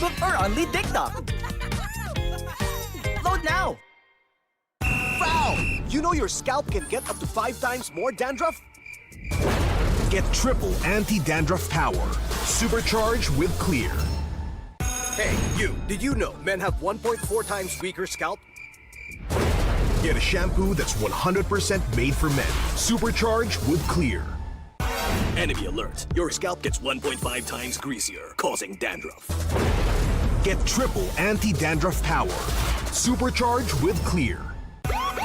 Facebook or only TikTok. Load now! Foul! You know your scalp can get up to 5 times more dandruff? Get triple anti-dandruff power. Supercharged with Clear. Hey, you! Did you know men have 1.4 times weaker scalp? Get a shampoo that's 100% made for men. Supercharged with Clear. Enemy alert! Your scalp gets 1.5 times greasier, causing dandruff. Get triple anti-dandruff power. Supercharged with Clear.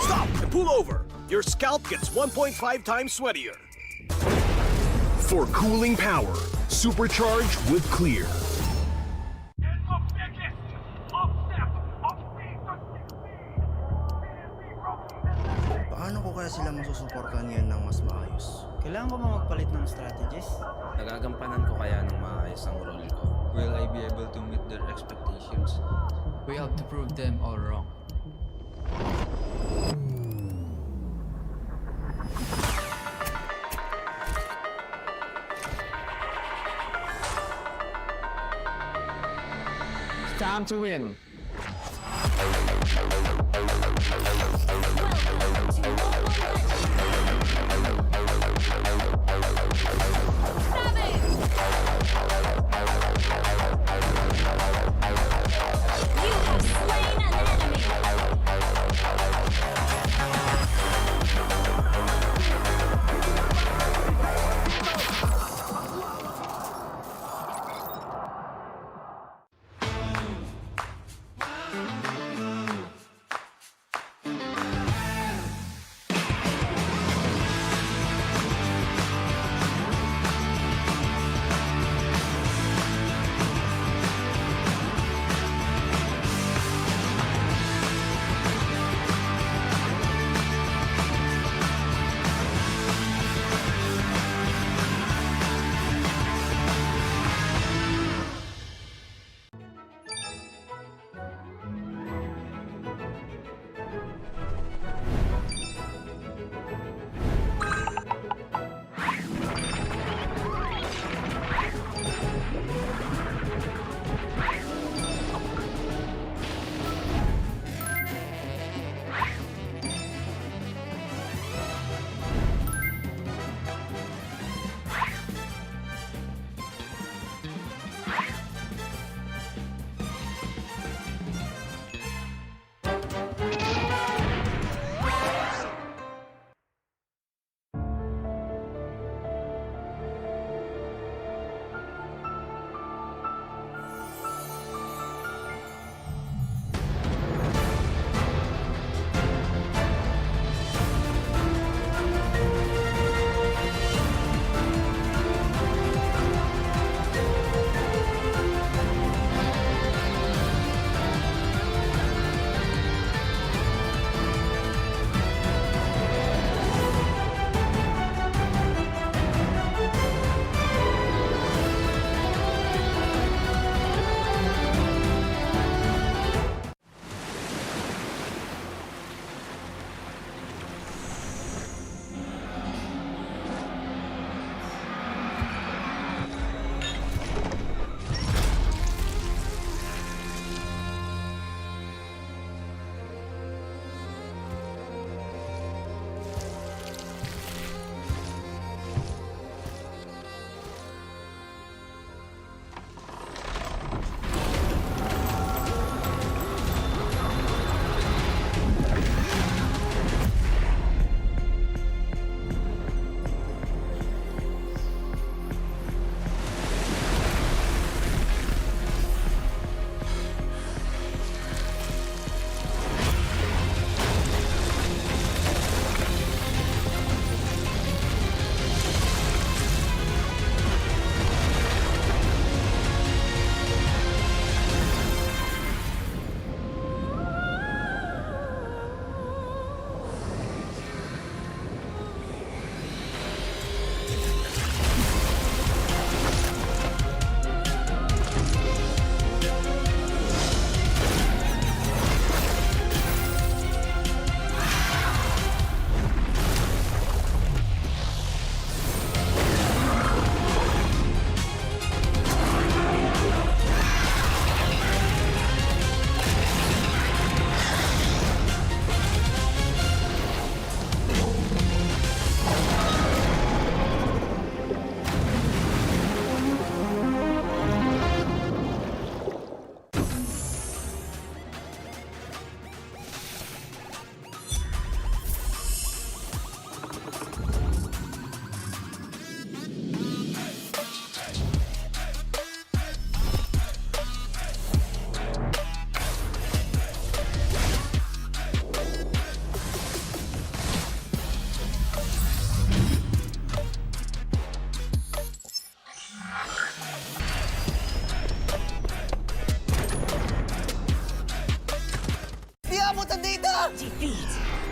Stop and pull over! Your scalp gets 1.5 times sweatier. For cooling power. Supercharged with Clear. Paano ko kaya sila masusuportahan ngayon ng mas maayos? Kailangan ko ba magpalit ng strategies? Nagagampanan ko kaya ng maayos ang role ko? Will I be able to meet their expectations? We have to prove them all wrong. It's time to win.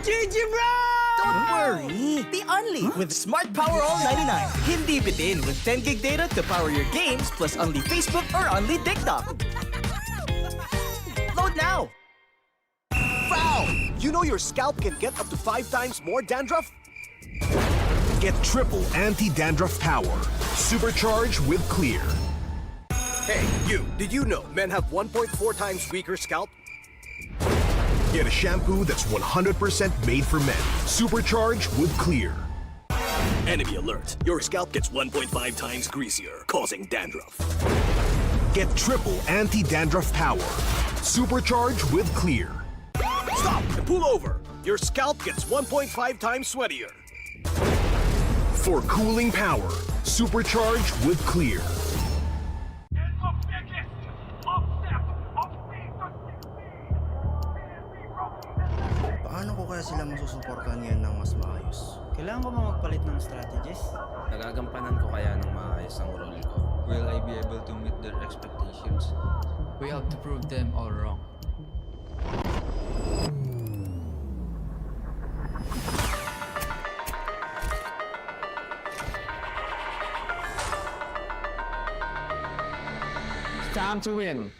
Don't worry! The Only with Smart Power All 99. Hindi bitin with 10 gig data to power your games plus only Facebook or only TikTok. Load now! Foul! You know your scalp can get up to 5 times more dandruff? Get triple anti-dandruff power. Supercharged with Clear. Hey, you! Did you know men have 1.4 times weaker scalp? Get a shampoo that's 100% made for men. Supercharged with Clear. Enemy alert! Your scalp gets 1.5 times greasier, causing dandruff. Get triple anti-dandruff power. Supercharged with Clear. Stop and pull over! Your scalp gets 1.5 times sweatier. For cooling power. Supercharged with Clear. Paano ko kaya sila masusuportahan ngayon ng mas maayos? Kailangan ko bang magpalit ng strategies? Nagagampanan ko kaya ng maayos ang role ko. Will I be able to meet their expectations? We have to prove them all wrong. Time to win.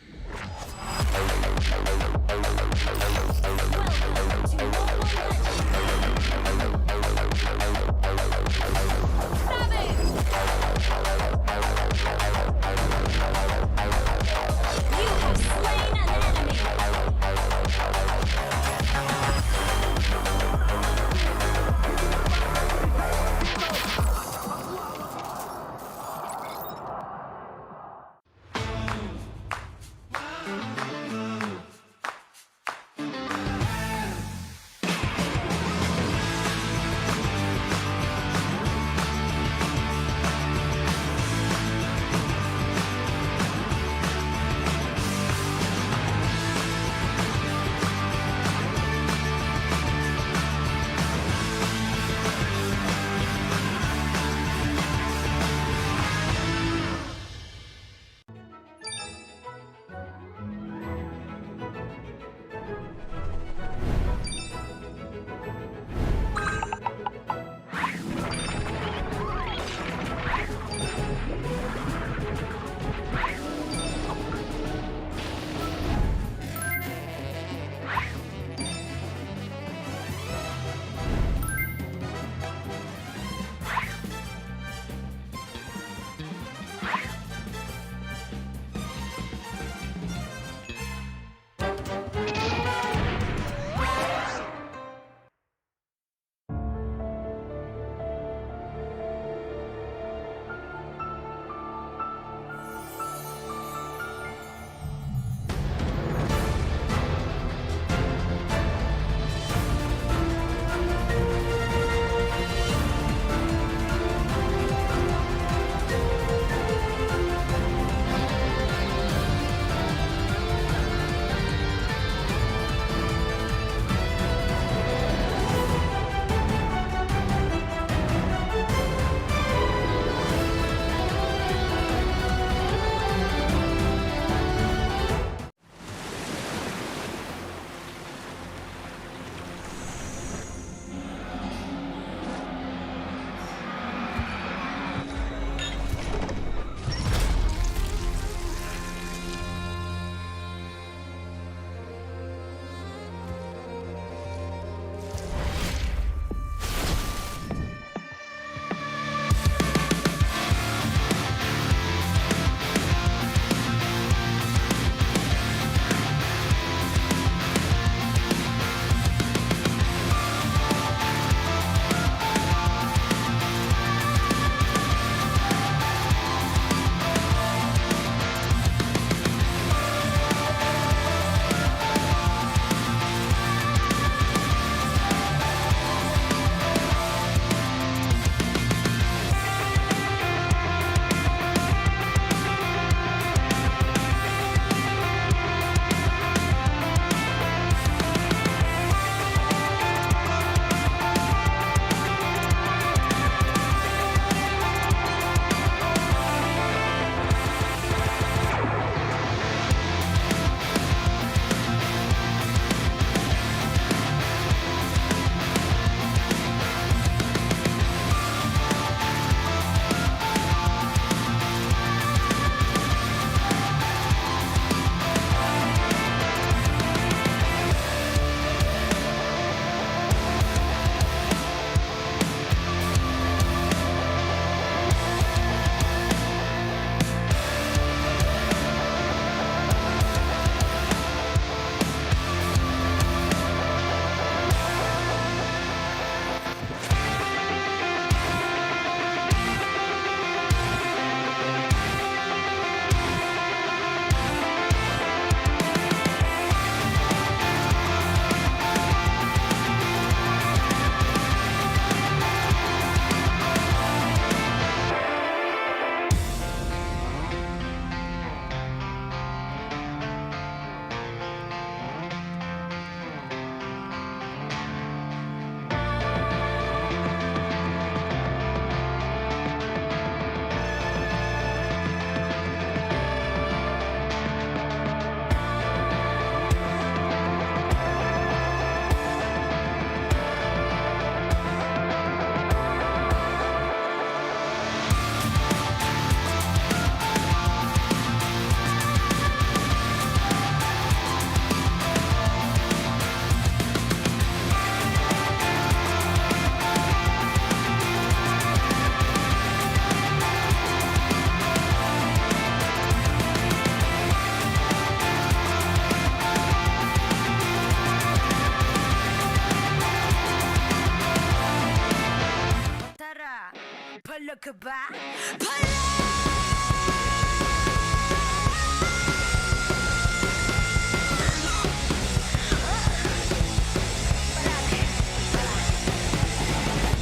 ka ba?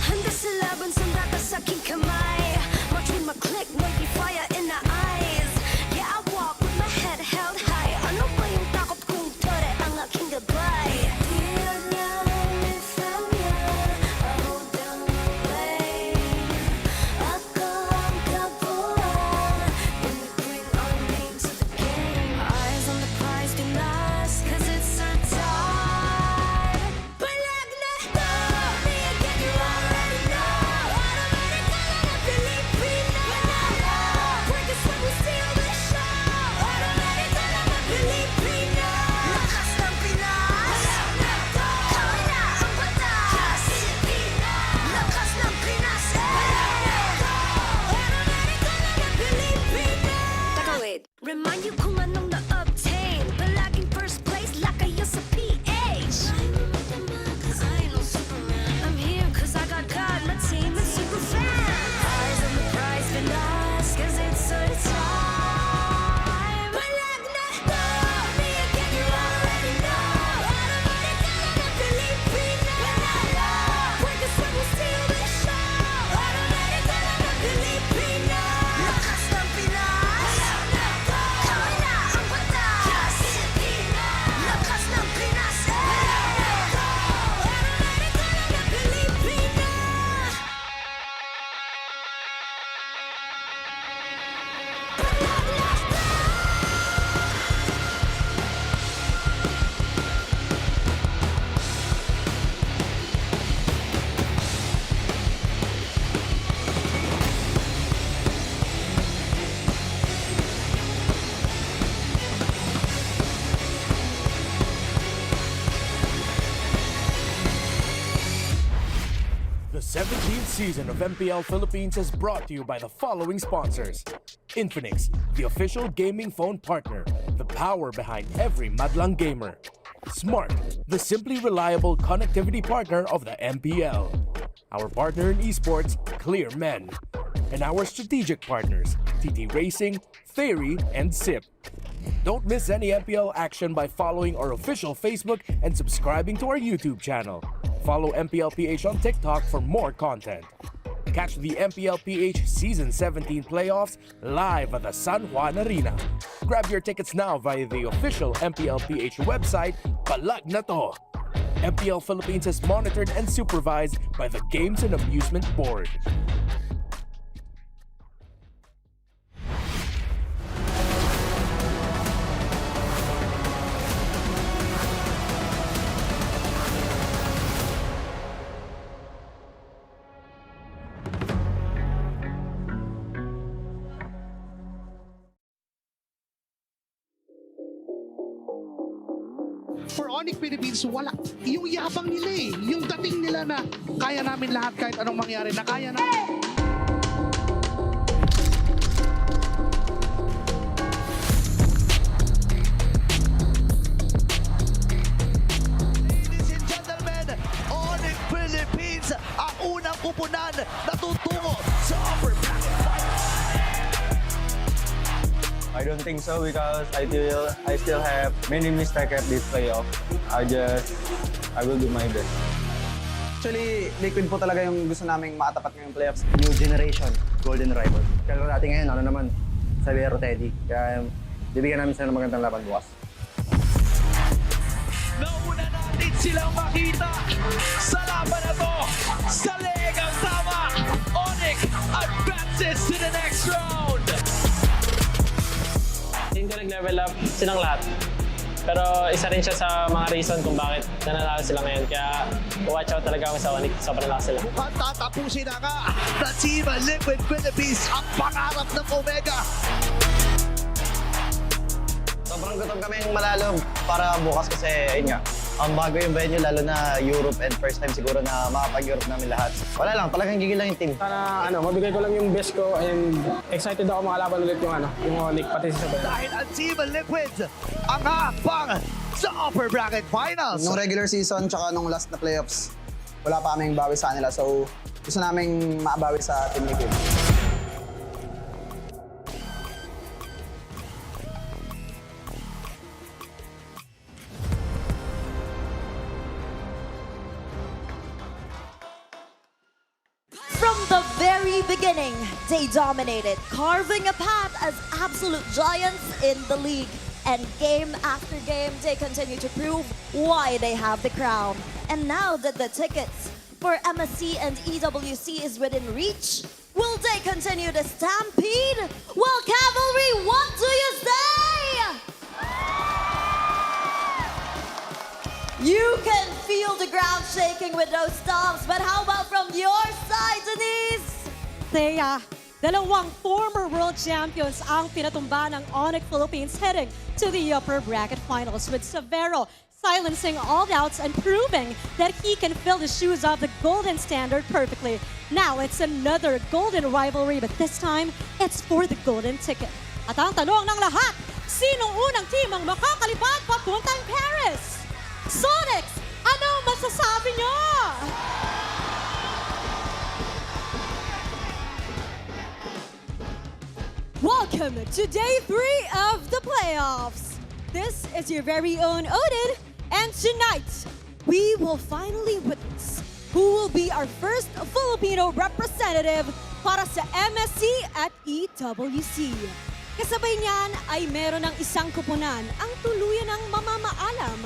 Handa sa laban, sanda ka sa aking kamay. Watch with my click, may fire in the eyes. Yeah, I walk with my head held high. Ano ba yung takot kong tore ang aking gabay? Diyan niya, lifan niya, ako down the way. Ako ang kabuuan, when we bring our name to the game. Eyes on the prize, Pinas, cause it's our time. Palag na to, me again, you already know. Automatic ka na Filipino. Break us when we steal the show. Automatic ka na Filipino. Lakas ng Pinas. Palag na to, kami na ang batas. Filipino. Lakas ng Pinas. Palag na to, automatic ka na Filipino. Teka, wait. Remind you kung anong na-obtain. Palaging first place, lakayo sa PH. I'm here cause I got God, my team is super fan. Eyes on the prize, Pinas, cause it's our time. Palag na to, me again, you already know. Automatic ka na Filipino. Break us when we steal the show. Automatic ka na Filipino. Lakas ng Pinas. Palag na to, kami na ang batas. Filipino. Lakas ng Pinas. Palag na to, automatic ka na Filipino. The 17th season of MPL Philippines is brought to you by the following sponsors. Infinix, the official gaming phone partner, the power behind every madlang gamer. Smart, the simply reliable connectivity partner of the MPL. Our partner in esports, Clear Men. And our strategic partners, TT Racing, Theory, and SIP. Don't miss any MPL action by following our official Facebook and subscribing to our YouTube channel. Follow MPL PH on TikTok for more content. Catch the MPL PH Season 17 playoffs live at the San Juan Arena. Grab your tickets now via the official MPL PH website, Palag Na To. MPL Philippines is monitored and supervised by the Games and Amusement Board. For ONIC Philippines, wala. Yung yabang nila eh. Yung dating nila na kaya namin lahat kahit anong mangyari na kaya na. Ladies and gentlemen, ONIC Philippines ang unang kupunan na tutungo sa upper bracket finals. I don't think so because I still have many mistakes at this playoff. I will do my best. Actually, liquid po talaga yung gusto naming makatapat ngayong playoffs. New generation, Golden Rivalry. Kalaro natin ngayon, ano naman, Xavier Teddy. Kaya bibigyan namin sila ng magandang laban bukas. Nauna natin silang makita sa laban na to. Sa legang tama, ONIC advances to the next round. Hindi ko nag-level up silang lahat. Pero isa rin siya sa mga reason kung bakit nananalo sila ngayon. Kaya watch out talaga ako sa ONIC. Sobrang lakas sila. Mukhang tatapusin na nga na Team Liquid Philippines ang pangarap ng Omega. Sobrang gutom kami yung malalog para bukas kasi, ayun nga, ang bago yung venue, lalo na Europe and first time siguro na makapag-Europe namin lahat. Wala lang, talagang gigil lang yung team. Sana mabigay ko lang yung best ko and excited ako makalaban ulit yung ONIC pati sa Sabay. Dahil ang Team Liquid ang hakbang sa upper bracket finals. Nung regular season tsaka nung last na playoffs, wala pa kaming bawi sa kanila. So, gusto naming makabawi sa Team Liquid. very beginning, they dominated, carving a path as absolute giants in the league. And game after game, they continue to prove why they have the crown. And now that the tickets for MSC and EWC is within reach, will they continue the stampede? Well, Cavalry, what do you say? You can feel the ground shaking with those stomps, but how about from your side, Denise? Thea, dalawang former world champions ang pinatumba ng ONIC Philippines heading to the upper bracket finals, with Severo silencing all doubts and proving that he can fill the shoes of the golden standard perfectly. Now it's another golden rivalry, but this time it's for the golden ticket. At ang tanong ng lahat, sinong unang team ang makakalipad papuntang Paris? Sonics, ano masasabi nyo? Welcome to day 3 of the playoffs. This is your very own Odin, and tonight we will finally witness who will be our first Filipino representative para sa MSC at EWC. Kasabay niyan ay meron ng isang kupunan ang tuluyan ng mamamaalam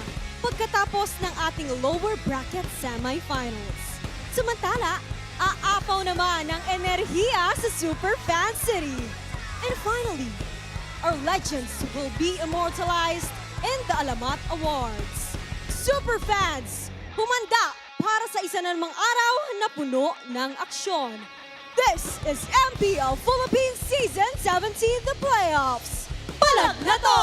pagkatapos ng ating lower bracket semifinals. Samantala, aapaw naman ng enerhiya sa Super Fan City. And finally, our legends will be immortalized in the Alamat Awards. Super fans, humanda para sa isa na namang araw na puno ng aksyon. This is MPL Philippines Season 17, the playoffs. Palag na to!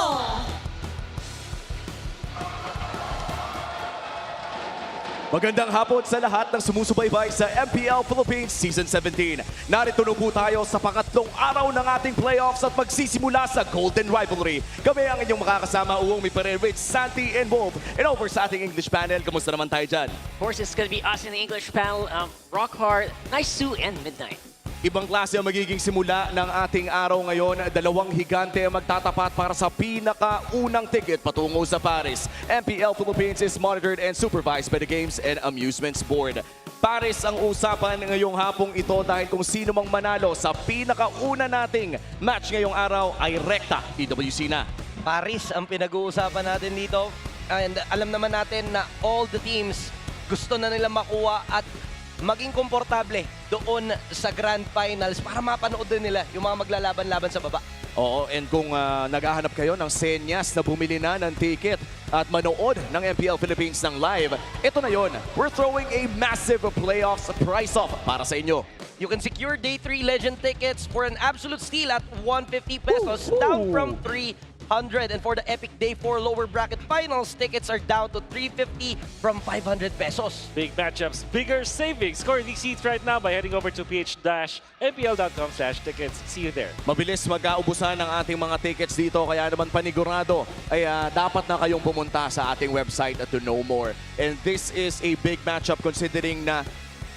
Magandang hapon sa lahat ng sumusubaybay sa MPL Philippines Season 17. Narito na po tayo sa pangatlong araw ng ating playoffs at magsisimula sa Golden Rivalry. Kami ang inyong makakasama, Uong Rich, Santi, and Wolf. And over sa ating English panel, kamusta naman tayo dyan? Of course, it's gonna be us in the English panel, Rockhard, Nice Sue, and Midnight. Ibang klase ang magiging simula ng ating araw ngayon. Dalawang higante ang magtatapat para sa pinakaunang ticket patungo sa Paris. MPL Philippines is monitored and supervised by the Games and Amusements Board. Paris ang usapan ngayong hapong ito dahil kung sino mang manalo sa pinakauna nating match ngayong araw ay rekta EWC na. Paris ang pinag-uusapan natin dito. And alam naman natin na all the teams gusto na nila makuha at maging komportable doon sa Grand Finals para mapanood din nila yung mga maglalaban-laban sa baba. Oo, and kung naghahanap kayo ng senyas na bumili na ng ticket at manood ng MPL Philippines ng live, ito na yon. We're throwing a massive playoffs price-off para sa inyo. You can secure Day 3 Legend tickets for an absolute steal at 150 pesos, down from 300. And for the Epic Day 4 lower bracket finals, tickets are down to 350 from 500 pesos. Big matchups, bigger savings. Score these seats right now by heading over to ph-mpl.com/tickets. See you there. Mabilis mag-aubusan ng ating mga tickets dito, kaya naman panigurado ay dapat na kayong pumunta sa ating website to know more. And this is a big matchup considering na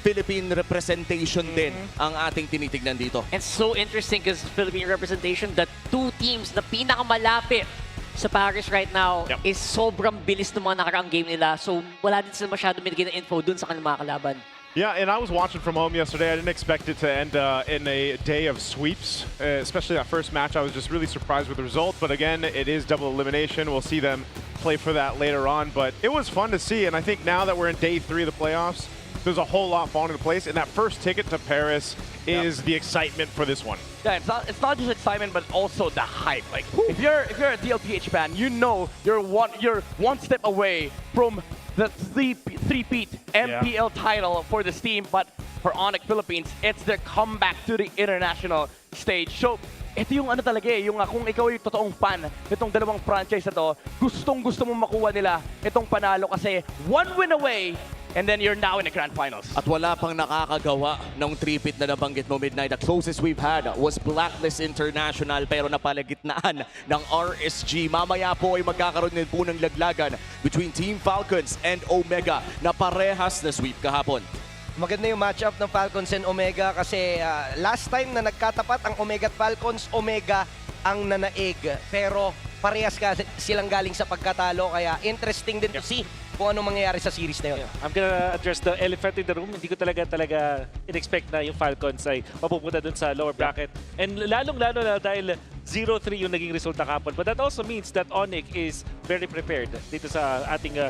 Philippine representation din ang ating tinitignan dito. It's so interesting because Philippine representation, the two teams na pinakamalapit sa Paris right now is sobrang bilis ng mga nakaraang game nila. So wala din sila masyado binigay na info dun sa kanilang mga kalaban. Yeah, and I was watching from home yesterday. I didn't expect it to end in a day of sweeps, especially that first match. I was just really surprised with the result. But again, it is double elimination. We'll see them play for that later on. But it was fun to see, and I think now that we're in day 3 of the playoffs, there's a whole lot falling into place, and that first ticket to Paris is the excitement for this one. Yeah, it's not just excitement, but also the hype. Like if you're a TLPH fan, you know you're one step away from the three-peat MPL title for this team. But for ONIC Philippines, it's their comeback to the international stage. So ito yung ano talaga yung kung ikaw yung totoong fan nitong dalawang franchise na to, gustong-gusto mong makuha nila itong panalo kasi one win away. And then you're now in the Grand Finals. At wala pang nakakagawa ng three-peat na nabanggit mo, Midnight. The closest we've had was Blacklist International pero napalagitnaan ng RSG. Mamaya po ay magkakaroon din po ng laglagan between Team Falcons and Omega na parehas na sweep kahapon. Maganda yung matchup ng Falcons and Omega kasi last time na nagkatapat ang Omega at Falcons, Omega ang nanaig. Pero parehas silang galing sa pagkatalo. Kaya interesting din to see kung ano mangyayari sa series na yun. I'm gonna address the elephant in the room. Hindi ko talaga in-expect na yung Falcons ay mapupunta dun sa lower bracket. And lalong-lalo na dahil 0-3 yung naging result na kapon. But that also means that ONIC is very prepared dito sa ating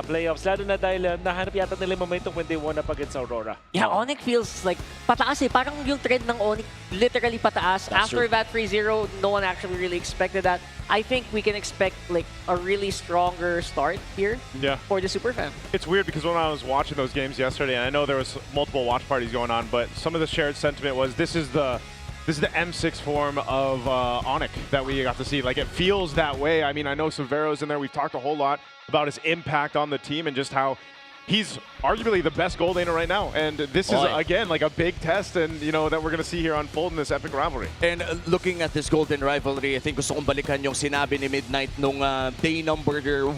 playoffs. Lalo na dahil nahanap yata nila yung momentum when they won up against Aurora. Yeah, ONIC feels like pataas eh. Parang yung trend ng ONIC literally pataas. That's After true. that 3-0, no one actually really expected that. I think we can expect like a really stronger start here for the Superfam. It's weird because when I was watching those games yesterday, and I know there was multiple watch parties going on, but some of the shared sentiment was this is the M6 form of ONIC that we got to see. Like, it feels that way. I mean, I know Severo's in there. We've talked a whole lot about his impact on the team and just how he's arguably the best goal laner right now. And this is, again, like a big test and, you know, that we're going to see here unfold in this epic rivalry. And looking at this Golden Rivalry, I think gusto kong balikan yung sinabi ni Midnight nung day number 1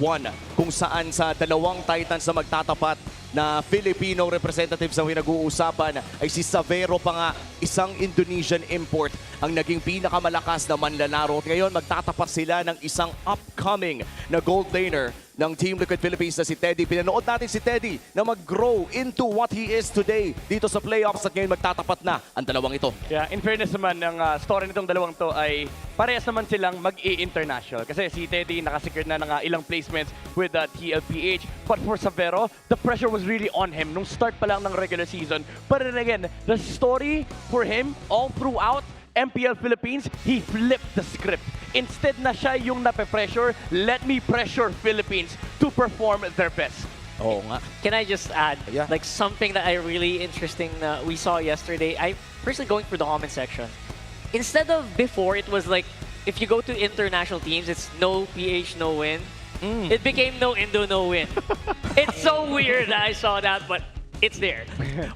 kung saan sa dalawang Titans na magtatapat na Filipino representatives ang pinag-uusapan ay si Savero pa nga, isang Indonesian import ang naging pinakamalakas na manlalaro. At ngayon magtatapat sila ng isang upcoming na gold laner ng Team Liquid Philippines na si Teddy. Pinanood natin si Teddy na mag-grow into what he is today dito sa playoffs at ngayon magtatapat na ang dalawang ito. Yeah, in fairness naman, ang story nitong dalawang to ay parehas naman silang mag-i-international. Kasi si Teddy nakasecure na ng ilang placements with TLPH. But for Savero, the pressure was really on him nung start pa lang ng regular season. But then again, the story for him all throughout MPL Philippines, he flipped the script. Instead na siya yung nape-pressure, let me pressure Philippines to perform their best. Oo nga. Can I just add like something that I really interesting we saw yesterday? I personally going through the comment section. Instead of before, it was like if you go to international teams, it's no PH, no win. It became no Indo, no win. It's so weird that I saw that, but it's there.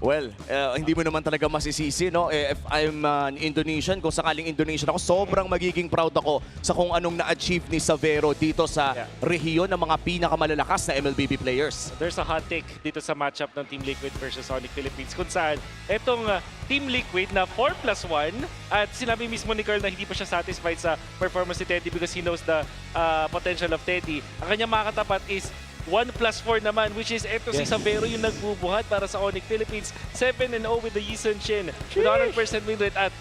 Well, hindi mo naman talaga masisisi, no? If I'm an Indonesian, kung sakaling Indonesian ako, sobrang magiging proud ako sa kung anong na-achieve ni Savero dito sa rehiyon ng mga pinakamalalakas na MLBB players. There's a hot take dito sa matchup ng Team Liquid versus ONIC Philippines kung saan itong Team Liquid na 4+1 at sinabi mismo ni Carl na hindi pa siya satisfied sa performance ni Teddy because he knows the potential of Teddy. Ang kanyang makakatapat is 1+4 naman, which is eto si Savero yung nagbubuhat para sa ONIC Philippines. 7-0 with the Yison Shin with 100% win rate at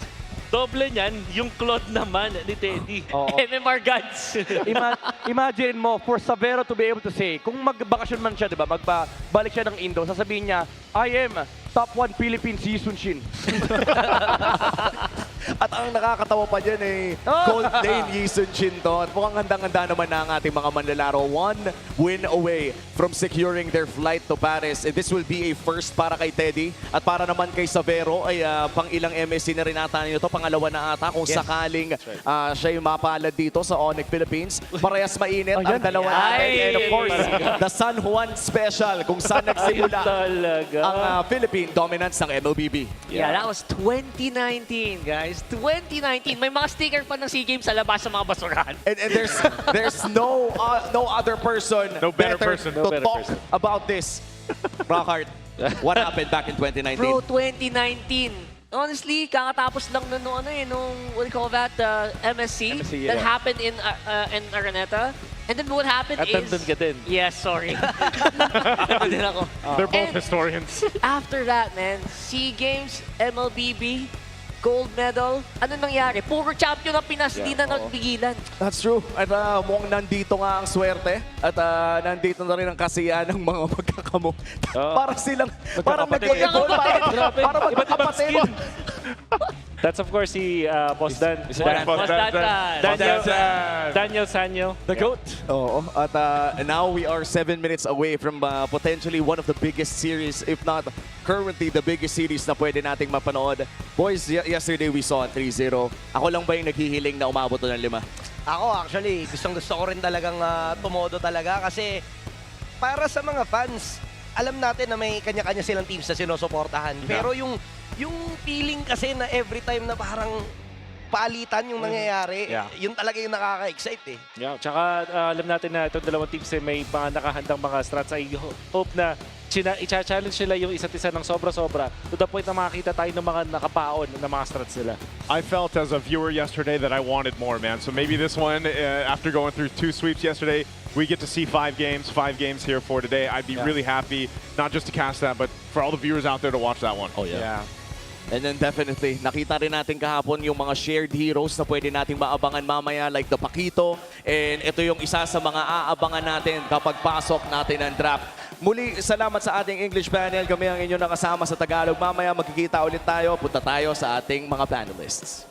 doble niyan yung Claude naman ni Teddy. MMR gods. Imagine mo, for Savero to be able to say, kung magbakasyon man siya, di ba, magbalik siya ng Indo, sasabihin niya, I am top 1 Philippines Yison Shin. At ang nakakatawa pa dyan Gold Lane Yison Shin to. At mukhang handang-handa naman na ang ating mga manlalaro. 1 win away from securing their flight to Paris. And this will be a first para kay Teddy. At para naman kay Savero ay pang ilang MSC na rin ata nito. Pangalawa na ata kung sakaling siya yung mapalad dito sa ONIC Philippines. Parehas mainit ang dalawa natin. And of course, the San Juan Special kung saan nagsimula ang Philippine dominance ng MLBB. Yeah, that was 2019, guys. 2019. May mga sticker pa ng SEA Games sa labas sa mga basurahan. And there's no other person better to talk about this. Rockhart, what happened back in 2019? Bro, 2019. Honestly, kakatapos lang na nung what do you call that, MSC that happened in Araneta. And then what happened at is... nandun ka din. Yes, sorry. Nandun din ako. They're both historians. After that, man, SEA Games, MLBB, gold medal. Ano nangyari? Puro champion ng Pinas, hindi na nagpigilan. That's true. At mukhang nandito nga ang swerte. At nandito na rin ang kasiyahan ng mga magkakamo. Parang mag-e-evolve. Parang magkakapatid. That's of course si Boss Dan. Daniel Sanyo. The GOAT. Oo. At now we are 7 minutes away from potentially one of the biggest series, if not currently the biggest series na pwede nating mapanood. Boys, yesterday we saw 3-0. Ako lang ba yung naghihiling na umabot ng 5? Ako actually, gustong-gusto ko rin talagang tumodo talaga kasi para sa mga fans, alam natin na may kanya-kanya silang teams na sinusuportahan. Pero yung feeling kasi na every time na parang palitan yung nangyayari. Yeah. Yun talaga yung nakaka-excite eh. Yeah, tsaka alam natin na itong dalawang teams may mga nakahandang mga strats. I hope na i-challenge nila yung isa't isa ng sobra-sobra to the point na makakita tayo ng mga nakapaon ng mga strats nila. I felt as a viewer yesterday that I wanted more, man. So maybe this one, after going through 2 sweeps yesterday, we get to see 5 games here for today. I'd be really happy, not just to cast that, but for all the viewers out there to watch that one. Oh, yeah. And then definitely, nakita rin natin kahapon yung mga shared heroes na pwede nating maabangan mamaya like the Pakito. And ito yung isa sa mga aabangan natin kapag pasok natin ang draft. Muli, salamat sa ating English panel. Kami ang inyong nakasama sa Tagalog. Mamaya magkikita ulit tayo. Punta tayo sa ating mga panelists.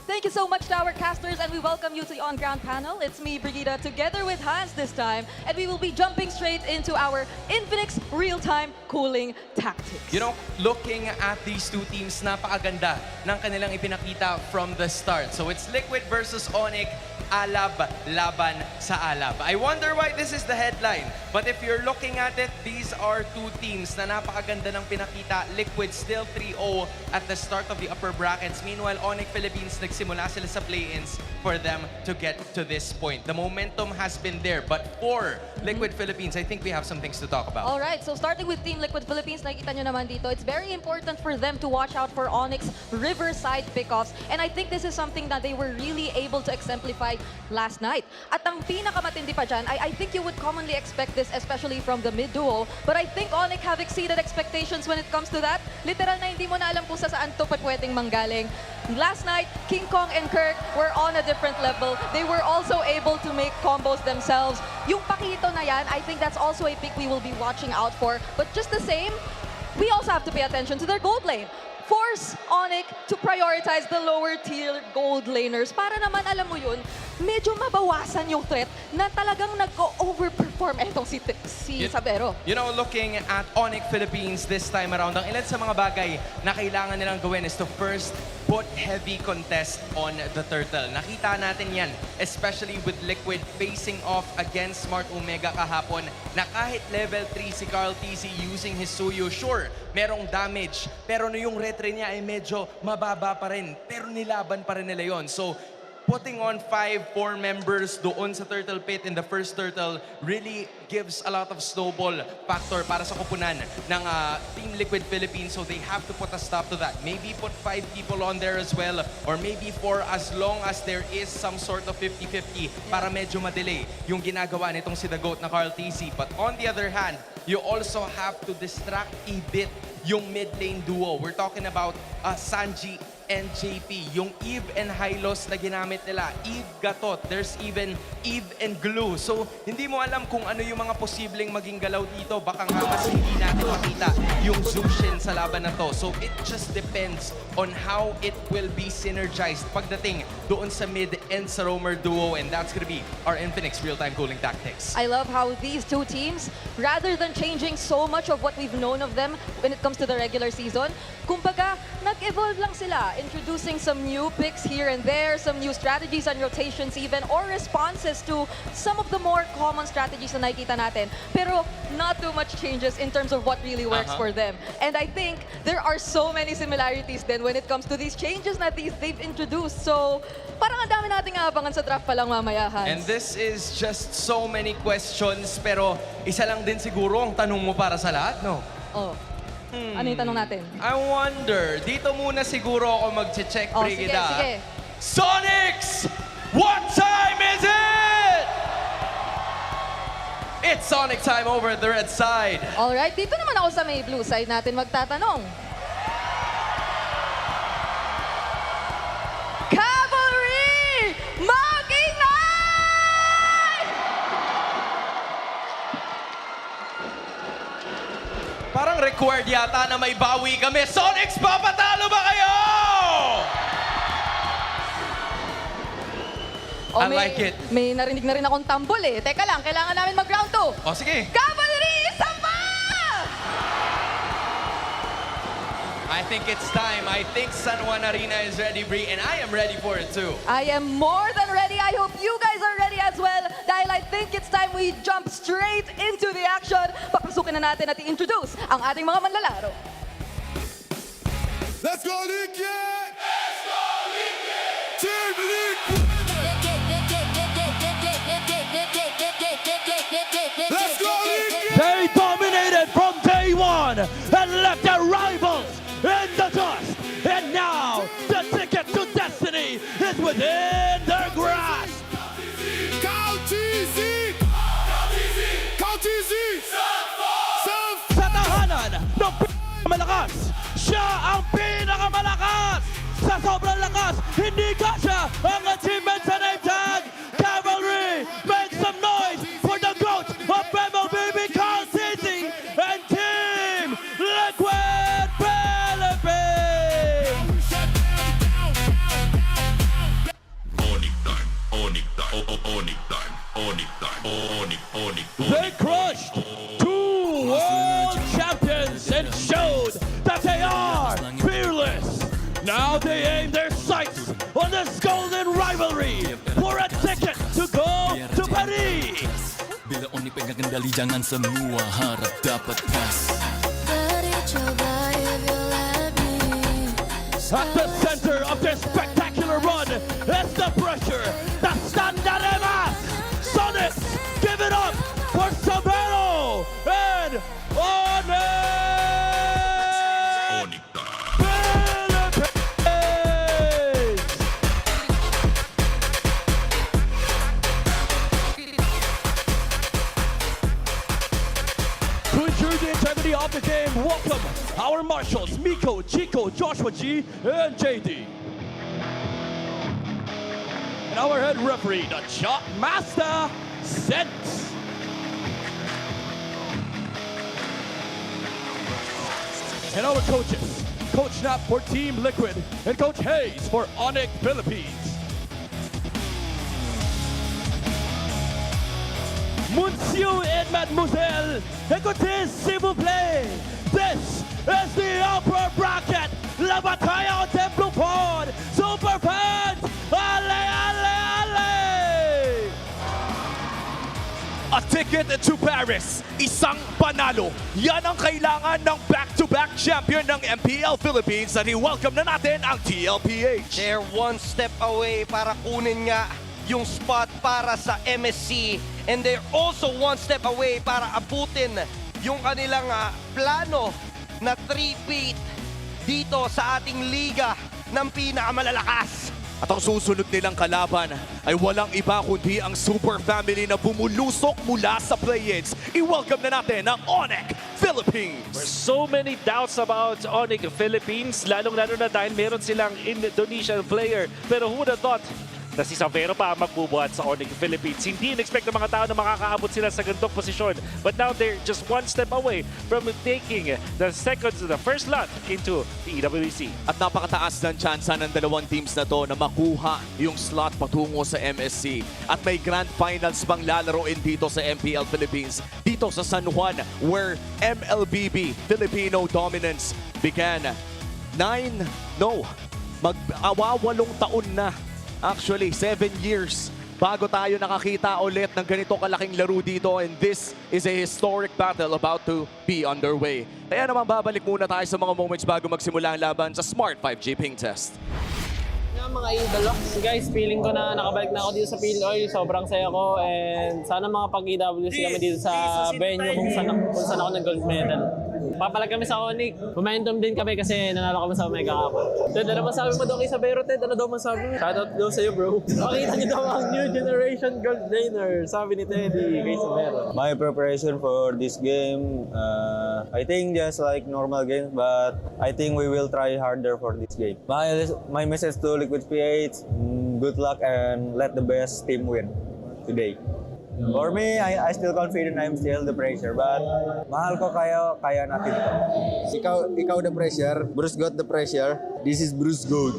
Thank you so much to our casters, and we welcome you to the on-ground panel. It's me, Brigida, together with Hans this time, and we will be jumping straight into our Infinix real-time cooling tactics. You know, looking at these two teams, napakaganda ng kanilang ipinakita from the start. So it's Liquid versus ONIC, Alab laban sa Alab. I wonder why this is the headline. But if you're looking at it, these are two teams na napakaganda ng pinakita. Liquid still 3-0 at the start of the upper brackets. Meanwhile, ONIC Philippines, nagsimula sila sa play-ins for them to get to this point. The momentum has been there. But for Liquid Philippines, I think we have some things to talk about. All right, so starting with Team Liquid Philippines, nakita nyo naman dito, it's very important for them to watch out for ONIC's Riverside pickoffs. And I think this is something that they were really able to exemplify last night. At ang pinakamatindi pa dyan, I think you would commonly expect this, especially from the mid-duo. But I think ONIC have exceeded expectations when it comes to that. Literal na hindi mo na alam kung saan to pwedeng manggaling. Last night, King Kong and Kirk were on a different level. They were also able to make combos themselves. Yung Pakito na yan, I think that's also a pick we will be watching out for. But just the same, we also have to pay attention to their gold lane. Force ONIC to prioritize the lower tier gold laners para naman, alam mo yun, medyo mabawasan yung threat na talagang nag-overperform etong si Sabero. You know, looking at ONIC Philippines this time around, ang ilan sa mga bagay na kailangan nilang gawin is to first put heavy contest on the turtle. Nakita natin yan, especially with Liquid facing off against Smart Omega kahapon, na kahit level 3 si Carl TC using his Suyo, sure, merong damage, pero no yung retre niya ay medyo mababa pa rin, pero nilaban pa rin nila yon. So, putting on 4 members doon sa Turtle Pit in the first Turtle really gives a lot of snowball factor para sa kupunan ng Team Liquid Philippines. So they have to put a stop to that. Maybe put 5 people on there as well, or maybe 4 as long as there is some sort of 50-50 para medyo madelay yung ginagawa nitong si The GOAT na Carl TC. But on the other hand, you also have to distract a bit yung mid lane duo. We're talking about Sanji and JP. Yung Eve and Hylos na ginamit nila. Eve Gatot. There's even Eve and Glue. So, hindi mo alam kung ano yung mga posibleng maging galaw dito. Baka nga mas hindi natin makita yung Zushin sa laban na to. So, it just depends on how it will be synergized pagdating doon sa mid and sa roamer duo. And that's gonna be our Infinix real-time cooling tactics. I love how these two teams, rather than changing so much of what we've known of them when it comes to the regular season, kumbaga, nag-evolve lang sila, introducing some new picks here and there, some new strategies and rotations even, or responses to some of the more common strategies na nakikita natin. Pero not too much changes in terms of what really works for them. And I think there are so many similarities then when it comes to these changes na they've introduced. So, parang ang dami nating aabangan sa draft pa lang mamaya, Hans. And this is just so many questions, pero isa lang din siguro ang tanong mo para sa lahat, no? Oh. Ano yung tanong natin? I wonder, dito muna siguro ako mag-check, Brigida. Sige. Sonics! What time is it? It's Sonic time over at the red side. Alright, dito naman ako sa may blue side natin magtatanong. Cavalry! Mag-ingay! Parang required yata na may bawi kami. Sonics, papatalo ba kayo? I like it. May narinig na rin akong tambol eh. Teka lang, kailangan namin mag-round 2. O, sige. Cavalry, isa pa! I think it's time. I think San Juan Arena is ready, Bri, and I am ready for it too. I am more than ready. I hope you guys are ready as well. Dahil I think it's time we jump straight into the action. Papasukin na natin at i-introduce ang ating mga manlalaro. Let's go, Nick! They dominated from day one and left their rivals in the dust. And now the ticket to destiny is within their grasp. Sa tahanan ng malakas, siya ang pinakamalakas. Sa sobrang lakas, hindi kasya ang achievement sa name tag. Cavalry, make some noise for the GOAT of MLBB and Team Liquid Philippines. They crushed two world champions and showed that they are fearless. Now they aim their sights on this Golden Rivalry for a ticket to go to Paris. Bila ONIC pinagandali, jangan semua harap dapat kas. At the center of their spectacular run is the pressure, the Standaremas. Sonics, give it up for Sabero and ONIC! To ensure the integrity of the game, welcome our marshals, Miko, Chico, Joshua G, and JD. And our head referee, the Chop Master, Sent. And our coaches, Coach Knapp for Team Liquid, and Coach Hayes for ONIC Philippines. Monsieur et Mademoiselle, écoutez s'il vous plaît. This is the upper bracket. La bataille en Templo Pod. Super fans, ale, ale, ale! A ticket to Paris, isang panalo. Yan ang kailangan ng back-to-back champion ng MPL Philippines at i-welcome na natin ang TLPH. They're one step away para kunin nga yung spot para sa MSC. And they're also one step away para abutin yung kanilang plano na 3-peat dito sa ating liga ng pinakamalalakas. At ang susunod nilang kalaban ay walang iba kundi ang super family na bumulusok mula sa play-ins. I-welcome na natin ang ONIC Philippines. There's so many doubts about ONIC Philippines, lalong-lalo na dahil meron silang Indonesian player. Pero who would have thought na si Savero pa ang magbubuhat sa ONIC Philippines. Hindi in-expect ng mga tao na makakaabot sila sa ganitong posisyon. But now they're just one step away from taking the first lot into the EWC. At napakataas ng tsansa ng dalawang teams na to na makuha yung slot patungo sa MSC. At may grand finals bang lalaroin dito sa MPL Philippines, dito sa San Juan, where MLBB Filipino dominance began 8 taon na. Actually, 7 years bago tayo nakakita ulit ng ganito kalaking laro dito, and this is a historic battle about to be underway. Kaya naman babalik muna tayo sa mga moments bago magsimula ang laban sa Smart 5G Ping Test. Mga idol, guys, feeling ko na nakabalik na ako dito sa PLOY. Sobrang saya ko, and sana mga pag-EWC kami dito sa venue kung saan ako nag-gold medal. Papalag kami sa ONIC. Momentum din kami kasi nanalo kami sa Omega Cup. Ted, ano masabi mo daw kay Sabero, Ted? Ano daw masabi mo? Shoutout daw sa'yo, bro. Makita niyo daw ang new generation gold laner, sabi ni Teddy kay Sabero. My preparation for this game, I think just like normal games, but I think we will try harder for this game. My message to Liquid PH, good luck and let the best team win today. For me, I still confident I'm still the pressure, but mahal ko kaya natin to. Ikaw the pressure, Bruce got the pressure. This is Bruce Gold.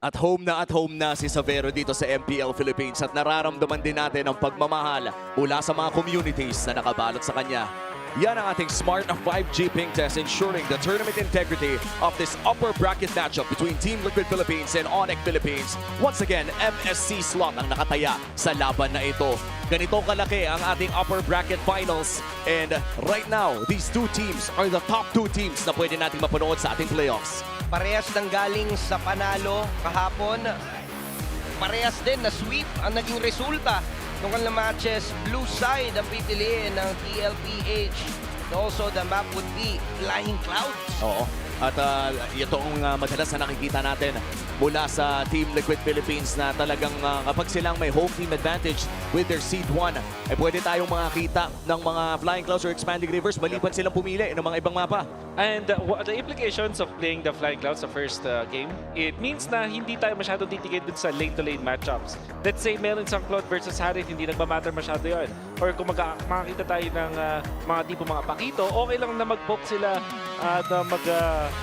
At home na si Savero dito sa MPL Philippines, at nararamdaman din natin ang pagmamahal mula sa mga communities na nakabalot sa kanya. Yan ang ating smart 5G ping test, ensuring the tournament integrity of this upper bracket matchup between Team Liquid Philippines and ONIC Philippines. Once again, MSC slot ang nakataya sa laban na ito. Ganito kalaki ang ating upper bracket finals. And right now, these two teams are the top two teams na pwede nating mapanood sa ating playoffs. Parehas nang galing sa panalo kahapon. Parehas din na sweep ang naging resulta ng kanilang matches. Blue side ang pipiliin ng TLPH. And also, the map would be Flying Clouds. Oo. At ito ang madalas na nakikita natin mula sa Team Liquid Philippines na talagang kapag silang may home team advantage with their seed 1, ay pwede tayong makakita ng mga Flying Clouds or Expanding Rivers maliban silang pumili ng mga ibang mapa. And the implications of playing the Flying Clouds sa first game, it means na hindi tayo masyadong titigil dun sa lane-to-lane matchups. Let's say meron isang Claude versus Harith, hindi nagmamatter masyado yun. Or kung makakita tayo ng mga tipo mga pakito, okay lang na mag-poke sila at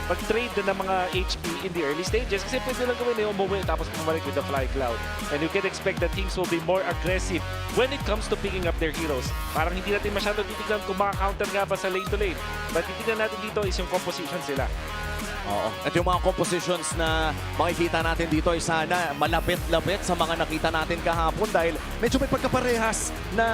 mag-trade ng mga HP in the early stages kasi pwede lang gawin yung umuwi tapos pumalik with the Flying Cloud. And you can expect that teams will be more aggressive when it comes to picking up their heroes. Parang hindi natin masyadong titignan kung maka-counter nga ba sa lane-to-lane. But titignan natin dito is yung composition sila. Oo. At yung mga compositions na makikita natin dito ay sana malapit-lapit sa mga nakita natin kahapon dahil medyo may pagkaparehas na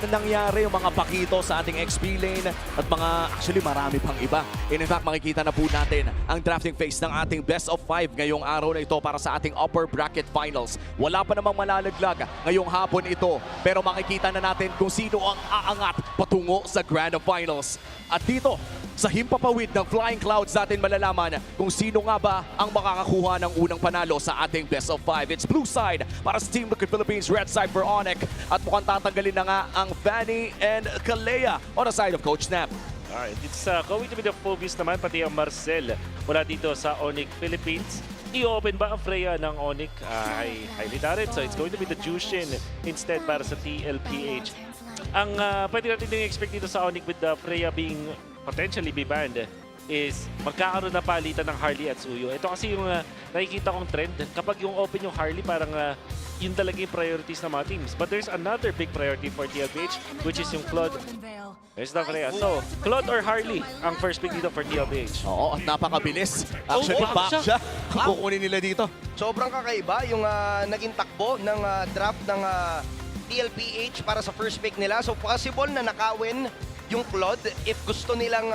nangyari yung mga pakito sa ating XP lane at mga actually marami pang iba. And in fact, makikita na po natin ang drafting phase ng ating best of 5 ngayong araw na ito para sa ating upper bracket finals. Wala pa namang malalaglag ngayong hapon ito pero makikita na natin kung sino ang aangat patungo sa grand finals. At dito, sa himpapawid ng Flying Clouds natin malalaman kung sino nga ba ang makakakuha ng unang panalo sa ating best of 5. It's blue side para sa Team Liquid Philippines, red side for ONIC. At mukhang tatanggalin na nga ang Fanny and Kalea on the side of Coach Snap. Alright, it's going to be the focus naman pati ang Marcel mula dito sa ONIC Philippines. I-open ba ang Freya ng ONIC? Highly doubted. So it's going to be the Jushin instead para sa TLPH. Ang pwede natin din expect dito sa ONIC with the Freya being potentially be banned is magkakaroon na palitan ng Harley at Suyo. Ito kasi yung nakikita kong trend. Kapag yung open yung Harley, parang yun talaga yung priorities ng mga teams. But there's another big priority for TLPH, which is yung Claude. There's the Freya. So, Claude or Harley ang first pick dito for TLPH. Oo, at napakabilis. Actually, back siya. Kukunin nila dito. Sobrang kakaiba yung naging takbo ng draft ng TLPH para sa first pick nila. So, possible na nakawin yung Claude if gusto nilang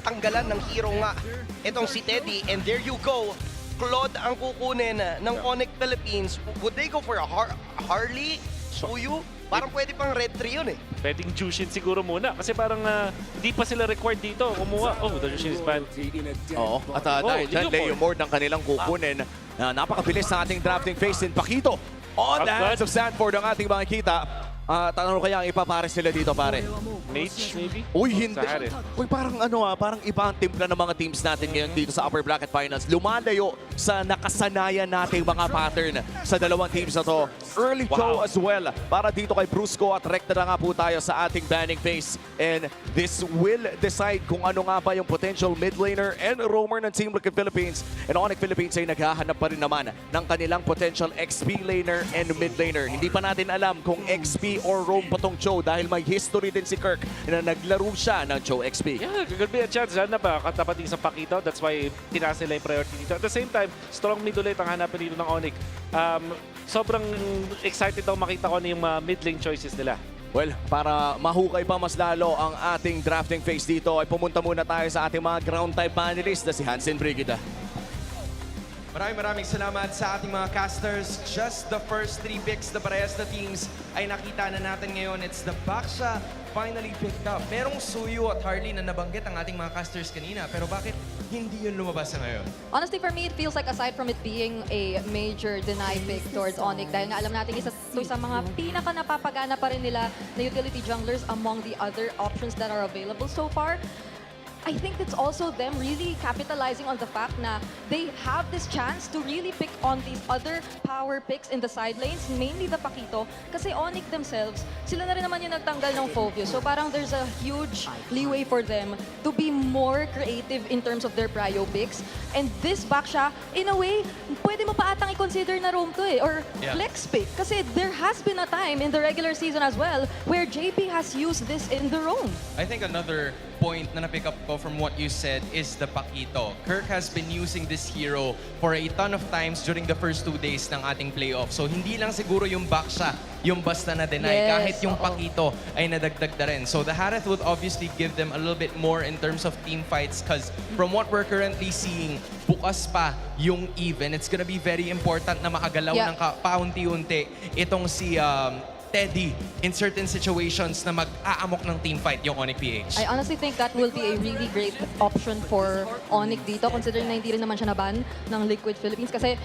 tanggalan ng hero nga itong si Teddy. And there you go, Claude ang kukunin ng ONIC Philippines. Would they go for a Harley? Suyu? Parang pwede pang red 3 yun eh. Pwedeng Jushin siguro muna kasi parang hindi pa sila required dito kumuha. Oh, the Jushin is banned. Oo, at dahil dyan, Leomord ang kanilang kukunin. Napakabilis sa ating drafting phase in Pakito. On the hands of Sanford ang ating makikita. Tanong kaya ang ipapares nila dito, pare? Mage, maybe? Uy, hindi. Uy, parang parang iba ang timpla ng mga teams natin ngayon dito sa upper bracket finals. Lumalayo sa nakasanayan nating mga pattern sa dalawang teams na to. Early throw as well para dito kay Brusco at rekta na nga po tayo sa ating banning phase. And this will decide kung ano nga ba yung potential mid laner and roamer ng Team Liquid Philippines. And ONIC Philippines ay naghahanap pa rin naman ng kanilang potential XP laner and mid laner. Hindi pa natin alam kung XP or roam pa tong Cho dahil may history din si Kirk na naglaro siya ng Cho XP. Yeah, could be a chance. Sana ba katapating sa Pakito. That's why tinaas nila yung priority dito. At the same time, strong mid ulit ang hanapin dito ng ONIC. Sobrang excited ako makita ko na yung mid lane choices nila. Well, para mahukay pa mas lalo ang ating drafting phase dito ay pumunta muna tayo sa ating mga ground type panelists na si Hansen Brigida. Maraming salamat sa ating mga casters. Just the first 3 picks na parehas na teams ay nakita na natin ngayon. It's the Baksha finally picked up. Merong Suyu at Harley na nabanggit ang ating mga casters kanina. Pero bakit hindi yun lumabas na ngayon? Honestly, for me, it feels like aside from it being a major deny pick towards ONIC, dahil nga alam natin isa sa mga pinaka napapagana pa rin nila na utility junglers among the other options that are available so far, I think it's also them really capitalizing on the fact na they have this chance to really pick on these other power picks in the side lanes, mainly the Pakito. Kasi ONIC themselves, sila na rin naman yung nagtanggal ng Fovio. So parang there's a huge leeway for them to be more creative in terms of their prio picks. And this Baksha, in a way, pwede mo pa atang i-consider na roam to or flex pick. Kasi there has been a time in the regular season as well where JP has used this in the roam. I think another point na na-pick up ko from what you said is the Pakito. Kirk has been using this hero for a ton of times during the first 2 days ng ating playoff. So hindi lang siguro yung Baksha yung basta na-deny. Kahit yung Pakito ay nadagdag na rin. So the Harith would obviously give them a little bit more in terms of team fights because from what we're currently seeing, bukas pa yung even. It's gonna be very important na makagalaw ng paunti-unti itong si Teddy in certain situations na mag-aamok ng team fight yung ONIC PH. I honestly think that will be a really great option for ONIC dito considering na hindi rin naman siya naban ng Liquid Philippines kasi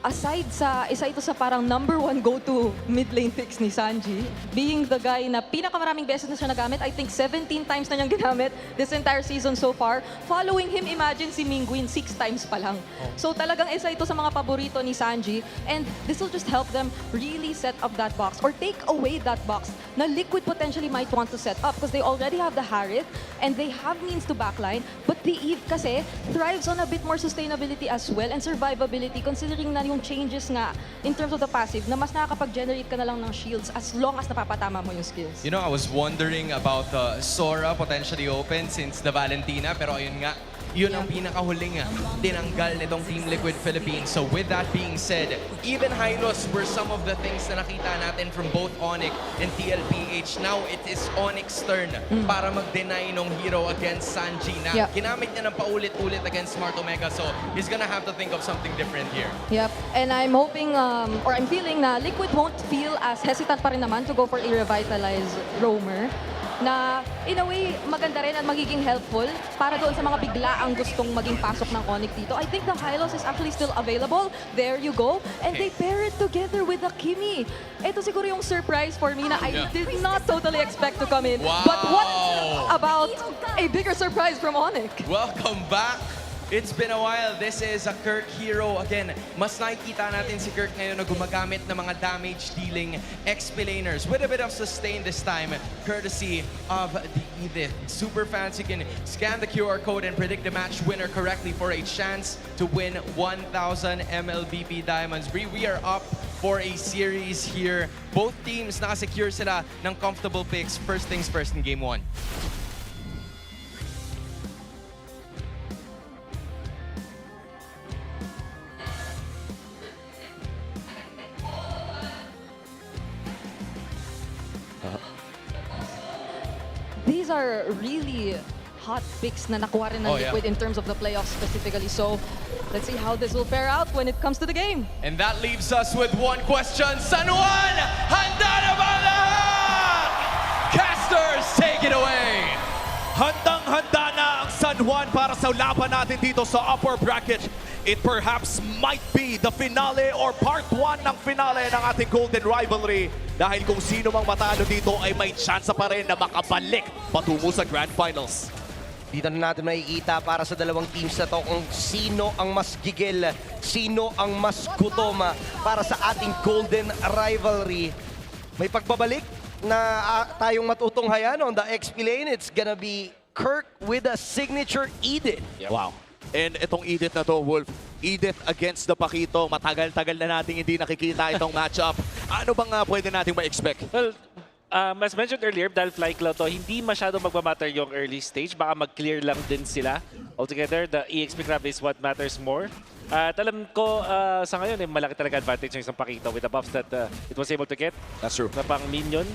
aside sa isa ito sa parang #1 go-to mid lane picks ni Sanji, being the guy na pinakamaraming beses na siya nagamit, I think 17 times na niyang ginamit this entire season so far. Following him, imagine si Mingguin 6 times pa lang. So talagang isa ito sa mga paborito ni Sanji and this will just help them really set up that box or take away that box na Liquid potentially might want to set up because they already have the Harith and they have means to backline but the Eve kasi thrives on a bit more sustainability as well and survivability considering na yung changes nga in terms of the passive na mas nakakapag-generate ka na lang ng shields as long as napapatama mo yung skills. You know, I was wondering about the Sora potentially open since the Valentina pero ayun nga, yun ang pinakahuling tinanggal nitong Team Liquid Philippines. So with that being said, even Hylos were some of the things na nakita natin from both ONIC and TLPH. Now it is ONIC's turn para mag-deny nung hero against Sanji na ginamit niya ng paulit-ulit against Smart Omega. So he's gonna have to think of something different here. Yep. And I'm hoping, or I'm feeling na Liquid won't feel as hesitant pa rin naman to go for a revitalized roamer na in a way maganda rin at magiging helpful para doon sa mga biglaang gustong maging pasok ng ONIC dito. I think the Hylos is actually still available. There you go. And they pair it together with the Kimi. Ito siguro yung surprise for me na I did not totally expect to come in. Wow. But what about a bigger surprise from ONIC? Welcome back. It's been a while. This is a Kirk hero. Again, mas nakikita natin si Kirk ngayon na gumagamit ng mga damage-dealing XP laners with a bit of sustain this time, courtesy of the Edith. Super fans, you can scan the QR code and predict the match winner correctly for a chance to win 1,000 MLBB diamonds. We are up for a series here. Both teams nakasecure sila ng comfortable picks. First things first in Game 1. These are really hot picks na nakuha rin ng Liquid in terms of the playoffs specifically. So, let's see how this will fare out when it comes to the game. And that leaves us with one question. San Juan, handa na ba lahat? Casters, take it away. Handang-handa na ang San Juan para sa laban natin dito sa upper bracket. It perhaps might be the finale or part 1 ng finale ng ating Golden Rivalry. Dahil kung sino mang matalo dito ay may chance pa rin na makabalik patungo sa Grand Finals. Dito na natin makikita para sa dalawang teams na to kung sino ang mas gigil, sino ang mas gutom para sa ating Golden Rivalry. May pagbabalik na tayong matutunghayan on the XP lane. It's gonna be Kirk with a signature Edith. Wow. And itong Edith na to, Wolf, Edith against the Pakito. Matagal-tagal na natin hindi nakikita itong matchup. Ano bang pwede natin ma-expect? Well, as mentioned earlier, dahil fly cloud to, hindi masyado magmamatter yung early stage. Baka mag-clear lang din sila. Altogether, the EXP grab is what matters more. At alam ko, sa ngayon, malaki talaga advantage ng isang Pakito with the buffs that it was able to get. That's true. Na pang minion.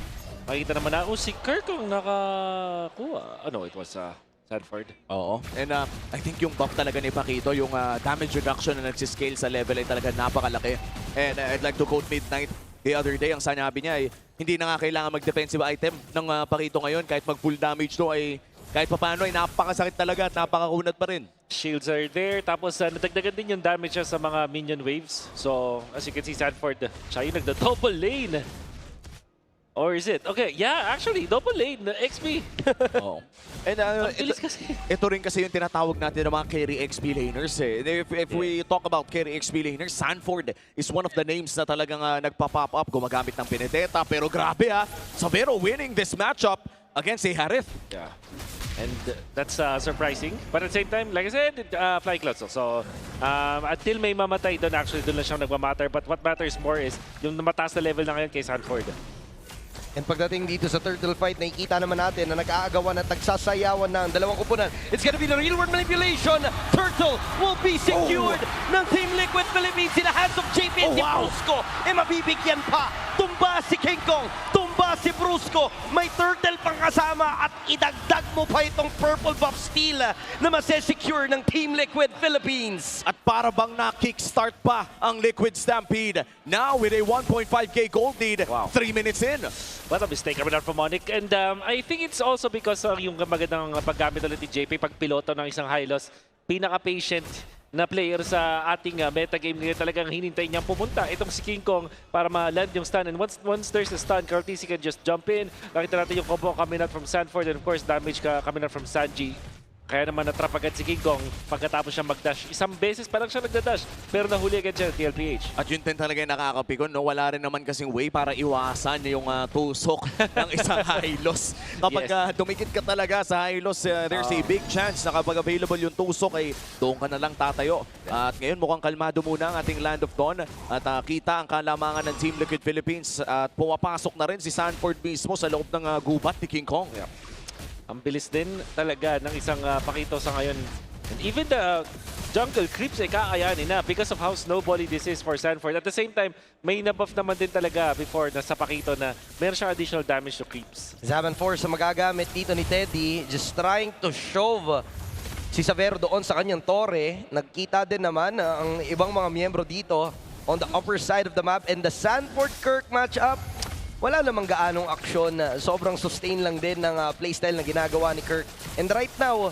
Makikita naman na, si Kirk ang nakakuha. Oh no, it was Sanford. Oo. And I think yung buff talaga ni Pakito, yung damage reduction na nagsiscale sa level ay talaga napakalaki. And I'd like to quote Midnight the other day, ang sanabi niya ay hindi na nga kailangan mag-defensive item ng Pakito ngayon. Kahit mag-full damage to ay kahit papaano ay napakasakit talaga at napakakunat pa rin. Shields are there. Tapos nadagdagan din yung damage sa mga minion waves. So as you can see, Sanford, siya yung nagda-double lane. Or is it? Okay, yeah, actually, double lane, XP. Oh. And ito rin kasi yung tinatawag natin ng mga carry XP laners eh. If we talk about carry XP laners, Sanford is one of the names na talagang nagpa-pop up, gumagamit ng Pinedetta. Pero grabe Sabero winning this matchup against a Harith. Yeah. And that's surprising. But at the same time, like I said, Flying Clouds. So, until may mamatay doon, actually doon lang siyang nagmamatter. But what matters more is yung mataas na level na ngayon kay Sanford. And pagdating dito sa turtle fight, nakikita naman natin na nag-aagawan at nagsasayawan ng dalawang kupunan. It's gonna be the real world manipulation. Turtle will be secured ng Team Liquid Philippines in the hands of JP and si Brusco. Mabibigyan pa. Tumba si King Kong. Tumba si Brusco. May turtle pang kasama at idagdag mo pa itong purple buff steal na masesecure ng Team Liquid Philippines. At para bang na-kickstart pa ang Liquid Stampede. Now with a 1.5k gold lead, 3 minutes in. What a mistake coming out from ONIC. And I think it's also because yung magandang paggamit ulit ni JP pag piloto ng isang high-loss, pinaka-patient na player sa ating metagame nila talagang hinintay niyang pumunta. Itong si King Kong para ma-land yung stun. And once there's a stun, Cartesi can just jump in. Nakita natin yung combo coming out from Sanford and of course damage coming out from Sanji. Kaya naman natrap agad si King Kong pagkatapos siya mag-dash. Isang beses pa lang siya nagda-dash pero nahuli agad siya TLPH. At yun din talaga yung nakakapikon, no? Wala rin naman kasing way para iwasan yung tusok ng isang high-loss. Kapag dumikit ka talaga sa high-loss, there's a big chance na kapag available yung tusok ay doon ka na lang tatayo. At ngayon mukhang kalmado muna ang ating Land of Dawn at kita ang kalamangan ng Team Liquid Philippines at pumapasok na rin si Sanford mismo sa loob ng gubat ni King Kong. Yeah. Ang bilis din talaga ng isang pakito sa ngayon. And even the jungle creeps ay kakayanin na because of how snowbally this is for Sanford. At the same time, may nabuff naman din talaga before na sa pakito na meron siyang additional damage to creeps. 7-4 sa magagamit dito ni Teddy. Just trying to shove si Savero doon sa kanyang torre. Nagkita din naman ang ibang mga miyembro dito on the upper side of the map. And the Sanford-Kirk matchup, wala namang gaanong aksyon. Sobrang sustain lang din ng playstyle na ginagawa ni Kirk. And right now,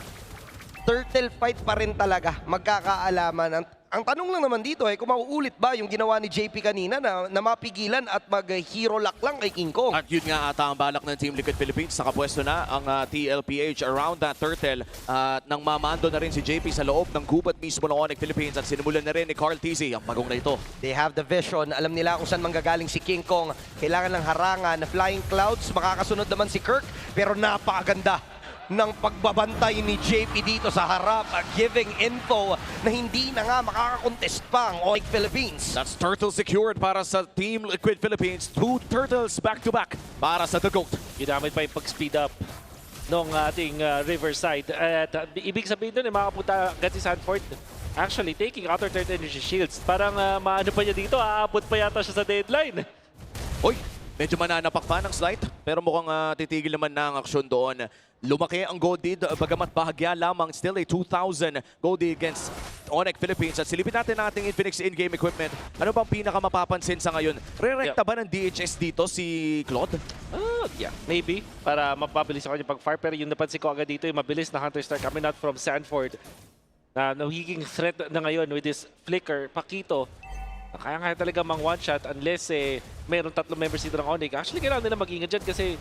turtle fight pa rin talaga. Magkakaalaman. Ang tanong lang naman dito kung mauulit ba yung ginawa ni JP kanina na mapigilan at mag-hero lock lang kay King Kong. At yun nga ata ang balak ng Team Liquid Philippines. Nakapwesto na ang TLPH around that turtle. Nang mamando na rin si JP sa loob ng gubat mismo ng ONIC Philippines at sinimulan na rin ni Carl Tizzy ang pagong na ito. They have the vision. Alam nila kung saan manggagaling si King Kong. Kailangan ng harangan na Flying Clouds. Makakasunod naman si Kirk pero napakaganda ng pagbabantay ni JP dito sa harap, giving info na hindi na nga makakakontest pa ang ONIC Philippines. That's turtle secured para sa Team Liquid Philippines. 2 turtles back-to-back para sa The GOAT. Ginamit pa yung pag-speed up ng ating Riverside. At ibig sabihin doon, makapunta agad si Sanford. Actually, taking outer third energy shields. Parang maano pa niya dito, aabot pa yata siya sa deadline. Oy, medyo mananapak pa ng slight, pero mukhang titigil naman na ang aksyon doon. Lumaki ang gold lead, bagamat bahagya lamang, still a 2,000 gold lead against ONIC Philippines. At silipin natin ang ating Infinix in-game equipment. Ano bang pinakamapapansin sa ngayon? Re-recta ba ng DHS dito si Claude? Yeah, maybe. Para mapabilis ako yung pag-fire. Pero yung napansin ko agad dito, yung mabilis na Hunter Star coming out from Sanford na nagiging threat na ngayon with this flicker, Pakito. Kaya talaga mang one-shot unless mayroong 3 members dito ng ONIC. Actually, kailangan nila mag-ingat dyan kasi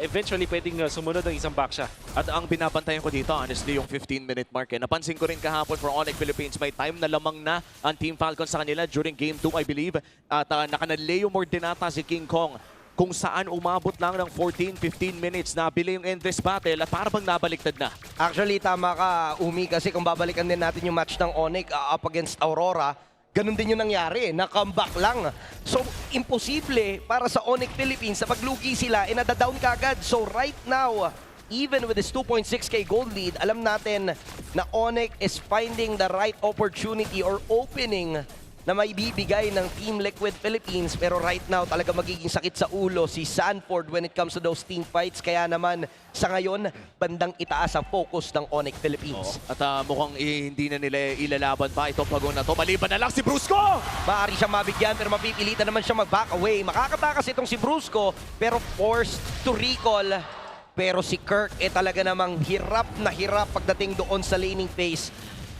eventually pwedeng sumunod ng isang back siya. At ang binabantayan ko dito, honestly, yung 15-minute mark. Napansin ko rin kahapon for ONIC Philippines, may time na lamang na ang Team Falcon sa kanila during Game 2, I believe. At nakanaleo more din ata si King Kong kung saan umabot lang ng 14-15 minutes na bili yung endless battle at para bang nabaliktad na. Actually, tama ka, Umi, kasi kung babalikan din natin yung match ng ONIC up against Aurora, ganun din yung nangyari, na-comeback lang. So, imposible para sa ONIC Philippines sa paglugi sila, nadadawn ka agad. So, right now, even with this 2.6k gold lead, alam natin na ONIC is finding the right opportunity or opening na may bibigay ng Team Liquid Philippines. Pero right now, talaga magiging sakit sa ulo si Sanford when it comes to those team fights. Kaya naman, sa ngayon, bandang itaas ang focus ng ONIC Philippines. At mukhang hindi na nila ilalaban pa itong pagong na to. Maliban na lang si Brusco! Maaari siyang mabigyan pero mapipilitan naman siya mag-back away. Makakatakas itong si Brusco pero forced to recall. Pero si Kirk talaga namang hirap na hirap pagdating doon sa laning phase.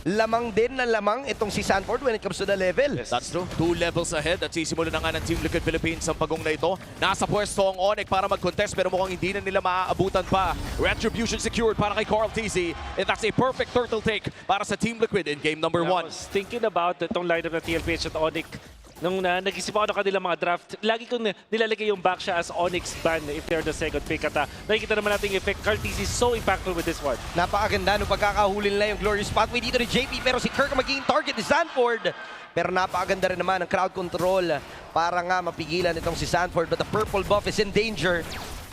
lamang din na lamang itong si Sanford when it comes to the level. Yes, that's true. 2 levels ahead at sisimula na nga ng Team Liquid Philippines ang pagong na ito. Nasa pwesto ang ONIC para mag-contest pero mukhang hindi na nila maaabutan pa. Retribution secured para kay Carl TZ. And that's a perfect turtle take para sa Team Liquid in game number 1. I was thinking about itong lineup ng TLPH at ONIC. Nung nag-isip ako ng kanilang mga draft, lagi kong nilalagay yung back siya as Onyx ban if they're the second pick. At nakikita naman natin yung effect. Carl TZ is so impactful with this one. Napakaganda nung pagkakahuli nila yung glorious pathway dito ni JP pero si Kirk magiging target ni Sanford. Pero napakaganda rin naman ang crowd control para nga mapigilan itong si Sanford. But the purple buff is in danger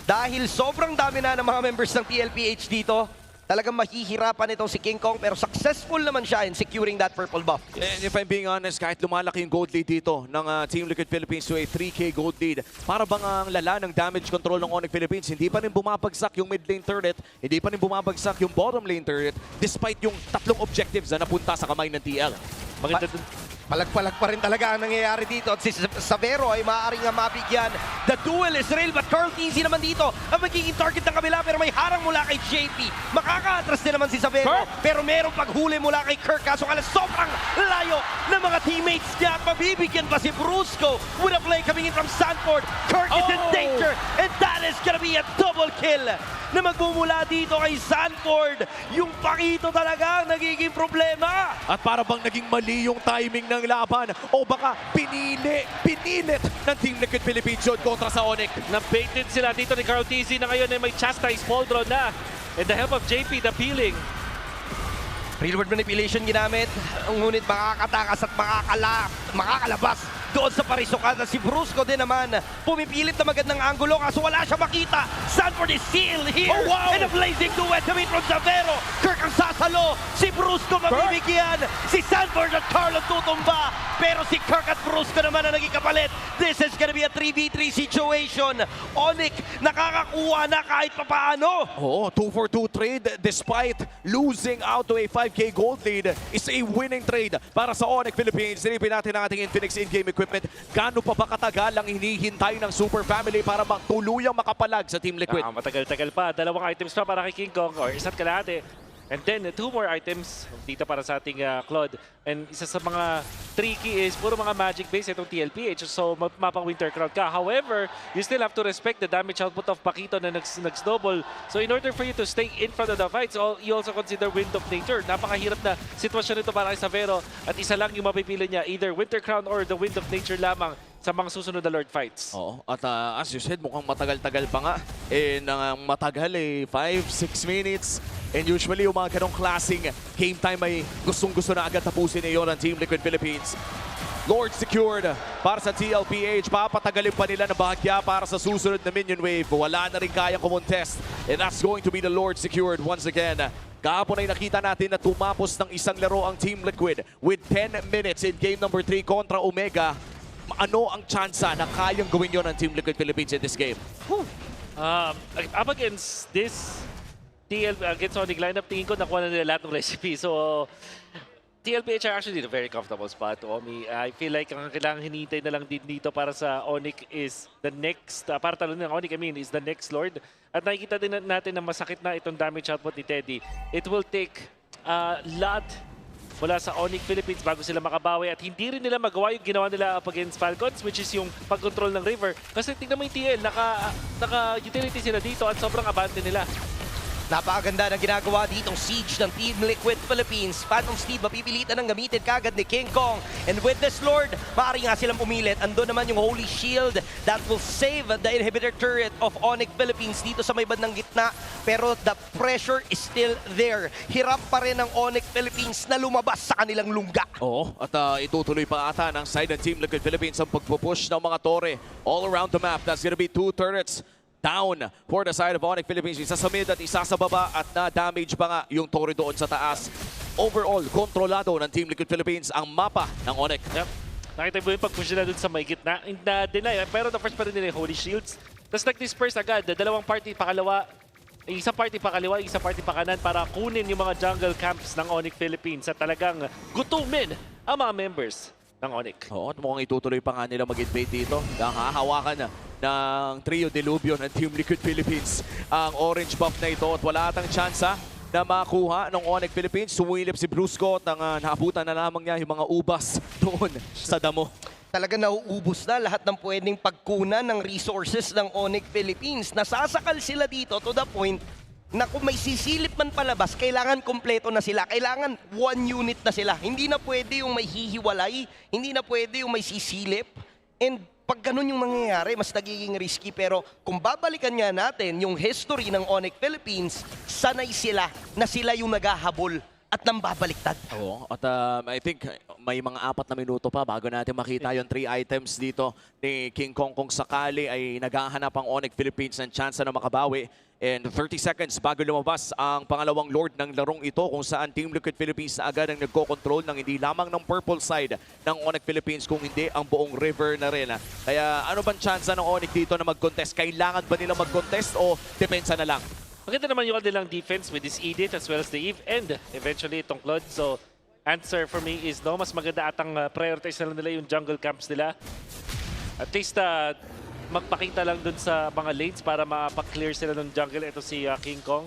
dahil sobrang dami na ng mga members ng TLPH dito. Talagang mahihirapan itong si King Kong pero successful naman siya in securing that purple buff. And if I'm being honest, kahit lumalaki yung gold lead dito ng Team Liquid Philippines to a 3K gold lead, para bang ang lala ng damage control ng ONIC Philippines, hindi pa rin bumabagsak yung mid lane turret, hindi pa rin bumabagsak yung bottom lane turret, despite yung 3 objectives na napunta sa kamay ng TL. Maganda Palag-palag pa rin talaga ang nangyayari dito at si Savero ay maaaring nga mabigyan. The duel is real but Carl TZ naman dito ang magiging target ng kabila pero may harang mula kay JP. Makaka-atras din naman si Savero pero merong paghuli mula kay Kirk kaso kala sobrang layo ng mga teammates niya at mabibigyan pa si Brusco with a play coming in from Sanford. Kirk is in danger and that is gonna be a double kill na magmumula dito kay Sanford. Yung pakito talaga ang nagiging problema. At para bang naging mali yung timing ng laban o baka pinilit ng Team Liquid Philippines yun kontra sa ONIC. Na-baited sila dito ni Carl TZ na ngayon ay may chastise fall draw na. And the help of JP, the peeling. Real world manipulation ginamit. Ngunit makakatakas at makakalabas doon sa parisukan na si Brusco din naman. Pumipilit na magandang anggulo kaso wala siya makita. Sanford is still here. Oh, wow. And a blazing duet coming from Savero. Kirk ang sasalo. Si Brusco mabibigyan. Si Sanford at Carl ang tutumba. Pero si Kirk at Brusco naman ang naging kapalit. This is gonna be a 3v3 situation. ONIC nakakakuha na kahit papaano. Oo, 2-for-2 trade despite losing out to a 5K gold lead is a winning trade para sa ONIC Philippines. Silipin natin ang ating Infinix in-game equipment. Gaano pa ba katagal ang hinihintay ng Super Family para tuluyang makapalag sa Team Liquid? Matagal-tagal pa. 2 items pa para kay King Kong or isa't kalahati. And then 2 more items dito para sa ating Claude. And isa sa mga tricky is puro mga magic base itong TLPH. So mapang winter crowd ka. However, you still have to respect the damage output of Pakito na nag-snowball. So in order for you to stay in front of the fights, you also consider Wind of Nature. Napakahirap na sitwasyon nito para kay Savero. At isa lang yung mapipili niya, either Winter Crown or the Wind of Nature lamang sa mga susunod na Lord fights. Oo, at as you said, mukhang matagal-tagal pa nga. And matagal 5-6 minutes. And usually yung mga ganong klaseng game time ay gustong-gusto na agad tapusin iyon ng Team Liquid Philippines. Lord secured para sa TLPH. Papatagalin pa nila na bahagya para sa susunod na minion wave. Wala na rin kayang kumontest. And that's going to be the Lord secured once again. Kahapon ay nakita natin na tumapos ng isang laro ang Team Liquid with 10 minutes in game number 3 kontra Omega. Ano ang tsansa na kayang gawin yun ng Team Liquid Philippines in this game? Up against this against ONIC lineup, tingin ko nakuha na nila lahat ng recipe. So, TLPH are actually in a very comfortable spot. Omi, I feel like ang kailangang hinihintay na lang din dito para sa ONIC is the next, para talo ng ONIC, is the next Lord. At nakikita din natin na masakit na itong damage output ni Teddy. It will take a lot mula sa ONIC Philippines bago sila makabawi at hindi rin nila magawa yung ginawa nila up against Falcons, which is yung pag-control ng river. Kasi tingnan mo yung TL, naka-utility sila dito at sobrang abante nila. Napakaganda ng ginagawa ditong siege ng Team Liquid Philippines. Phantom Steed mapipilitan ng gamitin kagad ni King Kong. And with this Lord, maaari nga silang pumilit. Andun naman yung Holy Shield that will save the inhibitor turret of ONIC Philippines dito sa may bandang gitna. Pero the pressure is still there. Hirap pa rin ng ONIC Philippines na lumabas sa kanilang lungga. Oo, at itutuloy pa ata ng side ng Team Liquid Philippines ang pagpupush ng mga tore all around the map. That's gonna be 2 turrets down for the side of ONIC Philippines. Isa sa mid at isa sa baba at na-damage pa nga yung tore doon sa taas. Overall, kontrolado ng Team Liquid Philippines ang mapa ng ONIC. Yep. Nakita mo yung pag-push nila doon sa may gitna. Na-deny, pero the first pa rin nila yung Holy Shields. Tapos nag-disperse agad, dalawang party pakalawa, isang party pa kaliwa, isang party pa kanan para kunin yung mga jungle camps ng ONIC Philippines at talagang gutumin ang mga members ng ONIC. Oo, at mukhang itutuloy pa nga nila mag-invade dito. Hahawakan na ng trio Delubyo ng Team Liquid Philippines ang orange buff na ito at wala atang tsansa na makuha ng ONIC Philippines. Sumilip si Brusco at naabutan na lamang niya yung mga ubas doon sa damo. Talaga nauubos na lahat ng pwedeng pagkunan ng resources ng ONIC Philippines. Nasasakal sila dito to the point na kung may sisilip man palabas, kailangan kompleto na sila. Kailangan one unit na sila. Hindi na pwede yung may hihiwalay, hindi na pwede yung may sisilip. And pag ganun yung mangyayari, mas nagiging risky. Pero kung babalikan nga natin yung history ng ONIC Philippines, sanay sila na sila yung naghahabol at nang babaliktad. Oo, at I think may mga 4 na minuto pa bago natin makita yung 3 items dito ni King Kong kung sakali ay naghahanap ang ONIC Philippines ng chance na makabawi. And 30 seconds bago lumabas ang pangalawang Lord ng larong ito kung saan Team Liquid Philippines na agad ang nagko-control ng hindi lamang ng purple side ng ONIC Philippines kung hindi ang buong river na rin. Kaya ano bang chance ng ONIC dito na mag-contest? Kailangan ba nila mag-contest o depensa na lang? Maganda naman yung kanilang defense with this Edith as well as the Eve and eventually itong Claude. So, answer for me is no. Mas maganda atang prioritize na lang nila yung jungle camps nila. At least magpakita lang dun sa mga lanes para mapaklear sila ng jungle. Ito si King Kong.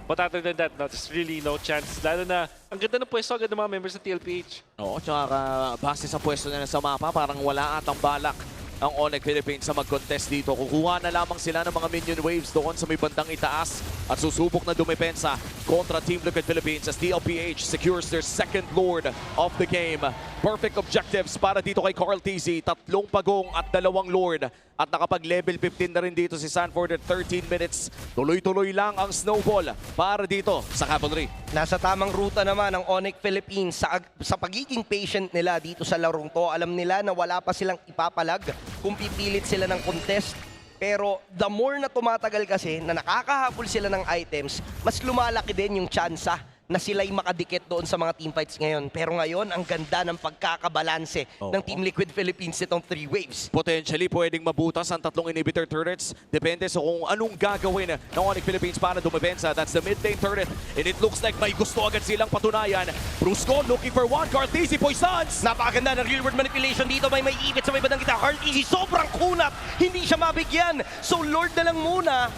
But other than that, no, there's really no chance. Lalo na, ang ganda ng pwesto agad ng mga members ng TLPH. Oo, tsaka base sa pwesto nila sa mapa, parang wala atang balak ang ONIC Philippines sa mag-contest dito. Kukuha na lamang sila ng mga minion waves doon sa may bandang itaas at susubok na dumepensa kontra Team Liquid Philippines as TLPH secures their second Lord of the game. Perfect objectives para dito kay Carl TZ. 3 pagong at 2 Lord. At nakapag-level 15 na rin dito si Sanford at 13 minutes. Tuloy-tuloy lang ang snowball para dito sa Cavalry. Nasa tamang ruta naman ang ONIC Philippines sa pagiging patient nila dito sa larong to. Alam nila na wala pa silang ipapalag kung pipilit sila ng contest. Pero the more na tumatagal kasi na nakakahabol sila ng items, mas lumalaki din yung tsansa na sila'y makadikit doon sa mga teamfights ngayon. Pero ngayon, ang ganda ng pagkakabalanse ng Team Liquid Philippines itong 3 waves. Potentially, pwedeng mabutas ang 3 inhibitor turrets. Depende sa kung anong gagawin ng ONIC Philippines para dumepensa. That's the mid lane turret. And it looks like may gusto agad silang patunayan. Brusco looking for one. Cartesi poisons! Napakaganda ng real world manipulation dito. May ipit sa may badang kita. Cartesi sobrang kunat. Hindi siya mabigyan. So Lord na lang muna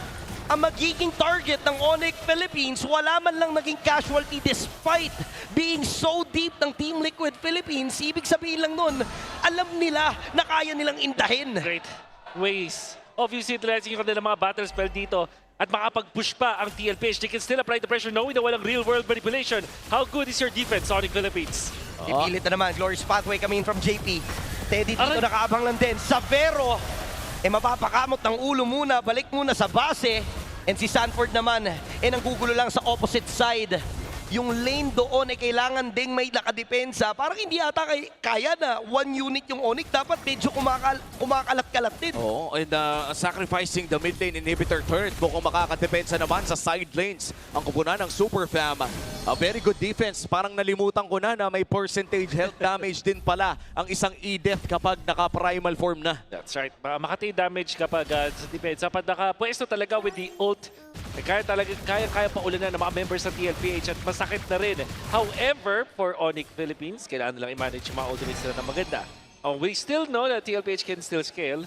ang magiging target ng ONIC Philippines. Wala man lang naging casualty despite being so deep ng Team Liquid Philippines. Ibig sabihin lang nun, alam nila na kaya nilang indahin. Great ways. Obviously, utilizing yung kanilang mga battle spell dito at makapag-push pa ang TLPH. They can still apply the pressure knowing na walang real-world manipulation. How good is your defense, ONIC Philippines? Ipilit na naman. Glorious pathway coming from JP. Teddy dito nakaabang lang din. Savero, mapapakamot ng ulo muna, balik muna sa base. And si Sanford naman, nanggugulo lang sa opposite side. Yung lane doon kailangan ding may nakadepensa. Parang hindi ata kaya na 1 unit yung ONIC. Dapat medyo kumakalat-kalat din. Oo, and sacrificing the mid lane inhibitor turret kung makakadepensa naman sa side lanes. Ang kupunan ng Super Fam. A very good defense. Parang nalimutan ko na may percentage health damage din pala ang isang Edith kapag naka-primal form na. That's right. Makati damage kapag sa defense. Kapag nakapwesto talaga with the ult, kaya pa ulanan ng mga members sa TLPH at masakit na rin. However, for ONIC Philippines, kailangan nilang i-manage yung mga ultimates nila na maganda. We still know that TLPH can still scale,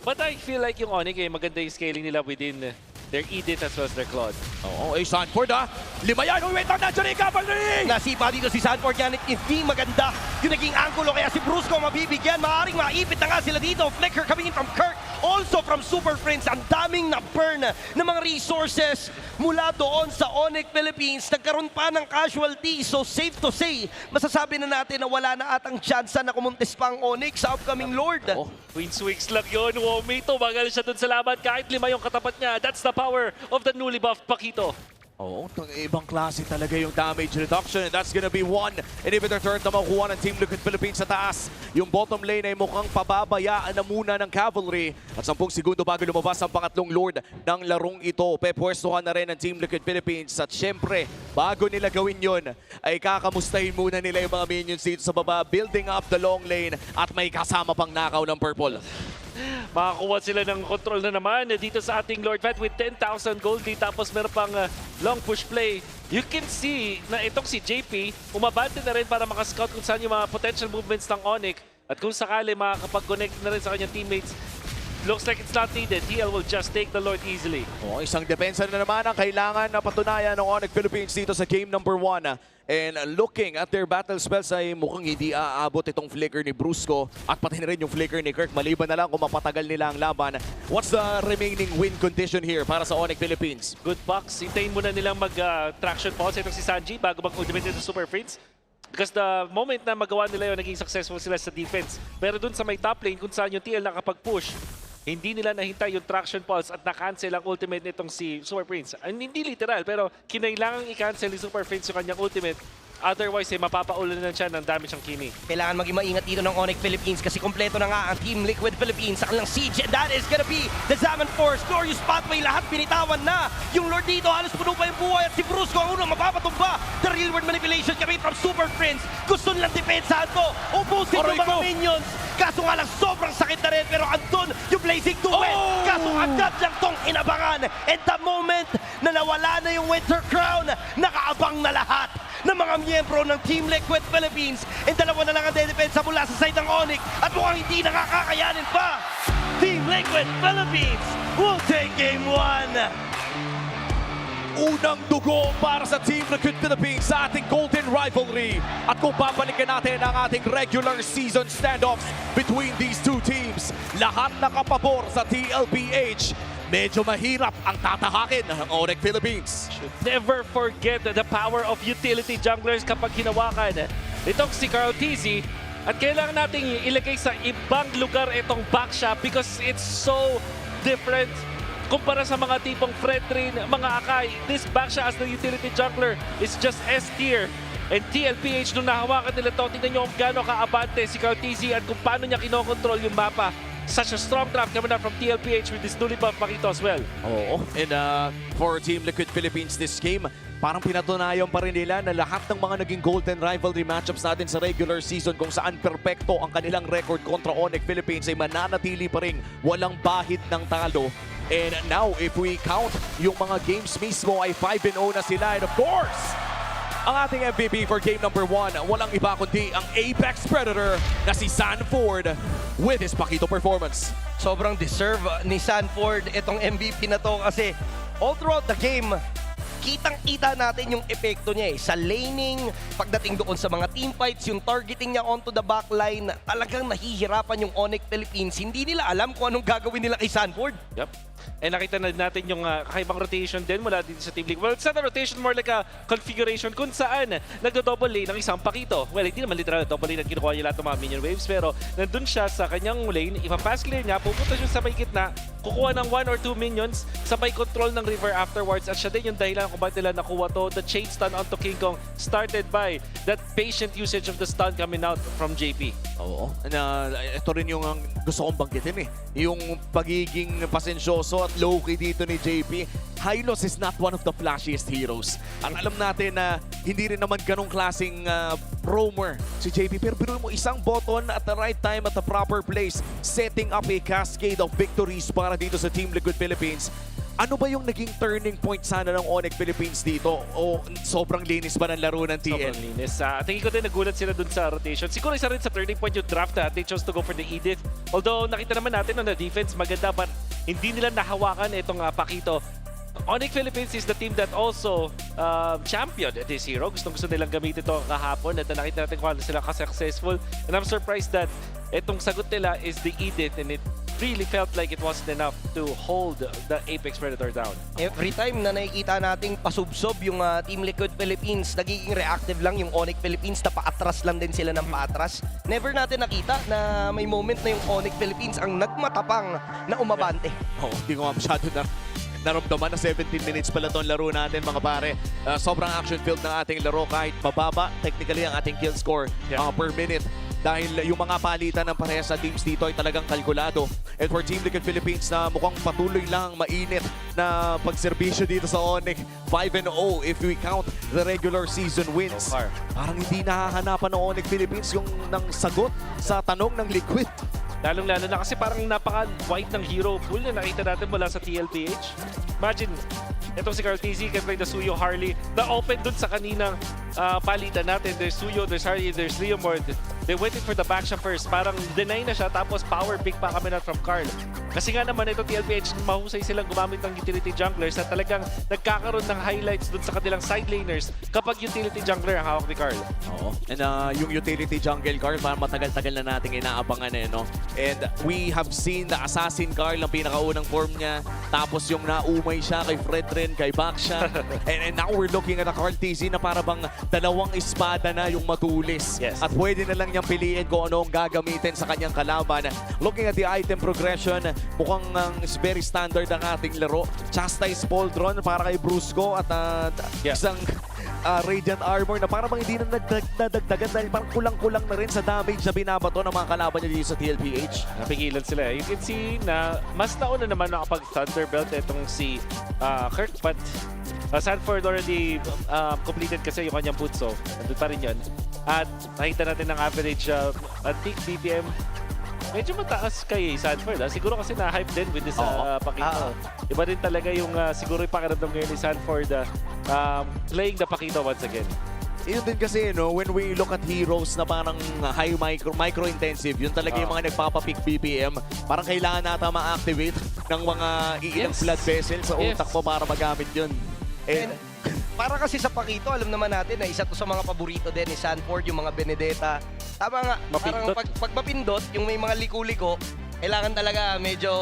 but I feel like yung ONIC maganda yung scaling nila within their Edith as well as their Claude. Oo, Sanford 5 yan. Wait lang na dyan yung Cavalry! Nasipa dito si Sanford yan. Hindi maganda yung naging angulo kaya si Brusco mabibigyan. Maaaring maipit na nga sila dito. Flicker coming in from Kirk. Also from Super Prince. Ang daming na-burn ng mga resources mula doon sa ONIC Philippines. Nagkaroon pa ng casualty. So safe to say, masasabi na natin na wala na atang chance na kumuntis pa ang ONIC sa upcoming Lord. Queen Swings lang yun. Womito, magal siya dun sa laban. Kahit 5 yung katapat niya. That's the power of the newly buffed Pakito. Oo, ibang klase talaga yung damage reduction. And that's gonna be 1 inhibitor turret na makukuha ng Team Liquid Philippines sa taas. Yung bottom lane ay mukhang pababayaan na muna ng Cavalry. At 10 segundo bago lumabas ang pangatlong Lord ng larong ito. Pepwestuhan na rin ng Team Liquid Philippines. At syempre, bago nila gawin yun, ay kakamustahin muna nila yung mga minions dito sa baba. Building up the long lane at may kasama pang nakaw ng purple. Makakuha sila ng control na naman dito sa ating Lord Fight with 10,000 gold. Tapos meron pang long push play. You can see na itong si JP umabante na rin para makascout kung saan yung mga potential movements ng ONIC. At kung sakali makakapag-connect na rin sa kanyang teammates, looks like it's not needed. TL will just take the Lord easily. Isang depensa na naman ang kailangan na patunayan ng ONIC Philippines dito sa game number 1. And looking at their battle spells ay mukhang hindi aabot itong flicker ni Brusco at pati na rin yung flicker ni Kirk. Maliban na lang kung mapatagal nila ang laban. What's the remaining win condition here para sa ONIC Philippines? Good box. Hintayin muna nilang mag-traction pulse itong si Sanji bago mag-ultimate into Super Friends. Because the moment na magawa nila yun, naging successful sila sa defense. Pero dun sa may top lane, kung saan yung TL nakapag-push, hindi nila nahintay yung traction pulse at na-cancel ang ultimate nitong si Super Prince. Hindi literal, pero kinailangang i-cancel ni Super Prince yung kanyang ultimate. Otherwise, mapapaulan na siya ng damage ang Kimi. Kailangan maging maingat dito ng ONIC Philippines kasi kompleto na nga ang Team Liquid Philippines sa kanilang siege. And that is gonna be the Zaman Force. Glorious Pathway, lahat binitawan na. Yung Lord dito, halos puno pa yung buhay at si Brusco ang unang mapapatumba. The real world manipulation coming from Super Prince. Gusto nilang depensahan to. Ubusin yung mga minions. Kaso nga lang, sobrang sakit na rin. Pero andun yung Blazing Duet. Kaso agad lang tong inabangan. And the moment na nawala na yung Winter Crown, nakaabang na lahat ng mga miyembro ng Team Liquid Philippines. And dalawa na lang ang dedepensa mula sa side ng ONIC at mukhang hindi nakakakayanin pa. Team Liquid Philippines will take Game 1. Unang dugo para sa Team Liquid Philippines sa ating Golden Rivalry. At kung babalikan natin ang ating regular season standoffs between these two teams, lahat nakapabor sa TLPH. Medyo mahirap ang tatahakin ng ONIC Philippines. Should never forget the power of utility junglers kapag hinawakan itong si Carl TZ. At kailangan nating ilagay sa ibang lugar itong backshot because it's so different kumpara sa mga tipong Fredrin, mga Akai. This backshot as the utility jungler is just S tier. And TLPH, nung nahawakan nila to, tingnan nyo kung gaano ka-abante si Carl TZ at kung paano niya kinokontrol yung mapa. Such a strong draft coming out from TLPH with this newly buffed Makito as well. Oo. And for Team Liquid Philippines this game, parang pinatunayan pa rin nila na lahat ng mga naging Golden Rivalry matchups natin sa regular season kung saan perpekto ang kanilang record kontra ONIC Philippines ay mananatili pa rin walang bahid ng talo. And now, if we count, yung mga games mismo ay 5-0 na sila. And of course, ang ating MVP for game number 1, walang iba kundi ang Apex Predator na si Sanford with his Pakito performance. Sobrang deserve ni Sanford itong MVP na to kasi all throughout the game, kitang-kita natin yung epekto niya sa laning, pagdating doon sa mga teamfights, yung targeting niya onto the backline, talagang nahihirapan yung ONIC Philippines. Hindi nila alam kung anong gagawin nila kay Sanford. Yep. And nakita na natin yung kakaibang rotation din mula dito sa Team League. Well, it's not a rotation, more like a configuration kung saan nagdo-double lane ng isang Pakito. Well, hindi naman literal double lane at kinukuha niya lahat ng mga minion waves, pero nandun siya sa kanyang lane, ipa-pass clear niya, pupunta siya sa may gitna, kukuha ng 1 or 2 minions, sabay control ng river afterwards, at siya din yung dahilan kung bakit nila nakuha to. The chain stun onto King Kong started by that patient usage of the stun coming out from JP. Oo. Ito rin yung gusto kong banggitin yung pagiging pasensyoso at low-key dito ni JP. Hylos is not one of the flashiest heroes. Ang alam natin na hindi rin naman ganong klaseng roamer si JP. Pero biro mo isang button at the right time at the proper place, setting up a cascade of victories para dito sa Team Liquid Philippines. Ano ba yung naging turning point sana ng ONIC Philippines dito? O sobrang linis ba ng laro ng TL? Sobrang linis. Tingin ko din nagulat sila dun sa rotation. Siguro isa rin sa turning point yung draft na they chose to go for the Edith. Although nakita naman natin on the defense maganda, but hindi nila nahawakan itong Pakito. ONIC Philippines is the team that also championed this hero. Gusto nilang gamitin ito kahapon at nakita natin kung ano sila ka-successful. And I'm surprised that itong sagot nila is the Edith, and it really felt like it wasn't enough to hold the Apex Predator down. Every time na nakikita nating pasubsob yung Team Liquid Philippines, nagiging reactive lang yung ONIC Philippines na paatras lang din sila ng paatras. Never natin nakita na may moment na yung ONIC Philippines ang nagmatapang na umabante. Hindi ko nga masyado naramdaman na 17 minutes pala itong laro natin mga pare. Sobrang action-filled ng ating laro kahit mababa technically ang ating kill score per minute. Dahil yung mga palitan ng parehas sa teams dito ay talagang kalkulado. And for Team Liquid Philippines na mukhang patuloy lang mainit na pagserbisyo dito sa ONIC, 5-0 if we count the regular season wins. Parang hindi nakahanapan ng ONIC Philippines yung ng sagot sa tanong ng Liquid. Lalong-lalo na kasi parang napaka-white ng hero pool na nakita natin mula sa TLPH. Imagine, itong si Carl TZ can play the Suyo Harley. Na-open dun sa kaninang palitan natin. There's Suyo, there's Harley, there's Leomord. They waited for the backshot first. Parang deny na siya tapos power pick pa kami na from Carl. Kasi nga naman ito TLPH, mahusay silang gumamit ng utility junglers at talagang nagkakaroon ng highlights dun sa kanilang side laners kapag utility jungler ang hawak ni Carl. Oo. And yung utility jungle Carl, parang matagal-tagal na nating inaabangan no? And we have seen the Assassin Carl ang pinakaunang form niya. Tapos yung naumay siya kay Fredrin, kay Baksha. and now we're looking at a Carl TZ na para bang dalawang espada na yung matulis. Yes. At pwede na lang niyang piliin kung ano ang gagamitin sa kanyang kalaban. Looking at the item progression, mukhang very standard ang ating laro. Chastise Pauldron para kay Brusco at isang Radiant Armor na parang hindi na nagdagdagan dahil parang kulang-kulang na rin sa damage na binabato ng mga kalaban niya dito sa TLPH. Napigilan sila. You can see na mas nauna naman nakapag Thunderbelt itong si Kirk, but Sanford already completed kasi yung kanyang boot, so nandun pa rin yun. At nakita natin ng average peak BPM. Medyo mataas kay Sanford. Siguro kasi na-hype din with this Pakito. Iba din talaga yung siguro yung pakiramdam ngayon ni Sanford playing the Pakito once again. Yun din kasi, when we look at heroes na parang high micro-intensive, yun talaga yung mga nagpapapeak BPM. Parang kailangan nata ma-activate ng mga iilang blood vessels sa utak mo para magamit yun. And para kasi sa Pakito, alam naman natin na isa to sa mga paborito din ni Sanford, yung mga Benedetta. Tama nga, parang pag mapindot, yung may mga liko-liko, kailangan talaga medyo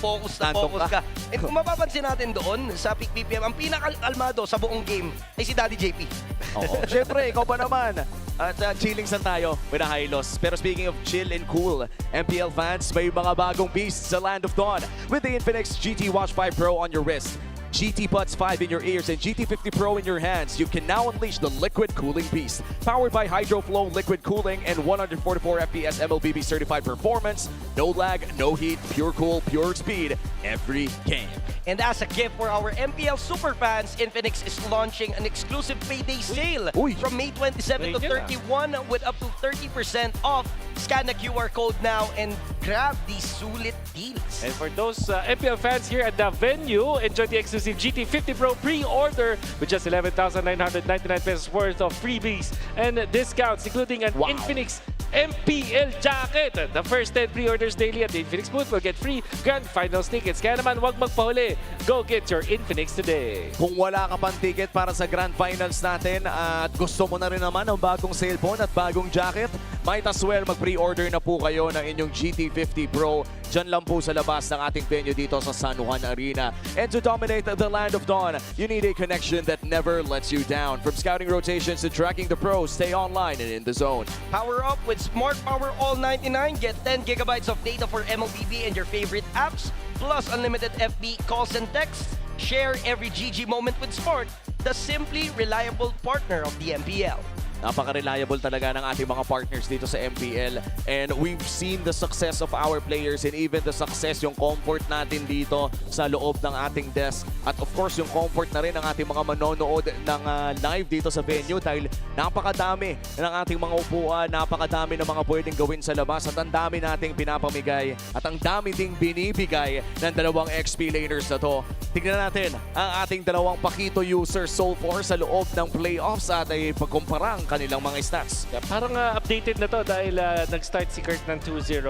focus ka. And kung mapapansin natin doon sa peak BPM, ang pinaka-almado sa buong game ay si Daddy JP. Oo. Siyempre, ikaw pa naman. At chilling san tayo with a high loss. Pero speaking of chill and cool, MPL fans, may mga bagong beasts sa Land of Dawn with the Infinix GT Watch 5 Pro on your wrist. GT Buds 5 in your ears and GT50 Pro in your hands, you can now unleash the liquid cooling beast. Powered by HydroFlow liquid cooling and 144 FPS MLBB certified performance, no lag, no heat, pure cool, pure speed, every game. And as a gift for our MPL super fans, Infinix is launching an exclusive payday sale from May 27 to 31 with up to 30% off. Scan the QR code now and grab these sulit deals. And for those MPL fans here at the venue, enjoy the exclusive GT50 Pro pre-order with just 11,999 pesos worth of freebies and discounts, including an Infinix MPL jacket. The first 10 pre-orders daily at the Infinix booth will get free Grand Finals tickets. Kaya naman, huwag magpahuli. Go get your Infinix today. Kung wala ka pang ticket para sa Grand Finals natin at gusto mo na rin naman ng bagong cellphone at bagong jacket, might as well mag-pre-order na po kayo ng inyong GT50 Pro. Diyan lang po sa labas ng ating venue dito sa San Juan Arena. And to dominate the Land of Dawn, you need a connection that never lets you down. From scouting rotations to tracking the pros, stay online and in the zone. Power up with Smart Power All 99. Get 10 gigabytes of data for MLBB and your favorite apps, plus unlimited FB calls and texts. Share every GG moment with Smart, the simply reliable partner of the MPL. Napaka-reliable talaga ng ating mga partners dito sa MPL. And we've seen the success of our players and even the success, yung comfort natin dito sa loob ng ating desk. At of course, yung comfort na rin ng ating mga manonood ng live dito sa venue dahil napakadami ng ating mga upuan, napakadami ng mga pwedeng gawin sa labas at ang dami nating pinapamigay at ang dami ding binibigay ng dalawang XP laners na to. Tignan natin ang ating dalawang Pakito users so far sa loob ng playoffs at ay pagkumpara ang kanilang mga stats. Yeah, parang updated na to dahil nag-start si Kirk ng 2-0.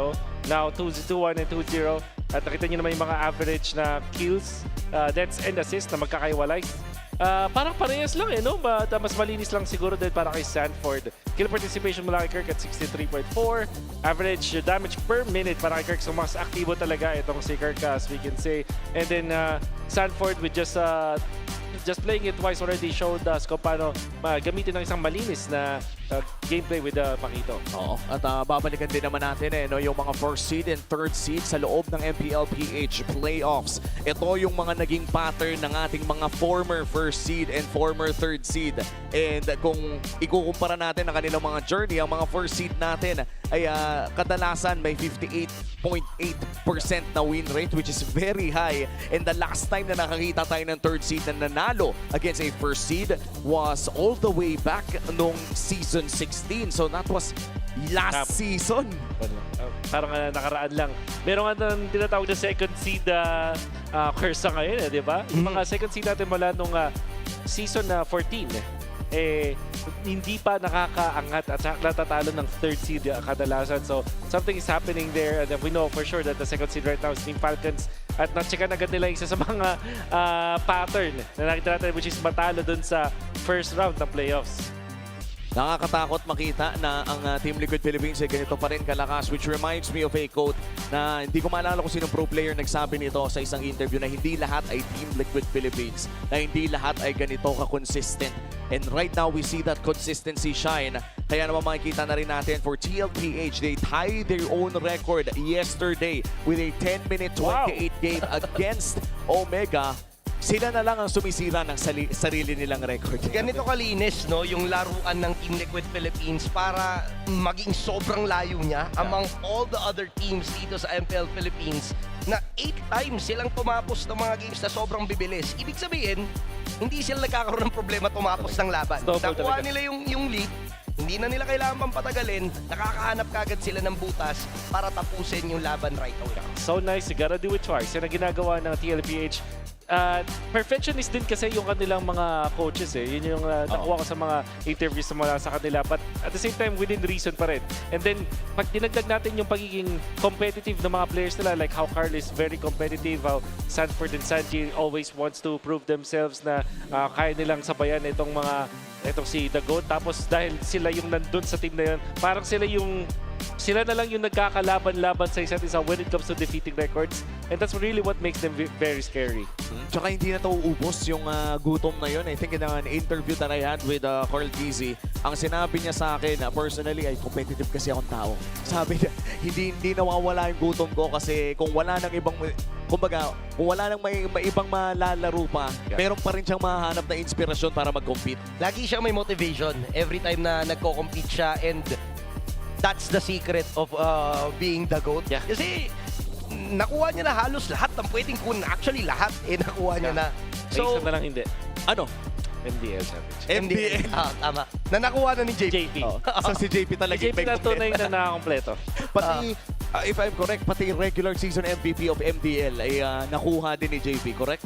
Now 2-1 and 2-0. At nakita nyo naman yung mga average na kills, deaths and assists na magkakaiwalay. Parang parehas lang no? Mas malinis lang siguro dahil para kay Sanford. Kill participation mula kay Kirk at 63.4. Average damage per minute para kay Kirk. So mas aktibo talaga itong si Kirk as we can say. And then Sanford with just playing it twice already showed us kung paano gamitin ng isang malinis na gameplay with Pakito. Oo. At babalikan din naman natin yung mga first seed and third seed sa loob ng MPL PH playoffs. Ito yung mga naging pattern ng ating mga former first seed and former third seed. And kung ikukumpara natin ang kanilang mga journey, ang mga first seed natin ay kadalasan may 58.8% na win rate, which is very high. And the last time na nakakita tayo ng third seed na nanalo against a first seed was all the way back nung season 16. So that was last season. Parang nakaraan lang. Meron nga tinatawag na second seed curse ngayon, di ba? Yung mga second seed natin mula nung season 14. hindi pa nakakaangat at natatalo ng third seed kadalasan. So something is happening there, and we know for sure that the second seed right now is Team Falcons. At na-checkan agad nila isa sa mga pattern na nakita natin, which is matalo dun sa first round ng playoffs. Nakakatakot makita na ang Team Liquid Philippines ay ganito pa rin kalakas, which reminds me of a quote na hindi ko maalala kung sinong pro player nagsabi nito sa isang interview na hindi lahat ay Team Liquid Philippines, na hindi lahat ay ganito ka-consistent. And right now, we see that consistency shine. Kaya naman makikita na rin natin for TLPH, they tied their own record yesterday with a 10-minute 28 game against Omega. Sila na lang ang sumisira ng sarili nilang record. Ganito kalinis, no, yung laruan ng Team Liquid Philippines para maging sobrang layo niya among all the other teams dito sa MPL Philippines na 8 times silang tumapos ng mga games na sobrang bibilis. Ibig sabihin, hindi sila nagkakaroon ng problema tumapos ng laban. Nakuha nila yung lead, hindi na nila kailangan pang patagalin, nakakahanap kagad sila ng butas para tapusin yung laban right away. So nice, you gotta do it twice. Yan ang ginagawa ng TLPH. Perfectionist din kasi yung kanilang mga coaches eh. Yun yung nakuha ko sa mga interviews na mula sa kanila. But at the same time, within reason pa rin. And then, pag dinagdag natin yung pagiging competitive ng mga players nila, like how Carl is very competitive, how Sanford and Sanji always wants to prove themselves na kaya nilang sabayan itong si The Goat. Tapos dahil sila yung nandun sa team na yun, parang sila na lang yung nagkakalaban-laban sa isa't isa when it comes to defeating records. And that's really what makes them very scary. Tsaka hindi na ito uubos yung gutom na yun. I think in an interview that I had with Carl Gizi, ang sinabi niya sa akin, personally, ay competitive kasi akong tao. Sabi niya, hindi nawawala yung gutom ko kasi kung wala nang ibang, kumbaga, kung wala nang may ibang malalaro pa, meron pa rin siyang mahanap na inspirasyon para mag-compete. Lagi siyang may motivation every time na nagko-compete siya, and that's the secret of being the GOAT. Kasi nakuha niya na halos lahat ng pwedeng kunin. Actually, lahat nakuha niya na. So, isa na lang hindi. Ano? MDL Championship. MPL. Tama. Na nakuha na ni JP. So si JP talaga JP na tunay na nakakompleto. Pati, if I'm correct, pati regular season MVP of MDL ay nakuha din ni JP, correct?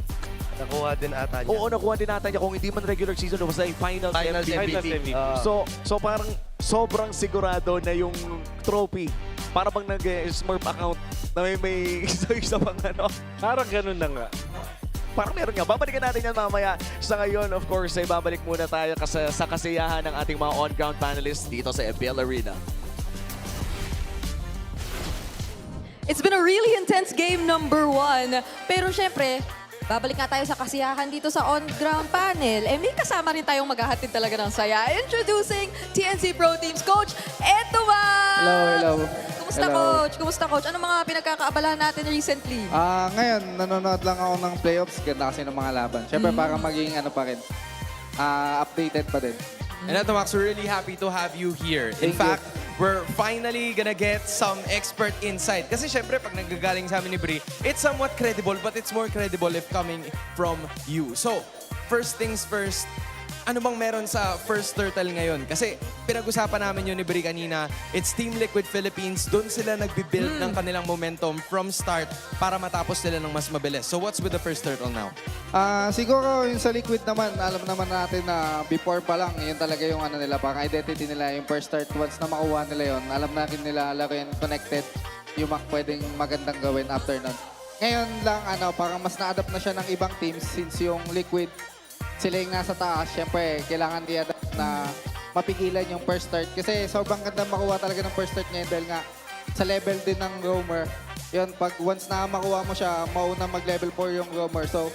Nakuha din ata niya. Oo, nakuha din ata niya. Kung hindi man regular season, basta ay finals MVP. So parang sobrang sigurado na yung trophy. Para bang nag-smurf account na may isa pang ano. Parang ganun na nga. Parang meron nga. Babalikan natin yan mamaya. Sa ngayon, of course, ay babalik muna tayo sa kasiyahan ng ating mga on-ground panelists dito sa MPL Arena. It's been a really intense game number 1. Pero syempre, babalik nga tayo sa kasiyahan dito sa on-ground panel. May kasama rin tayong maghahatid talaga ng saya. Introducing TNC Pro Teams Coach Etuan! Hello. Kumusta, Coach? Kumusta, Coach? Ano mga pinagkakaabalahan natin recently? Ngayon, nanonood lang ako ng playoffs. Ganda kasi ng mga laban. Siyempre, para maging pa rin. Updated pa din. And Eto Max, we're really happy to have you here. In fact, we're finally gonna get some expert insight. Kasi syempre, pag nanggagaling sa amin ni Bri, it's somewhat credible, but it's more credible if coming from you. So, first things first, ano bang meron sa first turtle ngayon? Kasi pinag-usapan namin yun ni Bri kanina, it's Team Liquid Philippines. Doon sila nagbibuild ng kanilang momentum from start para matapos sila ng mas mabilis. So what's with the first turtle now? Siguro yung sa Liquid naman, alam naman natin na before pa lang, yun talaga yung nila, parang identity nila, yung first start. Once na makuha nila yun, alam natin nila laro yun connected, yung pwedeng magandang gawin after nun. Ngayon lang, parang mas na-adapt na siya ng ibang teams since yung Liquid, sila yung nasa taas, syempre, kailangan i-adapt na mapigilan yung first start. Kasi sobrang ganda makuha talaga ng first start ngayon dahil nga sa level din ng roamer. Yun, pag once na makuha mo siya, mauna mag-level 4 yung roamer. So,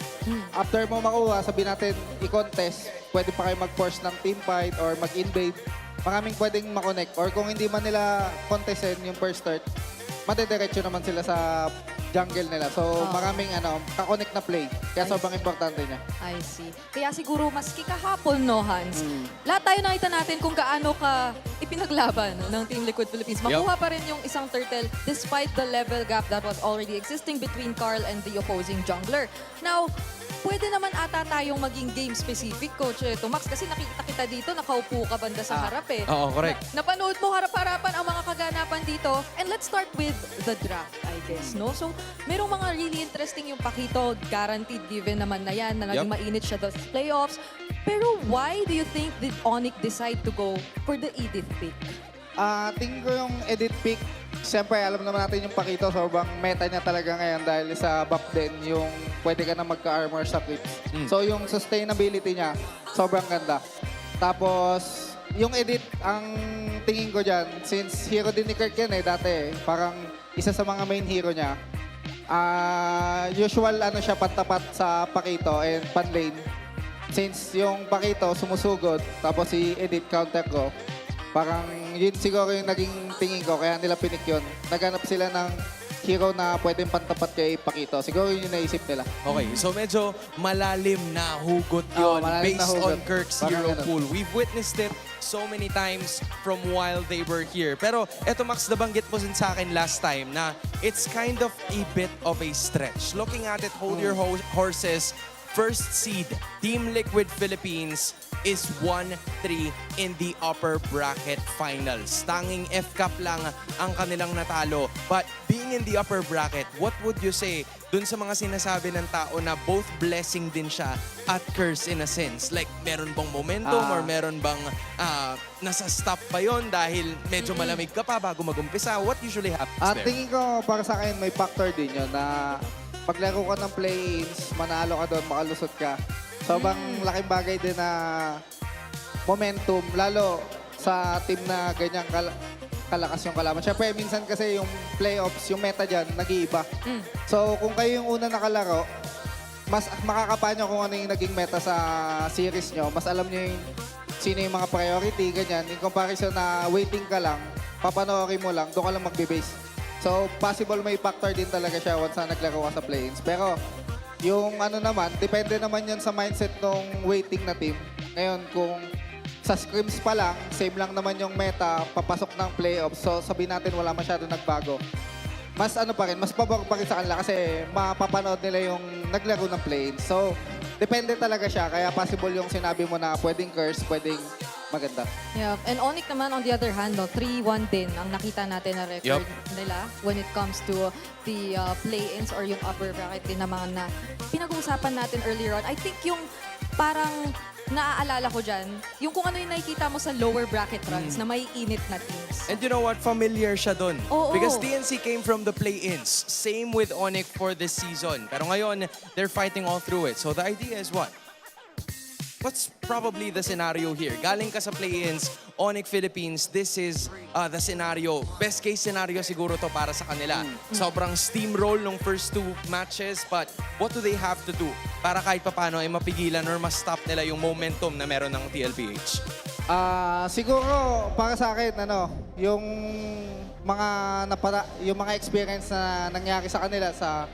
after mo makuha, sabihin natin, i-contest, pwede pa kayo mag-force ng team fight or mag-invade. Maraming pwedeng makonect. Or kung hindi man nila contestin yung first start, madediretso naman sila sa jungle nila. So, maraming ka-connect na play. Kaya sobrang importante niya. I see. Kaya siguro maski kahapon, no, Hans? Lahat tayo nakita natin kung gaano ka ipinaglaban ng Team Liquid Philippines. Makuha pa rin yung isang turtle despite the level gap that was already existing between Carl and the opposing jungler. Now, pwede naman ata tayong maging game-specific, Coach Max, kasi nakita kita dito, nakaupo ka banda sa harap eh. Oo, correct. Napanood mo harap-harapan ang mga kaganapan dito. And let's start with the draft, I guess, no? So, merong mga really interesting yung Pakito, guaranteed given naman na yan, na naging mainit siya sa playoffs. Pero why do you think did ONIC decide to go for the Edith pick? Tingin ko yung edit pick, siyempre alam naman natin yung Pakito, sobrang meta niya talaga ngayon dahil sa buff din yung pwede ka na magka-armor sa clips. So yung sustainability niya, sobrang ganda. Tapos yung edit, ang tingin ko dyan, since hero din ni Kirk yan dati parang isa sa mga main hero niya. Usual ano siya, pantapat sa Pakito and pan-lane. Since yung Pakito sumusugod, tapos si edit counter ko, parang yun siguro yung naging tingin ko, kaya nila pinik yun. Naghanap sila ng hero na pwedeng pantapat kay Pakito. Siguro yun yung naisip nila. Okay, so medyo malalim na hugot yun based on Kirk's hero pool. We've witnessed it so many times from while they were here. Pero eto Max, nabanggit mo din sa akin last time na it's kind of a bit of a stretch. Looking at it, hold your horses. First seed, Team Liquid Philippines is 1-3 in the upper bracket finals. Tanging F-Cup lang ang kanilang natalo. But being in the upper bracket, what would you say dun sa mga sinasabi ng tao na both blessing din siya at curse in a sense? Like, meron bang momentum or meron bang nasa stop pa yon dahil medyo malamig ka pa bago mag-umpisa? What usually happens there? Tingin ko para sa akin may factor din yun na paglaro ka ng play-ins, manalo ka doon, makalusot ka. Sobrang laking bagay din na momentum, lalo sa team na ganyang kalakas yung kalaban. Siyempre, minsan kasi yung playoffs, yung meta dyan, nag-iiba. So, kung kayo yung una nakalaro, mas makakapa nyo kung ano yung naging meta sa series nyo. Mas alam nyo yung sino yung mga priority, ganyan. In comparison na waiting ka lang, papanoorin mo lang, doon ka lang magbe-base. So, possible may factor din talaga siya once na naglaro ka sa play-ins. Pero, yung ano naman, depende naman yan sa mindset ng waiting na team. Ngayon, kung sa scrims pa lang, same lang naman yung meta, papasok ng playoffs. So, sabihin natin wala masyado nagbago. Mas ano pa rin, mas pabor pa rin sa kanila kasi mapapanood nila yung naglaro ng play-ins. So, depende talaga siya. Kaya possible yung sinabi mo na pwedeng curse, pwedeng maganda. Yeah, and ONIC naman on the other hand, 3-1 din ang nakita natin na record nila when it comes to the play-ins or yung upper bracket din naman na pinag-uusapan natin earlier on. I think yung parang naaalala ko dyan, yung kung ano yung nakikita mo sa lower bracket runs na may init na teams. And you know what? Familiar siya dun. Oo. Because TNC came from the play-ins. Same with ONIC for this season. Pero ngayon, they're fighting all through it. So the idea is what? What's probably the scenario here? Galing ka sa play-ins, ONIC Philippines, this is the scenario. Best case scenario siguro to para sa kanila. Sobrang steamroll nung first 2 matches, but what do they have to do para kahit papano ay mapigilan or ma-stop nila yung momentum na meron ng TLPH? Siguro para sa akin, yung mga experience na nangyari sa kanila sa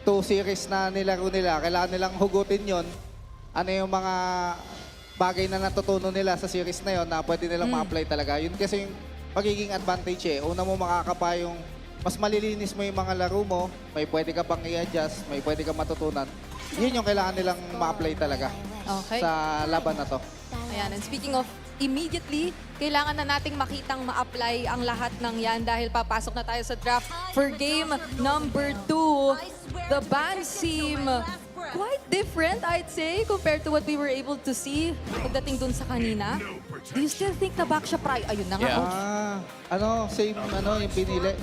2 series na nilaro nila, kailangan nilang hugutin yon. Ano yung mga bagay na natutunan nila sa series na yon na pwede nilang ma-apply talaga. Yun kasi yung magiging advantage Una mo makakapa yung mas malilinis mo yung mga laro mo, may pwede ka pang i-adjust, may pwede ka matutunan. Yun yung kailangan nilang ma-apply talaga sa laban na to. Ayan, and speaking of immediately, kailangan na nating makitang ma-apply ang lahat ng yan dahil papasok na tayo sa draft for game number 2. The bands seem quite different, I'd say, compared to what we were able to see pagdating dun sa kanina. Do you still think na back siya Ayun na nga. Same yung pinili.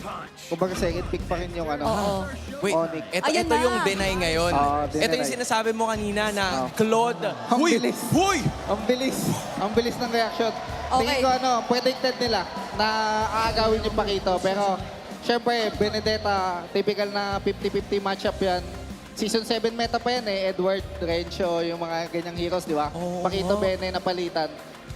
Kumbaga second pick pa rin yung Wait, ONIC. ito yung deny ngayon. Ito yung sinasabi mo kanina na Claude. Ang bilis. Ang bilis ng reaction. Tingin ko predicted nila na aagawin yung Pakito. Pero syempre, Benedetta, typical na 50-50 matchup yan. Season 7 meta pa yan Edward, Rencho, yung mga ganyang heroes, di ba? Pakito, Bene, napalitan.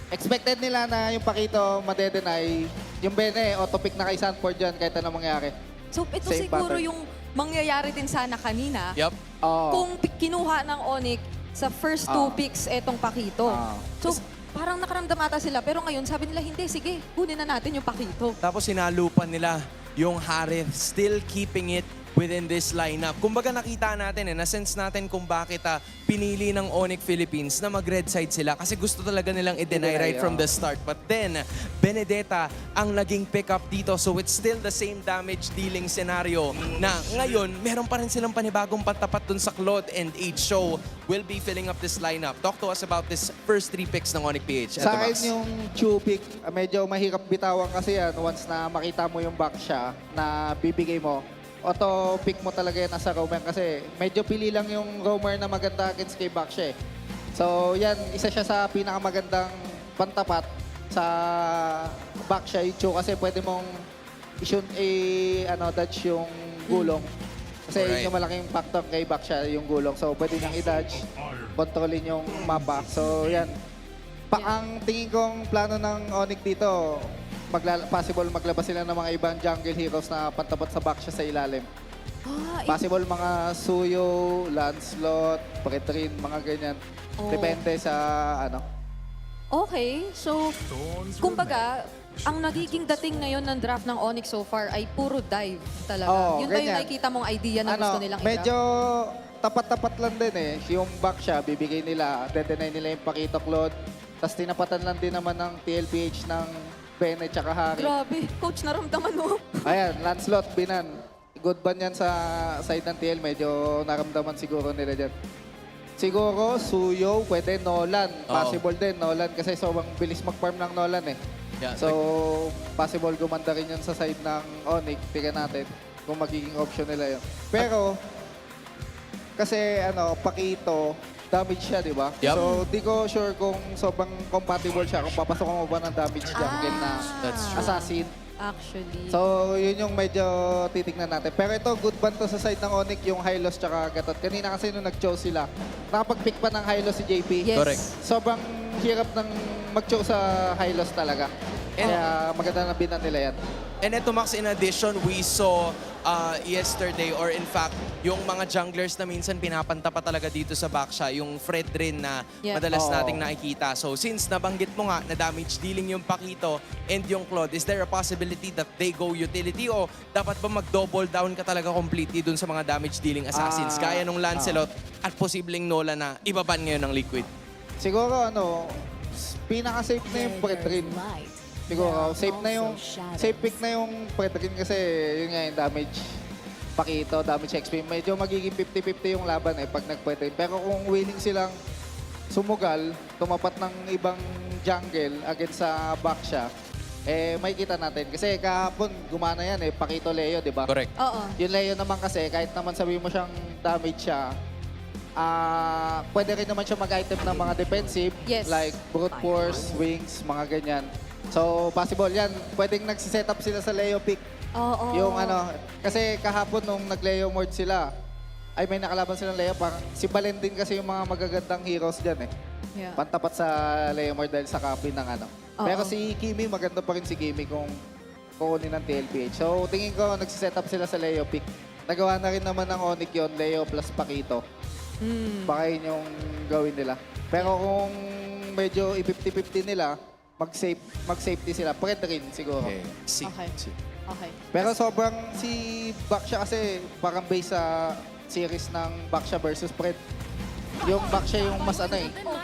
Expected nila na yung Pakito madedenay. Yung Bene, auto-pick na kay Sanford dyan kahit anong mangyari. So ito Same siguro pattern. yung mangyayari din sana kanina. Yep. Kung kinuha ng ONIC sa first 2 picks etong Pakito. So parang nakaramdam ata sila. Pero ngayon sabi nila, hindi, sige, kunin na natin yung Pakito. Tapos sinalupan nila yung Harith, still keeping it within this lineup. Kumbaga nakita natin na-sense natin kung bakit pinili ng ONIC Philippines na mag-red side sila kasi gusto talaga nilang i-deny right from the start. But then, Benedetta ang naging pick-up dito. So it's still the same damage dealing scenario na ngayon, meron pa rin silang panibagong pantapat dun sa Claude and H. So we'll be filling up this lineup. Talk to us about this first 3 picks ng ONIC PH. Sa akin yung Chu pick, medyo mahirap bitawan kasi yan once na makita mo yung back siya na bibigay mo. Auto pick mo talaga yan as a roamer kasi medyo pili lang yung roamer na maganda against kay back siya eh. So yan, isa siya sa pinakamagandang pantapat sa back siya yung Chu kasi pwede mong dodge yung gulong. Kasi yun yung malaking factor kay back siya yung gulong. So pwede niyang i-dodge, kontrolin yung mapa. So yan. Ang tingin kong plano ng ONIC dito, possible maglabas sila ng mga ibang jungle heroes na pantapat sa back siya sa ilalim. Possible mga Suyo, Lancelot, Pretrin, mga ganyan. Depende sa Okay, so kumbaga, ang nagiging dating ngayon ng draft ng ONIC so far ay puro dive talaga. Yun ba yung nakikita mong idea na gusto nilang i-draft? Medyo tapat-tapat lang din eh. Yung back siya, bibigay nila, dedenay nila yung Pakito Claude. Tapos tinapatan lang din naman ng TLPH ng Bene tsaka Harry. Grabe, coach, naramdaman mo. Ayan, Lancelot, Binan. Good ban yan sa side ng TL. Medyo naramdaman siguro nila dyan. Siguro, Suyo, pwede Nolan. Possible din, Nolan. Kasi sobrang bilis mag-farm ng Nolan eh. Yeah, so, possible gumanda rin yan sa side ng ONIC. Tingnan natin kung magiging option nila yun. Pero, kasi Pakito, damage siya, di ba? Yep. So, di ko sure kung sobrang compatible siya, kung papasok mo ba ng damage jungle na assassin. Actually. So, yun yung medyo titignan natin. Pero ito, good ban to sa side ng ONIC, yung Hylos tsaka Gatot. Kanina kasi nung nag-choose sila, nakapag-pick pa ng Hylos si JP. Yes. Correct. Sobrang hirap ng mag-choose sa Hylos talaga. Kaya maganda na binan nila yan. And ito, Max, in addition, we saw yesterday, or in fact, yung mga junglers na minsan pinapanta pa talaga dito sa back siya, yung Fred rin na madalas nating nakikita. So since nabanggit mo nga na damage dealing yung Pakito and yung Claude, is there a possibility that they go utility o dapat ba mag-double down ka talaga completely dun sa mga damage dealing assassins? Kaya nung Lancelot at posibleng Nola na ibaban ngayon ng Liquid. Siguro pinaka-safe na yung Pretrin. Siguro, safe pick na yung Pretrin kasi yun nga yung damage Pakito, damage XP. Medyo magiging 50-50 yung laban pag nag-Pretrin. Pero kung willing silang sumugal, tumapat ng ibang jungle against sa back siya, may kita natin. Kasi kahapon, gumana yan Pakito Leo, di ba? Correct. Oo. Yung Leo naman kasi, kahit naman sabihin mo siyang damage siya, pwede rin naman siya mag-item ng mga defensive, like brute force, wings, mga ganyan. So, possible yan. Pwedeng nagsiset-up sila sa Leo pick. Oo. Yung kasi kahapon nung nag-Leo mode sila, ay may nakalaban silang Leo. Parang si Balen din kasi yung mga magagandang heroes dyan Yeah. Pantapat sa Leo mode dahil sa copy ng Pero si Kimi, maganda pa rin si Kimi kung kukunin ng TLPH. So, tingin ko nagsiset-up sila sa Leo pick. Nagawa na rin naman ng ONIC yun, Leo plus Pakito. Baka yun yung gawin nila. Pero kung medyo i-50-50 nila, mag-safety sila. Pwede rin siguro. Okay. Pero sobrang si Baksha kasi parang base sa series ng Baksha versus Fred. Yung Baksha yung mas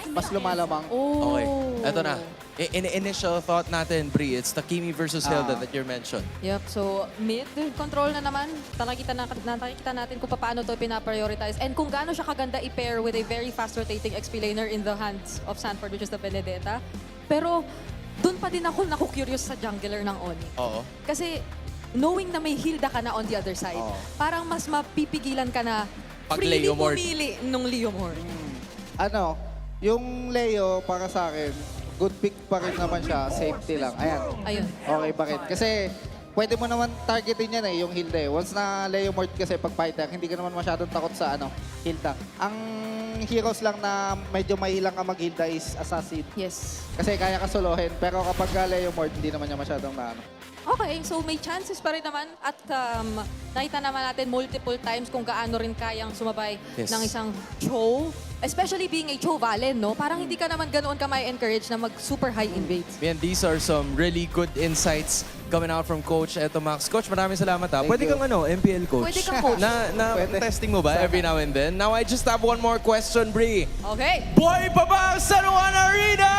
mas lumalamang. Okay. Ito na. Initial thought natin, Bri, it's the Kimi versus Hilda that you mentioned. Yep, so mid control na naman. Nakikita natin kung paano to pinaprioritize and kung gaano siya kaganda i-pair with a very fast rotating XP laner in the hands of Sanford, which is the Benedetta. Pero doon pa din ako naku-curious sa jungler ng ONIC. Oo. Kasi knowing na may Hilda ka na on the other side, parang mas mapipigilan ka na freely pumili nung Leomord. Yung Leo para sa akin, good pick pa rin naman siya, safety lang. Ayun. Okay pa rin. Kasi pwede mo naman targetin yan yung Hilda. Once na Leomord kasi pag fighter, hindi ka naman masyadong takot sa Hilda. Ang heroes lang na medyo mailang ka mag-Hilda is Assassin. Yes. Kasi kaya ka solohin, pero kapag Leomord, hindi naman niya masyadong Okay, so may chances pa rin naman at nakita naman natin multiple times kung gaano rin kayang sumabay ng isang Cho. Especially being a Cho Valen, no? Parang hindi ka naman ganoon ka may encourage na mag-super high invades. Man, these are some really good insights coming out from Coach Eto Max. Coach, maraming salamat ha. Pwede kang MPL coach. Pwede kang coach. Testing mo ba every now and then? Now I just have one more question, Bree. Okay. Boy pa ba ang San Juan Arena?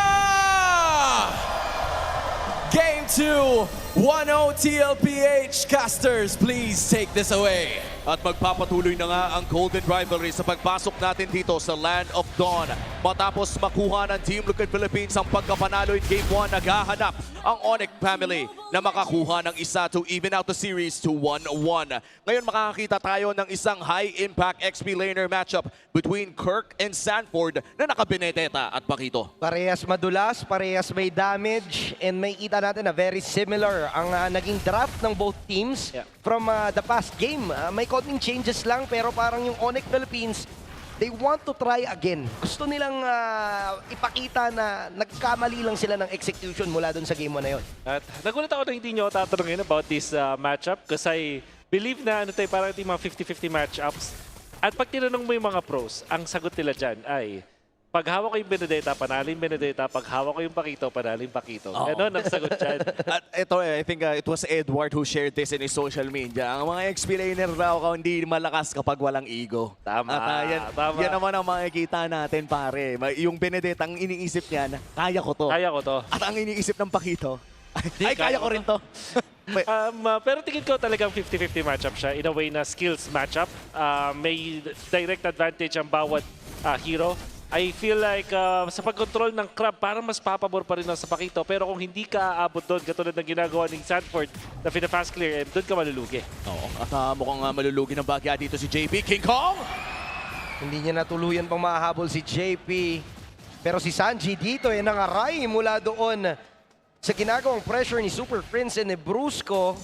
Game 2, 1-0 TLPH. Casters, please take this away. At magpapatuloy na nga ang Golden Rivalry sa pagpasok natin dito sa Land of Dawn. Matapos makuha ng Team Liquid Philippines ang pagkapanalo in Game 1, naghahanap ang ONIC family na makakuha ng isa to even out the series to 1-1. Ngayon makakakita tayo ng isang high-impact XP laner matchup between Kirk and Sanford na nakabeneteta at Pakito. Parehas madulas, parehas may damage, and may kita natin na very similar ang naging draft ng both teams from the past game. May konting changes lang pero parang yung ONIC Philippines, they want to try again. Gusto nilang ipakita na nagkamali lang sila ng execution mula dun sa game 1 na yun. At nagulat ako na hindi nyo tatanungin about this matchup kasi I believe na parang yung mga 50-50 matchups. At pag tinanong mo yung mga pros, ang sagot nila dyan ay pag hawak ko yung Benedetta, panalin Benedetta. Pag hawak ko yung Pakito, panalin Pakito. Ganon ang sagot dyan. At ito, I think it was Edward who shared this in his social media. Ang mga XP laner raw hindi malakas kapag walang ego. Tama. At yan naman ang makikita natin, pare. Yung Benedetta, ang iniisip niya, kaya ko to. Kaya ko to. At ang iniisip ng Pakito, ay kaya ko rin to. Pero tingin ko talagang 50-50 matchup siya. In a way na skills matchup. May direct advantage ang bawat hero. I feel like sa pag-control ng crab, parang mas papabor pa rin sa Pakito. Pero kung hindi ka aabot doon, katulad ng ginagawa ng Sanford na fina-fast clear, doon ka malulugi. Oo, at mukhang malulugi ng bagya dito si JP. King Kong! Hindi niya natuluyan pang mahahabol si JP. Pero si Sanji dito nangaray mula doon sa ginagawang pressure ni Super Prince and ni Brusco.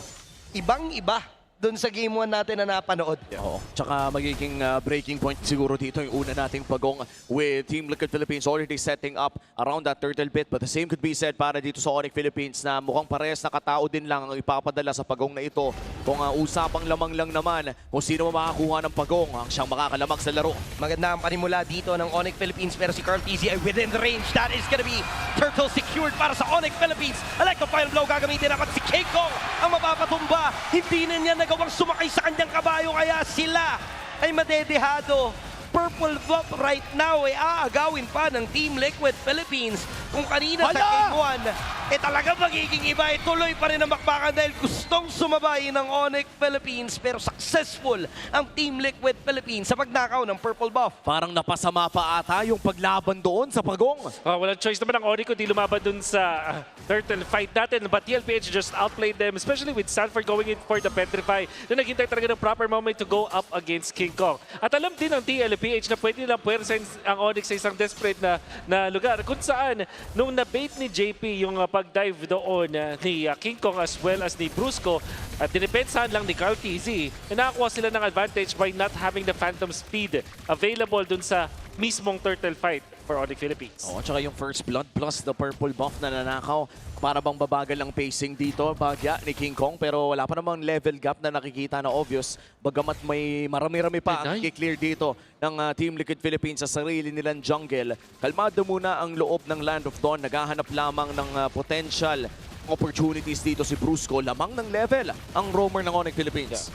Ibang-iba doon sa game 1 natin na napanood. Oo. Tsaka magiging breaking point siguro dito yung una nating pagong with Team Liquid Philippines already setting up around that turtle bit. But the same could be said para dito sa ONIC Philippines na mukhang parehas na katao din lang ang ipapadala sa pagong na ito. Kung usapang lamang lang naman kung sino makakuha ng pagong ang siyang makakalamang sa laro. Maganda ang panimula dito ng ONIC Philippines pero si Carl TZ ay within the range. That is gonna be turtle secured para sa ONIC Philippines. Electro Fire Blow gagamitin dapat si King Kong ang mapapatumba. Hindi na niya nagawang sumakay sa kanyang kabayo kaya sila ay madedehado. Purple buff right now ay aagawin pa ng Team Liquid Philippines. Kung kanina sa Game 1, talaga magiging iba. Tuloy pa rin ang bakbakan dahil gustong sumabay ng ONIC Philippines pero successful ang Team Liquid Philippines sa pagnakaw ng purple buff. Parang napasama pa ata yung paglaban doon sa pagong. Walang choice naman ang ONIC kundi lumaban doon sa turtle fight natin. But TLPH just outplayed them, especially with Sanford going in for the Petrify. Na naghintay talaga ng proper moment to go up against King Kong. At alam din ng TLPH na pwede nilang puwersahin ang ONIC sa isang desperate na lugar. Kung saan, nung na-bait ni JP yung pag-dive doon ni King Kong as well as ni Brusco, at dinipensahan lang ni Carl TZ, nakakuha sila ng advantage by not having the phantom speed available dun sa mismong turtle fight for ONIC Philippines. Oo, tsaka yung first blood plus the purple buff na nanakaw. Para bang babagal ang pacing dito, bagya ni King Kong. Pero wala pa namang level gap na nakikita na obvious. Bagamat may marami-rami pa ang i-clear dito ng Team Liquid Philippines sa sarili nilang jungle. Kalmado muna ang loob ng Land of Dawn. Naghahanap lamang ng potential opportunities dito si Brusco. Lamang ng level ang roamer ng ONIC Philippines.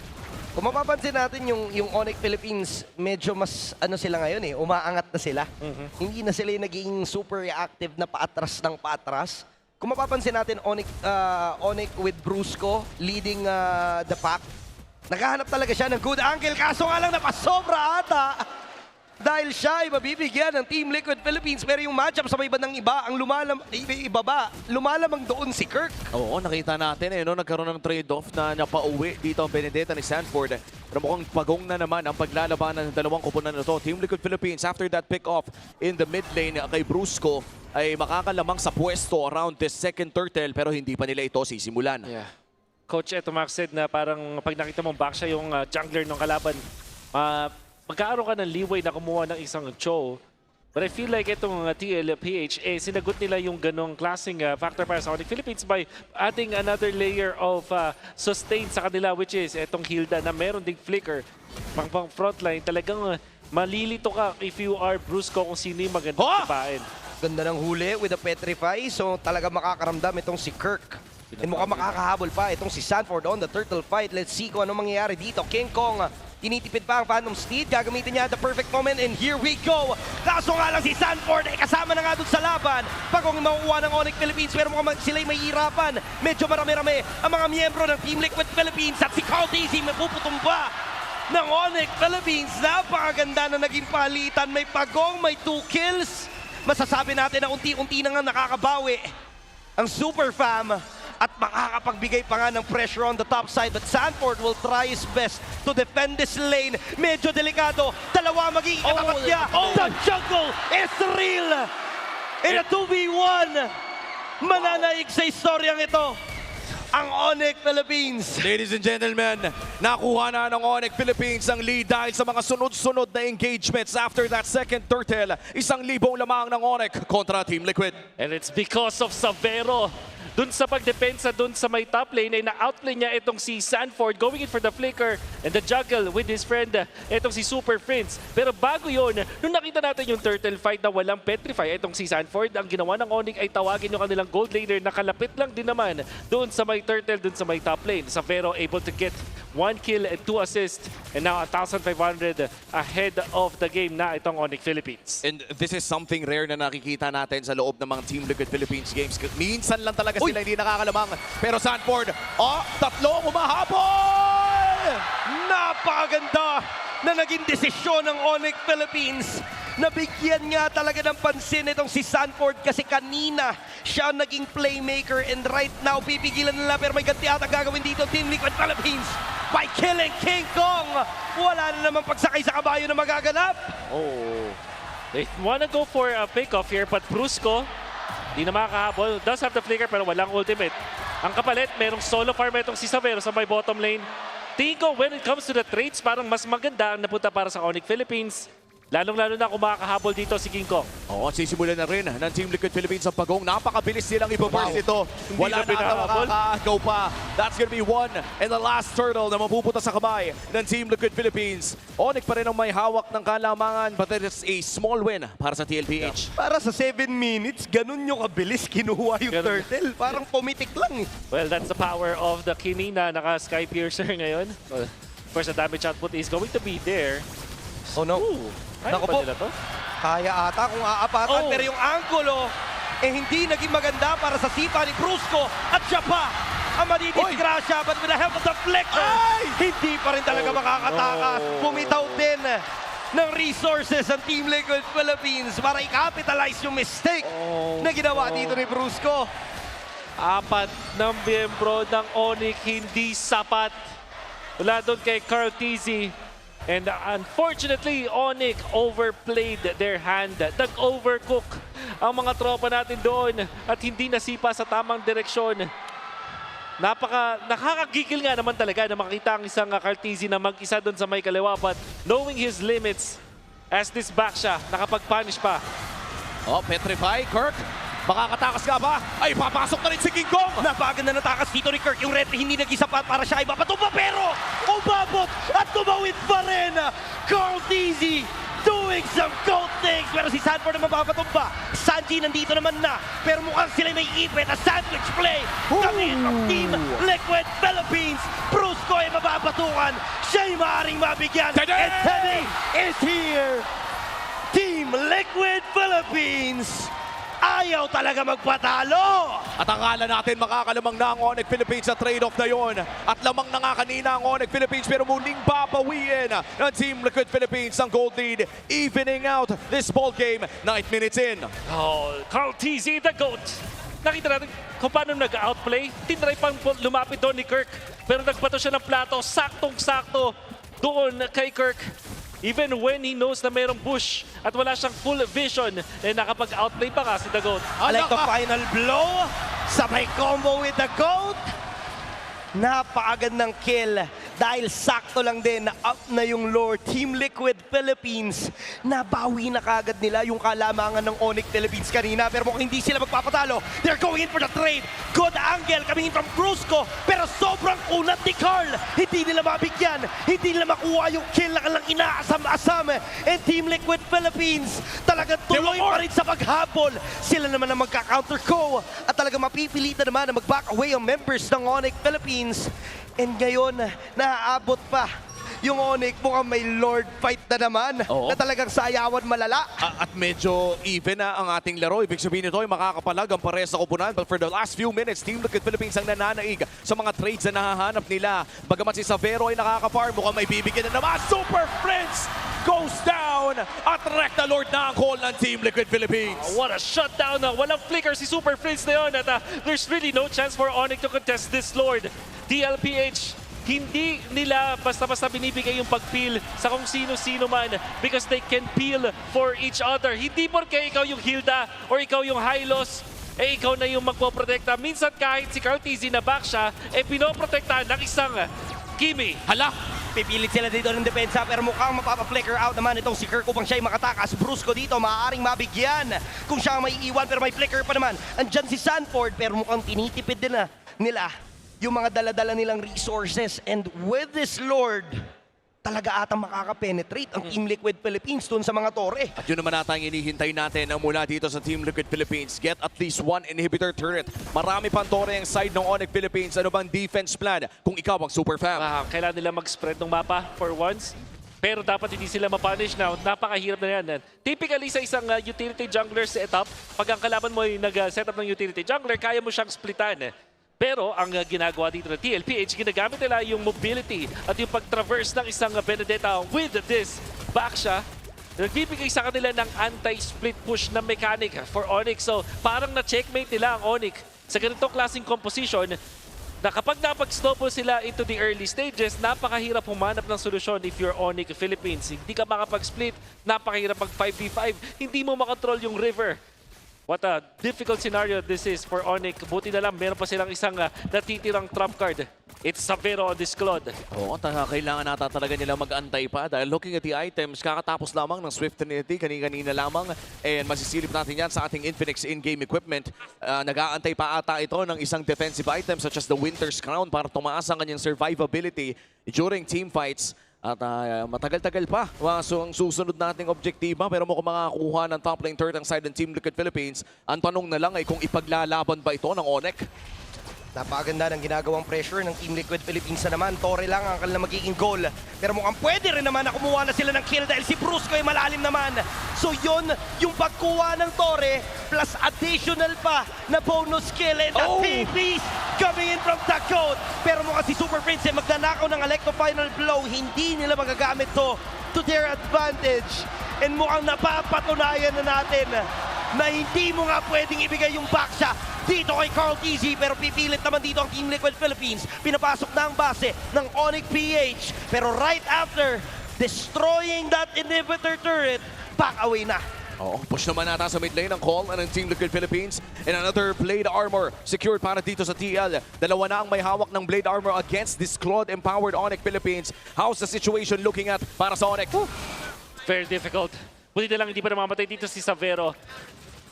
Kung mapapansin natin yung ONIC Philippines, medyo mas sila ngayon umaangat na sila. Hindi na sila yung naging super reactive na paatras ng paatras. Kung mapapansin natin, ONIC with Brusco leading the pack. Naghahanap talaga siya ng good angle, kaso nga lang napasobra ata. Dahil siya ay mabibigyan ng Team Liquid Philippines. Pero yung matchup sa may bandang iba, ang lumalamang doon si Kirk. Oo, nakita natin nagkaroon ng trade-off na napauwi dito ang Benedetta ni Sanford. Pero mukhang pagong na naman ang paglalabanan ng dalawang kupunan na ito. Team Liquid Philippines, after that pick-off in the mid lane kay Brusco, ay makakalamang sa pwesto around this second turtle pero hindi pa nila ito sisimulan. Yeah. Coach Eto Max said na parang pag nakita mong back siya yung jungler ng kalaban, magkaaroon ka ng leeway na kumuha ng isang Cho. But I feel like itong TLPH, sinagot nila yung ganong klaseng factor para sa ONIC Philippines by adding another layer of sustain sa kanila, which is itong Hilda na meron ding flicker. Pang frontline, talagang malilito ka if you are Brusco kung sino yung magandang sipain. Ganda ng huli with the Petrify, so talaga makakaramdam itong si Kirk. And mukhang makakahabol pa itong si Sanford on the turtle fight. Let's see kung ano mangyayari dito. King Kong, tinitipid pa ang Phantom Steed. Gagamitin niya at the perfect moment and here we go. Kaso nga lang si Sanford kasama na nga dun sa laban. Pagong makukuha ng ONIC Philippines pero mukhang sila'y mahihirapan. Medyo marami-rami ang mga miyembro ng Team Liquid Philippines at si Carl Daisy may puputumba ng ONIC Philippines. Napakaganda na naging palitan. May Pagong, may 2 kills. Masasabi natin na unti-unti na nga nakakabawi ang Super Fam at makakapagbigay pa nga ng pressure on the top side. But Sanford will try his best to defend this lane. Medyo delikado. Dalawa magiging katapat niya. The jungle is real! In a 2v1, mananaig sa istoryang ito ang ONIC Philippines. Ladies and gentlemen, nakuha na ng ONIC Philippines ang lead dahil sa mga sunod-sunod na engagements. After that second turtle, 1,000 lamang ng ONIC kontra Team Liquid. And it's because of Savero. Dun sa pagdepensa, dun sa may top lane, ay na-outplay niya itong si Sanford, going in for the flicker and the juggle with his friend, itong si Super Prince. Pero bago yun, nung nakita natin yung turtle fight na walang petrify, itong si Sanford, ang ginawa ng ONIC ay tawagin yung kanilang gold laner na kalapit lang din naman doon sa may turtle, doon sa may top lane. Savero able to get 1 kill and 2 assists, and now 1,500 ahead of the game na itong ONIC Philippines. And this is something rare na nakikita natin sa loob ng mga Team Liquid Philippines games. Minsan lang talaga sila hindi nakakalamang. Pero Sanford, tatlong umahabol! Napakaganda na naging desisyon ng ONIC Philippines. Nabigyan nga talaga ng pansin itong si Sanford kasi kanina siya naging playmaker and right now pipigilan nila pero may ganti ata gagawin dito Team Liquid Philippines by killing King Kong. Wala na naman pagsakay sa kabayo na magaganap. Oh, they wanna go for a pick-off here but Brusco di na makakahabol. Does have the flicker pero walang ultimate. Ang kapalit, merong solo farm itong si Savero sa may bottom lane. Tingin ko when it comes to the trades, parang mas maganda ang napunta para sa ONIC Philippines. Lalong-lalo na kung makakahabol dito si King Kong. Oo, sisimulan na rin ng Team Liquid Philippines ang Pagong. Napakabilis nilang ibaburst ito. Wala na ata makakaagaw pa. That's gonna be one and the last turtle na mapupunta sa kamay ng Team Liquid Philippines. ONIC pa rin ang may hawak ng kalamangan but it is a small win para sa TLPH. Para sa 7 minutes, ganun yung kabilis kinuha yung turtle. Parang pumitik lang eh. Well, that's the power of the Kinina. Naka-Sky Piercer ngayon. Well, of course, the damage output is going to be there. Oh no. Naku po, kaya ata kung aapatan pero yung anggulo hindi naging maganda para sa sipa ni Brusco at siya pa ang madidisgrasya but with the help of the flicker, hindi pa rin talaga makakatakas. Pumitaw din ng resources ang Team Liquid Philippines para i-capitalize yung mistake na ginawa dito ni Brusco. 4 ng miyembro ng ONIC hindi sapat. Wala doon kay Carl Tizzy. And unfortunately, ONIC overplayed their hand. Nag-overcook ang mga tropa natin doon at hindi nasipa sa tamang direksyon. Nakakagigil nga naman talaga na makita ang isang Cartesi na mag-isa doon sa may kaliwa. But knowing his limits, as this back siya, nakapag-punish pa. Petrify, Kirk. Makakatakas ka ba? Ay, papasok na rin si King Kong! Napaganda na takas dito ni Kirk. Yung retry hindi naging sapat para siya ay mapatumba pero umabot at tumawid pa rin. Carl Tizzy doing some gold things pero si Sanford na mapapatumba. Sanji nandito naman na pero mukhang sila may ipit na sandwich play. Kami ng Team Liquid Philippines. Brusco ay mapapatukan. Siya'y maaaring mabigyan. And Teddy is here. Team Liquid Philippines. Ayaw talaga magpatalo! At akala natin makakalamang na ang ONIC Philippines sa trade-off na yon. At lamang na nga kanina ang ONIC Philippines pero muling papawiin ng Team Liquid Philippines ang gold lead, evening out this ball game 9 minutes in. Oh, Carl Tizzy, the GOAT! Nakita natin kung paano nag-outplay. Tinry pang lumapit doon ni Kirk pero nagbato siya ng plato, saktong-sakto doon kay Kirk. Even when he knows na mayroong bush at wala siyang full vision, nakapag-outplay pa nga si The GOAT. I like the final blow. Sabay combo with The GOAT. Napakagandang kill dahil sakto lang din na up na yung lore. Team Liquid Philippines, nabawi na kagad nila yung kalamangan ng ONIC Philippines kanina pero mukhang hindi sila magpapatalo. They're going in for the trade. Good angle coming in from Brusco pero sobrang unat ni Carl. Hindi nila mabigyan, hindi nila makuha yung kill na kanilang inaasam-asam. And Team Liquid Philippines talagang tuloy pa rin sa paghabol. Sila naman ang magka-counter ko at talaga mapipilitan naman na mag-back away ang members ng ONIC Philippines. And ngayon, naaabot pa yung ONIC, mukhang may Lord fight na naman na talagang sayawan malala. At medyo even na ang ating laro. Ibig sabihin nito ay makakapalag ang pares sa koponan. But for the last few minutes, Team Liquid Philippines ang nananaig sa mga trades na nahahanap nila. Bagamat si Savero ay nakaka-farm, mukhang may bibigyan na naman. Super Prince goes down at Recta Lord na ang call ng Team Liquid Philippines. What a shutdown! Walang flicker si Super Prince na yun. At there's really no chance for ONIC to contest this Lord. TLPH, hindi nila basta-basta binibigay yung pag-peel sa kung sino-sino man because they can peel for each other. Hindi porke ikaw yung Hilda or ikaw yung Hylos, ikaw na yung magpoprotekta. Minsan kahit si Carl TZ na back siya, pinoprotektahan ng isang Kimi. Hala! Pipilit sila dito ng depensa pero mukhang mapapa-flicker out naman itong si Kirk upang siya ay makatakas. Brusco dito, maaaring mabigyan kung siya ang may iwan pero may flicker pa naman. Andyan si Sanford pero mukhang tinitipid din na nila yung mga dala-dala nilang resources. And with this Lord, talaga atang makaka-penetrate ang Team Liquid Philippines dun sa mga tore. At yun naman ata ang hinihintay natin ang mula dito sa Team Liquid Philippines. Get at least one inhibitor turret. Marami pang tore ang side ng ONIC Philippines. Ano bang defense plan kung ikaw ang super fan? Kailangan nila mag-spread ng mapa for once. Pero dapat hindi sila mapunish now. Napakahirap na yan. Typically sa isang utility jungler setup, pag ang kalaban mo ay nag-setup ng utility jungler, kaya mo siyang splitan. Pero ang ginagawa dito ng TLPH, ginagamit nila yung mobility at yung pag-traverse ng isang Benedetta with this Baksha. Nagbibigay sa kanila ng anti-split push na mechanic for ONIC. So parang na-checkmate nila ang ONIC sa ganitong klaseng composition na kapag napag-snowball sila into the early stages, napakahirap humanap ng solusyon if you're ONIC Philippines. Hindi ka makapag-split, napakahirap mag 5v5, hindi mo makontrol yung river. What a difficult scenario this is for ONIC. Buti na lang, meron pa silang isang natitirang trump card. It's Savero on this Claude. Oo, kailangan nata talaga nila mag-antay pa dahil looking at the items, kakatapos lamang ng Swift Trinity, kanina lamang. And masisilip natin yan sa ating Infinix in-game equipment. Nag-aantay pa ata ito ng isang defensive item such as the Winter's Crown para tumaas ang kanyang survivability during team fights. At matagal-tagal pa ang susunod nating objektiba pero mukhang makakuha ng top lane third ang side ng Team Liquid Philippines. Ang tanong na lang ay kung ipaglalaban ba ito ng ONIC? Napakaganda ng ginagawang pressure ng Team Liquid Philippines na naman. Tore lang ang kanilang magiging goal. Pero mukhang pwede rin naman na kumuha na sila ng kill dahil si Brusco ay malalim naman. So yun, yung pagkuha ng Tore plus additional pa na bonus kill. And the TPs coming in from the coast. Pero mukhang si Super Prince ay magnanakaw ng Electro Final Blow. Hindi nila magagamit to their advantage. And mukhang napapatunayan na natin na hindi mo nga pwedeng ibigay yung backsha dito kay Carl TZ, pero pipilit naman dito ang Team Liquid Philippines. Pinapasok na ang base ng ONIC PH, pero right after destroying that inhibitor turret, back away na. Oo, push naman nata sa mid lane ang call ng Team Liquid Philippines. And another blade armor secured para dito sa TL. Dalawa na ang may hawak ng blade armor against this Claude-empowered ONIC Philippines. How's the situation looking at para sa ONIC? Very difficult. Buti na lang hindi pa namamatay dito si Savero.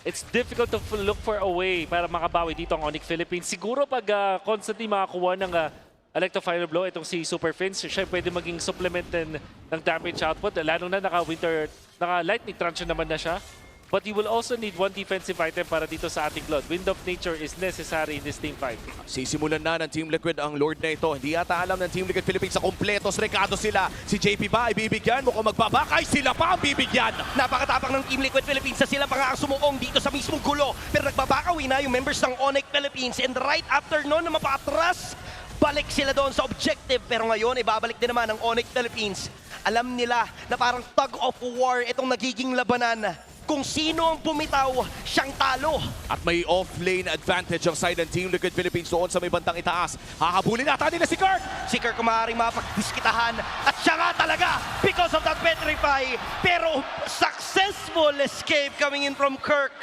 It's difficult to look for a way para makabawi dito ang ONIC Philippines. Siguro pag constantly makakuha ng Electro Final Blow, itong si Super Prince, siya pwede maging supplement ng damage output. Lalo na naka-lightning truncheon naman na siya. But you will also need one defensive item para dito sa ating Claude. Wind of Nature is necessary in this team fight. Sisimulan na ng Team Liquid ang Lord na ito. Hindi yata alam ng Team Liquid Philippines sa kompletos rekado sila. Si JP ba ay bibigyan? Mukhang magbabakay, sila pa ang bibigyan. Napakatapang ng Team Liquid Philippines sa sila pa nga ang sumuong dito sa mismong gulo. Pero nagbabakawi na yung members ng ONIC Philippines. And right after noon na mapatras, balik sila doon sa objective. Pero ngayon, ibabalik din naman ng ONIC Philippines. Alam nila na parang tug of war itong nagiging labanan. Kung sino ang bumitaw, siyang talo. At may off-lane advantage ang side ng Team Liquid Philippines doon sa may bandang itaas. Hahabulin nata nila si Kirk! Si Kirk maaaring mapagdiskitahan. At siya nga talaga because of that petrify. Pero successful escape coming in from Kirk.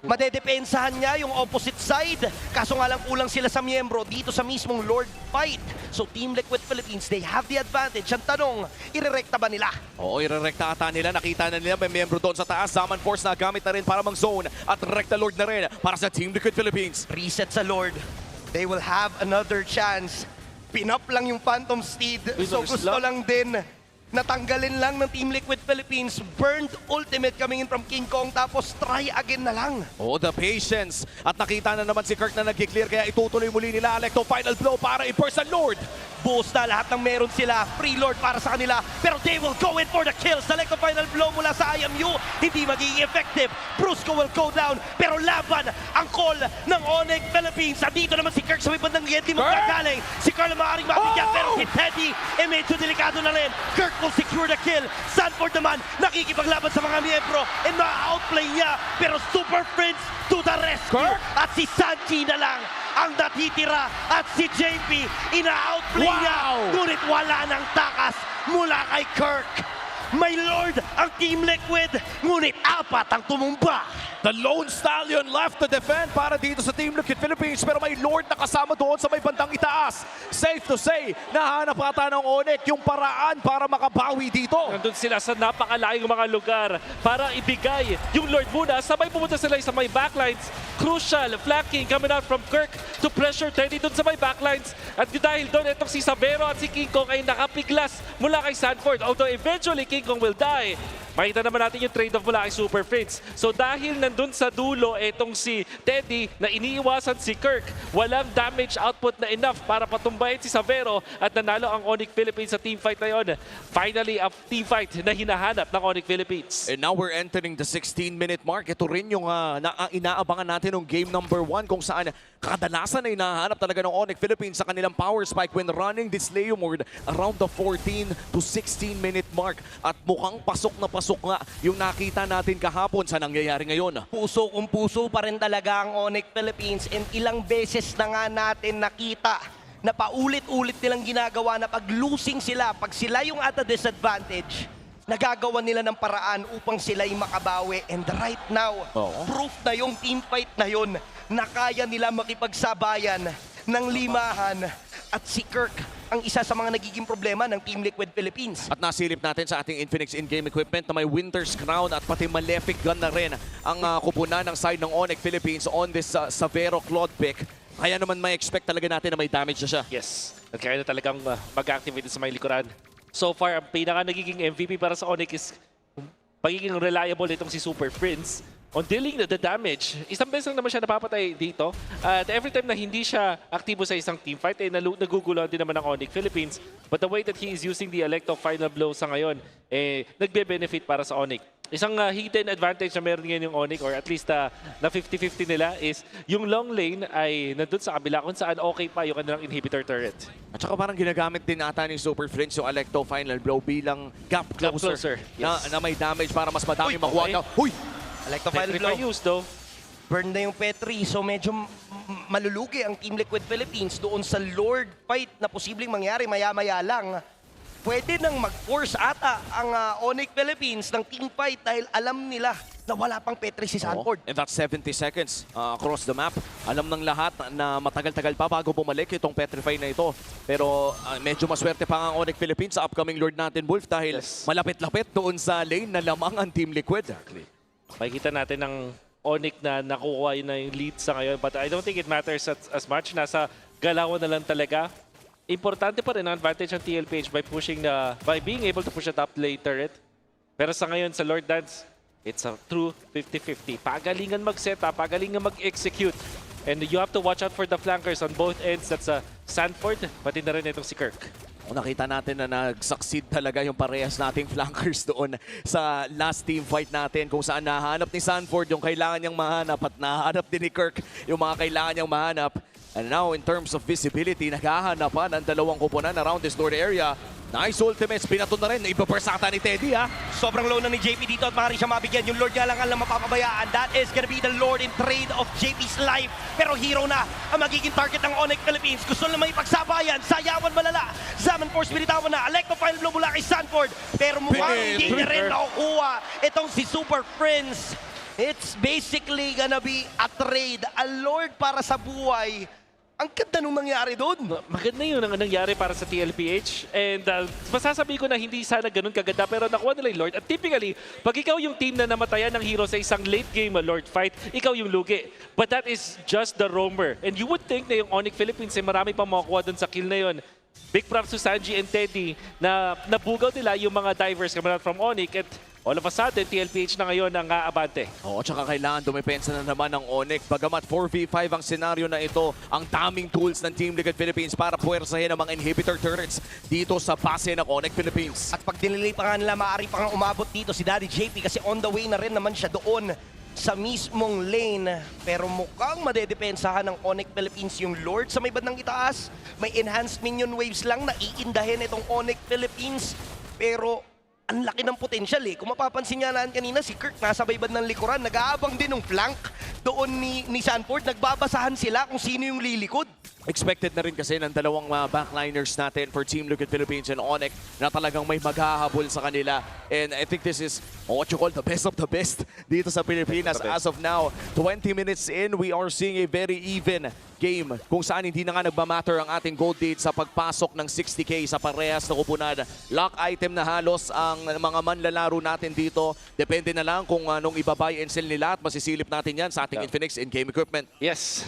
Madedepensahan niya yung opposite side. Kaso nga lang kulang sila sa miyembro dito sa mismong Lord fight. So Team Liquid Philippines, they have the advantage. Ang tanong, irerekta ba nila? Oo, irerekta ata nila. Nakita na nila may miyembro doon sa taas. Zaman Force na gamit na rin para mang-zone. At rekta Lord na rin para sa Team Liquid Philippines. Reset sa Lord. They will have another chance. Pinap lang yung Phantom Steed. So gusto lang din natanggalin lang ng Team Liquid Philippines. Burned ultimate coming in from King Kong, tapos try again na lang. Oh, the patience. At nakita na naman si Kirk na nag-clear, kaya itutuloy muli nila Alecto. Final blow para i-burst ang Lord. Buhos na lahat ng meron sila. Free Lord para sa kanila. Pero they will go in for the kills. Select the final blow mula sa IMU. Hindi magiging effective. Brusco will go down. Pero laban ang call ng ONIC Philippines. At dito naman si Kirk sa may bandang Yeti magkagaling. Si Carl maaaring mabigyan. Pero si Teddy, medyo delikado na rin. Kirk will secure the kill. Sanford naman nakikipaglaban sa mga miyembro. And ma-outplay niya. Pero Super Friends to the rescue. At si Sanchi na lang ang natitira. At si JP, ina-outplay niya. Ngunit wala ng takas mula kay Kirk. May Lord ang Team Liquid, ngunit 4 ang tumumba. The Lone Stallion left to defend para dito sa Team Liquid Philippines, pero may Lord na kasama doon sa may bandang itaas. Safe to say, nahanap ata ng ONIC yung paraan para makabawi dito. Nandun sila sa napakalayong mga lugar para ibigay yung Lord muna. Sabay pumunta sila sa may backlines. Crucial flanking coming out from Kirk to pressure Teddy dun sa may backlines. At dahil doon, itong si Savero at si King Kong ay nakapiglas mula kay Sanford. Although eventually King Kong will die. Makita naman natin yung trade-off mula kay Super Friends. So dahil nandun sa dulo, itong si Teddy na iniiwasan si Kirk, walang damage output na enough para patumbahin si Savero at nanalo ang ONIC Philippines sa teamfight na yun. Finally, a teamfight na hinahanap ng ONIC Philippines. And now we're entering the 16-minute mark. Ito rin yung inaabangan natin ng game number 1 kung saan kadalasan na hinahanap talaga ng ONIC Philippines sa kanilang power spike when running this Leo mode around the 14 to 16-minute mark. At mukhang pasok na pasok nga yung nakita natin kahapon sa nangyayari ngayon. Puso kung puso pa rin talaga ang ONIC Philippines, and ilang beses na nga natin nakita na paulit-ulit nilang ginagawa na pag losing sila, pag sila yung at a disadvantage, nagagawa nila ng paraan upang sila'y makabawi. And right now, proof na yung teamfight na yun na kaya nila makipagsabayan ng limahan. At si Kirk ang isa sa mga nagiging problema ng Team Liquid Philippines. At nasilip natin sa ating Infinix in-game equipment na may Winter's Crown at pati Malefic Gun na rin ang kupunan ng side ng ONIC Philippines on this Savero Claude pick. Kaya naman may expect talaga natin na may damage na siya. Yes, at kaya na talagang mag-activate sa may likuran. So far, ang pinaka nagiging MVP para sa ONIC is pagiging reliable itong si Super Prince on dealing the damage. Isang beses lang naman siya napapatay dito. At every time na hindi siya aktibo sa isang teamfight, naguguluhan din naman ng ONIC Philippines. But the way that he is using the Electo final blow sa ngayon, nagbe-benefit para sa ONIC. Isang hidden advantage na meron ngayon yung ONIC, or at least na 50-50 nila, is yung long lane ay nandun sa kabila kung saan okay pa yung kanilang inhibitor turret. At saka parang ginagamit din ata ni Super Friends yung Electo final blow bilang gap closer. Yes. Na may damage para mas madami makuha. Huy! Electo final blow. Use, though. Burn na yung Petri, so medyo malulugi ang Team Liquid Philippines doon sa Lord fight na posibleng mangyari maya-maya lang. Pwede nang mag-force ata ang ONIC Philippines ng team fight dahil alam nila na wala pang Petri si Sanford. And that's 70 seconds across the map. Alam ng lahat na matagal-tagal pa bago bumalik itong Petrify na ito. Pero medyo maswerte pa ang ONIC Philippines sa upcoming Lord natin, Wolf, dahil malapit-lapit doon sa lane na lamang ang Team Liquid. Exactly. Makikita natin ng ONIC na nakukuha na yung lead sa ngayon. But I don't think it matters as much. Nasa galawan na lang talaga. Importante pa rin ang advantage ng TLPH by being able to push a top lane turret. Pero sa ngayon, sa Lord Dance, it's a true 50-50. Pagalingan mag-setup, pagalingan mag-execute. And you have to watch out for the flankers on both ends. That's Sanford, pati na rin itong si Kirk. Nakita natin na nag-succeed talaga yung parehas nating flankers doon sa last team fight natin kung saan nahanap ni Sanford yung kailangan niyang mahanap at nahanap din ni Kirk yung mga kailangan niyang mahanap. And now, in terms of visibility, naghahanapan ang dalawang kupunan around this north area. Nice ultimates, pinato na rin. Iba-burst ata ni Teddy, ha? Sobrang low na ni JP dito at maaari siya mabigyan. Yung Lord nga lang ang mapapabayaan. That is gonna be the Lord in trade of JP's life. Pero hero na ang magiging target ng ONIC Philippines. Gusto na may pagsabayan. Sayawan malala. Zaman Force binitawan na. Electo final blow mula kay Sanford. Pero mukhang hindi niya rin nakukuha itong si Super Prince. It's basically gonna be a trade. A Lord para sa buhay. Ang ganda nung nangyari doon. Maganda yun ang nangyari para sa TLPH. And masasabi ko na hindi sana ganun kaganda, pero nakuha nila yung Lord. At typically, pag ikaw yung team na namatayan ng hero sa isang late game Lord fight, ikaw yung lugi. But that is just the roamer. And you would think na yung ONIC Philippines ay marami pang makukuha dun sa kill na yun. big props to Sanji and Teddy na nabugaw nila yung mga divers coming out from ONIC at all of a sudden, TLPH na ngayon ang aabante. Oo, tsaka kailangan dumepensa na naman ng ONIC. Bagamat 4v5 ang senaryo na ito, ang daming tools ng Team Liquid Philippines para puwersahin ang mga inhibitor turrets dito sa base ng ONIC Philippines. At pag dinilay pa nga nila, maaari pa nga umabot dito si Daddy JP kasi on the way na rin naman siya doon sa mismong lane. Pero mukhang madedepensahan ng ONIC Philippines yung Lord sa may bandang itaas. May enhanced minion waves lang na iindahin itong ONIC Philippines. Pero ang laki ng potential eh. Kung mapapansin nga natin kanina, si Kirk nasa baybad ng likuran. Nag-aabang din ng flank doon ni Sanford. Nagbabasahan sila kung sino yung lilikod. Expected na rin kasi ng dalawang backliners natin for Team Liquid Philippines and ONIC na talagang may maghahabol sa kanila. And I think this is what you call the best of the best dito sa Pilipinas. As of now, 20 minutes in, we are seeing a very even game kung saan hindi na nga nagmamatter ang ating gold date sa pagpasok ng 60k sa parehas na kupunan. Lock item na halos ang mga manlalaro natin dito. Depende na lang kung anong ibabay and sell nila at masisilip natin yan sa ating Infinix in-game equipment. Yes,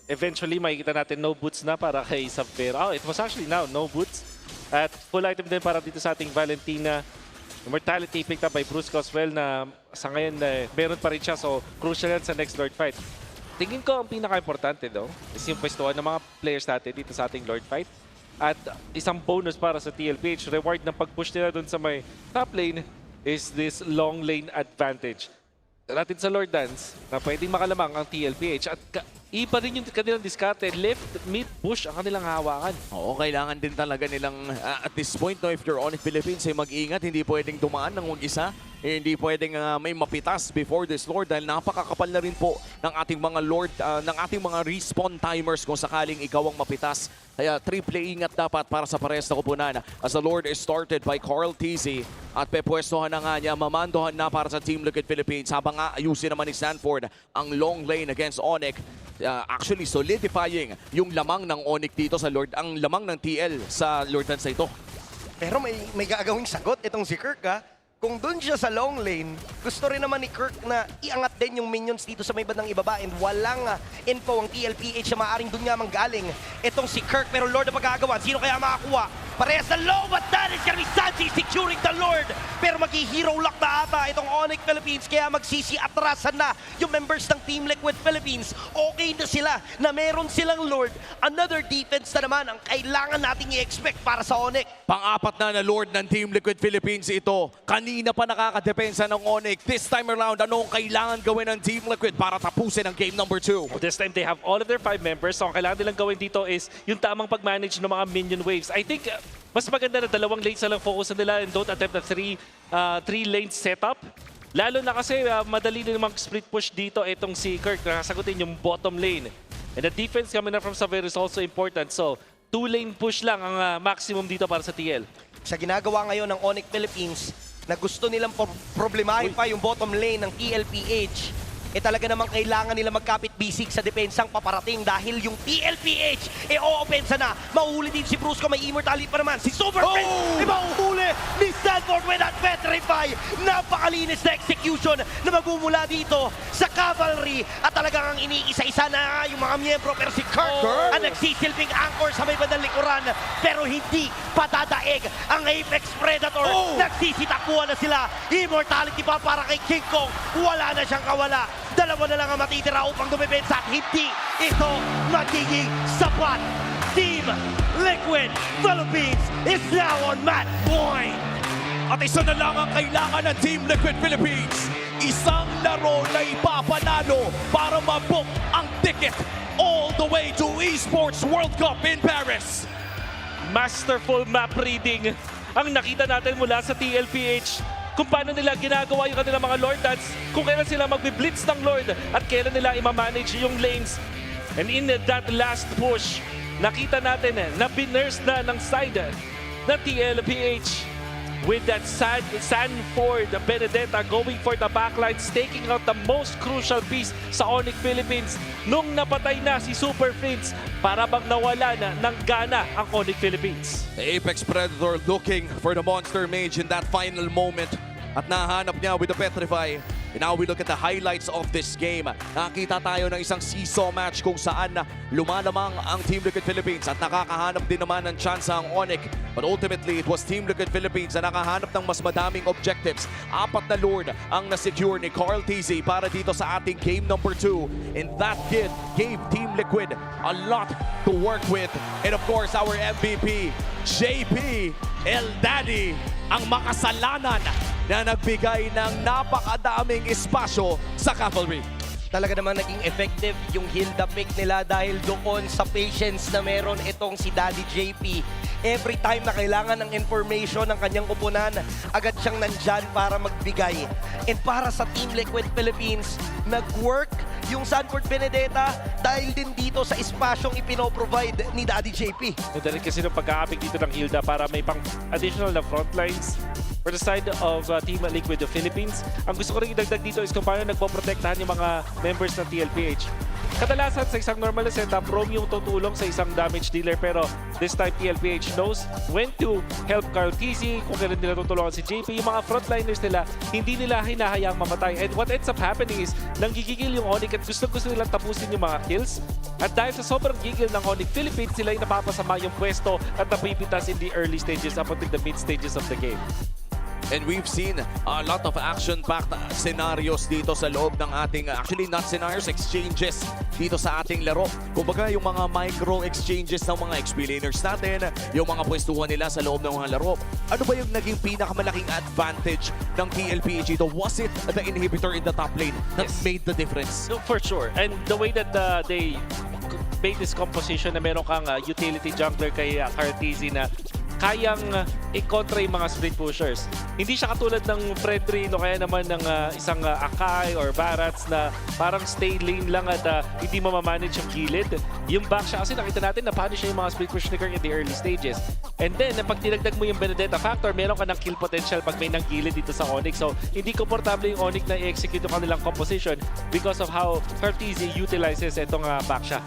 eventually makikita natin no boots na para kay Sabir. Oh, it was actually now no boots. At full item din para dito sa ating Valentina. Immortality picked up by Bruce Coswell na sa ngayon meron pa rin siya. So crucial yan sa next Lord fight. Tingin ko ang pinaka-importante daw is yung pwestuhan ng mga players natin dito sa ating Lord fight. At isang bonus para sa TLPH, reward ng pag-push nila dun sa may top lane is this long lane advantage. Natin sa Lord Dance na pwedeng makalamang ang TLPH at iba rin yung kanilang diskarte. Left, mid, push ang kanilang hawakan. Oo, kailangan din talaga nilang at this point, no, if you're ONIC Philippines, ay mag-ingat. Hindi pwedeng dumaan ng mag-isa. Hindi pwedeng may mapitas before this Lord dahil napakakapal na rin po ng ating mga Lord, ng ating mga respawn timers kung sakaling ikaw ang mapitas. Kaya triple ingat dapat para sa parehas na kupunan. As the Lord is started by Carl TZ at pepwestohan na nga niya, mamandohan na para sa Team Liquid Philippines habang ayusin naman ni Stanford ang long lane against ONIC. Actually solidifying yung lamang ng ONIC dito sa Lord, ang lamang ng TL sa Lord Dance ito. Pero may gagawing sagot itong si Kirk ha. Kung dun siya sa long lane, gusto rin naman ni Kirk na iangat din yung minions dito sa may bandang ibaba and walang info ang TLPH na maaaring dun nga manggaling. Itong si Kirk, pero Lord ang magagawa. Sino kaya makakuha? Parehas na low, but that is gonna be Sanji securing the Lord. Pero mag-hero lock na ata itong ONIC Philippines, kaya magsisi-atrasan na yung members ng Team Liquid Philippines. Okay na sila na meron silang Lord. Another defense na naman ang kailangan nating i-expect para sa ONIC. Pang-apat na Lord ng Team Liquid Philippines ito. Kanina pa nakakadepensa ng ONIC. This time around, anong kailangan gawin ng Team Liquid para tapusin ang game number 2? This time they have all of their 5 members. So ang kailangan nilang gawin dito is yung tamang pag-manage ng mga minion waves. I think mas maganda na 2 lanes na lang focus nila and don't attempt a 3 lane setup. Lalo na kasi madali din mag-split push dito itong si Kirk na sagutin yung bottom lane. And the defense coming up from Xavier is also important. So 2 lane push lang ang maximum dito para sa TL. Sa ginagawa ngayon ng ONIC Philippines na gusto nilang problemahin pa yung bottom lane ng TLPH, talaga namang kailangan nila magkapit bisig sa depensang paparating dahil yung TLPH o-opensa na. Mauhuli din si Brusco, may immortality pa naman. Si Super Prince, mauhuli ni Stanford with that petrify. Napakalinis na execution na magmumula dito sa Cavalry at talagang ang iniisa-isa na yung mga miyembro. Pero si Kirk ang nagsisilbing anchor sa may bandang likuran pero hindi padadaig ang Apex Predator. Nagsisitakuan na sila. Immortality pa para kay King Kong. Wala na siyang kawala. 2 na lang ang matitira upang dumibensa at hindi ito magiging sapat. Team Liquid Philippines is now on match point. At isa na lang ang kailangan ng Team Liquid Philippines. Isang laro na ipapanalo para mabook ang ticket all the way to Esports World Cup in Paris. Masterful map reading ang nakita natin mula sa TLPH. Kung paano nila ginagawa yung kanilang mga Lord Dance, kung kailan sila magbi-blitz ng Lord at kailan nila ima-manage yung lanes. And in that last push, nakita natin na binurst na ng side na TLPH with that Sanford Benedetta going for the backlines, taking out the most crucial piece sa ONIC Philippines. Nung napatay na si Super Prince, para bang nawala na ng gana ang ONIC Philippines. The Apex Predator looking for the Monster Mage in that final moment. At nahanap niya with the Petrify And now we look at the highlights of this game. Nakita tayo ng isang seesaw match kung saan lumalamang ang Team Liquid Philippines at nakakahanap din naman ng chance ang ONIC. But ultimately, it was Team Liquid Philippines na nakahanap ng mas madaming objectives. 4 na Lord ang nasecure ni Carl TZ para dito sa ating game number 2. And that gave Team Liquid a lot to work with. And of course, our MVP, JP El Daddy, ang makasalanan na nagbigay ng napakadaming espasyo sa Cavalry. Talaga naman naging effective yung Hilda pick nila dahil doon sa patience na meron itong si Daddy JP. Every time na kailangan ng information ng kanyang kupunan, agad siyang nandyan para magbigay. And para sa Team Liquid Philippines, nag-work yung Sanford Benedetta dahil din dito sa espasyong ipinoprovide ni Daddy JP. Ganda rin kasi ng pag-aapik dito ng Hilda para may pang additional na frontlines for the side of Team Liquid of Philippines. Ang gusto ko rin idagdag dito is kung paano nagpoprotektahan yung mga members ng TLPH. Kadalasan sa isang normal na setup, Rome yung tutulong sa isang damage dealer, pero this time TLPH knows when to help Carl TZ, kung kailan nila tutulungan si JP. Yung mga frontliners nila, hindi nila hinahayaang mamatay. And what ends up happening is, nanggigigil yung ONIC at gusto nilang tapusin yung mga kills. At dahil sa sobrang gigil ng ONIC Philippines, sila yung napapasama yung pwesto at napipitas in the early stages up until the mid stages of the game. And we've seen a lot of action-packed scenarios dito sa loob ng ating, actually not scenarios, exchanges dito sa ating laro. Kumbaga yung mga micro-exchanges ng mga XP-laners natin, yung mga pwestuhan nila sa loob ng mga laro. Ano ba yung naging pinakamalaking advantage ng TLPH dito? Was it the inhibitor in the top lane that made the difference? No, for sure. And the way that they made this composition na meron kang utility jungler kay Cartesi na kayang i-contra yung mga split pushers. Hindi siya katulad ng Fredrin o kaya naman ng isang Akai or Barats na parang stay lane lang at hindi mamamanage yung gilid. Yung back siya kasi nakita natin na paano siya yung mga split push in the early stages. And then, pag tinagdag mo yung Benedetta factor, meron ka ng kill potential pag may nanggilid dito sa ONIC. So, hindi komportable yung ONIC na i-execute yung kanilang composition because of how Cartesi utilizes itong back siya.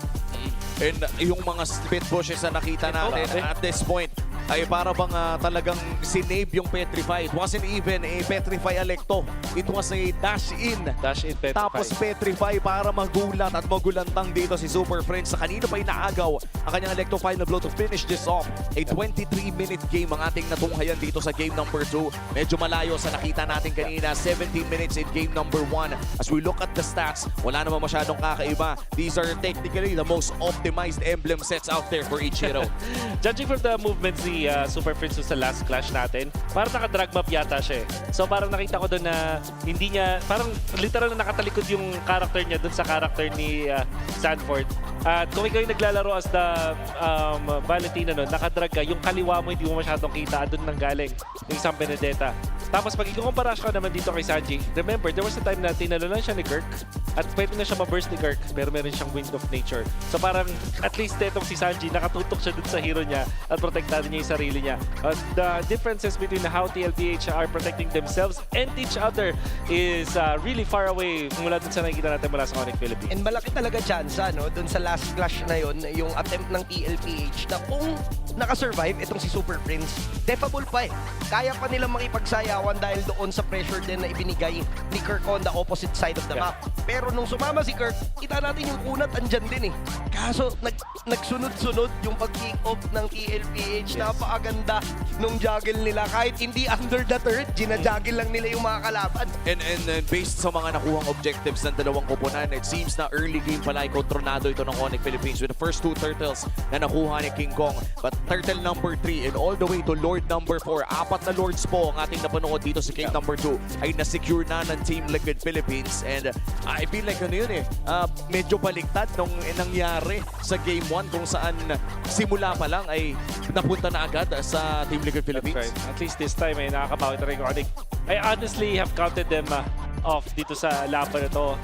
And yung mga split pushes na nakita natin at this point, ay para bang talagang sinave yung Petrify. It wasn't even a Petrify Alecto. It was a dash-in. Dash-in Petrify. Tapos Petrify para magulat at magulantang dito si Super Friends. Sa kanino pa inaagaw ang kanyang Alecto final blow to finish this off. A 23-minute game ang ating natunghayan dito sa game number 2. Medyo malayo sa nakita natin kanina. 17 minutes in game number 1. As we look at the stats, wala naman masyadong kakaiba. These are technically the most optimized emblem sets out there for each hero. Judging from the movements ni Super Prince sa last clash natin, parang naka-drag map yata siya eh. So parang nakita ko doon na hindi niya, parang literal na nakatalikod yung character niya doon sa character ni Sanford. At kung ikaw yung naglalaro as the Valentina nun, naka-drag ka, yung kaliwa mo hindi mo masyadong kita, doon nang galing yung isang Benedetta. Tapos pag ikukumpara ka naman dito kay Sanji, remember, there was a time na tinalo lang siya ni Kirk at pwede na siya ma-burst ni Kirk pero meron siyang Wind of Nature. So parang at least itong si Sanji, nakatutok siya dun sa hero niya at protektado niya yung sarili niya. The differences between how TLPH are protecting themselves and each other is really far away mula dun sa nakikita natin mula sa ONIC Philippines. And malaki talaga chance, no? Dun sa last clash na yon, yung attempt ng TLPH na kung nakasurvive itong si Super Prince, defable pa eh. Kaya pa nilang makipagsayawan dahil doon sa pressure din na ibinigay ni Kirk on the opposite side of the map. Pero nung sumama si Kirk, kita natin yung kunat andyan din eh. Kaso nagsunod-sunod yung pag-kick off ng TLPH. Napakaganda nung juggle nila. Kahit hindi under the turret, ginajuggle lang nila yung mga kalaban. And based sa mga nakuhang objectives ng dalawang koponan, it seems na early game pala ay kontrolado ito ng ONIC Philippines with the first 2 turtles na nakuha ni King Kong. But turtle number 3 and all the way to Lord number 4, 4 na Lords po ang ating napanood dito si King number 2 ay na-secure na ng Team Liquid Philippines. And I feel like ano yun eh, medyo baliktad nung nangyari sa Game 1 kung saan simula pa lang ay napunta na agad sa Team Liquid Philippines. Right. At least this time ay nakakabawi talaga yung ONIC. I honestly have counted them off dito sa laban na to.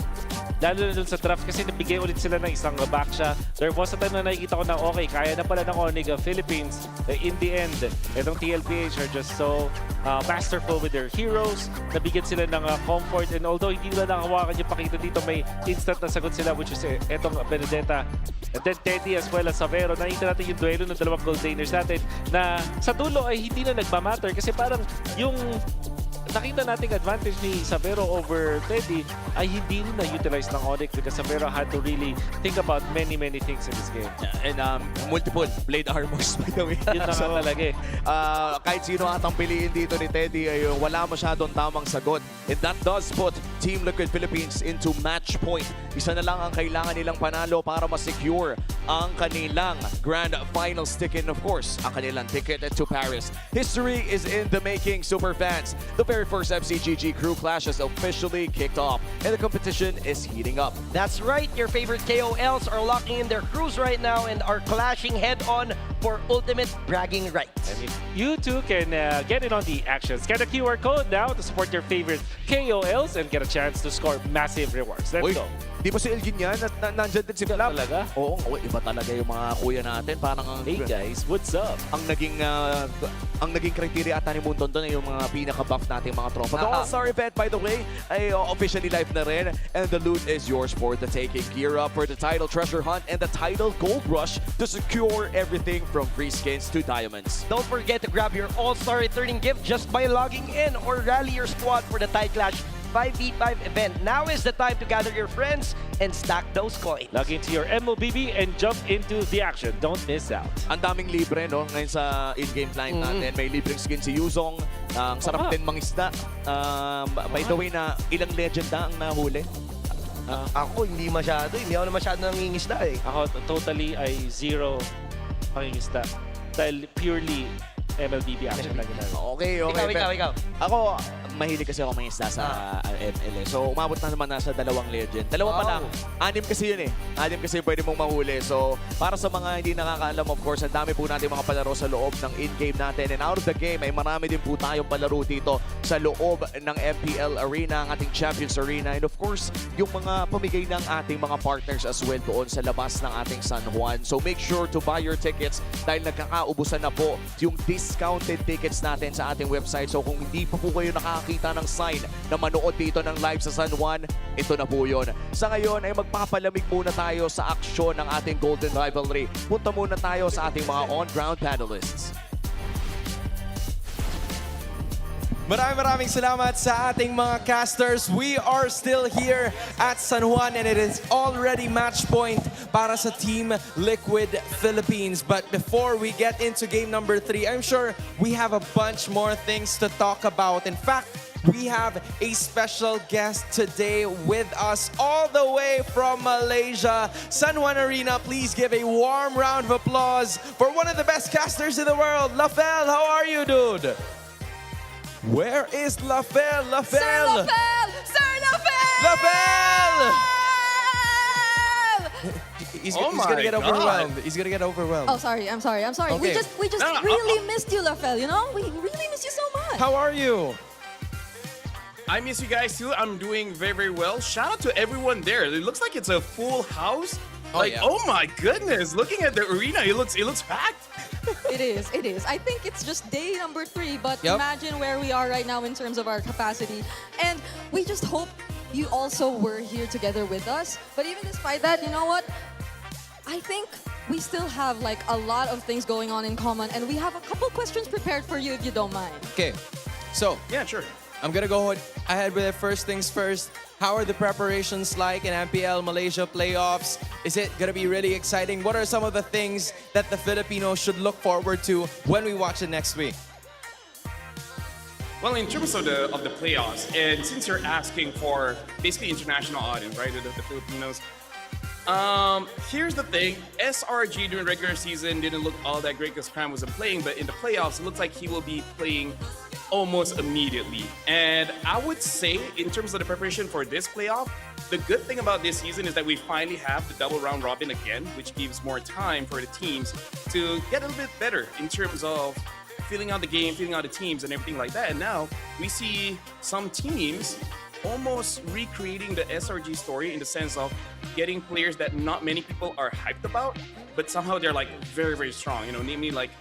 Lalo na dun sa draft kasi nabigay ulit sila ng isang back siya. There was a time na nakikita ko na okay, kaya na pala ng ONIC Philippines. In the end, itong TLPH are just so masterful with their heroes. Nabigyan sila ng comfort, and although hindi nila nakahawakan yung pakita dito, may instant na sagot sila, which is itong Benedetta. And then Teddy as well as Savero. Nakita natin yung duelo ng dalawang gold laners natin na sa dulo ay hindi na nagmamatter kasi parang yung nakita nating advantage ni Savero over Teddy ay hindi rin na-utilize ng ONIC because Savero had to really think about many things in this game. And multiple blade armors, by the way. Yun na nga talaga eh. Kahit sino atang piliin dito ni Teddy ay wala masyadong tamang sagot. And that does put Team Liquid Philippines into match point. Isa na lang ang kailangan nilang panalo para ma-secure ang kanilang Grand Finals ticket and of course, ang kanilang ticket to Paris. History is in the making, super fans. The very first FCGG crew clash has officially kicked off and the competition is heating up. That's right, your favorite KOLs are locking in their crews right now and are clashing head-on for ultimate bragging rights. And you too can get in on the action. Scan the QR code now to support your favorite KOLs and get a chance to score massive rewards. Let's go. Di ba si Elgin yan? Nandyan din si Flap. Talaga? Oo, iba talaga yung mga kuya natin. Parang hey guys, what's up? Ang naging criteria ata ni Munton doon ay yung mga pinaka-buff nating mga tropa. The All-Star event, by the way, ay officially live na rin. And the loot is yours for the taking. Gear up for the title treasure hunt and the title gold rush to secure everything from free skins to diamonds. Don't forget to grab your All-Star returning gift just by logging in or rally your squad for the Thai Clash 5v5 event. Now is the time to gather your friends and stack those coins. Log into your MLBB and jump into the action. Don't miss out. Ang daming libre, no? Ngayon sa in-game client natin. May libreng skin si Yuzong. Ang sarap din mangisda. By the way, na ilang legenda ang nahuli? Ako, hindi masyado. Hindi ako na masyado nangingisda eh. Ako, totally ay zero pangingisda. Dahil purely MLBB action na ginagawa. Okay. Ikaw. Ako, mahilig kasi ako mangisda sa ML. So, umabot na naman nasa 2 legend. 2 pa lang. 6 kasi yun eh. 6 kasi pwede mong mahuli. So, para sa mga hindi nakakaalam, of course, ang dami po natin mga palaro sa loob ng in-game natin. And out of the game, ay marami din po tayong palaro dito sa loob ng MPL Arena, ang ating Champions Arena. And of course, yung mga pamigay ng ating mga partners as well doon sa labas ng ating San Juan. So, make sure to buy your tickets dahil nagkakaubusan na po yung discounted tickets natin sa ating website. So, kung hindi pa po kayo nakakita ng sign na manood dito ng live sa San Juan, ito na po yun. Sa ngayon ay magpapalamig muna tayo sa aksyon ng ating Golden Rivalry. Punta muna tayo sa ating mga on-ground panelists. Maraming salamat sa ating mga casters. We are still here at San Juan and it is already match point para sa Team Liquid Philippines. But before we get into game number 3, I'm sure we have a bunch more things to talk about. In fact, we have a special guest today with us all the way from Malaysia. San Juan Arena, please give a warm round of applause for one of the best casters in the world. Lafel, how are you, dude? Where is Lafel? Sir Lafel! Sir Lafel! Lafel! He's gonna get overwhelmed. He's gonna get overwhelmed. Oh, sorry. I'm sorry. Okay. We just really missed you, Lafel. You know, we really miss you so much. How are you? I miss you guys too. I'm doing very well. Shout out to everyone there. It looks like it's a full house. Oh my goodness! Looking at the arena, it looks packed. It is. I think it's just day number 3, but imagine where we are right now in terms of our capacity. And we just hope you also were here together with us. But even despite that, you know what? I think we still have like a lot of things going on in common, and we have a couple questions prepared for you if you don't mind. Okay, so yeah, sure. I'm gonna go ahead with the first things first. How are the preparations like in MPL Malaysia playoffs? Is it gonna be really exciting? What are some of the things that the Filipinos should look forward to when we watch it next week? Well, in terms of the playoffs, and since you're asking for basically international audience, right, the Filipinos, here's the thing. SRG during regular season didn't look all that great because Cram wasn't playing, but in the playoffs, it looks like he will be playing almost immediately. And I would say, in terms of the preparation for this playoff, the good thing about this season is that we finally have the double round robin again, which gives more time for the teams to get a little bit better in terms of feeling out the game, feeling out the teams, and everything like that. And now we see some teams almost recreating the SRG story in the sense of getting players that not many people are hyped about, but somehow they're like very strong. You know, namely like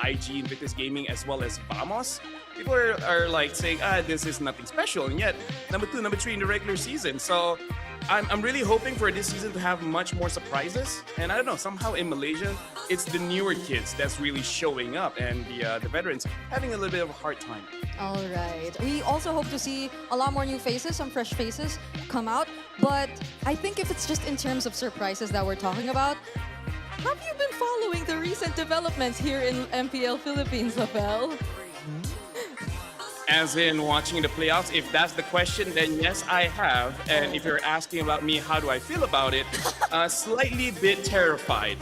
IG, Invictus Gaming, as well as Vamos. People are like saying, this is nothing special, and yet number 2, number 3 in the regular season. So I'm really hoping for this season to have much more surprises. And I don't know, somehow in Malaysia, it's the newer kids that's really showing up, and the veterans having a little bit of a hard time. All right. We also hope to see a lot more new faces, some fresh faces come out. But I think if it's just in terms of surprises that we're talking about, have you been following the recent developments here in MPL Philippines, Lafel? As in watching the playoffs, if that's the question, then yes, I have. And if you're asking about me, how do I feel about it? Slightly bit terrified.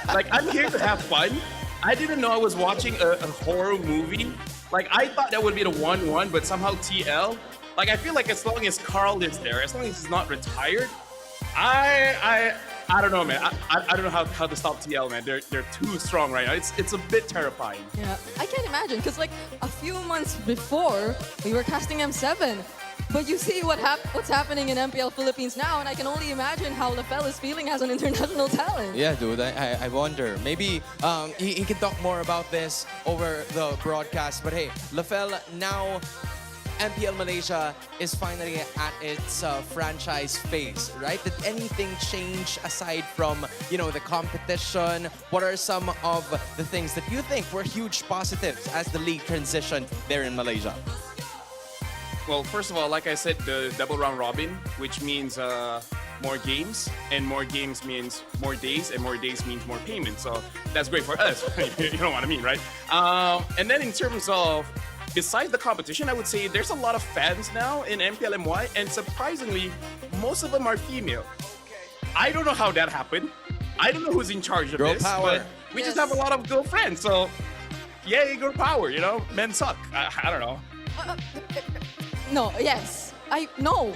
Like, I'm here to have fun. I didn't know I was watching a horror movie. Like, I thought that would be the 1-1, but somehow TL. Like, I feel like as long as Carl is there, as long as he's not retired, I don't know, man. I don't know how to stop TL, man. They're too strong right now. It's a bit terrifying. Yeah, I can't imagine, because like a few months before, we were casting M7. But you see what's happening in MPL Philippines now, and I can only imagine how Lafel is feeling as an international talent. Yeah, dude, I wonder. Maybe he can talk more about this over the broadcast. But hey, Lafel, now MPL Malaysia is finally at its franchise phase, right? Did anything change aside from, you know, the competition? What are some of the things that you think were huge positives as the league transitioned there in Malaysia? Well, first of all, like I said, the double round robin, which means more games, and more games means more days, and more days means more payments. So that's great for us. You know what I mean, right? And then in terms of, besides the competition, I would say there's a lot of fans now in MPLMY, and surprisingly, most of them are female. I don't know how that happened. I don't know who's in charge of Girl this, power. but we just have a lot of girlfriends. So, yay, girl power, you know? Men suck. I don't know. No, yes. No.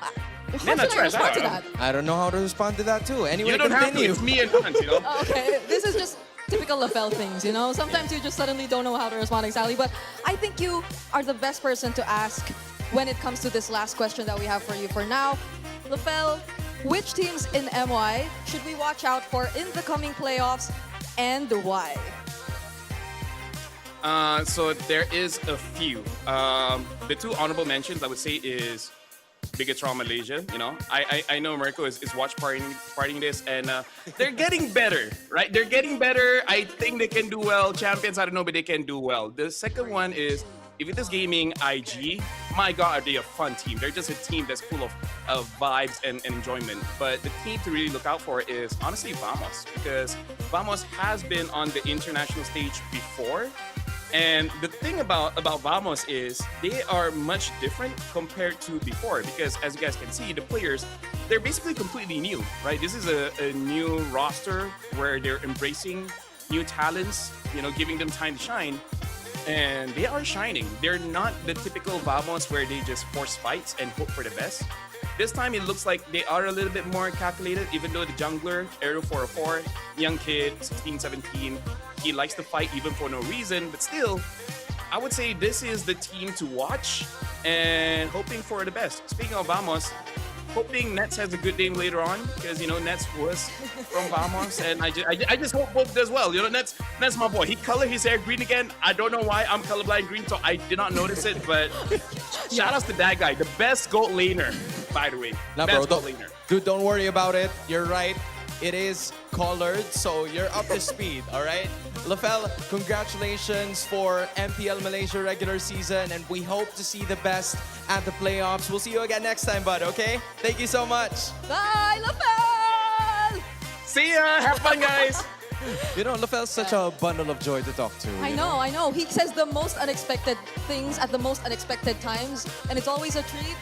How Men should are I trash. respond to I don't that? I don't know how to respond to that too. Anyway, You don't have to. continue. It's me and Hans, you know? Okay, this is just typical Lafel things, you know? Sometimes you just suddenly don't know how to respond exactly, but I think you are the best person to ask when it comes to this last question that we have for you for now. Lafel, which teams in MY should we watch out for in the coming playoffs, and why? So there is a few. The two honorable mentions I would say is Bigatron Malaysia. You know, I know Mirko is watch partying this, and they're getting better, right? They're getting better. I think they can do well. Champions, I don't know, but they can do well. The second one is Evitas Gaming IG. My God, are they a fun team? They're just a team that's full of vibes and enjoyment. But the team to really look out for is honestly Vamos, because Vamos has been on the international stage before. And the thing about Vamos is they are much different compared to before, because as you guys can see, the players, they're basically completely new, right? This is a new roster where they're embracing new talents, you know, giving them time to shine. And they are shining. They're not the typical Vamos where they just force fights and hope for the best. This time it looks like they are a little bit more calculated, even though the jungler, Aero 404, young kid, 16, 17, he likes to fight even for no reason, but still, I would say this is the team to watch and hoping for the best. Speaking of Vamos, hoping Nets has a good game later on, because, you know, Nets was from Vamos, and I just hope both does well. You know, Nets my boy. He colored his hair green again. I don't know why. I'm colorblind green, so I did not notice it, but shout outs to that guy, the best gold laner, by the way. Nah, best bro, gold laner. Dude, don't worry about it. You're right. It is colored, so you're up to speed, all right? Lafel, congratulations for MPL Malaysia regular season, and we hope to see the best at the playoffs. We'll see you again next time, bud, okay? Thank you so much. Bye, Lafel! See ya! Have fun, guys! You know, Lafel's such a bundle of joy to talk to. I know. He says the most unexpected things at the most unexpected times, and it's always a treat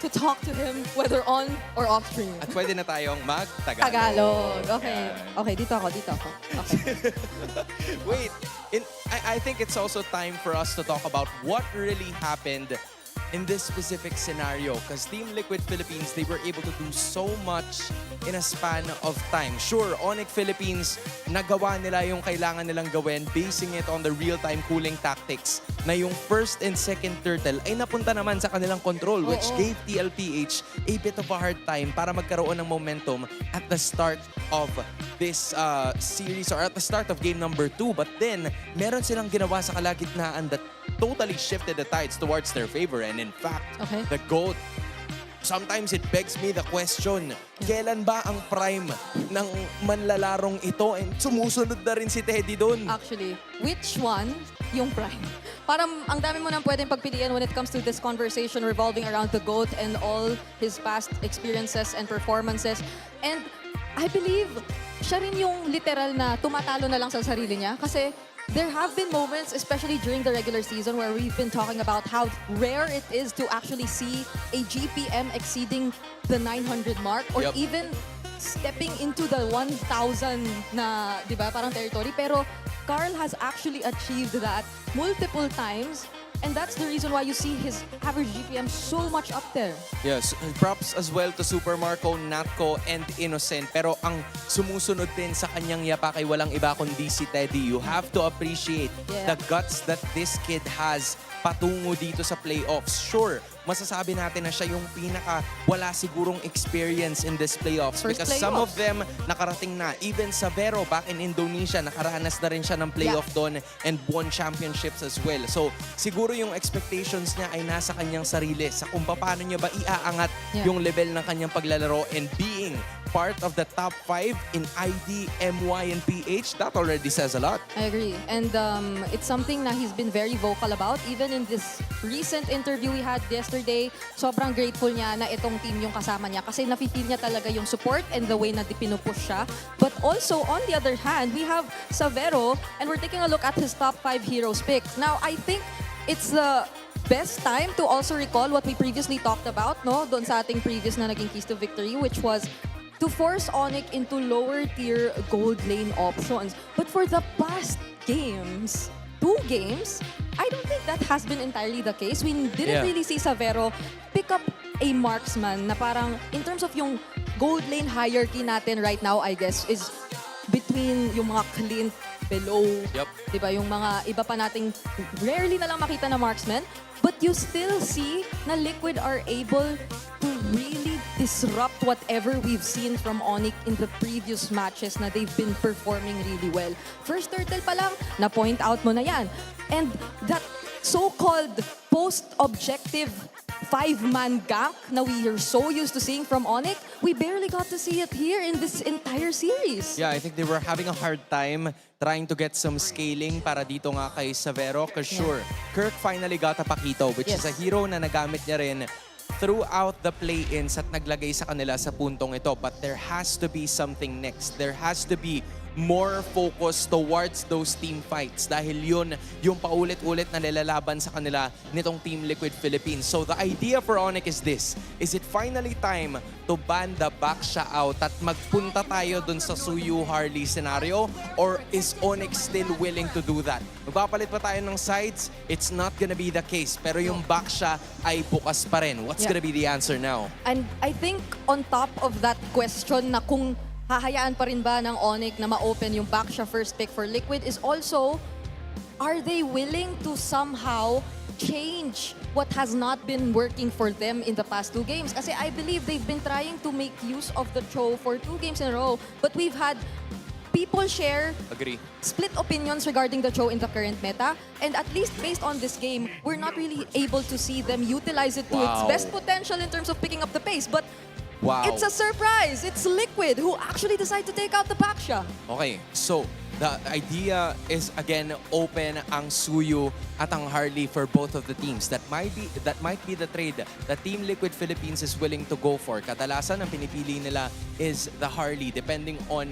to talk to him, whether on or off stream. At pwede na tayong mag-Tagalog. Tagalog. Okay. Okay, dito ako. Okay. Wait, I think it's also time for us to talk about what really happened in this specific scenario, because Team Liquid Philippines, they were able to do so much in a span of time. Sure, ONIC Philippines, nagawa nila yung kailangan nilang gawin, basing it on the real-time cooling tactics, na yung first and second turtle ay napunta naman sa kanilang control, which gave TLPH a bit of a hard time para magkaroon ng momentum at the start of this series, or at the start of game number 2. But then, meron silang ginawa sa kalagitnaan that totally shifted the tides towards their favor. And in fact, the GOAT, sometimes it begs me the question, kailan ba ang prime ng manlalarong ito? And sumusunod na rin si Teddy dun. Actually, which one yung prime? parang ang dami mo nang pwedeng pagpilian when it comes to this conversation revolving around the GOAT and all his past experiences and performances. And I believe siya rin yung literal na tumatalo na lang sa sarili niya kasi there have been moments, especially during the regular season, where we've been talking about how rare it is to actually see a GPM exceeding the 900 mark or even stepping into the 1,000 na, di ba, parang territory. Pero Carl has actually achieved that multiple times. And that's the reason why you see his average GPM so much up there. Yes, props as well to Super Marco, Natco, and Innocent. Pero ang sumusunod din sa kanyang yapak ay walang iba kundi si Teddy. You have to appreciate the guts that this kid has patungo dito sa playoffs. Sure, masasabi natin na siya yung pinaka wala sigurong experience in this playoffs because some of them nakarating na. Even Savero back in Indonesia, nakaranas na rin siya ng playoff doon and won championships as well. So siguro yung expectations niya ay nasa kanyang sarili sa kung paano niya ba iaangat yung level ng kanyang paglalaro, and being part of the top 5 in ID, MY, and PH, that already says a lot. I agree. And it's something na he's been very vocal about. Even in this recent interview we had yesterday, sobrang grateful niya na itong team yung kasama niya kasi nafe-feel niya talaga yung support and the way na pinupush siya. But also, on the other hand, we have Savero and we're taking a look at his top 5 heroes pick. Now, I think it's the best time to also recall what we previously talked about, no? Doon sa ating previous na naging keys to victory, which was to force ONIC into lower tier gold lane options. But for the past games, 2 games, I don't think that has been entirely the case. We didn't really see Savero pick up a marksman na parang in terms of yung gold lane hierarchy natin right now, I guess, is between yung mga Clint below, diba? Yung mga iba pa nating rarely na lang makita na marksman. But you still see na Liquid are able to really disrupt whatever we've seen from ONIC in the previous matches na they've been performing really well. First turtle pa lang, na-point out mo na yan. And that so-called post-objective 5-man gank na we are so used to seeing from ONIC, we barely got to see it here in this entire series. Yeah, I think they were having a hard time trying to get some scaling para dito nga kay Savero. Because sure, Kirk finally got a Pakito, which is a hero na nagamit niya rin throughout the play-ins at naglagay sa kanila sa puntong ito. But there has to be something next. There has to be more focus towards those team fights dahil yun yung paulit-ulit na nilalaban sa kanila nitong Team Liquid Philippines. So the idea for ONIC is this. Is it finally time to ban the Baksha out at magpunta tayo dun sa Suyu Harley scenario? Or is ONIC still willing to do that? Magpapalit pa tayo ng sides? It's not gonna be the case. Pero yung Baksha ay bukas pa rin. What's gonna be the answer now? And I think on top of that question na kung hahayaan pa rin ba ng ONIC na ma-open yung Baksha first pick for Liquid is also, are they willing to somehow change what has not been working for them in the past 2 games? Kasi I believe they've been trying to make use of the Cho for 2 games in a row, but we've had people share split opinions regarding the Cho in the current meta, and at least based on this game, we're not really able to see them utilize it to its best potential in terms of picking up the pace. But it's a surprise. It's Liquid who actually decide to take out the Baksha. Okay, so the idea is again open ang Suyu at ang Harley for both of the teams. That might be the trade that Team Liquid Philippines is willing to go for. Kadalasan ang pinipili nila is the Harley depending on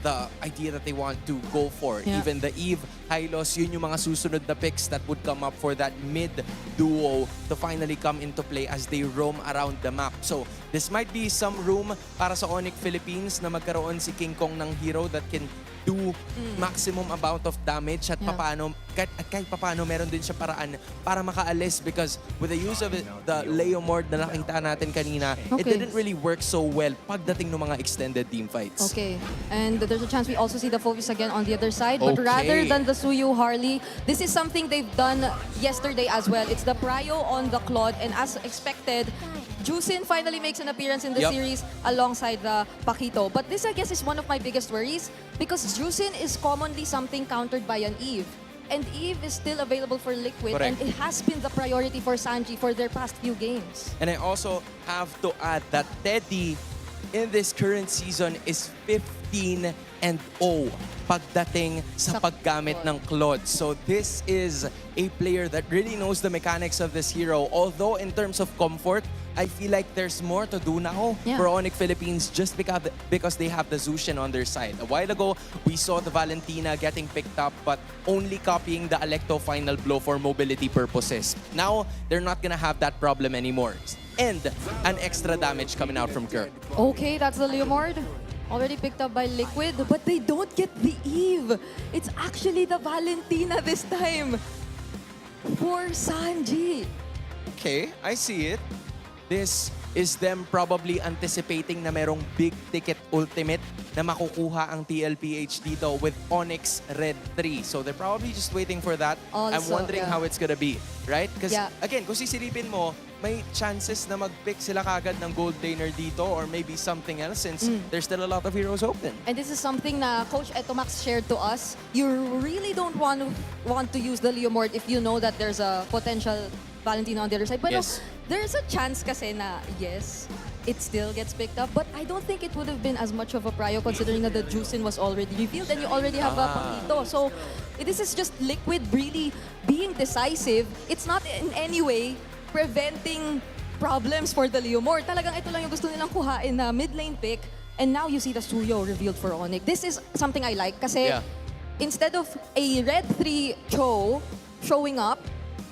the idea that they want to go for. Even the Eve, Hylos, yun yung mga susunod na picks that would come up for that mid duo to finally come into play as they roam around the map. So this might be some room para sa ONIC Philippines na magkaroon si King Kong ng hero that can do maximum amount of damage at kahit papano meron din siya paraan para makaalis, because with the use of the Leomord na nakita natin kanina, it didn't really work so well pagdating ng mga extended team fights. Okay, and there's a chance we also see the focus again on the other side, but rather than the Suyu Harley, this is something they've done yesterday as well. It's the Prio on the Claude, and as expected, Jusin finally makes an appearance in the series alongside the Pakito. But this, I guess, is one of my biggest worries because Jusin is commonly something countered by an Eve. And Eve is still available for Liquid, and it has been the priority for Sanji for their past few games. And I also have to add that Teddy in this current season is 15-0 pagdating sa paggamit ng Claude. So this is a player that really knows the mechanics of this hero. Although in terms of comfort, I feel like there's more to do now for ONIC Philippines just because they have the Zushin on their side. A while ago, we saw the Valentina getting picked up but only copying the Alecto final blow for mobility purposes. Now, they're not gonna have that problem anymore. And an extra damage coming out from Kirk. Okay, that's the Leomord. Already picked up by Liquid, but they don't get the Eve. It's actually the Valentina this time for Sanji. Okay, I see it. This is them probably anticipating na merong big ticket ultimate na makukuha ang TLPH dito with Onyx Red 3. So they're probably just waiting for that. I'm Also, wondering how it's gonna be, right? Because Yeah. again, kung sisilipin mo, may chances na mag-pick sila kagad ng gold laner dito or maybe something else since there's still a lot of heroes open. And this is something na Coach Etomax shared to us. You really don't want to use the Leomord if you know that there's a potential Valentino on the other side. But Yes. there's a chance kasi na, yes, it still gets picked up. But I don't think it would have been as much of a prio considering that the Juicin was already revealed and you already have a Pakito. So this is just Liquid really being decisive. It's not in any way preventing problems for the Leomord. Talagang ito lang yung gusto nilang kuhain na mid lane pick. And now you see the Suyo revealed for ONIC. This is something I like kasi instead of a red 3 Cho showing up,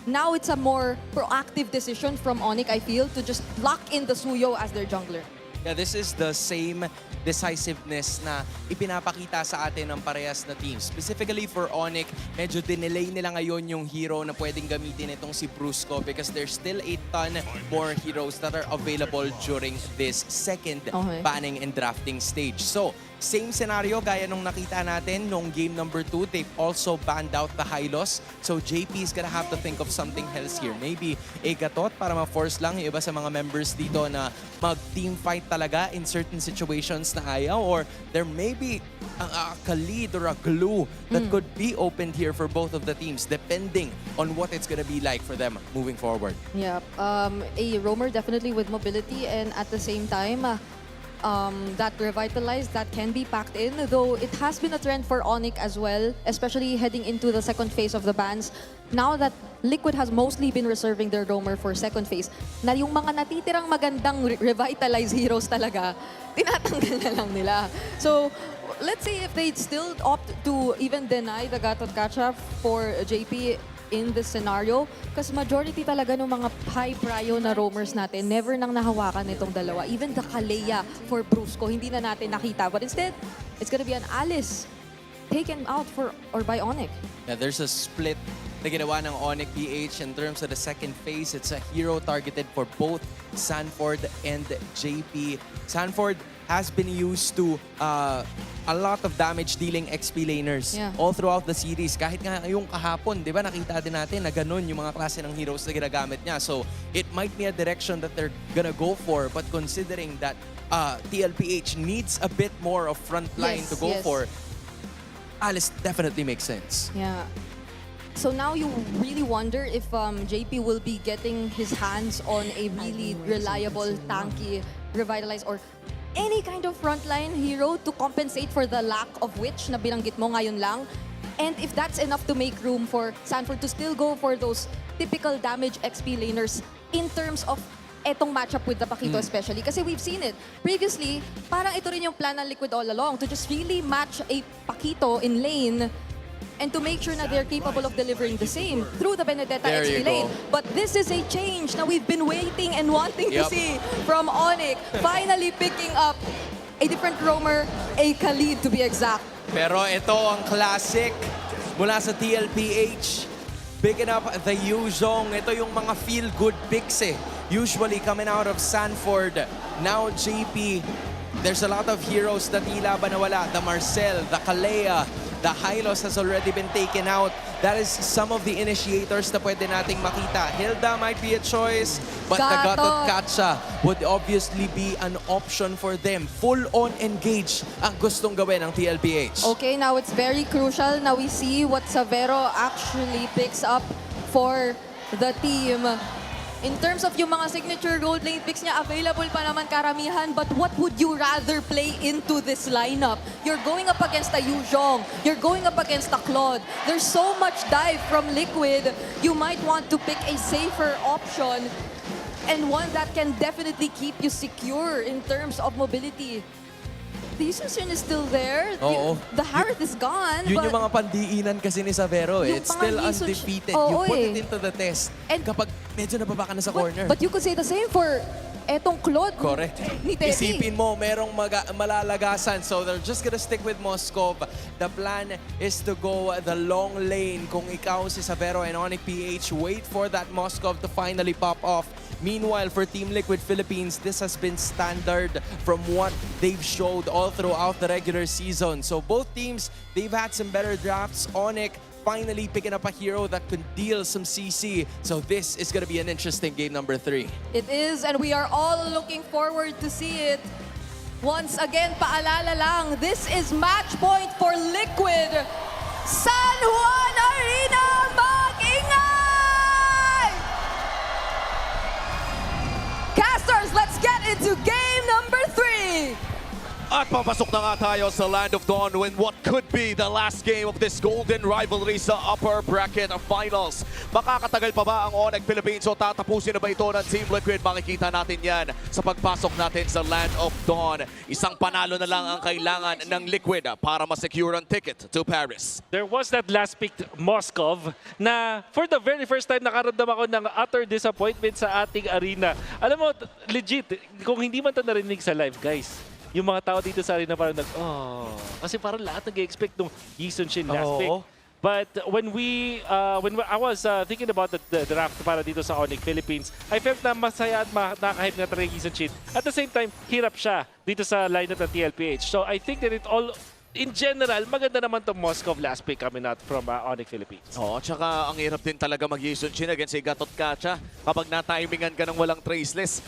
now it's a more proactive decision from ONIC, I feel, to just lock in the Suyo as their jungler. Yeah, this is the same decisiveness na ipinapakita sa atin ng parehas na teams. Specifically for ONIC, medyo dinelay nila ngayon yung hero na pwedeng gamitin itong si Brusco because there's still a ton more heroes that are available during this second banning and drafting stage. So, same scenario gaya nung nakita natin nung game number 2. They've also banned out the Hylos. So JP is gonna have to think of something else here. Maybe a gatot para ma-force lang yung iba sa mga members dito na mag-team fight talaga in certain situations na ayaw. Or there may be a Khalid or a glue that could be opened here for both of the teams depending on what it's gonna be like for them moving forward. Yeah, a roamer definitely with mobility and at the same time, that revitalized, that can be packed in. Though it has been a trend for ONIC as well, especially heading into the second phase of the bans. Now that Liquid has mostly been reserving their roamer for second phase, na yung mga natitirang magandang revitalized heroes talaga, tinatanggal na lang nila. So, let's see if they still opt to even deny the Gatot Catch-up for JP in this scenario. Kasi majority talaga ng mga high prio na roamers natin, never nang nahawakan itong dalawa. Even the Kalea for Brusco, hindi na natin nakita. But instead, it's gonna be an Alice taken out by ONIC. Yeah, there's a split na ginawa ng ONIC PH in terms of the second phase. It's a hero targeted for both Sanford and JP. Sanford has been used to a lot of damage-dealing XP laners all throughout the series. Kahit nga yung kahapon, di ba, nakita din natin na ganun yung mga klase ng heroes na ginagamit niya. So, it might be a direction that they're gonna go for. But considering that TLPH needs a bit more of front line to go for, Alice definitely makes sense. Yeah. So now you really wonder if JP will be getting his hands on a really reliable, tanky, revitalized, or any kind of frontline hero to compensate for the lack of which na binanggit mo ngayon lang. And if that's enough to make room for Sanford to still go for those typical damage XP laners in terms of etong matchup with the Pakito especially. Kasi we've seen it. Previously, parang ito rin yung plan ng Liquid all along to just really match a Pakito in lane and to make sure that they're capable of delivering the same through the Benedetta XP lane. But this is a change na we've been waiting and wanting to see from ONIC. Finally picking up a different roamer, a Khalid to be exact. Pero ito ang classic mula sa TLPH. Picking up the Yuzhong. Ito yung mga feel-good picks usually coming out of Sanford. Now JP, there's a lot of heroes na tila ba nawala. The Marcel, the Kalea, the Hylos has already been taken out. That is some of the initiators na pwede nating makita. Hilda might be a choice, but the Gatot Katsa would obviously be an option for them. Full-on engage ang gustong gawin ng TLPH. Okay, now it's very crucial. Now we see what Savero actually picks up for the team. In terms of yung mga signature gold lane picks niya, available pa naman karamihan. But what would you rather play into this lineup? You're going up against a Yuzhong. You're going up against a Claude. There's so much dive from Liquid. You might want to pick a safer option and one that can definitely keep you secure in terms of mobility. The Yusun is still there. Oo. The Harith is gone. Yun but yung mga pandiinan kasi ni Savero. Yung It's mga still Yusun- undefeated. Oo, You put eh. it into the test. Kapag medyo nababa ka na sa corner. But you could say the same for etong Claude. Correct. Ni Teddy. Isipin mo, merong malalagasan. So they're just gonna stick with Moskov. The plan is to go the long lane. Kung ikaw si Savero and ONIC PH, wait for that Moskov to finally pop off. Meanwhile, for Team Liquid Philippines, this has been standard from what they've showed all throughout the regular season. So both teams, they've had some better drafts. ONIC finally picking up a hero that could deal some CC. So this is going to be an interesting game number 3. It is, and we are all looking forward to see it. Once again, paalala lang, this is match point for Liquid. San Juan Arena, mag-ingay! Casters, let's get into game number 3. At papasok na nga tayo sa Land of Dawn when what could be the last game of this Golden Rivalry sa upper bracket of finals. Makakatagal pa ba ang ONIC Philippines o tatapusin na ba ito ng Team Liquid? Makikita natin yan sa pagpasok natin sa Land of Dawn. Isang panalo na lang ang kailangan ng Liquid para ma-secure ang ticket to Paris. There was that last pick, Moskov, na for the very first time nakaramdam ako ng utter disappointment sa ating arena. Alam mo, legit, kung hindi man ito narinig sa live, guys, yung mga tao dito sa arena parang kasi parang lahat nag-expect nung Yisun Shin last pick. But when I was thinking about the draft para dito sa ONIC Philippines, I felt na masaya at nakaka-hype na talaga Yisun Shin. At the same time, hirap siya dito sa lineup ng TLPH. So I think that in general, maganda naman itong Moskov last pick coming out from ONIC Philippines. Oo, tsaka ang hirap din talaga mag-Yisun Shin against Gatot Kacha. Kapag na-timingan ka ng walang traceless,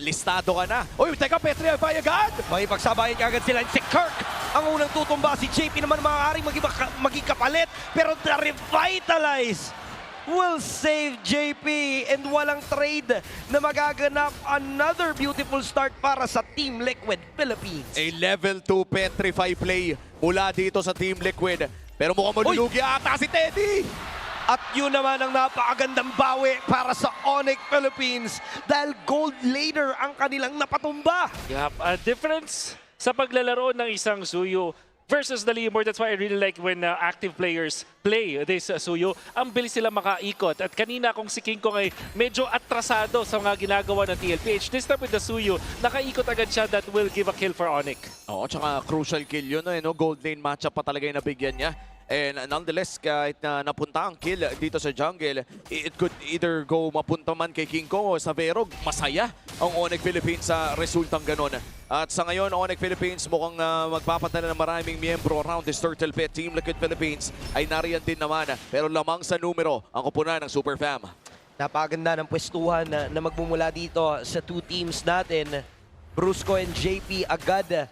listado ka na. Uy, teka, Petri, ay agad! May pagsabayan ka agad sila. Si Kirk ang unang tutumba. Si JP naman maaaring maging kapalit. Pero the-revitalize will save JP and walang trade na magaganap. Another beautiful start para sa Team Liquid Philippines. A level 2 Petrify play mula dito sa Team Liquid. Pero mukhang malulugi ata si Teddy! At yun naman ang napakagandang bawi para sa ONIC Philippines dahil gold later ang kanilang napatumba. Yep, a difference sa paglalaro ng isang Suyo versus the Leomord. That's why I really like when active players play this Suyo. Ang bilis sila makaikot. At kanina kung si King Kong ay medyo atrasado sa mga ginagawa ng TLPH, this time with the Suyo, nakaikot agad siya that will give a kill for ONIC. Oo, tsaka crucial kill yun. No? Gold lane matchup pa talaga yung nabigyan niya. And nonetheless, kahit na napunta ang kill dito sa jungle, it could either go mapunta man kay King Kong o sa Verog. Masaya ang ONIC Philippines sa resultang ganon. At sa ngayon, ONIC Philippines mukhang magpapadala ng maraming miyembro around this Turtle Pit. Team Liquid Philippines ay nariyan din naman, pero lamang sa numero ang kupunan ng Super Fam. Napakaganda ng pwestuhan na magmumula dito sa two teams natin. Brusco and JP agad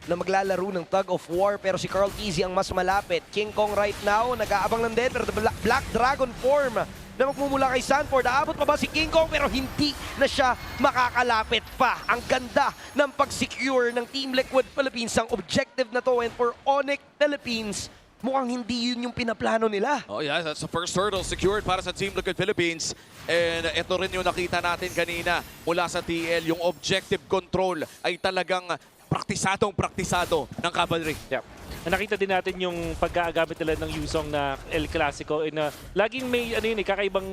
na maglalaro ng tug of war, pero si Carl Easy ang mas malapit. King Kong right now, nag-aabang lang din, pero the Black Dragon form na magmumula kay Sanford. Aabot pa ba si King Kong? Pero hindi na siya makakalapit pa. Ang ganda ng pag-secure ng Team Liquid Philippines ang objective na to. And for ONIC Philippines, mukhang hindi yun yung pinaplano nila. Oh yeah, that's the first hurdle secured para sa Team Liquid Philippines. And ito rin yung nakita natin kanina mula sa TL. Yung objective control ay talagang praktisado ng Cavalry. Yep. Nakita din natin yung pagkagamit nila ng Yuzhong na El Clasico. Laging may kakaibang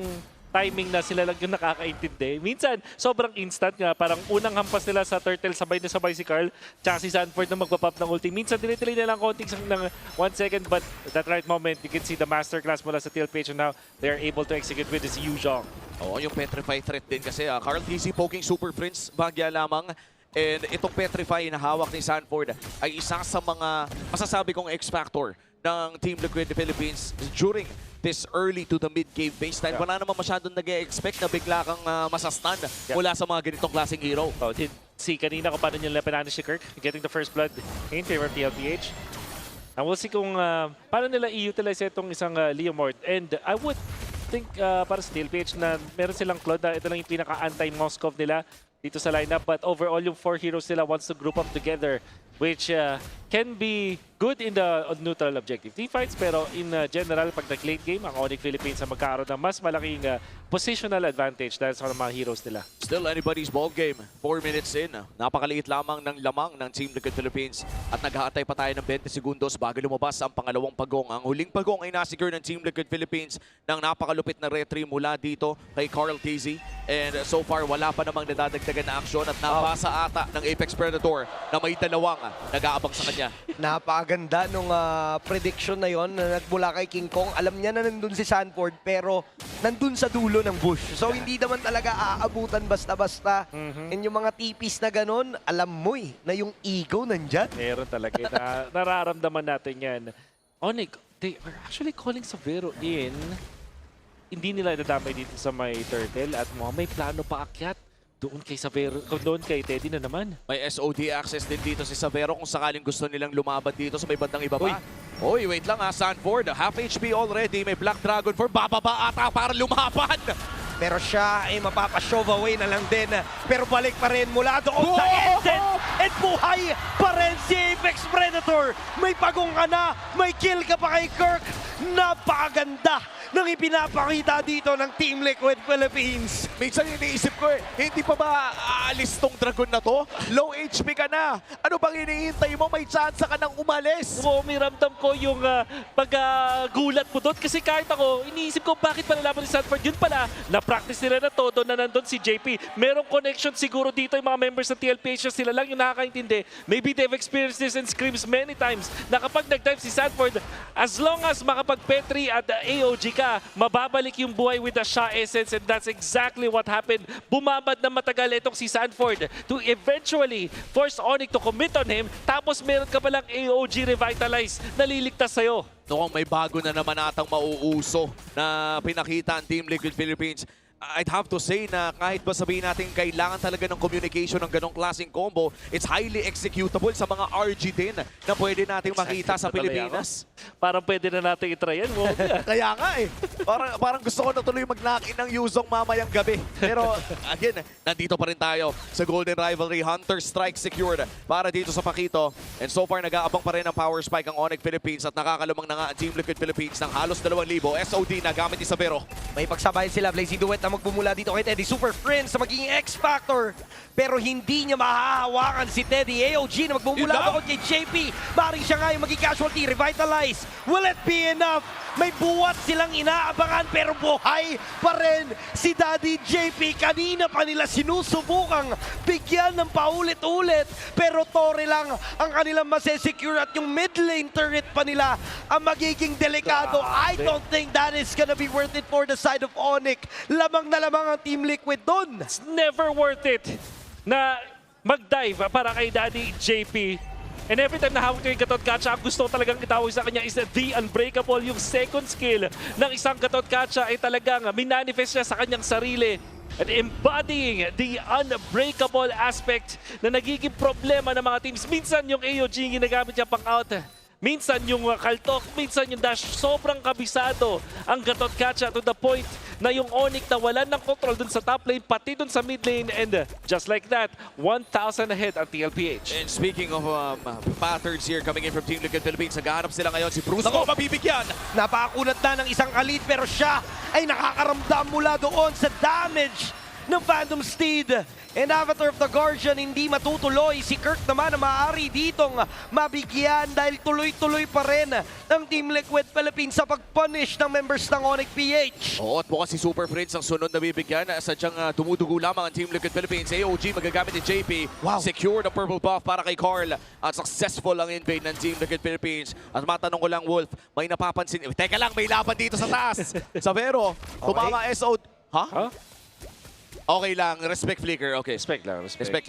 timing na sila lang yung nakakaintindi. Minsan, sobrang instant nga. Parang unang hampas nila sa Turtle, sabay na sabay si Carl, tsaka si Sanford na magpapop ng ulti. Minsan, dinitili na lang konting ng 1 second, but that right moment, you can see the masterclass mula sa TLPH and now they're able to execute with this Yuzhong. Oo, yung Petrify threat din kasi. Carl TC poking Super Prince, bagya lamang. And itong Petrify na hawak ni Sanford ay isa sa mga masasabi kong X-Factor ng Team Liquid Philippines during this early to the mid-game baseline. Wala naman masyadong nag-e-expect na bigla kang masastan mula sa mga ganitong klaseng hero. Oh, see kanina kung paano nila pinanish si Kirk, getting the first blood in favor of TLPH. And we'll see kung paano nila i-utilize itong isang Leomord. And I would think para sa TLPH na meron silang Claude na ito lang yung pinaka-anti-Moskov nila dito sa lineup. But overall, yung 4 heroes nila wants to group up together, which can be good in the neutral objective teamfights. Pero in general, pag nag-late game, ang ONIC Philippines ang magkakaroon ng mas malaking positional advantage dahil sa mga heroes nila. Still anybody's ball game. 4 minutes in. Napakaliit lamang ng lamang ng Team Liquid Philippines. At nag-aantay pa tayo ng 20 segundos bago lumabas ang pangalawang pagong. Ang huling pagong ay nasecure ng Team Liquid Philippines ng napakalupit na retry mula dito kay Carl TZ. And so far, wala pa namang nadadagdagan na aksyon at napasa ata ng Apex Predator na may dalawang nag-aabang sa kanya. Napakaganda nung prediction na yon na nagmula kay King Kong. Alam niya na nandun si Sanford pero nandun sa dulo ng bush. So hindi naman talaga aabutan basta-basta. And yung mga tipis na ganun, alam mo na yung ego nandyan. Meron talaga. Nararamdaman natin yan. ONIC, they are actually calling Savero in. Hindi nila nadamay dito sa may turtle at may plano pa akyat. Doon kay Savero, doon kay Teddy na naman. May SOD access din dito si Savero kung sakaling gusto nilang lumaban dito sa may bandang ibaba. Uy, wait lang Sanford. Half HP already. May Black Dragon for bababa ata para lumaban. Pero siya ay mapapa-shove away na lang din. Pero balik pa rin mula doon sa essence. At buhay pa rin si Apex Predator. May pagong ka na. May kill ka pa kay Kirk. Napakaganda ng ipinapakita dito ng Team Liquid Philippines. Minsan iniisip ko hindi pa ba aalis tong dragon na to? Low HP ka na. Ano bang iniintay mo? May chance ka nang umalis. Oo, may ramdam ko yung paggulat mo doon. Kasi kahit ako, iniisip ko bakit palalaban ni Sanford. Yun pala, na-practice nila na todo na nandun si JP. Merong connection siguro dito yung mga members ng TLPH na sila lang yung nakakaintindi. Maybe they've experienced this in scrims many times na kapag nag-dive si Sanford, as long as makapag-petri at AOG ka, mababalik yung buhay with the Sha Essence, and that's exactly what happened. Bumabad na matagal itong si Sanford to eventually force ONIC to commit on him, tapos meron ka palang AOG Revitalize na liligtas sa'yo. Noong may bago na naman atang mauuso na pinakita ang Team Liquid Philippines, I'd have to say na kahit ba sabihin natin kailangan talaga ng communication ng ganong klaseng combo, it's highly executable sa mga RG din na pwede nating makita sa Pilipinas. Parang pwede na natin itry yan. Kaya nga parang gusto ko na tuloy mag-knock-in ng Yuzong mamayang gabi. Pero again, nandito pa rin tayo sa Golden Rivalry. Hunter Strike secured para dito sa Pakito. And so far, nag-aabang pa rin ang power spike ang ONIC Philippines at nakakalumang na nga ang Team Liquid Philippines ng halos 2,000. SOD na gamit ni Savero. May pagsabayan sila, Blazy Duet na magpumula dito kay Teddy. Super Friends na magiging X-Factor. Pero hindi niya mahahawakan si Teddy. AOG na magpumula ako kay JP. Maring siya nga yung magiging casualty. Revitalize. Will it be enough? May buwat silang inaabangan pero buhay pa rin si Daddy JP. Kanina pa nila sinusubukang bigyan ng paulit-ulit. Pero Torre lang ang kanilang masesecure at yung mid lane turret pa nila ang magiging delikado. I don't think that is gonna be worth it for the side of ONIC. Lamang na lamang ang Team Liquid doon. It's never worth it na mag-dive para kay Daddy JP. And every time na hawak yung Gatot Kacha, ang gusto talagang itawag sa kanya is the Unbreakable. Yung second skill ng isang Gatot Kacha ay talagang minanifest niya sa kanyang sarili. And embodying the unbreakable aspect na nagiging problema ng mga teams. Minsan yung AOG yung ginagamit niya pang out. Minsan yung kaltok, minsan yung dash. Sobrang kabisado ang Gatot Kacha to the point na yung ONIC na wala ng control dun sa top lane, pati dun sa mid lane. And just like that, 1,000 ahead ang TLPH. And speaking of patterns here coming in from Team Liquid Philippines, naghahanap sila ngayon si Bruce. Ako, mabibigyan! Napakakunat na ng isang kalit pero siya ay nakakaramdam mula doon sa damage ng Phantom Steed. And Avatar of the Guardian hindi matutuloy. Si Kirk naman na maaari ditong mabigyan dahil tuloy-tuloy pa rin ng Team Liquid Philippines sa pag-punish ng members ng ONIC PH. Oo, at bukas si Super Prince ang sunod na bibigyan. Sadyang dumudugo lamang ang Team Liquid Philippines. AOG magagamit ni JP. Wow. Secure the purple buff para kay Carl. At successful ang invade ng Team Liquid Philippines. At matanong ko lang, Wolf, may napapansin. Teka lang, may laban dito sa taas. Savero, tumama SO. Ha? Huh? Okay lang, respect flicker, okay. Respect lang. Respect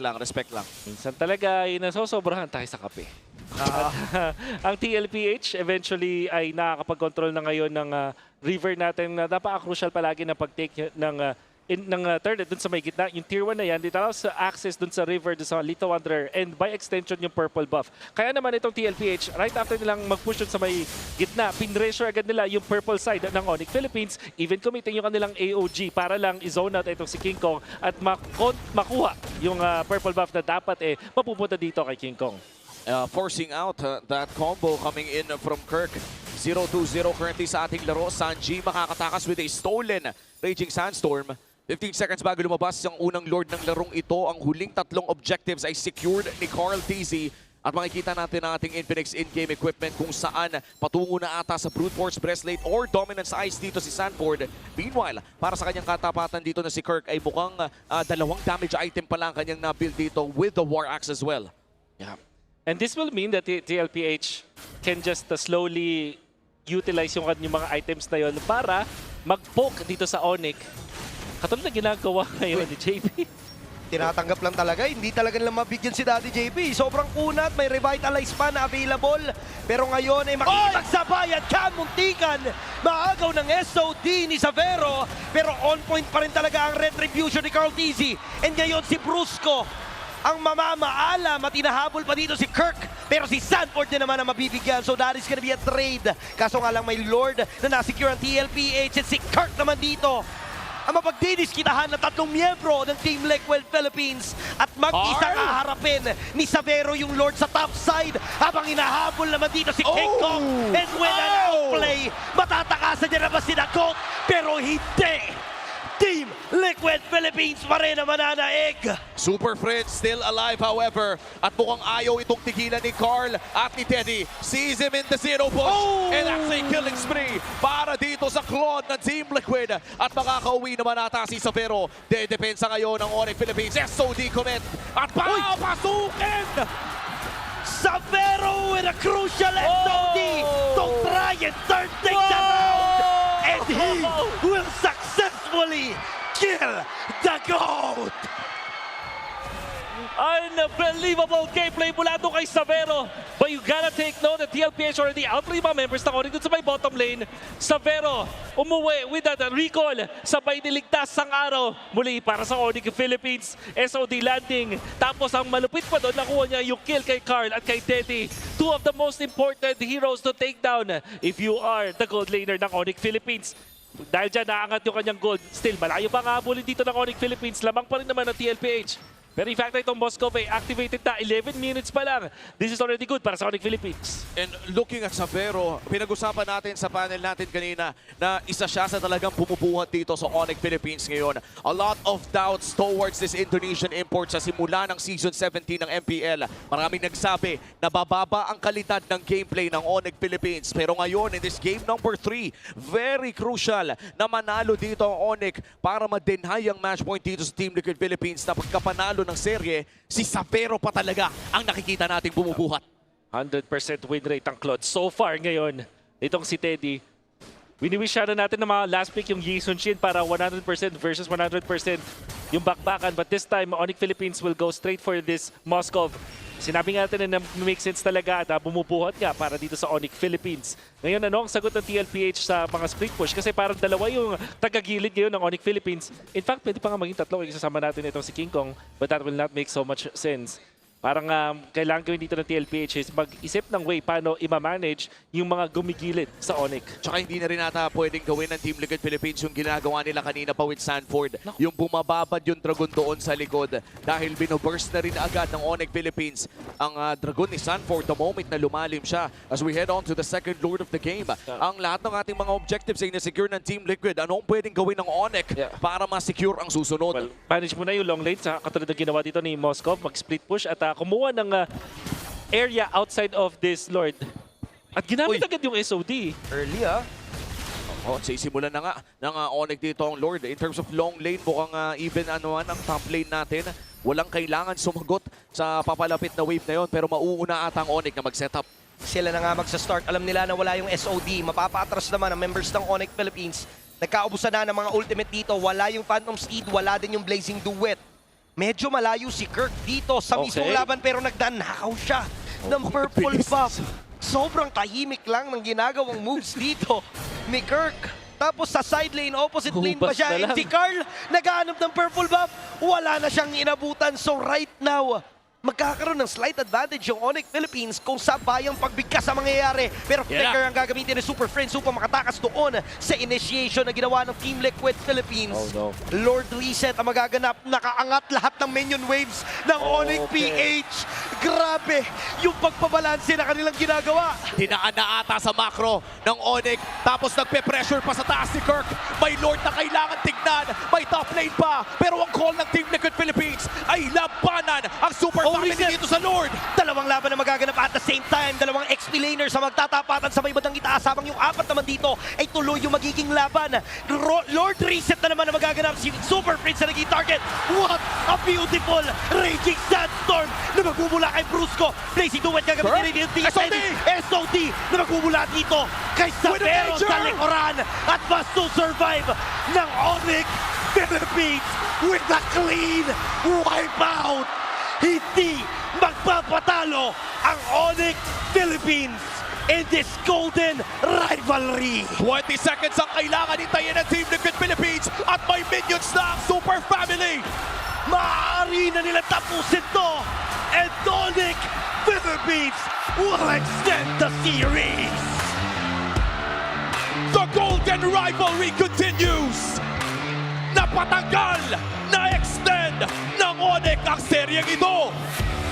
lang. Minsan talaga ay nasosobrahan tayo sa kape. Ang TLPH eventually ay nakakapag-control na ngayon ng river natin na napaka-crucial palagi na pag-take ng third dun sa may gitna. Yung tier 1 na yan, it allows access dun sa river, dun sa Little Wanderer, and by extension yung purple buff. Kaya naman itong TLPH, right after nilang mag-push dun sa may gitna, pinressure agad nila yung purple side ng ONIC Philippines, even committing yung kanilang AOG para lang i-zone out itong si King Kong at makuha yung purple buff na dapat mapupunta dito kay King Kong. Forcing out that combo coming in from Kirk. 0-2-0 currently sa ating laro. Sanji makakatakas with a stolen Raging Sandstorm. 15 seconds bago lumabas ang unang Lord ng larong ito. Ang huling tatlong objectives ay secured ni Carl TZ. At makikita natin ang ating Infinix in-game equipment kung saan patungo na ata sa Brute Force Breastplate or Dominance Eyes dito si Sanford. Meanwhile, para sa kanyang katapatan dito na si Kirk ay mukhang dalawang damage item pa lang kanyang na-build dito with the War Axe as well. Yeah. And this will mean that TLPH can just slowly utilize yung mga items na yun para mag-poke dito sa ONIC. Katulad na ginagawa ngayon ni JP. Tinatanggap lang talaga, hindi talaga nila mabigyan si Daddy JP. Sobrang kunat, may revitalize pa na available. Pero ngayon ay makikipagsabayan, kamuntikan. Maagaw ng SOD ni Savero. Pero on point pa rin talaga ang retribution ni Carl TZ. And ngayon si Brusco ang mamamaalam at inahabol pa dito si Kirk. Pero si Sanford na naman ang mabibigyan. So that is gonna be a trade. Kaso nga lang may Lord na nasecure ang TLPH. At si Kirk naman dito ang mapagdidiskitahan ng tatlong miyembro ng Team Liquid Philippines at mag-isang haharapin ni Savero yung Lord sa top side habang inahabol naman dito si King Kong. And when an outplay, matatakasan niya naman si Nakot pero hindi! Team Liquid Philippines pa rin ang mananaig. Super Fred still alive however at mukhang ayaw itong tigilan ni Carl at ni Teddy. Sees him in the zero push and that's a killing spree para dito sa clone ng Team Liquid at makakauwi naman ata si Savero. Dedepensa ngayon ng ONIC Philippines. SOD commit at pasukin! Savero with a crucial SOD to try and turn things around and he will successfully kill the GOAT! Unbelievable gameplay mula doon kay Savero. But you gotta take note that TLPH already out 5 members na dun sa may bottom lane. Savero umuwi with that recall. Sabay niligtas ang araw muli para sa ONIC Philippines. SOD landing. Tapos ang malupit pa doon, nakuha niya yung kill kay Carl at kay Teddy. Two of the most important heroes to take down if you are the gold laner ng ONIC Philippines. Dahil dyan, naangat yung kanyang gold. Still, malayo pa nga habulin dito ng ONIC Philippines. Lamang pa rin naman ng TLPH. Pero in fact, itong Moscow ay activated na 11 minutes pa lang. This is already good para sa ONIC Philippines. And looking at Savero, pinag-usapan natin sa panel natin kanina na isa siya sa talagang bumubuhat dito sa ONIC Philippines ngayon. A lot of doubts towards this Indonesian import sa simula ng Season 17 ng MPL. Maraming nagsabi na bababa ang kalidad ng gameplay ng ONIC Philippines. Pero ngayon, in this game number 3, very crucial na manalo dito ang ONIC para ma-deny ang match point dito sa Team Liquid Philippines na pagkapanalo ng serye, si Savero pa talaga ang nakikita nating bumubuhat. 100% win rate ang Claude so far ngayon. Itong si Teddy, wini-wish na natin na mga last pick yung Yisun Shin para 100% versus 100% yung bakbakan. But this time, ONIC Philippines will go straight for this Moscow. Sinabi nga natin na make sense talaga at bumubuhat nga para dito sa ONIC Philippines. Ngayon, ano ang sagot ng TLPH sa mga split push? Kasi parang dalawa yung tagagilid ngayon ng ONIC Philippines. In fact, pwede pa nga maging tatlo. Isasama natin itong si King Kong, but that will not make so much sense. Parang kailangan gawin dito ng TLPH is mag-isip ng way paano i-manage yung mga gumigilid sa ONIC. Tsaka hindi na rin ata pwedeng gawin ng Team Liquid Philippines yung ginagawa nila kanina pa with Sanford. Yung bumababad yung dragon doon sa likod dahil binoburst na rin agad ng ONIC Philippines ang dragon ni Sanford the moment na lumalim siya. As we head on to the second lord of the game, ang lahat ng ating mga objectives ay na-secure ng Team Liquid. Anong pwedeng gawin ng ONIC para ma-secure ang susunod? Well, manage mo na yung long lane sa katulad na ginawa dito ni Moscow, mag-split push at kumuha ng area outside of this Lord. At ginamit agad yung SOD. Early Sisimulan na nga ng ONIC dito ang Lord. In terms of long lane, mukhang even ang top lane natin. Walang kailangan sumagot sa papalapit na wave na yon pero mauuna ata ang ONIC na mag-setup. Sila na nga magsa-start. Alam nila na wala yung SOD. Mapapatras naman ang members ng ONIC Philippines. Nagkaubusan na ng mga ultimate dito. Wala yung Phantom Steed, wala din yung Blazing Duet. Medyo malayo si Kirk dito sa mismong laban pero nagdanakaw siya ng purple buff. Sobrang tahimik lang ng ginagawang moves dito ni Kirk. Tapos sa side lane, opposite lane pa Hupas siya. na And lang. si Carl, naghahanap ng purple buff. Wala na siyang inabutan. So right now, magkakaroon ng slight advantage yung ONIC Philippines kung sabayang pagbigkas ang mangyayari. Pero Flicker ang gagamitin ng Super Friends upang makatakas doon sa initiation na ginawa ng Team Liquid Philippines. Oh, no. Lord Reset ang magaganap. Nakaangat lahat ng minion waves ng ONIC PH. Grabe yung pagpabalanse na kanilang ginagawa. Dinaan na ata sa macro ng ONIC. Tapos nagpe-pressure pa sa taas si Kirk. May Lord na kailangan tignan. May top lane pa. Pero ang call ng Team Liquid Philippines ay labanan ang Super Family dito sa Lord. Dalawang laban na magaganap at the same time. Dalawang XP laners sa magtatapatan sa may bandang itaas. Habang yung apat naman dito ay tuloy yung magiging laban. Lord Reset na naman na magaganap. Si Super Prince na naging target. What a beautiful Raging Sandstorm na magmumula kay Brusco. Blazing Duet gagamitin rin yung SOD na magmumula dito kay Savero sa likuran. At must to survive ng ONIC Philippines with a clean wipeout. Hindi magpapatalo ang ONIC Philippines in this Golden Rivalry. 20 seconds ang kailangan hintayin ng Team Liquid Philippines at may minions na ang Super Family. Maaari na nila tapusin to. And ONIC Philippines will extend the series. The Golden Rivalry continues. Napatagal, na-extend ng ONIC ang seryeng ito.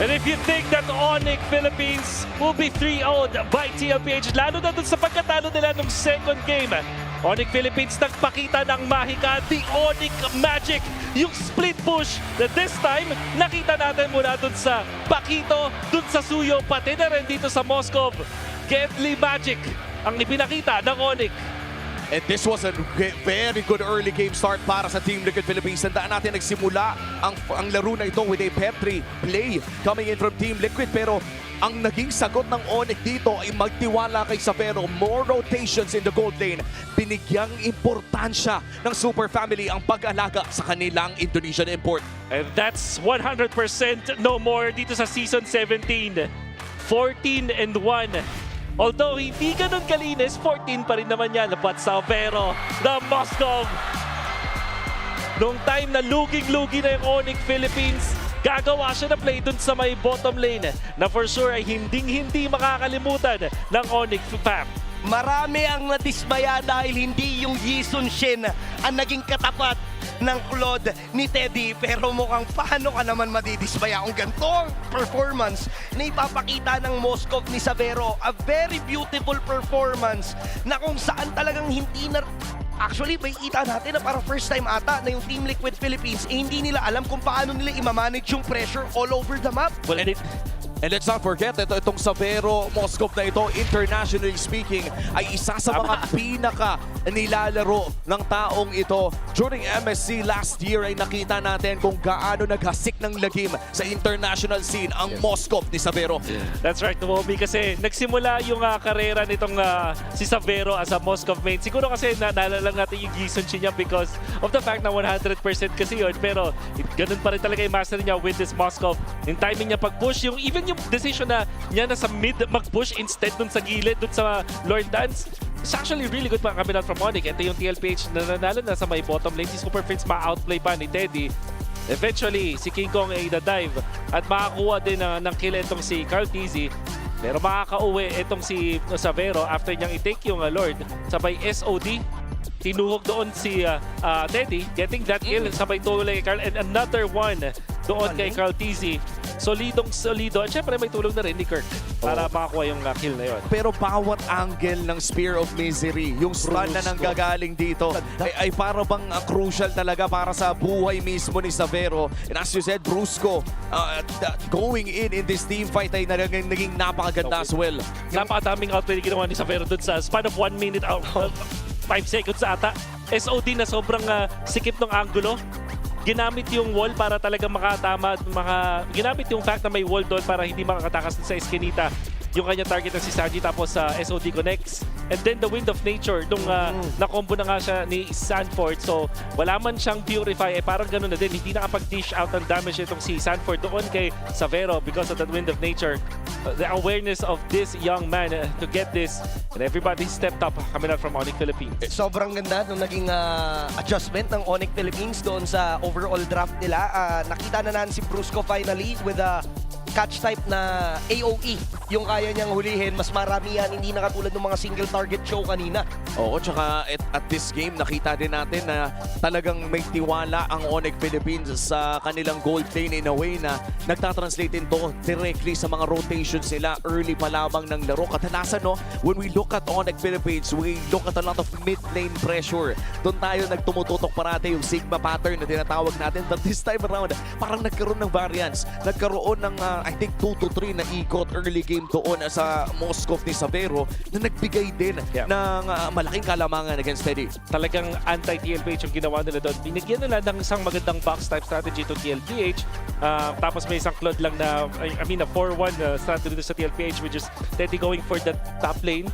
And if you think that ONIC Philippines will be 3-0'd by TLPH, lalo na dun sa pagkatalo nila nung second game, ONIC Philippines nagpakita ng mahika, the ONIC Magic, yung split push na this time, nakita natin mula dun sa Pakito, dun sa Suyo, pati na rin dito sa Moscow. Deadly Magic ang ipinakita ng ONIC. And this was a very good early game start para sa Team Liquid Philippines. Tandaan natin nagsimula ang laro na ito with a petri play coming in from Team Liquid. Pero ang naging sagot ng ONIC dito ay magtiwala kay Savero. More rotations in the gold lane. Binigyang importansya ng Super Family ang pag-alaga sa kanilang Indonesian import. And that's 100% no more dito sa Season 17. 14-1. Although hindi ganun kalinis, 14 pa rin naman yan. But Savero, the Moscow. Noong time na luging-lugi na yung ONIC Philippines, gagawa siya na play dun sa may bottom lane na for sure ay hinding-hindi makakalimutan ng ONIC fam. Marami ang nadismaya dahil hindi yung Yisun Shin ang naging katapat ng Claude ni Teddy. Pero mukhang paano ka naman madidismaya kung ganito ang performance na ipapakita ng Moscow ni Savero. A very beautiful performance na kung saan talagang hindi na... Actually, may kita natin na para first time ata na yung Team Liquid Philippines hindi nila alam kung paano nila i-manage yung pressure all over the map. Well, and let's not forget, itong Savero Moscow na ito, internationally speaking, ay isa sa mga pinaka nilalaro ng taong ito. During MSC last year ay nakita natin kung gaano naghasik ng lagim sa international scene ang Moscow ni Savero. That's right, Moby, kasi nagsimula yung karera nitong si Savero as a Moscow main. Siguro kasi naalala lang natin yung Gison niya because of the fact na 100% kasi yun. Pero ganun pa rin talaga yung master niya with this Moscow. Yung timing niya pag-push, even yung decision na niya na sa mid mag-push instead dun sa gilid, dun sa Lord Dance. It's actually really good pa ang kabilang from ONIC. Ito yung TLPH na nanalo na sa may bottom lane. Si Super Prince ma-outplay pa ni Teddy. Eventually, si King Kong ay dive at makakuha din ng kill itong si Carl Tizzy. Pero makakauwi itong si Savero after niyang i-take yung Lord. Sabay SOD, tinuhog doon si Teddy, getting that kill sabay tuloy kay Carl. And another one doon kay Carl Tizzy. Solidong-solido. At syempre may tulong na rin ni Kirk para makakuha yung kill na yun. Pero bawat angle ng Spear of Misery, yung stun na nanggagaling dito, ay para bang crucial talaga para sa buhay mismo ni Savero. And as you said, Brusco, going in this team fight ay naging napakaganda as well. Napakadaming outplay ginawa ni Savero dun sa span of 1 minute, 5 seconds ata. SOD na sobrang sikip ng angulo. Ginamit yung wall para talaga makatama, ginamit yung fact na may wall doon para hindi makakatakas sa Eskinita yung kanyang target na si Sanji, tapos sa SOD connects. And then the Wind of Nature, nung nakombo na nga siya ni Sanford. So wala man siyang Purify, parang ganun na din. Hindi nakapag-dish out ng damage itong si Sanford doon kay Savero because of that Wind of Nature. The awareness of this young man to get this, and everybody stepped up coming out from ONIC Philippines. Sobrang ganda nung naging adjustment ng ONIC Philippines doon sa overall draft nila. Nakita na natin si Brusco finally with a catch type na AOE. Yung kaya niyang hulihin, mas marami yan, hindi na katulad ng mga single target show kanina. Oo, tsaka at this game, nakita din natin na talagang may tiwala ang ONIC Philippines sa kanilang gold lane in a way na nagtatranslate ito directly sa mga rotations nila early pa lamang ng laro. Kadalasan, no, when we look at ONIC Philippines, we look at a lot of mid-lane pressure. Doon tayo nagtumututok parate yung Sigma pattern na tinatawag natin. But this time around, parang nagkaroon ng variance. Nagkaroon ng, I think, 2 to 3 na ikot early game doon sa Moscow ni Savero na nagbigay din ng malaking kalamangan against Teddy. Talagang anti-TLPH yung ginawa nila doon. Binigyan nila ng isang magandang box type strategy to TLPH. Tapos may isang Claude lang na, I mean, a 4-1 strategy sa TLPH, which is Teddy going for the top lane.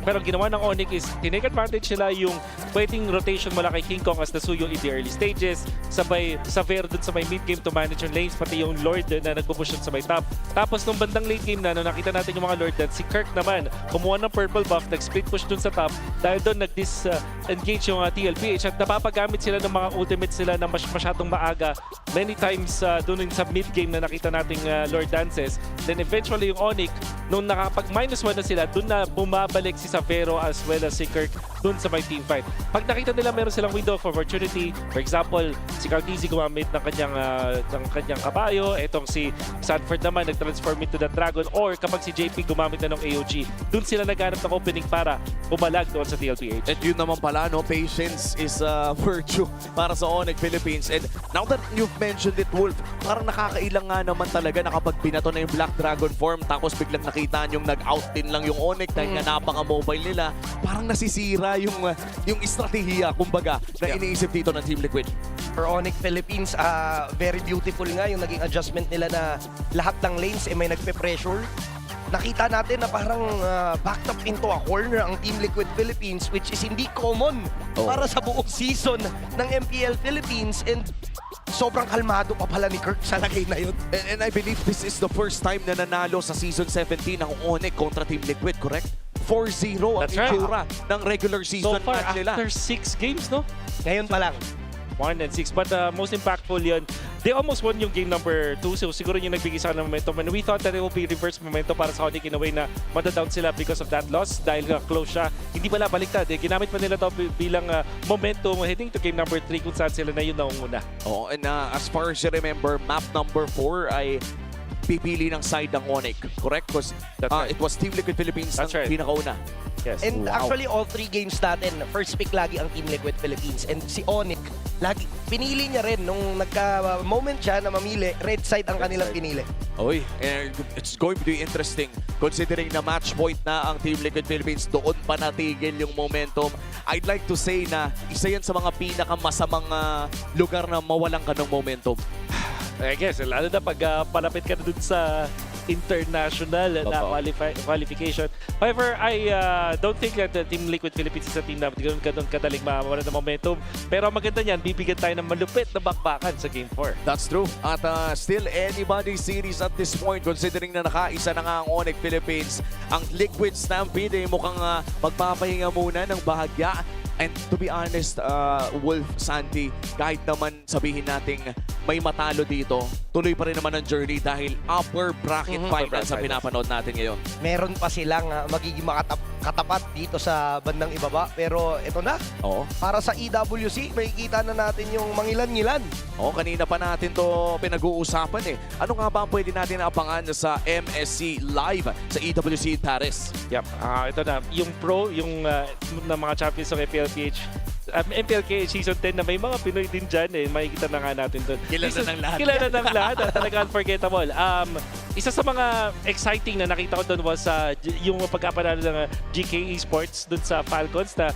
Pero ang ginawa ng ONIC is tinake advantage nila yung pwedeng rotation mula kay King Kong as the Suyo in the early stages. Sabay Savero dun sa may mid-game to manage yung lanes, pati yung Lord na nagpupush sa may top. Tapos nung bandang late game na, nung nakita natin yung mga Lord si Kirk naman, kumuha ng purple buff, nag-split push dun sa top. Dahil doon nag-disengage yung TLPH at napapagamit sila ng mga ultimates sila na masyadong maaga. Many times doon sa mid-game na nakita nating Lord dances. Then eventually yung ONIC, nung nakapag-1 na sila, doon na bumabalik si Savero as well as si Kirk doon sa may team fight. Pag nakita nila meron silang window of opportunity, for example, si Cartesi gumamit ng kanyang kabayo, etong si Sanford naman nag-transform into the Dragon, or kapag si JP gumamit na ng AOG, doon sila naghanap ng opening para bumalag doon sa TLPH. And yun naman pala, no, patience is a virtue para sa ONIC Philippines. And now that you've mentioned it, Wolf, parang nakakailang nga naman talaga na kapag binato na yung Black Dragon form, tapos biglang nakita yung nag-out din lang yung ONIC dahil nga napaka-mobile nila, parang nasisira yung estratehiya, kumbaga, na iniisip dito ng Team Liquid. For ONIC Philippines, very beautiful nga yung naging adjustment nila na lahat ng lanes may nagpe-pressure. Nakita natin na parang backed up into a corner ang Team Liquid Philippines, which is hindi common para sa buong season ng MPL Philippines, and sobrang kalmado pa pala ni Kirk sa lagay na yun. And I believe this is the first time na nanalo sa Season 17 ng ONIC kontra Team Liquid, correct? 4-0 ang itsura ng regular season so far, match nila. after 6 games, no? Ngayon pa lang. 1-6. But most impactful yun, they almost won yung game number 2. So siguro yung nagbigay sa ng momentum. And we thought that it will be reverse momentum para sa ONIC in a way na madadown sila because of that loss. Dahil close siya. Hindi pala baliktad. Ginamit pa nila to bilang momentum heading to game number 3 kung saan sila na yun naunguna. Oh, and as far as you remember, map number 4 ay pipili ng side ng ONIC, correct? Because it was Team Liquid Philippines ang pinakauna. Yes. And actually, all 3 games natin, first pick lagi ang Team Liquid Philippines. And si ONIC, lagi, pinili niya rin nung nagka-moment siya na mamili, red side ang kanilang pinili. Oy, and it's going to be interesting considering na match point na ang Team Liquid Philippines, doon pa natigil yung momentum. I'd like to say na isa yan sa mga pinakamasamang lugar na mawalan ka ng momentum. I guess, lalo na pag palapit ka na dun sa international na qualification. However, I don't think that Team Liquid Philippines is a team na ganoon kadaling mawala ng momentum. Pero maganda niyan, bibigyan tayo ng malupit na bakbakan sa Game 4. That's true. At still anybody's series at this point, considering na nakaisa na nga ang ONIC Philippines. Ang Liquid Stampede mukhang magpapahinga muna ng bahagya. And to be honest, Wolf, Santi, kahit naman sabihin nating may matalo dito, tuloy pa rin naman ang journey dahil upper bracket finals ang pinapanood natin ngayon. Meron pa silang magiging katapat dito sa bandang ibaba. Pero ito na, para sa EWC, makikita na natin yung mangilan-ngilan. Kanina pa natin to pinag-uusapan eh. Ano nga ba ang pwede natin abangan sa MSC Live sa EWC in Paris? Yep, ito na. Yung pro, yung mga champions ng FLPH, MPL Season 10 na may mga Pinoy din dyan eh. Makikita na nga natin doon. Kilala ng lahat. Kilala ng lahat. Talaga unforgettable. Isa sa mga exciting na nakita ko doon was yung pagkapanalo ng GK Esports doon sa Falcons na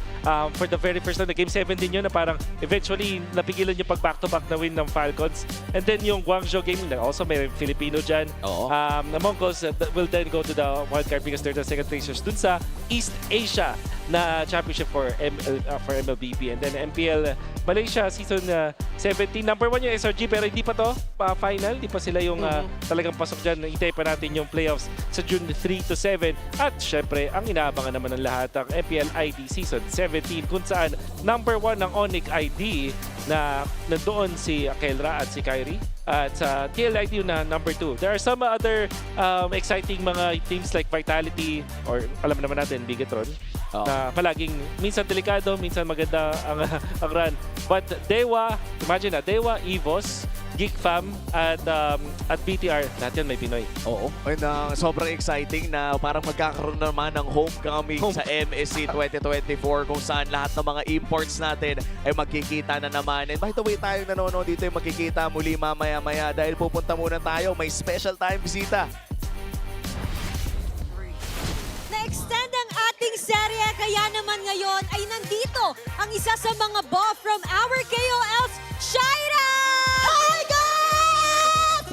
for the very first time na Game 7 din yun na parang eventually napigilan yung pag-back-to-back na win ng Falcons. And then yung Guangzhou game, also may Filipino dyan. Mongols will then go to the wildcard because they're the second placers doon sa East Asia. na championship for MLBB. And then MPL Malaysia Season 17. Number 1 yung SRG pero hindi pa to final. Hindi pa sila yung talagang pasok dyan. Hintay pa natin yung playoffs sa June 3 to 7. At syempre, ang inaabangan naman ng lahat ang MPL ID Season 17 kung saan number 1 ng ONIC ID na nandoon si Akelra at si Kyrie. At sa TLID na number 2. There are some other exciting mga teams like Vitality or alam naman natin, Bigatron. Na palaging minsan delikado, minsan maganda ang run. But Dewa, imagine na, Dewa, Evos, GeekFam at BTR, lahat yan may Pinoy. Oo. And sobrang exciting na parang magkakaroon naman ng homecoming sa MSC 2024 kung saan lahat ng mga imports natin ay magkikita na naman. And by the way, tayong nanonood dito ay magkikita muli mamaya-maya dahil pupunta muna tayo. May special time bisita. Na-extend ang ating serye, kaya naman ngayon ay nandito ang isa sa mga buff from our KOLs, Shaira! Hi guys!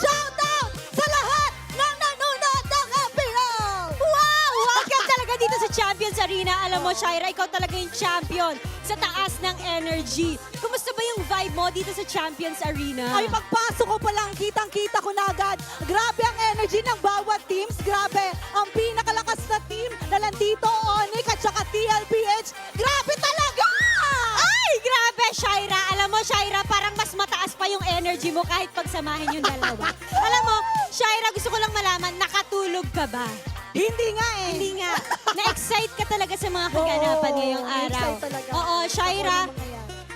Shout out sa lahat ng nanonood ng MPL! Wow! Welcome talaga dito sa Champions Arena. Alam mo, Shaira, ikaw talaga yung champion sa taas ng energy. Kumusta ba yung vibe mo dito sa Champions Arena? Ay, pagpasok ko pa lang, kitang-kita ko na agad. Grabe ang energy ng bawat teams. Grabe, ang pinakalakas na team na nandito, ONIC at saka TLPH. Grabe talaga! Ay, grabe, Shaira. Alam mo, Shaira, parang mas mataas pa yung energy mo kahit pagsamahin yung dalawa. Alam mo, Shaira, gusto ko lang malaman, nakatulog ka ba? Hindi nga eh. Hindi nga. Na-excite ka talaga sa mga kaganapan ngayong araw. Na-excite talaga. Oo, Shaira,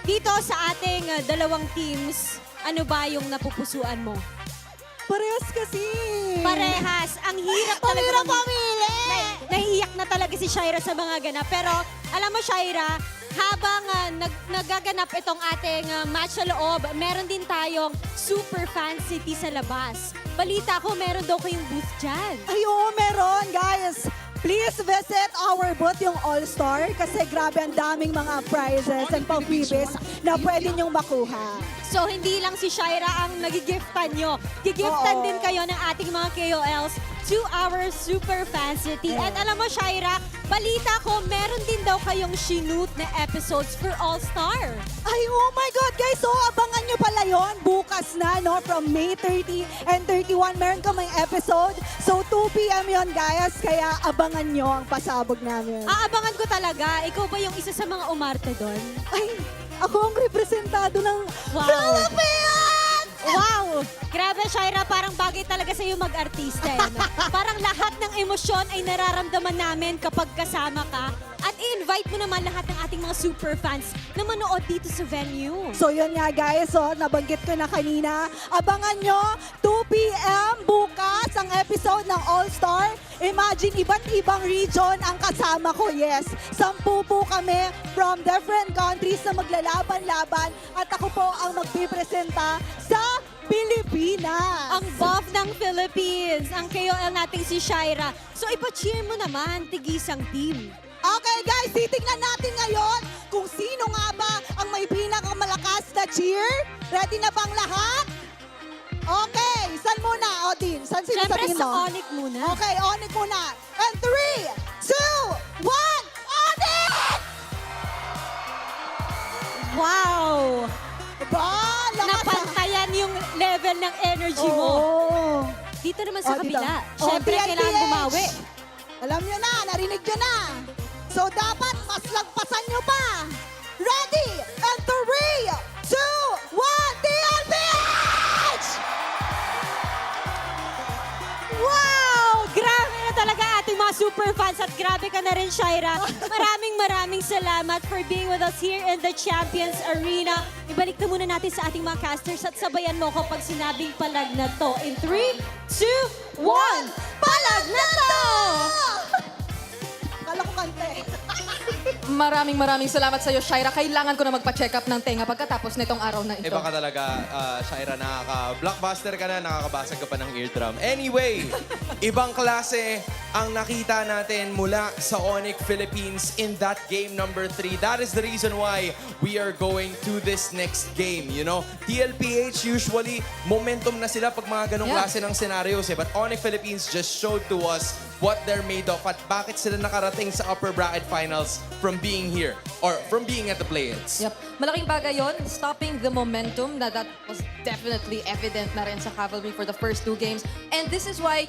dito sa ating dalawang teams, ano ba yung napupusuan mo? Parehas kasi. Parehas. Ang hirap talaga. Ang hirap pamili. Nahiiyak na talaga si Shaira sa mga ganap. Pero alam mo, Shaira, habang nagaganap itong ating match sa loob, meron din tayong super fan city sa labas. Balita ko, meron daw kayong booth dyan. Ay, oo, meron, guys. Please visit our booth, yung All-Star, kasi grabe ang daming mga prizes and pang-freebies na pwede nyong makuha. So, hindi lang si Shaira ang nagigiftan nyo. Gigiftan din kayo ng ating mga KOLs to our super fan city. And alam mo, Shaira, balita ko, meron din daw kayong shoot na episodes for All-Star. Ay, oh my God, guys. So, abangan nyo pala yon bukas na, no? From May 30 and 31, meron kaming episode. So, 2 p.m. yon, guys. Kaya abangan nyo ang pasabog namin. Aabangan ko talaga. Ikaw ba yung isa sa mga umarte doon? Ay, ako ang representado ng Philippines! Wow! Grabe, Shaira, parang bagay talaga sa'yo mag-artista. No? Parang lahat ng emosyon ay nararamdaman namin kapag kasama ka. At i-invite mo naman lahat ng ating mga super fans na manood dito sa venue. So yun nga guys, nabanggit ko na kanina. Abangan nyo, 2 p.m. bukas ang episode ng All-Star. Imagine, iba't ibang region ang kasama ko, yes. 10 po kami from different countries na maglalaban-laban. At ako po ang magpipresenta sa Pilipinas. Ang buff ng Philippines, ang KOL nating si Shaira. So ipa-cheer mo naman, tigisang team. Okay guys, titignan natin ngayon kung sino nga ba ang may pinakamalakas na cheer. Ready na bang lahat? Okay, saan muna, Odin? Saan sinasabihin mo? Siyempre sa ONIC muna. Okay, ONIC muna. And 3, 2, 1, ONIC! Wow! Ba, Napantayan yung level ng energy mo. Dito naman sa kabila. Siyempre, kailangan bumawi. Alam nyo na, narinig nyo na. So, dapat mas lagpasan nyo pa. Ready? And 3, 2, 1, TLPH! Wow! Grabe na talaga ating mga super fans at grabe ka na rin, Shaira. Maraming salamat for being with us here in the Champions Arena. Ibalik na muna natin sa ating mga casters at sabayan mo ko pag sinabing Palag Na To. In 3, 2, 1, Palag Na To! Kala ko kante. Maraming salamat sa iyo, Shaira. Kailangan ko na magpa-check up ng tenga pagkatapos nitong araw na ito. Iba ka talaga, Shaira. Nakaka-blockbuster ka na, nakakabasag ka pa ng eardrum. Anyway, ibang klase ang nakita natin mula sa ONIC Philippines in that game number 3. That is the reason why we are going to this next game, you know? TLPH usually, momentum na sila pag mga ganong klase ng scenarios But ONIC Philippines just showed to us what they're made of at bakit sila nakarating sa upper bracket finals from being here or from being at the play-ins. Yep. Malaking bagay yon, stopping the momentum that was definitely evident na rin sa Cavalry for the first 2 games. And this is why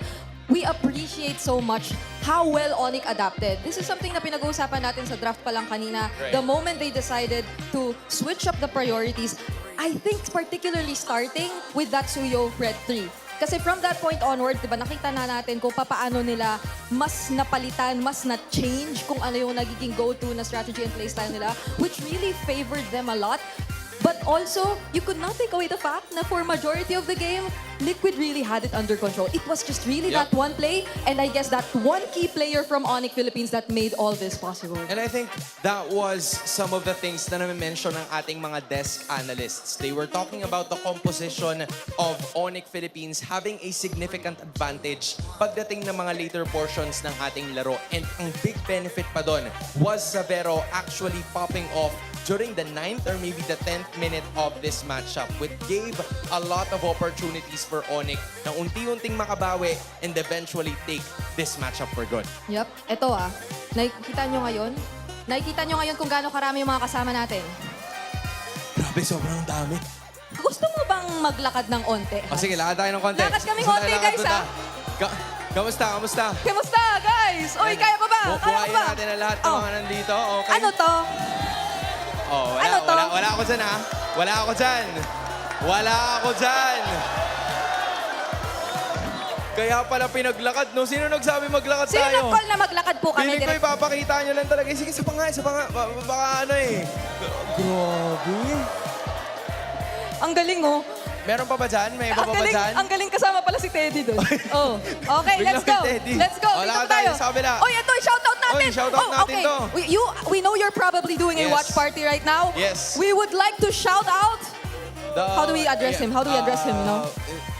we appreciate so much how well ONIC adapted. This is something na pinag-uusapan natin sa draft pa lang kanina. Right. The moment they decided to switch up the priorities, I think particularly starting with that Suyo Red 3. Kasi from that point onward, diba, nakita na natin kung paano nila mas napalitan, mas na-change kung ano yung nagiging go-to na strategy and playstyle nila, which really favored them a lot. But also, you could not take away the fact na for majority of the game, Liquid really had it under control. It was just really that one play, and I guess that one key player from ONIC Philippines that made all this possible. And I think that was some of the things na na-mention ng ating mga desk analysts. They were talking about the composition of ONIC Philippines having a significant advantage pagdating ng mga later portions ng ating laro. And ang big benefit pa doon was Zavero actually popping off during the 9th or maybe the 10th minute of this matchup, which gave a lot of opportunities for ONIC na unti-unting makabawi and eventually take this matchup for good. Yep. Ito nakikita nyo ngayon kung gaano karami yung mga kasama natin. Grabe, sobrang dami. Gusto mo bang maglakad ng onte? O sige, lakad tayo ng konti. Lakad kaming onte, guys, ha? Kamusta? Kamusta, guys? Oy, kaya pa ba? Kaya pa Buhayin ba? natin ang lahat ng mga nandito. Okay? Ano to? Oh, Ano to? Wala ako dyan, ha? Wala ako dyan. Kaya pala pinaglakad, no? Sino nagsabi maglakad Sino tayo? nag-call na maglakad po kami? Feeling ko ipapakita nyo lang talaga. Sige, isa pa nga. Baka ano eh. Grabe. Ang galing, oh. Meron pa ba dyan? May iba pa ba dyan? Ang galing kasama pala si Teddy doon. Oh. Okay, let's go. Let's go. Wala Dito ka tayo tayo. sa kabila. Oy, ito, shoutout natin. Oy, shoutout natin okay. to. We know you're probably doing a Yes. watch party right now. Yes. We would like to shout out. How do we address him? How do we address him, you know?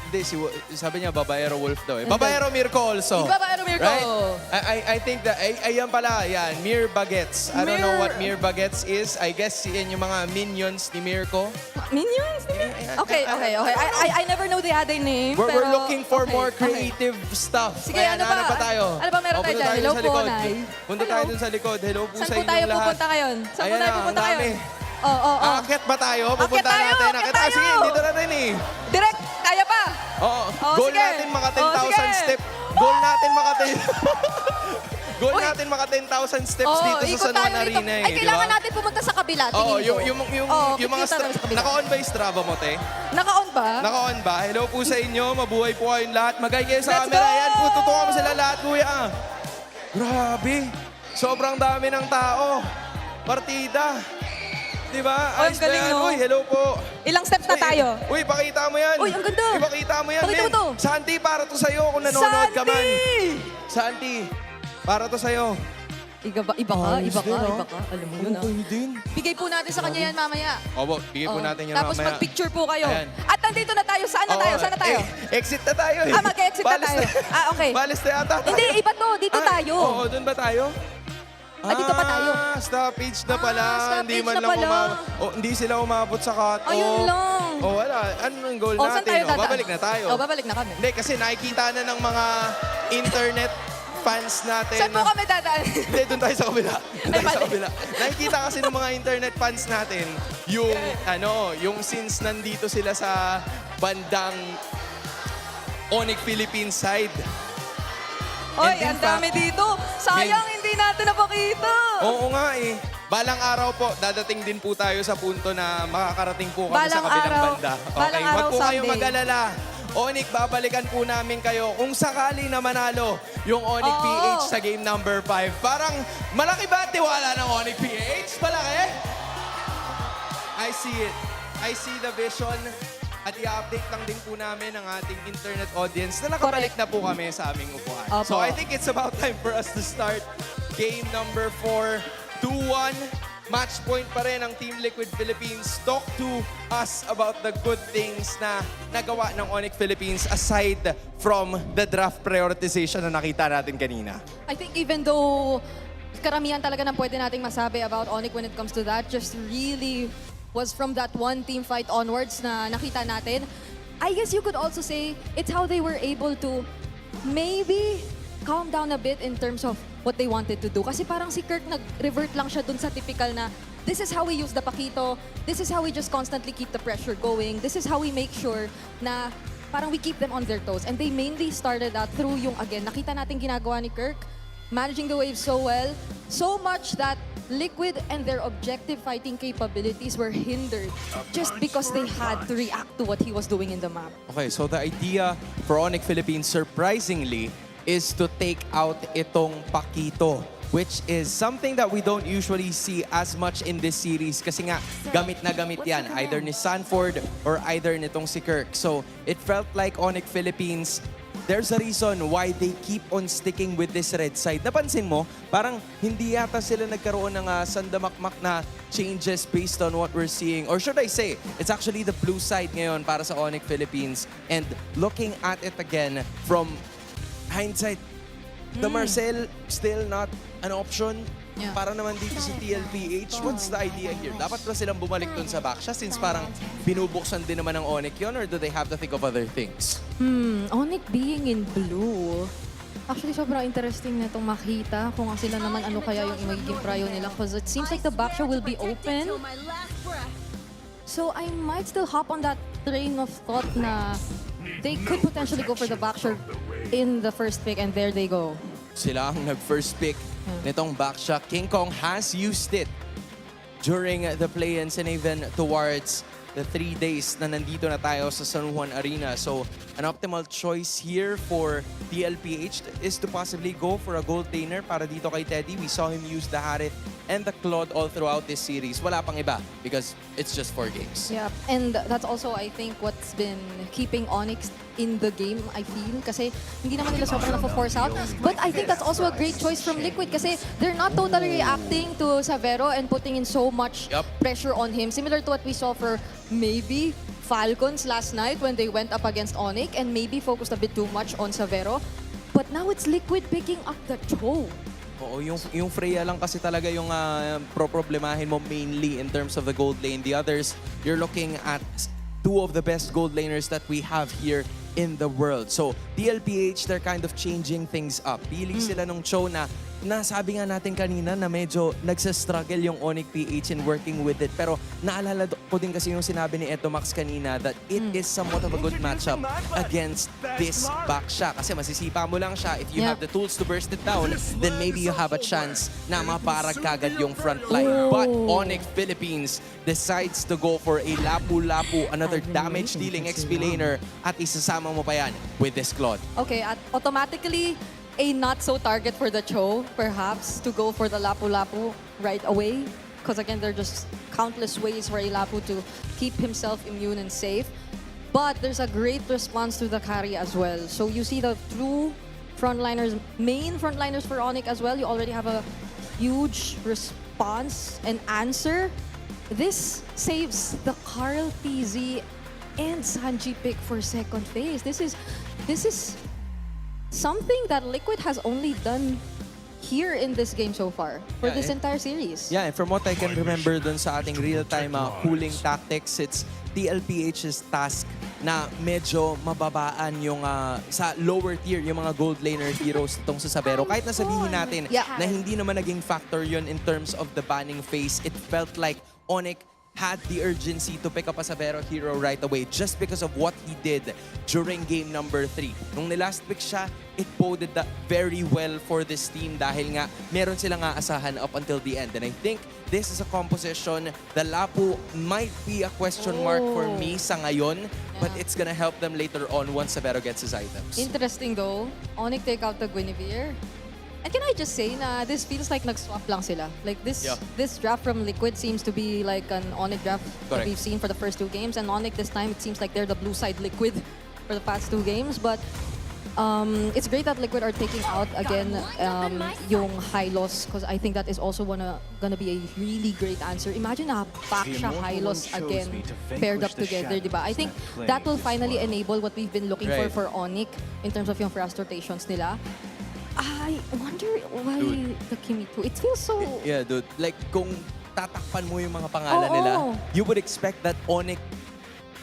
Hindi, sabi niya, Babayero Wolf daw eh. Babayero Mirko also. Babayero Mirko. Right? I think that, ayan pala, yan, Mir Bagets. I don't know what Mir Bagets is. I guess yan yung mga minions ni Mirko. Minions? Okay. I never know the other name. We're looking for more creative stuff. Sige, Kaya ano ba? hanap pa tayo. Ano ba meron tayo dyan? Hello po, Nay. Punta tayo dun sa likod. Hello po Saan sa po inyong tayo lahat. pupunta ngayon? Saan po Ayan tayo na, pupunta ang dami. ngayon? Oh. Aakyat ba tayo? Pupunta Akyat tayo, natin. akyat tayo. Sige, dito na rin eh. Direct, kaya pa? Oo. Oh, Goal sige. natin maka Oh, 10,000 sige. step. Goal natin maka 10,000 steps dito sa San Juan Arena eh. Ay, kailangan natin pumunta sa kabila. Oo, tingin ko. yung mga naka-on ba yung Strava mo, te? Naka-on ba? Naka-on ba? Hello po sa inyo. Mabuhay po kayong lahat. Magay kayo sa Let's camera. go! Yan po, tutuwa mo sila lahat, kuya. Grabe. Sobrang dami ng tao. Partida. Diba? Ang galing, no? Uy, hello po. Ilang steps na tayo? Uy, pakita mo yan. Uy, ang ganda. Ipakita mo yan, Pakita mo to. Santi, para to sa'yo kung nanonood ka man. Santi, para to sa'yo. Iba ka. Alam mo yun, ah. Bigay po natin sa kanya yan mamaya. Opo, bigay po Oo. natin yan Tapos mamaya. mag-picture po kayo. Ayan. At nandito na tayo. Saan na tayo? Saan na tayo? Exit na tayo eh. Mag-exit na tayo. Okay. Balis na yata tayo. Hindi, iba to. Dito tayo. Oo, dun ba tayo? Dito pa tayo. Stoppage na pala. Hindi man stoppage na lang pala. hindi sila umabot sa cut-off. Ayun lang. Wala. Anong goal Saan natin? tayo dadaan? Babalik na tayo. Babalik na kami. Hindi, kasi nakikita na ng mga internet fans natin. Saan po kami dadaan? Hindi, doon tayo sa kabila. Nakikita kasi ng mga internet fans natin yung since nandito sila sa bandang ONIC Philippines side. Oy, ang dami dito. Sayang, hindi natin napakita. Oo nga eh. Balang araw po, dadating din po tayo sa punto na makakarating po kami sa kabilang banda. Balang araw, Huwag po kayong someday. mag-alala. ONIC, babalikan po namin kayo kung sakali na manalo yung ONIC Oo. PH sa game number 5. Parang malaki ba tiwala ng ONIC PH? Malaki? I see it. I see the vision. At i-update lang din po namin ang ating internet audience na nakabalik na po kami sa aming upuan. Opo. So I think it's about time for us to start game number 4. 2-1 Match point pa rin ang Team Liquid Philippines. Talk to us about the good things na nagawa ng ONIC Philippines aside from the draft prioritization na nakita natin kanina. I think even though karamihan talaga ng pwede nating masabi about ONIC when it comes to that, just really was from that one team fight onwards na nakita natin. I guess you could also say it's how they were able to maybe calm down a bit in terms of what they wanted to do. Kasi parang si Kirk nag-revert lang siya dun sa typical na this is how we use the pakito, this is how we just constantly keep the pressure going, this is how we make sure na parang we keep them on their toes. And they mainly started that through yung, again, nakita natin ginagawa ni Kirk, managing the waves so well, so much that Liquid and their objective fighting capabilities were hindered just because they had to react to what he was doing in the map. Okay, so the idea for ONIC Philippines, surprisingly, is to take out itong pakito, which is something that we don't usually see as much in this series kasi nga gamit na gamit yan either ni Sanford or either nitong si Kirk. So it felt like ONIC Philippines, there's a reason why they keep on sticking with this red side. Napansin mo, parang hindi yata sila nagkaroon ng sandamakmak na changes based on what we're seeing. Or should I say, it's actually the blue side ngayon para sa ONIC Philippines. And looking at it again from hindsight, the Marcel still not an option para naman dito sa TLPH. What's the idea here? Dapat ba silang bumalik dun sa backsha since parang binubuksan din naman ng ONIC yun, or do they have to think of other things? ONIC being in blue. Actually, sobrang interesting na itong makita kung sila naman ano kaya yung magiging prio nila because it seems like the backsha will be open. So I might still hop on that train of thought na they could potentially go for the backsha in the first pick, and there they go. Sila ang nag-first pick nitong backsha. King Kong has used it during the play-ins and even towards the 3 days na nandito na tayo sa San Juan Arena. So, an optimal choice here for TLPH is to possibly go for a gold laner para dito kay Teddy. We saw him use the Harith and the Claude all throughout this series. Wala pang iba because it's just 4 games. Yeah, and that's also, I think, what's been keeping ONIC in the game, I feel. Kasi hindi naman nila sobrang na-force out. But I think that's also a great choice from Liquid kasi they're not totally reacting to Savero and putting in so much pressure on him. Similar to what we saw for maybe Falcons last night when they went up against ONIC and maybe focused a bit too much on Savero. But now it's Liquid picking up the toe. Oo, yung Freya lang kasi talaga yung problemahin mo mainly in terms of the gold lane. The others, you're looking at two of the best gold laners that we have here in the world. So, TLPH, they're kind of changing things up. Pili sila nung show na nasabi nga natin kanina na medyo nagsastruggle yung ONIC PH in working with it. Pero naalala ko din kasi yung sinabi ni Eto Max kanina that it is somewhat of a good matchup against this backsha. Kasi masisipa mo lang siya. If you have the tools to burst it down, then maybe you have a chance na maparag kagad yung front line. But ONIC Philippines decides to go for a lapu-lapu, another damage-dealing XP laner, at isasama mo pa yan with this Claude. Okay, at automatically, a not-so-target for the Cho, perhaps, to go for the Lapu-Lapu right away. Because again, there are just countless ways for a Lapu to keep himself immune and safe. But there's a great response to the carry as well. So you see the true frontliners, main frontliners for ONIC as well. You already have a huge response and answer. This saves the Carl TZ and Sanji pick for second phase. This is something that Liquid has only done here in this game so far for this entire series. Yeah, and from what I can remember dun sa ating real-time cooling tactics, it's TLPH's task na medyo mababaan yung sa lower tier, yung mga gold laner heroes itong sa Savero. Kahit na sabihin natin na hindi naman naging factor yun in terms of the banning phase, it felt like ONIC had the urgency to pick up a Savero hero right away just because of what he did during game number 3. Nung nilast pick siya, it boded that very well for this team dahil nga meron silang aasahan up until the end. And I think this is a composition, the Lapu might be a question mark for me sa ngayon, but it's gonna help them later on once Savero gets his items. Interesting though, ONIC take out the Guinevere. And can I just say na this feels like nag-swap lang sila. Like this draft from Liquid seems to be like an ONIC draft that we've seen for the first 2 games. And ONIC this time, it seems like they're the blue side Liquid for the past 2 games. But It's great that Liquid are taking out again yung high-loss because I think that is also gonna be a really great answer. Imagine a Paksha high-loss again paired up together, diba? I think that will finally enable what we've been looking for ONIC in terms of yung first rotations nila. I wonder why the Kimi 2. It feels so... Yeah, dude. Like, kung tatakpan mo yung mga pangalan nila, you would expect that ONIC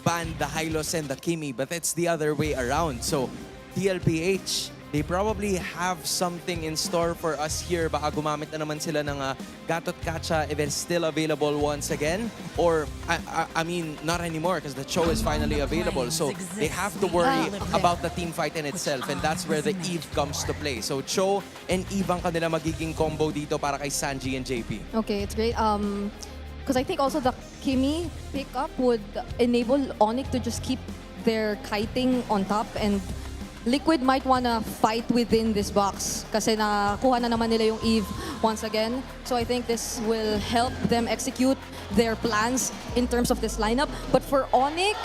banned the Hylos and the Kimi, but it's the other way around. So, TLPH, they probably have something in store for us here. Baka gumamit na naman sila ng Gatot Kacha if it's still available once again. Or, I mean, not anymore because the Cho is finally available. So, they have to worry about the team fight in itself. And that's where the Eve comes to play. So, Cho and Eve ang kanila magiging combo dito para kay Sanji and JP. Okay, it's great. Because I think also the Kimi pickup would enable ONIC to just keep their kiting on top, and Liquid might wanna fight within this box kasi nakuha na naman nila yung Eve once again. So I think this will help them execute their plans in terms of this lineup. But for ONIC,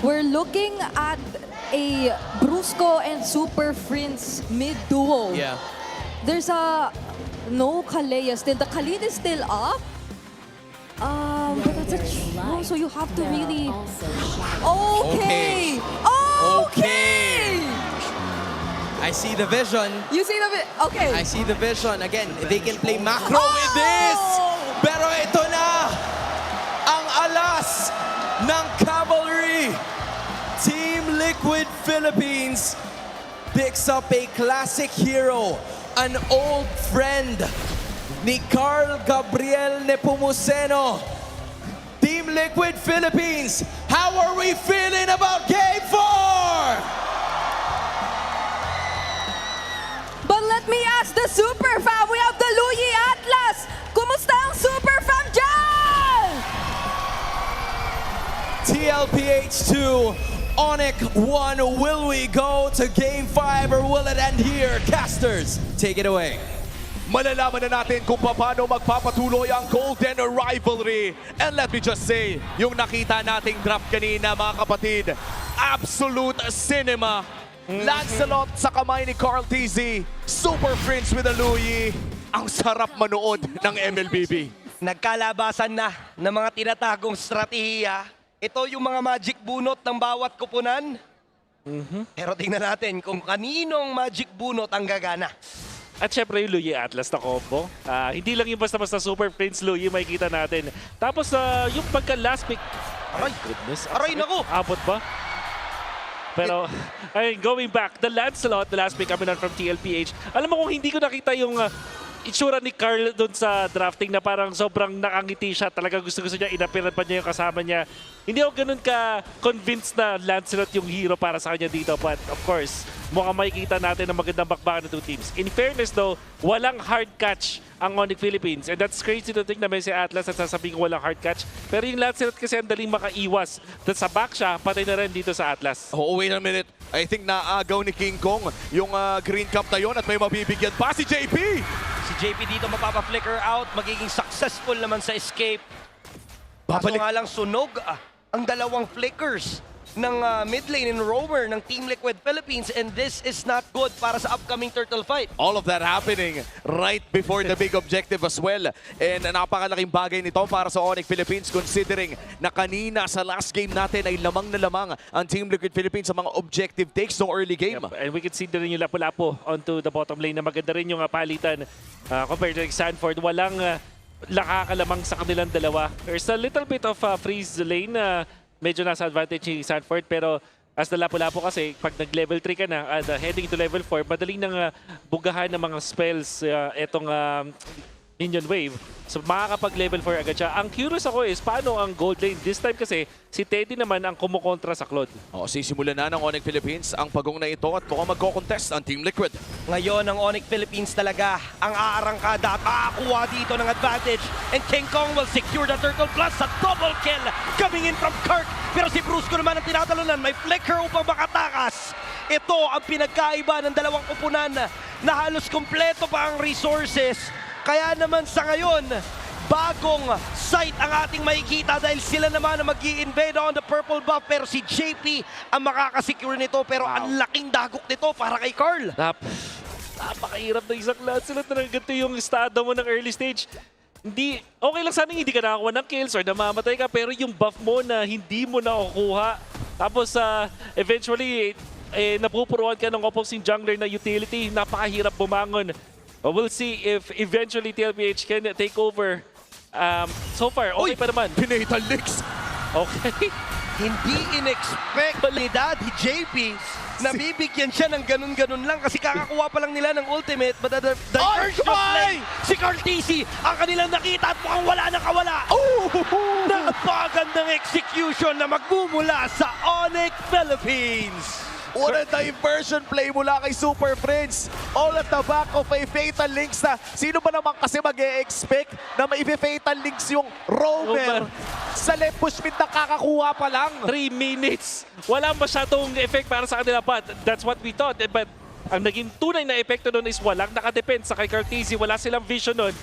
we're looking at a Brusco and Super Prince mid-duo. Yeah. There's no Kalea still. The Khalid is still up. But that's a Cho, so you have to really... Okay! Okay! I see the vision. You see the okay. I see the vision. Again, they can play macro with this. Pero ito na ang alas ng Cavalry. Team Liquid Philippines picks up a classic hero, an old friend ni Carl Gabriel Nepomuceno. Team Liquid Philippines, how are we feeling about Game 4? But let me ask the Super Fam. We have the Luyi Atlas. Kumusta ang Super Fam dyan? TLPH 2, ONIC 1. Will we go to Game 5 or will it end here? Casters, take it away. Malalaman na natin kung paano magpapatuloy ang Golden Rivalry. And let me just say, yung nakita nating draft kanina, mga kapatid, absolute cinema. Lancelot sa kamay ni Carl TZ, Super Prince with a Louie. Ang sarap manood ng MLBB. Nagkalabasan na ng mga tinatagong strategiya. Ito yung mga magic bunot ng bawat kupunan. Pero tingnan natin kung kaninong magic bunot ang gagana. At syempre yung Luyi Atlas na combo. Hindi lang yung basta-basta Super Prince Luyi makikita natin. Tapos yung pagka-last pick. Aray, goodness. Aray, naku! Abot ba? Pero, going back, the Lancelot, the last pick coming on from TLPH. Alam mo kung hindi ko nakita yung itsura ni Carl doon sa drafting na parang sobrang nakangiti siya. Talaga gusto-gusto niya, inapiran pa niya yung kasama niya. Hindi ako ganun ka-convinced na Lancelot yung hero para sa kanya dito. But of course, mukhang makikita natin ang magandang bakbakan ng two teams. In fairness though, walang hard catch ang ONIC Philippines. And that's crazy to think na may si Atlas at sasabihin ko walang hard catch. Pero yung Lancelot kasi ang daling makaiwas. Sa back siya, patay na rin dito sa Atlas. Oh, wait a minute. I think naagaw ni King Kong yung green cap na yun at may mabibigyan pa si JP. Si JP dito mapapa-flicker out, magiging successful naman sa escape. Kaso nga lang sunog ang dalawang flickers ng mid lane in roamer ng Team Liquid Philippines, and this is not good para sa upcoming turtle fight. All of that happening right before the big objective as well. And napakalaking bagay nito para sa ONIC Philippines considering na kanina sa last game natin ay lamang na lamang ang Team Liquid Philippines sa mga objective takes ng early game. Yep. And we can see din yung lapu-lapu onto the bottom lane na maganda rin yung palitan compared to Sanford. Walang nakakalamang sa kanilang dalawa. There's a little bit of freeze lane medyo nasa advantage ni Sanford, pero as the lapu-lapu kasi, pag nag-level 3 ka na, heading to level 4, madaling nang bugahan ng mga spells etong Minion Wave. So makakapag-level 4 agad siya. Ang curious ako is, paano ang gold lane? This time kasi, si Teddy naman ang kumukontra sa Claude. Sisimulan na ng ONIC Philippines ang pagong na ito at mukhang magko-contest ang Team Liquid. Ngayon, ang ONIC Philippines talaga ang aarangkada at makakuha dito ng advantage. And King Kong will secure the turtle plus sa double kill coming in from Kirk. Pero si Brusco naman ang tinatalunan. May flicker upang makatakas. Ito ang pinagkaiba ng dalawang kupunan na halos kompleto pa ang resources. Kaya naman sa ngayon, bagong sight ang ating makikita dahil sila naman ang mag-i-invade on the purple buff pero si JP ang makakasecure nito pero ang laking dagok nito para kay Carl. Napakahirap na isang lahat sila talaga. Ganito yung estado mo ng early stage. Hindi, okay lang sana hindi ka nakakuha ng kills or namamatay ka, pero yung buff mo na hindi mo nakukuha. Tapos eventually, napupuruan ka ng opposing jungler na utility. Napakahirap bumangon. We'll see if eventually TLPH can take over. So far, okay pa naman. Pinatal licks! Okay. Hindi in-expect ni Daddy JP na bibigyan siya ng ganun-ganun lang kasi kakakuha pa lang nila ng ultimate but the diversion of play, si Carl TC ang kanilang nakita at mukhang wala na kawala. Napagandang execution na magmumula sa ONIC Philippines. What a diversion play mula kay Super Friends. All at the back of a Fatal Links na sino ba naman kasi mag-e-expect na may-fatal Links yung Roamer sa left push mid na kakakuha pa lang. 3 minutes. Walang masyadong effect para sa kanila, but that's what we thought. But ang naging tunay na epekto doon is walang nakadepend sa kay Cartesi. Wala silang vision nun.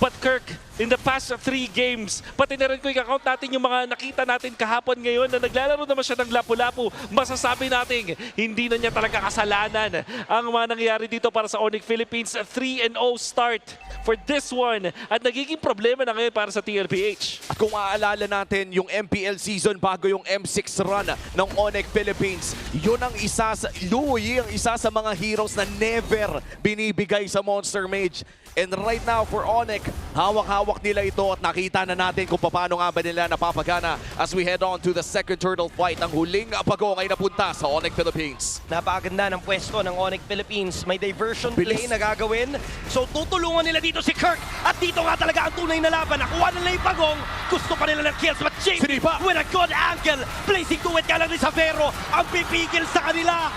But Kirk, in the past 3 games, pati na rin ko i-count natin yung mga nakita natin kahapon ngayon na naglalaro naman siya ng lapu-lapu, masasabi natin, hindi na niya talaga kasalanan ang mga nangyayari dito para sa ONIC Philippines. 3-0 start for this one at nagiging problema na ngayon para sa TLPH. At kung maaalala natin yung MPL season bago yung M6 run ng ONIC Philippines, yun ang isa sa Louie, ang isa sa mga heroes na never binibigay sa Monster Mage. And right now for ONIC, hawak-hawak nila ito at nakita na natin kung paano nga ba nila napapagana as we head on to the second turtle fight. Ang huling pagong ay napunta sa ONIC Philippines. Napakaganda ng pwesto ng ONIC Philippines. May diversion play na gagawin. So tutulungan nila dito si Kirk. At dito nga talaga ang tunay na laban. Nakuha nila yung pagong. Gusto pa nila ng kills. But James with a good angle. Placing to it ka lang ni Savero. Ang pipigil sa kanila.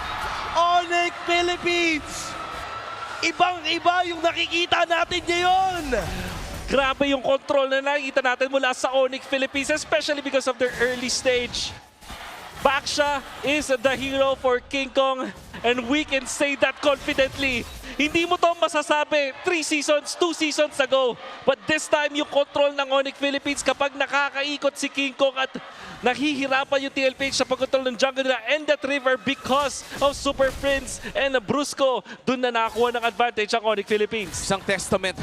ONIC Philippines. Ibang-iba yung nakikita natin ngayon. Grabe yung control na nakikita natin mula sa ONIC Philippines, especially because of their early stage. Baksha is the hero for King Kong, and we can say that confidently. Hindi mo to masasabi 3 seasons, 2 seasons ago. But this time, yung control ng ONIC Philippines kapag nakakaikot si King Kong at nahihirapan yung TLPH sa pagkontrol ng jungle nila and that river because of Super Friends and Brusco. Doon na nakakuha ng advantage ang ONIC Philippines. Isang testament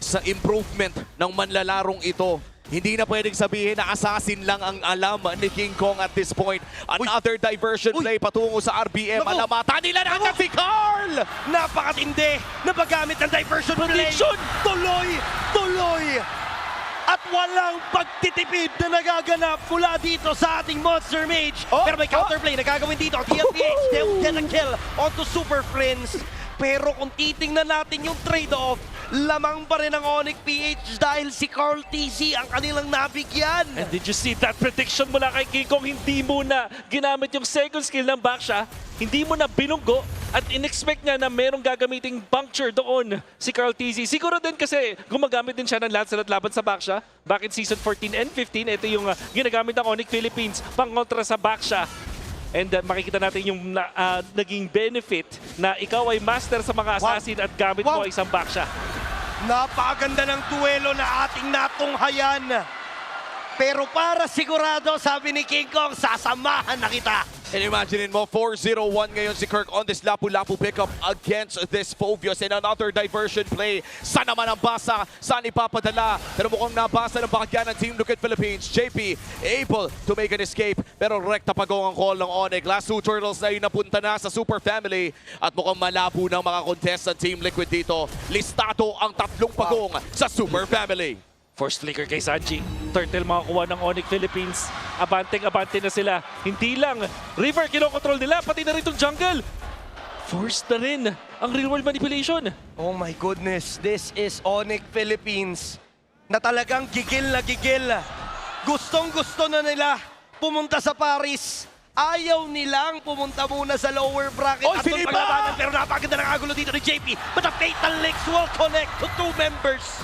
sa improvement ng manlalarong ito. Hindi na pwedeng sabihin na assassin lang ang alam ni King Kong at this point. Another diversion play patungo sa RBM. Alamata nila na agad si Carl! Napakatindi na paggamit ng diversion play. Tuloy! At walang pagtitipid na nagaganap mula dito sa ating Monster Mage. Pero may counterplay na gagawin dito. TLPH, they will get a kill onto Super Friends. Pero kung titingnan natin yung trade-off, lamang pa rin ang ONIC PH dahil si Carl TC ang kanilang nabigyan. And did you see that prediction mula kay King Kong? Hindi mo na ginamit yung second skill ng Baksha, hindi mo na binunggo, at in-expect niya na merong gagamiting puncture doon si Carl TC. Siguro din kasi gumagamit din siya ng Lancelot laban sa Baksha. Back in Season 14 and 15, ito yung ginagamit ng ONIC Philippines pang kontra sa Baksha. And makikita natin yung naging benefit na ikaw ay master sa mga assassin at gamit mo ay isang Baksha. Napakaganda ng duelo na ating natunghayan. Pero para sigurado, sabi ni King Kong, sasamahan na kita. And imagine mo, 4-0-1 ngayon si Kirk on this lapu-lapu pickup against this Phobios. And another diversion play. Saan naman ang basa? Saan ipapadala? Pero mukhang nabasa ng bahagyan ng Team Liquid Philippines. JP able to make an escape. Pero rekta pagong ang call ng ONIC. Last 2 turtles na napunta na sa Super Family. At mukhang malabo ng mga contestant Team Liquid dito. Listado ang 3 pagong sa Super Family. First flicker kay Sanji. Turtle makakuha ng ONIC Philippines. Abanteng-abante na sila. Hindi lang river kinokontrol nila, pati na rin itong jungle. Forced na rin ang real-world manipulation. Oh my goodness, this is ONIC Philippines na talagang gigil na gigil. Gustong-gusto na nila pumunta sa Paris. Ayaw nilang pumunta muna sa lower bracket at doon paglabanan. Pero napakaganda ng agulo dito ni JP. But the Fatal Links will connect to 2 members.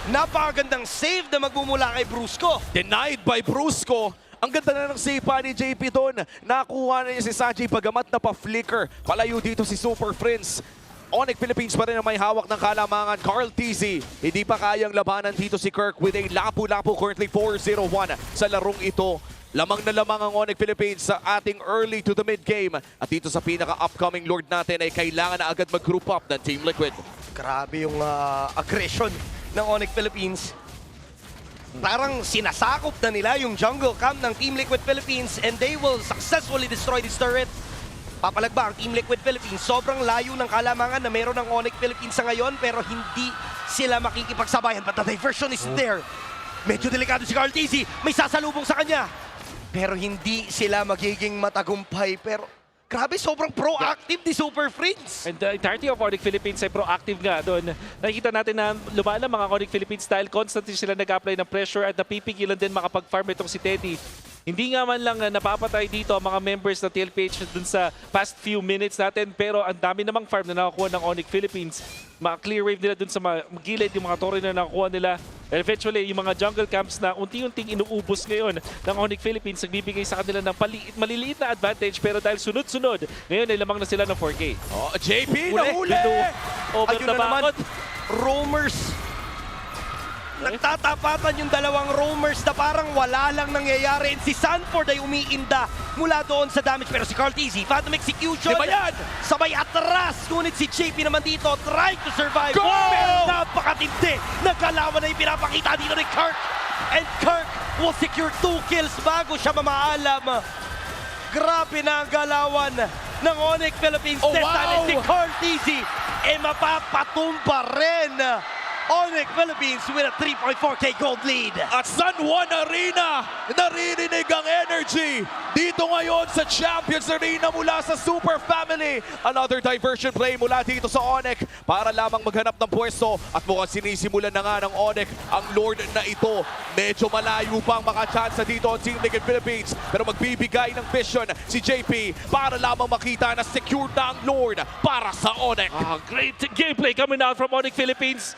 Napakagandang save na magmumula kay Brusco. Denied by Brusco. Ang ganda na ng save pa ni JP doon. Nakuha na niya si Sanji pagamat na pa-flicker. Palayo dito si Super Friends. ONIC Philippines pa rin ang may hawak ng kalamangan. Carl TZ, hindi pa kayang labanan dito si Kirk with a lapu-lapu, currently 4-0-1 sa larong ito. Lamang na lamang ang ONIC Philippines sa ating early to the mid-game. At dito sa pinaka-upcoming Lord natin ay kailangan na agad mag-group up ng Team Liquid. Grabe yung aggression ng ONIC Philippines. Parang sinasakop na nila yung jungle camp ng Team Liquid Philippines and they will successfully destroy this turret. Papalag ba ang Team Liquid Philippines? Sobrang layo ng kalamangan na meron ng ONIC Philippines sa ngayon pero hindi sila makikipagsabayan. But the diversion is there. Medyo delikado si Carl TZ. May sasalubong sa kanya. Pero hindi sila magiging matagumpay. Pero grabe, sobrang proactive ni Super Friends. And the entirety of ONIC Philippines ay proactive nga doon. Nakikita natin na lumalang mga ONIC Philippines dahil constantly sila nag-apply ng pressure at napipigilan din makapag-farm itong si Teddy. Hindi nga man lang napapatay dito ang mga members ng TLPH dun sa past few minutes natin, pero ang dami namang farm na nakakuha ng ONIC Philippines. Clear wave nila dun sa gilid, yung mga torre na nakakuha nila. And eventually, yung mga jungle camps na unti-unting inuubos ngayon ng ONIC Philippines, nagbibigay sa kanila ng maliliit na advantage, pero dahil sunod-sunod, ngayon ay lamang na sila ng 4K. Oh, JP, nahuli! Over Ayun the na naman, bakod. roamers. Nagtatapatan yung dalawang roamers na parang wala lang nangyayari. And si Sanford ay umiinda mula doon sa damage. Pero si Carl TZ, Phantom Execution. Di ba yan? Sabay atras. Ngunit si JP naman dito, trying to survive. Go! Pero napakatindi. Nagkalawan na yung pinapakita dito ni Kirk. And Kirk will secure 2 kills bago siya mamaalam. Grabe na ang galawan ng ONIC Philippines. Oh, This time wow! si Carl TZ mapapatumba rin ONIC Philippines with a 3.4K gold lead. At San Juan Arena, naririnig ang energy dito ngayon sa Champions Arena mula sa Super Family. Another diversion play mula dito sa ONIC para lamang maghanap ng pwesto at mukhang sinisimulan na nga ng ONIC ang Lord na ito. Medyo malayo pang makachansa dito ang Team Liquid Philippines pero magbibigay ng vision si JP para lamang makita na secure na ang Lord para sa ONIC. Great gameplay coming out from ONIC Philippines.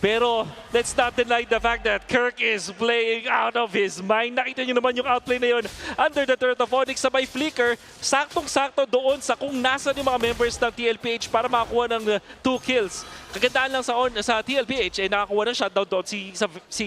Pero let's not deny the fact that Kirk is playing out of his mind. Nakita nyo naman yung outplay na yun under the turret of ONIC sabay flicker. Saktong-sakto doon sa kung nasan yung mga members ng TLPH para makakuha ng 2 kills. Kagandaan lang sa TLPH ay nakakuha ng shutdown doon si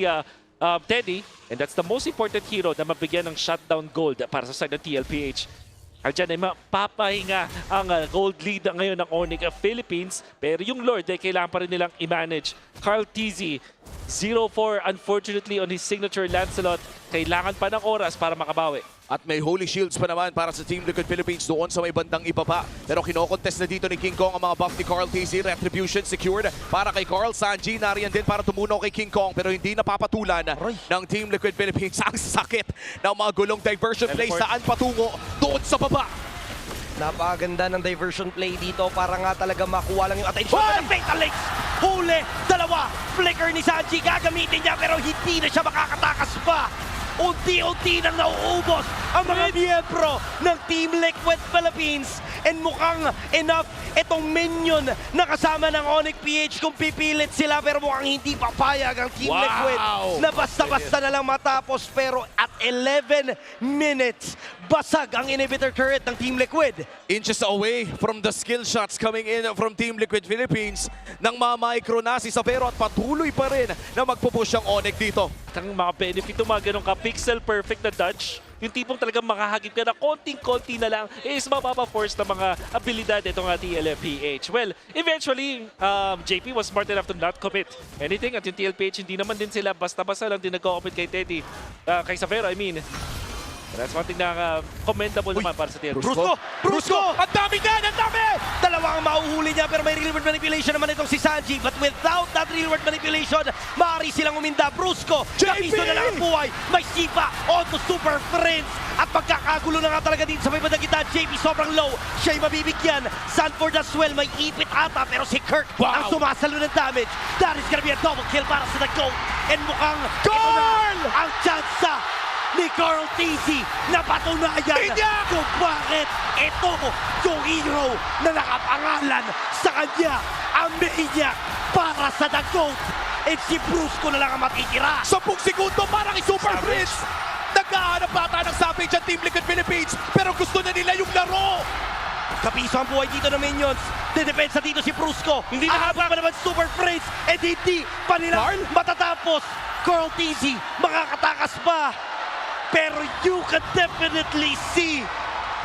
Teddy. And that's the most important hero na mabigyan ng shutdown gold para sa side ng TLPH. Diyan ay mapapahinga ang gold lead ngayon ng ONIC Philippines. Pero yung Lord ay kailangan pa rin nilang i-manage. Carl TZ, 0-4 unfortunately on his signature Lancelot. Kailangan pa ng oras para makabawi. At may Holy Shields pa naman para sa Team Liquid Philippines doon sa may bandang ibaba. Pero kinokontest na dito ni King Kong ang mga buff ni Carl TZ. Retribution secured para kay Carl. Sanji nariyan din para tumunaw kay King Kong pero hindi napapatulan ng Team Liquid Philippines. Ang sakit ng mga gulong diversion play. Saan patungo? Doon sa baba. Napakaganda ng diversion play dito para nga talaga makuha lang yung attention ng Fatal Links. Huli, dalawa, flicker ni Sanji. Gagamitin niya pero hindi na siya makakatakas pa. Unti-unti nang nauubos ang mga miyembro ng Team Liquid Philippines. And mukhang enough itong minion na kasama ng ONIC PH kung pipilit sila. Pero mukhang hindi papayag ang Team Liquid na basta-basta na lang matapos. Pero at 11 minutes, basag ang inhibitor turret ng Team Liquid. Inches away from the skill shots coming in from Team Liquid Philippines. Nang mamicro na si Savero at patuloy pa rin na magpupush ang ONIC dito. Ang mga benefit ng mga ganun ka pixel perfect na dodge, yung tipong talagang makahagip ka na konting-konti na lang is mapapaforce ng mga abilidad itong TLPH. Well, eventually, JP was smart enough to not commit anything at yung TLPH hindi naman din sila basta-basta lang din nag-commit kay Teddy, kay Savero, I mean. That's one thing na commendable naman para sa TLPH. Brusco! Ang dami yan! Ang dami! Dalawa ang mauhuli niya pero may real-world manipulation naman itong si Sanji. But without that real-world manipulation, maaari silang uminda. Brusco! Kapiso na lang ang buhay. May sipa onto Super Friends. At magkakagulo na nga talaga din sa may bandang gitna. JP sobrang low. Siya'y mabibigyan. Sanford as well. May ipit ata pero si Kirk ang sumasalo ng damage. That is gonna be a double kill para sa the GOAT. And mukhang ito na ang chance ni Carl TZ na patunayan kung bakit ito yung hero na nakapangalan sa kanya, ang Maniac para sa The GOAT. And si Brusco na lang ang matitira. 10 segundo para kay Super Prince. Naghahanap bata ng savage ang Team Liquid Philippines pero gusto na nila yung laro. Kapiso ang buhay dito ng minions. Dedepensa dito si Brusco. Hindi nakabot pa naman Super Prince. And hindi pa nila matatapos. Carl TZ, makakatakas pa. Pero you can definitely see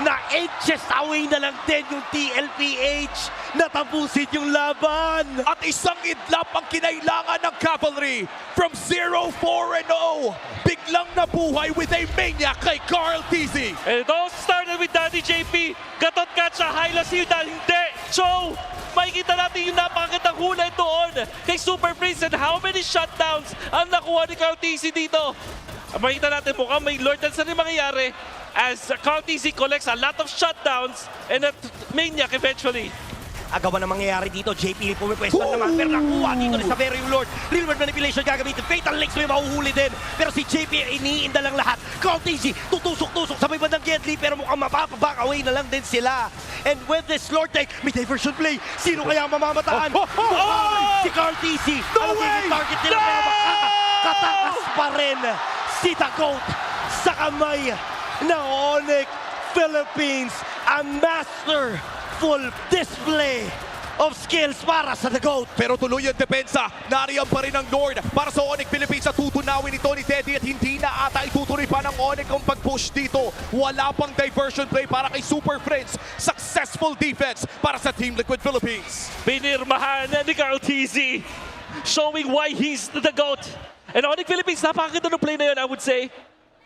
na inches away na lang din yung TLPH na tapusin yung laban. At isang idlap ang kinailangan ng Cavalry. From 0-4-0, biglang nabuhay with a maniac kay Carl TZ. And it all started with Daddy JP. Gatot catch sa Hyla Silda. Hindi. So, makikita natin yung napakagandang hula doon kay Super Prince and how many shutdowns ang nakuha ni Carl TZ dito. Makikita natin mukhang may Lord Dance na rin mangyayari as Carl TZ collects a lot of shutdowns and that maniac eventually. Agawan na mangyayari dito. JP pumipwesto naman pero nakuha dito ni Savero yung Lord. Real world manipulation gagamitin. Fatal Links may mahuhuli din. Pero si JP iniinda lang lahat. Carl TZ tutusok-tusok sa may bandang Gedli pero mukhang mapapaback away na lang din sila. And with this Lord Tank, may diversion play. Sino kaya mamamataan? Si Carl TZ. Ang magiging target nila pero makakatakas pa rin si The GOAT sa kamay ng ONIC Philippines. A masterful display of skills para sa The GOAT. Pero tuloy ang depensa. Nariyan pa rin ang Lord para sa ONIC Philippines sa tutunawin ito ni Teddy at hindi na ata itutuloy pa ng ONIC ang pag-push dito. Wala pang diversion play para kay Super Prince. Successful defense para sa Team Liquid Philippines. Binirmahan ni Carl TZ, showing why he's the GOAT. And ONIC Philippines, napakaganda ng play na yun, I would say.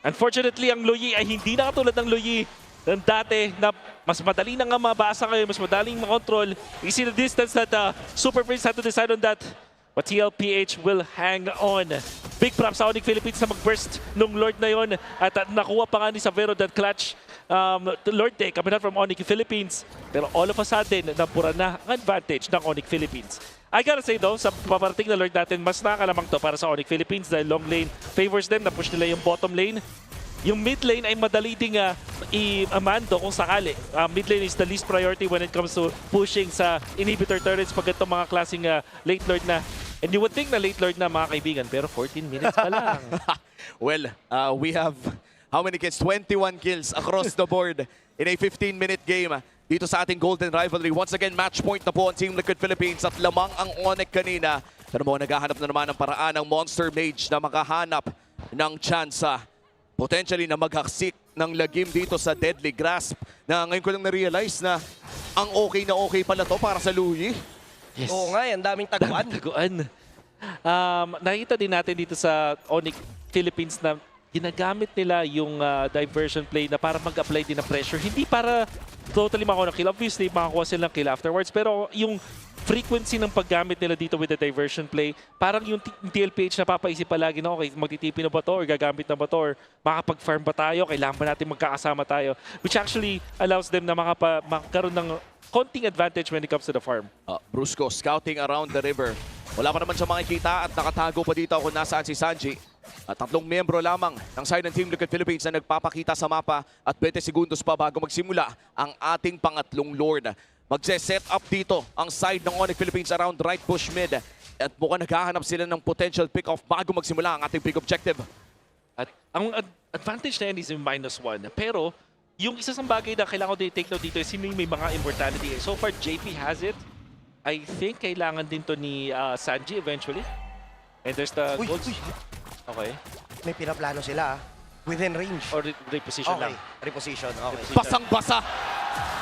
Unfortunately, ang Luyi ay hindi na katulad ng Luyi ng dati na mas madali na nga mabasa kayo, mas madaling makontrol. You see the distance that Super Prince had to decide on that. But TLPH will hang on. Big props sa ONIC Philippines na mag-burst nung Lord na yon. At nakuha pa nga ni Savero that clutch Lord take coming out from ONIC Philippines. Pero all of a sudden, napura na ang advantage ng ONIC Philippines. I gotta say though, sa paparating na Lord natin, mas nakakalamang to para sa ONIC Philippines dahil long lane favors them, na-push nila yung bottom lane. Yung mid lane ay madali ding i-amando kung sakali. Mid lane is the least priority when it comes to pushing sa inhibitor turrets pag itong mga klaseng late Lord na. And you would think na late Lord na mga kaibigan, pero 14 minutes pa lang. Well, we have how many kills? 21 kills across the board in a 15-minute game dito sa ating Golden Rivalry. Once again, match point na po ang Team Liquid Philippines at lamang ang ONIC kanina. Pero mo, naghahanap na naman ng paraan ng Monster Mage na makahanap ng tsansa. Potentially na maghaksik ng lagim dito sa Deadly Grasp na ngayon ko lang na-realize na ang okay na okay pala to para sa Luyi. Yes. Oo nga, ang daming taguan. Nakita din natin dito sa ONIC Philippines na ginagamit nila yung diversion play na para mag-apply din ng pressure. Hindi para totally makuha ng kill. Obviously, makakuha sila ng kill afterwards. Pero yung frequency ng paggamit nila dito with the diversion play, parang yung TLPH napapaisip palagi na, okay, magtitipin na ba to or gagamit na ba to or makapag-farm ba tayo, kailangan ba natin magkakasama tayo, which actually allows them na magkaroon ng konting advantage when it comes to the farm. Brusco scouting around the river. Wala pa naman siya makikita at nakatago pa dito kung nasaan si Sanji. At 3 miyembro lamang ng side ng Team Liquid Philippines na nagpapakita sa mapa at 20 segundos pa bago magsimula ang ating pangatlong Lord. Magse-set up dito ang side ng ONIC Philippines around right bush mid. At mukhang naghahanap sila ng potential pick-off bago magsimula ang ating big objective. At ang advantage na yan is yung -1. Pero yung isa sa bagay na kailangan ko take note dito is sino yung may mga immortality. So far, JP has it. I think kailangan din to ni Sanji eventually. And there's the gold. Okay. May pinaplano sila within range. Or reposition okay. lang. Reposition, okay. Basang-basa.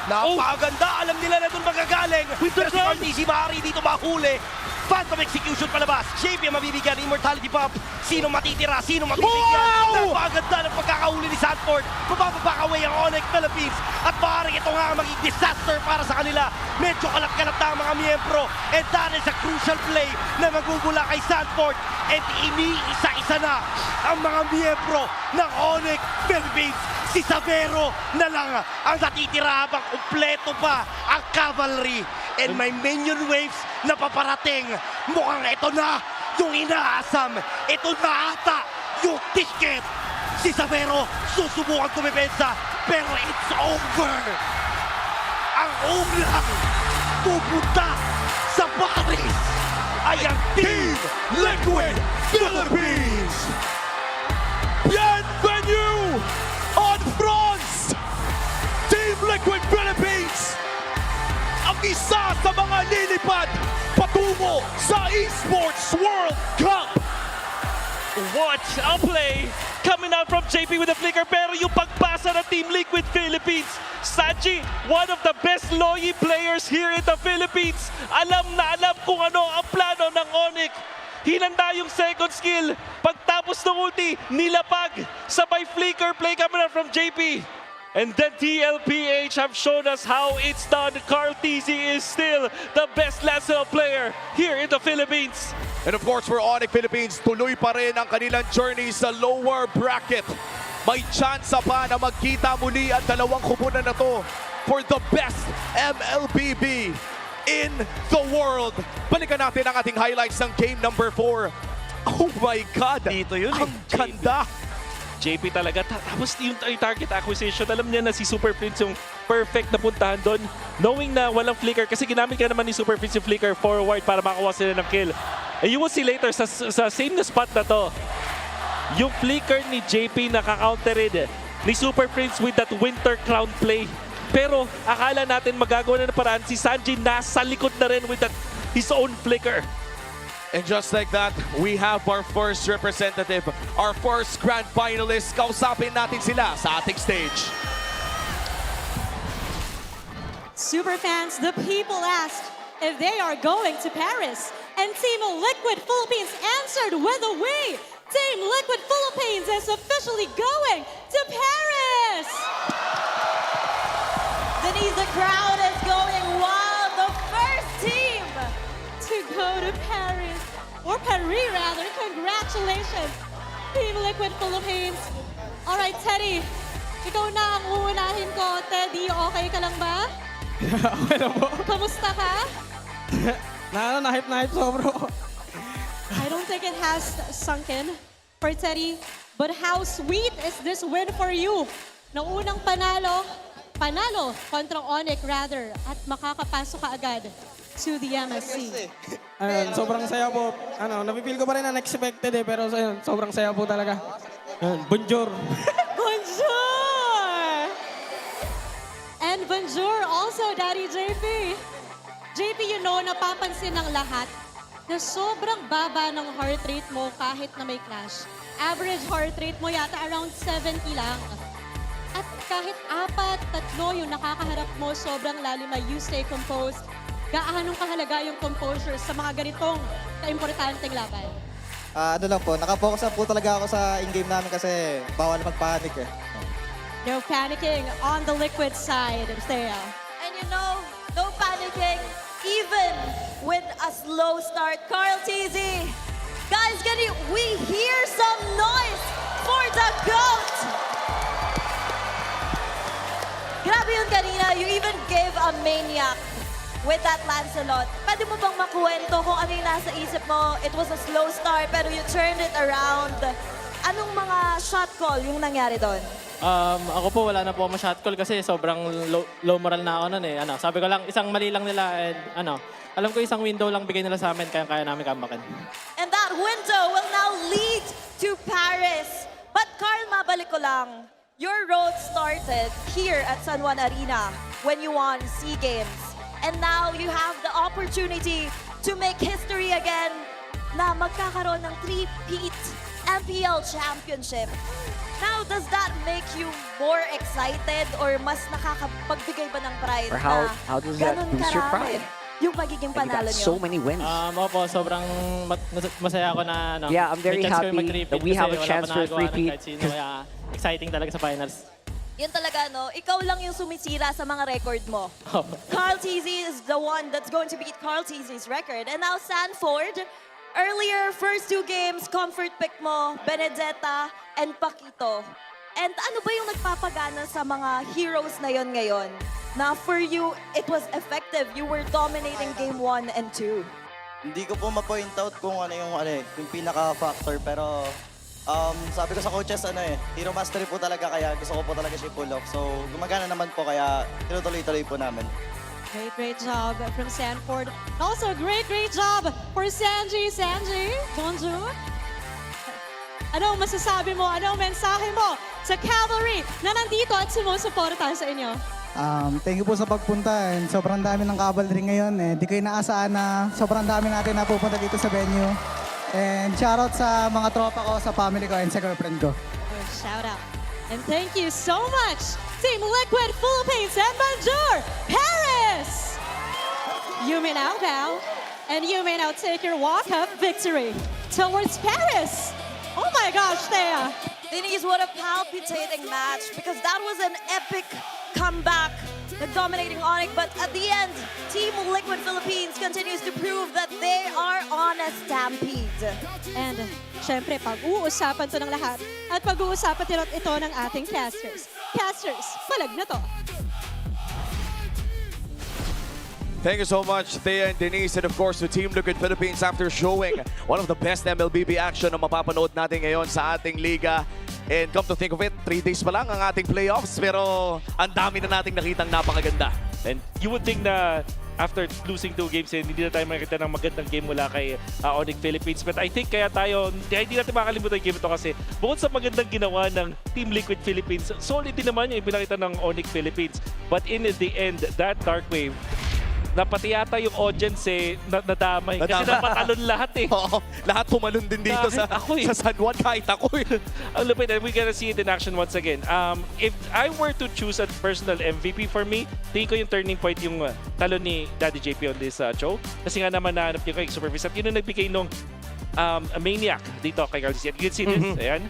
Napakaganda! Alam nila na doon magagaling. Pero si RTC maaari dito mahuli. Phantom Execution palabas. JP ang mabibigyan. Immortality Pump. Sino matitira? Sino mabibigyan? Napakaganda ng pagkakahuli ni Sanford. Mababack away ang ONIC Philippines. At maaaring ito nga maging disaster para sa kanila. Medyo kalat-kalat na ang mga miyembro. And that is a crucial play na magugula kay Sanford. And iniisa-isa na ang mga miyembro ng ONIC Philippines. Si Savero na lang ang natitira habang kumpleto pa ang cavalry. And may minion waves na paparating. Mukhang ito na yung inaasam. Ito na ata yung ticket. Si Savero susubukan tumipensa. Pero it's over. Ang unang pupunta sa Paris ay ang Team Liquid Philippines. Bienvenue on France! Team Liquid Philippines isa sa mga lilipad patungo sa Esports World Cup. What a play! Coming out from JP with a flicker, pero yung pagpasa ng Team Liquid Philippines. Sanji, one of the best Loyi players here in the Philippines. Alam na alam kung ano ang plano ng ONIC. Hinanda yung second skill. Pagtapos ng ulti, nilapag. Sabay flicker play coming out from JP. And then TLPH have shown us how it's done. Carl TZ is still the best Lancer player here in the Philippines. And of course, for ONIC Philippines, tuloy pa rin ang kanilang journey sa lower bracket. May chance pa na magkita muli ang dalawang kupunan na to for the best MLBB in the world. Balikan natin ang ating highlights ng game number 4. Oh my God! Dito yun ang ganda! JP talaga. Tapos yung target acquisition, alam niya na si Super Prince yung perfect na puntahan doon. Knowing na walang flicker, kasi ginamit ka naman ni Super Prince yung flicker forward para makakuha sila ng kill. And you will see later, sa same na spot na to, yung flicker ni JP nakaka-countered ni Super Prince with that Winter Clown play. Pero akala natin magagawa na ng paraan, si Sanji nasa likod na rin with that his own flicker. And just like that, we have our first representative, our first grand finalist. Kausapin natin sila sa ating stage. Superfans, the people asked if they are going to Paris. And Team Liquid Philippines answered with a we. Team Liquid Philippines is officially going to Paris! Denise, the crowd is going wild. The first team to go to Paris. Or Paris, rather. Congratulations, Team Liquid Philippines. All right, Teddy. Ikaw na ang uunahin ko. Teddy, okay ka lang ba? Okay na po. Kamusta ka? Na-hype sobro. I don't think it has sunk in for Teddy. But how sweet is this win for you? Nang unang panalo kontra ONIC rather, at makakapasok ka agad to the MSC. Ayun, sobrang saya po. Napipil ko pa rin unexpected pero ayun, sobrang saya po talaga. Ayun, bonjour. Bonjour! And bonjour also, Daddy JP. JP, you know, napapansin ng lahat na sobrang baba ng heart rate mo kahit na may clash. Average heart rate mo yata around 70 lang. At kahit 4-3 yung nakakaharap mo, sobrang lalim na you stay composed. Gaanong kahalaga yung composure sa mga ganitong kaimportanteng laban? Ano lang po, nakapokus na po talaga ako sa in-game namin kasi bawal magpanik eh. No panicking on the Liquid side, Thea. And you know, no panicking even with a slow start. Carl TZ, guys, we hear some noise for the GOAT! Grabe yun kanina, you even gave a maniac with that Lancelot. Pwede mo bang makuwento kung ano yung nasa isip mo? It was a slow start pero you turned it around. Anong mga shot call yung nangyari doon? Ako po, wala na po akong shot call kasi sobrang low moral na ako nun eh. Sabi ko lang, isang mali lang nila and alam ko isang window lang bigay nila sa amin, kaya namin kambakin. And that window will now lead to Paris. But Carl, mabalik ko lang. Your road started here at San Juan Arena when you won SEA Games. And now you have the opportunity to make history again na magkakaroon ng 3-peat MPL Championship. Now, does that make you more excited or mas nakakapagbigay ba ng pride Or how does that boost your pride? Yung magiging panalo nyo? So many wins. Opo, sobrang masaya ako na Yeah, I'm very may chance happy kami mag-repeat that we have a kasi chance wala for a pa nagawa ng three-peat. kahit sino, kaya exciting talaga sa finals. Yun talaga, no? Ikaw lang yung sumisira sa mga record mo. Carl TZ is the one that's going to beat Carl TZ's record. And now Sanford, earlier, first 2 games, comfort pick mo, Benedetta, and Paquito. And ano ba yung nagpapagana sa mga heroes na yon ngayon? Na for you, it was effective. You were dominating game 1 and 2. Hindi ko po ma-point out kung yung pinaka-factor pero sabi ko sa coaches hero mastery po talaga kaya gusto ko po talaga siya pull off. So gumagana naman po kaya tinutuloy-tuloy po namin. Great job from Sanford. Also, great job for Sanji. Sanji, bonjour. Ano masasabi mo? Ano ang mensahe mo sa Cavalry na nandito at sumusuporta sa inyo? Thank you po sa pagpunta and sobrang dami ng cavalry ngayon. Di kayo naasahan na sobrang dami natin na pupunta dito sa venue. And shoutout sa mga tropa ko, sa family ko, and sa girlfriend ko. Shout out. And thank you so much, Team Liquid Philippines and Banjur Paris! You may now bow, and you may now take your walk-up victory towards Paris. Oh my gosh, Thea. Denise, what a palpitating match because that was an epic comeback, the dominating ONIC. But at the end, Team Liquid Philippines continues to prove that they are on a stampede. And syempre, pag-uusapan to ng lahat at pag-uusapan din ito ng ating casters. Casters, palag na to. Thank you so much, Thea and Denise, and of course to Team Liquid Philippines after showing one of the best MLBB action na mapapanood natin ngayon sa ating liga. And come to think of it, 3 days pa lang ang ating playoffs, pero ang dami na nating nakitang napakaganda. And you would think na after losing 2 games, hindi na tayo makikita ng magandang game mula kay ONIC Philippines. But I think kaya hindi natin makakalimutan yung game ito kasi bukod sa magandang ginawa ng Team Liquid Philippines, solid din naman yung pinakita ng ONIC Philippines. But in the end, that Dark Wave, na pati yata yung audience nadamay. Kasi napatalon lahat eh. Oo, lahat tumalon din dito sa San Juan, kahit ako eh. Ang lupit, and we gotta see it in action once again. If I were to choose a personal MVP for me, tingin ko yung turning point yung talon ni Daddy JP on this show. Kasi nga naman nahanap yung kay Supervis at yun ang nagbigay nung maniac dito kay Carlos. You can see this, ayan.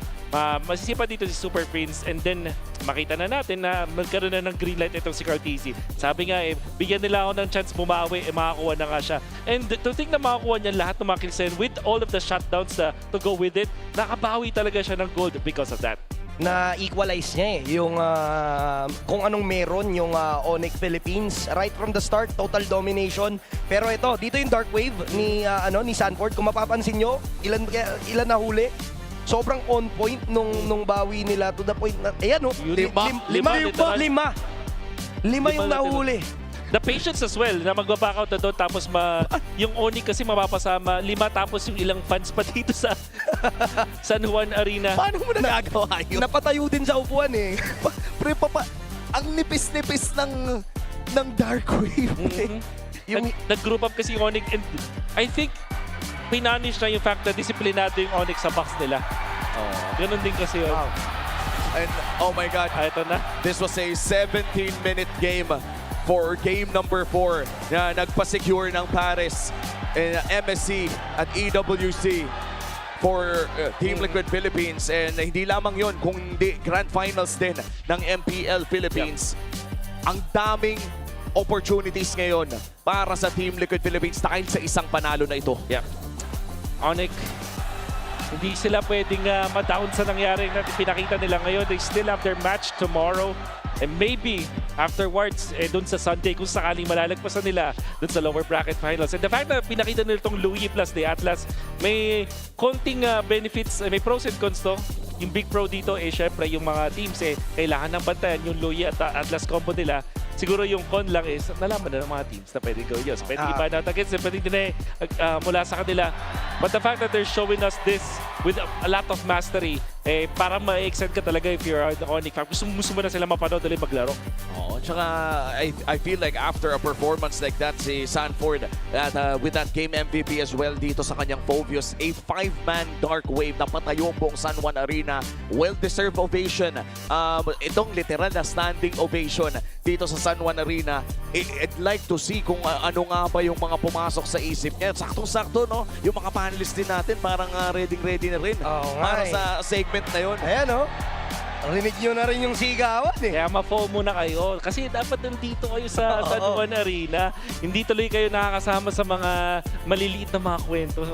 Masisipa dito si Super Prince and then makita na natin na magkaroon na ng green light itong si Carl TZ. Sabi nga bigyan nila ako ng chance bumawi, makakuha na nga siya. And to think na makakuha niya lahat ng mga kills with all of the shutdowns to go with it, nakabawi talaga siya ng gold because of that. Na-equalize niya yung kung anong meron yung ONIC Philippines. Right from the start, total domination. Pero ito, dito yung Dark Wave ni Sanford. Kung mapapansin nyo, ilan na huli? Sobrang on point nung bawi nila to the point na, ayan lima yung nahuli. The patience as well na magbaback out na doon tapos yung ONIC kasi mapapasama 5 tapos yung ilang fans pa dito sa San Juan Arena. Paano mo nagagawa yun? Napatayo din sa upuan eh. Ang nipis-nipis ng Dark Wave. Nag-group up kasi yung ONIC and I think pinanish na yung fact na disiplinado yung ONIC sa box nila. Ganun din kasi yun. Wow. And oh my God, ito na. This was a 17-minute game for game number 4 na nagpa-secure ng Paris, MSC at EWC for Team Liquid Philippines. And hindi lamang yun, kung hindi Grand Finals din ng MPL Philippines. Ang daming opportunities ngayon para sa Team Liquid Philippines dahil sa isang panalo na ito. ONIC, hindi sila pwedeng ma-down sa nangyari na pinakita nila ngayon. They still have their match tomorrow. And maybe afterwards, dun sa Sunday, kung sakaling malalagpasan nila dun sa lower bracket finals. And the fact na pinakita nila itong Louis plus the Atlas, may konting benefits, may pros and cons to. Yung big pro dito, syempre yung mga teams, kailangan ng bantayan yung Louis at Atlas combo nila. Siguro yung con lang is, nalaman na ng mga teams na pwedeng gawin yun. So pwedeng iba na against, pwedeng din mula sa kanila. But the fact that they're showing us this with a lot of mastery, para ma-extend ka talaga if you're on the ONIC. Gusto mo na sila mapanood dali maglaro. Oo, tsaka I feel like after a performance like that, si Sanford, with that game MVP as well dito sa kanyang Phobius, a 5-man Dark Wave na patayo buong San Juan Arena. Well-deserved ovation. Itong literal na standing ovation dito sa San Juan Arena. I'd like to see kung ano nga ba yung mga pumasok sa isip niya. Saktong-sakto, no? Yung mga panelists din natin parang ready na rin para sa segment na yun. Ayan, no? Rinig nyo na rin yung sigawan eh. Kaya ma-FOMO muna kayo. Kasi dapat nandito kayo sa San Juan Arena. Hindi tuloy kayo nakakasama sa mga maliliit na mga kwento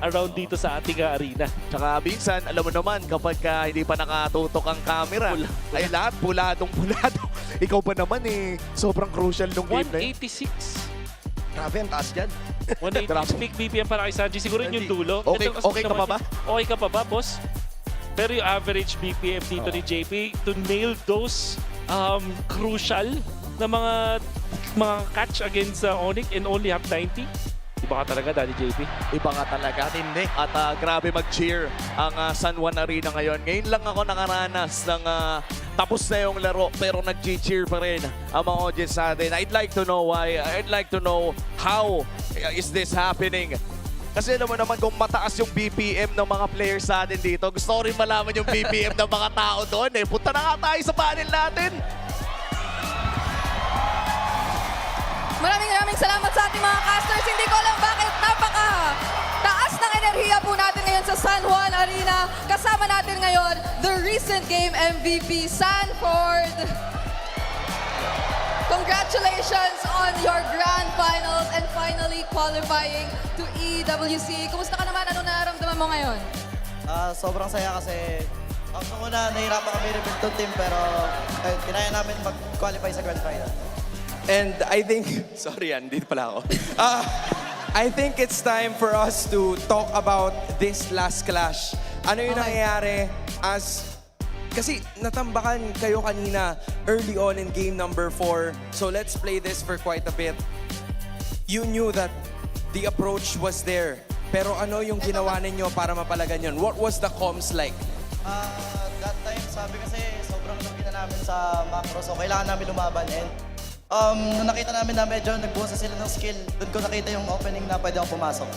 around dito sa ating arena. Tsaka minsan, alam mo naman, kapag hindi pa nakatutok ang camera, ay lahat puladong-pulado. Ikaw ba naman sobrang crucial nung game na yun. 186. Grabe, ang taas dyan. 186 peak BPM para kay Sanji. Siguro yun yung dulo. Okay ka pa ba? Okay ka pa ba, boss? Pero yung average BPM dito ni JP to nail those crucial na mga catch against ONIC and only have 90. Iba ka talaga, Daddy JP. Iba ka talaga. Hindi. At grabe mag-cheer ang San Juan Arena ngayon. Ngayon lang ako nakaranas ng tapos na yung laro pero nag-cheer pa rin ang mga audience natin. I'd like to know why. I'd like to know how is this happening. Kasi naman kung mataas yung BPM ng mga players natin dito, gusto ko rin malaman yung BPM ng mga tao doon. Punta na nga tayo sa panel natin. Maraming salamat sa ating mga casters. Hindi ko alam bakit taas ng enerhiya po natin ngayon sa San Juan Arena. Kasama natin ngayon, the recent game MVP, Sanford. Congratulations on your grand finals and finally qualifying to EWC. Kumusta ka naman? Ano nararamdaman mo ngayon? Sobrang saya kasi nung una nahirapan kami rebuild to team pero kinaya namin mag-qualify sa grand final. And I think, sorry yan, dito pala ako. I think it's time for us to talk about this last clash. Ano yung nangyayari kasi natambakan kayo kanina early on in game number 4. So let's play this for quite a bit. You knew that the approach was there. Pero ano yung ginawa ninyo para mapalagan yun? What was the comms like? That time, sabi kasi sobrang lugi na namin sa macro. So kailangan namin lumaban. And nung nakita namin na medyo nagbuhos sila ng skill, doon ko nakita yung opening na pwede ako pumasok.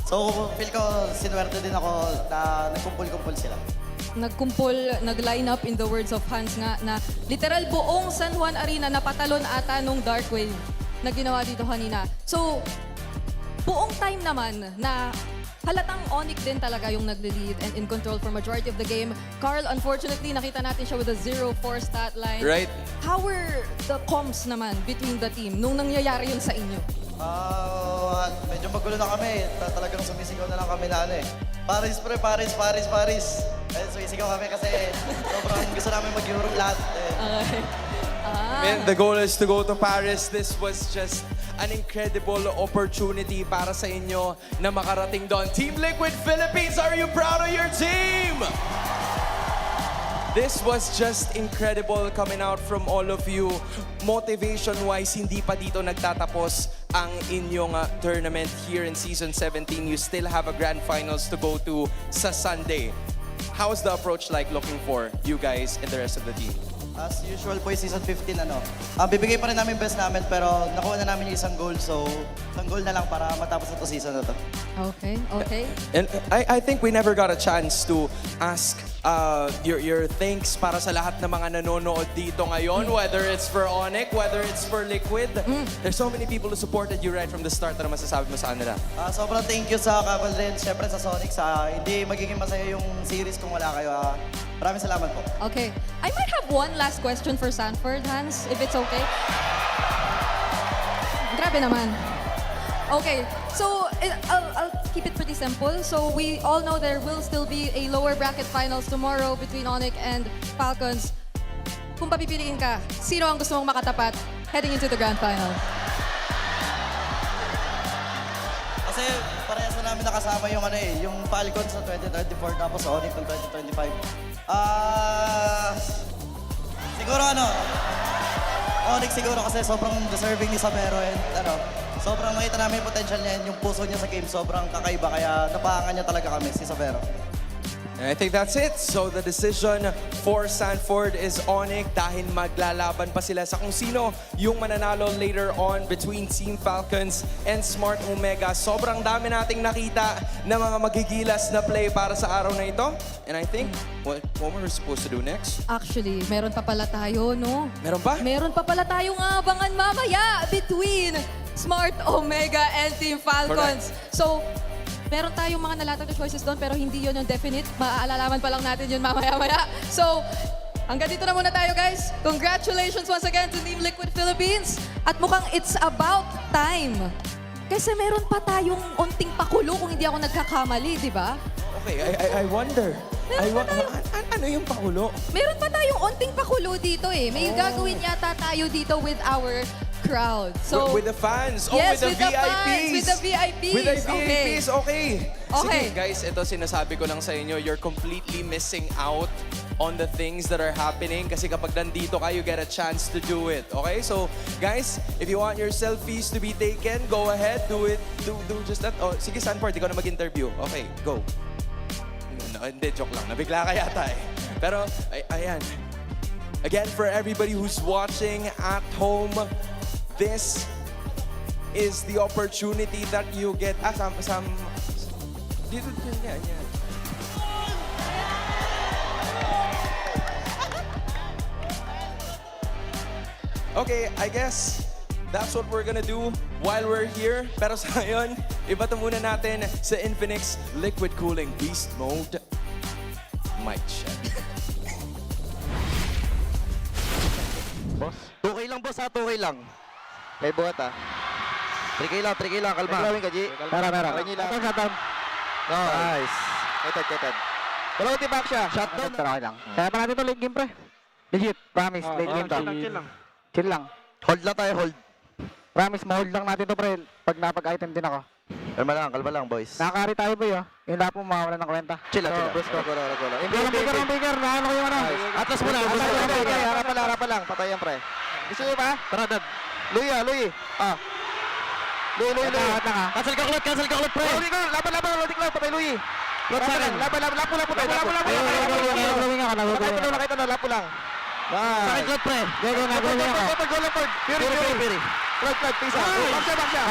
So feel ko sinuwerte din ako na nagkumpul-kumpul sila. Nag-line up in the words of Hans nga na literal buong San Juan Arena napatalon ata nung dark wave na ginawa dito kanina. So, buong time naman na halatang ONIC din talaga yung nag-lead and in control for majority of the game. Carl, unfortunately, nakita natin siya with a 0-4 stat line. Right. How were the comms naman between the team nung nangyayari yun sa inyo? Medyo magulo na kami. Talagang sumisigaw na lang kami na Paris, pre, Paris. Ayun, sumisigaw kami kasi sobrang gusto namin mag-Europe lahat. Okay. And the goal is to go to Paris. This was just an incredible opportunity para sa inyo na makarating doon. Team Liquid Philippines, are you proud of your team? This was just incredible coming out from all of you. Motivation-wise, hindi pa dito nagtatapos ang inyong tournament here in Season 17. You still have a grand finals to go to sa Sunday. How is the approach like looking for you guys and the rest of the team? As usual po yung Season 15, bibigay pa rin namin best namin pero nakuha na namin yung isang goal. So, isang goal na lang para matapos na to season na to. Okay. And I think we never got a chance to ask your thanks para sa lahat ng mga nanonood dito ngayon, whether it's for ONIC, whether it's for Liquid. There's so many people who supported you right from the start. Ano masasabi mo sa kanila? Sobrang thank you sa Cavalry, syempre sa Sonic. Hindi magiging masaya yung series kung wala kayo. Maraming salamat po. Okay. I might have one last question for Sanford, Hans, if it's okay. Grabe naman. Okay, so I'll keep it pretty simple. So we all know there will still be a lower bracket finals tomorrow between ONIC and Falcons. Kung papipiliin ka, sino ang gusto mong makatapat heading into the grand final? Kasi parehas na namin nakasama yung yung Falcons sa 2024 tapos ONIC ng 2025. Siguro ONIC siguro kasi sobrang deserving ni Sabero and sobrang makita namin yung potential niya and yung puso niya sa game sobrang kakaiba kaya napahangan niya talaga kami si Sabero. And I think that's it. So the decision for Sanford is ONIC dahil maglalaban pa sila sa kung sino yung mananalo later on between Team Falcons and Smart Omega. Sobrang dami nating nakita na mga magigilas na play para sa araw na ito. And I think, what we're supposed to do next? Actually, meron pa pala tayo, no? Meron pa? Meron pa pala tayong abangan mamaya between Smart Omega and Team Falcons. So, meron tayong mga nalatag na choices doon pero hindi yun yung definite. Maaalalaman pa lang natin yun mamaya-maya. So, hanggang dito na muna tayo, guys. Congratulations once again to Team Liquid Philippines. At mukhang it's about time. Kasi meron pa tayong onting pakulo kung hindi ako nagkakamali, di ba? Okay, I wonder. Ano yung pakulo? Meron pa tayong onting pakulo dito eh. May gagawin yata tayo dito with our crowd. So, with the fans. Yes, with the VIPs. fans. With the VIPs. With the VIPs, okay. Okay. Sige, guys, ito sinasabi ko lang sa inyo, you're completely missing out on the things that are happening kasi kapag nandito ka, you get a chance to do it. Okay? So, guys, if you want your selfies to be taken, go ahead, do it. Do just that. Oh, sige, Sanford, ikaw na mag-interview. Okay, go. No, hindi, joke lang. Nabigla ka yata eh. Pero, ayan. Again, for everybody who's watching at home, this is the opportunity that you get. Dito yan. Okay, I guess that's what we're gonna do while we're here. Pero sa ngayon, ibato muna natin sa Infinix Liquid Cooling Beast Mode. Mic check. Boss? 2K lang, boss, ha? 2K lang. May buhat, ha? 3K lang, kalma. Gawin ka, G. Tara. Kanya lang. Shutdown. Nice. Keted. Pero ulti-back siya. Shutdown. Pero okay lang. Kaya pa natin ito late game, pre. Legit. Promise. Late game to. Chill lang. Hold lang tayo, hold. Promise, ma-hold lang natin to, pre. Pag napag-item din ako. Kalma lang, boys. Nakakari tayo, boy, oh. Yung lahat mo mawawala ng kwenta. Chill lang. Bros ko. Bigger. Nahan ko yung ano. Atlas mo na. Harap pa lang. Patayan, pre. Gusto nyo ba? Tara, dad. Louie. Louie. Cancel ka ulit, pre. Laban. Patay, Louie. Laban. Lapo tayo. Nakita na, lapo lang. Sakit klot, pre. Go lang, Ford. Fury. Klot, pisa. Back siya.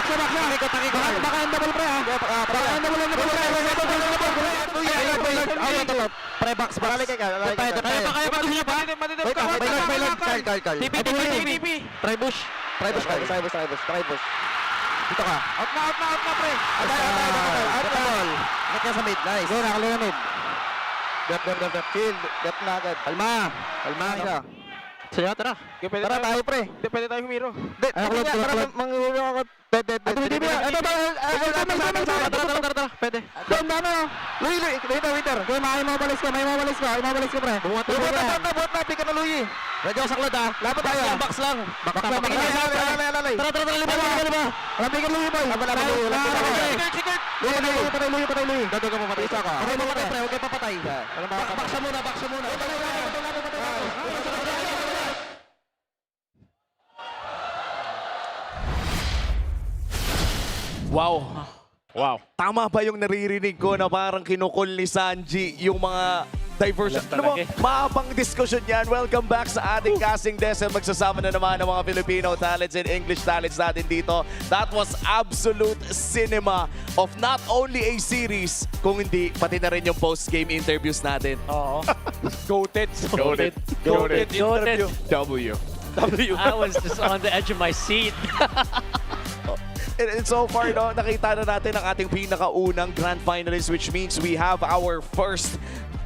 Takiko. Baka ang double, pre, ha? Baka ang double, pre, box. Balik ka. Kaya pa siya pa. May Lord. Carl. TP. Try bush. Dito ka. Out na, pre. Out na. Ingat ka sa mid. Nice. Go, nakalo na mid. Dep. Chill. Dep na agad. Kalma siya. Sige, tara. Tara tayo, pre. Pwede tayo humiro. Tara, manghihiro ako. Pwede. Tara. Pwede. Doon na, Louie. Waiter. May mawalis ka, pre. Buhat na. Pick ka na, Louie. Radyo sa klot, ha. Laban tayo. Box lang. Tara. Liba. Lampi ka, Louie, boy. Louie. Patay, Louie. Dado ka mo, patay. Isa ka. Patay mo, pre. Huwag kayo papatay. Box muna. Wow. Tama ba yung naririnig ko na parang kinukul ni Sanji yung mga diversion? Ano mo, mahabang diskusyon yan. Welcome back sa ating casting desk. Magsasama na naman ng mga Filipino talents and English talents natin dito. That was absolute cinema of not only a series, kung hindi, pati na rin yung post-game interviews natin. Oo. Goated. Goated. W. I was just on the edge of my seat. And so far, no, nakita na natin ang ating pinakaunang grand finalist, which means we have our first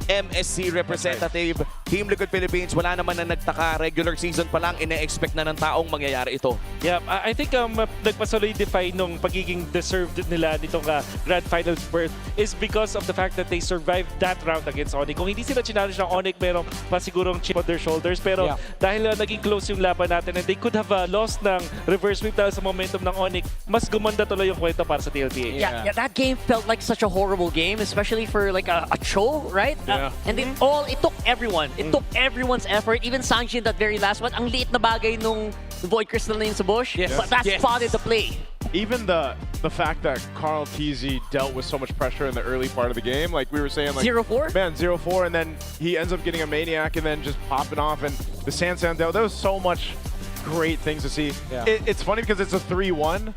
MSC representative. Team Liquid Philippines, wala naman na nagtaka. Regular season pa lang, ine-expect na ng taong mangyayari ito. Yeah, I think nagpa-solidify nung pagiging deserved nila nitong Grand Finals berth is because of the fact that they survived that round against ONIC. Kung hindi sila challenge ng ONIC, merong pa sigurong chip on their shoulders. Pero dahil naging close yung laban natin and they could have lost ng reverse sweep dahil sa momentum ng ONIC, mas gumanda tuloy yung kwento para sa TLPH. Yeah, that game felt like such a horrible game, especially for like a cho, right? And it took everyone. It took everyone's effort. Even Sanji in that very last one. Ang liit na bagay nung Void Crystal na yun sa bush. But that spotted the play. Even the fact that Carl TZ dealt with so much pressure in the early part of the game, like we were saying, like 0-4? Man, 0-4, and then he ends up getting a maniac and then just popping off, and the Sansan dealt. There was so much great things to see. It's funny because it's a 3-1.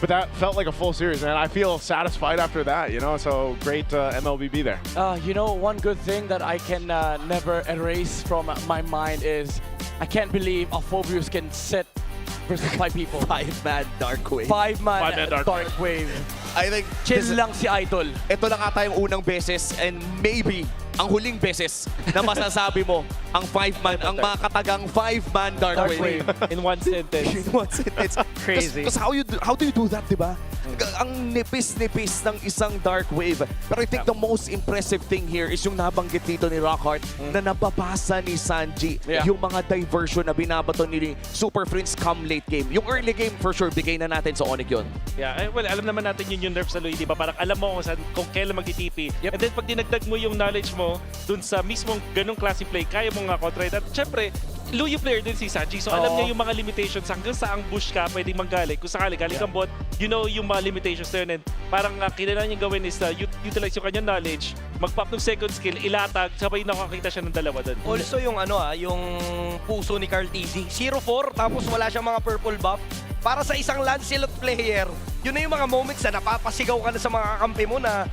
But that felt like a full series, man. I feel satisfied after that, you know? So great MLBB there. You know, one good thing that I can never erase from my mind is I can't believe a Phobius can sit versus 5 people. 5-man Dark Wave. 5-man Dark Wave. I think chill lang si Idol. Ito lang ata yung unang beses and maybe ang huling beses na masasabi mo ang 5-man, ang mga katagang 5-man Dark Wave. In one sentence. In one sentence. Crazy. Because how do you do that, di ba? Ang nipis-nipis ng isang Dark Wave. Pero I think the most impressive thing here is yung nabanggit dito ni Rockhart na nababasa ni Sanji yung mga diversion na binabato ni Super Prince come late game. Yung early game, for sure, bigay na natin sa ONIC yun. Yeah, well, alam naman natin yun yung nerf sa Louie, di ba? Parang alam mo kung kailan magti-TP. And then pag dinagdag mo yung knowledge mo dun sa mismong ganong klase play, kaya mo nga kontra. At syempre, Louie player din si Sanji. So alam niya yung mga limitations hanggang saang bush ka pwedeng manggaling. Kung sakali galing kang bot, you know yung mga limitations na yun. And parang kailangan niyang gawin is utilize yung kanyang knowledge, mag-pop ng second skill, ilatag, sabay nakakita siya ng dalawa doon. Also yung yung puso ni Carl TZ. 0-4, tapos wala siyang mga purple buff. Para sa isang Lancelot player, yun na yung mga moments na napapasigaw ka na sa mga kakampi mo na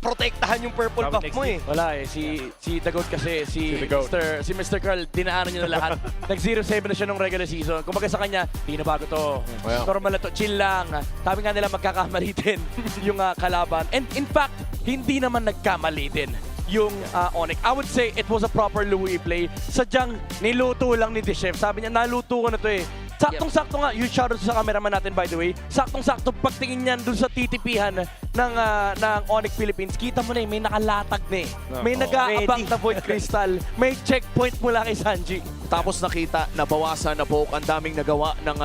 protektahan yung purple buff mo eh. Wala eh. Si The Goat kasi, si Mr. Carl, dinaanan niya na lahat. Nag-0-7 na siya nung regular season. Kumbaga sa kanya, di na bago to. Normal na to. Chill lang. Sabi nga nila magkakamali din yung kalaban. And in fact, hindi naman nagkamali din yung ONIC. I would say it was a proper Louis play. Sadyang niluto lang ni Chef. Sabi niya, naluto ko na to eh. Saktong-sakto nga, yung shoutout sa cameraman natin by the way, saktong-sakto pagtingin niyan dun sa TTP-han ng ONIC Philippines, kita mo na eh, may nakalatag na eh. May nag-aabang na void crystal, may checkpoint mula kay Sanji. Tapos nakita, nabawasan na poke, ang daming nagawa ng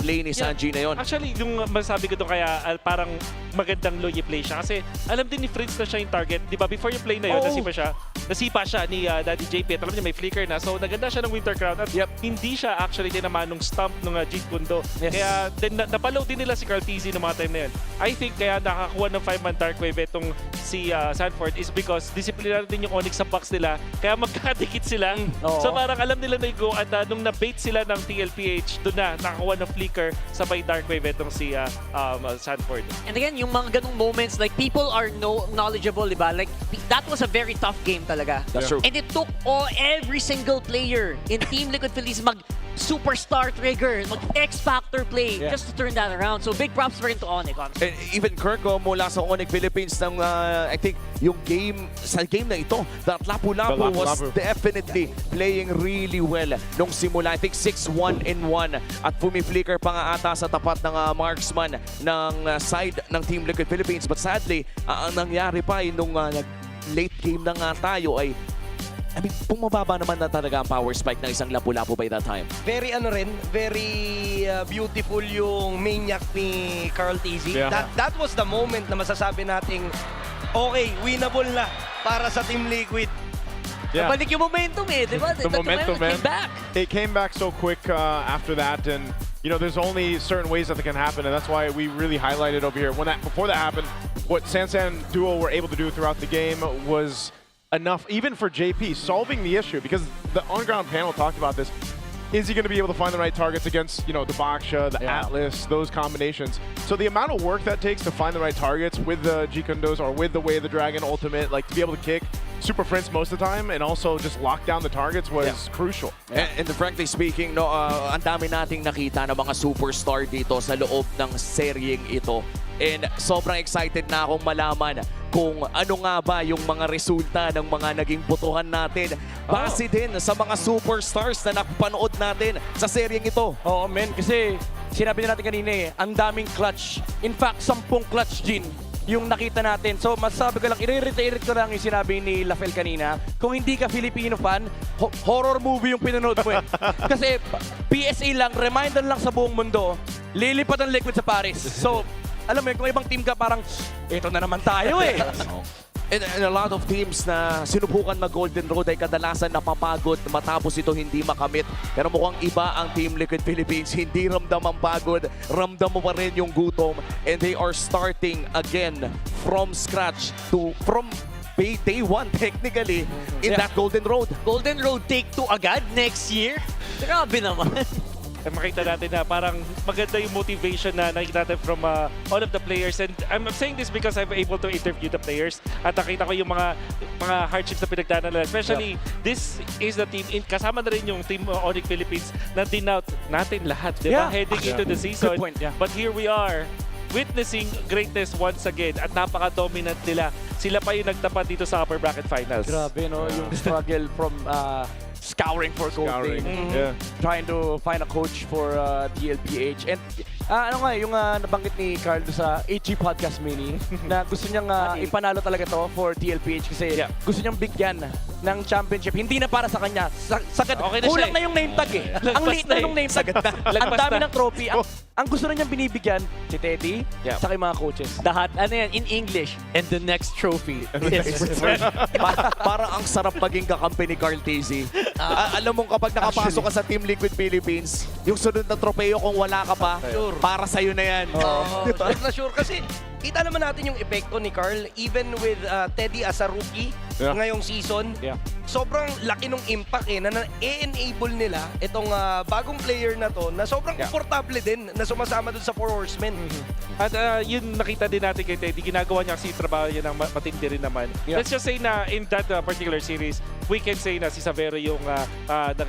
play ni Sanji na yon. Actually, yung masabi ko doon kaya parang magandang Loye play siya kasi alam din ni Fritz na siya yung target. Di ba before yung play na yun, nasipa siya ni Daddy JP at alam niya may flicker na. So naganda siya ng Winter Crown at hindi siya actually tinamaan nung stump ng Jeet Kundo. Kaya napaload din nila si Carl TZ ng mga time na yun. I think kaya nakakuha ng 5-man Dark Wave itong si Sanford is because disciplinary din yung ONIC sa box nila. Kaya magkakadikit sila. So parang alam nila na go at nung na-bait sila ng TLPH, doon na nakakuha ng flicker sabay Dark Wave itong si Sanford. And again, yung mga ganung moments, like people are knowledgeable, diba? Like that was a very tough game talaga. That's true. And it took every single player in Team Liquid Philippines superstar trigger, X-Factor play just to turn that around. So big props for into ONIC, honestly. Even Kirko mula sa ONIC Philippines ng I think yung sa game na ito, that Lapu-Lapu was definitely playing really well nung simula. I think 6-1-1 at pumi-flicker pa nga ata sa tapat ng marksman ng side ng Team Liquid Philippines. But sadly, ang nangyari pa nung late game na nga tayo ay bumababa naman na talaga ang power spike ng isang Lapu-Lapu by that time. Very very beautiful yung maniac ni Carl TZ. That was the moment na masasabi nating okay, winnable na para sa Team Liquid. Nabalik yung momentum eh, di ba? The momentum, man. Came back. It came back so quick after that, and you know, there's only certain ways that can happen, and that's why we really highlighted over here. Before that happened, what Sansan duo were able to do throughout the game was enough, even for JP, solving the issue, because the on-ground panel talked about this. Is he going to be able to find the right targets against, you know, the Baksha, the Atlas, those combinations? So the amount of work that takes to find the right targets with the G-Kundos or with the Way of the Dragon ultimate, like to be able to kick super Prince most of the time and also just lock down the targets was crucial. And frankly speaking, no, ang dami nating nakita ng mga superstar dito sa loob ng seryeng ito. And sobrang excited na akong malaman kung ano nga ba yung mga resulta ng mga naging botohan natin. Base din sa mga superstars na napanood natin sa seryeng ito. Oo, men. Kasi sinabi na natin kanina eh, ang daming clutch. In fact, 10 clutch gin yung nakita natin. So masasabi ko lang, i-reiterate ko lang yung sinabi ni Lafel kanina. Kung hindi ka Filipino fan, horror movie yung pinanood mo eh. Kasi PSA lang, reminder lang sa buong mundo, lilipat ang Liquid sa Paris. So, alam mo, kung ibang team ka, parang, ito na naman tayo eh. And a lot of teams na sinubukan mag-Golden Road ay kadalasan napapagod matapos ito hindi makamit. Pero mukhang iba ang Team Liquid Philippines. Hindi ramdam ang pagod, ramdam mo pa rin yung gutom. And they are starting again from scratch from day one technically in that Golden Road. Golden Road take 2 agad next year? Grabe naman. Makita natin na parang maganda yung motivation na nakikita natin from all of the players. And I'm saying this because I'm able to interview the players at nakita ko yung mga hardships na pinagdaanan nila. Especially, this is the team, kasama na rin yung team ONIC Philippines na dinout natin lahat, di ba? Heading into the season. Good point, But here we are, witnessing greatness once again at napaka-dominant nila. Sila pa yung nagtapat dito sa upper bracket finals. Grabe, no? Yung struggle from scouring for gold, trying to find a coach for TLPH. And ano nga, yung nabanggit ni Carl sa HG Podcast Mini na gusto niyang ipanalo talaga to for TLPH kasi gusto niyang bigyan ng championship. Hindi na para sa kanya. Kulang na yung name tag eh. Ang liit na yung name tag. Ang dami ng trophy. Ang gusto na niyang binibigyan, si Teddy, sa mga coaches. Lahat, ano yan, in English, and the next trophy is Parang ang sarap maging kakampi ni Carl TZ. Alam mo kapag nakapasok ka sa Team Liquid Philippines, yung sunod na tropeo kung wala ka pa, para sa'yo na yan. Sure na sure kasi kita naman natin yung epekto ni Carl even with Teddy as a rookie ngayong season. Sobrang laki ng impact na na-enable nila itong bagong player na to na sobrang komportable din na sumasama dun sa Four Horsemen. At yun nakita din natin kay Teddy, ginagawa niya kasi trabaho niya ng matindi rin naman. Let's just say na in that particular series, we can say na si Savero yung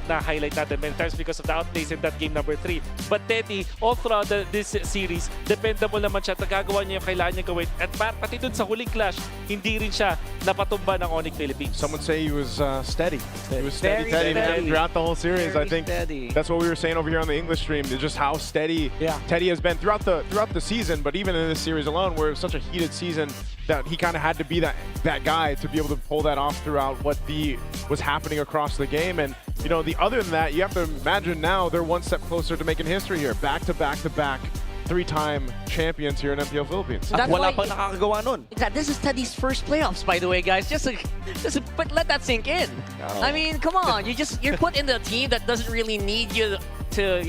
na-highlight natin many times because of the outplays in that game number 3. But Teddy, all throughout this series, dependable naman siya, nagagawa niya yung kailangan niya gawin. At pati dun sa huling clash, hindi rin siya napatumba ng ONIC Philippines. Some would say he was steady. He was steady Very steady. throughout the whole series. Very I think steady. that's what we were saying over here on the English stream. Just how steady Teddy has been throughout the season, but even in this series alone, where it was such a heated season, that he kind of had to be that guy to be able to pull that off throughout what was happening across the game. And you know, other than that, you have to imagine now they're one step closer to making history here. Back to back to back. 3-time champions here in MPL Philippines. Wala pang nakakagawa nun. This is Teddy's first playoffs, by the way, guys. But let that sink in. I mean, come on. You're put in the team that doesn't really need you to,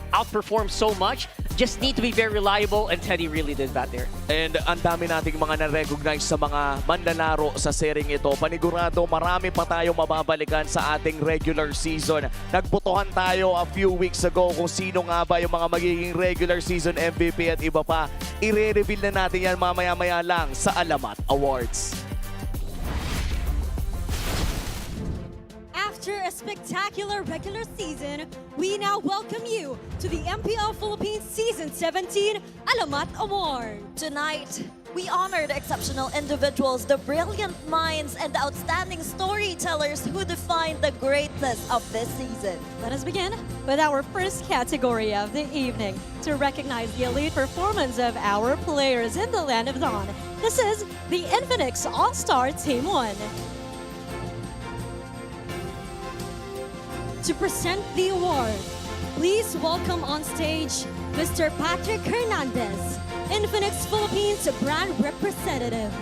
outperform so much. Just need to be very reliable, and Teddy really did that there. And ang dami nating mga na-recognize sa mga manlalaro sa sering ito. Panigurado, marami pa tayong mababalikan sa ating regular season. Nagbotohan tayo a few weeks ago kung sino nga ba yung mga magiging regular season MVP at iba pa. I-reveal na natin yan mamaya-maya lang sa Alamat Awards. After a spectacular regular season, we now welcome you to the MPL Philippines Season 17 Alamat Award. Tonight, we honor the exceptional individuals, the brilliant minds, and the outstanding storytellers who define the greatness of this season. Let us begin with our first category of the evening to recognize the elite performance of our players in the Land of Dawn. This is the Infinix All-Star Team 1. To present the award, please welcome on stage Mr. Patrick Hernandez, Infinix Philippines brand representative.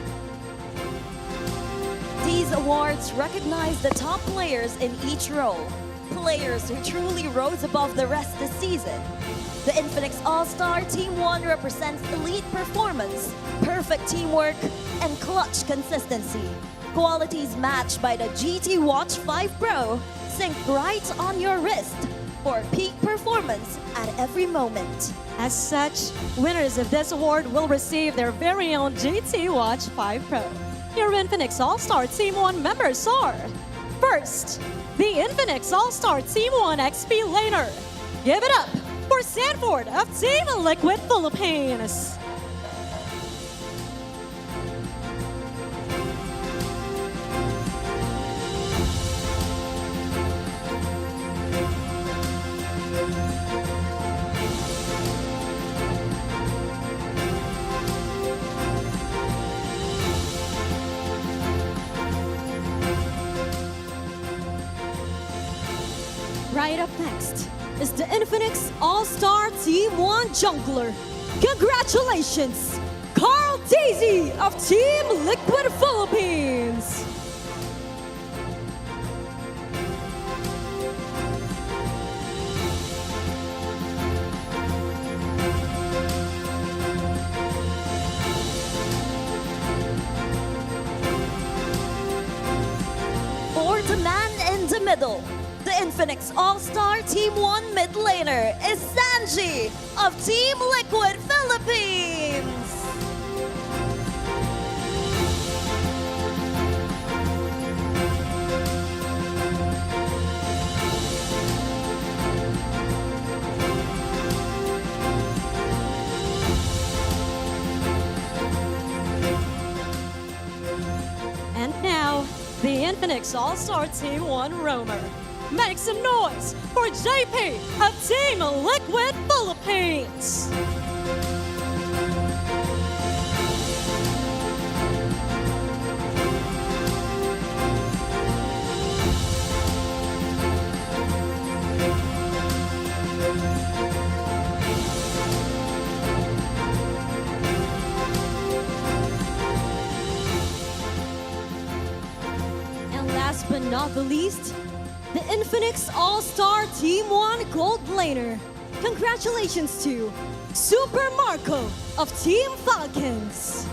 These awards recognize the top players in each role, players who truly rose above the rest this season. The Infinix All-Star Team 1 represents elite performance, perfect teamwork, and clutch consistency. Qualities matched by the GT Watch 5 Pro, synced right on your wrist for peak performance at every moment. As such, winners of this award will receive their very own GT Watch 5 Pro. Your Infinix All-Star Team 1 members are: first, the Infinix All-Star Team 1 XP Laner. Give it up for Sanford of Team Liquid Philippines. Right up next is the Infinix All-Star Team 1 Jungler. Congratulations, Carl Daisy of Team Liquid Philippines. For the man in the middle, the Infinix All-Star Team 1 mid laner is Sanji of Team Liquid Philippines. And now, the Infinix All-Star Team 1 Roamer. Make some noise for JP of Team Liquid Philippines. And last but not the least, the Infinix All-Star Team 1 Gold Laner. Congratulations to Super Marco of Team Falcons.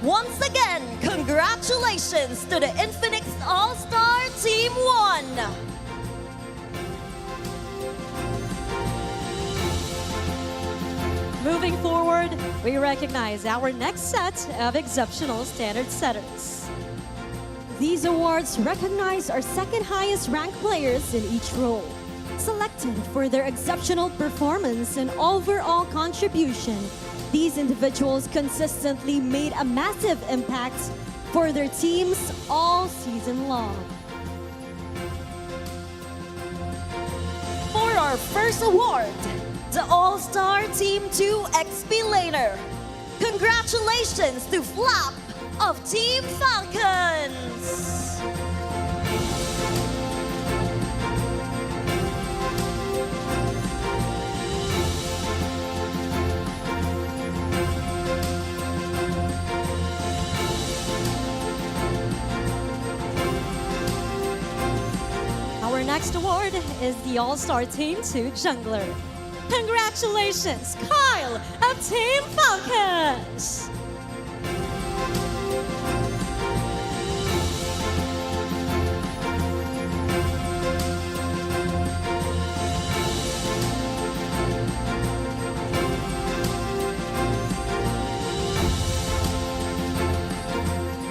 Once again, congratulations to the Infinix All-Star Team 1. Moving forward, we recognize our next set of exceptional standard setters. These awards recognize our second highest ranked players in each role, selected for their exceptional performance and overall contribution. These individuals consistently made a massive impact for their teams all season long. For our first award, the All-Star Team 2 XP Laner. Congratulations to Flap of Team Falcons. Our next award is the All-Star Team 2 Jungler. Congratulations, Kyle of Team Falcons!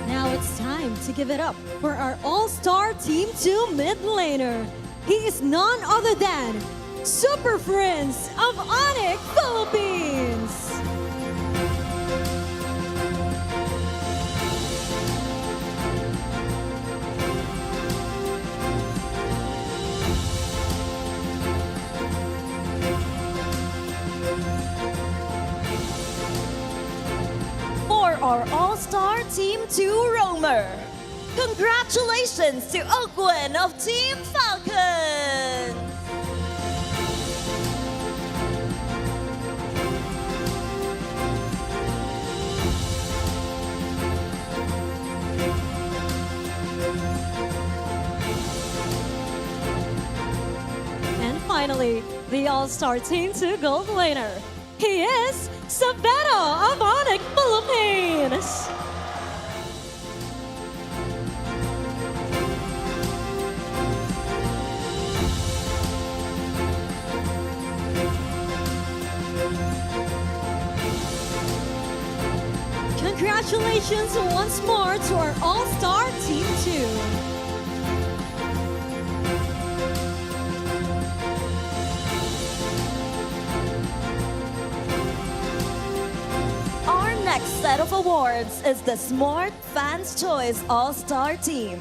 Now it's time to give it up for our All-Star Team 2 mid laner. He is none other than Super Friends of ONIC Philippines. For our All-Star Team 2 Roamer. Congratulations to Oakwen of Team Falcons. And finally, the All-Star Team 2 Gold Laner. He is Sabeto of ONIC Philippines. Congratulations once more to our All-Star Team 2. Our next set of awards is the Smart Fans Choice All-Star Team.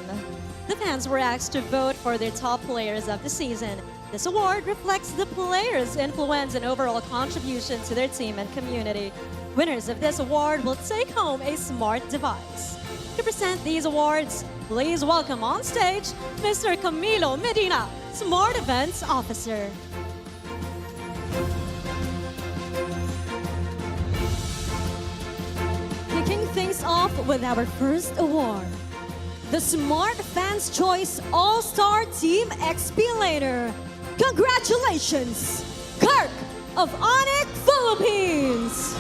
The fans were asked to vote for their top players of the season. This award reflects the players' influence and overall contribution to their team and community. Winners of this award will take home a smart device. To present these awards, please welcome on stage Mr. Camilo Medina, Smart Events Officer. Kicking things off with our first award, the Smart Fans Choice All-Star Team XP Laner. Congratulations, Kirk of ONIC Philippines!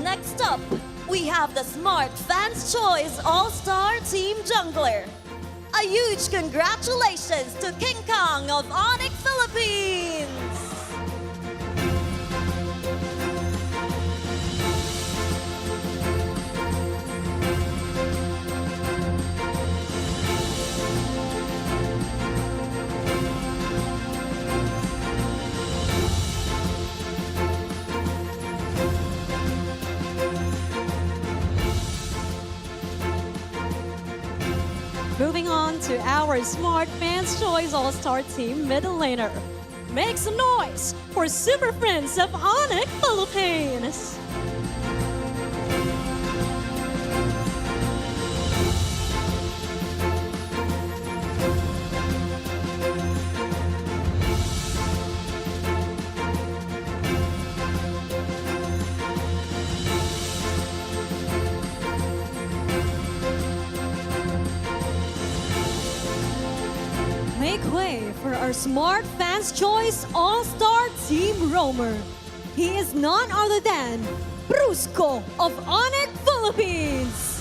Next up, we have the Smart Fans Choice All-Star Team Jungler. A huge congratulations to King Kong of ONIC Philippines! Moving on to our Smart Fans Choice All-Star Team middle laner. Make some noise for Super Friends of ONIC Philippines. Make way for our Smart Fans Choice All-Star Team Roamer. He is none other than Brusco of ONIC Philippines.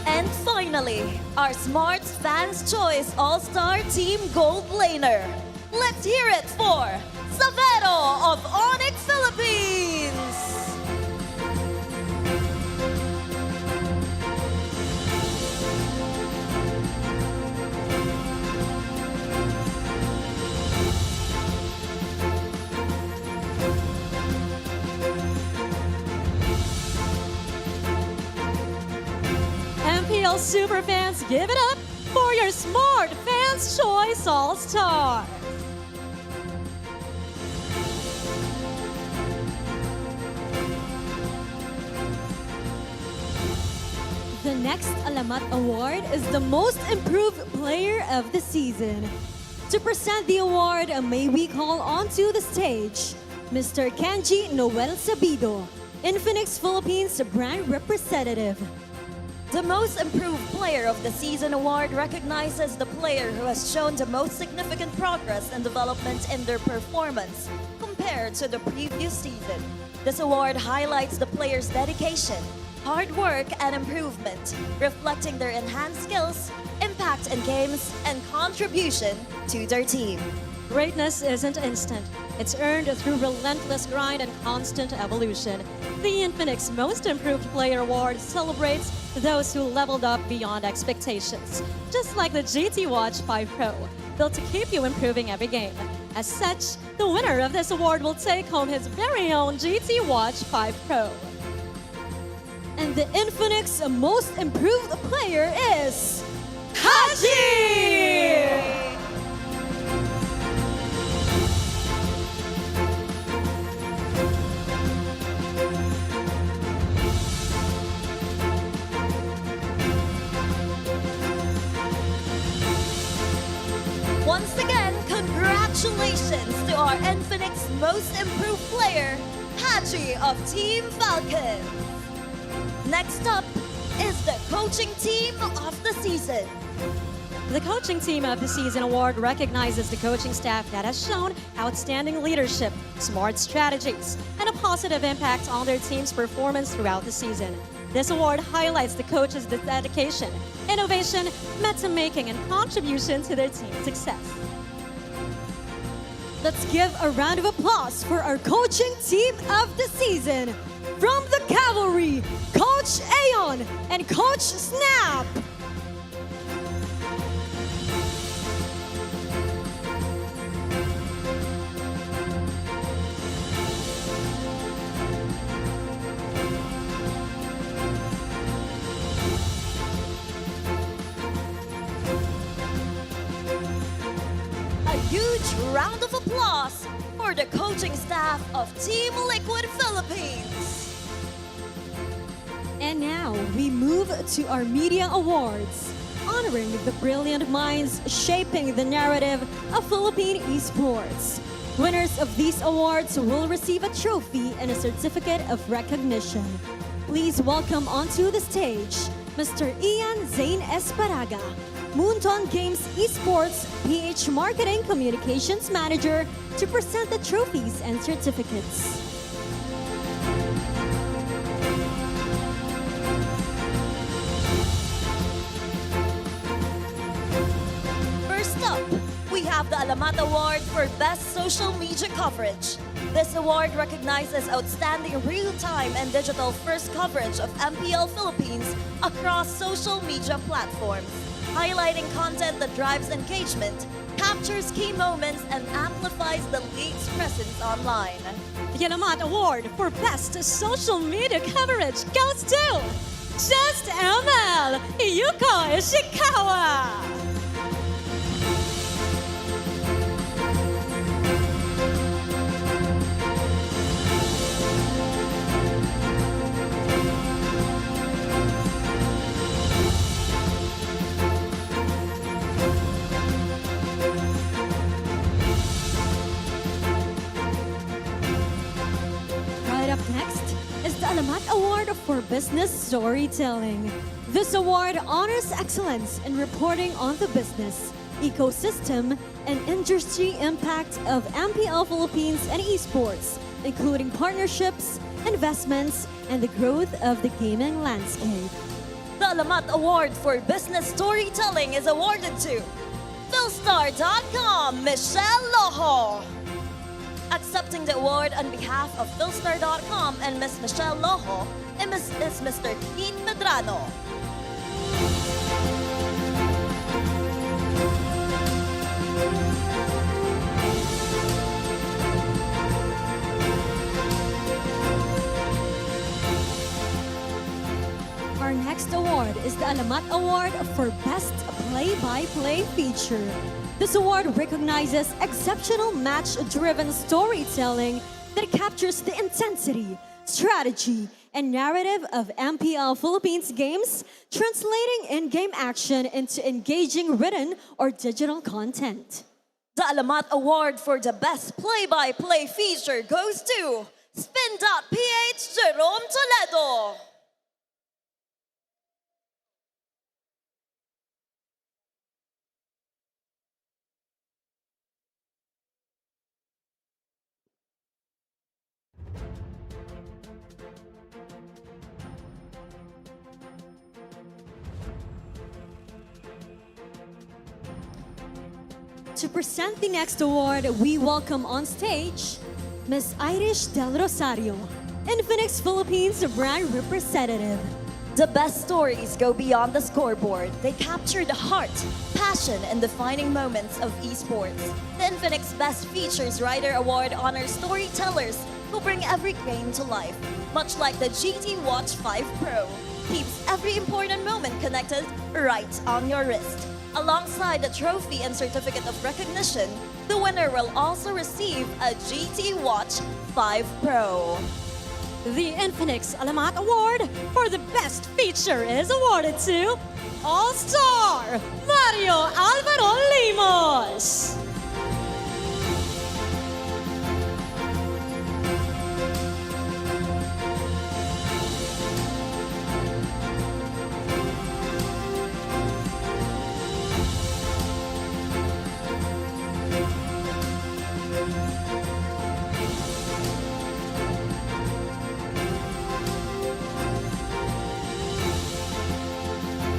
And finally, our Smart Fans Choice All-Star Team Gold Laner. Let's hear it for Savero of ONIC Philippines! MPL Superfans, give it up for your Smart Fans Choice All-Star. The next Alamat Award is the Most Improved Player of the Season. To present the award, may we call onto the stage Mr. Kenji Noel Sabido, Infinix Philippines brand representative. The Most Improved Player of the Season award recognizes the player who has shown the most significant progress and development in their performance compared to the previous season. This award highlights the player's dedication, hard work, and improvement, reflecting their enhanced skills, impact in games, and contribution to their team. Greatness isn't instant. It's earned through relentless grind and constant evolution. The Infinix Most Improved Player Award celebrates those who leveled up beyond expectations, just like the GT Watch 5 Pro, built to keep you improving every game. As such, the winner of this award will take home his very own GT Watch 5 Pro. And the Infinix Most Improved Player is Haji! Once again, congratulations to our Infinix Most Improved Player, Haji of Team Falcon. Next up is the Coaching Team of the Season. The Coaching Team of the Season award recognizes the coaching staff that has shown outstanding leadership, smart strategies, and a positive impact on their team's performance throughout the season. This award highlights the coaches' dedication, innovation, meta-making, and contribution to their team's success. Let's give a round of applause for our Coaching Team of the Season. From the Cavalry, Coach Aeon and Coach Snap. A huge round of applause for the coaching staff of Team Liquid Philippines. And now we move to our media awards, honoring the brilliant minds shaping the narrative of Philippine esports. Winners of these awards will receive a trophy and a certificate of recognition. Please welcome onto the stage Mr. Ian Zane Esparaga, Moonton Games Esports PH Marketing Communications Manager, to present the trophies and certificates. First up, we have the Alamat Award for Best Social Media Coverage. This award recognizes outstanding real-time and digital-first coverage of MPL Philippines across social media platforms, highlighting content that drives engagement, captures key moments, and amplifies the league's presence online. The Alamat Award for Best Social Media Coverage goes to Just ML Yuko Ishikawa. Right up next is the Alamat Award for Business Storytelling. This award honors excellence in reporting on the business, ecosystem, and industry impact of MPL Philippines and esports, including partnerships, investments, and the growth of the gaming landscape. The Alamat Award for Business Storytelling is awarded to Philstar.com, Michelle Loho. Accepting the award on behalf of Philstar.com and Miss Michelle Loho is Mr. Keith Medrano. Our next award is the Alamat Award for Best Play-by-Play Feature. This award recognizes exceptional match-driven storytelling that captures the intensity, strategy, and narrative of MPL Philippines games, translating in-game action into engaging written or digital content. The Alamat Award for the Best Play-by-Play Feature goes to Spin.ph Jerome Toledo. To present the next award, we welcome on stage Ms. Irish Del Rosario, Infinix Philippines brand representative. The best stories go beyond the scoreboard. They capture the heart, passion, and defining moments of esports. The Infinix Best Features Writer Award honors storytellers who bring every game to life, much like the GT Watch 5 Pro. Keeps every important moment connected right on your wrist. Alongside the trophy and certificate of recognition, the winner will also receive a GT Watch 5 Pro. The Infinix Alamat Award for the Best Feature is awarded to All-Star Mario Alvaro Limos.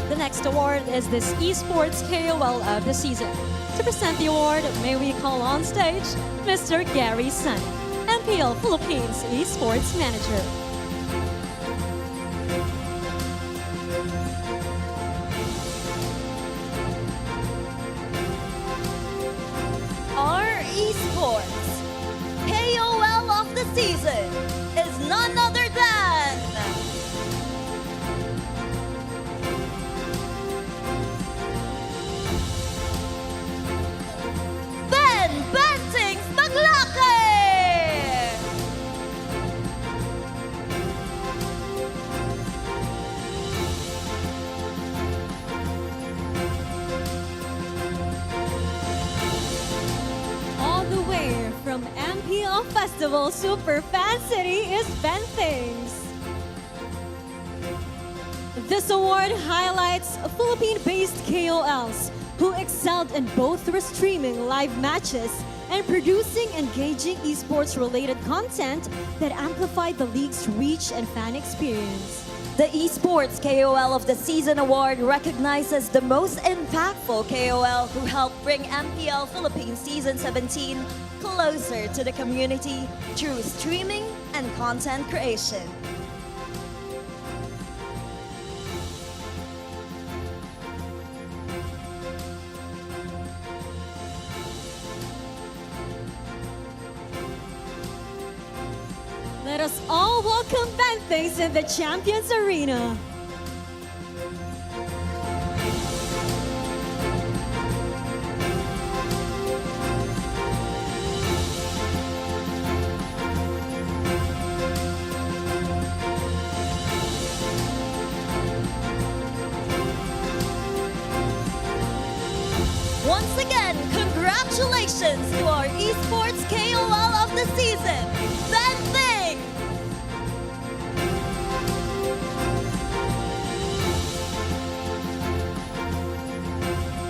The next award is this Esports KOL of the season. To present the award, may we call on stage Mr. Gary Sun, MPL Philippines Esports Manager. Our esports KOL of the season is none other than Ben Bentings Maglake! All the way from MPL Festival Super Fan City is Ben Things. This award highlights Philippine-based KOLs who excelled in both streaming live matches and producing engaging esports-related content that amplified the league's reach and fan experience. The Esports KOL of the Season Award recognizes the most impactful KOL who helped bring MPL Philippines Season 17 closer to the community through streaming and content creation. Let us all welcome Benthays in the Champions Arena. Once again, congratulations to our Esports KOL of the season, Benthay!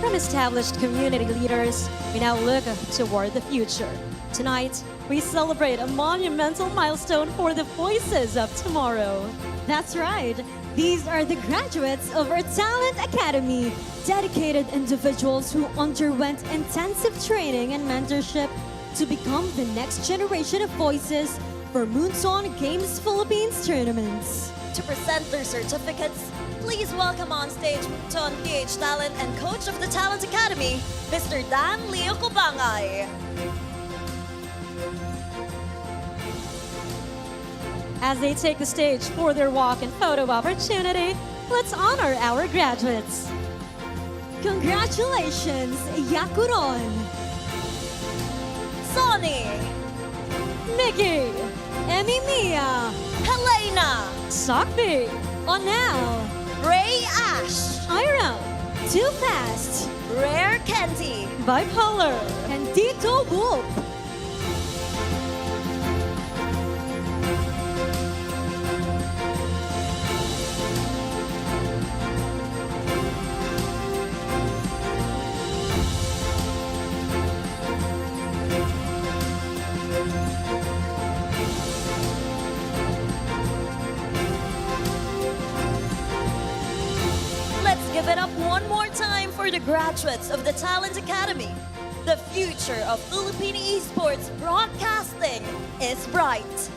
From established community leaders, we now look toward the future. Tonight, we celebrate a monumental milestone for the voices of tomorrow. That's right. These are the graduates of our Talent Academy, dedicated individuals who underwent intensive training and mentorship to become the next generation of voices for Moonson Games Philippines tournaments. To present their certificates, please welcome on stage Moonson PH Talent and Coach of the Talent Academy, Mr. Dan Leo Kubangay. As they take the stage for their walk and photo opportunity, let's honor our graduates. Congratulations, Yakuron, Sonny, Mickey, Emimia, Helena, Sakbi, Onel, Ray Ash, Ira, Too Fast, Rare Candy, Bipolar, and Dito Wolf. Give it up one more time for the graduates of the Talent Academy. The future of Filipino esports broadcasting is bright.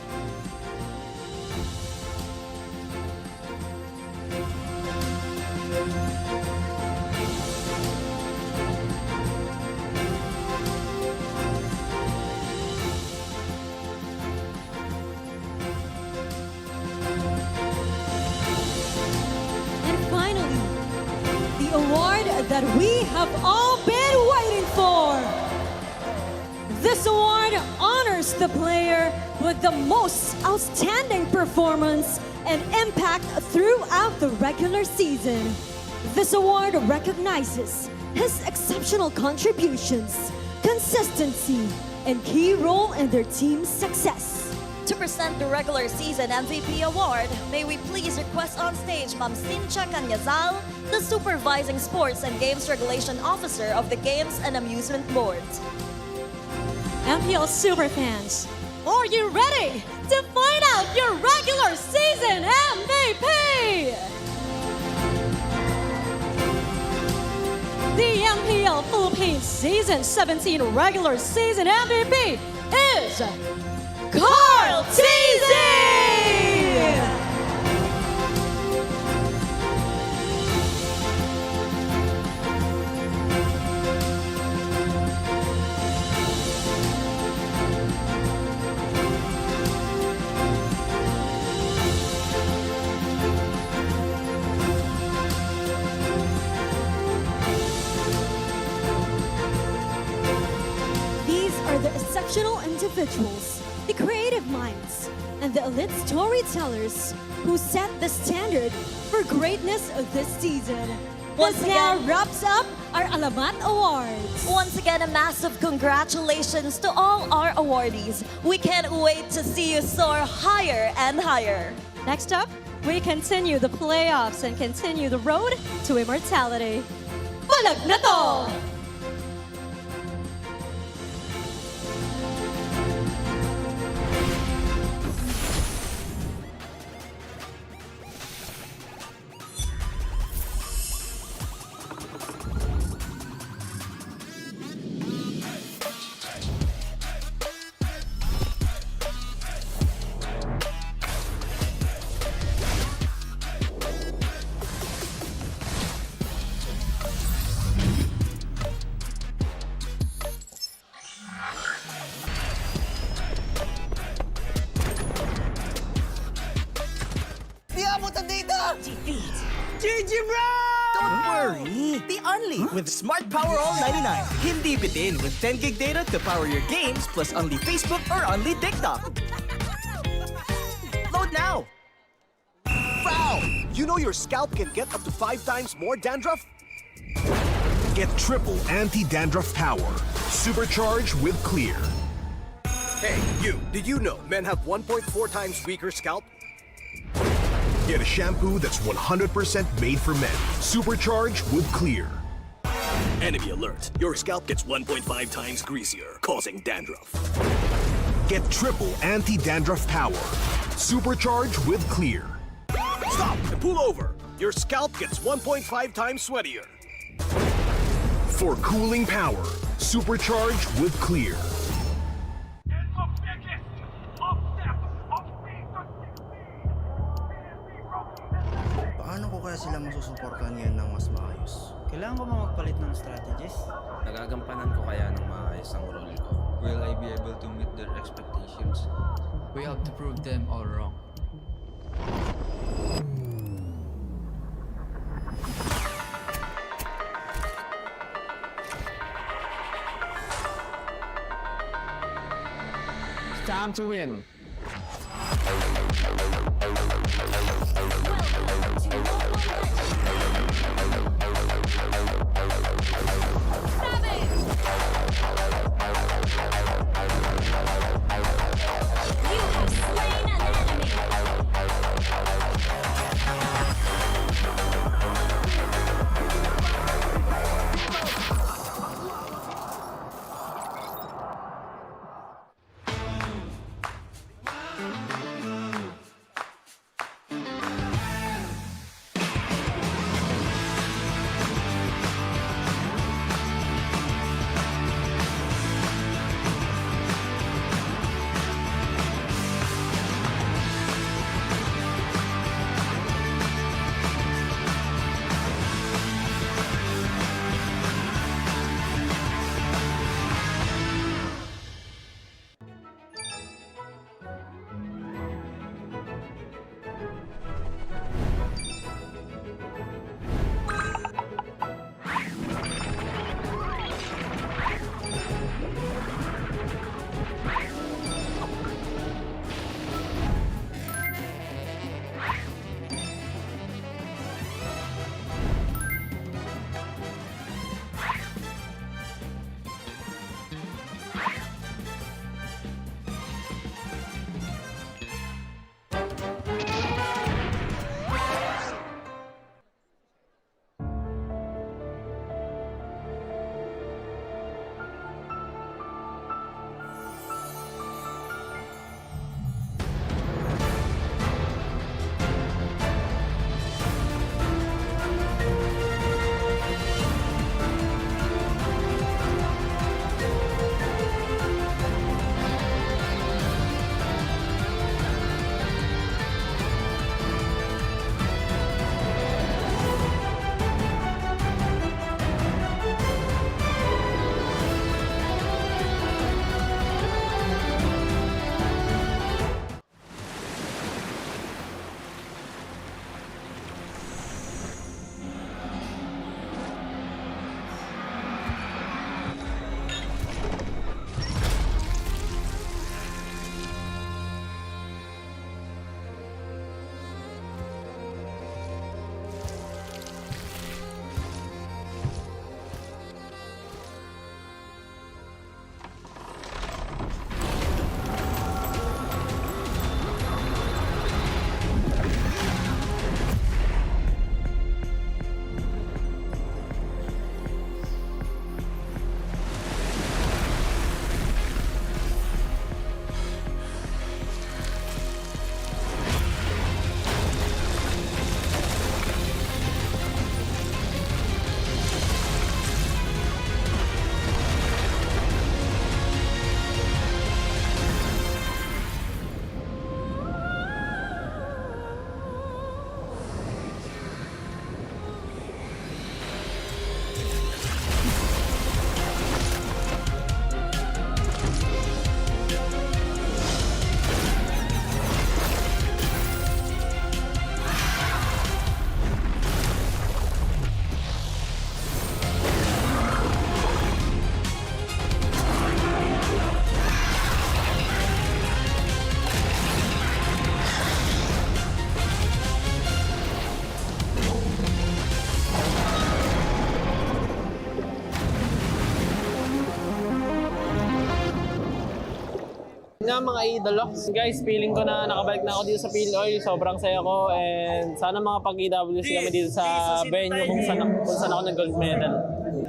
Award that we have all been waiting for. This award honors the player with the most outstanding performance and impact throughout the regular season. This award recognizes his exceptional contributions, consistency, and key role in their team's success. To present the regular season MVP award, may we please request on stage Ma'am Cynthia Canyazal, the Supervising Sports and Games Regulation Officer of the Games and Amusement Board. MPL Superfans, are you ready to find out your regular season MVP? The MPL Philippines Season 17 regular season MVP is Carl Teasy! These are the exceptional individuals, the creative minds, and the elite storytellers who set the standard for greatness of this season. This now wraps up our Alamat Awards. Once again, a massive congratulations to all our awardees. We can't wait to see you soar higher and higher. Next up, we continue the playoffs and continue the road to immortality. Palag Na To! energy, bro! Don't worry. Be only with Smart Power All 99. Hindi bitin with 10 gig data to power your games plus only Facebook or only TikTok. Load now. Wow! You know your scalp can get up to 5 times more dandruff? Get triple anti-dandruff power. Supercharged with Clear. Hey, you. Did you know men have 1.4 times weaker scalp? Get a shampoo that's 100% made for men. Supercharged with Clear. Enemy alert. Your scalp gets 1.5 times greasier, causing dandruff. Get triple anti-dandruff power. Supercharged with Clear. Stop and pull over. Your scalp gets 1.5 times sweatier. For cooling power, supercharged with Clear. Paano ko kaya sila masusuportahan ngayon ng mas maayos? Kailangan ko ba magpalit ng strategies? Nagagampanan ko kaya ng maayos ang role ko. Will I be able to meet their expectations? We have to prove them all wrong. It's time to win. mga idolox. Guys, feeling ko na nakabalik na ako dito sa PLOY. Sobrang saya ko and sana mga pag-EWC kami dito sa venue kung saan ako nag-gold medal.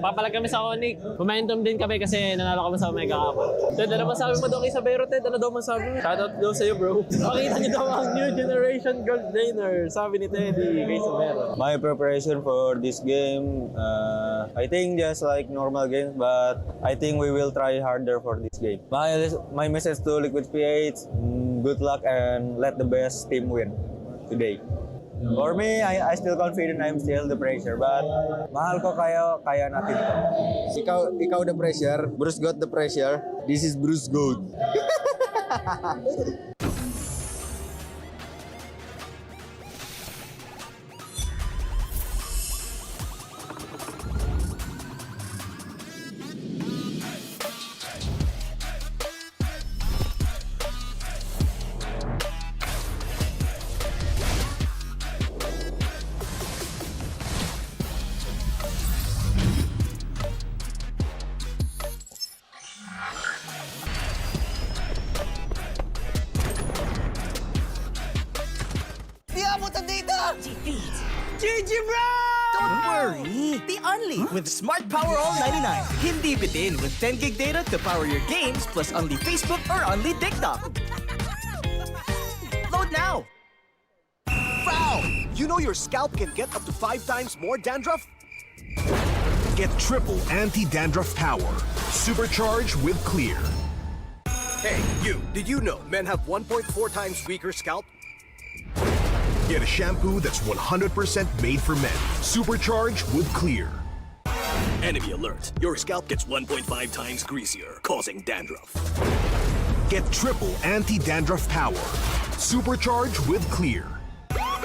Papalag kami sa ONIC. Momentum din kami kasi nanalo kami sa Omega Cup. Ted, ano masabi mo daw kay Sabero, Ted? Ano daw masabi mo? Shoutout daw sa'yo, bro. Pakita niyo daw ang new generation gold laner. Sabi ni Teddy kay Sabero. My preparation for this game, I think just like normal games, but I think we will try harder for this game. My message to Liquid PH, good luck and let the best team win today. For me, I still confident I'm still the pressure, but mahal ko kaya natin ito. Ikaw the pressure, Bruce got the pressure. This is Bruce Gold. GG, bro! Don't worry. The Only with Smart Power All 99. Hindi bitin with 10 gig data to power your games plus only Facebook or only TikTok. Load now. Foul! You know your scalp can get up to 5 times more dandruff? Get triple anti-dandruff power. Supercharged with Clear. Hey, you, did you know men have 1.4 times weaker scalp? Get a shampoo that's 100% made for men. Supercharged with Clear. Enemy alert. Your scalp gets 1.5 times greasier, causing dandruff. Get triple anti-dandruff power. Supercharged with Clear.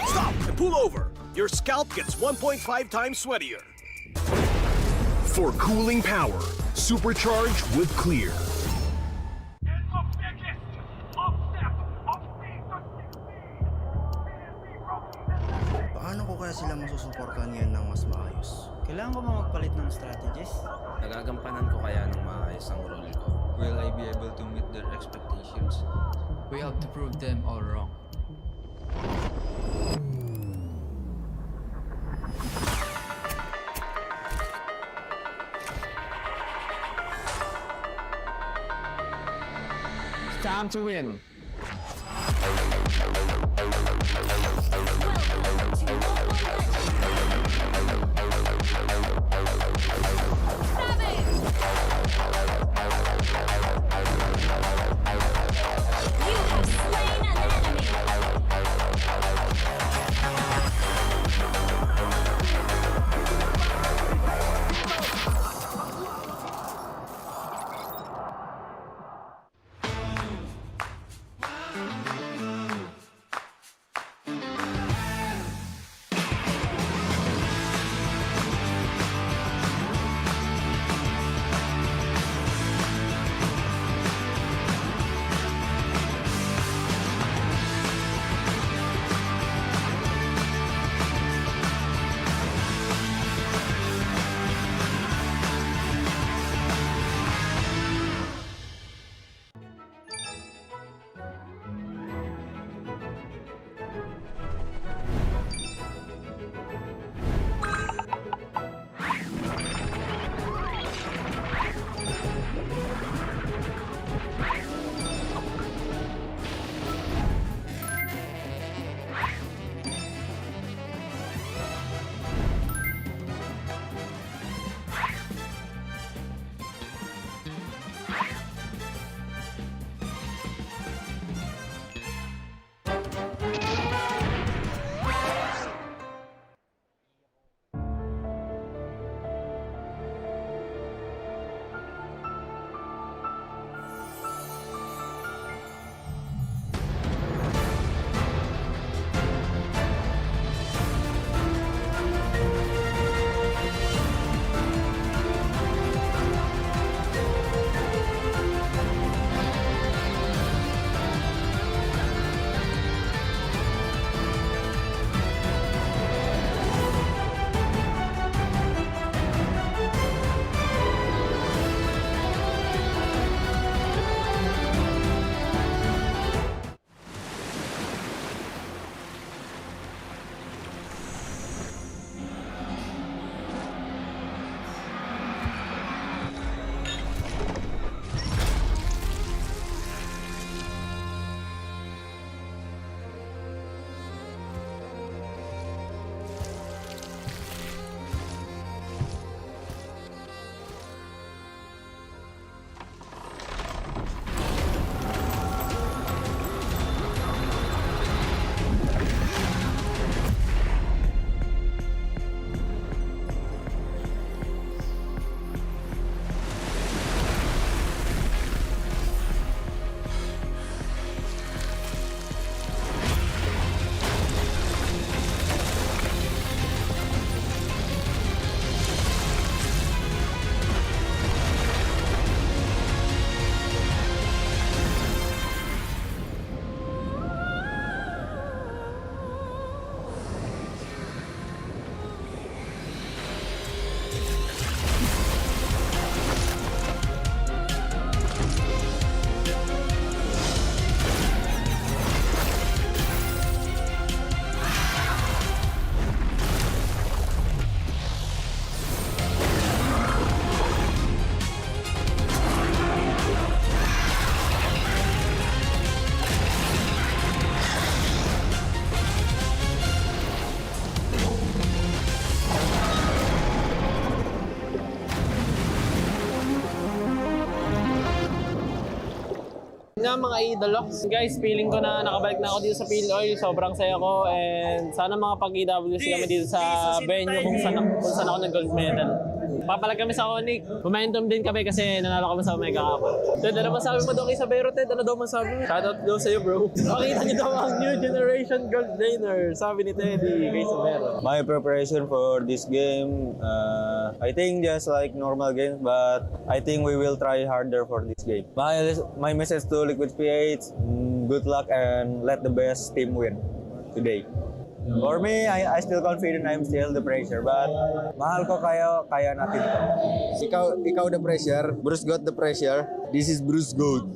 Stop and pull over. Your scalp gets 1.5 times sweatier. For cooling power, supercharged with Clear. Paano ko kaya sila masusuportahan ngayon ng mas maayos? Kailangan ko ba magpalit ng strategies? Nagagampanan ko kaya ng maayos ang role ko. Will I be able to meet their expectations? We have to prove them all wrong. Time to win. Nga mga idolox. Guys, feeling ko na nakabalik na ako dito sa PLOY. Sobrang saya ko and sana mga pag-EWC kami dito sa venue kung saan ako nag-gold medal. Papalag kami sa ONIC. Momentum din kami kasi nanalo kami sa Omega Cup. Ted, ano masabi mo daw kay Sabero, Ted? Ano daw masabi mo? Shoutout daw sa'yo, bro. Makita niyo daw ang new generation gold laner. Sabi ni Teddy kay Sabero. My preparation for this game, I think just like normal games, but I think we will try harder for this game. My message to Liquid PH, good luck and let the best team win today. For me, I still confident I'm still the pressure, but mahal ko kaya natin ito. Ikaw the pressure, Bruce got the pressure. This is Bruce Gold.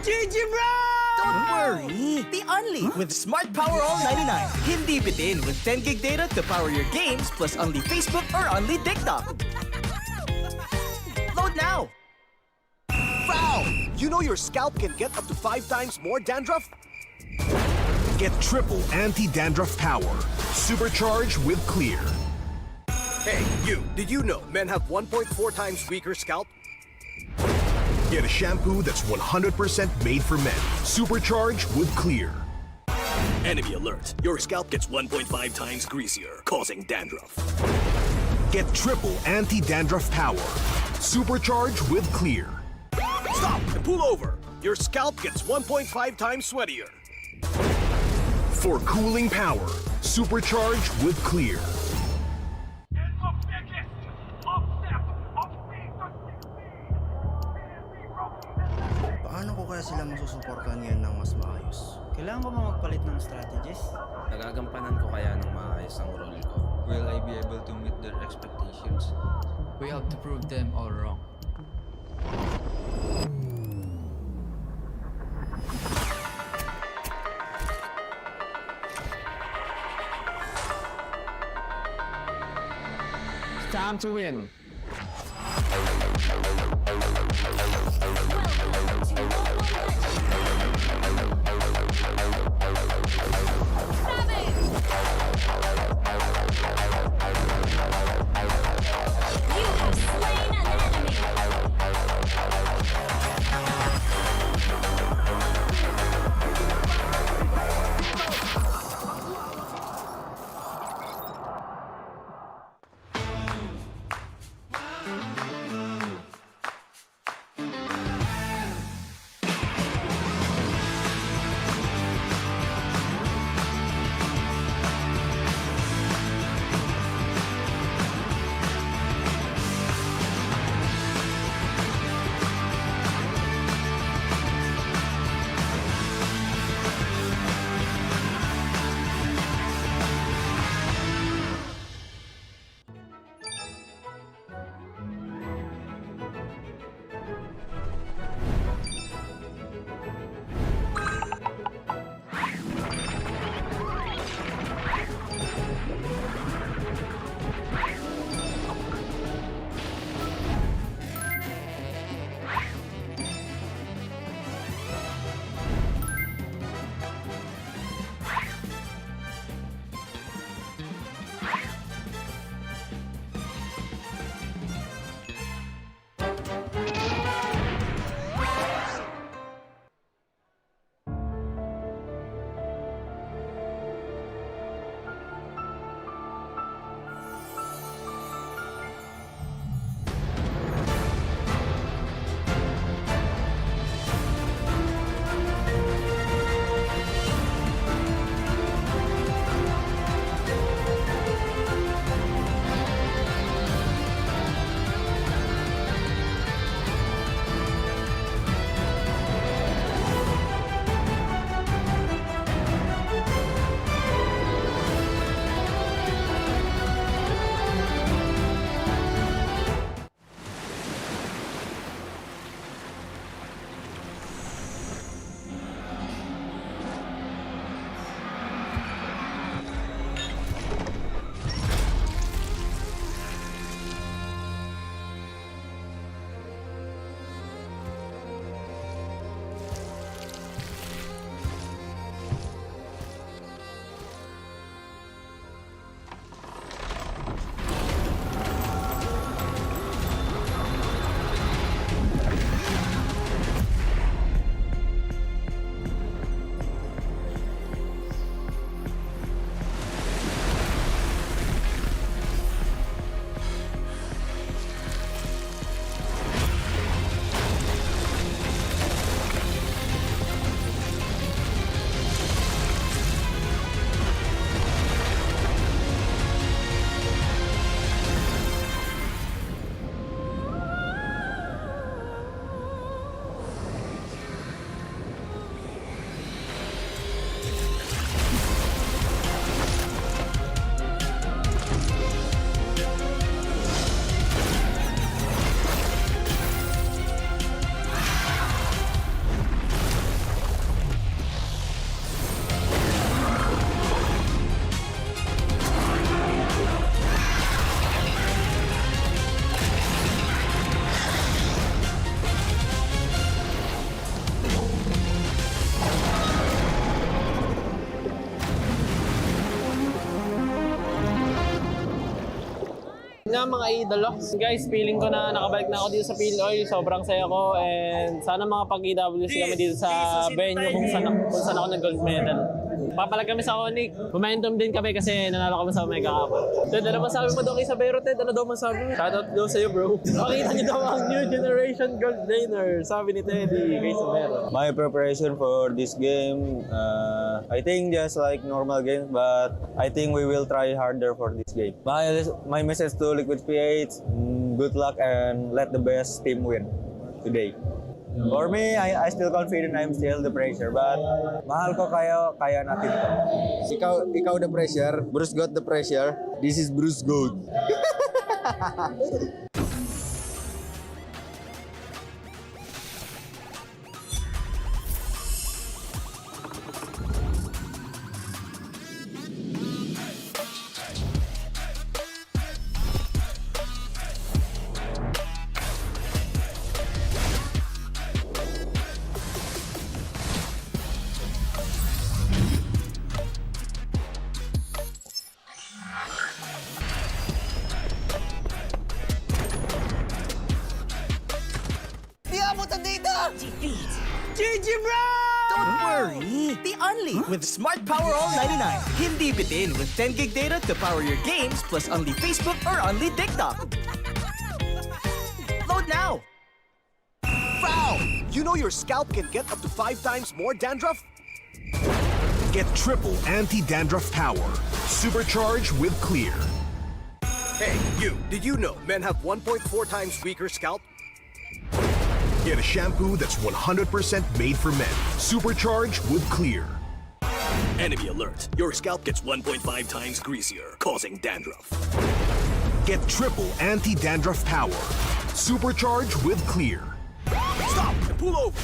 GG bro! Don't worry! The only with Smart Power All 99. Hindi bitin with 10 gig data to power your games plus only Facebook or only TikTok. Load now! Foul! You know your scalp can get up to 5 times more dandruff? Get triple anti-dandruff power. Supercharged with Clear. Hey, you! Did you know men have 1.4 times weaker scalp? Get a shampoo that's 100% made for men. Supercharged with Clear. Enemy alert. Your scalp gets 1.5 times greasier, causing dandruff. Get triple anti-dandruff power. Supercharged with Clear. Stop and pull over. Your scalp gets 1.5 times sweatier. For cooling power, supercharged with Clear. Paano ko kaya sila masusuportahan ngayon ng mas maayos? Kailangan ko ba magpalit ng strategies? Nagagampanan ko kaya ng maayos ang role ko. Will I be able to meet their expectations? We have to prove them all wrong. It's time to win. na mga idolo. Guys, feeling ko na nakabalik na ako dito sa PLOY. Sobrang saya ko and sana mga pag-EWC kami dito sa venue kung saan ako nag-gold medal. Papalag kami sa ONIC. Momentum din kami kasi nanalo kami sa Omega Cup. Ted, ano masabi mo daw kay Sabero, Ted? Ano daw masabi mo? Shoutout daw sa'yo, bro. Pakita niyo daw ang new generation gold laner. Sabi ni Teddy kay Sabero. My preparation for this game, I think just like normal games, but I think we will try harder for this game. My message to Liquid PH, good luck and let the best team win today. For me, I still confident I'm still the pressure, but mahal ko kaya natin ito. Ikaw the pressure, Bruce got the pressure. This is Bruce Gold. GG bro! Don't worry! The Only with Smart Power All 99. Hindi bitin with 10 gig data to power your games plus only Facebook or only TikTok. Load now! Foul! You know your scalp can get up to 5 times more dandruff? Get triple anti-dandruff power. Supercharged with Clear. Hey, you! Did you know men have 1.4 times weaker scalp? Get a shampoo that's 100% made for men. Supercharged with Clear. Enemy alert. Your scalp gets 1.5 times greasier, causing dandruff. Get triple anti-dandruff power. Supercharged with Clear. Stop and pull over.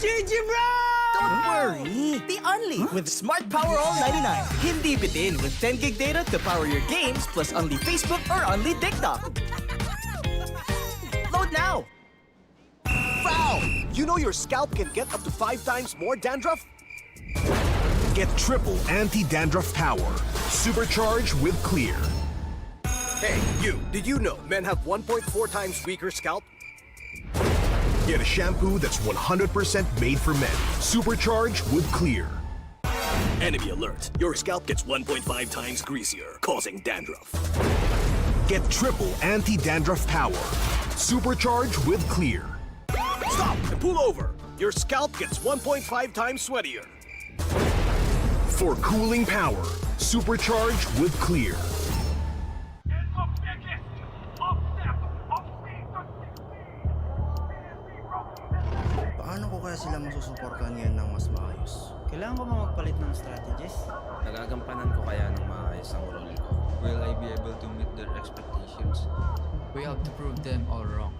GG bro! Don't worry! The Only with Smart Power All 99. Hindi bitin with 10 gig data to power your games plus only Facebook or only TikTok. Load now! Foul! You know your scalp can get up to 5 times more dandruff? Get triple anti-dandruff power. Supercharged with Clear. Hey, you, did you know men have 1.4 times weaker scalp? Get a shampoo that's 100% made for men. Supercharged with Clear. Enemy alert. Your scalp gets 1.5 times greasier, causing dandruff. Get triple anti-dandruff power. Supercharged with Clear. Stop and pull over. Your scalp gets 1.5 times sweatier. For cooling power, supercharged with Clear. Paano ko kaya sila masusuportahan ngayon ng mas maayos? Kailangan ko ba magpalit ng strategies? Nagagampanan ko kaya ng maayos ang role ko. Will I be able to meet their expectations? We have to prove them all wrong.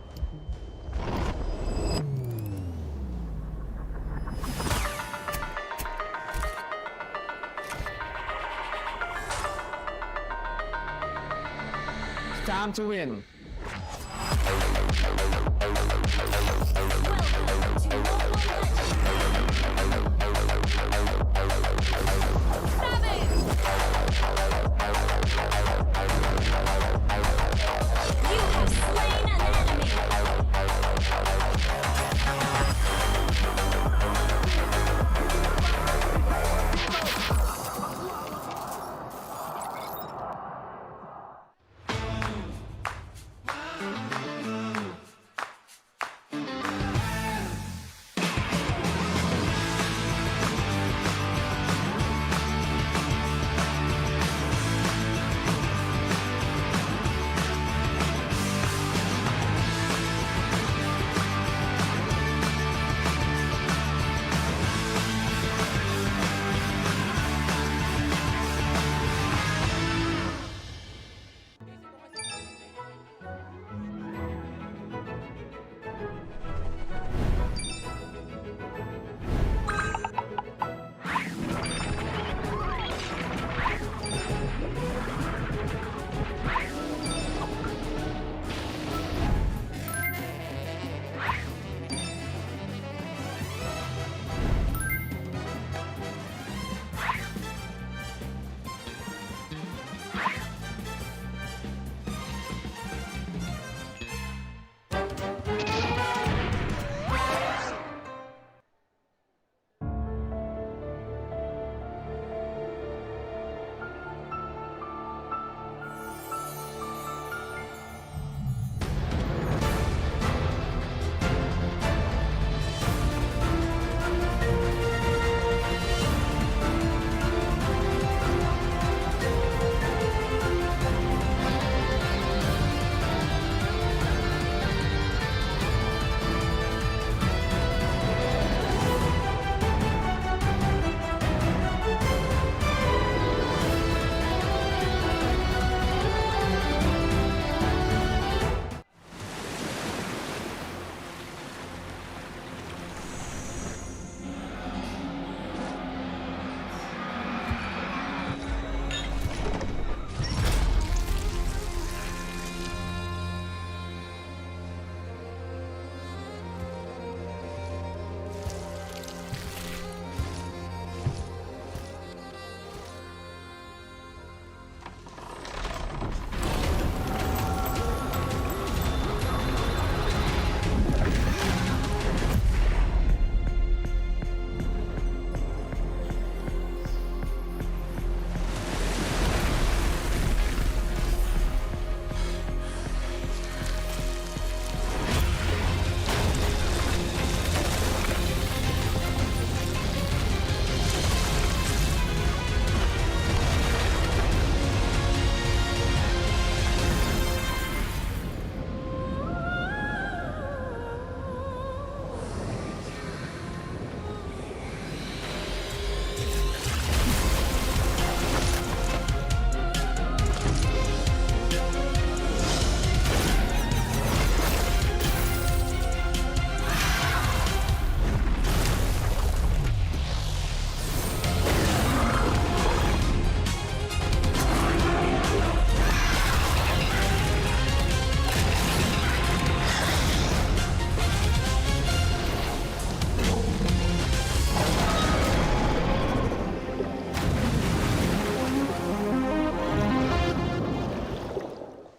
It's time to win.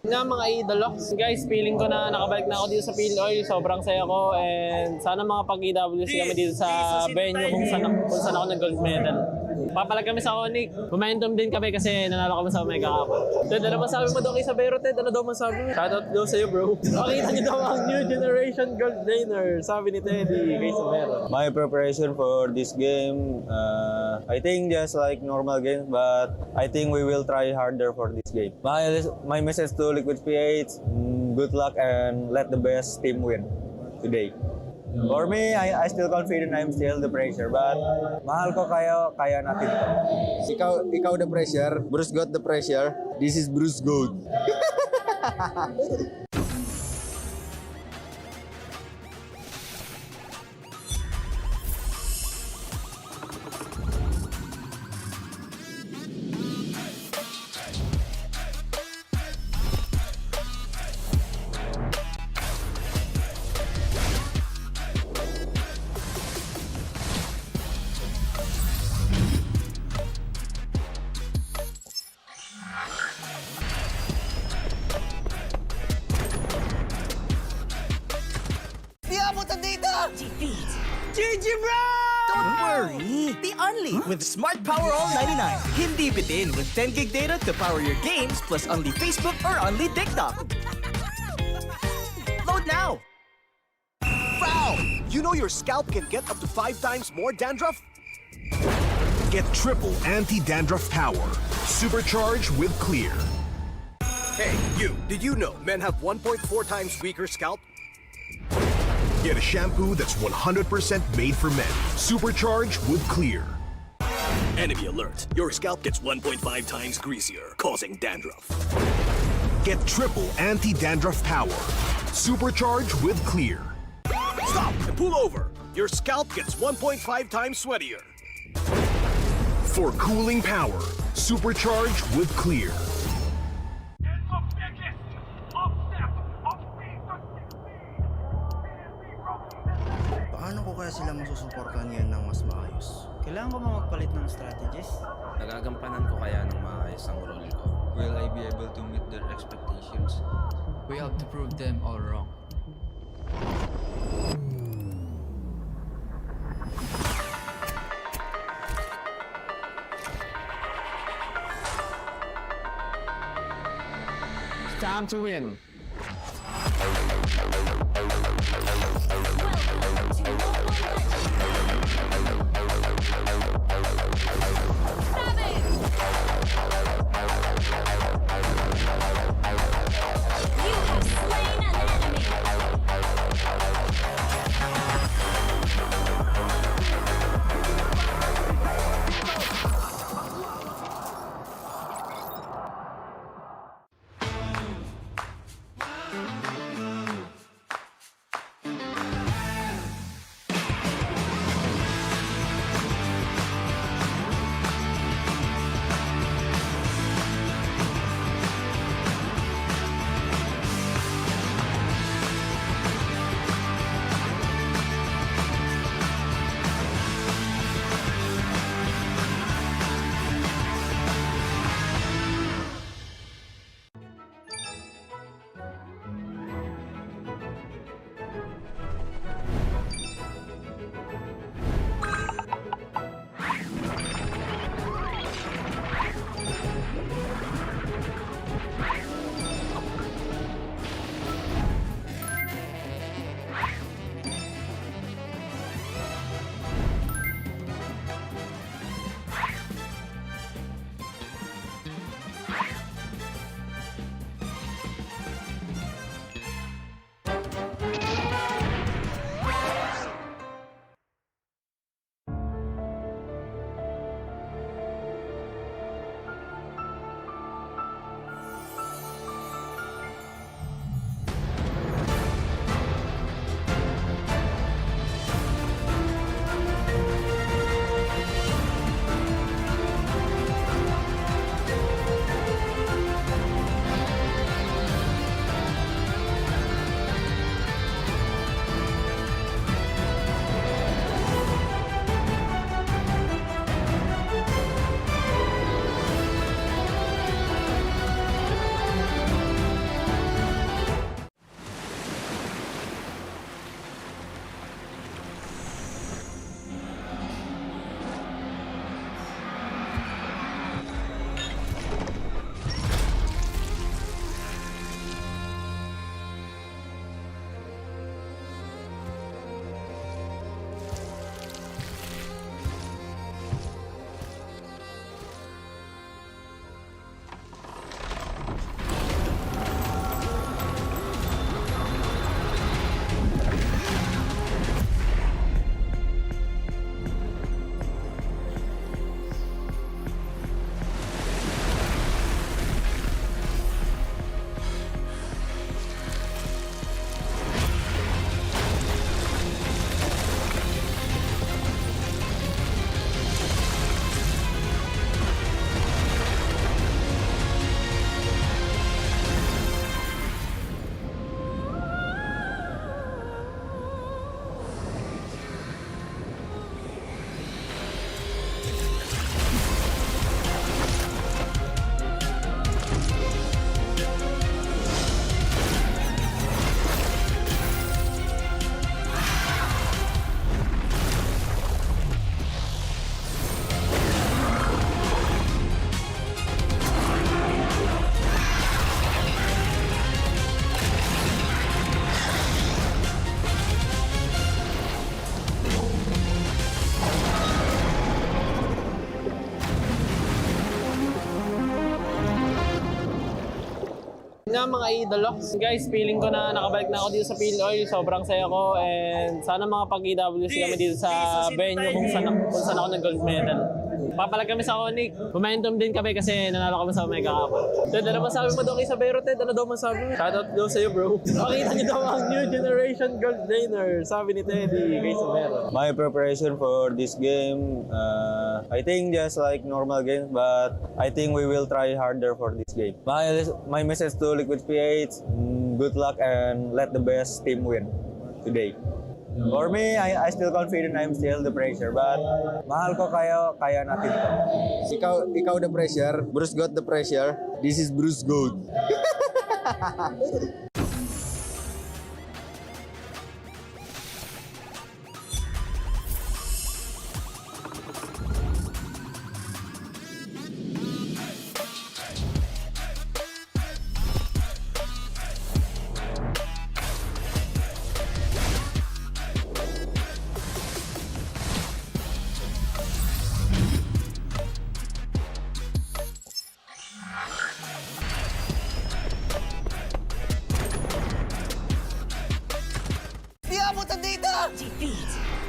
Nga mga idolo. Guys, feeling ko na nakabalik na ako dito sa PLOL. Sobrang saya ko and sana mga pag-EWC kami dito sa venue kung saan ako nag-gold medal. Papalag kami sa ONIC. Momentum din kami kasi nanalo kami sa Omega Cup. Ted, ano masabi mo daw kay Sabero, Ted? Ano daw masabi mo? Shoutout daw sa'yo, bro. Makita niyo daw ang new generation gold laner. Sabi ni Teddy kay Sabero. My preparation for this game, I think just like normal games, but I think we will try harder for this game. My message to Liquid PH, good luck and let the best team win today. For me, I still confident I'm still the pressure, but mahal ko kaya natin to. Ikaw the pressure, Bruce got the pressure. This is Bruce Gold. GG bro! Don't worry! The only with Smart Power All 99. Hindi bitin with 10 gig data to power your games plus only Facebook or only TikTok. Load now! Foul! You know your scalp can get up to 5 times more dandruff? Get triple anti-dandruff power. Supercharged with Clear. Hey, you! Did you know men have 1.4 times weaker scalp? Get a shampoo that's 100% made for men. Supercharged with Clear. Enemy alert. Your scalp gets 1.5 times greasier, causing dandruff. Get triple anti-dandruff power. Supercharged with Clear. Stop and pull over. Your scalp gets 1.5 times sweatier. For cooling power, supercharged with Clear. Paano ko kaya sila masusuportahan ngayon ng mas maayos? Kailangan ko ba magpalit ng strategies? Nagagampanan ko kaya ng maayos ang role ko. Will I be able to meet their expectations? We have to prove them all wrong. Time to win. Nga mga idolo. Guys, feeling ko na nakabalik na ako dito sa PLOY. Sobrang saya ko and sana mga pag-EWC kami dito sa venue kung saan ako nag-gold medal. Papalag kami sa ONIC. Momentum din kami kasi nanalo kami sa Omega Cup. Ted, ano masabi mo daw kay Sabero, Ted? Ano daw masabi mo? Shoutout daw sa'yo, bro. Makita niyo daw ang new generation gold laner. Sabi ni Teddy kay Sabero. My preparation for this game, I think just like normal games, but I think we will try harder for this game. My message to Liquid PH, good luck and let the best team win today. For me, I still confident I'm still the pressure, but mahal ko kayo, kaya natin to. Ikaw the pressure, Bruce got the pressure. This is Bruce Gold.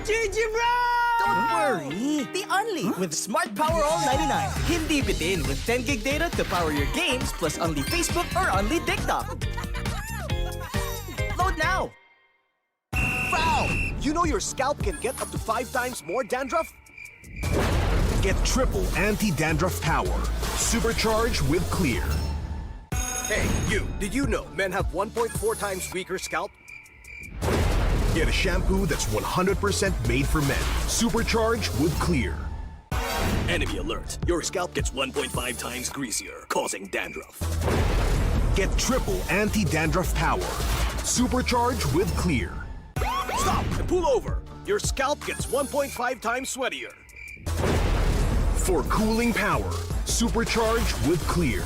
GG bro! Don't worry! The only with Smart Power All 99. Hindi bitin with 10 gig data to power your games plus only Facebook or only TikTok. Load now! Foul! You know your scalp can get up to 5 times more dandruff? Get triple anti-dandruff power. Supercharged with Clear. Hey, you! Did you know men have 1.4 times weaker scalp? Get a shampoo that's 100% made for men. Supercharged with Clear. Enemy alert. Your scalp gets 1.5 times greasier, causing dandruff. Get triple anti-dandruff power. Supercharged with Clear. Stop and pull over. Your scalp gets 1.5 times sweatier. For cooling power, supercharged with Clear.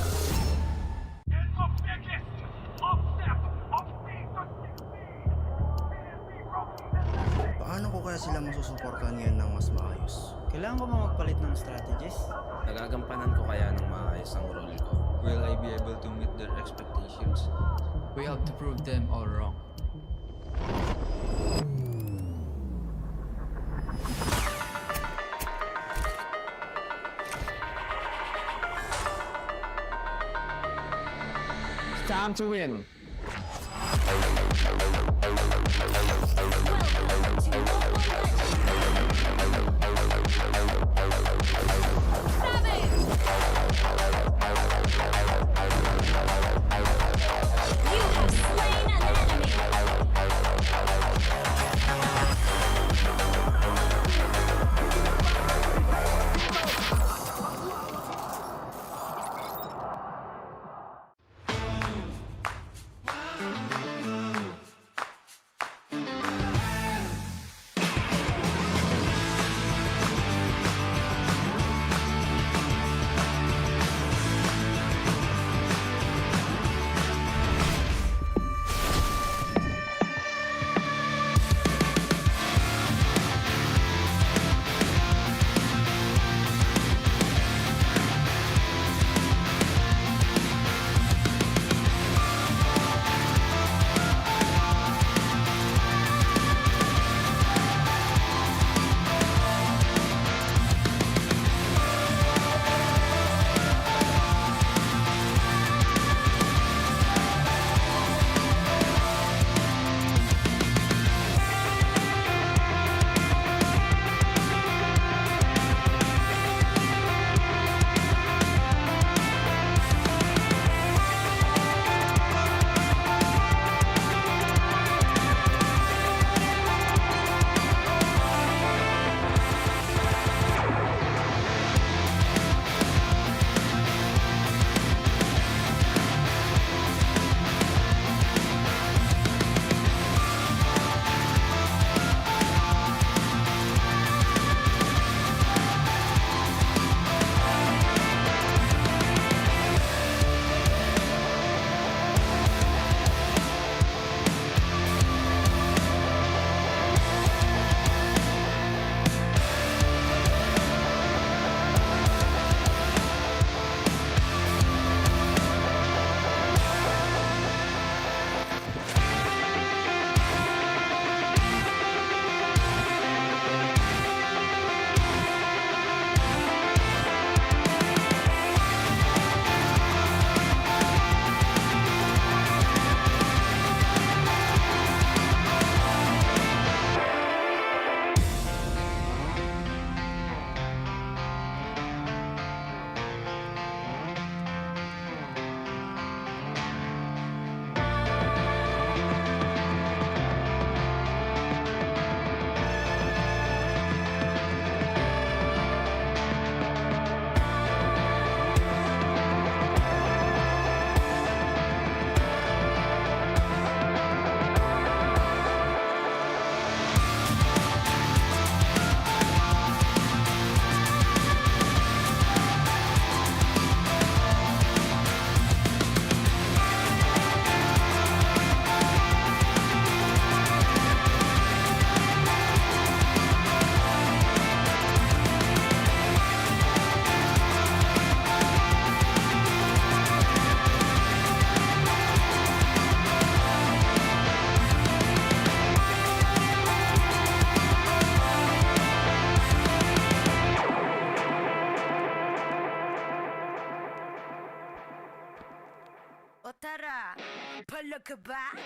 Paano ko kaya sila masusuportahan ngayon ng mas maayos? Kailangan ko ba magpalit ng strategies? Nagagampanan ko kaya ng maayos ang role ko? Will I be able to meet their expectations? We have to prove them all wrong. It's time to win. ka ba?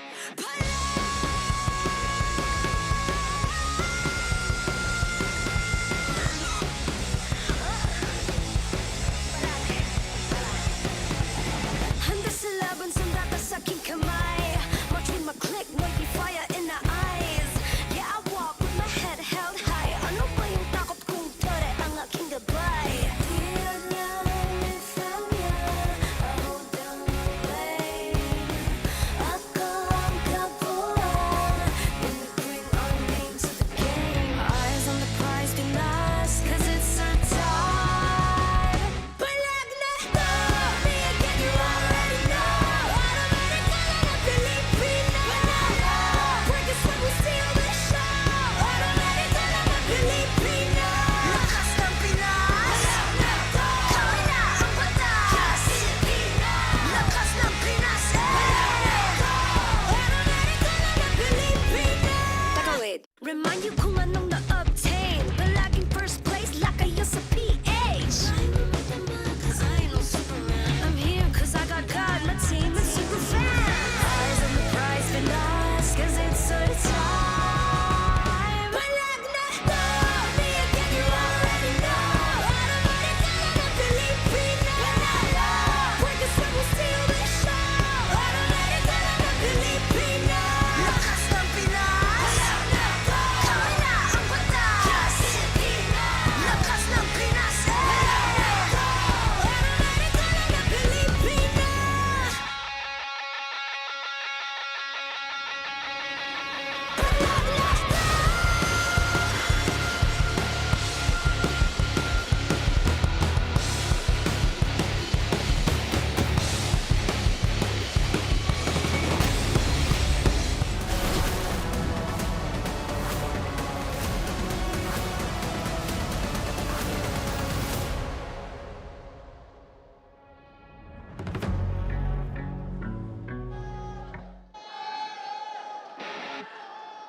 Handa sa laban, sandata sa aking kamay. Watch with my click, might be fire in the eyes. Yeah, I walk with my head held high. Ano ba yung takot kung tore ang aking gabay? Di niya lifam niya, ako down the lane. Ako ang kapuan, when we bring our name to the game. Eyes on the prize, Pinas, cause it's our time. Palag na to, me again, you already know. Automatic na Filipino. Break us when we steal the show. Automatic na Filipino. Lakas ng Pinas. Palag na to, kami na ang batas. Filipino. Lakas ng Pinas. Palag na to, automatic na Filipino. Teka, wait. Remind you kung anong na-obtain. Palaging first place, lakayo sa PH. I'm here cause I got God, my team is super fast. Eyes on the prize, Pinas, cause it's our time. Palag na to, me again, you already know. Automatic na Filipino. Break us when we steal the show. Automatic na Filipino. Lakas ng Pinas. Palag na to, kami na ang batas. Filipino. Lakas ng Pinas. Palag na to, automatic na Filipino.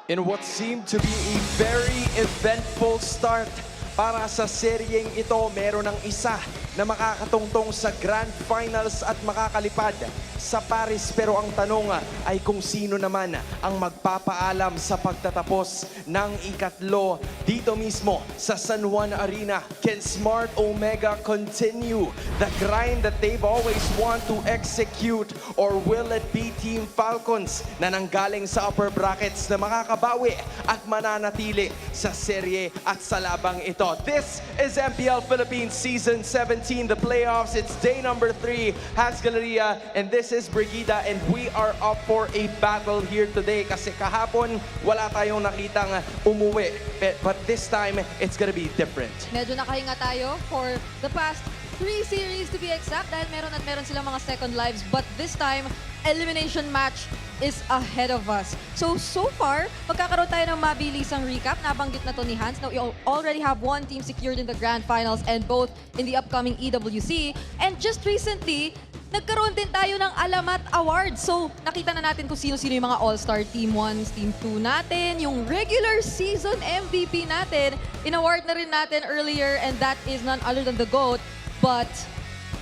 In what seemed to be a very eventful start para sa seryeng ito, meron ng isa na makakatungtong sa Grand Finals at makakalipad sa Paris. Pero ang tanong ay kung sino naman ang magpapaalam sa pagtatapos ng ikatlo dito mismo sa San Juan Arena. Can Smart Omega continue the grind that they've always want to execute, or will it be Team Falcons na nanggaling sa upper brackets na makakabawi at mananatili sa serye at sa labang ito? This is MPL Philippines Season 17, the playoffs. It's day number 3, Hans Galeria, and this is Brigida, and we are up for a battle here today kasi kahapon wala tayong nakitang umuwi. But this time, it's gonna be different. Medyo nakahinga tayo for the past 3 series to be exact dahil meron silang mga second lives. But this time, elimination match is ahead of us. So far, magkakaroon tayo ng mabilisang recap. Nabanggit na to ni Hans. Now, we already have one team secured in the Grand Finals and both in the upcoming EWC. And just recently, nagkaroon din tayo ng Alamat Awards. So, nakita na natin kung sino-sino yung mga All-Star Team 1, Team 2 natin, yung regular season MVP natin. In-award na rin natin earlier, and that is none other than the GOAT. But,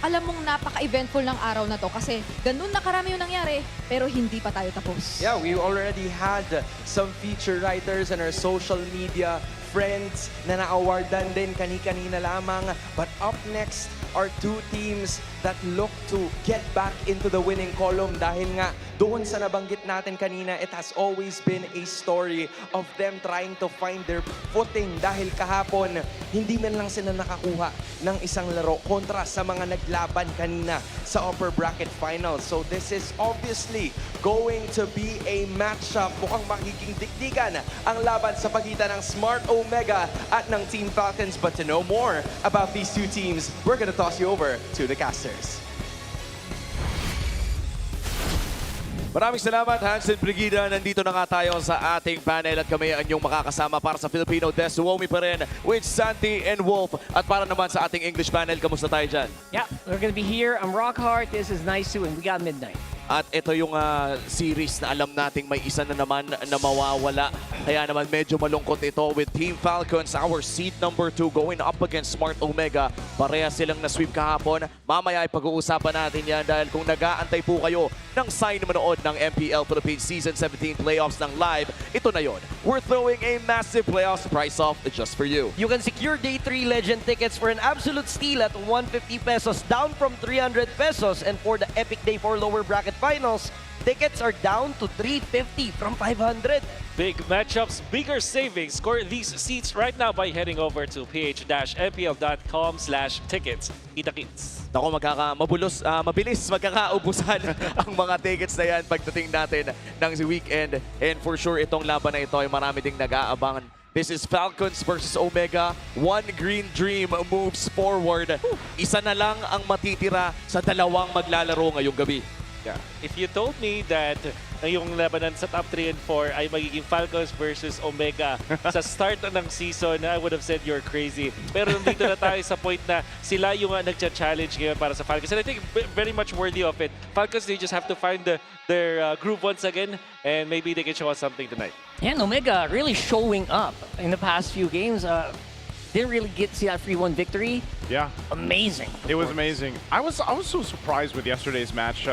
alam mong napaka-eventful ng araw na to kasi ganun na karami yung nangyari, pero hindi pa tayo tapos. Yeah, we already had some feature writers and our social media friends na na-awardan din kani-kanina lamang. But up next are 2 teams that look to get back into the winning column dahil nga doon sa nabanggit natin kanina, it has always been a story of them trying to find their footing dahil kahapon hindi man lang sila nakakuha ng isang laro kontra sa mga naglaban kanina sa upper bracket finals. So this is obviously going to be a matchup. Mukhang magiging dikdikan ang laban sa pagitan ng Smart Omega at ng Team Falcons. But to know more about these 2 teams, we're gonna toss you over to the casters. Maraming salamat, Hans and Brigida. Nandito na nga tayo sa ating panel at kami ang inyong makakasama para sa Filipino Death Suomi pa rin with Santi and Wolf. At para naman sa ating English panel, kamusta tayo dyan? Yeah, we're gonna be here. I'm Rockhart, this is Nice and we got Midnight. At ito yung series na alam nating may isa na naman na mawawala. Kaya naman medyo malungkot ito with Team Falcons, our seed number 2 going up against Smart Omega. Pareha silang na-sweep kahapon. Mamaya ay pag-uusapan natin yan dahil kung nag-aantay po kayo ng sign manood ng MPL Philippines Season 17 playoffs ng live, ito na yon. We're throwing a massive playoffs price off just for you. You can secure Day 3 Legend tickets for an absolute steal at 150 pesos, down from 300 pesos. And for the Epic Day 4 lower bracket finals, tickets are down to 350 from 500. Big matchups, bigger savings. Score these seats right now by heading over to ph-mpl.com/tickets. Kita-kits. Naku, mabilis magkakaubusan ang mga tickets na yan pagdating natin ng weekend. And for sure, itong laban na ito ay marami ding nag-aabangan. This is Falcons versus Omega. One green dream moves forward. Isa na lang ang matitira sa dalawang maglalaro ngayong gabi. Yeah. If you told me that yung labanan sa top 3 and 4 ay magiging Falcons versus Omega sa start ng season, I would have said you're crazy. Pero nandito na tayo sa point na sila yung nagcha-challenge ngayon para sa Falcons. And I think very much worthy of it. Falcons, they just have to find their groove once again and maybe they can show us something tonight. And Omega really showing up in the past few games. Didn't really see that 3-1 victory. Yeah. Amazing. It was amazing. I was so surprised with yesterday's match.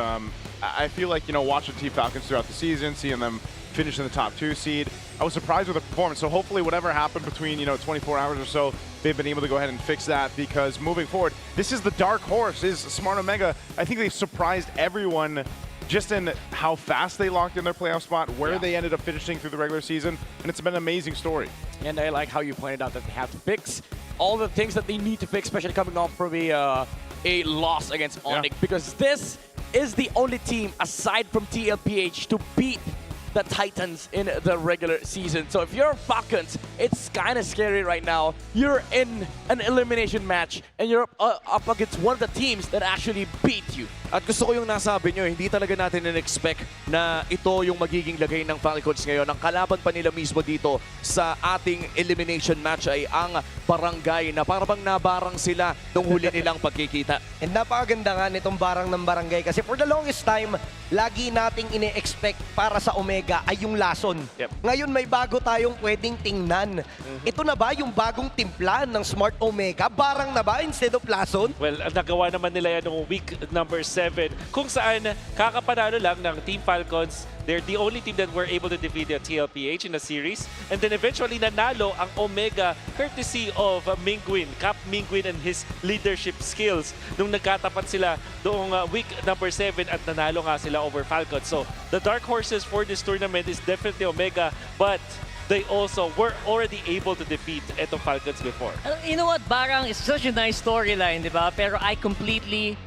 I feel like, watching Team Falcons throughout the season, seeing them finish in the top 2 seed, I was surprised with the performance. So hopefully whatever happened between, 24 hours or so, they've been able to go ahead and fix that, because moving forward, this is the dark horse, is Smart Omega. I think they've surprised everyone just in how fast they locked in their playoff spot, where they ended up finishing through the regular season, and it's been an amazing story. And I like how you pointed out that they have to fix all the things that they need to fix, especially coming off from a loss against ONIC, because this is the only team aside from TLPH to beat the Titans in the regular season. So if you're Falcons, it's kind of scary right now. You're in an elimination match and you're up against one of the teams that actually beat you. At gusto ko yung nasabi nyo, hindi talaga natin in-expect na ito yung magiging lagay ng Falcons ngayon. Ang kalaban pa nila mismo dito sa ating elimination match ay ang Barangay, na parang nabarang sila nung huli nilang pagkikita. And napakaganda nga nitong barang ng Barangay kasi for the longest time, lagi nating ine-expect para sa Omega ay yung lason. Ngayon may bago tayong pwedeng tingnan. Ito na ba yung bagong timpla ng Smart Omega? Barang na ba instead of lason? Well, nagawa naman nila yan noong week number 7, kung saan kakapanalo lang ng Team Falcons. They're the only team that were able to defeat the TLPH in the series. And then eventually nanalo ang Omega courtesy of Mingwin, Cap Mingwin and his leadership skills nung nagkatapat sila doong week number 7 at nanalo nga sila over Falcons. So the dark horses for this tournament is definitely Omega, but they also were already able to defeat etong Falcons before. You know what, Barang is such a nice storyline, di ba? Pero I completely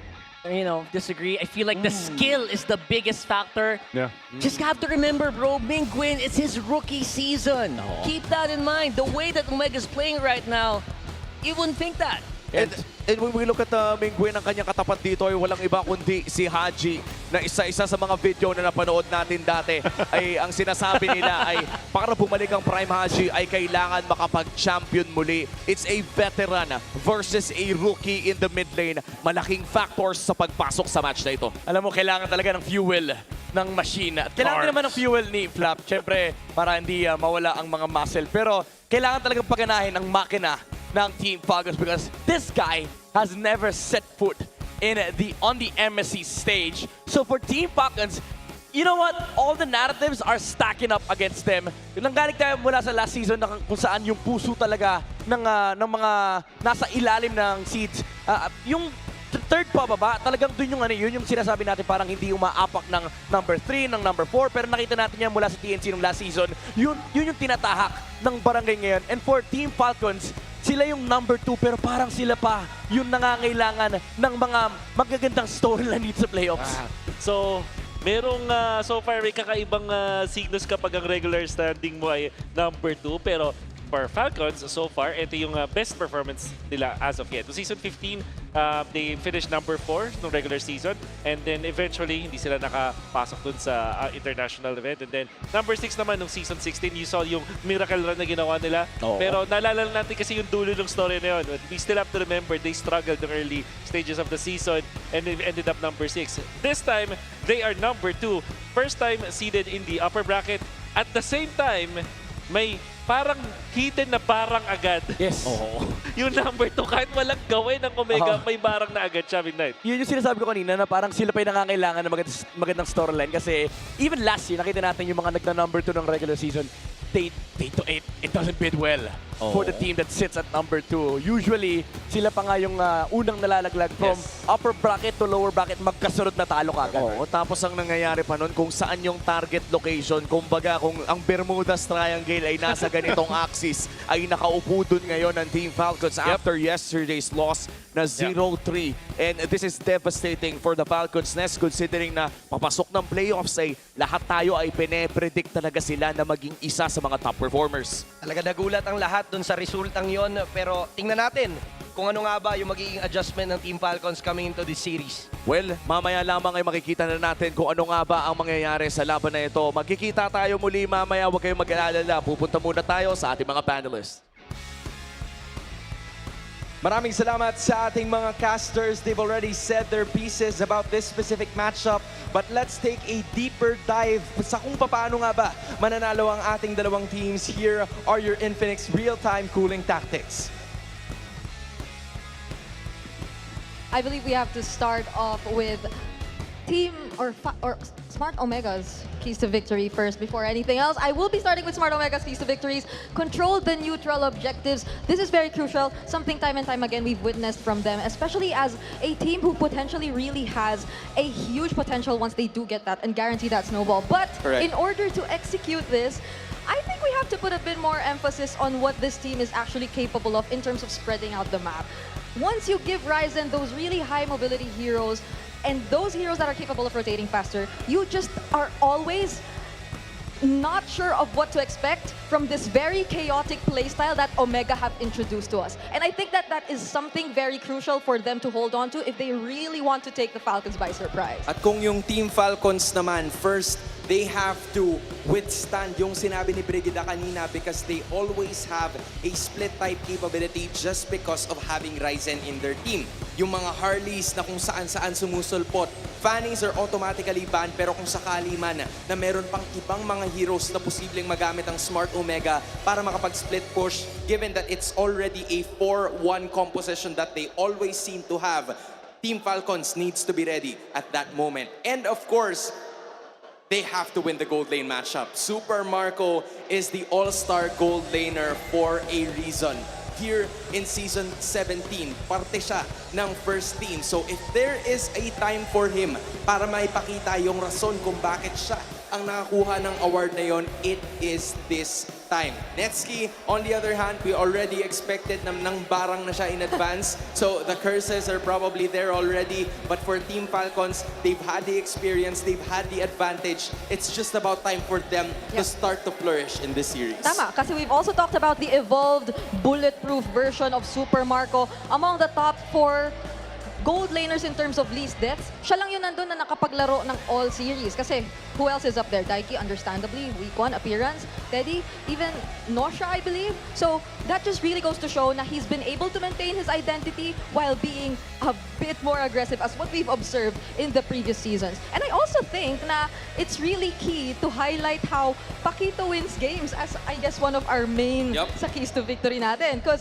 disagree. I feel like the skill is the biggest factor. Yeah. Just have to remember, bro, Mingwin, it's his rookie season. Keep that in mind. The way that Omega's playing right now, you wouldn't think that. And when we look at Mingwin, ang kanyang katapat dito ay walang iba kundi si Haji, na isa-isa sa mga video na napanood natin dati ay ang sinasabi nila ay para bumalik ang Prime Haji ay kailangan makapag-champion muli. It's a veteran versus a rookie in the mid lane. Malaking factors sa pagpasok sa match na ito. Alam mo, kailangan talaga ng fuel ng machine. At kailangan din naman ng fuel ni Flap. Siyempre, para hindi mawala ang mga muscle. Pero kailangan talagang paganahin ang makina ng Team Falcons because this guy has never set foot on the MSC stage. So for Team Falcons, you know what? All the narratives are stacking up against them. Nanggaling tayo mula sa last season na kung saan yung puso talaga ng mga nasa ilalim ng seeds. Yung third pababa, talagang dun yun yung sinasabi natin parang hindi umaapak ng number 3, ng number 4. Pero nakita natin yan mula sa TNC nung last season. Yun yung tinatahak ng Barangay ngayon. And for Team Falcons, sila yung number 2 pero parang sila pa yung nangangailangan ng mga magagandang storyline dito sa playoffs. So, merong so far may kakaibang signos kapag ang regular standing mo ay number 2, pero for Falcons, so far, ito yung best performance nila as of yet. So season 15, they finished number 4 no regular season, and then eventually hindi sila nakapasok dun sa international event. And then number 6 naman nung season 16, you saw yung miracle run na ginawa nila. Pero naalala natin kasi yung dulo ng story na yun. We still have to remember they struggled in early stages of the season and they ended up number 6. This time, they are number 2. First time seeded in the upper bracket. At the same time, may parang hidden na barang agad. Yes. Yung number 2, kahit walang gawin ng Omega, may barang na agad siya, Midnight. Yun yung sinasabi ko kanina na parang sila pa yung nangangailangan ng magandang storyline kasi even last year, nakita natin yung mga nagna-number 2 ng regular season, it doesn't bid well for the team that sits at number 2. Usually, sila pa nga yung unang nalalaglag from upper bracket to lower bracket, magkasunod na talo kagad. Tapos ang nangyayari pa nun kung saan yung target location, kumbaga kung ang Bermudas Triangle ay nasa ganitong axis, ay nakaupo dun ngayon ng Team Falcons after yesterday's loss na 0-3. And this is devastating for the Falcons Nest considering na papasok ng playoffs ay lahat tayo ay pine-predict talaga sila na maging isa sa mga top performers. Talaga nagulat ang lahat dun sa resultang yon, pero tingnan natin kung ano nga ba yung magiging adjustment ng Team Falcons coming into this series. Well, mamaya lamang ay makikita na natin kung ano nga ba ang mangyayari sa laban na ito. Magkikita tayo muli mamaya, huwag kayong mag-aalala. Pupunta muna tayo sa ating mga panelists. Maraming salamat sa ating mga casters. They've already said their pieces about this specific matchup. But let's take a deeper dive sa kung paano nga ba mananalo ang ating dalawang teams. Here are your Infinix real-time cooling tactics. I believe we have to start off with Team or Smart Omega's keys to victory first before anything else. I will be starting with Smart Omega's keys to victories. Control the neutral objectives. This is very crucial. Something time and time again we've witnessed from them, especially as a team who potentially really has a huge potential once they do get that and guarantee that snowball. But in order to execute this, I think we have to put a bit more emphasis on what this team is actually capable of in terms of spreading out the map. Once you give Ryzen those really high mobility heroes, and those heroes that are capable of rotating faster, you just are always not sure of what to expect from this very chaotic playstyle that Omega have introduced to us. And I think that that is something very crucial for them to hold on to if they really want to take the Falcons by surprise. At kung yung Team Falcons naman, first, they have to withstand yung sinabi ni Brigida kanina because they always have a split-type capability just because of having Ryzen in their team. Yung mga Harleys na kung saan-saan sumusulpot, Fannings are automatically banned pero kung sakali man na meron pang ibang mga heroes na posibleng magamit ang Smart Omega para makapag-split push, given that it's already a 4-1 composition that they always seem to have, Team Falcons needs to be ready at that moment. And of course, they have to win the gold lane matchup. Super Marco is the all-star gold laner for a reason. Here in Season 17, parte siya ng first team. So if there is a time for him para maipakita yung rason kung bakit siya ang nakakuha ng award na yon, it is this time. Netski, on the other hand, we already expected na nang barang na siya in advance. So the curses are probably there already. But for Team Falcons, they've had the experience, they've had the advantage. It's just about time for them to start to flourish in this series. Tama, kasi we've also talked about the evolved, bulletproof version of Super Marco among the top 4 gold laners in terms of least deaths. Siya lang yun nandun na nakapaglaro ng all series. Kasi who else is up there? Daiki, understandably, week 1 appearance. Teddy, even Nosha, I believe. So that just really goes to show na he's been able to maintain his identity while being a bit more aggressive as what we've observed in the previous seasons. And I also think na it's really key to highlight how Paquito wins games as, I guess, one of our main sa keys to victory natin. Because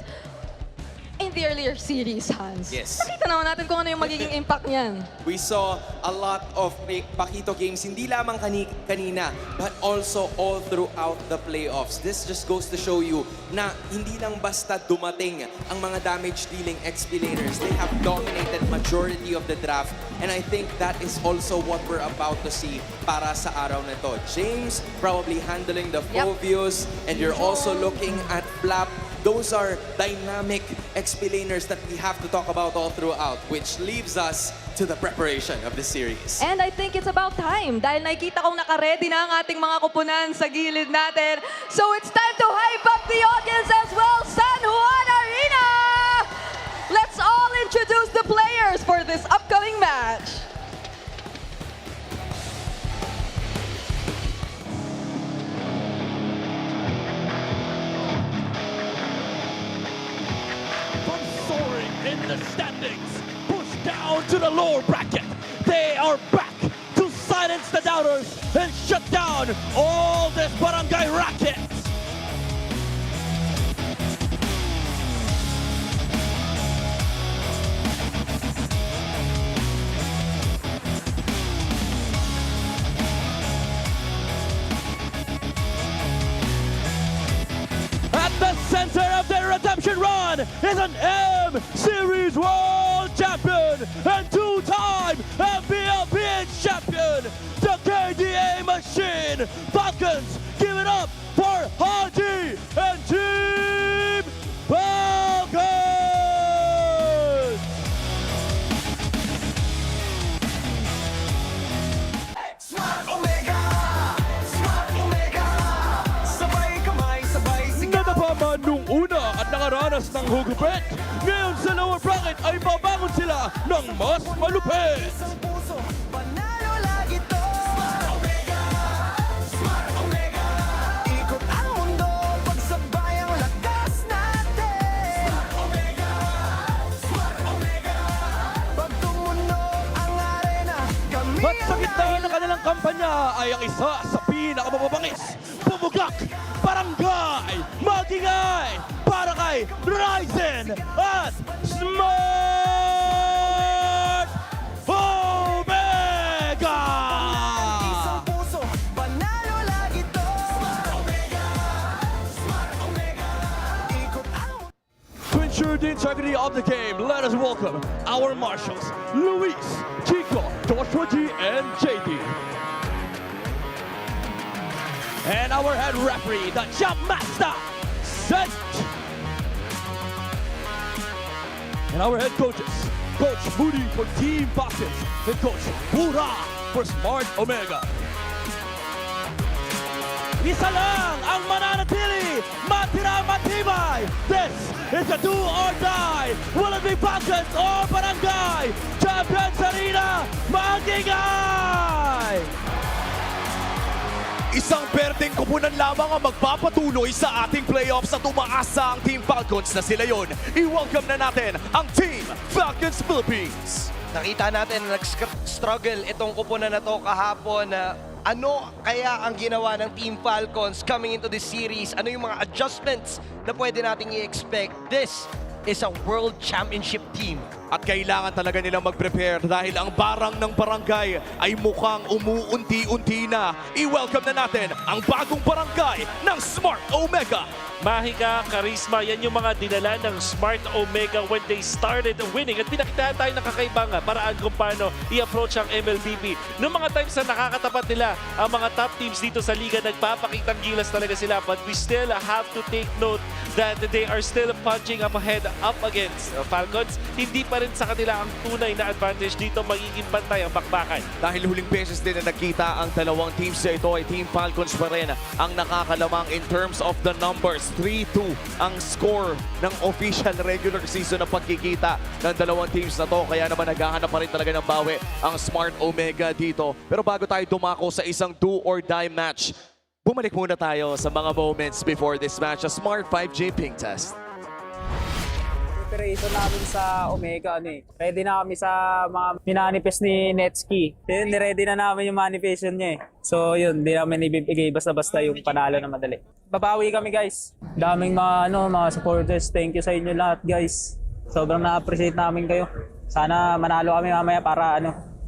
in the earlier series, Hans. Yes. Nakita naman natin kung ano yung magiging impact niyan. We saw a lot of Paquito games, hindi lamang kanina, but also all throughout the playoffs. This just goes to show you na hindi lang basta dumating ang mga damage-dealing XP laners. They have dominated majority of the draft, and I think that is also what we're about to see para sa araw na to. James probably handling the Phobius, and you're also looking at Flap. Those are dynamic XP laners that we have to talk about all throughout, which leaves us to the preparation of the series. And I think it's about time dahil nakikita kong naka-ready na ang ating mga kupunan sa gilid natin. So it's time to hype up the audience as well, San Juan Arena! Let's all introduce the players for this upcoming match. In the standings, pushed down to the lower bracket. They are back to silence the doubters and shut down all this barangay racket. man is an M Series World Champion and two-time MPL champion, the KDA Machine Falcons. Give it up for Haji and Team Falcons! Nadapa man nung una at nakaranas ng hugupit, ngayon sa lower bracket ay babangon sila ng mas malupit. At sa gitna ng kanilang kampanya ay ang isa sa pinakamababangis, bumugak, barangay, magingay, para kay Ryzen at Smart Omega! To ensure the integrity of the game, let us welcome our marshals, Luis, Chico, Joshua G, and JD. And our head referee, the jump master, Set. And our head coaches, Coach Moody for Team Falcons and Coach Pura for Smart Omega. Isa lang ang mananatili, matira matibay. This is a do or die. Will it be Falcons or Barangay? Champions Arena, magingay! Isang perteng kupunan lamang ang magpapatuloy sa ating playoffs at umaasa ang Team Falcons na sila yon. I-welcome na natin ang Team Falcons Philippines. Nakita natin na nag-struggle itong kupunan na to kahapon na ano kaya ang ginawa ng Team Falcons coming into this series? Ano yung mga adjustments na pwede nating i-expect? This is a World Championship team. At kailangan talaga nilang mag-prepare dahil ang barang ng barangay ay mukhang umuunti-unti na. I-welcome na natin ang bagong barangay ng Smart Omega. Mahika, karisma, yan yung mga dinala ng Smart Omega when they started winning. At pinakita tayo ng kakaibang paraan kung paano i-approach ang MLBB. Noong mga times na nakakatapat nila ang mga top teams dito sa liga, nagpapakitang gilas talaga sila. But we still have to take note that they are still punching up ahead up against Falcons. Hindi pa rin sa kanila ang tunay na advantage dito, magiging pantay ang bakbakan. Dahil huling beses din na nagkita ang dalawang teams na ito ay Team Falcons pa rin ang nakakalamang in terms of the numbers. 3-2 ang score ng official regular season na pagkikita ng dalawang teams na to. Kaya naman naghahanap pa rin talaga ng bawi ang Smart Omega dito. Pero bago tayo dumako sa isang do or die match, bumalik muna tayo sa mga moments before this match, a Smart 5G ping test. Preparation namin sa Omega, ready na kami sa mga minanifest ni Netski. Yun, niready na namin yung manifestation niya eh. So yun, di namin ibibigay basta-basta yung panalo na madali. Babawi kami guys. Daming mga supporters. Thank you sa inyo lahat guys. Sobrang na-appreciate namin kayo. Sana manalo kami mamaya para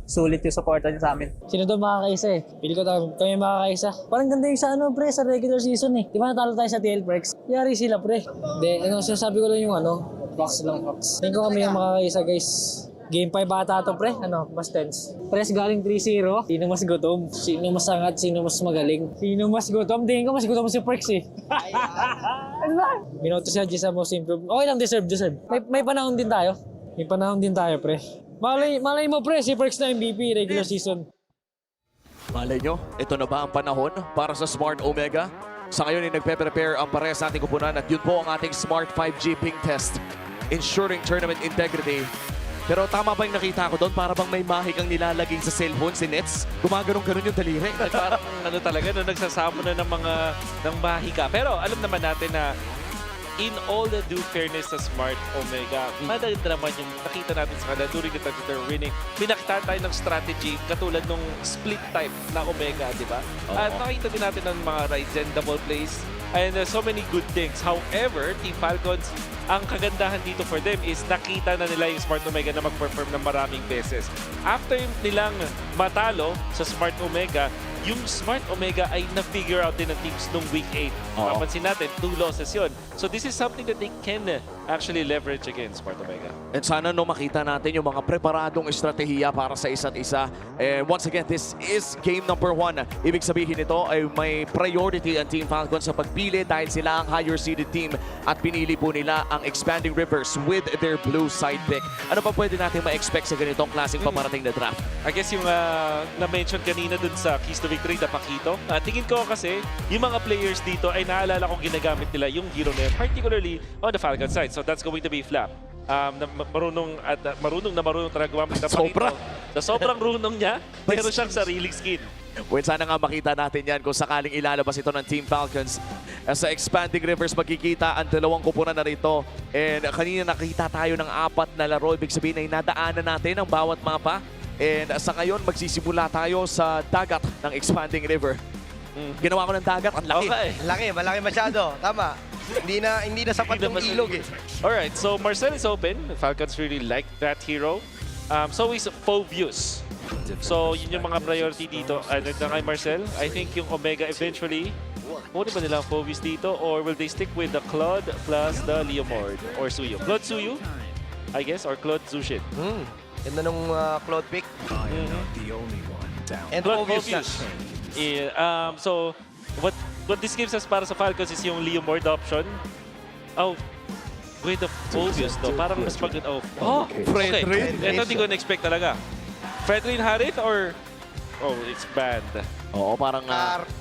sulit yung supportan niyo sa amin. Sino daw makakaisa eh? Pili ko kami makakaisa. Parang ganda yung sa pre, sa regular season eh. Di ba natalo tayo sa TLPH? Yari sila pre. Hindi, sinasabi ko lang yung box lang box. Tingin ko kami yung makakaisa guys. Game 5 bata to pre, mas tense. Press galing 3-0. Sino mas gutom? Sino mas angat? Sino mas magaling? Sino mas gutom? Tingin ko mas gutom si Prex eh. Ano ba? Binoto siya sa most improved. Okay lang, deserve. May panahon din tayo. May panahon din tayo pre. Malay mo pre, si Prex na MVP regular season. Malay nyo, ito na ba ang panahon para sa Smart Omega? Sa ngayon ay nagpe-prepare ang parehas nating kupunan at yun po ang ating Smart 5G ping test, ensuring tournament integrity. Pero tama ba yung nakita ko doon? Para bang may mahikang nilalagay sa cellphone si Nets? Gumaganon-ganon yung daliri. Parang talaga, nagsasamo na ng mahika. Pero alam naman natin na in all the due fairness sa Smart Omega, maganda naman yung nakita natin sa kanila during the time that they're winning. Pinakita tayo ng strategy katulad nung split type na Omega, di ba? At nakita din natin ng mga Ryzen double plays and so many good things. However, Team Falcons, ang kagandahan dito for them is nakita na nila yung Smart Omega na mag-perform ng maraming beses. After nilang matalo sa Smart Omega, yung Smart Omega ay na-figure out din ng teams nung Week 8. Mapansin natin, 2 losses yun. So this is something that they can actually leverage against Smart Omega. And sana makita natin yung mga preparadong estratehiya para sa isa't isa. And once again, this is game number 1. Ibig sabihin nito ay may priority ang Team Falcons sa pagpili dahil sila ang higher seeded team at pinili po nila ang Expanding Rivers with their blue side pick. Ano pa pwede natin ma-expect sa ganitong klaseng paparating na draft? I guess yung na-mention kanina dun sa Keys to Victory na Pakito. Tingin ko kasi yung mga players dito ay naalala kong ginagamit nila yung hero na yun, particularly on the Falcon side. So that's going to be Flap. Marunong talaga gumamit ng Pakito. Na sobrang runong niya, meron siyang sariling skin. Well, sana nga makita natin yan kung sakaling ilalabas ito ng Team Falcons. Sa Expanding Rivers, magkikita ang dalawang kupunan na rito. And kanina nakita tayo ng 4 na laro. Ibig sabihin ay nadaanan natin ang bawat mapa. And sa ngayon, magsisimula tayo sa dagat ng Expanding River. Ginawa ko ng dagat, ang laki. Okay. Malaki masyado. Tama. Hindi na sapat yung ilog eh. Alright, so Marcel is open. Falcons really like that hero. So is Phobius. So yun yung mga priority dito. Ano na kay Marcel? I think yung Omega eventually, kunin ba nila ang Phobius dito? Or will they stick with the Claude plus the Leomord? Or Suyu? Claude Suyu, I guess, or Claude Zushin. Ganda nung Claude pick. And Claude Phobius. Yeah, so what this gives us para sa Falcons is yung Leomord option. Oh, with the Phobius though, parang mas maganda. Oh, Fredrin. Okay. Ito hindi ko na-expect talaga. Fredrin Harith or... Oh, it's banned. Oo, parang...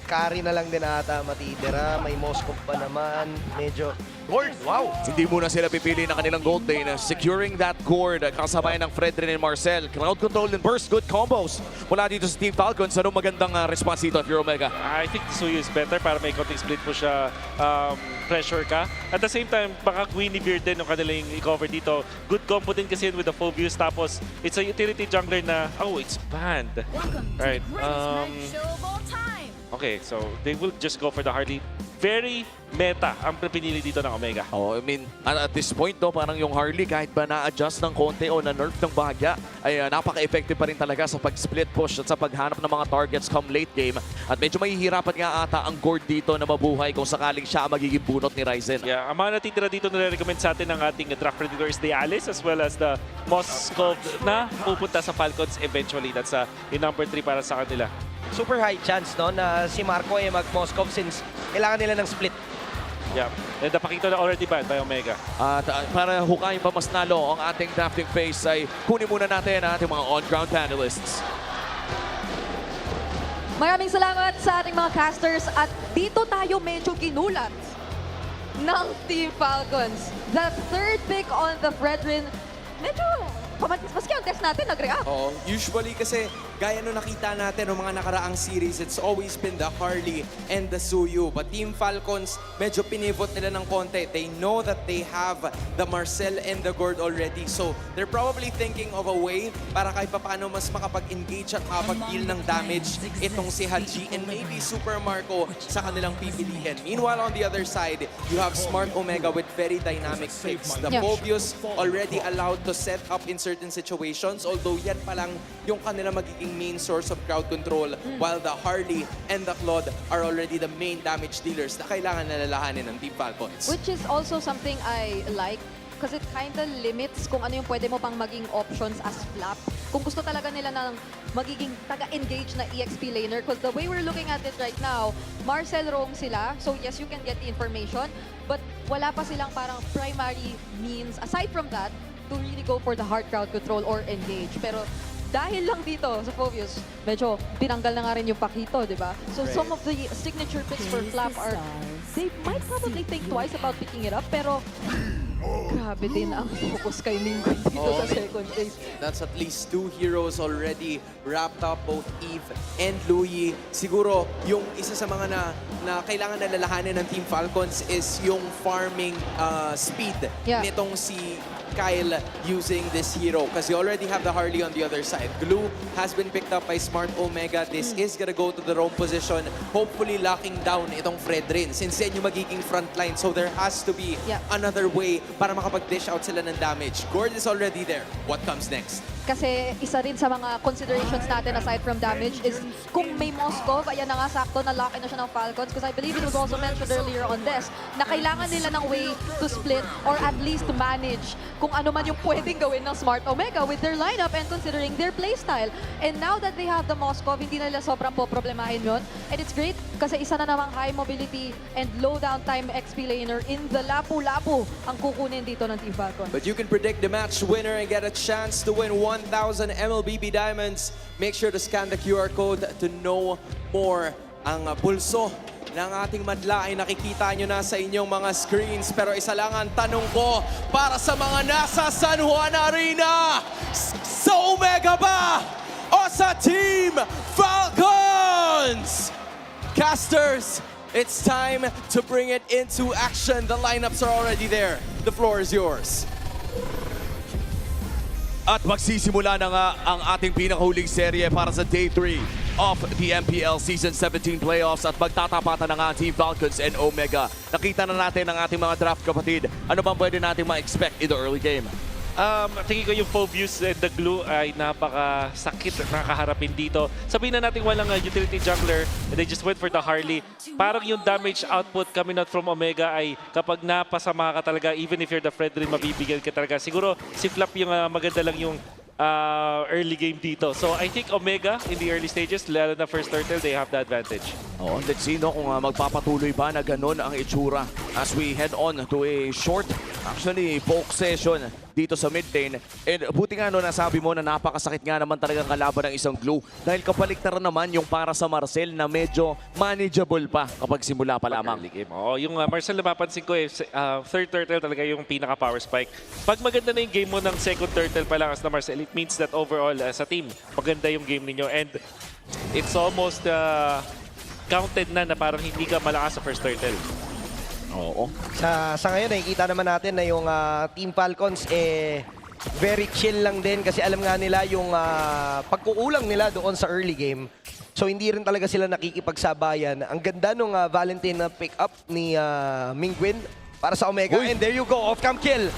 Carry na lang din ata matitira. May Moscow pa naman. Medyo... Gold! Wow! Hindi muna sila pipili ng kanilang gold lane. Securing that gourd kasabay ng Fredrin and Marcel. Crowd control and burst. Good combos mula dito sa Team Falcons. Anong magandang response dito if you're Omega? I think Suyu is better para may konting split po siya. Pressure ka. At the same time, baka Guinevere din yung kanilang i-cover dito. Good combo din kasi yun with the Phobius. Tapos, it's a utility jungler na, oh, it's banned. Right. Okay, so they will just go for the Harley. Very meta ang pinili dito ng Omega. Oh, I mean, at this point, parang yung Harley, kahit ba na-adjust ng konti o na-nerf ng bahagya, ay napaka-effective pa rin talaga sa pag-split push at sa paghanap ng mga targets come late game. At medyo mahihirapan nga ata ang Gord dito na mabuhay kung sakaling siya ang magiging bunot ni Ryzen. Yeah, ang mga natitira dito na recommend sa atin ng ating draft predator is the Alice as well as the Moskov na pupunta sa Falcons eventually. That's yung number 3 para sa kanila. Super high chance no na si Marco ay mag-Moscow since kailangan nila ng split. Yeah, and napakita na already banned by Omega. At para hukayin pa mas nalo ang ating drafting phase ay kunin muna natin ang ating mga on-ground panelists. Maraming salamat sa ating mga casters at dito tayo medyo ginulat ng Team Falcons. The third pick on the Fredrin, medyo maski ang test natin nag-react. Oo, usually kasi gaya nung nakita natin ng mga nakaraang series, it's always been the Harley and the Suyu. But Team Falcons, medyo pinivot nila ng konti. They know that they have the Marcel and the Gord already. So they're probably thinking of a way para kahit paano mas makapag-engage at makapag-deal ng damage itong si Haji and maybe Super Marco sa kanilang pipilihin. Meanwhile, on the other side, you have Smart Omega with very dynamic picks. The Phobius already allowed to set up in certain situations, although yan pa lang yung kanila magiging main source of crowd control, while the Harley and the Claude are already the main damage dealers na kailangan nalalahanin ng Team Falcons. Which is also something I like because it kind of limits kung ano yung pwede mo pang maging options as flap. Kung gusto talaga nila ng magiging taga-engage na EXP laner, because the way we're looking at it right now, Marcel roam sila, so yes, you can get the information, but wala pa silang parang primary means, aside from that, to really go for the hard crowd control or engage. Pero dahil lang dito sa Phobius, medyo tinanggal na nga rin yung Pakito, di ba? So some of the signature picks for Flap are, they might probably think twice about picking it up, pero Grabe din ang focus kay Mingwin dito sa second phase. That's at least 2 heroes already wrapped up, both Eve and Louie. Siguro, yung isa sa mga na kailangan nalalahanin ng Team Falcons is yung farming speed nitong si Kyle using this hero because you already have the Harley on the other side. Glue has been picked up by Smart Omega. This is gonna go to the roam position, hopefully locking down itong Fredrin since yan yung magiging front line. So there has to be another way para makapag-dish out sila ng damage. Gord is already there. What comes next? Kasi isa rin sa mga considerations natin aside from damage is kung may Moskov, ayan na nga sakto na lock-in na siya ng Falcons because I believe it was also mentioned earlier on this na kailangan nila ng way to split or at least to manage kung ano man yung pwedeng gawin ng Smart Omega with their lineup and considering their playstyle. And now that they have the Moskov, hindi na nila sobrang poproblemahin yun. And it's great kasi isa na namang high mobility and low downtime XP laner in the lapu-lapu ang kukunin dito ng Team Falcons. But you can predict the match winner and get a chance to win 1,000 MLBB Diamonds. Make sure to scan the QR code to know more. Ang pulso ng ating madla ay nakikita nyo na sa inyong mga screens. Pero isa lang ang tanong ko para sa mga nasa San Juan Arena. Sa Omega ba o sa Team Falcons? Casters, it's time to bring it into action. The lineups are already there. The floor is yours. At magsisimula na nga ang ating pinakahuling serye para sa Day 3 of the MPL Season 17 playoffs at magtatapatan na nga ang Team Falcons and Omega. Nakita na natin ang ating mga draft kapatid. Ano bang pwede natin ma-expect in the early game? Tingin ko yung Phobius and the Glue ay napakasakit na nakaharapin dito. Sabihin na natin walang utility jungler and they just went for the Harley. Parang yung damage output coming out from Omega ay kapag napasama ka talaga, even if you're the Fredrin, mabibigyan ka talaga. Siguro si Flap yung maganda lang yung early game dito. So I think Omega in the early stages, lalo na first turtle, they have the advantage. Oo, let's see no, kung magpapatuloy ba na ganun ang itsura as we head on to a short, actually, poke session dito sa mid lane. And buti nga no, nasabi mo na napakasakit nga naman talagang kalaban ng isang Glue dahil kapaliktaran naman yung para sa Marcel na medyo manageable pa kapag simula pa lamang. Oo, yung Marcel napapansin ko third turtle talaga yung pinaka power spike. Pag maganda na yung game mo ng second turtle pa lang as na Marcel, it means that overall as a team, maganda yung game ninyo and it's almost counted na parang hindi ka malakas sa first turtle. Oo. Sa ngayon, nakikita naman natin na yung Team Falcons very chill lang din kasi alam nga nila yung pagkukulang nila doon sa early game. So hindi rin talaga sila nakikipagsabayan. Ang ganda nung Valentine na pick up ni Mingwin para sa Omega. And there you go, off-cam kill.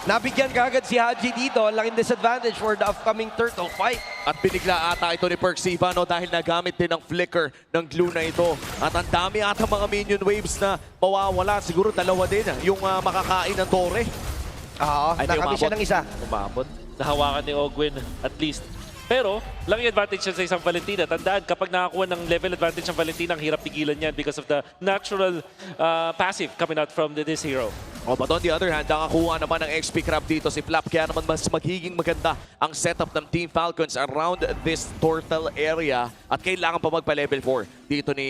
Nabigyan kagad si Haji dito. Ang laking disadvantage for the upcoming turtle fight. At binigla ata ito ni Perksiva no, dahil nagamit din ng flicker ng Glue na ito. At ang dami ata mga minion waves na mawawala. Siguro dalawa din yung makakain ng Torre. Oo, nakami siya ng isa. Umabot. Nahawakan ni Ogwin at least. Pero, lang yung advantage sa isang Valentina. Tandaan, kapag nakakuha ng level advantage ng Valentina, ang hirap pigilan yan because of the natural passive coming out from this hero. Oh, but on the other hand, nakakuha naman ng XP Crab dito si Flap. Kaya naman mas magiging maganda ang setup ng Team Falcons around this turtle area. At kailangan pa magpa-level 4 dito ni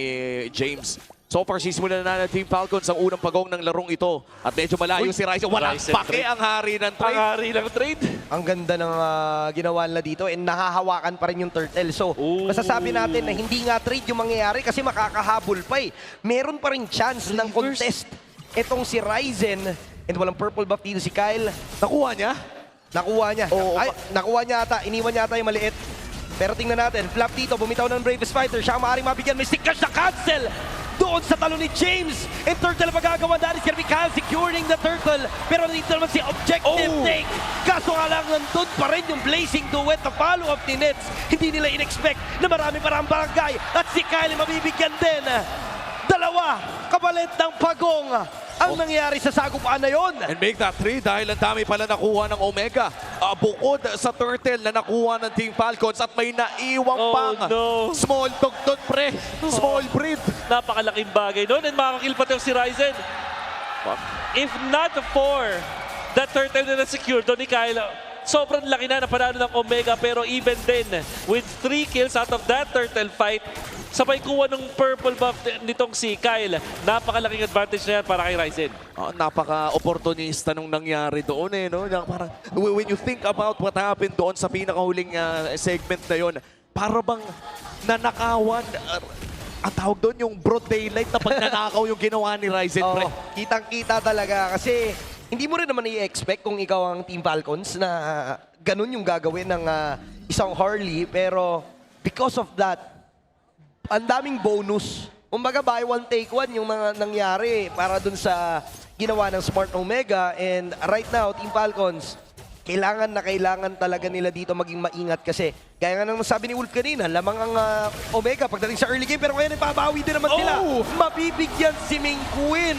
James. So far, sisimulan na ng Team Falcons ang unang pagong ng larong ito. At medyo malayo si Ryzen. Walang pake ang hari ng trade. Ang hari ng trade. Ang ganda ng ginawa nila dito and nahahawakan pa rin yung turtle. So, masasabi natin na hindi nga trade yung mangyayari kasi makakahabol pa eh. Meron pa rin chance ng contest. Itong si Ryzen and walang purple buff dito si Kyle. Nakuha niya? Nakuha niya. Ay, nakuha niya ata. Iniwan niya ata yung maliit. Pero tingnan natin, Flap dito, bumitaw ng Bravest Fighter. Siya ang maaaring mabigyan. May stick cash na cancel doon sa talo ni James. And turtle magagawa. That is gonna be Kyle securing the turtle. Pero dito naman si Objective Take. Kaso nga lang, nandun pa rin yung Blazing Duet na follow-up ni Nets. Hindi nila in-expect na marami parang barangay. At si Kyle mabibigyan din. Dalawa, kapalit ng pagong ang nangyari sa sagupaan na yon. And make that 3 dahil ang dami pala nakuha ng Omega. Bukod sa turtle na nakuha ng Team Falcons at may naiwang pang small tugtog pre. Small breed. Napakalaking bagay doon and makakil pa si Ryzen. If not for the turtle na na-secure doon ni Kyle, sobrang laki na panalo ng Omega, pero even then, with 3 kills out of that turtle fight, sabay kuha ng purple buff nitong si Kyle. Napakalaking advantage na yan para kay Ryzen. Napaka-opportunista nung nangyari doon no? Parang, when you think about what happened doon sa pinakahuling segment na yon, para bang nanakawan, ang tawag doon yung broad daylight na pagnanakaw yung ginawa ni Ryzen. Oo, kitang-kita talaga kasi hindi mo rin naman i-expect kung ikaw ang Team Falcons na ganun yung gagawin ng isang Harley, pero because of that, ang daming bonus. Kumbaga buy one take one yung mga nangyari para dun sa ginawa ng Smart Omega, and right now Team Falcons kailangan na kailangan talaga nila dito maging maingat kasi gaya nga nang sabi ni Wolf kanina, lamang ang Omega pagdating sa early game, pero ngayon ipabawi din naman sila. Mabibigyan si Ming Queen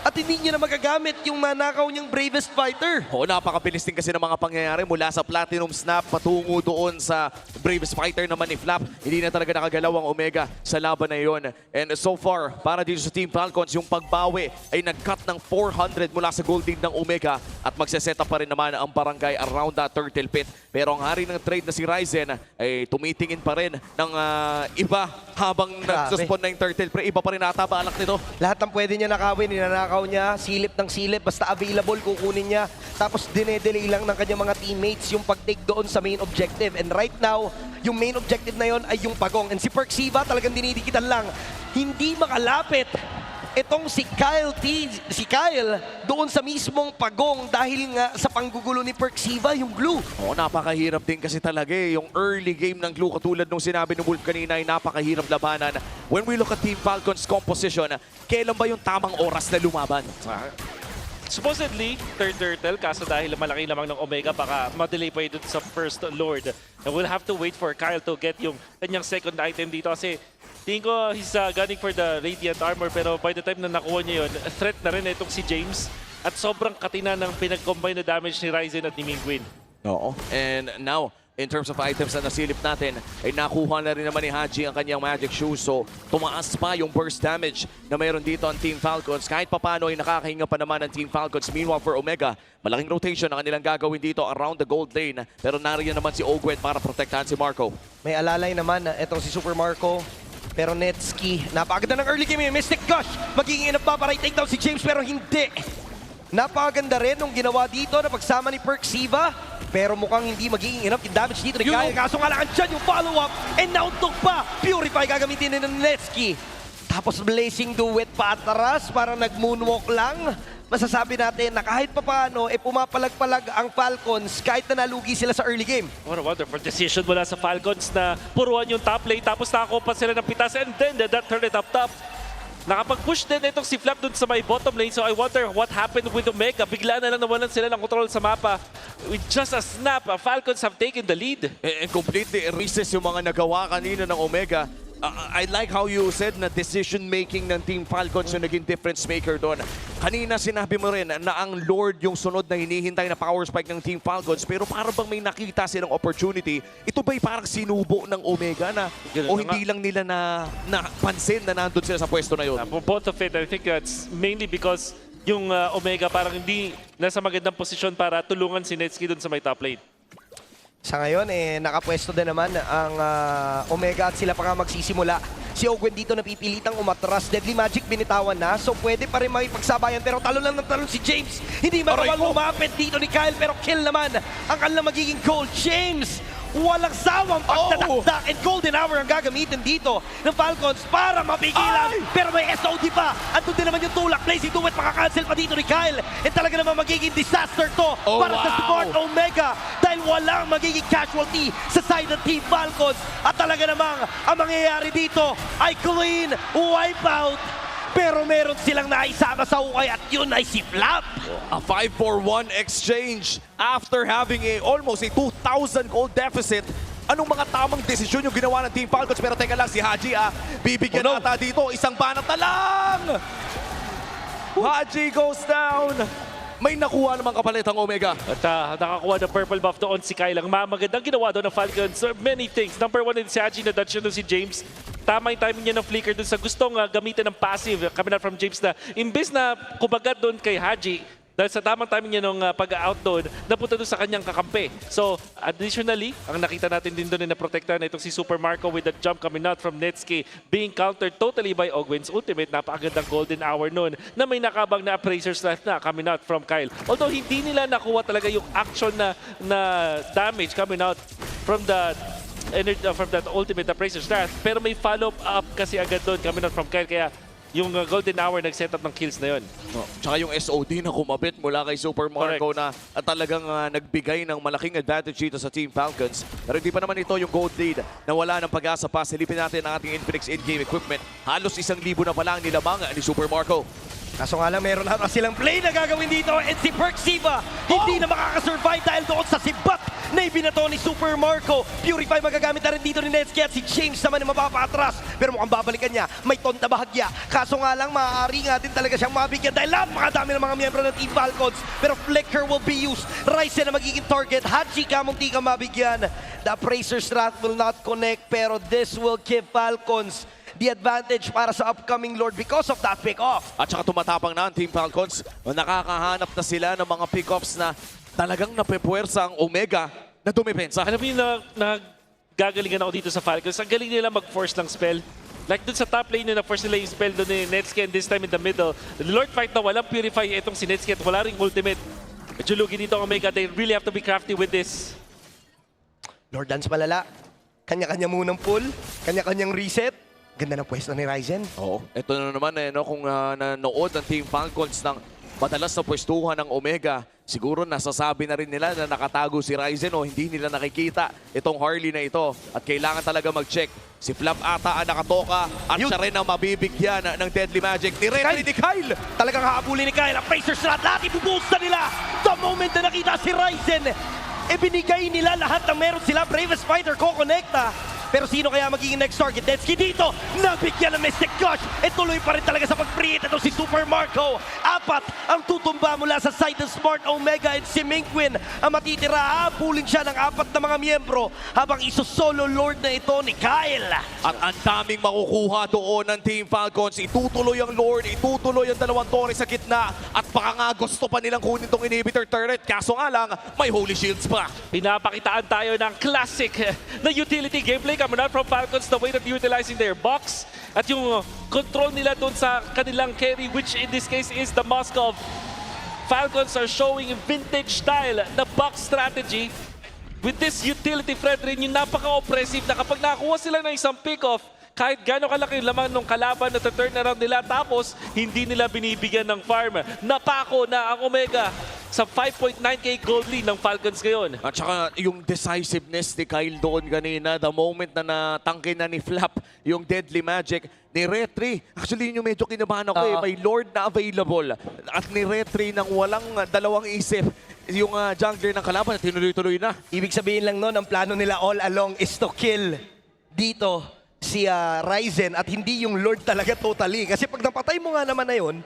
at hindi niya na magagamit yung nanakaw niyang bravest fighter. Napakabilis din kasi ng mga pangyayari mula sa Platinum Snap patungo doon sa bravest fighter naman ni Flap. Hindi na talaga nakagalaw ang Omega sa laban na yon. And so far, para dito sa Team Falcons, yung pagbawi ay nag-cut ng 400 mula sa gold lead ng Omega at magse-set up pa rin naman ang barangay around that turtle pit. Pero ang hari ng trade na si Ryzen ay tumitingin pa rin ng iba habang nagsuspawn na yung turtle. Pero iba pa rin ata balak nito. Lahat ng pwede niya nakawin, ninanakaw niya, silip ng silip, basta available, kukunin niya. Tapos dinedelay lang ng kanyang mga teammates yung pag-take doon sa main objective. And right now, yung main objective na yon ay yung pagong. And si Perksiva talagang dinidikitan lang. Hindi makalapit itong si Kyle doon sa mismong pagong dahil nga sa panggugulo ni Perksiva, yung glue. Napakahirap din kasi talaga yung early game ng glue katulad nung sinabi ni Wolf kanina ay napakahirap labanan. When we look at Team Falcon's composition, kailan ba yung tamang oras na lumaban? Supposedly, third turtle, kaso dahil malaki lamang ng Omega, baka madelay pa ito sa first Lord. And we'll have to wait for Kyle to get yung kanyang second item dito kasi tingin ko he's gunning for the Radiant Armor, pero by the time na nakuha niya yun, threat na rin itong si James at sobrang katina ng pinag-combine na damage ni Ryzen at ni Ming Queen. And now, in terms of items na nasilip natin, ay nakuha na rin naman ni Haji ang kanyang magic shoes. So, tumaas pa yung burst damage na mayroon dito ang Team Falcons. Kahit papano ay nakakahinga pa naman ang Team Falcons. Meanwhile, for Omega, malaking rotation ang kanilang gagawin dito around the gold lane. Pero nariyan naman si Ogwen para protektahan si Marco. May alalay naman itong si Super Marco. Pero Netski, napakaganda ng early game. Mystic Gush, magiging enough pa para i-take down si James, pero hindi. Napakaganda rin nung ginawa dito na pagsama ni Perksiva. Pero mukhang hindi magiging enough yung damage dito ni Kyle. Kaso nga lang dyan yung follow-up. And nauntok pa. Purify gagamitin ni Netski. Tapos Blazing Duet pa atras para nag-moonwalk lang. Masasabi natin na kahit papaano, pumapalag-palag ang Falcons kahit na nalugi sila sa early game. What a wonderful decision mula sa Falcons na puruan yung top lane, tapos nakakuha pa sila ng pitas, and then that turn it up top. Nakapag-push din itong si Flap dun sa may bottom lane, so I wonder what happened with Omega. Bigla na lang nawalan sila ng control sa mapa. With just a snap, Falcons have taken the lead. And completely recess yung mga nagawa kanina ng Omega. I like how you said na decision-making ng Team Falcons yung naging difference maker doon. Kanina sinabi mo rin na ang Lord yung sunod na hinihintay na power spike ng Team Falcons, pero para bang may nakita silang opportunity, ito ba'y parang sinubo ng Omega na o hindi lang nila napansin na nandun sila sa pwesto na yun? Both of it, I think that's mainly because yung Omega parang hindi nasa magandang posisyon para tulungan si Netski dun sa may top lane. Sa ngayon, nakapwesto din naman ang Omega at sila pa nga magsisimula. Si Ogwen dito napipilitang umatras. Deadly Magic binitawan na, so pwede pa rin makipagsabayan. Pero talon lang ng talon si James. Hindi magawang umapit dito ni Kyle, pero kill naman ang kanilang magiging goal. James, walang sawang pagdadakdak, and golden hour ang gagamitin dito ng Falcons para mapigilan. Pero may SOD pa. Andun din naman yung tulak. Blazing Duet, makakancel pa dito ni Kyle. And talaga naman magiging disaster to para sa Smart Omega dahil walang magiging casualty sa side ng Team Falcons. At talaga namang ang mangyayari dito ay clean wipeout. Pero meron silang naisama sa ukay at yun ay si Flap. A 5-4-1 exchange after having almost a 2,000 gold deficit. Anong mga tamang desisyon yung ginawa ng Team Falcons? Pero teka lang, si Haji bibigyan ata dito. Isang banat na lang! Haji goes down. May nakuha naman kapalit ang Omega. At nakakuha ng purple buff doon si Kyle. Ang magandang ginawa doon ng Falcons. Many things. Number one, si Haji na dodge doon si James. Tama yung timing niya ng flicker doon sa gustong gamitin ng passive coming out from James na imbes na kumagat doon kay Haji, Dahil sa tamang timing niya nung pag-out doon, napunta doon sa kanyang kakampi. So, additionally, ang nakita natin din doon na protektahan na itong si Super Marco with the jump coming out from Netsuke being countered totally by Ogwen's ultimate. Napakagandang golden hour noon na may nakabang na appraiser's left na coming out from Kyle. Although hindi nila nakuha talaga yung action na damage coming out from the from that ultimate appraiser's wrath, pero may follow-up kasi agad doon coming out from Kyle. Kaya yung golden hour nag-set up ng kills na yun. Tsaka yung SOD na kumabit mula kay Super Marco na talagang nagbigay ng malaking advantage dito sa Team Falcons. Pero hindi pa naman ito yung gold lead na wala ng pag-asa pa. Silipin natin ang ating Infinix in-game equipment. Halos 1,000 na pa lang nilamang ni Super Marco. Kaso nga lang, meron na silang play na gagawin dito. And si Perksiva, hindi na makakasurvive dahil doon sa sibat na ibinato ni Super Marco. Purify magagamit na rin dito ni Netsuke at si James naman na mapapa-atras. Pero mukhang babalikan niya, may tonta bahagya. Kaso nga lang, maaari nga din talaga siyang mabigyan dahil napakadami ng mga miyembro ng Team Falcons. Pero Flicker will be used. Ryzen na magiging target. Haji ka, munti ka mabigyan. The Appraiser's Wrath will not connect, pero this will give Falcons the advantage para sa upcoming Lord because of that pick-off. At saka tumatapang na ang Team Falcons. Nakakahanap na sila ng mga pick-offs na talagang napepuwersa ang Omega na dumipensa. Alam mo yung nagagalingan ako dito sa Falcons. Ang galing nila mag-force ng spell. Like dun sa top lane na force nila yung spell doon ni Netsuke and this time in the middle. The Lord fight na walang purify itong si Netsuke at wala ring ultimate. Medyo lugi dito ang Omega. They really have to be crafty with this. Lord Dance malala. Kanya-kanya munang pull. Kanya-kanyang reset. Ganda ng pwesto ni Ryzen. Oo. Ito na naman kung nanood ng Team Falcons ng madalas na pwestuhan ng Omega, siguro nasasabi na rin nila na nakatago si Ryzen o hindi nila nakikita itong Harley na ito. At kailangan talaga mag-check. Si Flap ata ang nakatoka at siya rin ang mabibigyan ng Deadly Magic ni Retry ni Kyle. Talagang hahabulin ni Kyle. Ang Appraiser's Wrath, lahat ibubuhos na nila. The moment na nakita si Ryzen, binigay nila lahat ng meron sila. Bravest Fighter ko-connecta. Pero sino kaya magiging next target? Netsuke dito, nabigyan ng Mystic Gush. Tuloy pa rin talaga sa pag-create ito si Super Marco. 4 ang tutumba mula sa side ng Smart Omega and si Minkwin. Ang matitira, habulin siya ng 4 na mga miyembro habang iso-solo Lord na ito ni Kyle. At ang daming makukuha doon ng Team Falcons. Itutuloy ang Lord, itutuloy ang 2 torre sa gitna. At baka nga gusto pa nilang kunin itong inhibitor turret. Kaso nga lang, may Holy Shields pa. Pinapakitaan tayo ng classic na utility gameplay coming out from Falcons, the way that utilizing their box at yung control nila doon sa kanilang carry, which in this case is the Moscow. Falcons are showing vintage style na box strategy with this utility threat rin, yung napaka-oppressive na kapag nakakuha sila ng isang pick-off, kahit gano'ng kalaki yung laman ng kalaban na turn around nila, tapos hindi nila binibigyan ng farm. Napako na ang Omega sa 5.9k gold lead ng Falcons ngayon. At saka yung decisiveness ni Kyle doon kanina, the moment na natangke na ni Flap yung Deadly Magic ni Retry. Actually, yun yung medyo kinabahan ako may Lord na available. At ni Retry nang walang dalawang isip, yung jungler ng kalaban, tinuloy-tuloy na. Ibig sabihin lang nun, ang plano nila all along is to kill dito si Ryzen at hindi yung Lord talaga totally. Kasi pag napatay mo nga naman na yun,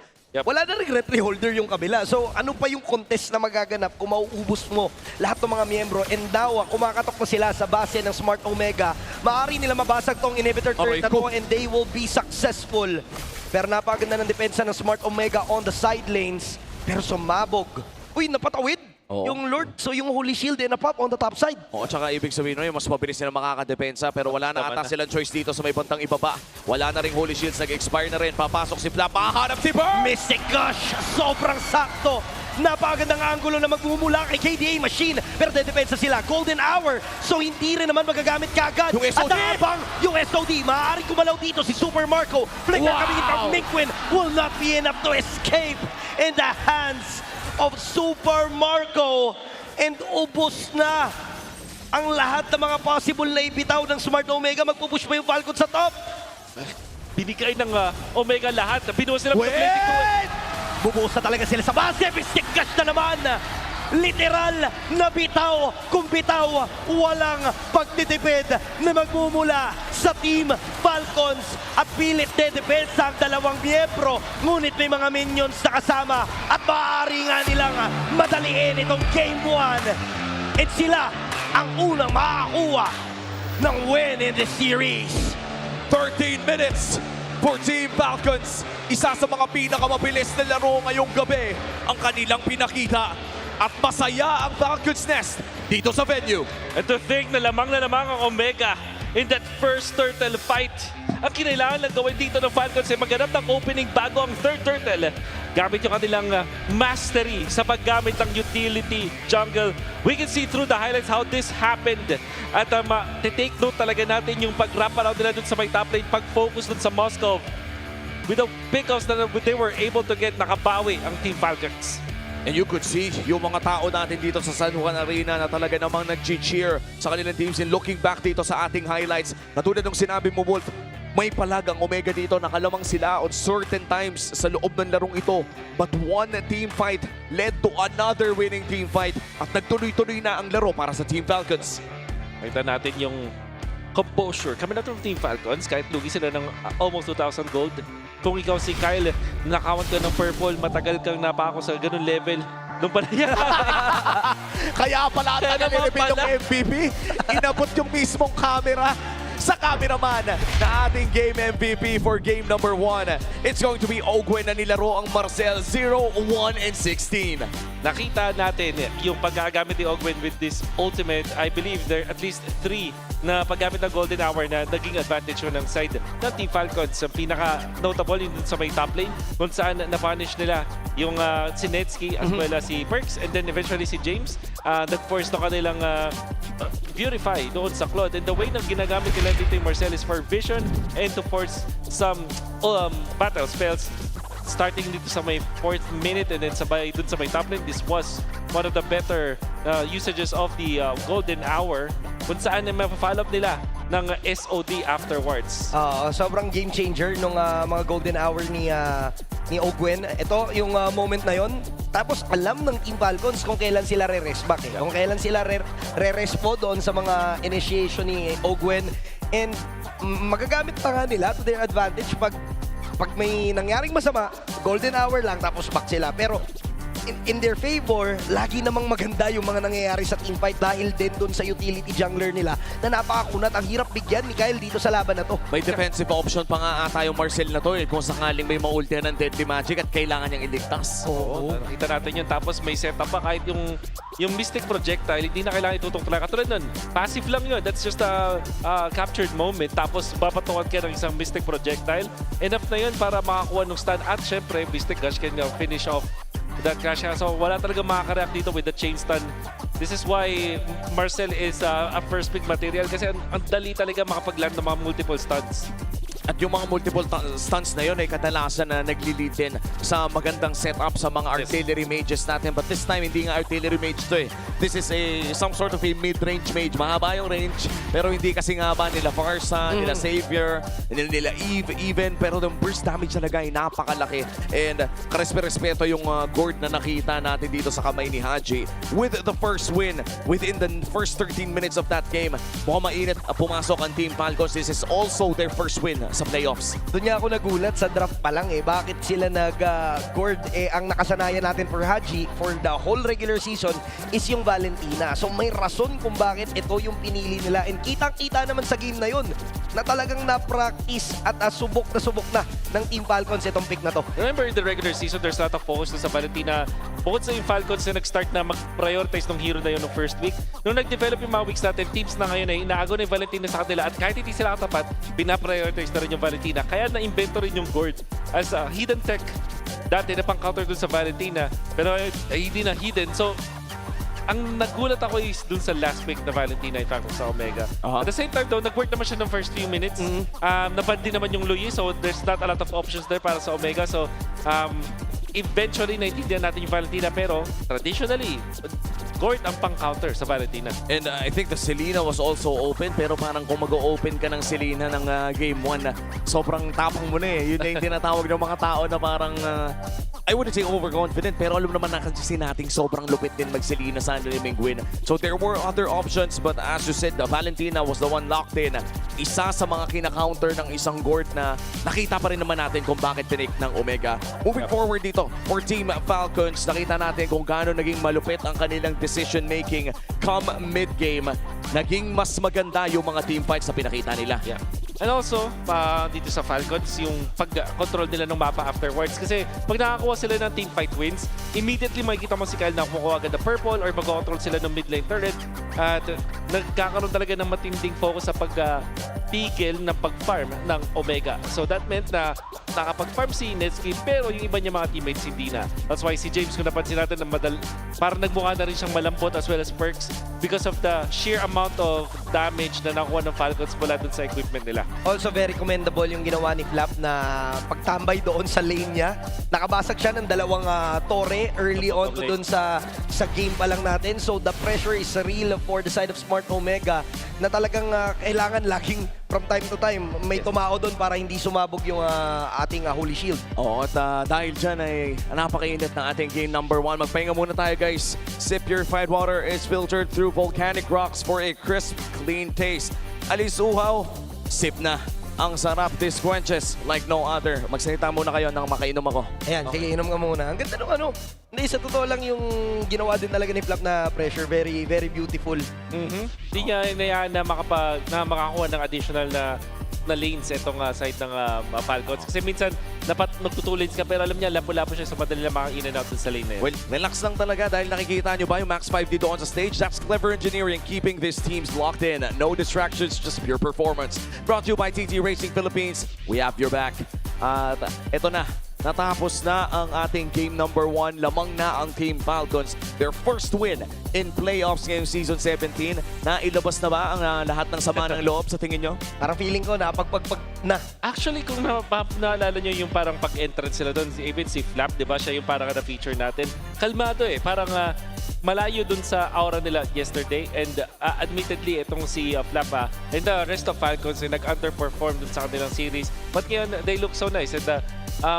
wala na rin retry holder yung kabila. So ano pa yung contest na magaganap kung mauubos mo lahat ng mga miyembro? And now, kumakatok na sila sa base ng Smart Omega. Maaari nila mabasag tong inhibitor turret na to and they will be successful. Pero napaganda ng depensa ng Smart Omega on the side lanes. Pero sumabog. Uy, napatawid! Yung Lord, so yung Holy Shield na-pop on the top side. Oo, tsaka ibig sabihin mas mabilis nila makakadepensa pero wala na ata silang choice dito sa may bantang ibaba. Wala na ring Holy Shields, nag-expire na rin. Papasok si Flap, makahanap si Burr! Mystic Gush, sobrang sakto. Napakagandang angulo na magmumula kay KDA Machine. Pero dedepensa sila, Golden Hour. So hindi rin naman magagamit kagad. Yung SOD! At habang yung SOD, maaaring kumalaw dito si Super Marco. Flicker coming from Minkwin will not be enough to escape in the hands of Super Marco. And ubos na ang lahat ng mga possible na ibitaw ng Smart Omega. Magpupush pa yung Falcon sa top. Binigay ng Omega lahat. Binuha sila. Bubuhos na talaga sila sa base. Mystic Gush na naman. Literal na bitaw. Kung bitaw, walang pagtitipid na magmumula sa Team Falcons. At pilit dedepensa ang 2 miyembro. Ngunit may mga minions na kasama. At maaari nga nilang madaliin itong Game 1. At sila ang unang makakuha ng win in the series. 13 minutes for Team Falcons. Isa sa mga pinakamabilis na laro ngayong gabi ang kanilang pinakita. At masaya ang Falcons Nest dito sa venue. And to think na lamang ang Omega in that first turtle fight. Ang kinailangan lang gawin dito ng Falcons ay maghanap ng opening bago ang third turtle. Gamit yung kanilang mastery sa paggamit ng utility jungle. We can see through the highlights how this happened. At take note talaga natin yung pag-wrap around nila dun sa may top lane, pag-focus dun sa Moscow. With the pickups that they were able to get, nakabawi ang Team Falcons. And you could see yung mga tao natin dito sa San Juan Arena na talaga namang nag-cheer sa kanilang teams. And looking back dito sa ating highlights, katulad ng sinabi mo, Wolf, may palag ang Omega dito. Nakalamang sila on certain times sa loob ng larong ito. But one team fight led to another winning team fight. At nagtuloy-tuloy na ang laro para sa Team Falcons. Makita natin yung composure. Kami na ng Team Falcons, kahit lugi sila ng almost 2,000 gold. Kung ikaw si Kyle, nakawant ka ng purple, matagal kang napako sa ganun level. Nung pala yan. Kaya pala nililipin yung MVP. Inabot yung mismong camera sa cameraman na ating game MVP for game number 1. It's going to be Ogwen na nilaro ang Marcel 0, 1, and 16. Nakita natin yung paggagamit ni Ogwen with this ultimate. I believe there are at least 3 na paggamit ng Golden Hour na naging advantage ng side ng Team Falcons. Ang pinaka-notable yun sa may top lane kung saan na-punish nila yung si Netsky as well as si Perks and then eventually si James. That forced na kanilang purify doon sa Claude. And the way na ginagamit nila dito yung Marcel is for vision and to force some battle spells. Starting dito sa may 4th minute and then sabay dun sa may top lane, this was one of the better usages of the Golden Hour kung saan ma-follow up nila ng SOD afterwards. Sobrang game changer nung mga Golden Hour ni Ogwen. Ito yung moment na yon. Tapos alam ng Team Falcons kung kailan sila re-rest back. Kung kailan sila re-respo doon sa mga initiation ni Ogwen. And magagamit pa nga nila to their advantage pag may nangyaring masama, Golden Hour lang tapos back sila. Pero in their favor, lagi namang maganda yung mga nangyayari sa teamfight dahil din dun sa utility jungler nila na napakakunat. Ang hirap bigyan ni Kyle dito sa laban na to. May defensive option pa nga ata yung Marcel na to kung sakaling may maultihan ng Deadly Magic at kailangan niyang iligtas. Oo. Nakita natin yun. Tapos may setup pa kahit yung Mystic Projectile, hindi na kailangan itutok talaga. Katulad nun, passive lang yun. That's just a captured moment. Tapos babatungan ka ng isang Mystic Projectile. Enough na yun para makakuha ng stun. At syempre, Mystic Gush can finish off that crash. So wala talaga makaka-react dito with the chain stun. This is why Marcel is a first pick material kasi ang dali talaga makapag-land ng mga multiple stuns. At yung mga multiple stunts na yun ay kadalasan na nagli-lead din sa magandang setup sa mga artillery mages natin. But this time, hindi nga artillery mage to This is some sort of a mid-range mage. Mahaba yung range, pero hindi kasi nga ba nila Farsa, nila Savior, nila Eve even. Pero yung burst damage talaga ay napakalaki. And karespe-respeto yung gourd na nakita natin dito sa kamay ni Haji. With the first win, within the first 13 minutes of that game, mukhang mainit pumasok ang Team Falcons. This is also their first win sa playoffs. Doon niya ako nagulat sa draft pa lang Bakit sila nag-gourd? Ang nakasanayan natin for Haji for the whole regular season is yung Valentina. So may rason kung bakit ito yung pinili nila. And kitang-kita naman sa game na yun na talagang na-practice at subok na ng Team Falcons itong pick na to. Remember in the regular season, there's a lot of focus sa Valentina. Bukod sa yung Falcons na nag-start na mag-prioritize ng hero na yun ng first week. Nung nag-develop yung mga weeks natin, teams na ngayon ay inaago na yung Valentina sa kanila at kahit hindi sila katapat, pina-prioritize na rin yung Valentina. Kaya na-invento rin yung gourd as a hidden tech. Dati na pang-counter dun sa Valentina, pero hindi na hidden. So, ang nagulat ako is dun sa last pick na Valentina itang sa Omega. At the same time though, nag-work naman siya ng first few minutes. Napad din naman yung Luyi, so there's not a lot of options there para sa Omega. So, eventually, naintindihan natin yung Valentina, pero traditionally, gourd ang pang-counter sa Valentina. And I think the Selena was also open, pero parang kung mag-open ka ng Selena ng Game 1, sobrang tapang mo na Yun na yung tinatawag ng mga tao na parang, I wouldn't say overconfident, pero alam naman na kasi nating sobrang lupit din mag-Selena sa Mingwin. So there were other options, but as you said, Valentina was the one locked in. Isa sa mga kina-counter ng isang gourd na nakita pa rin naman natin kung bakit pinake ng Omega. Moving forward dito, for Team Falcons, nakita natin kung gaano naging malupit ang kanilang decision-making come mid-game. Naging mas maganda yung mga team fights na pinakita nila. And also, dito sa Falcons, yung pag-control nila ng mapa afterwards. Kasi pag nakakuha sila ng team fight wins, immediately makikita mo si Kyle na kumukuha agad ng purple or mag-control sila ng mid lane turret. At nagkakaroon talaga ng matinding focus sa pag-pigil ng pag-farm ng Omega. So that meant na nakapag-farm si Netscape pero yung iba niya mga teammates hindi na. That's why si James, kung napansin natin, parang nagmukha na rin siyang malambot as well as perks because of the sheer amount of damage na nakuha ng Falcons mula dun sa equipment nila. Also very commendable yung ginawa ni Flap na pagtambay doon sa lane niya. Nakabasag siya ng dalawang tore early on to doon sa game pa lang natin. So the pressure is real for the side of Smart Omega na talagang kailangan laging from time to time may tumao doon para hindi sumabog yung ating Holy Shield. Oo, at dahil dyan ay napakainit ng ating game number 1. Magpahinga muna tayo guys. Sip Purified water is filtered through volcanic rocks for a crisp, clean taste. Alis uhaw, sip na. Ang sarap, this quenches like no other. Magsalita muna kayo nang makainom ako. Ayan, sige, inom ka muna. Ang ganda nung ano. Hindi, sa totoo lang yung ginawa din talaga ni Flap na pressure. Very, very beautiful. Hindi niya inayaan na makakuha ng additional na lanes itong side ng Falcons. Kasi minsan, dapat magtutulins ka pero alam niya, lapo-lapo siya sa madali na mga in and out sa lane na yun. Well, relax lang talaga dahil nakikita nyo ba yung Max 5 dito on the stage? That's clever engineering keeping these teams locked in. No distractions, just pure performance. Brought to you by TT Racing Philippines. We have your back. At ito na. Natapos na ang ating game number 1. Lamang na ang Team Falcons. Their first win in playoffs ngayong season 17. Nailabas na ba ang lahat ng sama ng loob sa tingin nyo? Parang feeling ko na pagpagpag na. Actually, kung naalala nyo yung parang pag-entrance sila doon, even si Flap, di ba? Siya yung parang na-feature natin. Kalmado eh. Parang malayo dun sa aura nila yesterday. And admittedly, itong si Flap and the rest of Falcons ay nag-underperform dun sa kanilang series. But ngayon, they look so nice. And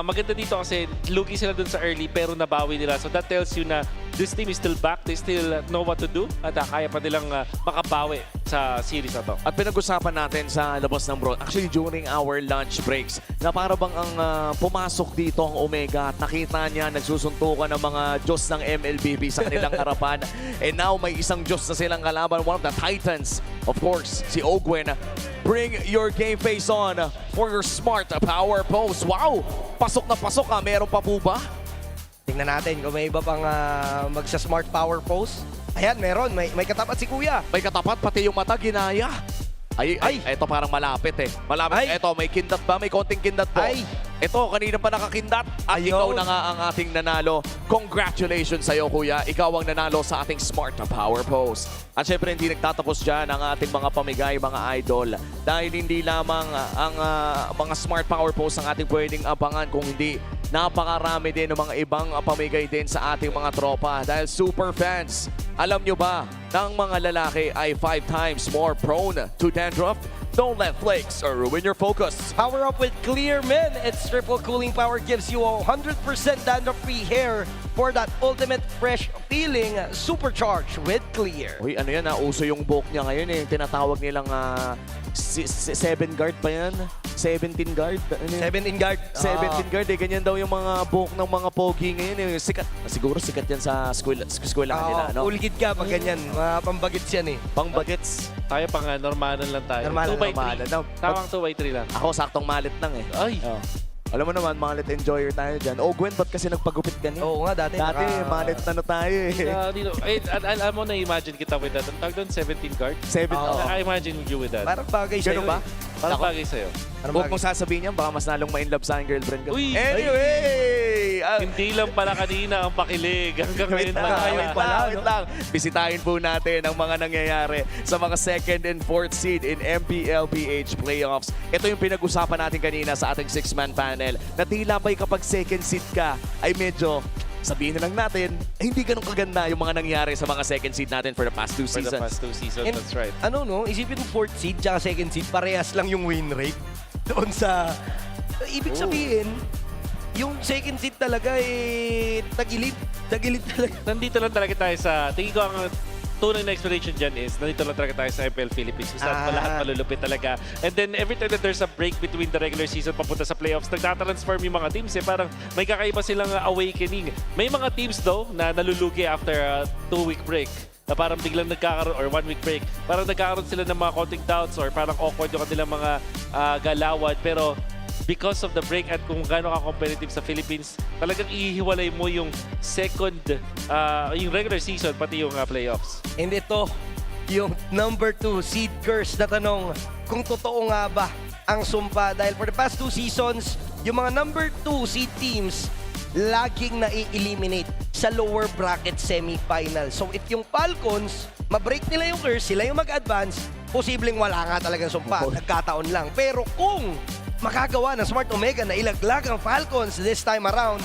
maganda dito kasi lugi sila dun sa early pero nabawi nila. So that tells you na this team is still back. They still know what to do. At kaya pa nilang makabawi sa series na to. At pinag-usapan natin sa labas ng bro, actually during our lunch breaks, na para bang ang pumasok dito ang Omega at nakita niya nagsusuntukan ng mga Diyos ng MLBB sa kanilang harapan. And now may isang Diyos na silang kalaban, one of the Titans, of course, si Ogwen. Bring your game face on for your smart power pose. Wow! Pasok na pasok ha. Meron pa po ba? Tingnan natin kung may iba pang magsa-smart power pose. Ayan, meron. May katapat si Kuya. May katapat, pati yung mata ginaya. Ay, ito parang malapit eh. Malapit. Ito, may kindat ba? May konting kindat po. Ay. Ito, kanina pa nakakindat. At ikaw na nga ang ating nanalo. Congratulations sa'yo, Kuya. Ikaw ang nanalo sa ating Smart Power Pose. At syempre, hindi nagtatapos dyan ang ating mga pamigay, mga idol. Dahil hindi lamang ang mga Smart Power Pose ang ating pwedeng abangan, kung hindi napakarami din ng mga ibang pamigay din sa ating mga tropa. Dahil super fans, alam nyo ba na ang mga lalaki ay 5 times more prone to dandruff? Don't let flakes ruin your focus. Power up with Clear Men. Its triple cooling power gives you 100% dandruff-free hair for that ultimate fresh feeling. Supercharged with Clear. Uy, ano yan, uso yung buhok niya ngayon eh. Tinatawag nilang 7 guard pa yan. 17 guard. Ano 17 guard. 17 guard eh. Ganyan daw yung mga buhok ng mga pogi ngayon eh. Sikat. Siguro sikat yan sa eskwela nila. No? Ulgid ka pag ganyan. Mga pambagits yan eh. Pangbagits. Tayo pang normalan lang tayo. Normalan. 2x3. Tawang 2x3 lang. Ako saktong malit lang eh. Ay! Alam mo naman, malit enjoyer tayo dyan. Oh, Gwen, ba't kasi nagpagupit ka niya? Oo nga, dati. Dati, malit na tayo eh. Dito, alam mo, na-imagine kita with that. Tawag doon, 17 guard? I imagine you with that. Parang bagay sa'yo ba? Parang bagay sa'yo. Huwag mong sasabihin yan, baka mas lalong ma-inlove sa aking girlfriend ko. Uy! Anyway! Hindi lang pala kanina ang pakilig. Hanggang ngayon Wait lang. Bisitahin po natin ang mga nangyayari sa mga 2nd and 4th seed in MPL PH playoffs. Ito yung pinag-usapan natin kanina sa ating 6-man panel. Na tila ba'y kapag 2nd seed ka ay medyo, sabihin na lang natin, hindi ganun kaganda yung mga nangyari sa mga 2nd seed natin for the past 2 seasons. For the past 2 seasons, And, that's right. Ano no, isipin mo 4th seed tsaka 2nd seed, parehas lang yung win rate. Doon sa, ibig sabihin, yung 2nd seed talaga eh, tagilid talaga. Nandito lang talaga tayo sa, tingin ko ang tunay na explanation dyan is, nandito lang talaga tayo sa MPL Philippines. Kung saan lahat malulupit talaga. And then every time that there's a break between the regular season papunta sa playoffs, nagtatransform yung mga teams eh. Parang may kakaiba silang awakening. May mga teams though na nalulugi after a 2-week break. Na parang biglang nagkakaroon, or 1-week break, parang nagkakaroon sila ng mga konting doubts or parang awkward yung kanilang mga galawan. Pero because of the break at kung gaano ka-competitive sa Philippines, talagang ihiwalay mo yung yung regular season, pati yung playoffs. And ito, yung number 2 seed curse na tanong, kung totoo nga ba ang sumpa? Dahil for the past 2 seasons, yung mga number 2 seed teams, laging na-eliminate sa lower bracket semifinal. So if yung Falcons, ma-break nila yung curse, sila yung mag-advance, posibleng wala nga talagang sumpa. Nagkataon lang. Pero kung makagawa ng Smart Omega na ilaglag ang Falcons this time around,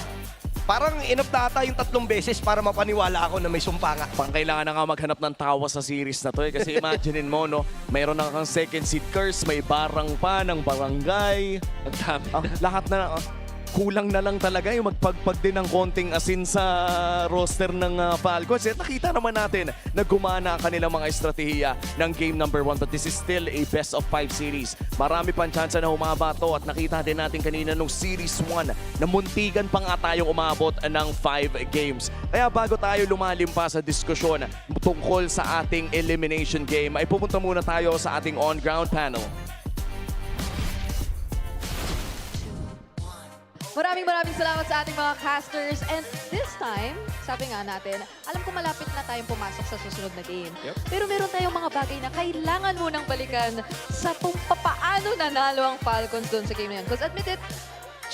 parang enough na ata yung 3 beses para mapaniwala ako na may sumpa nga. Pang kailangan na nga maghanap ng tawa sa series na to Kasi imaginein mo, no? Mayroon na kang second seed curse, may barang pa ng barangay. Ang dami. Lahat na, kulang na lang talaga yung magpagpag din ng konting asin sa roster ng Falcons. At nakita naman natin na gumana ang kanilang mga estratehiya ng game number 1. But this is still a best of 5 series. Marami pang tsansa na humaba to. At nakita din natin kanina nung series 1 na muntigan pa nga tayong umabot ng 5 games. Kaya bago tayo lumalim pa sa diskusyon tungkol sa ating elimination game, ay pupunta muna tayo sa ating on-ground panel. Maraming salamat sa ating mga casters. And this time, sabi nga natin, alam ko malapit na tayong pumasok sa susunod na game. Pero meron tayong mga bagay na kailangan munang balikan sa kung paano nanalo ang Falcons doon sa game na yan. Because admit it,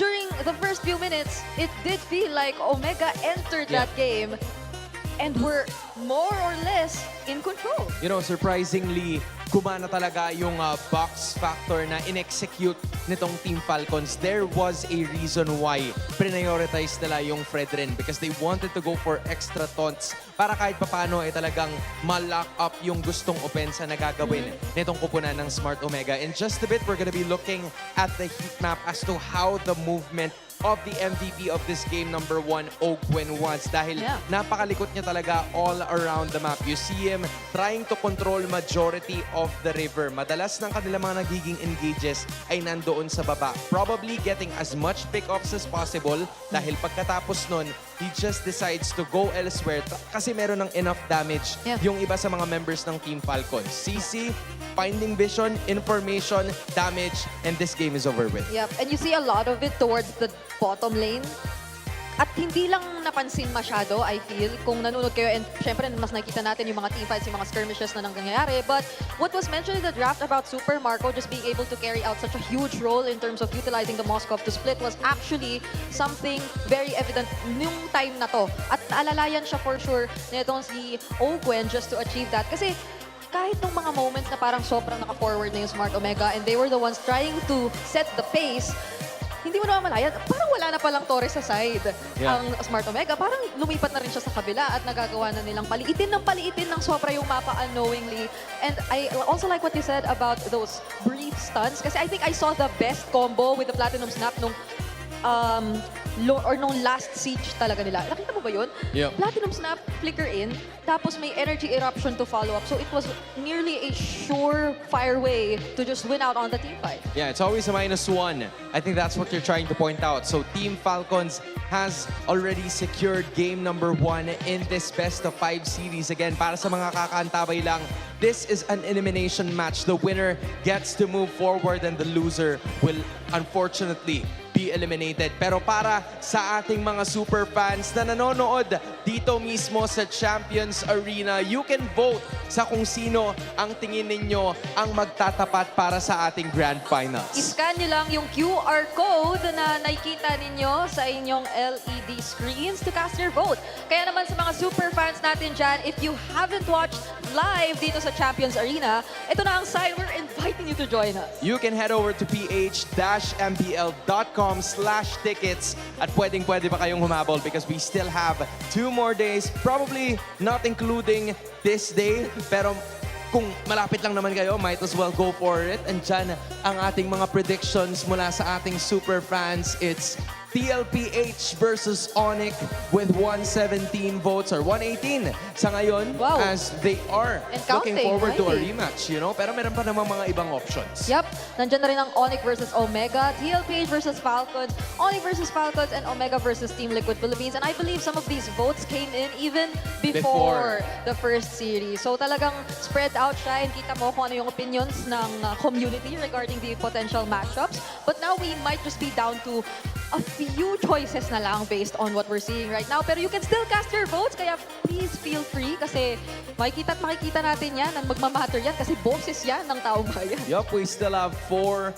during the first few minutes, it did feel like Omega entered that game and were more or less in control. You know, surprisingly, gumana talaga yung box factor na in-execute nitong Team Falcons. There was a reason why prioritize nila yung Fredrin because they wanted to go for extra taunts para kahit papano ay talagang ma-lock up yung gustong opensa na gagawin nitong kupunan ng Smart Omega. In just a bit, we're gonna be looking at the heat map as to how the movement of the MVP of this game number 1, Ogwen was. Dahil napakalikot niya talaga all around the map. You see him trying to control majority of the river. Madalas ng kanila mga nagiging engages ay nandoon sa baba. Probably getting as much pickups as possible dahil pagkatapos nun, he just decides to go elsewhere kasi meron ng enough damage yung iba sa mga members ng Team Falcons. CC, finding vision, information, damage, and this game is over with. Yep, and you see a lot of it towards the bottom lane. At hindi lang napansin masyado, I feel, kung nanonood kayo. And syempre, mas nakikita natin yung mga teamfights, yung mga skirmishes na nangyayari. But what was mentioned in the draft about Super Marco just being able to carry out such a huge role in terms of utilizing the Moskov to split was actually something very evident nung time na to. At naalalayan siya for sure nitong si Ogwen just to achieve that. Kasi kahit nung mga moments na parang sobrang naka-forward na yung Smart Omega and they were the ones trying to set the pace, hindi mo naman malaya, parang wala na palang Torres sa side ang Smart Omega. Parang lumipat na rin siya sa kabila at nagagawa na nilang paliitin ng sobra yung mapa unknowingly. And I also like what you said about those brief stunts kasi I think I saw the best combo with the Platinum Snap nung nung last siege talaga nila. Nakita mo ba yun? Platinum Snap, flicker in, tapos may energy eruption to follow up. So it was nearly a sure-fire way to just win out on the team fight. Yeah, it's always a -1. I think that's what you're trying to point out. So Team Falcons has already secured game number 1 in this best of 5 series. Again, para sa mga kakaantabay lang, this is an elimination match. The winner gets to move forward and the loser will unfortunately be eliminated. Pero para sa ating mga super fans na nanonood dito mismo sa Champions Arena, you can vote sa kung sino ang tingin ninyo ang magtatapat para sa ating Grand Finals. I-scan nyo lang yung QR code na nakikita ninyo sa inyong LED screens to cast your vote. Kaya naman sa mga super fans natin dyan, if you haven't watched live dito sa Champions Arena, ito na ang sign. We're inviting you to join us. You can head over to ph-mpl.com/tickets at pwede pa kayong humabol because we still have 2 more days, probably not including this day, pero kung malapit lang naman kayo, might as well go for it. And dyan ang ating mga predictions mula sa ating super fans. It's TLPH versus ONIC with 117 votes or 118 sa ngayon as they are And looking counting, forward to a right? rematch, you know? Pero meron pa namang mga ibang options. Yep. Nandiyan na rin ang ONIC versus Omega, TLPH versus Falcons, ONIC versus Falcons, and Omega versus Team Liquid Philippines. And I believe some of these votes came in even before the first series. So talagang spread out siya and kita mo kung ano yung opinions ng community regarding the potential matchups. But now we might just be down to a few choices na lang based on what we're seeing right now. Pero you can still cast your votes, kaya please feel free kasi makikita at makikita natin yan at magmamatter yan kasi boses yan ng taong bayan. Yup, we still have 4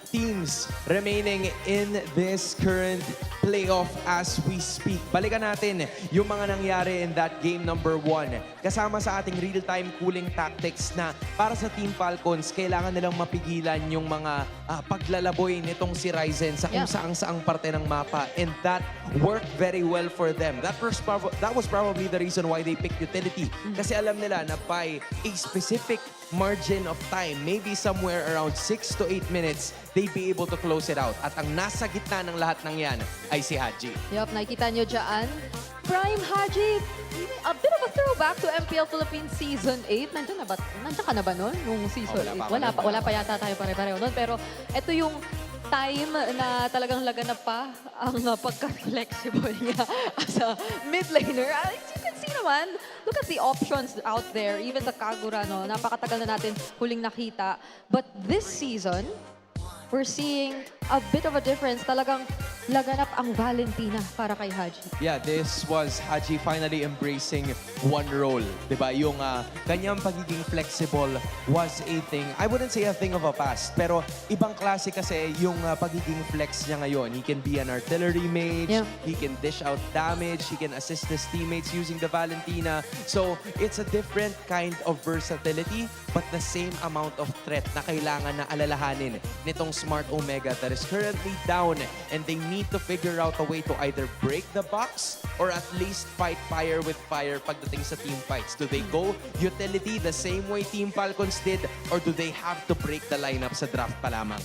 teams remaining in this current playoff as we speak. Balikan natin yung mga nangyari in that game number 1. Kasama sa ating real-time cooling tactics na para sa Team Falcons, kailangan nilang mapigilan yung mga paglalaboy nitong si Ryzen sa kung saang-saang parte ng mapa. And that worked very well for them. That was probably the reason why they picked utility. Kasi alam nila na by a specific margin of time, maybe somewhere around 6 to 8 minutes, they'd be able to close it out. At ang nasa gitna ng lahat ng yan ay si Haji. Yup, nakikita nyo dyan. Prime Haji, a bit of a throwback to MPL Philippines Season 8. Nandiyan ka na ba nun? Nung Season 8? Wala pa yata tayo pare-pareho nun. Pero ito yung time na talagang laganap pa ang pagka-flexible niya as a mid laner. As you can see naman, look at the options out there. Even the Kagura, no? Napakatagal na natin huling nakita. But this season, we're seeing a bit of a difference. Talagang laganap ang Valentina para kay Haji. Yeah, this was Haji finally embracing one role. Diba? Yung kanyang pagiging flexible was a thing. I wouldn't say a thing of a past, pero ibang klase kasi yung pagiging flex niya ngayon. He can be an artillery mage, he can dish out damage, he can assist his teammates using the Valentina. So, it's a different kind of versatility, but the same amount of threat na kailangan na alalahanin nitong Smart Omega that is currently down, and they need to figure out a way to either break the box or at least fight fire with fire pagdating sa team fights. Do they go utility the same way Team Falcons did, or do they have to break the lineup sa draft pa lamang?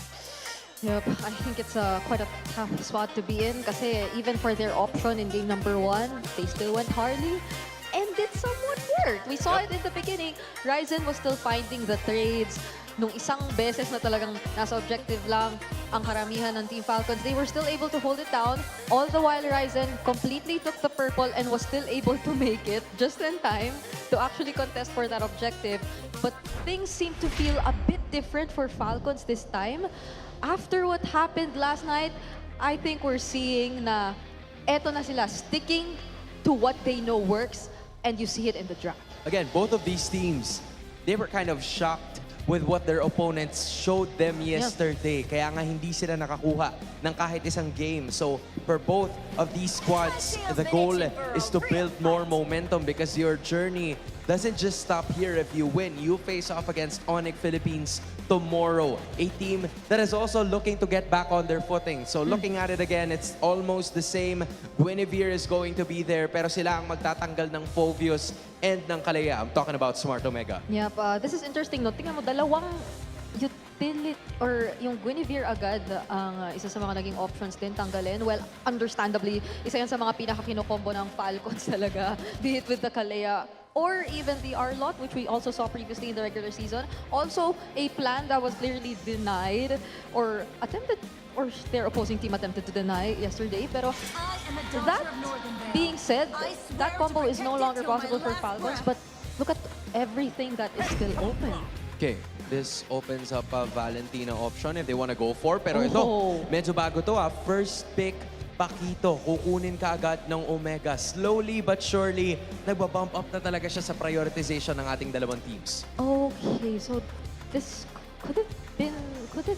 Yep, I think it's quite a tough spot to be in kasi even for their option in game number 1, they still went Harley. And it somewhat worked. We saw it in the beginning. Ryzen was still finding the trades. Nung isang beses na talagang nasa objective lang ang karamihan ng Team Falcons, they were still able to hold it down. All the while, Ryzen completely took the purple and was still able to make it just in time to actually contest for that objective. But things seem to feel a bit different for Falcons this time. After what happened last night, I think we're seeing na eto na sila, sticking to what they know works, and you see it in the draft. Again, both of these teams, they were kind of shocked with what their opponents showed them yesterday. Kaya nga hindi sila nakakuha ng kahit isang game. So for both of these squads, the goal is to build more momentum because your journey doesn't just stop here if you win. You face off against ONIC Philippines tomorrow, a team that is also looking to get back on their footing. So looking at it again, it's almost the same. Guinevere is going to be there, pero sila ang magtatanggal ng Fovius and ng Kalea. I'm talking about Smart Omega. Yep, this is interesting, no? Tingnan mo, dalawang utility or yung Guinevere agad ang isa sa mga naging options din tanggalin. Well, understandably, isa yan sa mga pinaka-kinokombo ng Falcons talaga, be it with the Kalea or even the Arlot, which we also saw previously in the regular season. Also, a plan that was clearly denied or attempted, or their opposing team attempted to deny yesterday. Pero that being said, that combo is no longer possible for Falcons, but look at everything that is still open. Okay, this opens up a Valentina option if they want to go for. Pero ito, medyo bago to First pick, Pakito. Kukunin ka agad ng Omega. Slowly but surely, nagbabump up na talaga siya sa prioritization ng ating dalawang teams. Okay, so this could have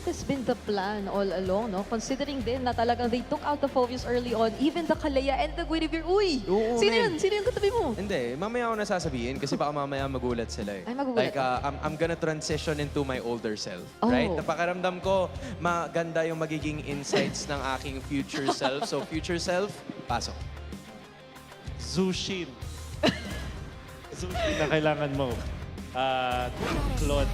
this been the plan all along, no? Considering din na talagang they took out the Fovius early on, even the Kalea and the Guinevere. Uy! Sino yun? Sino yung katabi mo? Hindi, mamaya ako nasasabihin kasi baka mamaya magulat sila eh. Ay, magugulat. Like, I'm gonna transition into my older self, Oh. right? Napakaramdam ko, maganda yung magiging insights ng aking future self. So, future self, pasok. Zushin. Zushin na kailangan mo. Claude.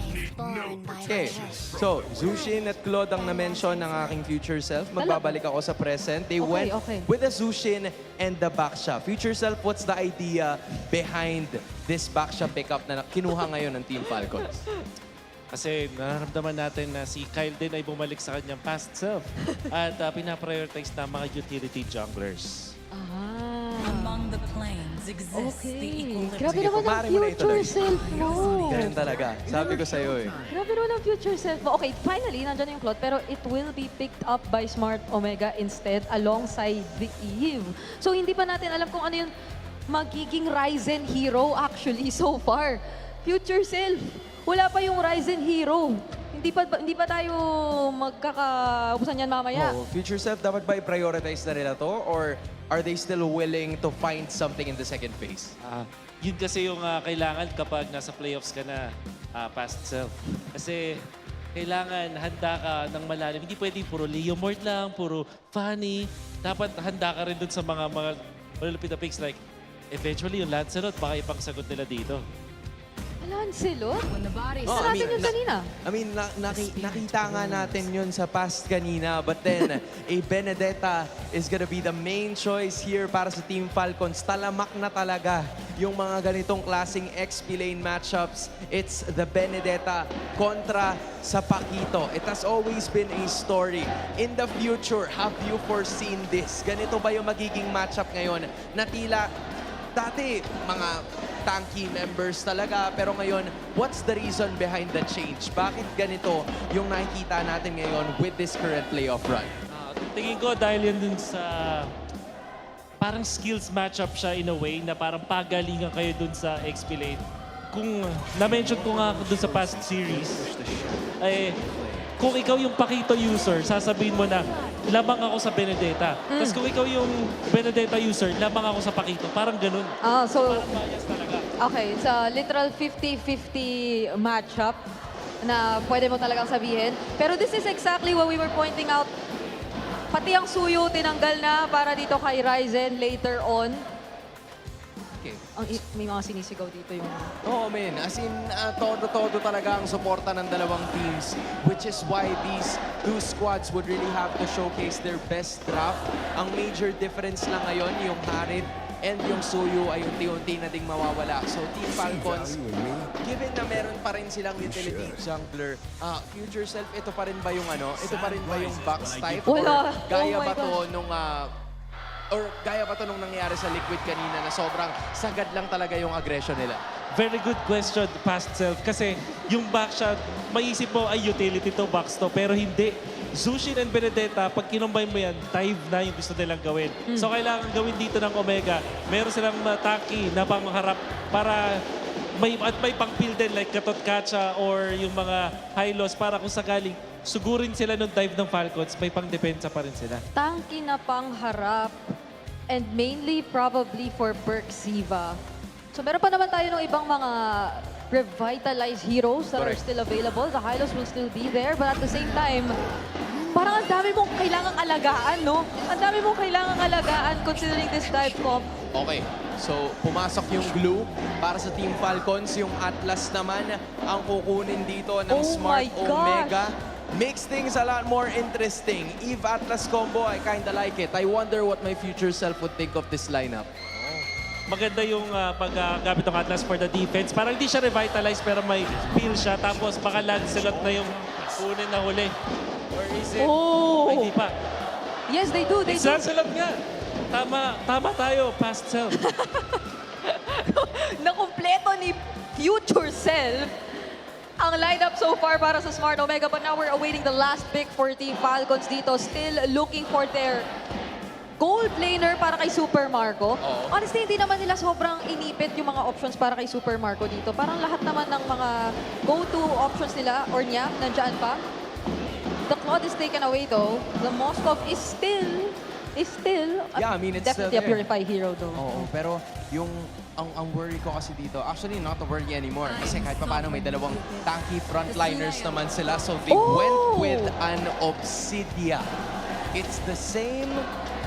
Okay, so Zushin at Claude ang na-mention ng aking future self. Magbabalik ako sa present. They went with the Zushin and the Baksha. Future self, what's the idea behind this Baksha pickup na kinuha ngayon ng Team Falcons? Kasi nararamdaman natin na si Kyle din ay bumalik sa kanyang past self at pinaprioritize na mga utility junglers. Among the planes exists the equilibrium. Grabe naman ang future self mo. Ganyan talaga. Sabi ko sa'yo eh. Grabe naman ang future self mo. Okay, finally, nandyan na yung Claude, pero it will be picked up by Smart Omega instead alongside the Eve. So, hindi pa natin alam kung ano yung magiging Ryzen hero actually so far. Future self. Wala pa yung Ryzen hero. Hindi pa tayo magkakaubusan yan mamaya. Oh, future self, dapat ba i-prioritize na nila to? Or are they still willing to find something in the second phase? Yun kasi yung kailangan kapag nasa playoffs ka na, past self. Kasi kailangan handa ka ng malalim. Hindi pwedeng puro Leomord lang, puro Fanny. Dapat handa ka rin dun sa mga malulupit na picks like eventually yung Lancelot, baka ipangsagot nila dito. Lancelot? Oh, Sa natin yun kanina. Nakita nga natin yun sa past kanina. But then, a Benedetta is gonna be the main choice here para sa Team Falcons. Talamak na talaga yung mga ganitong klaseng XP lane matchups. It's the Benedetta kontra sa Paquito. It has always been a story. In the future, have you foreseen this? Ganito ba yung magiging matchup ngayon na tila dati mga tanky members talaga, pero ngayon, what's the reason behind the change? Bakit ganito yung nakikita natin ngayon with this current playoff run? Tingin ko dahil yan dun sa parang skills matchup siya in a way na parang pagalingan kayo dun sa XP lane. Kung na-mention ko nga dun sa past series, kung ikaw yung Paquito user, sasabihin mo na, lamang ako sa Benedetta. Tapos kung ikaw yung Benedetta user, lamang ako sa Paquito. Parang ganun. So, parang bias talaga. okay, it's a literal 50-50 matchup na pwede mo talagang sabihin. Pero this is exactly what we were pointing out. Pati ang suyo tinanggal na para dito kay Ryzen later on. Okay. May mga sinisigaw dito yung... Oo, man. As in, todo-todo talaga ang suporta ng dalawang teams. Which is why these two squads would really have to showcase their best draft. Ang major difference lang ngayon, yung Harid and yung Suyo ay unti-unti na ding mawawala. So, Team Falcons, given na meron pa rin silang utility jungler, future self, ito pa rin ba yung ito pa rin ba yung box type? Wala. Or gaya Oh my ba to gosh. nung gaya ba to nung nangyari sa Liquid kanina na sobrang sagad lang talaga yung aggression nila? Very good question, past self. Kasi yung backshot, maisip mo ay utility to, box to, pero hindi. Zushin and Benedetta, pag kinumbay mo yan, dive na yung gusto nilang gawin. So kailangan gawin dito ng Omega. Meron silang tanky na pangharap para may pang-fill din like Katot Kacha or yung mga high-loss para kung sakaling sugurin sila ng dive ng Falcons, may pang-depensa pa rin sila. Tanky na pangharap and mainly probably for Berk Siva. So meron pa naman tayo ng ibang mga revitalized heroes that are still available. The Hylos will still be there, but at the same time, parang ang dami mong kailangang alagaan, no? Ang dami mong kailangang alagaan considering this dive comp. Okay, so pumasok yung glue para sa Team Falcons. Yung Atlas naman ang kukunin dito ng Smart Omega. Makes things a lot more interesting. Eve Atlas combo, I kinda like it. I wonder what my future self would think of this lineup. Maganda yung paggamit ng Atlas for the defense. Parang hindi siya revitalized pero may feel siya. Tapos baka Lancelot na yung kunin na huli. Or is it? Ay, di pa. Yes, they do. They do. Lancelot nga. Tama tayo, past self. Nakumpleto ni future self ang lineup so far para sa Smart Omega. But now we're awaiting the last pick for Team Falcons dito. Still looking for their gold laner para kay Super Marco. Honestly, hindi naman nila sobrang inipit yung mga options para kay Super Marco dito. Parang lahat naman ng mga go-to options nila or niya, nandyan pa. The Claude is taken away though. The Moskov is still Yeah, I mean, it's definitely a still there. Purify hero though. Oo, pero yung ang worry ko kasi dito, actually not a worry anymore. Kasi kahit pa paano may dalawang tanky frontliners naman sila. So they went with an Obsidia. It's the same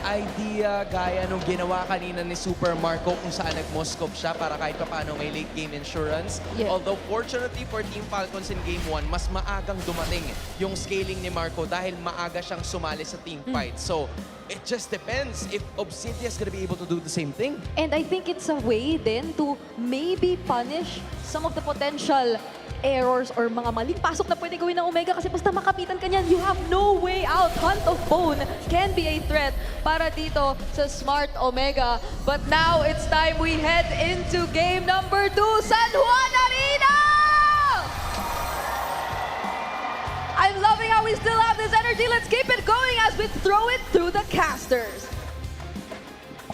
idea gaya nung ginawa kanina ni Super Marco kung saan nag-Moskov siya para kahit paano may late game insurance. Yeah. Although fortunately for Team Falcons in Game 1, mas maagang dumating yung scaling ni Marco dahil maaga siyang sumali sa team fight. So, it just depends if Obsidian's gonna be able to do the same thing. And I think it's a way then to maybe punish some of the potential errors or mga maling pasok na pwede gawin ng Omega kasi basta makapitan ka niyan, you have no way out. Hunt of Bone can be a threat para dito sa Smart Omega. But now it's time we head into game number 2, San Juan Arena! I'm loving how we still have this energy. Let's keep it going as we throw it through the casters.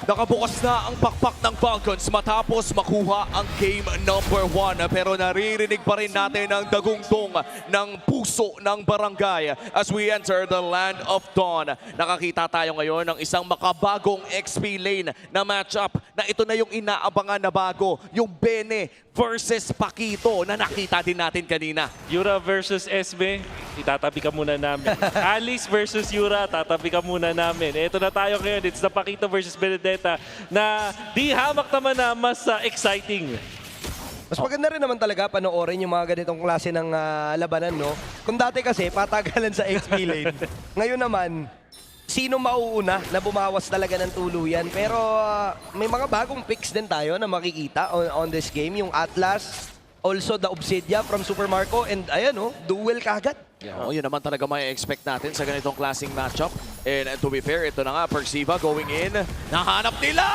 Nakabukas na ang pakpak ng Falcons matapos makuha ang game number 1. Pero naririnig pa rin natin ang dagungtong ng puso ng barangay as we enter the Land of Dawn. Nakakita tayo ngayon ng isang makabagong XP lane na matchup na ito na yung inaabangan na bago. Yung Bene versus Paquito na nakita din natin kanina. Yura versus SB, itatabi ka muna namin. Alice versus Yura, tatabi ka muna namin. Ito na tayo ngayon. It's the Paquito versus Benedetta na di hamak naman na mas exciting. Mas maganda rin naman talaga panoorin yung mga ganitong klase ng labanan, no? Kung dati kasi patagalan sa XP lane. Ngayon naman, sino mauuna na bumawas talaga ng tuluyan. Pero may mga bagong picks din tayo na makikita on this game. Yung Atlas, also the Obsidia from Super Marco, and ayan, no, duel kagad. Yun naman talaga may expect natin sa ganitong klaseng matchup. And to be fair, ito na nga, Persiva going in. Nahanap nila!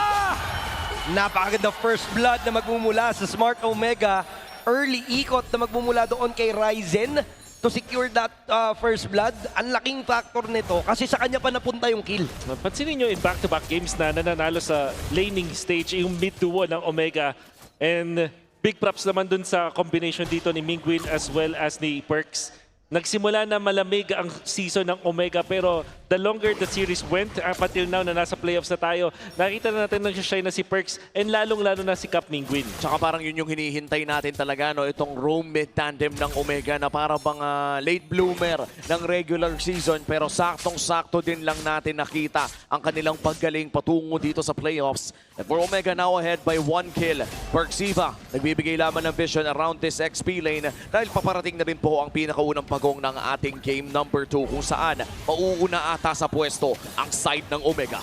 Napakaganda first blood na magmumula sa Smart Omega. Early ikot na magmumula doon kay Ryzen to secure that first blood. Ang laking factor nito kasi sa kanya pa napunta yung kill. Pansinin nyo in back-to-back games na nananalo sa laning stage yung mid-duo ng Omega. And big props naman dun sa combination dito ni Mingwin as well as ni Perks. Nagsimula na malamig ang season ng Omega pero the longer the series went up until now na nasa playoffs na tayo, nakita na natin nag-shine na si Perks and lalong-lalo na si Cap Mingwin. Tsaka parang yun yung hinihintay natin talaga, no? Itong roam mid tandem ng Omega na para bang late bloomer ng regular season pero saktong-sakto din lang natin nakita ang kanilang paggaling patungo dito sa playoffs. And for Omega now ahead by 1 kill. Perksiva nagbibigay laman ng vision around this XP lane dahil paparating na rin po ang pinakaunang pagong ng ating game number 2 kung saan mauuna ata sa pwesto ang side ng Omega.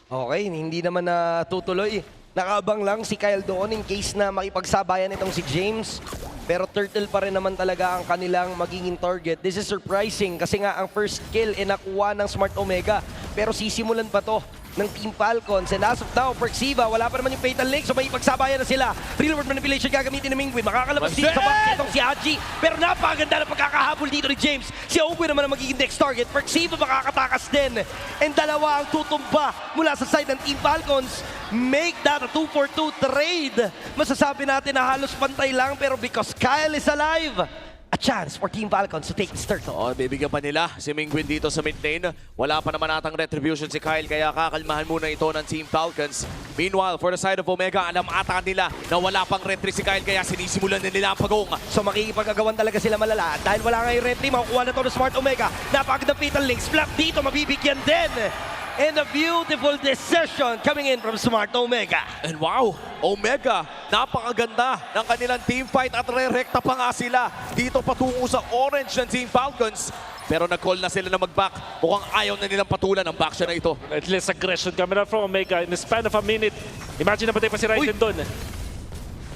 Okay, hindi naman tutuloy. Nakaabang lang si Kyle doon in case na makipagsabayan itong si James. Pero turtle pa rin naman talaga ang kanilang magiging target. This is surprising kasi nga ang first kill nakuha ng Smart Omega. Pero sisimulan pa to ng Team Falcons. And as of now, Perksiva, wala pa naman yung Fatal Link. So may ipagsabayan na sila. Real world manipulation gagamitin ng Mingwin. Makakalabas dito sa basket itong si Haji. Pero napakaganda na pagkakahabol dito ni James. Si Owen naman ang magiging next target. Perksiva makakatakas din. And dalawa ang tutumba mula sa side ng Team Falcons. Make that a 2-for-2 trade. Masasabi natin na halos pantay lang. Pero because Kyle is alive, a chance for Team Falcons to take this turtle. Bibigyan pa nila si Mingwin dito sa mid lane. Wala pa naman atang retribution si Kyle kaya kakalmahan muna ito ng Team Falcons. Meanwhile, for the side of Omega, alam ata nila na wala pang retry si Kyle kaya sinisimulan na nila ang pagong. So makikipag-agawan talaga sila malala. Dahil wala nga yung retry, makukuha na ito ng Smart Omega. Napakagandang Fatal Links. Flap dito, mabibigyan din. And a beautiful decision coming in from Smart Omega. And wow, Omega, napakaganda ng kanilang team fight at re-recta pa nga sila dito patungo sa orange ng Team Falcons. Pero nag-call na sila na mag-back. Mukhang ayaw na nilang patulan ang back shot na ito. At least aggression coming out from Omega in the span of a minute. Imagine na patay pa si Ryzen doon.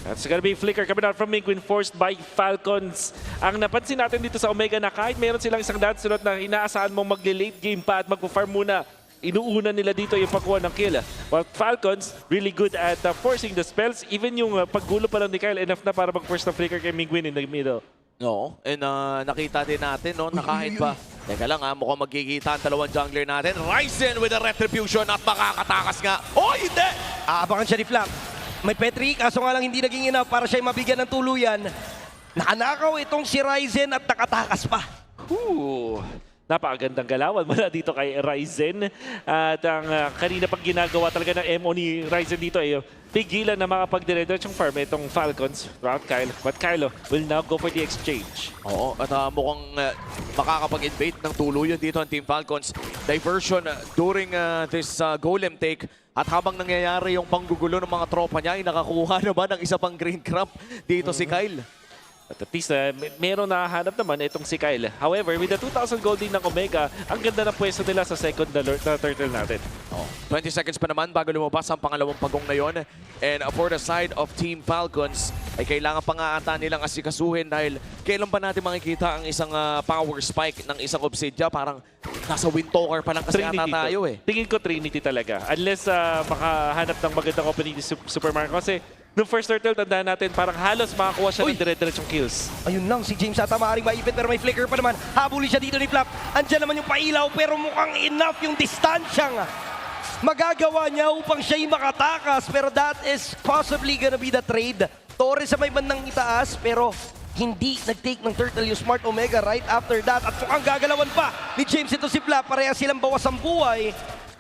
That's gonna be flicker coming out from Mingwin, forced by Falcons. Ang napansin natin dito sa Omega na kahit meron silang isang Lancelot na inaasahan mong magle-late game pa at magpo-farm muna, inuuna nila dito yung pagkuha ng kill. But Falcons, really good at forcing the spells. Even yung paggulo pa lang ni Kyle, enough na para mag-force ng flicker kay Mingwin in the middle. No, and nakita din natin no, na kahit pa, teka lang mukhang magkikita ang dalawang jungler natin. Ryzen with a retribution at makakatakas nga. Oh, hindi! Aabangan siya ni Flap. May Petri, kaso nga lang hindi naging enough para siya mabigyan ng tuluyan. Nakanakaw itong si Ryzen at nakatakas pa. napakagandang galawan mula dito kay Ryzen. At ang kanina pag ginagawa talaga ng MO ni Ryzen dito ay pigilan na makapag-dire-diretsong farm itong Falcons throughout Kyle. But Kylo will now go for the exchange. Oo, at mukhang makakapag-invade ng tuluyan dito ang Team Falcons. Diversion during this golem take. At habang nangyayari yung panggugulo ng mga tropa niya, ay nakakuha naman ng isa pang green crop dito si Kyle. At at least meron nakahanap naman itong si Kyle. However, with the 2,000 gold din ng Omega, ang ganda ng pwesto nila sa second na turtle natin. 20 seconds pa naman bago lumabas ang pangalawang pagong na yon. And for the side of Team Falcons, ay kailangan pa nga ata nilang asikasuhin dahil kailan ba natin makikita ang isang power spike ng isang Obsidia? Parang nasa Windtalker pa lang kasi ata tayo eh. Tingin ko Trinity talaga. Unless makahanap ng magandang opening ni Super Mario. Kasi nung first turtle, tandaan natin, parang halos makakuha siya ng dire-diretsong kills. Ayun lang, si James ata maaaring maipit pero may flicker pa naman. Habulin siya dito ni Flap. Andiyan naman yung pailaw pero mukhang enough yung distansyang magagawa niya upang siya'y makatakas. Pero that is possibly gonna be the trade. Torres sa may bandang itaas pero hindi nag-take ng turtle yung Smart Omega right after that. At mukhang gagalawan pa ni James ito si Flap. Pareha silang bawas ang buhay.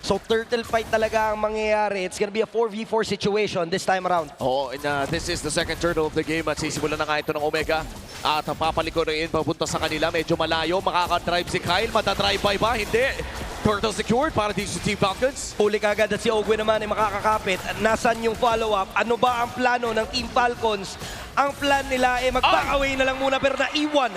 So turtle fight talaga ang mangyayari. It's gonna be a 4v4 situation this time around. Oo, and this is the second turtle of the game at sisimulan na nga ito ng Omega. At papaliko rin papunta sa kanila. Medyo malayo. Makaka-drive si Kyle. Mata-drive by ba? Hindi. Turtle secured para dito sa Team Falcons. Huli kagad at si Ogwe naman ay makakakapit. Nasaan yung follow-up? Ano ba ang plano ng Team Falcons? Ang plan nila ay mag-back away na lang muna pero naiwan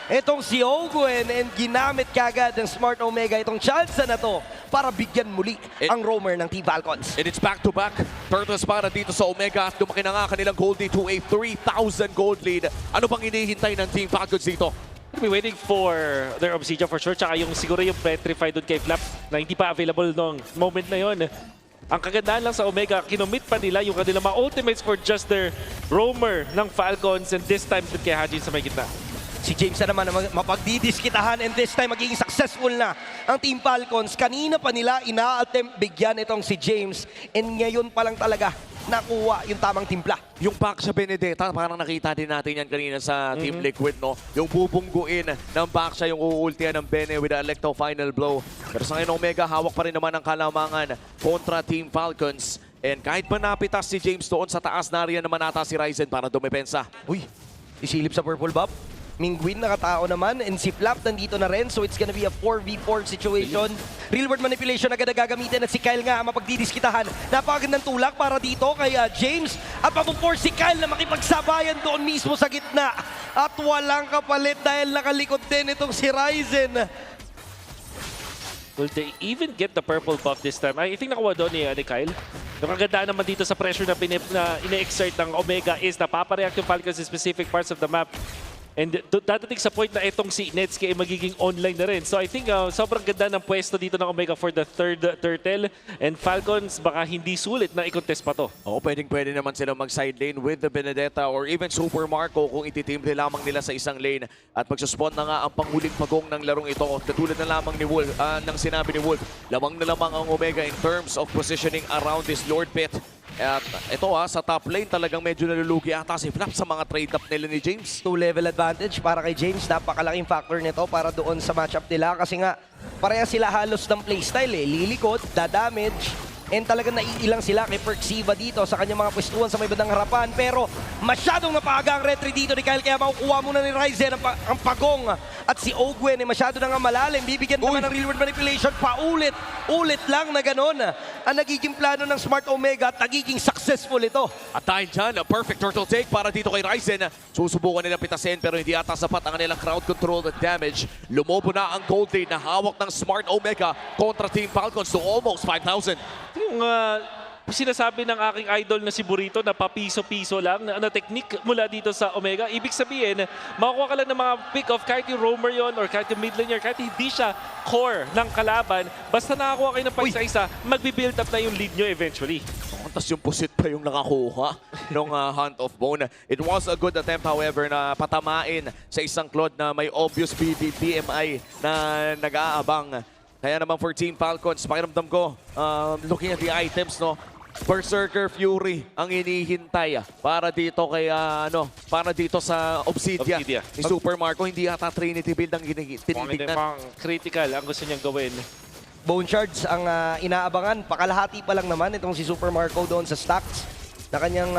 itong si Ogwen and ginamit kagad ng Smart Omega itong chance na to para bigyan muli ang roamer ng Team Falcons. And it's back-to-back. Turtles para dito sa Omega. Lumaki na nga kanilang gold lead to a 3,000 gold lead. Ano bang hinihintay ng Team Falcons dito? We'll be waiting for their Obsidian for sure. Tsaka yung siguro yung Petrify doon kay Flap na hindi pa available nung moment na yon. Ang kagandaan lang sa Omega, kinomit pa nila yung kanilang mga ultimates for just their roamer ng Falcons and this time doon kay Hajin sa may gitna. Si James na naman mapagdidiskitahan and this time magiging successful na ang Team Falcons. Kanina pa nila ina-attempt bigyan itong si James and ngayon pa lang talaga nakuha yung tamang timpla. Yung pack sa Benedetta, parang nakita din natin yan kanina sa Team Liquid, no? Yung bubungguin ng pack siya, yung uultihan ng Bene with the Electro Final Blow. Pero sa ngayon Omega, hawak pa rin naman ang kalamangan kontra Team Falcons. And kahit pa napitas si James doon sa taas, nariyan naman ata si Ryzen para dumepensa. Uy, isilip sa purple buff. Mingguin nakatao naman and si Flap nandito na rin so it's gonna be a 4v4 situation. Real world manipulation agad na gagamitin at si Kyle nga mapagdidiskitahan. Napakagandang tulak para dito kay James at mapuforce si Kyle na makipagsabayan doon mismo sa gitna. At walang kapalit dahil nakalikod din itong si Ryzen. Will they even get the purple buff this time? I think nakuha doon ni Kyle. Yung kagandaan naman dito sa pressure na ine-exert ng Omega is napapareact yung Falcons in specific parts of the map. And dadating sa point na itong si Netsuke ay magiging online na rin. So I think sobrang ganda ng pwesto dito ng Omega for the third turtle. And Falcons baka hindi sulit na i-contest pa to. Oo, pwede naman sila mag-side lane with the Benedetta or even Super Marco kung ititimbre lamang nila sa isang lane. At magsuspawn na nga ang panghuling pagong ng larong ito. Katulad na lamang ni Wolf, ng sinabi ni Wolf, lamang na lamang ang Omega in terms of positioning around this Lord Pit. At ito sa top lane talagang medyo nalulugi ata si Flap sa mga trade-up nila ni James. 2-level advantage para kay James. Napakalaking factor nito para doon sa matchup nila kasi nga pareha sila halos ng playstyle lilikot, dadamage, and talagang naiilang sila kay Perksiva dito sa kanyang mga pwestuhan sa may bandang harapan. Pero masyadong napaaga ang retry dito ni Kyle kaya makukuha muna ni Ryzen ang pagong. At si Ogwen masyado na nga malalim. Bibigyan naman ng real world manipulation. Paulit lang na ganon. Ang nagiging plano ng Smart Omega at nagiging successful ito. At dahil dyan, a perfect turtle take para dito kay Ryzen. Susubukan nila pitasin pero hindi ata sapat ang kanilang crowd control at damage. Lumobo na ang gold lead na hawak ng Smart Omega kontra Team Falcons to almost 5,000. Yung sinasabi ng aking idol na si Burrito na papiso-piso lang na technique mula dito sa Omega. Ibig sabihin, makukuha ka lang ng mga pick-off kahit yung roamer yon or kahit yung mid laner, kahit hindi siya core ng kalaban. Basta nakakuha kayo ng paisa-isa, magbi-build up na yung lead nyo eventually. Tapos yung pusit pa yung nakakuha ng Hunt of Bone. It was a good attempt however na patamain sa isang Claude na may obvious BMI na nag-aabang. Kaya naman for Team Falcons, pakiramdam ko, looking at the items, no, Berserker Fury ang inihintay para dito kay para dito sa Obsidia ni Super Marco. Hindi yata Trinity build ang tinitignan. Pang critical ang gusto niyang gawin. Bone Shards ang inaabangan. Pakalahati pa lang naman itong si Super Marco doon sa stacks na kanyang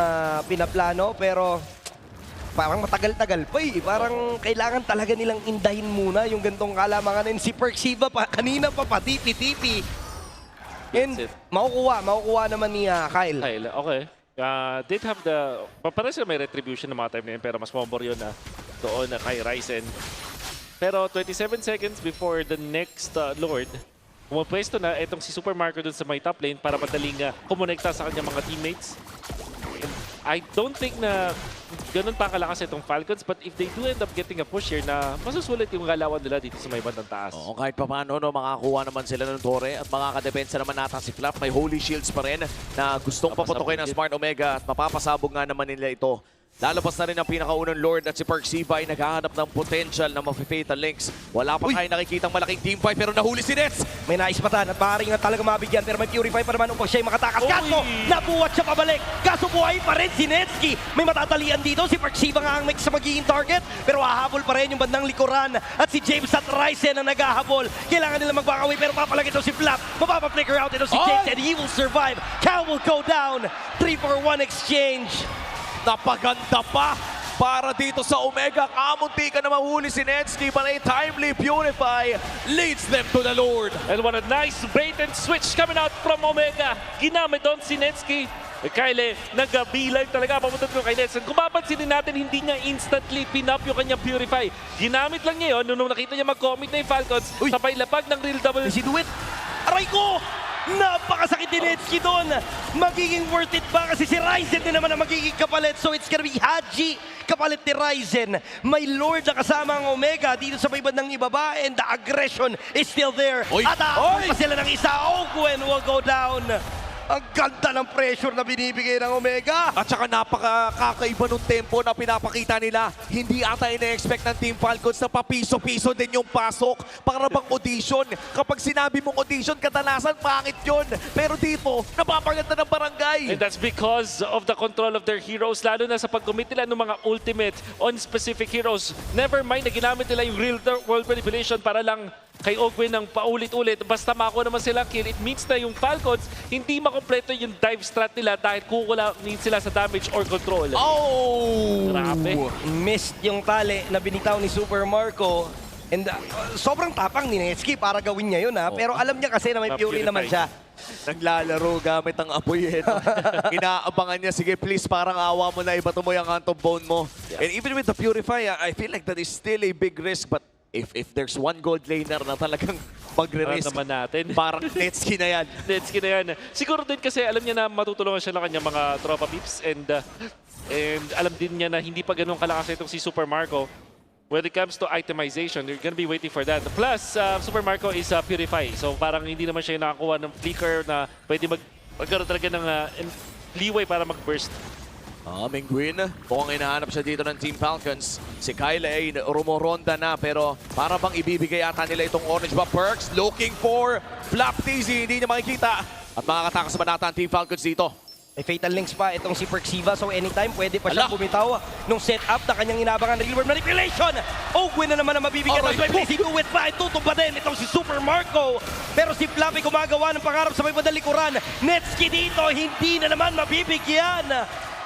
pinaplano. Pero parang matagal-tagal pa eh. Parang kailangan talaga nilang indahin muna yung gantong kalamangan. And si Perxiva pa, kanina pa tipi-tipi. And makukuha naman ni Kyle. Okay. Did have the... Parang sila may retribution ng mga time na yun, pero mas mobor yun na doon na kay Ryzen. Pero 27 seconds before the next Lord, pumapwesto na itong si Super Marco dun sa may top lane para madaling kumonekta sa kanyang mga teammates. And I don't think na ganun pa kalakas itong Falcons, but if they do end up getting a push here na masusulit yung galawan nila dito sa may bandang taas. Oo, kahit pa paano, makakuha naman sila ng Torre at makakadepensa naman nata si Flap. May Holy Shields pa rin na gustong paputukin ng Smart Omega at mapapasabog nga naman nila ito. Lalabas na rin ang pinakaunang Lord at si Perxiva ay naghahanap ng potential na mafe-fatal links. Wala pa tayo nakikitang malaking teamfight pero nahuli si Nets. May naispatan at maaaring nga talaga mabigyan pero may Purify pa naman upang siya'y makatakas. Kaso, nabuhat siya pabalik. Kaso buhay pa rin si Netsky. May matatalian dito. Si Perxiva nga ang next sa magiging target pero hahabol pa rin yung bandang likuran. At si James at Ryzen ang naghahabol. Kailangan nila magbakaway pero papalag ito si Flap. Mapapa-flicker out ito si James and he will survive. Cal will go down. 3-for-1 exchange. Napaganda pa para dito sa Omega. Kamunti ka na mahuli si Netsky, but a timely Purify leads them to the Lord. And what a nice bait and switch coming out from Omega. Ginamit doon si Netsky. Kyle, nag-beeline talaga papunta ko kay Nets. Kung mapansinin natin, hindi niya instantly pin-up yung kanyang Purify. Ginamit lang niya yun nung nakita niya mag-commit na yung Falcons. Sabay lapag ng real double. Does he do it? Aray ko! Napakasakit ni Netsky doon. Magiging worth it ba? Kasi si Ryzen din naman ang magiging kapalit. So it's gonna be Haji kapalit ni Ryzen. May Lord na kasama ang Omega dito sa may bandang ibaba and the aggression is still there. At aabot pa sila ng isa. Gwen will go down. Ang ganda ng pressure na binibigay ng Omega. At saka napakakaiba ng tempo na pinapakita nila. Hindi ata ina-expect ng Team Falcons na papiso-piso din yung pasok. Para bang audition. Kapag sinabi mong audition, kadalasan pangit yun. Pero dito, napapaganda ng barangay. And that's because of the control of their heroes. Lalo na sa pag-commit nila ng mga ultimate on specific heroes. Never mind na ginamit nila yung real world manipulation para lang kay Ogwen ng paulit-ulit. Basta mako naman sila kill, it means na yung Falcons hindi makompleto yung dive strat nila dahil kukulangin sila sa damage or control. Grabe. Missed yung tali na binitaw ni Super Marco. And sobrang tapang ni Netsky para gawin niya yun pero alam niya kasi na may Fury naman siya. Naglalaro gamit ang apoy. Inaabangan niya, sige please, parang awa mo na, ibato mo yung Phantom Bone mo. And even with the Purify, I feel like that is still a big risk, but if there's one gold laner na talagang magre-risk, parang Netsky na yan. Netsky na yan. Siguro din kasi alam niya na matutulungan siya ng kanyang mga tropa peeps and alam din niya na hindi pa ganun kalakas itong si Super Marco. When it comes to itemization, you're gonna be waiting for that. Plus, Super Marco is Purify. So parang hindi naman siya nakakuha ng flicker na pwede magkaroon talaga ng leeway para mag-burst. Mingwin, mukhang hinahanap siya dito ng Team Falcons. Si Kyle ay rumoronda na pero para bang ibibigay ata nila itong orange ba perks. Looking for Flap TZ, hindi niya makikita. At makakatakas naman ata ang Team Falcons dito. May fatal links pa itong si Perxiva, so anytime pwede pa siyang bumitaw nung setup na kanyang inabangan real world manipulation. Ogwen na naman ang mabibigyan ng Sway. Si Duet pa, tutumba din itong si Super Marco. Pero si Flap ay gumagawa ng pangarap sa may madalikuran. Netsky dito, hindi na naman mabibigyan.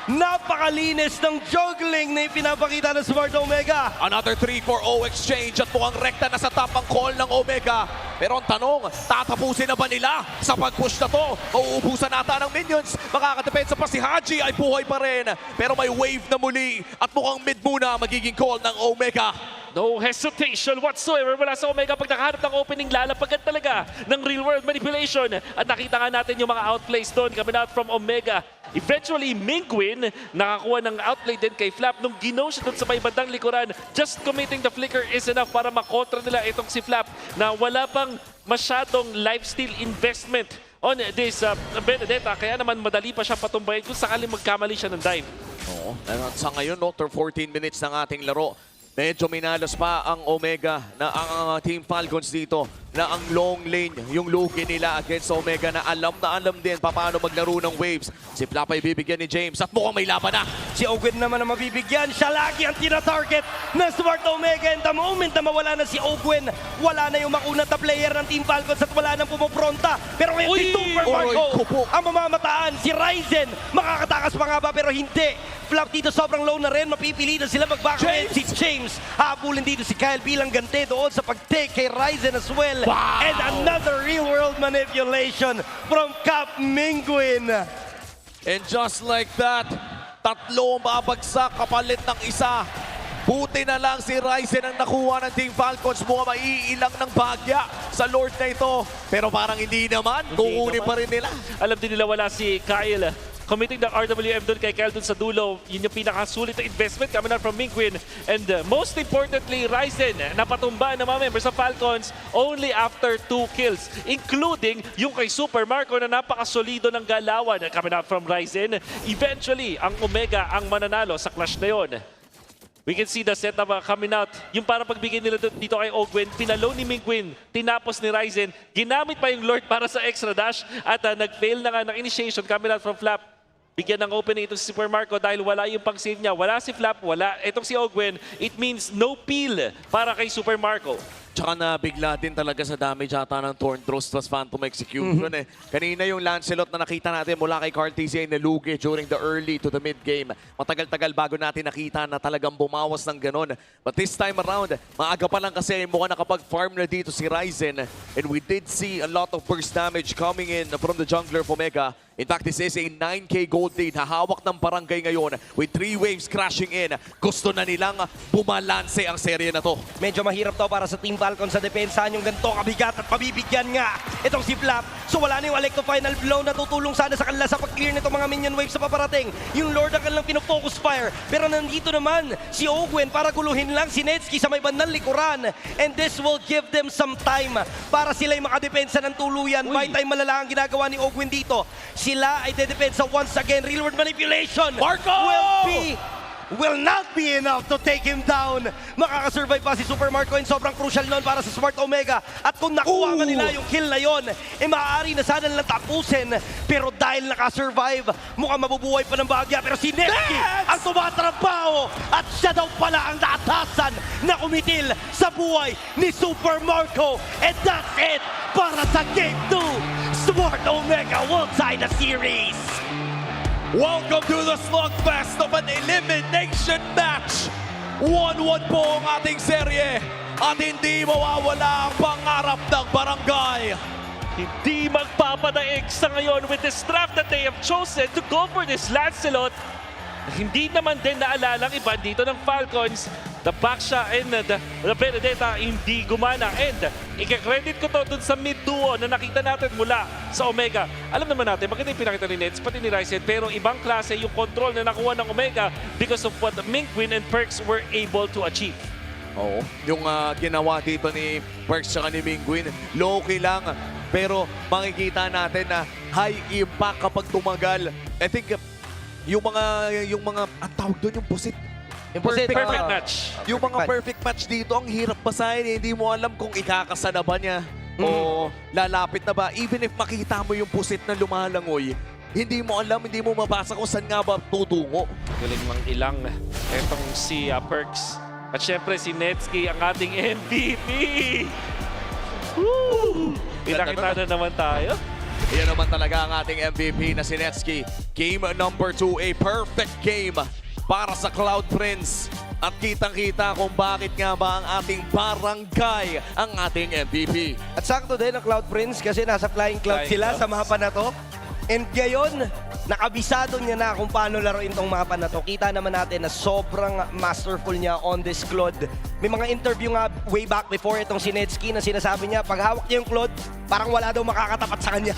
Napakalinis ng juggling na ipinapakita ng Smart Omega. Another 3-4-0 exchange at mukhang rekta na sa top ang call ng Omega. Pero ang tanong, tatapusin na ba nila sa pag-push na to? Mauubusan nata ng minions. Makakadepensa pa si Haji ay buhay pa rin. Pero may wave na muli at mukhang mid muna magiging call ng Omega. No hesitation whatsoever mula sa Omega pag nakahanap ng opening, lalapagan talaga ng real world manipulation. At nakita nga natin yung mga outplays doon coming out from Omega. Eventually, Mingwin nakakuha ng outplay din kay Flap nung ginaw siya doon sa may bandang likuran. Just committing the flicker is enough para makontra nila itong si Flap na wala pang masyadong lifesteal investment on this Benedetta. Kaya naman madali pa siya patumbayin kung sakaling magkamali siya ng dive. Oo, sa ngayon, 14 minutes ng ating laro. Medyo minalas pa ang Omega na ang Team Falcons dito. na ang long lane, yung lugi nila against Omega na alam din paano maglaro ng waves. Si Flap ay bibigyan ni James at mukhang may laban na. Si Ogwen naman ang mabibigyan. Siya lagi ang tina-target ng Smart Omega. And the moment na mawala na si Ogwen, wala na yung makunat na player ng Team Falcons at wala nang pumupronta. Pero ngayon si Super Marco ang mamamataan. Si Ryzen, makakatakas pa nga ba pero hindi. Flap dito sobrang low na rin. Mapipilitan sila mag-backman. Si James, habulin dito si Kyle bilang gante doon sa pag-take kay Ryzen as well. Wow! And another real-world manipulation from Cap Minguin. And just like that, tatlo babagsak kapalit ng isa. Buti na lang si Ryzen ang nakuha ng Team Falcons. Mukhang maiilang ng bagya sa Lord na ito. Pero parang hindi naman. Kukunin pa rin nila. Alam din nila wala si Kyle. Committing the RWM doon kay Kyle doon sa dulo. Yun yung pinakasulit na investment coming out from Minguin. And most importantly, Ryzen napatumba ng mga members sa Falcons only after 2 kills. Including yung kay Super Marco na napakasolido ng galawan coming out from Ryzen. Eventually, ang Omega ang mananalo sa clash na yon. We can see the setup coming out. Yung parang pagbigay nila dito kay Ogwen, pinalo ni Minguin, tinapos ni Ryzen, ginamit pa yung Lord para sa extra dash at nag-fail na nga ng initiation coming out from Flap. Bigyan ng opening ito si Super Marco dahil wala yung pang-save niya. Wala si Flap, wala itong si Ogwen. It means no peel para kay Super Marco. Tsaka na bigla din talaga sa damage ata ng Thorn Thrust plus Phantom Execution eh. Kanina yung Lancelot na nakita natin mula kay Cartesian na lugi during the early to the mid game. Matagal-tagal bago natin nakita na talagang bumawas ng ganon. But this time around, maaga pa lang kasi mukhang nakapag-farm na dito si Ryzen. And we did see a lot of burst damage coming in from the jungler of Omega. In fact, this is a 9k gold lead. Hahawak ng barangay ngayon with 3 waves crashing in. Gusto na nilang bumalanse ang serye na to. Medyo mahirap to para sa Team Falcons sa depensahan yung ganito kabigat at pabibigyan nga itong si Flap. So wala na yung Electro Final Blow na tutulong sana sa kanila sa pag-clear nitong mga minion waves sa paparating. Yung Lord ang kanilang pinofocus fire. Pero nandito naman si Ogwen para guluhin lang si Netsky sa may bandang likuran. And this will give them some time para sila'y makadepensa ng tuluyan. By time malala ang ginagawa ni Ogwen dito. Sila ay dedepensa once again. Real world manipulation Marco! will not be enough to take him down. Makakasurvive pa si Super Marco and sobrang crucial nun para sa Smart Omega. At kung nakuha ka nila yung kill na yon, eh maaari na sana nilang tapusin. Pero dahil nakasurvive, mukhang mabubuhay pa ng bahagya. Pero si Netsky ang tumatrabaho at siya daw pala ang naatasan na kumitil sa buhay ni Super Marco. And that's it para sa Game 2. Smart Omega will tie the series. Welcome to the slugfest of an elimination match. 1-1 po ang ating serye at hindi mawawala ang pangarap ng barangay. Hindi magpapadaig sa ngayon with this draft that they have chosen to go for this Lancelot. Hindi naman din naalala ang iba dito ng Falcons. The Baksha and the Benedetta hindi gumana. And ika-credit ko to dun sa mid-duo na nakita natin mula sa Omega. Alam naman natin, maganda yung pinakita ni Nets, pati ni Ryzen, pero ibang klase yung control na nakuha ng Omega because of what Minguin and Perks were able to achieve. Oo, yung ginawa dito ni Perks at ni Minguin, low-key lang. Pero makikita natin na high impact kapag tumagal. I think yung mga ang tawag doon yung pusit. Perfect match. Yung mga perfect match dito, ang hirap basahin. Hindi mo alam kung ikakasana ba niya o lalapit na ba. Even if makita mo yung pusit na lumalangoy, hindi mo alam, hindi mo mabasa kung saan nga ba tutungo. Galing mang ilang etong si Perks. At syempre si Netsky, ang ating MVP. Woo! Pinakita na naman tayo. Yan naman talaga ang ating MVP na si Netsky. Game number 2, a perfect game para sa Cloud Prince. At kitang-kita kung bakit nga ba ang ating barangay ang ating MVP. At sakto din ang Cloud Prince kasi nasa Flying Cloud sila sa mapa na to. And ngayon, nakabisado niya na kung paano laruin tong mapa na to. Kita naman natin na sobrang masterful niya on this Claude. May mga interview nga way back before itong si Netsky na sinasabi niya, pag hawak niya yung Claude, parang wala daw makakatapat sa kanya.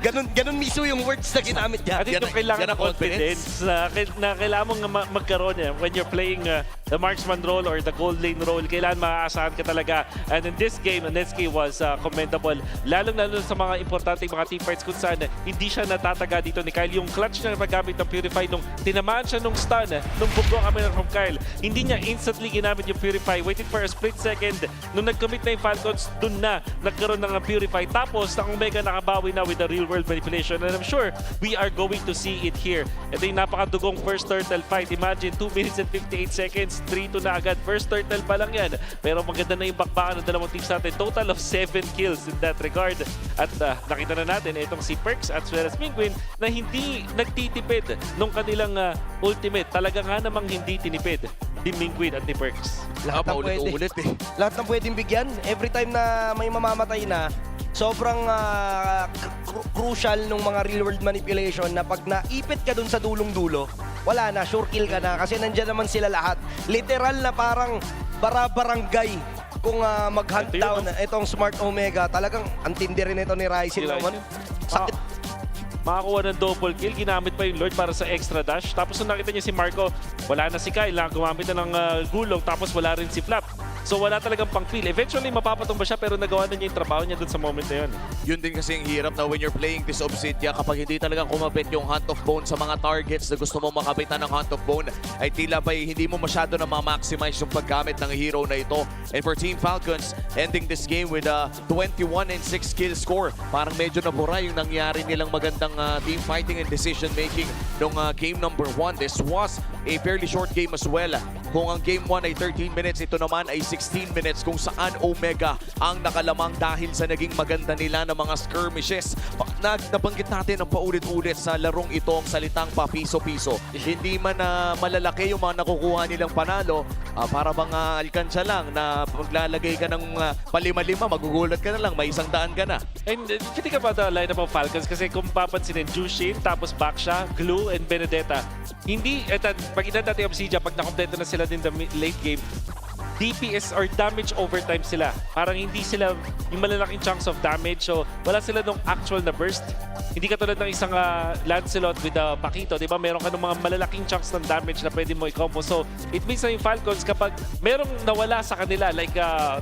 ganun mismo yung words na ginamit niya. At ito kailangan ng confidence na kailangan mong magkaroon niya when you're playing the marksman role or the gold lane role. Kailangan maaasahan ka talaga. And in this game, Netsuke was commendable. Lalong-lalo sa mga importanteng mga team fights kung saan hindi siya natataga dito ni Kyle. Yung clutch na magamit ng Purify nung tinamaan siya nung stun, nung buggo kami from Kyle. Hindi niya instantly ginamit yung Purify. Waited for a split second. Nung nag-commit na yung Falcons, dun na nagkaroon ng Purify. Tapos, ang Omega nakabawi na with the real-world manipulation. And I'm sure we are going to see it here. Ito yung napakadugong first turtle fight. Imagine, 2 minutes and 58 seconds. 3-2 na agad. First turtle pa lang yan. Pero maganda na yung bakbakan ng dalawang teams natin. Total of 7 kills in that regard. At nakita na natin itong si Perks at as well as Penguin na hindi nagtitipid nung kanilang ultimate. Talaga nga namang hindi tinipid ni Penguin at ni Perks. Lahat ng pwede. Lahat ng pwedeng bigyan. Every time na may mamamatay na, sobrang crucial nung mga real-world manipulation na pag naipit ka dun sa dulong-dulo, wala na, sure kill ka na kasi nandyan naman sila lahat. Literal na parang bara-barangay kung mag-hunt down itong Smart Omega. Talagang antindi rin ito ni Ryzen naman. Sakit. Makakuha ng double kill, ginamit pa yung Lord para sa extra dash. Tapos nung nakita niya si Marco, wala na si Kyle, gumamit na ng gulong, tapos wala rin si Flap. So wala talagang pang-feel. Eventually mapapatumba siya pero nagawa na niya yung trabaho niya dun sa moment na yun. Yun din kasi yung hirap na when you're playing this Obsidia, kapag hindi talagang kumapit yung Hunt of Bone sa mga targets na gusto mo makapitan ng Hunt of Bone, ay tila ba hindi mo masyado na ma-maximize yung paggamit ng hero na ito. And for Team Falcons, ending this game with a 21-6 kill score. Parang medyo nabura yung nangyari nilang magandang team fighting and decision making nung game number 1. This was a fairly short game as well. Kung ang game 1 ay 13 minutes, ito naman ay 16 minutes kung saan Omega ang nakalamang dahil sa naging maganda nila ng mga skirmishes. Nabanggit natin ang paulit-ulit sa larong ito ang salitang papiso-piso. Hindi man malalaki yung mga nakukuha nilang panalo, para bang alkansya lang na maglalagay ka ng palima-lima, magugulat ka na lang, may 100 ka na. And think about the lineup of Falcons kasi kung papansinin, Jushin, tapos Baksha, Glue, and Benedetta. Hindi, pag inan natin yung Obsidia, pag nakompleto na sila din the late game, DPS or damage overtime sila. Parang hindi sila yung malalaking chunks of damage. So, wala sila nung actual na burst. Hindi katulad ng isang Lancelot with a Pakito. Diba? Meron ka ng mga malalaking chunks ng damage na pwede mo i-combo. So, it means na yung Falcons kapag merong nawala sa kanila, like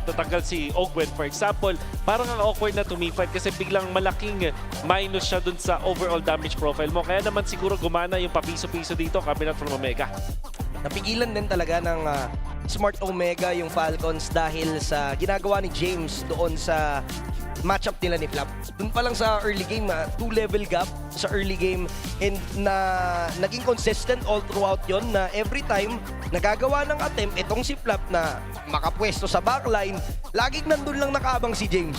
tatanggal si Ogwen for example, parang ang awkward na tumifight kasi biglang malaking minus siya dun sa overall damage profile mo. Kaya naman siguro gumana yung papiso-piso dito, cabinet from Omega. Napigilan din talaga ng Smart Omega yung Falcons dahil sa ginagawa ni James doon sa matchup nila ni Flap. Doon pa lang sa early game, 2-level gap sa early game and na naging consistent all throughout yon na every time nagagawa ng attempt itong si Flap na makapwesto sa backline, laging nandun lang nakaabang si James.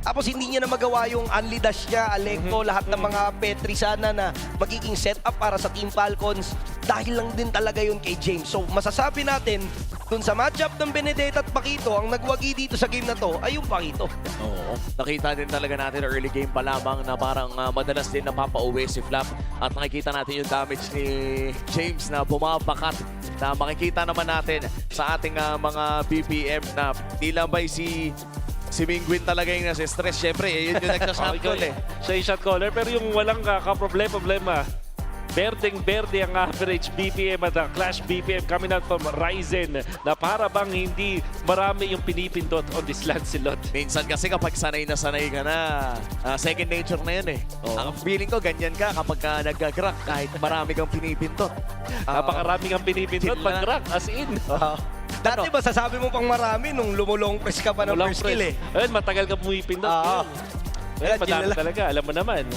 Tapos hindi niya na magawa yung unli dash niya, Aleko, lahat ng mga Petri sana na magiging setup para sa Team Falcons dahil lang din talaga yun kay James. So masasabi natin, dun sa matchup ng Benedetta at Pakito, ang nagwagi dito sa game na to ay yung Pakito. Oo. Nakita din talaga natin early game pa lamang na parang madalas din napapauwi si Flap at nakikita natin yung damage ni James na bumabakat na makikita naman natin sa ating mga BPM na tila ba'y si Penguin talaga yung nasa stress. Siyempre, yun yung nagsa-shot call eh. Siya yung shot caller pero yung walang kaproblema. Berdeng-berde ang average BPM at ang Clash BPM coming out from Ryzen na para bang hindi marami yung pinipindot on this Lancelot. Minsan kasi kapag sanay na second nature na yun eh. Ang feeling ko ganyan ka kapag nag-crack kahit marami kang pinipindot. Napakarami kang pinipindot pag-crack as in. Dati ba sasabi mo pang marami nung lumulong press ka pa ng first kill eh? Ayun, matagal ka pumipindot. Ayun, madami talaga. Alam mo naman.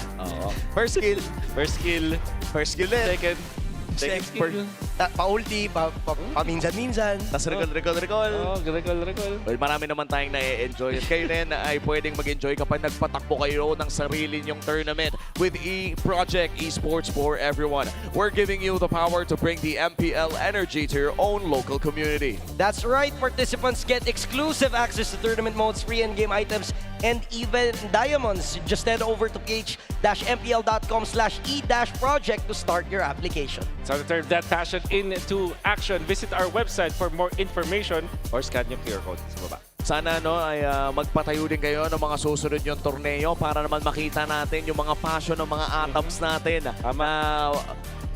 First kill. First kill. First kill din. Second skill. Pa-ulti, paminsan-minsan. Tapos recall. Recall. Well, marami naman tayong na-enjoy. Kayo rin ay pwedeng mag-enjoy kapag nagpatakbo kayo ng sarili nyong tournament with Project Esports for everyone. We're giving you the power to bring the MPL energy to your own local community. That's right. Participants get exclusive access to tournament modes, free in-game items, and even diamonds. Just head over to ph-mpl.com/e-project to start your application. So to turn that passion into action, visit our website for more information or scan yung QR code sa baba. Sana no, ay magpatayo din kayo ng mga susunod yung torneo para naman makita natin yung mga passion ng mga atoms natin na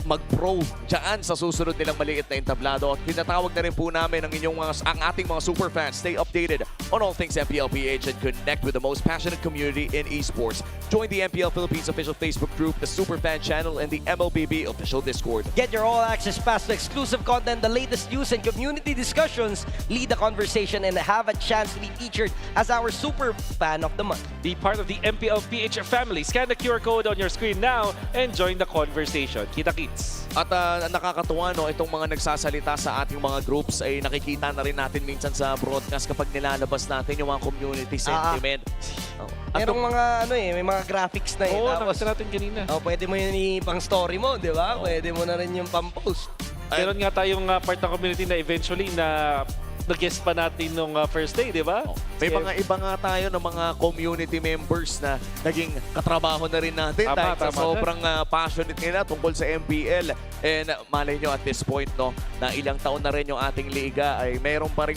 mag-pro dyan sa susunod nilang maliit na entablado. At pinatawag na rin po namin ang ating mga superfans. Stay updated on all things MPLPH and connect with the most passionate community in esports. Join the MPL Philippines official Facebook group, the Superfan channel, and the MLBB official Discord. Get your all-access pass to exclusive content, the latest news and community discussions. Lead the conversation and have a chance to be featured as our super fan of the month. Be part of the MPL PH family. Scan the QR code on your screen now and join the conversation. Kita-kits! At nakakatuwa, no, itong mga nagsasalita sa ating mga groups ay nakikita na rin natin minsan sa broadcast kapag nilalabas natin yung mga community sentiment. Merong mga may mga graphics na Oo, tapos nakita natin kanina. pwede mo yun ipang story mo, di ba? Pwede mo na rin yung pang-post. Meron nga tayong part ng community na eventually na nag-guest pa natin nung first day, di ba? May mga iba nga tayo ng mga community members na naging katrabaho na rin natin dahil sa sobrang passionate nila tungkol sa MPL. And malay nyo at this point, no, na ilang taon na rin yung ating liga ay mayroon pa rin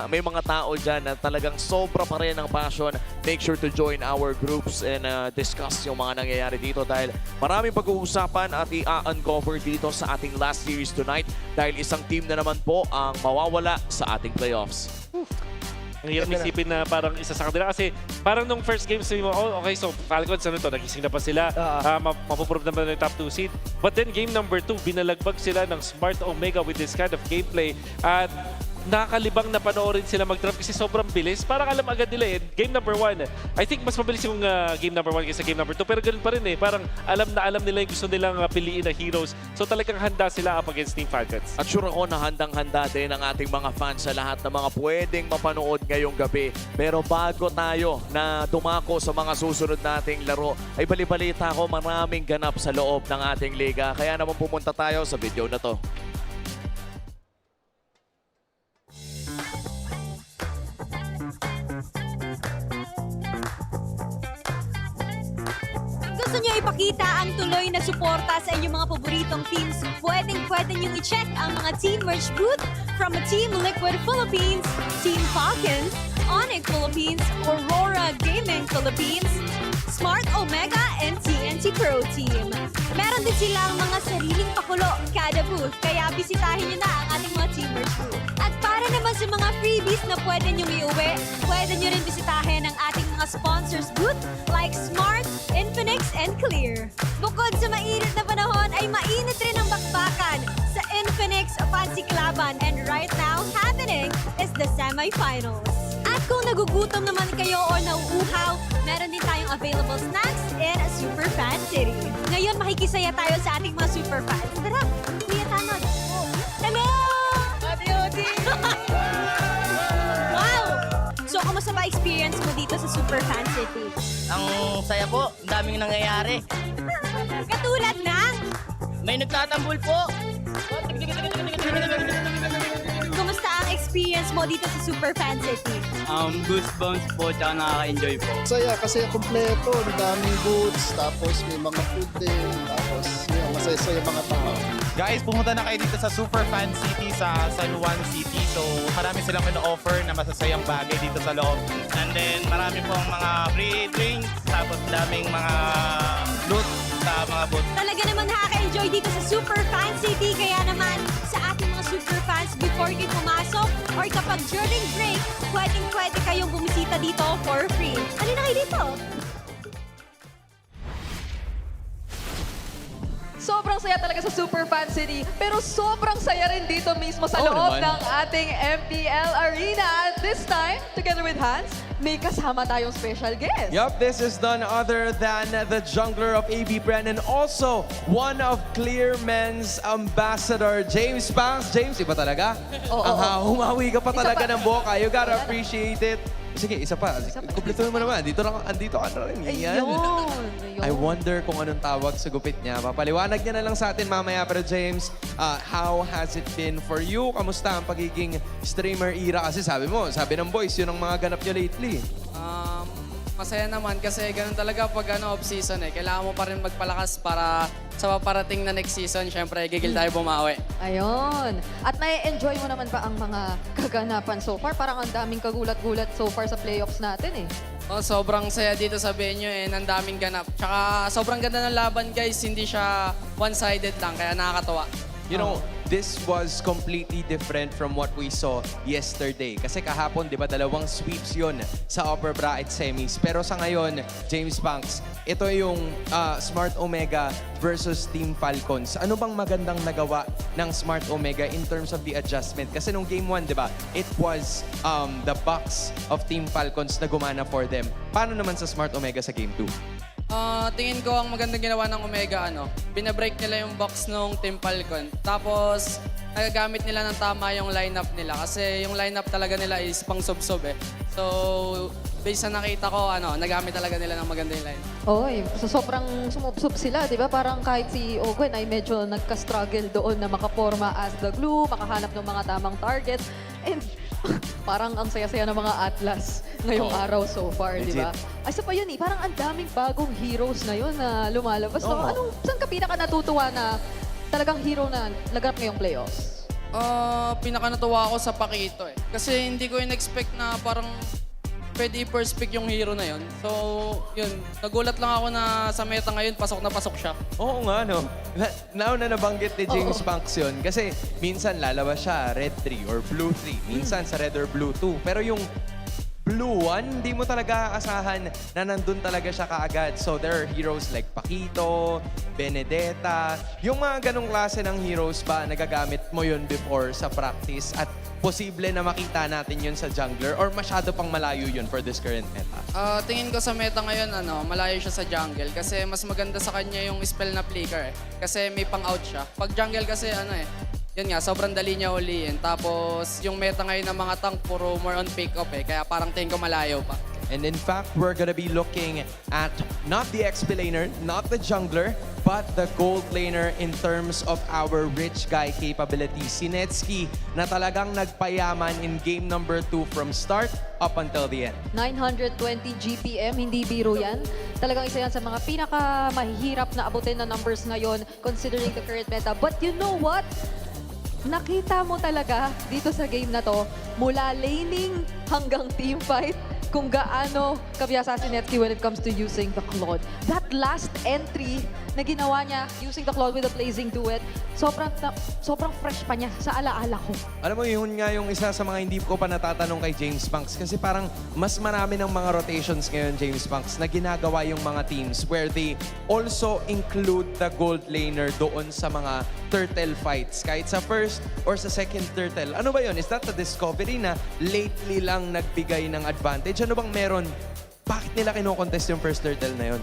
may mga tao dyan na talagang sobra pa rin ang passion. Make sure to join our groups and discuss yung mga nangyayari dito dahil maraming pag-uusapan at i-uncover dito sa ating last series tonight dahil isang team na naman po ang mawawala sa ating playoffs. Ang hirap isipin na parang isa sa kanila kasi parang nung first game sabi mo, oh, okay, so Falcons ano to, nagising na pa sila, mapuprove naman na yung top 2 seed. But then game number 2, binalagbag sila ng Smart Omega with this kind of gameplay at nakakalibang na panoorin sila mag-drop kasi sobrang bilis. Parang alam agad nila eh. Game number 1, I think mas mabilis yung game number 1 kaysa game number 2. Pero ganun pa rin eh. Parang alam na alam nila yung gusto nilang piliin na heroes. So talagang handa sila up against Team Falcons. At sure ako na handang-handa din ang ating mga fans sa lahat ng mga pwedeng mapanood ngayong gabi. Pero bago tayo na dumako sa mga susunod nating laro, ay balibalita ko maraming ganap sa loob ng ating liga. Kaya naman pumunta tayo sa video na to. Gusto nyo ipakita ang tuloy na suporta sa inyong mga paboritong teams, pwedeng nyo i-check ang mga team merch booth from Team Liquid Philippines, Team Falcons, ONIC Philippines, Aurora Gaming Philippines, Smart Omega, and TNT Pro Team. Meron din silang mga sariling pakulo kada booth, kaya bisitahin nyo na ang ating mga team merch booth. At para naman sa mga freebies na pwede nyo iuwi, pwede nyo rin bisitahin ang ating mga sponsors booth like Smart, Infinix, and Clear. Bukod sa mainit na panahon ay mainit rin ang bakbakan sa Infinix Fancy Klaban, and right now happening is the semifinals. At kung nagugutom naman kayo o nauuhaw, meron din tayong available snacks in Superfan City. Ngayon makikisaya tayo sa ating mga superfans. Tara, Kuya Tanod. Hello! Wow! So, kumusta ba experience mo dito sa Superfan City? Ang saya po, ang daming nangyayari. Katulad na? May nagtatambol po. Kumusta ang experience mo dito sa Superfan City? Goosebumps po, tsaka nakaka-enjoy po. Saya kasi kompleto, ang daming booths, tapos may mga food din, tapos masaya-saya mga tao. Guys, pumunta na kayo dito sa Superfan City sa San Juan City. So, marami silang ino-offer na masasayang bagay dito sa loob. And then, marami pong mga free drinks, tapos daming mga loot sa mga booth. Talaga naman nakaka-enjoy dito sa Superfan City. Kaya naman sa ating mga superfans, before kayo pumasok or kapag during break, pwede kayong bumisita dito for free. Halina kayo dito! Sobrang saya talaga sa Superfan City, pero sobrang saya rin dito mismo sa loob ng ating MPL Arena. At this time, together with Hans, may kasama tayong special guest. Yup, this is none other than the jungler of AB brand and also one of Clear Men's ambassador, James Pangs. James, iba talaga? Humawi ka pa talaga ng boka. You gotta appreciate it. Sige, isa pa. Kumpletuhin mo naman. Andito ka na rin. Yan. I wonder kung anong tawag sa gupit niya. Papaliwanag niya na lang sa atin mamaya. Pero James, how has it been for you? Kamusta ang pagiging streamer era? Kasi sabi ng boys, yun ang mga ganap niyo lately. Masaya naman kasi ganun talaga pag off-season eh. Kailangan mo pa rin magpalakas para sa paparating na next season, syempre gigil tayo bumawi. Ayun. At na-enjoy mo naman ba ang mga kaganapan so far? Parang ang daming kagulat-gulat so far sa playoffs natin eh. Oh, sobrang saya dito sa venue and ang daming ganap. Tsaka sobrang ganda ng laban guys, hindi siya one-sided lang kaya nakakatawa. You know, this was completely different from what we saw yesterday. Kasi kahapon, di ba, 2 sweeps yun sa upper bracket semis. Pero sa ngayon, James Banks, ito yung Smart Omega versus Team Falcons. Ano bang magandang nagawa ng Smart Omega in terms of the adjustment? Kasi nung Game 1, di ba, it was the box of Team Falcons na gumana for them. Paano naman sa Smart Omega sa Game 2? Tingin ko ang magandang ginawa ng Omega, binabreak nila yung box ng Team Falcon. Tapos, nagagamit nila ng tama yung lineup nila. Kasi yung lineup talaga nila is pang sub-sub eh. So, based sa nakita ko, nagamit talaga nila ng maganda yung lineup. Oy, so sobrang sumubsob sila, di ba? Parang kahit si Ogwen ay medyo nagka-struggle doon na makaporma as the glue, makahanap ng mga tamang target. And parang ang saya-saya ng mga Atlas ngayong araw so far, di ba? Ay, sa pa yun parang ang daming bagong heroes ngayon na lumalabas. So, saan ka pinaka natutuwa na talagang hero na laganap ngayong playoffs? Pinaka natuwa ako sa Pakito eh. Kasi hindi ko in-expect na parang pwede i-first pick yung hero na yun. So, yun. Nagulat lang ako na sa meta ngayon, pasok na pasok siya. Oo nga, no? Now na nabanggit ni James Banks yun. Kasi minsan lalabas siya, red 3 or blue 3. Minsan sa red or blue 2. Pero yung blue 1, hindi mo talaga asahan na nandun talaga siya kaagad. So there are heroes like Pakito, Benedetta. Yung mga ganong klase ng heroes ba, nagagamit mo yun before sa practice? At posible na makita natin yun sa jungler or masyado pang malayo yun for this current meta? Tingin ko sa meta ngayon, malayo siya sa jungle kasi mas maganda sa kanya yung spell na flicker eh. Kasi may pang-out siya. Pag jungle kasi yun nga, sobrang dali niya uliin. Tapos yung meta ngayon ng mga tank, puro more on pick-up eh. Kaya parang tingin ko malayo pa. And in fact, we're gonna be looking at not the XP laner, not the jungler, but the gold laner in terms of our rich guy capabilities. Si Netsky na talagang nagpayaman in game number 2 from start up until the end. 920 GPM, hindi biro yan. Talagang isa yan sa mga pinaka-mahihirap na abutin na numbers ngayon considering the current meta. But you know what? Nakita mo talaga dito sa game na to, mula laning hanggang teamfight, kung gaano kabiyasa si Netsky when it comes to using the Claude. That last entry na ginawa niya using the Claude with the Blazing Duet, sobrang fresh pa niya sa alaala ko. Alam mo, yun nga yung isa sa mga hindi ko pa natatanong kay James Banks kasi parang mas marami ng mga rotations ngayon, James Banks, na ginagawa yung mga teams where they also include the gold laner doon sa mga turtle fights. Kahit sa first or sa second turtle. Ano ba yun? Is that the discovery na lately lang nagbigay ng advantage? Ano bang meron? Bakit nila kino-contest yung first turtle na yun?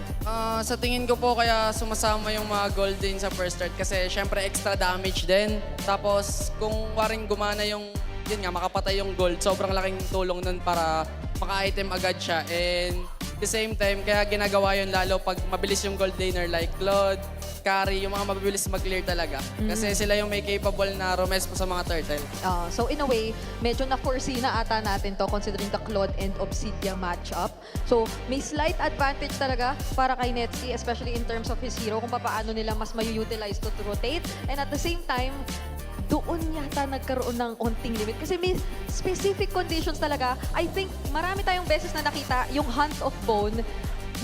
Sa tingin ko po kaya sumasama yung mga golden sa first start kasi syempre extra damage din. Tapos kung waring gumana yung, yun nga, makapatay yung gold, sobrang laking tulong nun para maka-item agad siya. And at the same time, kaya ginagawa yun lalo pag mabilis yung gold laner like Claude, Carry, yung mga mabilis mag-clear talaga. Kasi sila yung may capable na romes po sa mga turtle. So in a way, medyo na-foresee na ata natin to considering the Claude and Obsidian matchup. So may slight advantage talaga para kay Netsky, especially in terms of his hero, kung paano nila mas may-utilize to rotate. And at the same time, doon yata nagkaroon ng onting limit. Kasi may specific conditions talaga. I think marami tayong beses na nakita yung Hunt of Bone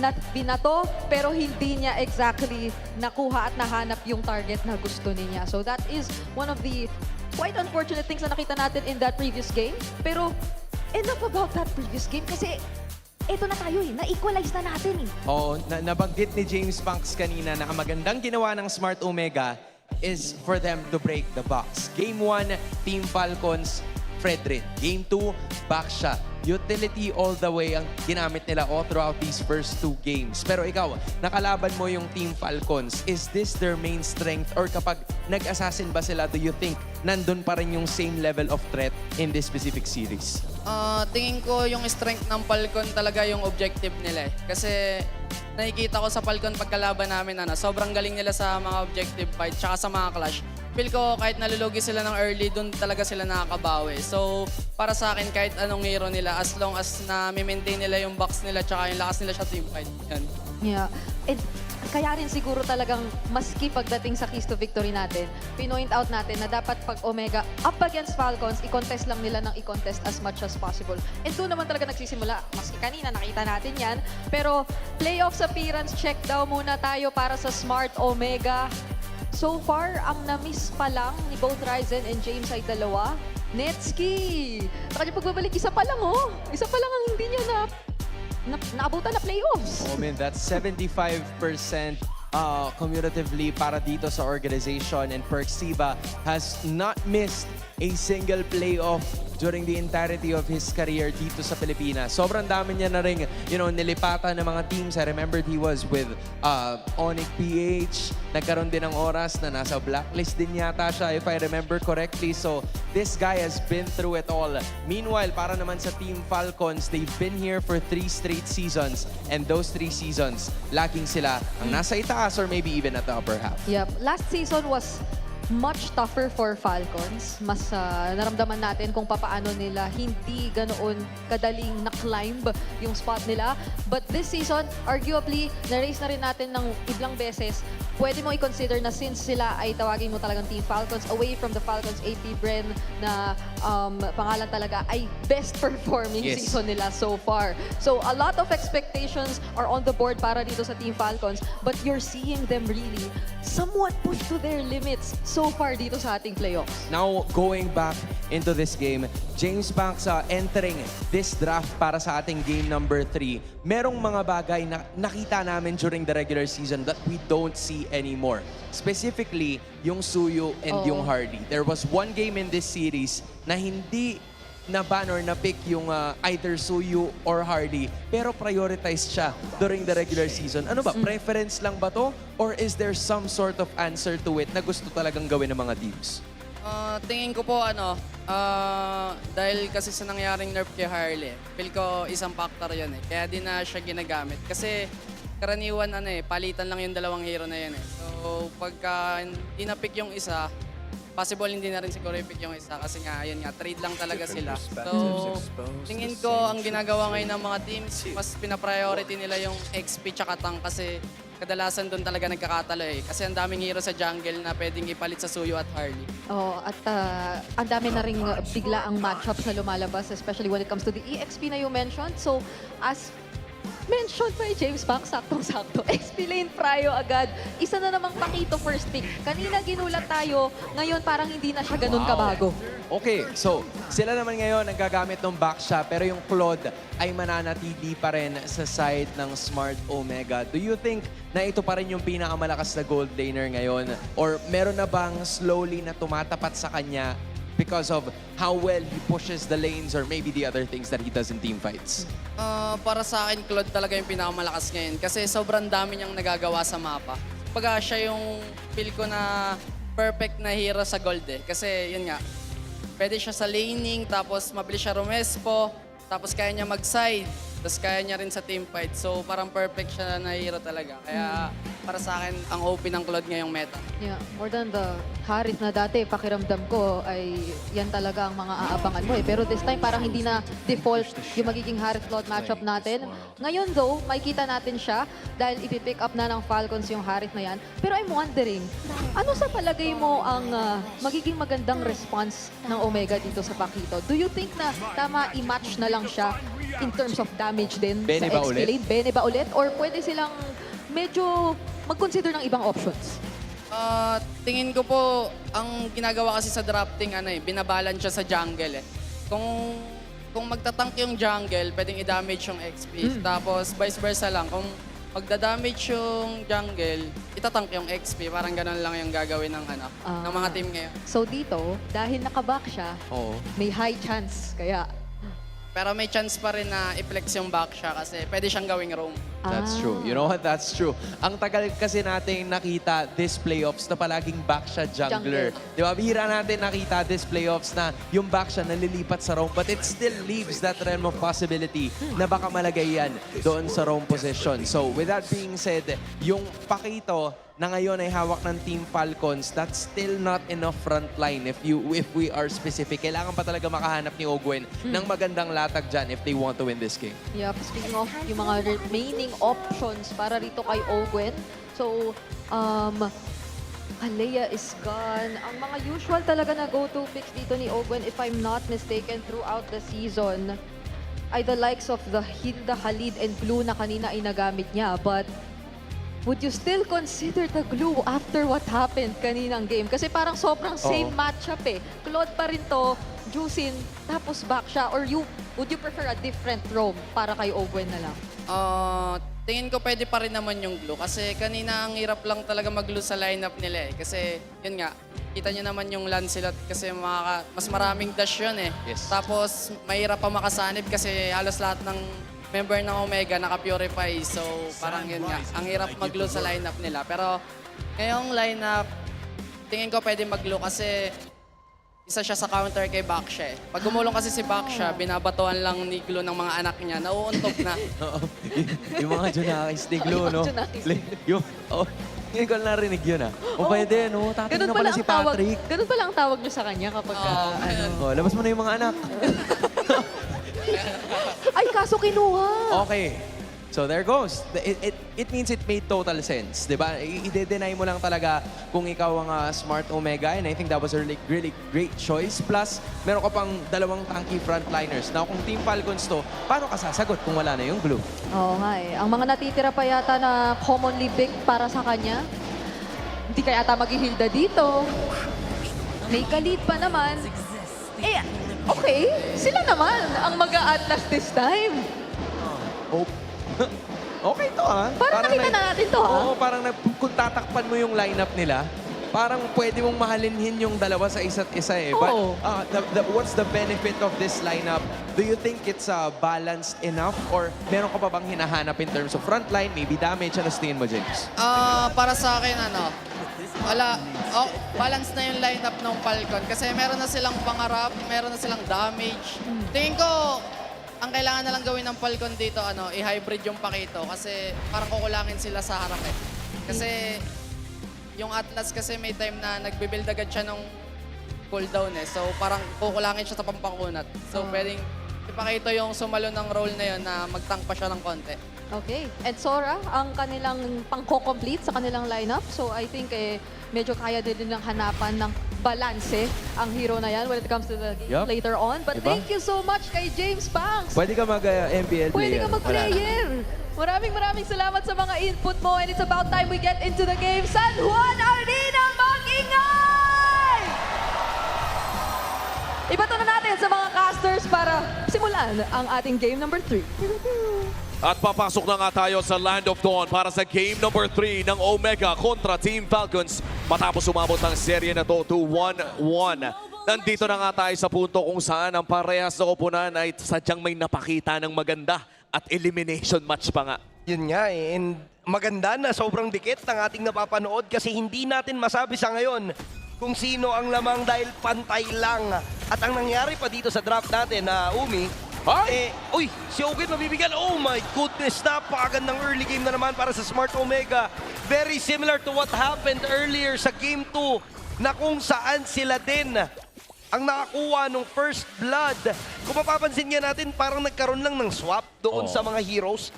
na binato pero hindi niya exactly nakuha at nahanap yung target na gusto niya. So that is one of the quite unfortunate things na nakita natin in that previous game. Pero enough about that previous game kasi eto na tayo na-equalize na natin Oo, nabanggit ni James Banks kanina na ang magandang ginawa ng Smart Omega is for them to break the box. Game 1, Team Falcons, Fredrin. Game 2, back siya. Utility all the way ang ginamit nila all throughout these first 2 games. Pero ikaw, nakalaban mo yung Team Falcons. Is this their main strength? Or kapag nag-assassin ba sila, do you think nandun pa rin yung same level of threat in this specific series? Tingin ko yung strength ng Falcon talaga yung objective nila eh. Kasi nakikita ko sa Falcon pagkalaban namin, sobrang galing nila sa mga objective fight tsaka sa mga clash. feel ko kahit nalulugi sila ng early, doon talaga sila nakakabawi. So, para sa akin, kahit anong hero nila, as long as na-maintain nila yung box nila tsaka yung lakas nila sa teamfight. Yan. Yeah. And kaya rin siguro talagang maski pagdating sa keys to victory natin, pinoint out natin na dapat pag Omega up against Falcons, i-contest lang nila ng i-contest as much as possible. And doon naman talaga nagsisimula. Maski kanina nakita natin yan. Pero playoffs appearance check daw muna tayo para sa Smart Omega. So far, ang na-miss pa lang ni both Ryzen and James ay dalawa. Netski! Sa kanya pagbabalik, isa pa lang oh. Isa pa lang ang hindi niya naabutan na playoffs. Oh man, that's 75% cumulatively para dito sa organization, and Perksiba has not missed a single playoff during the entirety of his career dito sa Pilipinas. Sobrang dami niya na rin, nilipatan ng mga teams. I remembered he was with ONIC PH. Nagkaroon din ng oras na nasa blacklist din yata siya, if I remember correctly. So, this guy has been through it all. Meanwhile, para naman sa Team Falcons, they've been here for 3 straight seasons. And those 3 seasons, laging sila ang nasa itaas or maybe even at the upper half. Yep. Last season was much tougher for Falcons. Mas naramdaman natin kung papaano nila hindi ganoon kadaling na-climb yung spot nila. But this season, arguably, na-raise na rin natin ng iblang beses. Pwede mo i-consider na since sila ay tawagin mo talagang Team Falcons, away from the Falcons AP Bren na pangalan talaga ay best performing season nila so far. So a lot of expectations are on the board para dito sa Team Falcons, but you're seeing them really somewhat push to their limits so far dito sa ating playoffs. Now, going back into this game, James Banks entering this draft para sa ating game number 3. Merong mga bagay na nakita namin during the regular season that we don't see anymore. Specifically, yung Suyu and yung Hardy. There was one game in this series na hindi na-ban or na-pick yung either Suyu or Hardy, pero prioritized siya during the regular season. Ano ba? Preference lang ba to? Or is there some sort of answer to it na gusto talagang gawin ng mga teams? Tingin ko po dahil kasi sa nangyaring nerf kay Harley, feel ko isang factor yun eh. Kaya di na siya ginagamit. Kasi karaniwan palitan lang yung dalawang hero na yun eh. So pagka hindi na-pick yung isa, possible hindi na rin siguro i-pick yung isa kasi yun nga, trade lang talaga sila. So, tingin ko ang ginagawa ngayon ng mga teams, mas pina-priority nila yung XP tsaka tank kasi kadalasan doon talaga nagkakatalo eh. Kasi ang daming hero sa jungle na pwedeng ipalit sa Suyu at Harley. At ang dami na rin bigla ang matchups na lumalabas, especially when it comes to the EXP na you mentioned. So, as mentioned by James Banks, saktong-sakto. XP lane Pryo agad. Isa na namang Pakito first pick. Kanina ginulat tayo, ngayon parang hindi na siya ganun kabago. Okay, so sila naman ngayon ang gagamit ng backshot pero yung Claude ay mananatili pa rin sa side ng Smart Omega. Do you think na ito pa rin yung pinakamalakas na gold laner ngayon? Or meron na bang slowly na tumatapat sa kanya because of how well he pushes the lanes or maybe the other things that he does in team fights? Para sa akin, Claude talaga yung pinakamalakas ngayon kasi sobrang dami niyang nagagawa sa mapa. Pagka siya yung feel ko na perfect na hero sa gold eh. Kasi yun nga, pwede siya sa laning, tapos mabilis siya rumespo, tapos kaya niya mag-side, tapos kaya niya rin sa team fight. So parang perfect siya na hero talaga. Kaya para sa akin, ang OP ng Claude ngayong meta. Yeah, more than the Harith na dati, pakiramdam ko ay yan talaga ang mga aabangan mo eh. Pero this time parang hindi na default yung magiging Harith-Claude matchup natin. Ngayon though, makikita natin siya dahil ipipick up na ng Falcons yung Harith na yan. Pero I'm wondering, ano sa palagay mo ang magiging magandang response ng Omega dito sa Pakito? Do you think na tama i-match na lang siya in terms of damage din Bene sa ba XP ulit? lane? Bene ba ulit? Or pwede silang medyo mag-consider ng ibang options? Tingin ko po, ang ginagawa kasi sa drafting, binabalance siya sa jungle eh. Kung magtatank yung jungle, pwedeng i-damage yung XP. Tapos vice versa lang, kung magda-damage yung jungle, itatank yung XP. Parang ganun lang yung gagawin ng mga team ngayon. So dito, dahil nakaback siya, may high chance. Kaya pero may chance pa rin na i-flex yung back siya kasi pwede siyang gawing roam. That's true. You know what? That's true. Ang tagal kasi natin nakita this playoffs na palaging back siya jungler. Di ba? Bihira natin nakita this playoffs na yung back siya nalilipat sa roam. But it still leaves that realm of possibility na baka malagay yan doon sa roam position. So with that being said, yung Pakito na ngayon ay hawak ng Team Falcons, that's still not enough front line if we are specific. Kailangan pa talaga makahanap ni Ogwen ng magandang latag dyan if they want to win this game. Yep, speaking of yung mga remaining options para rito kay Ogwen. So, Alea is gone. Ang mga usual talaga na go-to picks dito ni Ogwen, if I'm not mistaken, throughout the season, ay the likes of the Hilda, Khalid, and Blue na kanina ay nagamit niya. But would you still consider the Glue after what happened kaninang game? Kasi parang sobrang same matchup eh. Claude pa rin to, Juicin, tapos back siya. Or would you prefer a different roam para kay Ogwen na lang? Tingin ko pwede pa rin naman yung Glue. Kasi kanina ang hirap lang talaga mag-glue sa lineup nila eh. Kasi yun nga, kita nyo naman yung Lancelot kasi mas maraming dash yun eh. Yes. Tapos mahirap pa makasanib kasi halos lahat ng member ng Omega naka-purify. So parang yun nga, ang hirap mag-glue sa lineup nila. Pero ngayong lineup, tingin ko pwede mag-glue kasi isa siya sa counter kay Baksha eh. Pag gumulong kasi si Baksha, binabatuan lang ni Glue ng mga anak niya, nauuntog na. Oo. Yung mga Junakis ni Glue, no? Ngayon ko narinig yun ah. O pwede, no? Tatingin na pala si Patrick. Ganun pala ang tawag niyo sa kanya kapag Labas mo na yung mga anak. Ay, kaso kinuha. Okay. So there goes. It means it made total sense, di ba? I-deny mo lang talaga kung ikaw ang smart Omega, and I think that was a really great choice. Plus, meron ka pang dalawang tanky frontliners. Now, kung Team Falcons to, paano ka sasagot kung wala na yung Glue? Oo nga eh. Ang mga natitira pa yata na commonly picked para sa kanya, hindi kaya yata mag-Hilda dito. May Khalid pa naman. Eh, okay. Sila naman ang mag-a-Atlas this time. Okay to ah. Parang nakita na natin to ha. Oo, parang kung tatakpan mo yung lineup nila, parang pwede mong mahalinhin yung dalawa sa isa't isa eh. Oo. But what's the benefit of this lineup? Do you think it's balanced enough or meron ka pa bang hinahanap in terms of frontline, maybe damage? Ano tingin mo, James? Para sa akin, wala. Balance na yung lineup ng Falcon kasi meron na silang pangarap, meron na silang damage. Tingin ko, ang kailangan na lang gawin ng Falcon dito, i-hybrid yung Pakito kasi parang kukulangin sila sa harap eh. Kasi yung Atlas kasi may time na nagbe-build agad siya ng cooldown eh. So parang kukulangin siya sa pampakunat. So pwedeng ipakita yung sumalo ng role na yun na mag-tank pa siya ng konti. Okay. And Sora, ang kanilang pang-complete sa kanilang lineup. So I think medyo kaya din ng hanapan ng balanse ang hero na yan when it comes to the game later on. But thank you so much kay James Banks. Pwede ka mag-MPL player. Pwede ka mag-player. Maraming salamat sa mga input mo. And it's about time we get into the game. San Juan Arena, mag-ingay! Ibato na natin sa mga casters para simulan ang ating game number 3. At papasok na nga tayo sa Land of Dawn para sa game number 3 ng Omega kontra Team Falcons. Matapos umabot ang serye na to 1-1. Nandito na nga tayo sa punto kung saan ang parehas na koponan ay sadyang may napakita ng maganda at elimination match pa nga. Yun nga eh. And maganda na sobrang dikit ng ating napapanood kasi hindi natin masabi sa ngayon kung sino ang lamang dahil pantay lang. At ang nangyari pa dito sa draft natin na Umi, uy, si Ogwen mabibigyan. Oh my goodness, napakagandang early game na naman para sa Smart Omega. Very similar to what happened earlier sa Game 2 na kung saan sila din ang nakakuha ng first blood. Kung mapapansin nga natin, parang nagkaroon lang ng swap doon sa mga heroes.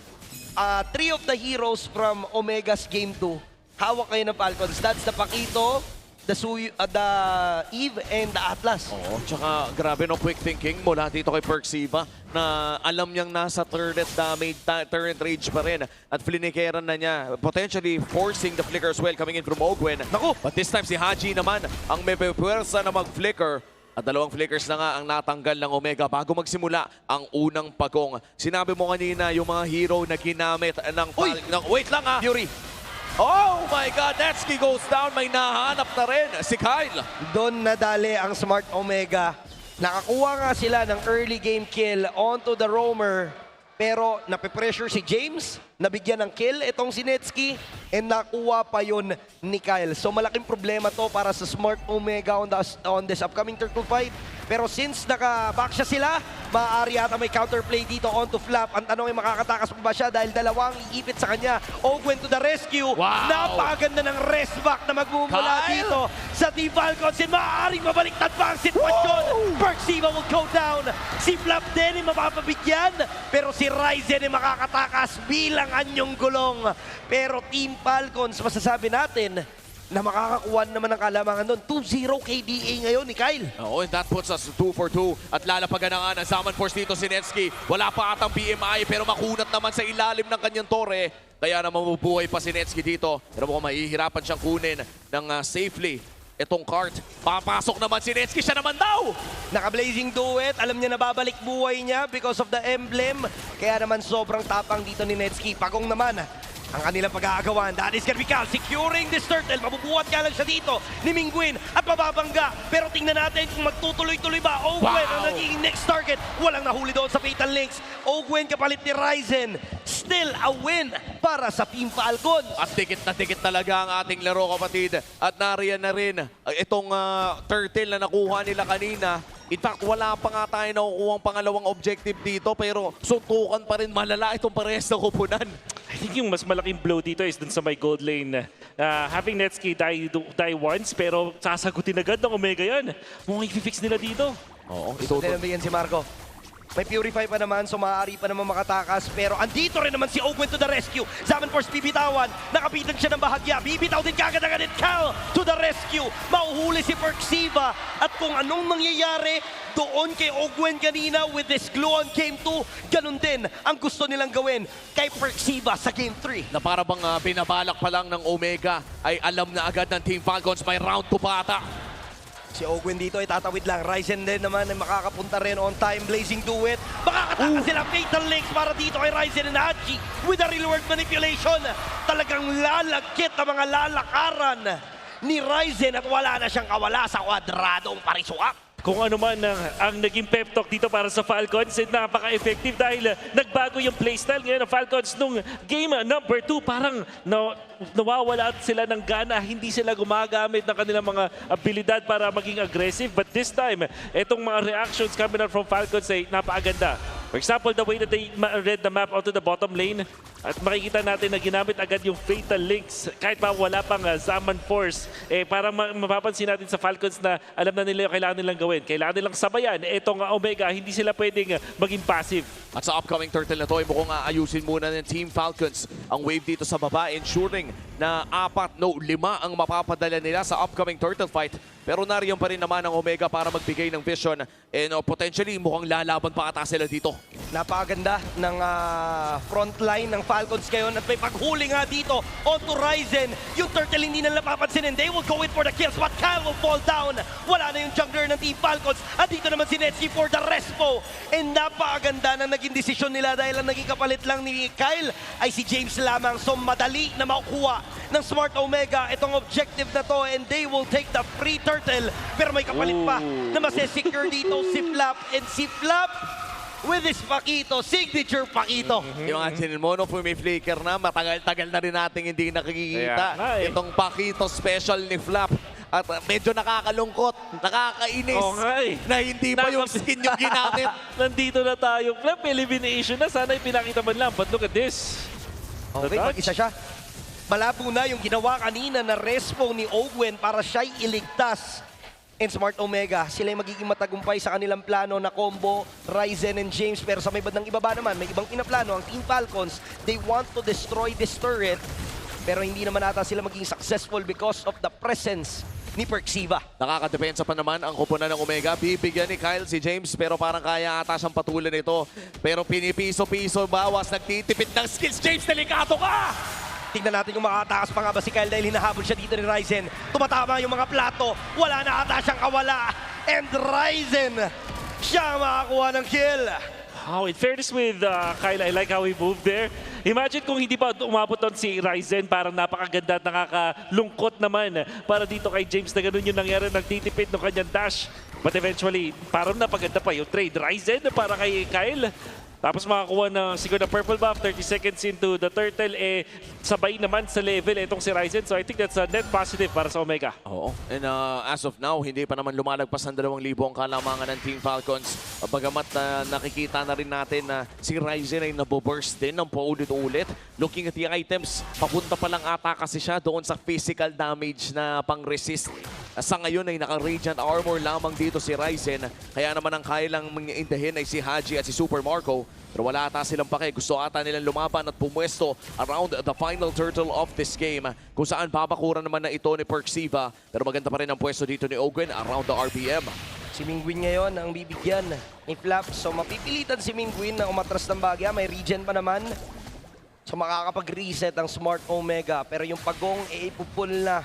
3 of the heroes from Omega's Game 2, hawak kayo ng Falcons. That's the Pakito, the Eve, and the Atlas. Oo, tsaka grabe no quick thinking mula dito kay Perksiva na alam niyang nasa turret damage, turret rage pa rin at flinikeran na niya, potentially forcing the flicker as well coming in from Ogwen. Naku, but this time si Haji naman ang may puwersa na mag-flicker. At dalawang flickers na nga ang natanggal ng Omega bago magsimula ang unang pagong. Sinabi mo kanina yung mga hero na ginamit ng... Wait lang ah! Fury! Oh my God! Netsky goes down. May nahanap na rin si Kyle. Doon nadali ang Smart Omega. Nakakuha nga sila ng early game kill onto the roamer. Pero nape-pressure si James, nabigyan ng kill itong si Netsky, and nakuha pa yun ni Kyle. So malaking problema to para sa Smart Omega on this upcoming turtle fight. Pero since naka-back siya sila, maaari yata may counterplay dito onto Flap. Ang tanong ay makakatakas pa ba siya dahil dalawang iipit sa kanya. Ogwen to the rescue. Wow! Napakaganda ng rest back na magmumula dito sa Team Falcons. And maaaring mabaliktad pa ang sitwasyon. Perksiva will go down. Si Flap din ay mapapabigyan. Pero si Ryzen ay makakatakas bilang anyong gulong. Pero Team Falcons, masasabi natin, na makakakuha naman ng kalamangan doon. 2-0 KDA ngayon ni Kyle. Oo, and that puts us 2 for 2. At lalapagan na nga ng Zaman Force dito si Netsky. Wala pa atang PMI pero makunat naman sa ilalim ng kanyang tore. Kaya naman mabubuhay pa si Netsky dito. Pero mukhang mahihirapan siyang kunin ng safely itong cart. Papasok naman si Netsky, siya naman daw! Naka-blazing duet, alam niya na babalik buhay niya because of the emblem. Kaya naman sobrang tapang dito ni Netsky. Pagong naman ang kanilang pag-aagawan. That is gonna be Cal securing this turtle. Mabubuhat nga lang siya dito ni Mingguin at mababangga. Pero tingnan natin kung magtutuloy-tuloy ba. Ogwen ang naging next target. Walang nahuli doon sa Fatal Links. Ogwen kapalit ni Ryzen. Still a win para sa Team Falcons. At dikit na dikit talaga ang ating laro, kapatid. At nariyan na rin itong turtle na nakuha nila kanina. In fact, wala pa nga tayo nakukuha ang pangalawang objective dito, pero suntukan pa rin malala itong parehas na kupunan. I think yung mas malaking blow dito is dun sa may gold lane. Having Netsky die once, pero sasagutin agad ng Omega yan. Mukhang i-fix nila dito. Oo, ito. Tinambigan si Marco. May Purify pa naman, so maaari pa naman makatakas. Pero andito rin naman si Ogwen to the rescue. Zaman Force bibitawan. Nakapitan siya ng bahagya. Bibitaw din kagad-agad Cal to the rescue. Mauhuli si Perksiva. At kung anong mangyayari doon kay Ogwen kanina with this glue on Game 2, ganun din ang gusto nilang gawin kay Perksiva sa Game 3. Na para bang binabalak pa lang ng Omega ay alam na agad ng Team Falcons may round 2 pa ata. Si Ogwen dito ay tatawid lang. Ryzen din naman ay makakapunta rin on time. Blazing duet. Makakatakas sila Fatal Links para dito kay Ryzen and Haji with a real world manipulation. Talagang lalagkit ang mga lalakaran ni Ryzen at wala na siyang kawala sa kwadradong parisuak. Kung ano man ang naging pep talk dito para sa Falcons, napaka-effective dahil nagbago yung playstyle ngayon ng Falcons nung game number 2. Parang nawawala sila ng gana, hindi sila gumagamit ng kanilang mga abilidad para maging aggressive. But this time, itong mga reactions coming out from Falcons ay napakaganda. For example, the way that they read the map onto the bottom lane, at makikita natin na ginamit agad yung Fatal Links kahit pa wala pang Zaman Force. Parang mapapansin natin sa Falcons na alam na nila yung kailangan nilang gawin. Kailangan nilang sabayan. Itong Omega, hindi sila pwedeng maging passive. At sa upcoming turtle na to, mukhang aayusin muna ng Team Falcons ang wave dito sa baba, ensuring na 5 ang mapapadala nila sa upcoming turtle fight. Pero nariyan pa rin naman ang Omega para magbigay ng vision and potentially mukhang lalaban pa ata sila dito. Napakaganda ng frontline ng Falcons ngayon at may paghuli nga dito onto Ryzen. Yung turtle hindi nila napapansin and they will go in for the kills but Kyle will fall down. Wala na yung jungler ng Team Falcons at dito naman si Netsky for the respo. And napakaganda ng naging desisyon nila dahil ang naging kapalit lang ni Kyle ay si James lamang. So madali na makukuha ng Smart Omega itong objective na to and they will take the free turtle. Pero may kapalit pa na masesecure dito si Flap and si Flap with his Pakito, signature Pakito. Yung atin mo, no, may flicker na, matagal-tagal na rin natin hindi nakikita. Itong Pakito special ni Flap. At medyo nakakalungkot, nakakainis na hindi pa yung skin yung ginamit. Nandito na tayo. Flap, elimination na. Sana ipinakita man lang. But look at this. Okay, mag-isa siya. Malabo na yung ginawa kanina na respo ni Ogwen para siya'y iligtas. And Smart Omega, sila yung magiging matagumpay sa kanilang plano na combo Ryzen and James. Pero sa may bandang ibaba naman, may ibang pinaplano ang Team Falcons. They want to destroy this turret. Pero hindi naman ata sila magiging successful because of the presence ni Perksiva. Nakakadepensa pa naman ang kupunan ng Omega. Bibigyan ni Kyle si James pero parang kaya ata siyang patulan nito. Pero pinipiso-piso bawas, nagtitipid ng skills. James, delikado ka! Tingnan natin kung makatakas pa nga ba si Kyle dahil hinahabol siya dito ni Ryzen. Tumatama yung mga plato. Wala na ata siyang kawala. And Ryzen, siya makakuha ng kill. Wow, in fairness with Kyle, I like how he moved there. Imagine kung hindi pa umabot doon si Ryzen, parang napakaganda at nakakalungkot naman para dito kay James na ganun yung nangyari, nagtitipid ng kanyang dash. But eventually, parang napaganda pa yung trade. Ryzen para kay Kyle. Tapos makakuha ng siguro na purple buff, 30 seconds into the turtle, sabay naman sa level itong si Ryzen. So I think that's a net positive para sa Omega. Oo. And as of now, hindi pa naman lumalagpas ng 2,000 ang kalamangan ng Team Falcons. Bagamat nakikita na rin natin na si Ryzen ay naboburst din ng paulit-ulit. Looking at the items, papunta pa lang ata kasi siya doon sa physical damage na pang-resist. Sa ngayon ay naka-Radiant Armor lamang dito si Ryzen. Kaya naman ang kaya lang indahin ay si Haji at si Super Marco. Pero wala ata silang pake. Gusto ata nilang lumaban at pumwesto around the final turtle of this game. Kung saan babakuran naman na ito ni Perksiva. Pero maganda pa rin ang pwesto dito ni Ogwen around the RPM. Si Mingwin ngayon ang bibigyan ni Flap. So mapipilitan si Mingwin na umatras ng bagya. May regen pa naman. So makakapag-reset ang Smart Omega. Pero yung pagong ipupul na.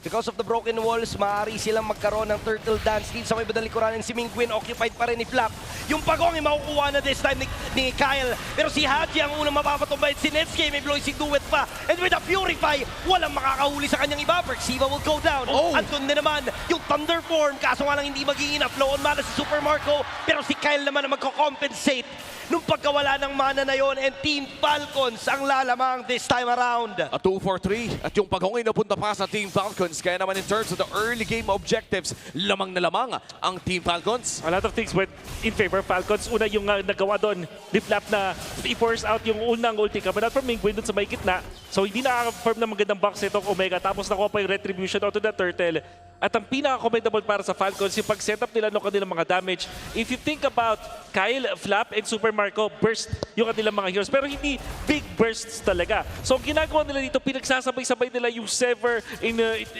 Because of the broken walls, maaari silang magkaroon ng turtle dance dito sa may bandang likuran. Si Mingwin occupied pa rin ni Flap. Yung pagong ay makukuha na this time ni Kyle. Pero si Haji ang unang mapapatumbay. Si Netsuke may bloising duet pa. And with a Purify, walang makakahuli sa kanyang iba. Perksiva will go down. Andun na naman yung Thunder Form. Kaso nga lang hindi magiging enough. Flow on mana si Super Marco. Pero si Kyle naman ang magko-compensate nung pagkawala ng mana na yon. And Team Falcons ang lalamang this time around. A 2 for 3 at yung pagong ay napunta pa sa Team Falcons. Kaya naman in terms of the early game objectives, lamang na lamang ang Team Falcons. A lot of things went in favor of Falcons. Una yung nagawa doon, Flap na i-force out yung unang ulti kabanat from Mingwin doon sa may gitna. So hindi nakaka-confirm na magandang box itong Omega. Tapos nakuha pa yung retribution onto the turtle. At ang pinaka-commendable para sa Falcons, yung pag-setup nila ng kanilang mga damage. If you think about Kyle, Flap, and Super Marco, burst yung kanilang mga heroes. Pero hindi big bursts talaga. So ang ginagawa nila dito, pinagsasabay-sabay nila yung sever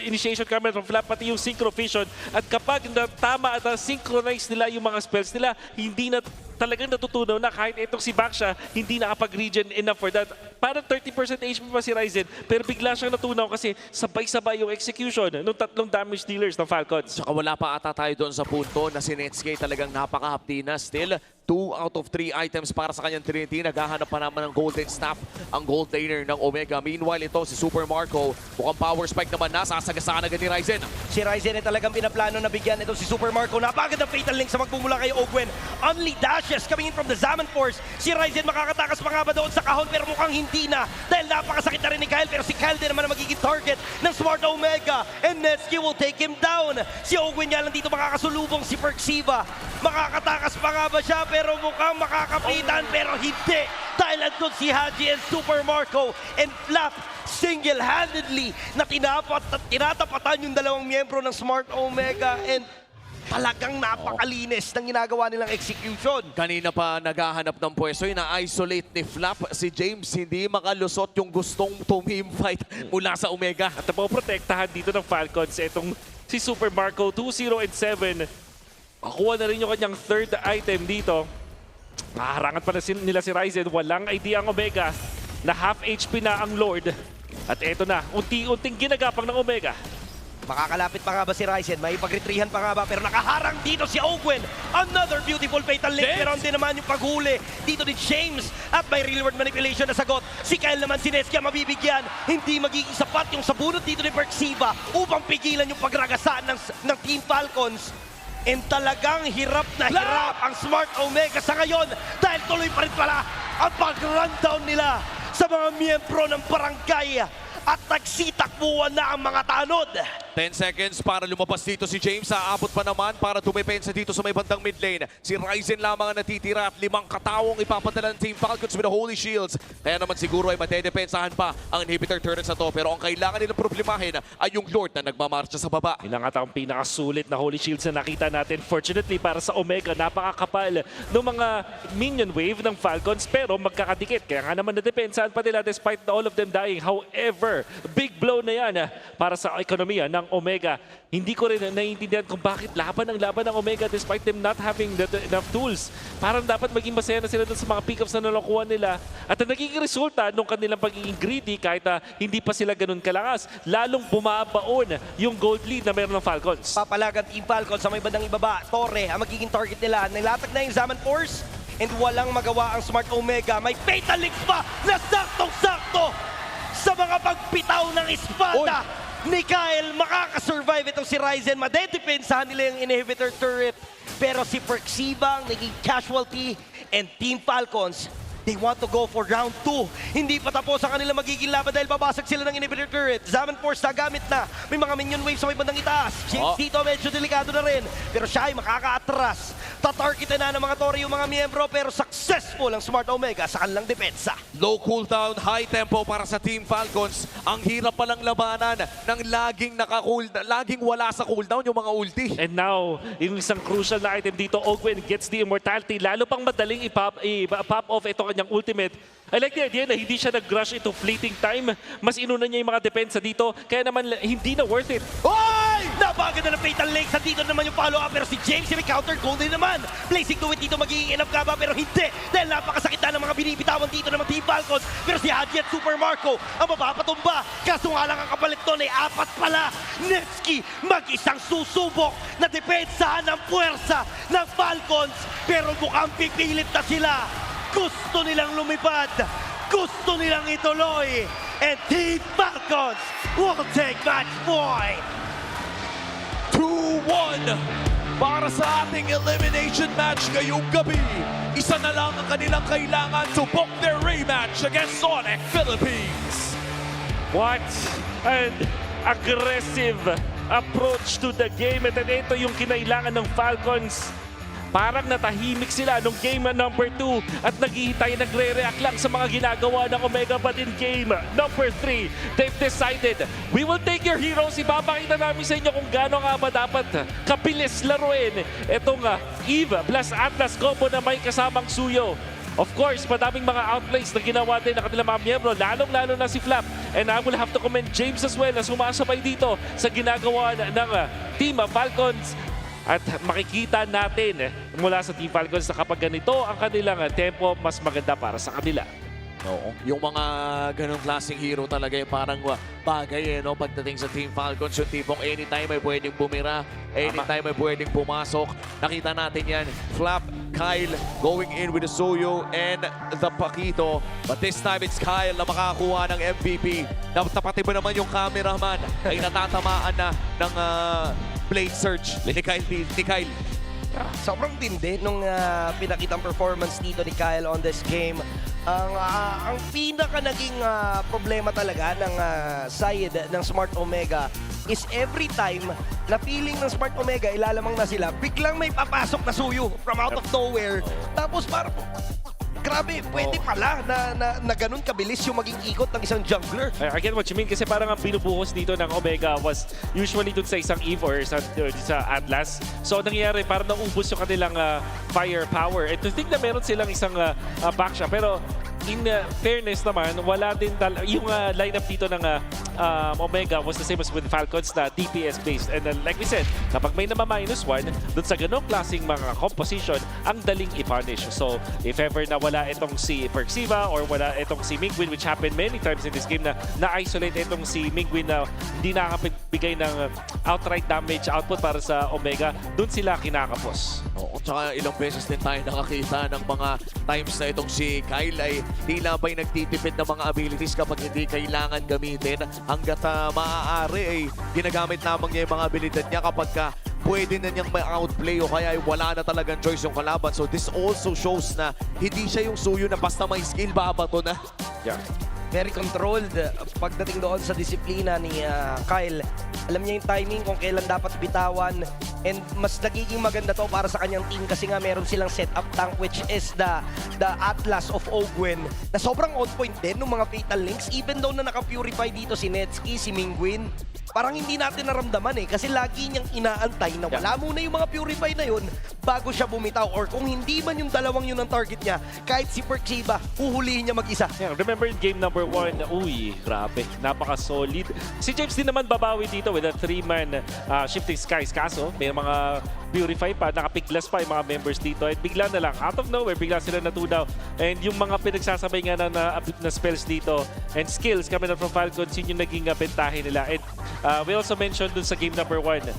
initiation camera from Flap, pati yung synchro vision. At kapag tama at synchronize nila yung mga spells nila, hindi na talagang natutunaw na kahit itong si Baksha, hindi nakapag-regen enough for that. Parang 30% HP pa si Ryzen, pero bigla siyang natunaw kasi sabay-sabay yung execution ng tatlong damage dealers ng Falcons. Tsaka wala pa ata tayo doon sa punto na si Netsuke talagang napaka-hapdi na. Still, 2 out of 3 items para sa kanyang Trinity. Naghahanap pa naman ng Golden Staff ang gold laner ng Omega. Meanwhile, ito si Super Marco. Mukhang power spike naman na. Sasagasaan agad ni Ryzen. Si Ryzen ay talagang pinaplano na bigyan ito si Super Marco. Napaganda fatal link sa magmumula kay Ogwen. Only dashes coming in from the Zaman Force. Si Ryzen makakatakas pa nga ba doon sa kahon pero mukhang hindi na. Dahil napakasakit na rin ni Kyle. Pero si Kyle din naman ang magiging target ng Smart Omega. And Netsuke will take him down. Si Ogwen nga lang dito makakasulubong si Perksiva. Makakatakas pa nga ba siya? Pero mukhang makakapitan, pero hindi. Dahil andun si Haji and Super Marco and Flap single-handedly na tinatapatan yung dalawang miyembro ng Smart Omega and talagang napakalinis ng ginagawa nilang execution. Kanina pa naghahanap ng pwesto, ina-isolate ni Flap. Si James hindi makalusot yung gustong tumim fight mula sa Omega. At napoprotektahan dito ng Falcons itong si Super Marco 2-0 and 7. Makuha na rin yung kanyang third item dito. Nakaharangan pa na nila si Ryzen. Walang idea ang Omega na half HP na ang Lord. At eto na, unti-unting ginagapang ng Omega. Makakalapit pa nga ba si Ryzen? May pagretrihan pa nga ba? Pero nakaharang dito si Ogwen. Another beautiful fatal link. Pero hindi naman yung paghuli dito ni James. At may real world manipulation na sagot. Si Kyle naman si Netsuke mabibigyan. Hindi magiging sapat yung sabunot dito ni Perksiva upang pigilan yung pagragasaan ng Team Falcons. And talagang hirap na hirap ang Smart Omega sa ngayon dahil tuloy pa rin pala ang pag-rundown nila sa mga miyembro ng barangay at nagsitakbuhan na ang mga tanod. 10 seconds para lumabas dito si James. Aabot pa naman para tumipensa dito sa may bandang mid lane. Si Ryzen lamang ang natitira at 5 katawong ipapadala ng Team Falcons with the Holy Shields. Kaya naman siguro ay matedepensahan pa ang inhibitor turrets na to. Pero ang kailangan nilang problemahin ay yung Lord na nagmamarcha sa baba. Inangat ang pinakasulit na Holy Shields na nakita natin. Fortunately para sa Omega, napakakapal ng mga minion wave ng Falcons pero magkakadikit. Kaya nga naman nadepensahan pa nila despite all of them dying. However, big blow na yan para sa ekonomiya ng Omega. Hindi ko rin naiintindihan kung bakit laban ng Omega despite them not having enough tools. Parang dapat maging masaya na sila dun sa mga pickups na nalakuha nila. At ang nagiging resulta nung kanilang pagiging greedy kahit hindi pa sila ganun kalakas, lalong bumabaon yung gold lead na meron ng Falcons. Papalag ang Team Falcons sa may bandang ibaba. Torre ang magiging target nila. Nilatag na yung Zaman Force and walang magawa ang Smart Omega. May fatal link pa na saktong-sakto sa mga pagpitaw ng espada. Ni Kyle, makakasurvive itong si Ryzen. Madedepensahan nila yung inhibitor turret. Pero si Perksiva ang naging casualty. And Team Falcons, they want to go for round 2. Hindi pa tapos ang kanilang magiging laban dahil babasag sila ng inhibitor turret. Zaman Force nagamit na. May mga minion waves sa may bandang itaas. James dito medyo delikado na rin. Pero siya ay makaka-atras. Tatargetin na ng mga Tori yung mga miyembro pero successful ang Smart Omega sa kanilang depensa. Low cooldown, high tempo para sa Team Falcons. Ang hirap palang labanan ng laging wala sa cooldown yung mga ulti. And now, yung isang crucial na item dito, Ogwen gets the immortality. Lalo pang madaling i-pop off ito kanyang ultimate. I like the idea na hindi siya nag-rush into fleeting time. Mas inuna niya yung mga depensa dito. Kaya naman hindi na worth it. Oy! Napaganda ng Fatal Link. Sa dito naman yung follow-up. Pero si James yung counter Golden naman. Placing to it dito magiging enough ka ba? Pero hindi. Dahil napakasakit na ng mga binibitawan dito naman Team Falcons. Pero si Haji at Super Marco ang mapapatumba. Kaso nga lang ang kapalit doon ay 4 pala. Netski mag-isang susubok na depensahan ng puwersa ng Falcons. Pero mukhang pipilit na sila. Gusto nilang lumipad. Gusto nilang ituloy. And Team Falcons will take match point. 2-1 para sa ating elimination match ngayong gabi. Isa na lang ang kanilang kailangan to book their rematch against ONIC Philippines. What an aggressive approach to the game. At ito yung kinailangan ng Falcons. Parang natahimik sila nung game number 2 at naghihintay, nagre-react lang sa mga ginagawa ng Omega. But in game number 3, they've decided, we will take your heroes. Ipapakita namin sa inyo kung gaano nga ba dapat kabilis laruin itong Eve plus Atlas combo na may kasamang Suyo. Of course, madaming mga outplays na ginawa din ng kanilang mga miyembro, lalong-lalo na si Flap. And I will have to commend James as well na sumasabay dito sa ginagawa ng Team Falcons. At makikita natin mula sa Team Falcons na kapag ganito ang kanilang tempo, mas maganda para sa kanila. Oo. Yung mga ganong klaseng hero talaga yung parang bagay no? Pagdating sa Team Falcons, yung tipong anytime ay pwedeng bumira, anytime ay pwedeng pumasok. Nakita natin yan. Flap, Kyle going in with the Suyo and the Paquito. But this time it's Kyle na makakuha ng MVP. Tapati ba naman yung cameraman ay natatamaan na ng blade search ni Kyle. Sobrang tindi nung pinakitang performance dito ni Kyle on this game. Ang pinaka naging problema talaga ng side ng Smart Omega is every time na feeling ng Smart Omega ilalamang na sila, biglang may papasok na Suyo from out of nowhere. Tapos parang grabe, pwede pala na ganun kabilis yung maging ikot ng isang jungler. I get what you mean kasi parang ang binubuhos dito ng Omega was usually dun sa isang Eve or sa Atlas. So nangyayari parang naubos yung kanilang firepower. And to think na meron silang isang backshot. Pero in fairness naman, wala din yung lineup dito ng Omega was the same as with Falcons na DPS based. And like we said, kapag may nama-1, dun sa ganong klaseng mga composition, ang daling i-punish. So if ever na wala itong si Perxiva or wala itong si Mingwin, which happened many times in this game na na-isolate itong si Mingwin na hindi nakakabigay ng outright damage output para sa Omega, dun sila kinakapos. Oo, tsaka ilang beses din tayo nakakita ng mga times na itong si Kyle ay tila ba'y nagtitipid ng mga abilities kapag hindi kailangan gamitin hanggat maaari ay ginagamit lamang niya yung mga abilidad niya kapag pwede na niyang may outplay o kaya ay wala na talagang choice yung kalaban. So this also shows na hindi siya yung Suyo na basta may skill, babato na. Yeah. Very controlled pagdating doon sa disiplina ni Kyle. Alam niya yung timing kung kailan dapat bitawan. And mas nagiging maganda to para sa kanyang team kasi nga meron silang setup tank which is the Atlas of Ogwen na sobrang on point din ng mga Fatal Links. Even though na naka-purify dito si Netski, si Mingwin, parang hindi natin naramdaman kasi lagi niyang inaantay na wala muna yung mga purify na yun bago siya bumitaw. Or kung hindi man yung dalawang yun ang target niya, kahit si Perxiva, uhulihin niya mag-isa. Yeah, remember in game number 1, uy, grabe, napaka-solid. Si James din naman babawi dito with a 3-man Shifting Skies. Kaso, may mga purify pa, nakapiglas pa yung mga members dito. At bigla na lang, out of nowhere, bigla sila natudaw. And yung mga pinagsasabay nga na spells dito and skills coming up from Falcons, yun yung naging bentahe nila. And we also mentioned dun sa game number 1,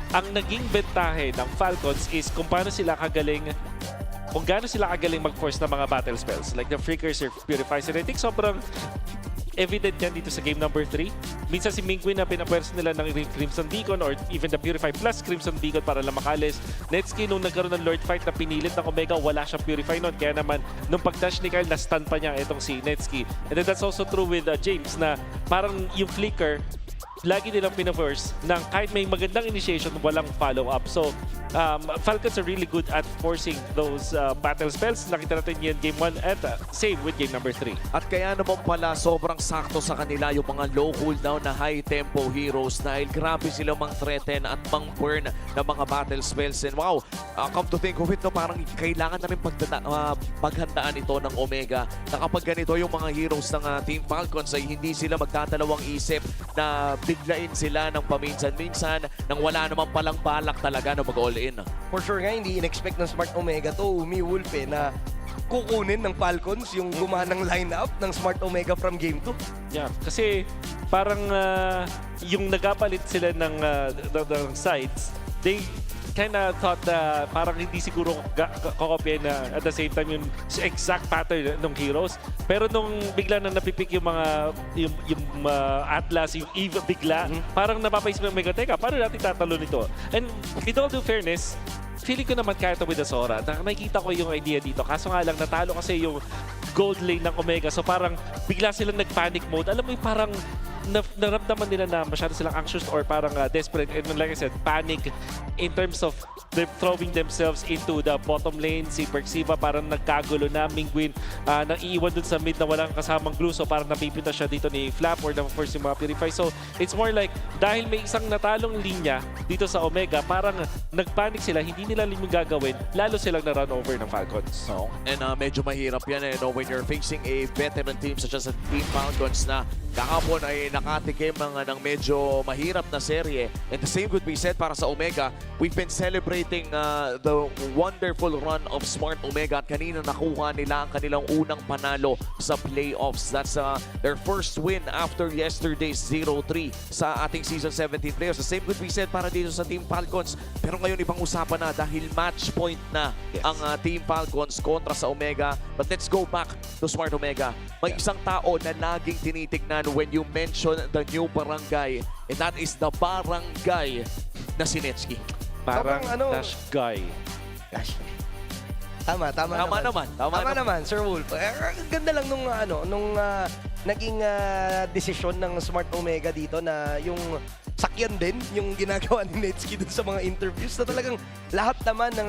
ang naging bentahe ng Falcons is kung paano sila kagaling mag-force ng mga battle spells. Like the Freakers or Purifies. And I think sobrang evident yan dito sa game number 3. Minsan si Mingwin na pinapwersa nila ng Crimson Beacon or even the Purify plus Crimson Beacon para lang makalis. Netsuki, nung nagkaroon ng Lord Fight na pinilit ng Omega, wala siyang Purify nun. Kaya naman, nung pag-dash ni Kyle, na-stun pa niya itong si Netsuki. And then that's also true with James na parang yung flicker, lagi nilang pinaverse ng kahit may magandang initiation, walang follow-up. So, Falcons are really good at forcing those battle spells. Nakita natin yan game 1 at same with game number 3. At kaya naman pala sobrang sakto sa kanila yung mga low cooldown na high tempo heroes dahil grabe sila mang-threaten at mang-burn ng mga battle spells. And wow, come to think of it, no, parang kailangan na rin paghandaan ito ng Omega na kapag ganito yung mga heroes ng Team Falcons ay hindi sila magdadalawang isip na biglain sila ng paminsan-minsan nang wala naman palang balak talaga na mag-all-in. For sure nga, hindi in-expect ng Smart Omega to, umiwolf na kukunin ng Falcons yung gumanang lineup ng Smart Omega from Game 2. Yeah, kasi parang yung nagapalit sila ng sides, they kinda thought na parang hindi siguro kakopya na at the same time yung exact pattern ng heroes. Pero nung bigla na napipik yung mga yung Atlas, yung Eve bigla, parang napapaisip ng Omega, teka, paano natin tatalo nito? And with all due fairness, feeling ko naman kaya ito with the Sora. Nakikita ko yung idea dito. Kaso nga lang, natalo kasi yung gold lane ng Omega. So parang bigla silang nag-panic mode. Alam mo yung parang naramdaman nila na masyado silang anxious or parang desperate. And like I said, panic in terms of throwing themselves into the bottom lane. Si Perxiva parang nagkagulo na. Mingwin naiiwan dun sa mid na walang kasamang glue. So parang napipita siya dito ni Flap or na-force yung mga Purify. So it's more like dahil may isang natalong linya dito sa Omega, parang nagpanic sila. Hindi nila yung gagawin. Lalo silang na-run over ng Falcons. No. And medyo mahirap yan when you're facing a veteran team such as a Team Falcons na kahapon ay nakatikim ng medyo mahirap na serye. And the same could be said para sa Omega. We've been celebrating the wonderful run of Smart Omega at kanina nakuha nila ang kanilang unang panalo sa playoffs. That's their first win after yesterday's 0-3 sa ating Season 17 playoffs. The same could be said para dito sa Team Falcons. Pero ngayon ibang usapan na dahil match point na ang Team Falcons kontra sa Omega. But let's go back to Smart Omega. May isang tao na laging tinitignan when you mention the new barangay, and that is the barangay na si Netsuki. Parang dash guy. Tama naman, Sir Wolf. Ganda lang nung naging desisyon ng Smart Omega dito na yung sakyan din yung ginagawa ni Netsuki dun sa mga interviews na talagang lahat naman ng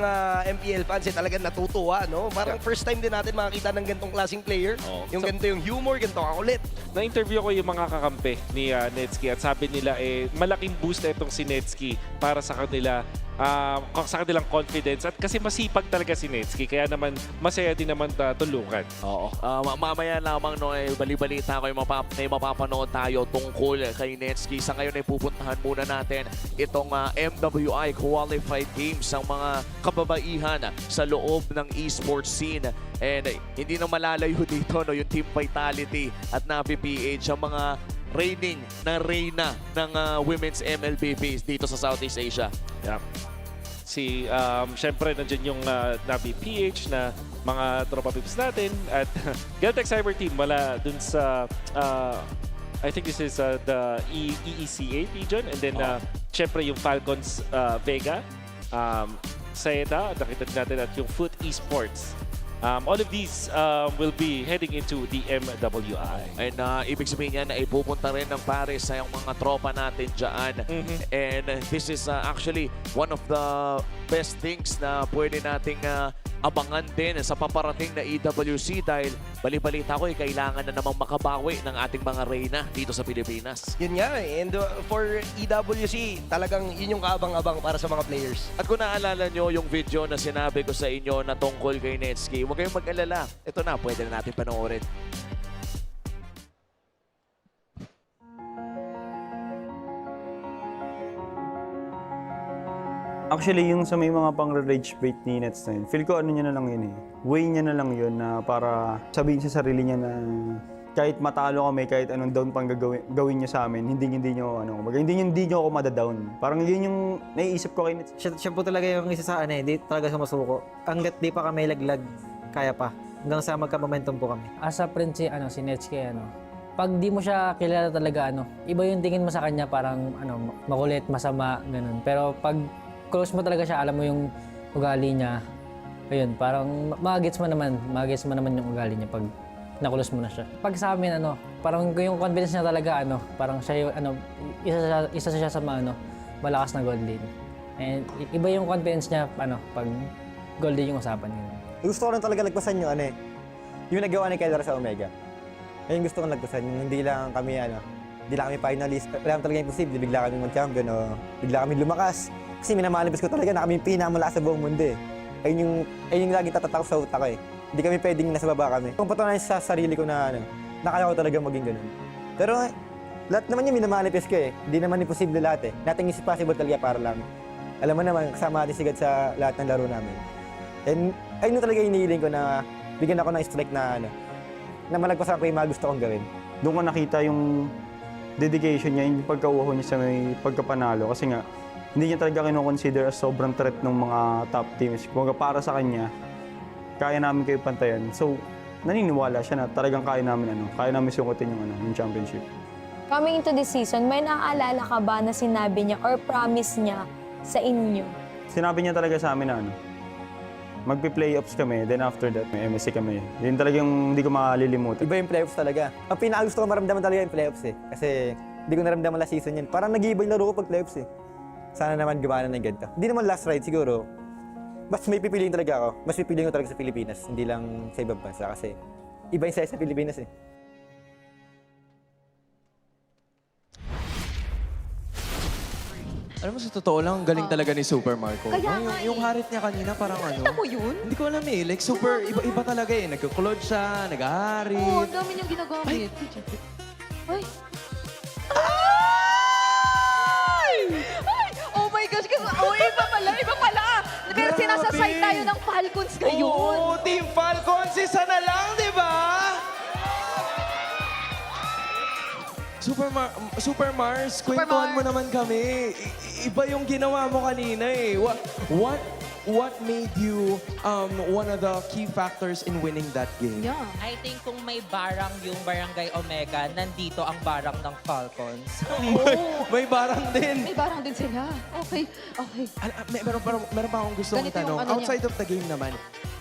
MPL fans talagang natutuwa, no? Parang first time din natin makakita ng ganitong klaseng player. Yung ganito yung humor, ganito kakulit. Na-interview ko yung mga kakampi ni Netsuki at sabi nila malaking boost itong si Netsuki para sa kanila. Sa kanilang confidence at kasi masipag talaga si Netsuki kaya naman masaya din naman tulungan. Oo. Mamaya lamang bali-balita ko yung mapapanood tayo tungkol kay Netsuki. Sa ngayon ay pupuntahan muna natin itong MWI Qualified Games ang mga kababaihan sa loob ng esports scene. And hindi na malalayo dito yung Team Vitality at Navi PH ang mga reigning na reyna ng women's MLBB dito sa Southeast Asia. Yeah. Siyempre nandiyan yung Navi PH na mga tropa pips natin at Galtech Cyber Team wala dun sa I think this is the EECA region and then siyempre yung Falcons Vega, Saeta, nakita natin at yung Foot Esports. All of these will be heading into the MWI. And ibig sabihin yan na ipupunta rin ng Paris sa yung mga tropa natin dyan. And this is actually one of the best things na pwede nating abangan din sa paparating na EWC dahil bali-balita ko kailangan na namang makabawi ng ating mga reyna dito sa Pilipinas. Yun nga and for EWC, talagang yun yung kaabang-abang para sa mga players. At kung naalala nyo yung video na sinabi ko sa inyo na tungkol kay Netsuki, huwag kayong mag-alala. Ito na, pwede na natin panoorin. Actually, yung sa may mga pang-rage bait ni Nets na yun, feel ko niya na lang yun way niya na lang yun na para sabihin sa sarili niya na kahit matalo kami, kahit anong down pang gawin niyo sa amin, hindi niyo ako madadown. Parang yun yung naiisip ko kay Nets. Siya po talaga yung isa sa hindi talaga sumusuko. Hanggat di pa kami laglag, kaya pa. Hanggang sa magka-momentum po kami. As a friend si Netsuki, pag di mo siya kilala talaga, iba yung tingin mo sa kanya, parang makulit, masama, ganun. Pero pag close mo talaga siya, alam mo yung ugali niya, ayun, parang magets mo naman yung ugali niya pag nakulos mo na siya. Pag sa amin, parang yung confidence niya talaga, parang siya yung, isa siya sa mga, malakas na gold lane. And iba yung confidence niya, pag gold lane yung usapan niya. Gusto ko rin talaga lagpasan yung yung nagawa ni Keller sa Omega. Ayun gusto kong lagpasan, yung hindi lang kami finalist. Alam talaga imposible, bigla kami mag-champion o bigla kami lumakas. Kasi minamalibas ko talaga na kami pinamalakas sa buong mundo eh. Ayun yung lagi tatatak sa utak ko eh. Hindi kami pwedeng nasa baba kami. Kung patunayan sa sarili ko na kaya ko talaga maging ganun. Pero lahat naman yung minamanifest ko eh. Hindi naman imposible lahat eh. Nothing is possible talaga para lang. Alam mo naman, kasama natin sigad sa lahat ng laro namin. And ayun talaga yung hinihiling ko na bigyan ako ng strike na malagpasan ko yung mga gusto kong gawin. Doon ko nakita yung dedication niya, yung pagkauho niya sa may pagkapanalo. Kasi nga, hindi niya talaga kinoconsider as sobrang threat ng mga top teams. Kung para sa kanya, kaya namin kayo pantayan. So, naniniwala siya na talagang kaya namin sungkutin yung championship. Coming into this season, may naaalala ka ba na sinabi niya or promise niya sa inyo? Sinabi niya talaga sa amin na magpi-playoffs kami, then after that, may MSC kami. Yun talagang hindi ko malilimutan. Iba yung playoffs talaga. Ang pinakagusto ko maramdaman talaga yung playoffs eh. Kasi hindi ko naramdaman last season yan. Parang nag-iiba yung laro ko pag playoffs eh. Sana naman gumana ng ganito. Hindi naman last ride siguro. Mas may pipiliin talaga ako. Mas pipiliin ko talaga sa Pilipinas. Hindi lang sa ibang bansa kasi iba yung sa Pilipinas eh. Alam mo, sa totoo lang, ang galing talaga ni Super Marco. Kaya nga Yung harit niya kanina, parang Nakita mo yun? Hindi ko alam eh. Like, super, iba talaga eh. Nagkukulod siya, nag-harit. Oo, ang dami niyang ginagamit. Ay! Oh my gosh, iba pala. Pero sinasasay tayo ng Falcons ngayon. Oo, Team Falcons, isa na lang, di ba? Super Mars, kwentuhan mo naman kami. Iba yung ginawa mo kanina eh. What made you one of the key factors in winning that game? Yeah. I think kung may barang yung Barangay Omega, nandito ang barang ng Falcons. May barang din. May barang din sila. Okay. Meron pa akong gusto Ganito tanong. yung ano Outside of the game naman,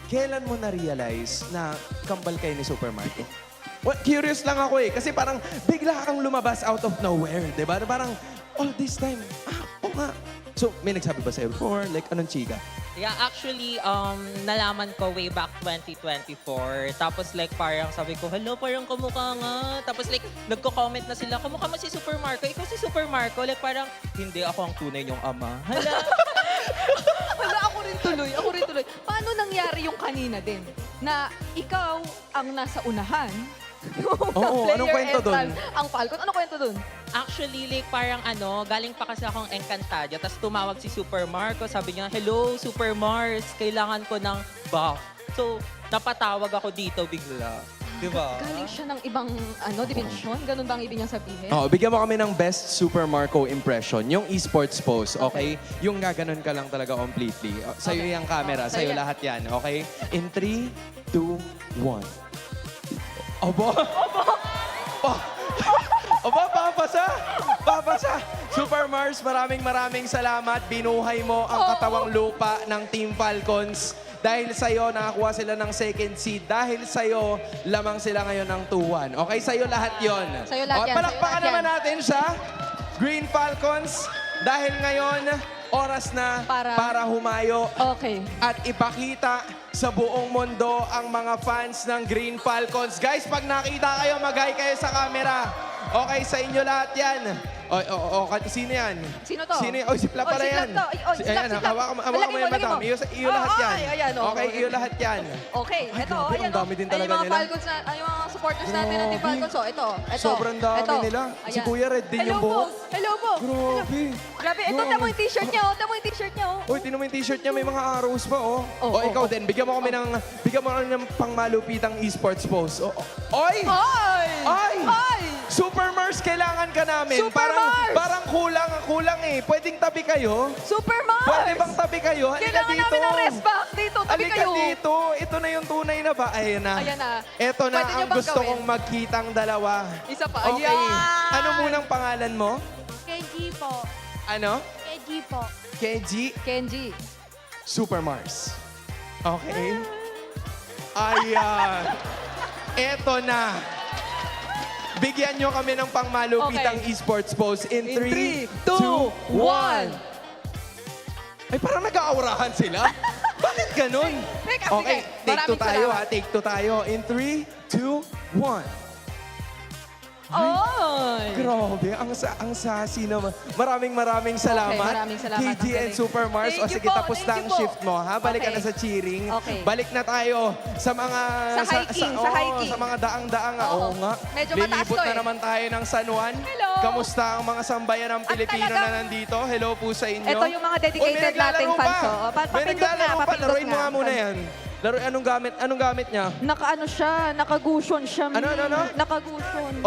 kailan mo na-realize na kambal kayo ni Super Marco? Well, curious lang ako eh. Kasi parang bigla kang lumabas out of nowhere, di ba? Parang, this time, oo nga. So, may nagsabi ba sa'yo before? Like, anong chika? Yeah, actually, nalaman ko way back 2024. Tapos like parang sabi ko, hello, parang kamukha nga. Tapos like, nagko-comment na sila, kamukha mo si Super Marco. Ikaw si Super Marco. Like parang, hindi ako ang tunay niyong ama. Hala. Wala, ako rin tuloy. Paano nangyari yung kanina din? Na ikaw ang nasa unahan. Oo, anong kwento dun? Ang Falcon, anong kwento dun? Actually, like parang galing pa kasi akong Encantadia. Tapos tumawag si Super Marco. Sabi niya, hello, Super Mars. Kailangan ko ng buff. So, napatawag ako dito bigla. Diba? Galing siya ng ibang dimension? Ganun ba ang ibig niyang sabihin? Bigyan mo kami ng best Super Marco impression. Yung esports pose, okay? Yung gaganon ka lang talaga completely. Sa'yo yung camera, sa'yo lahat yan, okay? In 3, 2, 1. Aba! Aba, papasa! Super Mars, maraming salamat. Binuhay mo ang katawang lupa ng Team Falcons. Dahil sa'yo, nakakuha sila ng second seed. Dahil sa'yo, lamang sila ngayon ng 2-1. Okay, sa'yo lahat yon. Sa'yo lahat yan. Palakpakan naman natin siya. Green Falcons. Dahil ngayon, oras na para humayo. Okay. At ipakita sa buong mundo ang mga fans ng Green Falcons. Guys, pag nakita kayo, mag-hi kayo sa camera. Okay, sa inyo lahat yan. Sino yan? Sino to? Si Flap pala yan. Si Flap. Hawakan mo yung madam. Iyo lahat yan. Okay, iyo lahat yan. Okay, ito. Ang dami din talaga yung mga nila. Falcons yung mga supporters natin ng Team Falcons. Ito. Sobrang dami nila. Si Kuya Red din yung buhok. Hello po. Grabe. Ito, tamo yung t-shirt niya. Tinan mo yung t-shirt niya. May mga arrows pa, ikaw din. Bigyan mo kami ng pangmalupitang esports pose. Oy! Super Mars, kailangan ka namin. Parang kulang eh. Pwedeng tabi kayo? Super Mars! Pwede bang tabi kayo? Halika Kailangan dito. namin ng rest back dito. Tabi Halika kayo. dito. Ito na yung tunay na ba? Ayan na. Ayan na. Ito na Pwede niyo ang bang gusto gawin? kong magkitang dalawa. Isa pa. Okay. Ayan! Ano munang pangalan mo? Kenji po. Ano? Kenji po. Kenji Kenji. Super Mars. Okay. Ayan. Eto na. Bigyan nyo kami ng pangmalupitang esports pose in 3, 2, 1. Ay, parang nag-aurahan sila. Bakit ganun? Okay, take 2 tayo ha. Take 2 tayo. In 3, 2, 1. Oy! Grabe, ang sassy naman. Maraming salamat. maraming salamat. KG and Ang galing. Super Mars. Thank O you sige, po, tapos thank na you ang po. shift mo, ha? Balik ka na Okay. sa cheering. Okay. Balik na tayo sa mga... Sa hiking, sa hiking. Sa mga daang-daang. Oo. Oo nga. Medyo mataas Lilibot to na eh. naman tayo ng San Juan. Hello. Kamusta ang mga sambayan ng Pilipino talagang- na nandito? Hello po sa inyo. Ito yung mga dedicated Uy, may naglalaro nating pa. fans, oh. May Papindot naglalaro nga, pa. papindot Laruin mo nga. nga muna yan. Anong gamit niya? Naka-ano siya, naka-gushon siya. Ano? Naka-gushon.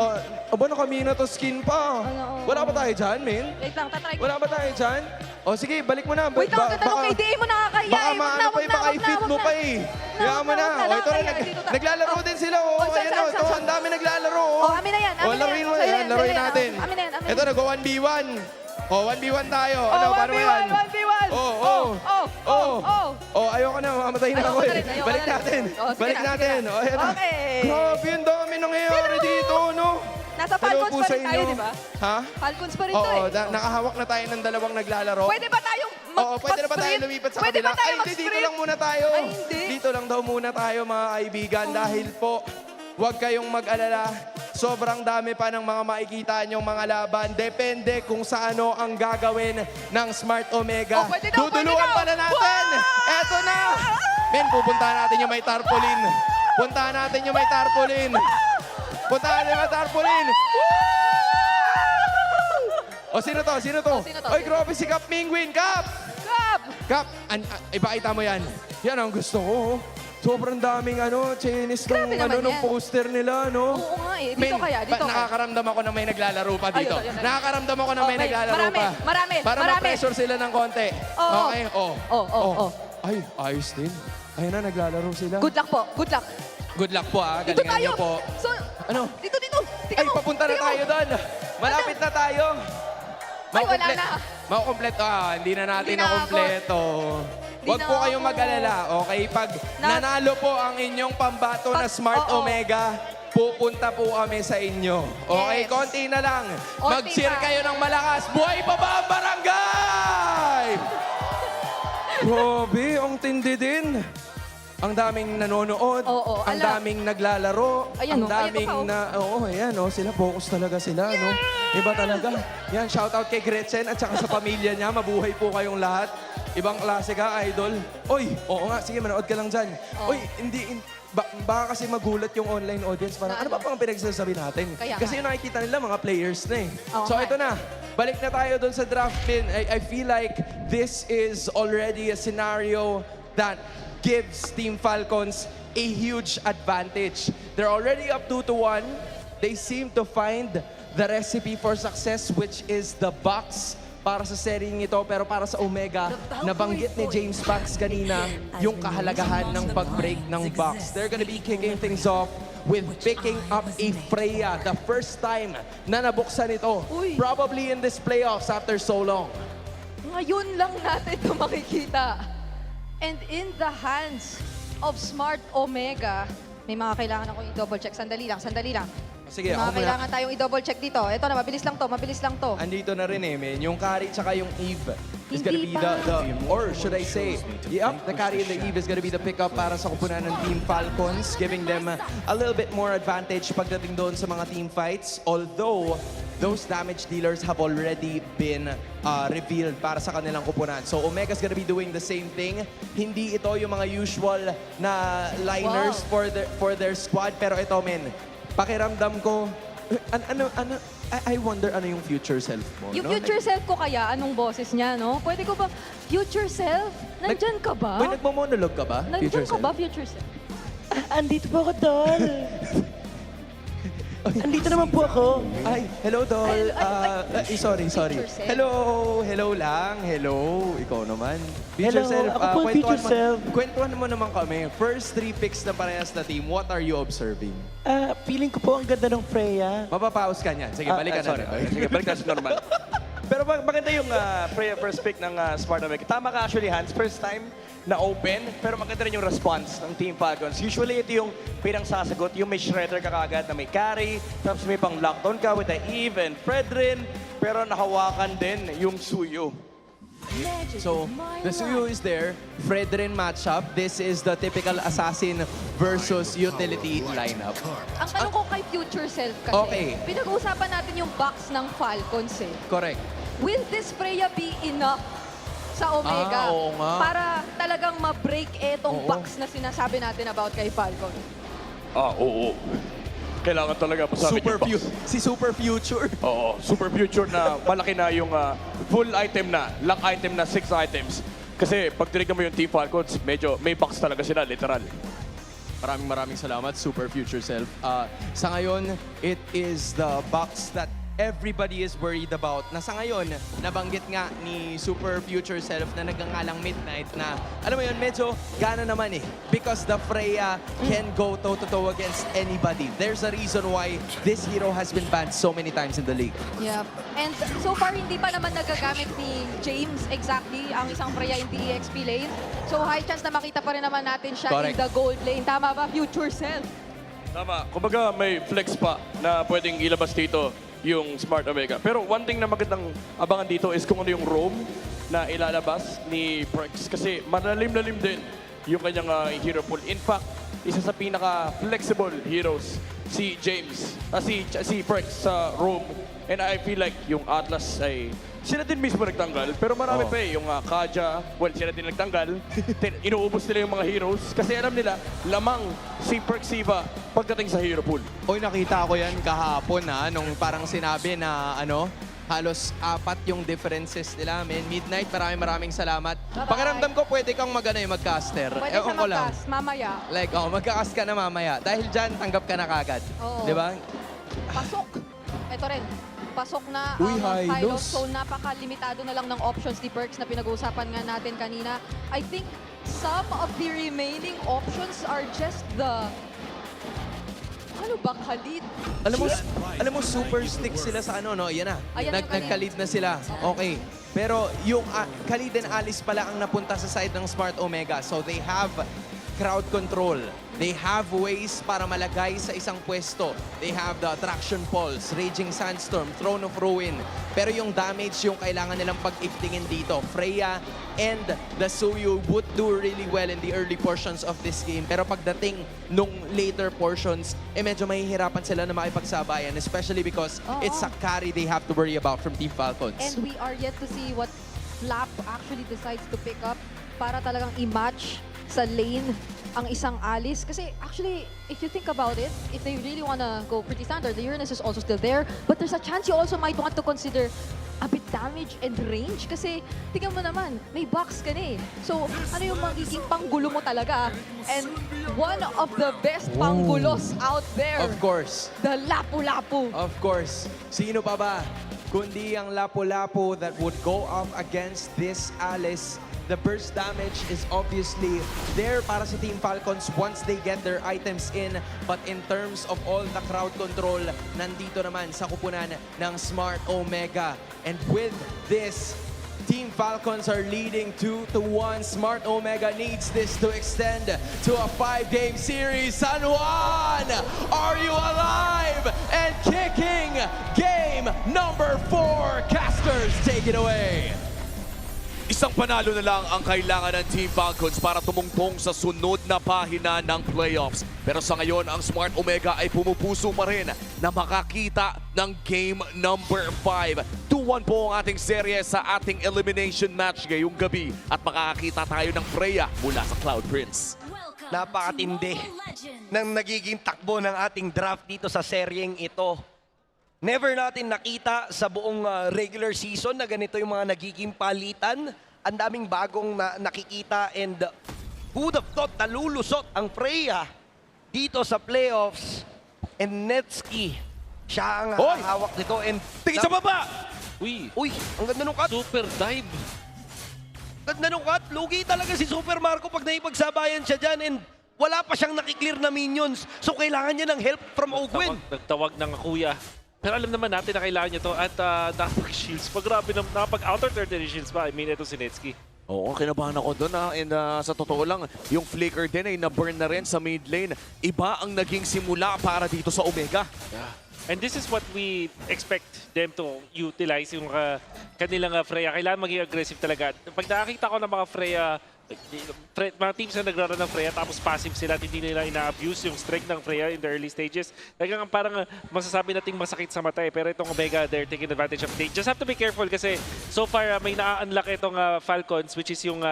Aba, nakamina to skin pa. Ano, Wala ba tayo dyan, Min? Wait lang, tatry ko. Wala ba tayo dyan? O sige, balik mo na. Wait lang, ganda nung KDA mo nakakaya. Baka Wag maano na, pa wag eh, na, baka wag na, i-fit wag mo na. pa eh. Kaya mo na. O, ito rin, naglalaro din sila. O, Oh, saan, ayan o, saan, ito, saan? ang dami naglalaro. Oh, amin na yan, amin O, na laruin yan. mo Sa'yo yan, yan, laruin sa'yo yan. natin. Amin na yan, amin na Ito, yan. nag-1v1. O, 1v1 tayo. Ano, Oh, paano mo yan? 1v1. Oh, ayoko na, mamamatay na ako eh. Ayoko Balik na rin. natin. Oh, sige Balik na, natin. sige na. O, ayan na. Okay. Grabe, ang dami nangyayari dito, no? Nasa Hello Falcons po pa sa rin tayo, inyo. di ba? Ha? Falcons pa rin to Oo, eh. nakahawak na tayo ng dalawang naglalaro. Pwede ba tayong Oo, pwede na ba tayo lumipat sa Pwede kabila? ba tayo Ay, hindi, dito mag-sprint? lang muna tayo. Ay, hindi. Dito lang daw muna tayo, mga kaibigan. Dahil po, huwag kayong mag-alala. Sobrang dami pa ng mga makikita nyong mga laban. Depende kung sa ano ang gagawin ng Smart Omega. Oh, pwede daw, Duduluan pwede daw. pa na natin. Eto na. Men, pupuntahan natin yung may tarpaulin. Puntahan natin yung may tarpaulin. Puntahan natin yung may tarpaulin. O, sino to? Sino to? Sino to? Oy, grabe si Cap Mingwin. Cap! Kap! Ipakita mo yan. Yan ang gusto ko. Sobrang daming Chinese Grabe naman nung yan. poster nila, no? Oo nga eh. Dito kaya, dito kaya. Nakakaramdam ako na may naglalaro pa dito. Ay, ito, yan. Nakakaramdam ako na may Okay, naglalaro marami, pa. marami, Para marami. ma-pressure sila ng konti. Oo. Okay, Ay, ayos din. Ayun na, naglalaro sila. Good luck po, good luck. Good luck po, Dito galingan tayo. niyo po. So, Ano? dito. Tingnan Ay, mo. papunta na tingnan mo. tayo doon. Malapit na tayo. Ay, wala na. Makukompleto. Hindi na natin Hindi na nakompleto. Hindi Huwag na po kayong ako. mag-alala. Okay, pag nanalo po ang inyong pambato na Smart oo. Omega, pupunta po kami sa inyo. Okay, Yes. konti na lang. Konti Mag-cheer pa. kayo ng malakas. Buhay pa ba ang barangay? Grabe, ang tindi din. Ang daming nanonood, Oo, ang ala. daming naglalaro, Ayan, ang oh. Ayan daming pa, oh. sila, focus talaga sila, no? Iba talaga. Yan, shout out kay Gretchen at saka sa pamilya niya. Mabuhay po kayong lahat. Ibang klase ka, idol. Oy, oo nga, sige, manood ka lang dyan. Oy, baka kasi magulat yung online audience. Parang, ano ba pang pinagsasabi natin? Kaya Kasi nga. yung nakikita nila, mga players na eh. Oo So, nga. ito na. Balik na tayo doon sa draft pin. I feel like this is already a scenario that gives Team Falcons a huge advantage. They're already up 2-1. They seem to find the recipe for success, which is the box para sa seryeng ito. Pero para sa Omega, nabanggit ni James Banks kanina yung kahalagahan ng pag-break ng box. They're gonna be kicking things off with picking up a Freya. The first time na nabuksan ito. Uy. Probably in this playoffs after so long. Ngayon lang natin ito makikita. And in the hands of Smart Omega, may mga kailangan akong i-double check. Sandali lang. Sige, May ako mga muna. kailangan tayong i-double check dito. Ito na, mabilis lang to. Andito na rin men. Yung carry tsaka yung Eve is gonna Hindi be or should I say, the carry and the Eve is gonna be the pickup para sa kupunan ng Team Falcons, giving them a little bit more advantage pagdating doon sa mga team fights. Although, those damage dealers have already been revealed para sa kanilang kupunan. So, Omega's gonna be doing the same thing. Hindi ito yung mga usual na liners for their squad. Pero ito, men, pakiramdam ko, I wonder ano yung future self mo. Yung no? future self ko kaya, anong boses niya, no? Pwede ko ba, future self? Nandyan ka ba? May nagmo-monologue ka ba? Nandyan Future ka self? ba, future self? Andito po ako, Dol. Andito naman po ako. Ay, hello, Dol. Sorry. Hello lang. Hello. Ikaw naman. Hello, ako po yung future self. Kwentuhan mo naman kami. First 3 picks na parehas na team, what are you observing? Feeling ko po ang ganda ng Freya. Mapapaus ka niyan. Sige, balikan sorry. na. Sige, balikan sa normal. Pero maganda yung Freya first pick ng Smart Omega. Tama ka actually, Hans. First time na open, pero maganda rin yung response ng Team Falcons. Usually, ito yung pinang sasagot, yung may shredder ka kagad na may carry, tapos may pang lockdown ka with the Eve and Fredrin, pero nahawakan din yung Suyo. So, the Suyo is there. Fredrin matchup. This is the typical assassin versus utility lineup. Ang tanong ko kay Future Self kasi, Okay. pinag-uusapan natin yung box ng Falcons eh. Correct. Will this Freya be enough sa Omega oo nga. para talagang ma-break etong box na sinasabi natin about kay Falcon? Oo. Kailangan talaga masabi Si Super Future. Oo, Super Future na malaki na yung full item na, lock item na 6 items. Kasi pag tinignan mo yung Team Falcons, medyo may box talaga sila, literal. Maraming salamat, Super Future Self. Sa ngayon, it is the box that everybody is worried about. Na sa ngayon, nabanggit nga ni Super Future Self na nagngangalang Midnight na, alam mo yun, medyo gana naman eh. Because the Freya can go toe-to-toe against anybody. There's a reason why this hero has been banned so many times in the league. Yeah. And so far, hindi pa naman nagagamit ni James exactly ang isang Freya in the EXP lane. So high chance na makita pa rin naman natin siya in the gold lane. Tama ba, Future Self? Tama. Kumbaga may flex pa na pwedeng ilabas dito yung Smart Omega. Pero one thing na magandang abangan dito is kung ano yung roam na ilalabas ni Prex. Kasi malalim-lalim din yung kanyang hero pool. In fact, isa sa pinaka-flexible heroes si James, si Prex sa roam. And I feel like yung Atlas ay sila din mismo nagtanggal, pero marami pa eh. Yung Kaja, well, sila din nagtanggal. Inuubos nila yung mga heroes kasi alam nila, lamang si Perxiva pagdating sa hero pool. Oy, nakita ko yan kahapon nung parang sinabi na halos 4 yung differences nila. Midnight, maraming salamat. Pakiramdam ko pwede kang mag-caster. Pwede sa mag-cast, mamaya. Like, mag-cast ka na mamaya. Dahil dyan, tanggap ka na kagad. Di ba? Pasok. Ito rin. Pasok na Uy, ang high Pylos. loss. So napakalimitado na lang ng options ni Perks na pinag-uusapan nga natin kanina. I think some of the remaining options are just the... Ano ba, Khalid? Alam mo, super stick sila sa no? Yan na. Ayan yung Khalid. Nagka-lead na sila. Okay. Pero yung Khalid and Alice pala ang napunta sa side ng Smart Omega. So they have crowd control. They have ways para malagay sa isang pwesto. They have the Attraction Pulse, Raging Sandstorm, Throne of Ruin. Pero yung damage yung kailangan nilang pag-iftingin dito. Freya and the Suyu would do really well in the early portions of this game. Pero pagdating nung later portions, medyo mahihirapan sila na makipagsabayan. Especially because it's a carry they have to worry about from Team Falcons. And we are yet to see what Flap actually decides to pick up para talagang i-match sa lane ang isang Alice. Kasi actually, if you think about it, if they really wanna go pretty standard, the Uranus is also still there. But there's a chance you also might want to consider a bit damage and range. Kasi, tingnan mo naman, may box ka na eh. So, ano yung magiging panggulo mo talaga? And one of the best panggulos out there. Of course. The Lapu-Lapu. Of course. Sino pa ba? Kundi ang Lapu-Lapu that would go up against this Alice. The burst damage is obviously there para sa Team Falcons once they get their items in. But in terms of all the crowd control, nandito naman sa kupunan ng Smart Omega. And with this, Team Falcons are leading 2-1. Smart Omega needs this to extend to a 5-game series. San Juan, are you alive and kicking? Game number 4. Casters, take it away. Isang panalo na lang ang kailangan ng Team Falcons para tumungtong sa sunod na pahina ng playoffs. Pero sa ngayon, ang Smart Omega ay pumupuso pa rin na makakita ng game number 5. 2-1 po ang ating serye sa ating elimination match ngayong gabi. At makakakita tayo ng Freya mula sa Cloud Prince. Napakatindi ng nagiging takbo ng ating draft dito sa seryeng ito. Never natin nakita sa buong regular season na ganito yung mga nagiging palitan. Ang daming bagong nakikita and who would have thought nalulusot ang Freya dito sa playoffs. And Netski Siya ang Hoy! hawak nito. And Tingin sa baba! Uy, ang ganda nung cut. super dive. Ganda nung cut. Lugi talaga si Super Marco pag naipagsabayan siya dyan. And wala pa siyang nakiklear na minions. So kailangan niya ng help from Ogwen. Nagtawag ng kuya. Pero alam naman natin na kailangan niya to at nakapag-shields pa. Grabe na nakapag-outer third shields pa. I mean, ito si Netsky. Oo, kinabahan ako doon and sa totoo lang, yung flicker din ay na-burn na rin sa mid lane. Iba ang naging simula para dito sa Omega. Yeah. And this is what we expect them to utilize yung kanilang Freya. Kailangan maging aggressive talaga. Pag nakakita ko ng mga Freya, mga teams na nagraro ng Freya tapos passive sila at hindi nila ina-abuse yung strength ng Freya in the early stages. Talagang parang masasabi nating masakit sa mata eh. Pero itong Omega, they're taking advantage of it. Just have to be careful kasi so far may na-unlock itong Falcons which is yung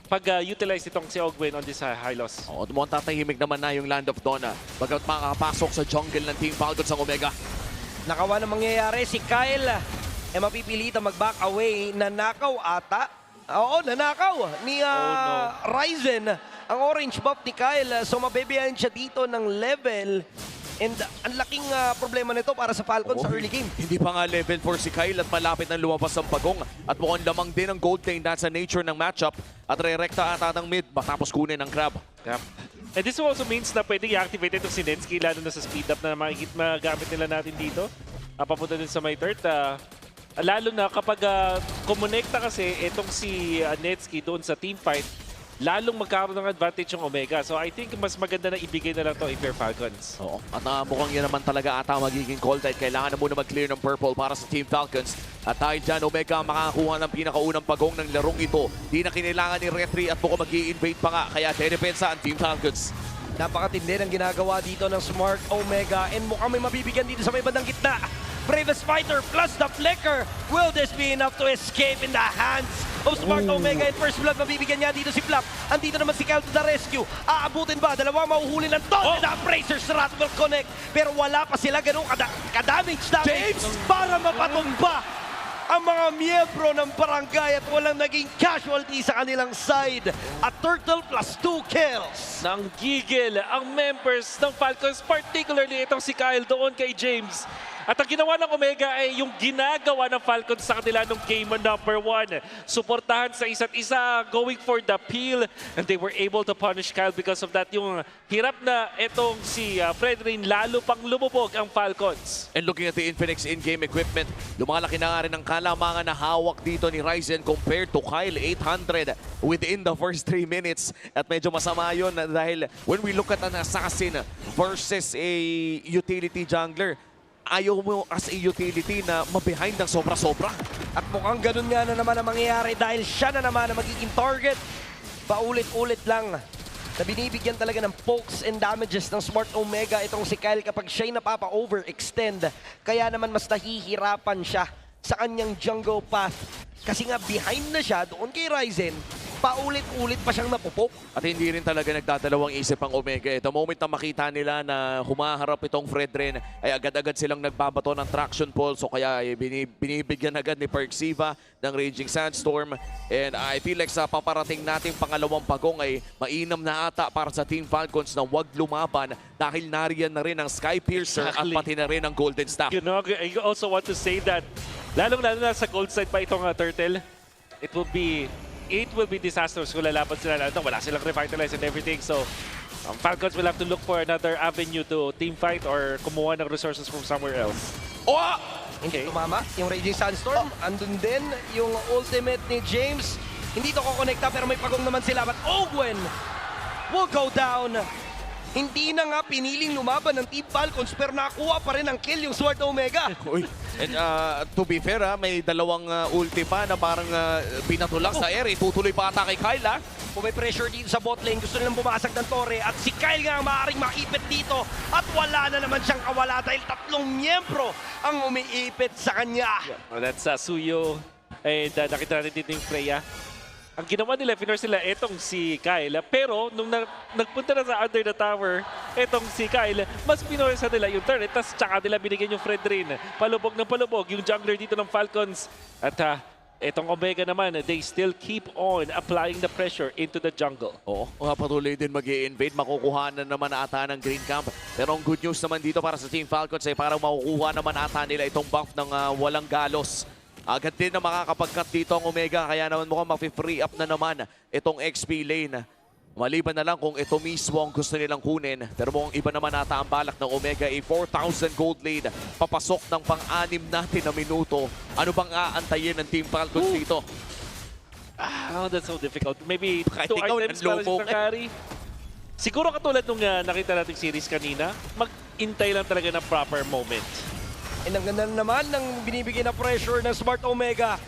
pag-utilize itong si Ogwen on this high loss. Oo, mukhang tatahimik naman na yung Land of Dawn. Bagat makakapasok sa jungle ng Team Falcons ang Omega. Nakawa na mangyayari si Kyle. Mapipilitan mag-back away. Nanakaw ata. Oo, nanakaw ni Ryzen ang orange buff ni Kyle. So mabebeyan siya dito ng level. And ang laking problema nito para sa Falcons sa early game. Hindi pa nga level 4 si Kyle at malapit na lumabas ang pagong. At mukhang lamang din ang gold lane dahil sa nature ng matchup. At re-recta ata ng mid matapos kunin ng crab. Yep. And this also means na pwedeng i-activate itong si Netsky lalo na sa speed up na magamit nila natin dito. Papunta din sa my third. Lalo na kapag kumonekta kasi itong si Netsky doon sa team fight, lalong magkaroon ng advantage yung Omega. So I think mas maganda na ibigay na lang to if you're Falcons. Oo. At mukhang yan naman talaga ata magiging call dahil kailangan na muna mag-clear ng purple para sa Team Falcons. At dahil dyan, Omega makakakuha ng pinakaunang pagong ng larong ito. Di na kinailangan ni Retri at mukhang mag-i-invade pa nga. Kaya dedepensa ang Team Falcons. Napakatindi ng ginagawa dito ng Smart Omega. And mukhang may mabibigyan dito sa may bandang gitna. Bravest Fighter plus the Flicker. Will this be enough to escape in the hands of Smart Omega? And first blood, mabibigyan niya dito si Flap. Andito naman si Kyle to the rescue. Aabutin ba? Dalawa mahuhuli ng Don. And the Brazers Rat will connect. Pero wala pa sila ganun ka-damage James para mapatumba ang mga miyembro ng barangay at walang naging casualty sa kanilang side. At Turtle plus 2 kills. Nang gigil ang members ng Falcons, particularly itong si Kyle doon kay James. At ang ginawa ng Omega ay yung ginagawa ng Falcons sa kanila nung game number 1. Suportahan sa isa't isa, going for the peel. And they were able to punish Kyle because of that. Yung hirap na itong si Fredrin, lalo pang lumubog ang Falcons. And looking at the Infinix in-game equipment, lumalaki na nga rin ang kalamangan na hawak dito ni Ryzen compared to Kyle. 800 within the first 3 minutes. At medyo masama yun dahil when we look at an assassin versus a utility jungler, ayaw mo as a utility na mabehind ng sobra-sobra. At mukhang ganun nga na naman ang mangyayari dahil siya na naman ang magiging target. Paulit-ulit lang na binibigyan talaga ng pokes and damages ng Smart Omega itong si Kyle kapag siya'y napapa-overextend. Kaya naman mas nahihirapan siya sa kanyang jungle path. Kasi nga behind na siya doon kay Ryzen, paulit-ulit pa siyang napupok. At hindi rin talaga nagdadalawang isip ang Omega. The moment na makita nila na humaharap itong Fredrin, ay agad-agad silang nagbabato ng traction pole. So kaya binibigyan agad ni Perksiva ng Raging Sandstorm. And I feel like sa paparating nating pangalawang pagong ay mainam na ata para sa Team Falcons na wag lumaban dahil nariyan na rin ang Sky Piercer at pati na rin ang Golden Staff. You know, I also want to say that lalong-lalo na sa gold side pa itong Turtle, it will be disastrous kung lalaban sila. Wala silang revitalize and everything. So, Falcons will have to look for another avenue to team fight or kumuha ng resources from somewhere else. Oh! Hindi tumama. Yung Raging Sandstorm, andun din yung ultimate ni James. Hindi to kukonekta pero may pagong naman sila. But Ogwen will go down. Hindi na nga piniling lumaban ng Team Falcons pero nakuha pa rin ang kill yung Sword Omega. Uy. And to be fair, may dalawang ulti pa na parang pinatulak sa air. Tutuloy pa ata kay Kyle. Kung may pressure dito sa bot lane, gusto nilang bumasag ng torre at si Kyle nga maaaring maipit dito at wala na naman siyang kawala dahil 3 miyembro ang umiipit sa kanya. Well, that's Suyo and nakita natin dito yung Freya. Ang ginawa nila, finurse nila etong si Kyle. Pero nung nagpunta na sa under the tower, etong si Kyle, mas pinorsa nila yung turret. Tapos tsaka nila binigyan yung Fredrin. Palubog ng palubog yung jungler dito ng Falcons. At Itong Omega naman, they still keep on applying the pressure into the jungle. Oo, patuloy din mag-i-invade. Makukuha na naman ata ng Green Camp. Pero ang good news naman dito para sa Team Falcons ay parang makukuha naman ata nila itong buff ng walang galos. Agad din na makakapag-cut dito ang Omega. Kaya naman mukhang ma-free up na naman itong XP lane. Maliban na lang kung ito mismo ang gusto nilang kunin. Pero mukhang iba naman ata ang balak ng Omega. 4,000 gold lead. Papasok ng pang-anim natin na minuto. Ano bang aantayin ng Team Falcons dito? Oh, that's so difficult. Maybe Kahit 2 ikaw, items para nanloko sa ka. carry. Siguro katulad nung nakita nating series kanina, mag-intay lang talaga ng proper moment. And ang ganda naman ng binibigay na pressure ng Smart Omega.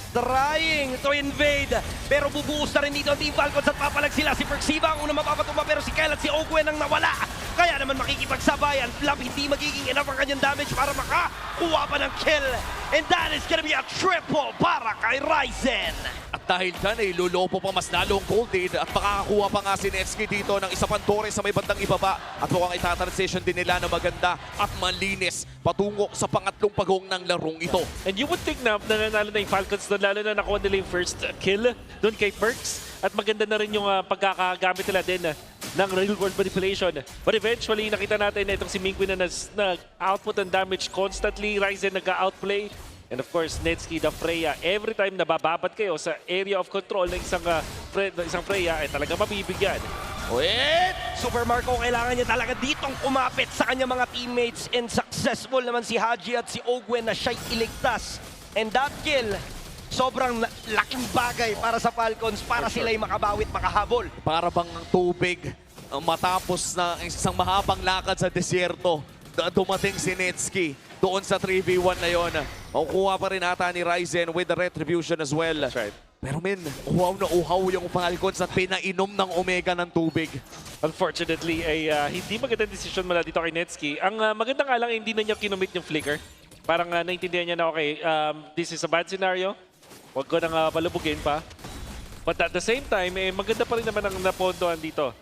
Trying to invade. Pero bubuhos na rin dito ang Team Falcons at papalag sila. Si Perxiva ang unang mapapatumba pero si Kyle at si Ogwen ang nawala. Kaya naman makikipagsabayan. Flap hindi magiging enough ang kanyang damage para makakuha pa ng kill. And that is gonna be a triple para kay Ryzen. At dahil dyan ay lulupo pa mas lalong gold lead at makakakuha pa nga si Netsky dito ng isa pang tore sa may bandang ibaba. At mukhang itatransition din nila na maganda at malinis patungo sa pangatlong pagong ng larong ito. And you would think na nananalo na yung Falcons doon, lalo na nakuha nila yung first kill doon kay Perks. At maganda na rin yung pagkakagamit nila din ng real world manipulation. But eventually, nakita natin na itong si Mingwin na nag-output and damage constantly. Ryzen nag-outplay. And of course, Netsky, the Freya, every time nabababat kayo sa area of control ng isang Freya, ay talaga mabibigyan. Wait! Super Marco, kailangan niya talaga ditong kumapit sa kanyang mga teammates. And successful naman si Haji at si Ogwen na siya'y iligtas. And that kill, sobrang laking bagay para sa Falcons para sila'y makabawit, makahabol. Para bang tubig matapos na isang mahabang lakad sa desierto. Dumating si Netsky doon sa 3v1 na yon. Makukuha pa rin ata ni Ryzen with the retribution as well. That's right. Pero men, uhaw na uhaw yung Falcons at pinainom ng Omega ng tubig. Unfortunately, ay hindi magandang decision mula dito kay Netsky. Ang maganda nga lang, hindi na niya kinumit yung flicker. Parang naintindihan niya na, okay, this is a bad scenario. Huwag ko nang palubugin pa. But at the same time, maganda pa rin naman ang napondoan dito.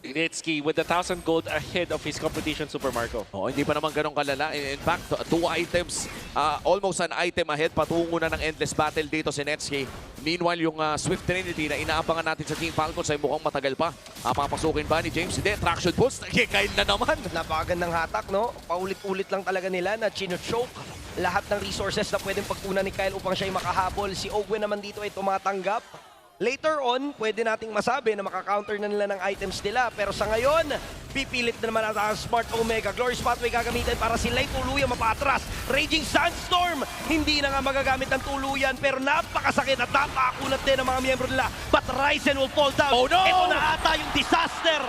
Netsky with 1,000 gold ahead of his competition, Super Marco. Oh, hindi pa naman ganun kalala. In fact, 2 items, almost an item ahead. Patungo na ng endless battle dito si Netsky. Meanwhile, yung Swift Trinity na inaabangan natin sa Team Falcons ay mukhang matagal pa. Papasukin ba ni James? Hindi, traction boost. Kikail na naman. Napakagandang hatak, no? Paulit-ulit lang talaga nila na chino-choke lahat ng resources na pwedeng pagkunan ni Kyle upang siya'y makahabol. Si Ogwen naman dito ay tumatanggap. Later on, pwede nating masabi na makakounter na nila ng items nila. Pero sa ngayon, pipilit na naman ang Smart Omega. Glory Spotway gagamitin para sila'y tuluyan mapatras. Raging Sandstorm, hindi na nga magagamit ng tuluyan. Pero napakasakit at napakakunat din ang mga miyembro nila. But Ryzen will fall down. Oh no! Ito na ata yung disaster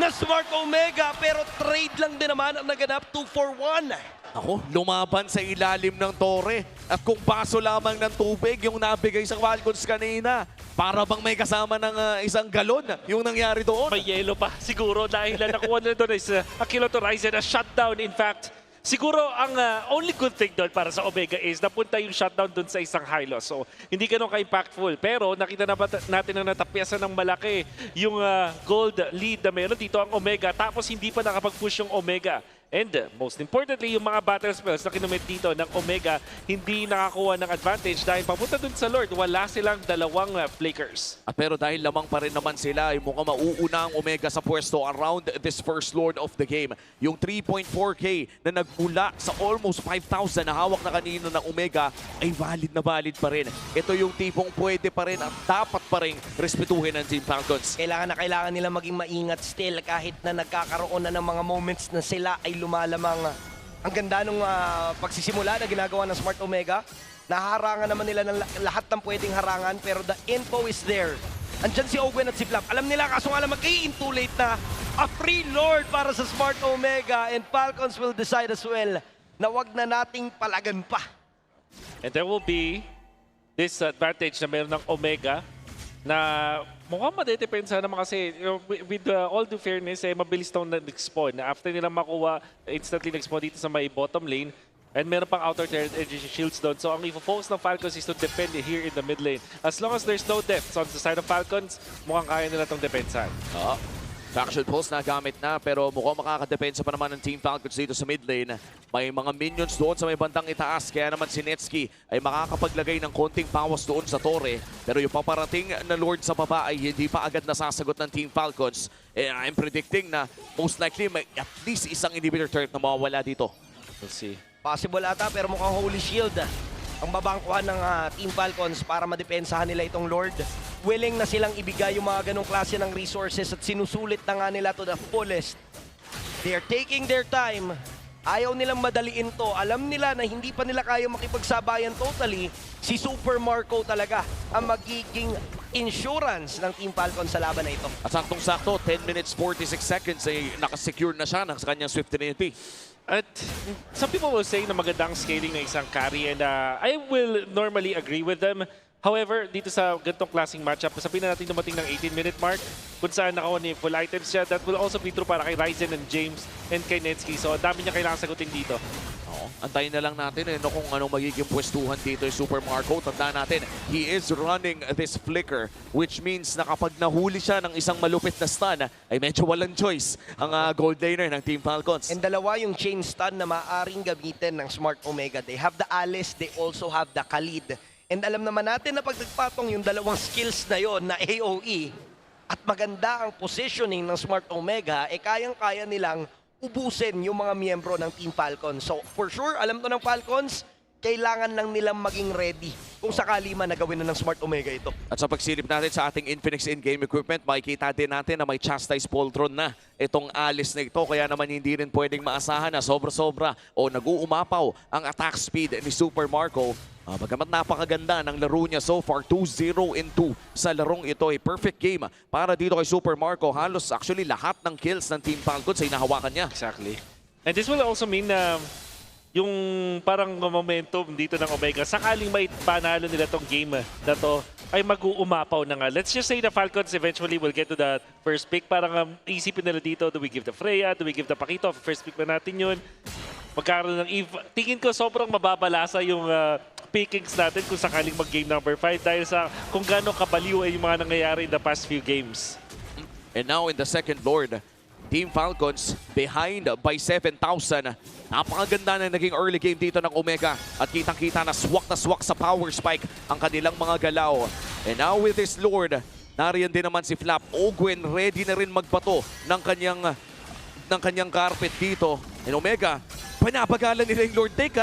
na Smart Omega. Pero trade lang din naman ang naganap 2-for-1. Ako, lumaban sa ilalim ng tore. At kung baso lamang ng tubig yung nabigay sa Falcons kanina, para bang may kasama ng isang galon yung nangyari doon. May yelo pa siguro dahil nakuha nila doon is a kill to Ryzen, a shutdown in fact. Siguro ang only good thing doon para sa Omega is napunta yung shutdown doon sa isang high loss. So hindi ganun ka-impactful. Pero nakita na natin na natapyasan ng malaki yung gold lead na meron dito ang Omega. Tapos hindi pa nakapag-push yung Omega. And most importantly, yung mga battle spells na kinumit dito ng Omega, hindi nakakuha ng advantage dahil papunta dun sa Lord, wala silang dalawang flickers. At pero dahil lamang pa rin naman sila, ay mukhang mauuna ang Omega sa pwesto around this first Lord of the game. Yung 3.4K na nagmula sa almost 5,000 na hawak na kanina ng Omega ay valid na valid pa rin. Ito yung tipong pwede pa rin at dapat pa rin respetuhin ng Team Falcons. Kailangan na kailangan nila maging maingat still kahit na nagkakaroon na ng mga moments na sila ay lumalamang. Ang ganda nung pagsisimula na ginagawa ng Smart Omega. Naharangan naman nila ng lahat ng pwedeng harangan pero the info is there. Andyan si Ogwen at si Flap. Alam nila kaso nga lang mag-i-too late na a free Lord para sa Smart Omega and Falcons will decide as well na wag na nating palagan pa. And there will be this advantage na meron ng Omega na mukhang madedepensa naman kasi with all due fairness, mabilis itong nag-spawn. After nila makuha, instantly nag-spawn dito sa may bottom lane. And meron pang outer energy shields doon. So ang i-focus ng Falcons is to defend here in the mid lane. As long as there's no deaths on the side of Falcons, mukhang kaya nila itong depensahan. Faction Pulse na gamit na pero mukhang makakadepensa pa naman ng Team Falcons dito sa mid lane. May mga minions doon sa may bandang itaas kaya naman si Netsky ay makakapaglagay ng konting pawas doon sa torre. Pero yung paparating na Lord sa baba ay hindi pa agad nasasagot ng Team Falcons. I'm predicting na most likely may at least isang inhibitor turret na mawawala dito. We'll see. Possible ata pero mukhang Holy Shield ang babangkuhan ng Team Falcons para madepensahan nila itong Lord. Willing na silang ibigay yung mga ganong klase ng resources at sinusulit na nga nila to the fullest. They're taking their time. Ayaw nilang madaliin to. Alam nila na hindi pa nila kaya makipagsabayan totally. Si Super Marco talaga ang magiging insurance ng Team Falcons sa laban na ito. At saktong-sakto, 10 minutes 46 seconds ay nakasecure na siya sa kanyang Swift Trinity. At some people will say na magandang scaling ng isang carry and I will normally agree with them. However, dito sa ganitong klaseng matchup, sabihin na natin dumating ng 18-minute mark kung saan nakakuha ni full items siya. That will also be true para kay Ryzen and James and kay Netsky. So, ang dami niya kailangan sagutin dito. Oo, antayin na lang natin kung anong magiging pwestuhan dito yung Super Marco. Tandaan natin, he is running this flicker which means na kapag nahuli siya ng isang malupit na stun ay medyo walang choice ang gold laner ng Team Falcons. And dalawa yung chain stun na maaaring gamitin ng Smart Omega. They have the Alice, they also have the Khalid. And alam naman natin na pag nagpatong yung dalawang skills na yon na AOE at maganda ang positioning ng Smart Omega, kayang-kaya nilang ubusin yung mga miyembro ng Team Falcons. So for sure, alam to ng Falcons, kailangan lang nilang maging ready kung sakali man na gawin na ng Smart Omega ito. At sa pagsilip natin sa ating Infinix in-game equipment, makikita din natin na may Chastise Poltron na itong Alice na ito. Kaya naman hindi rin pwedeng maasahan na sobra-sobra o nag-uumapaw ang attack speed ni Super Marco. Bagamat napakaganda ng laro niya so far, 2-0-2 sa larong ito. A perfect game para dito kay Super Marco. Halos actually lahat ng kills ng Team Falcons ay nahawakan niya. Exactly. And this will also mean na yung parang momentum dito ng Omega, sakaling may panalo nila tong game na to, ay mag-uumapaw na nga. Let's just say the Falcons eventually will get to the first pick. Parang isipin nila dito, do we give the Freya, do we give the Pakito? First pick na natin yun. Magkaroon ng Eve. Tingin ko sobrang mababalasa yung pickings natin kung sakaling mag-game number 5 dahil sa kung gaano kabaliw ay yung mga nangyayari in the past few games. And now in the second Lord, Team Falcons behind by 7,000. Napakaganda na naging early game dito ng Omega at kitang-kita na swak sa power spike ang kanilang mga galaw. And now with this Lord, nariyan din naman si Flap. Ogwen ready na rin magbato ng kanyang carpet dito. And Omega, pinapagalan nila yung Lord Take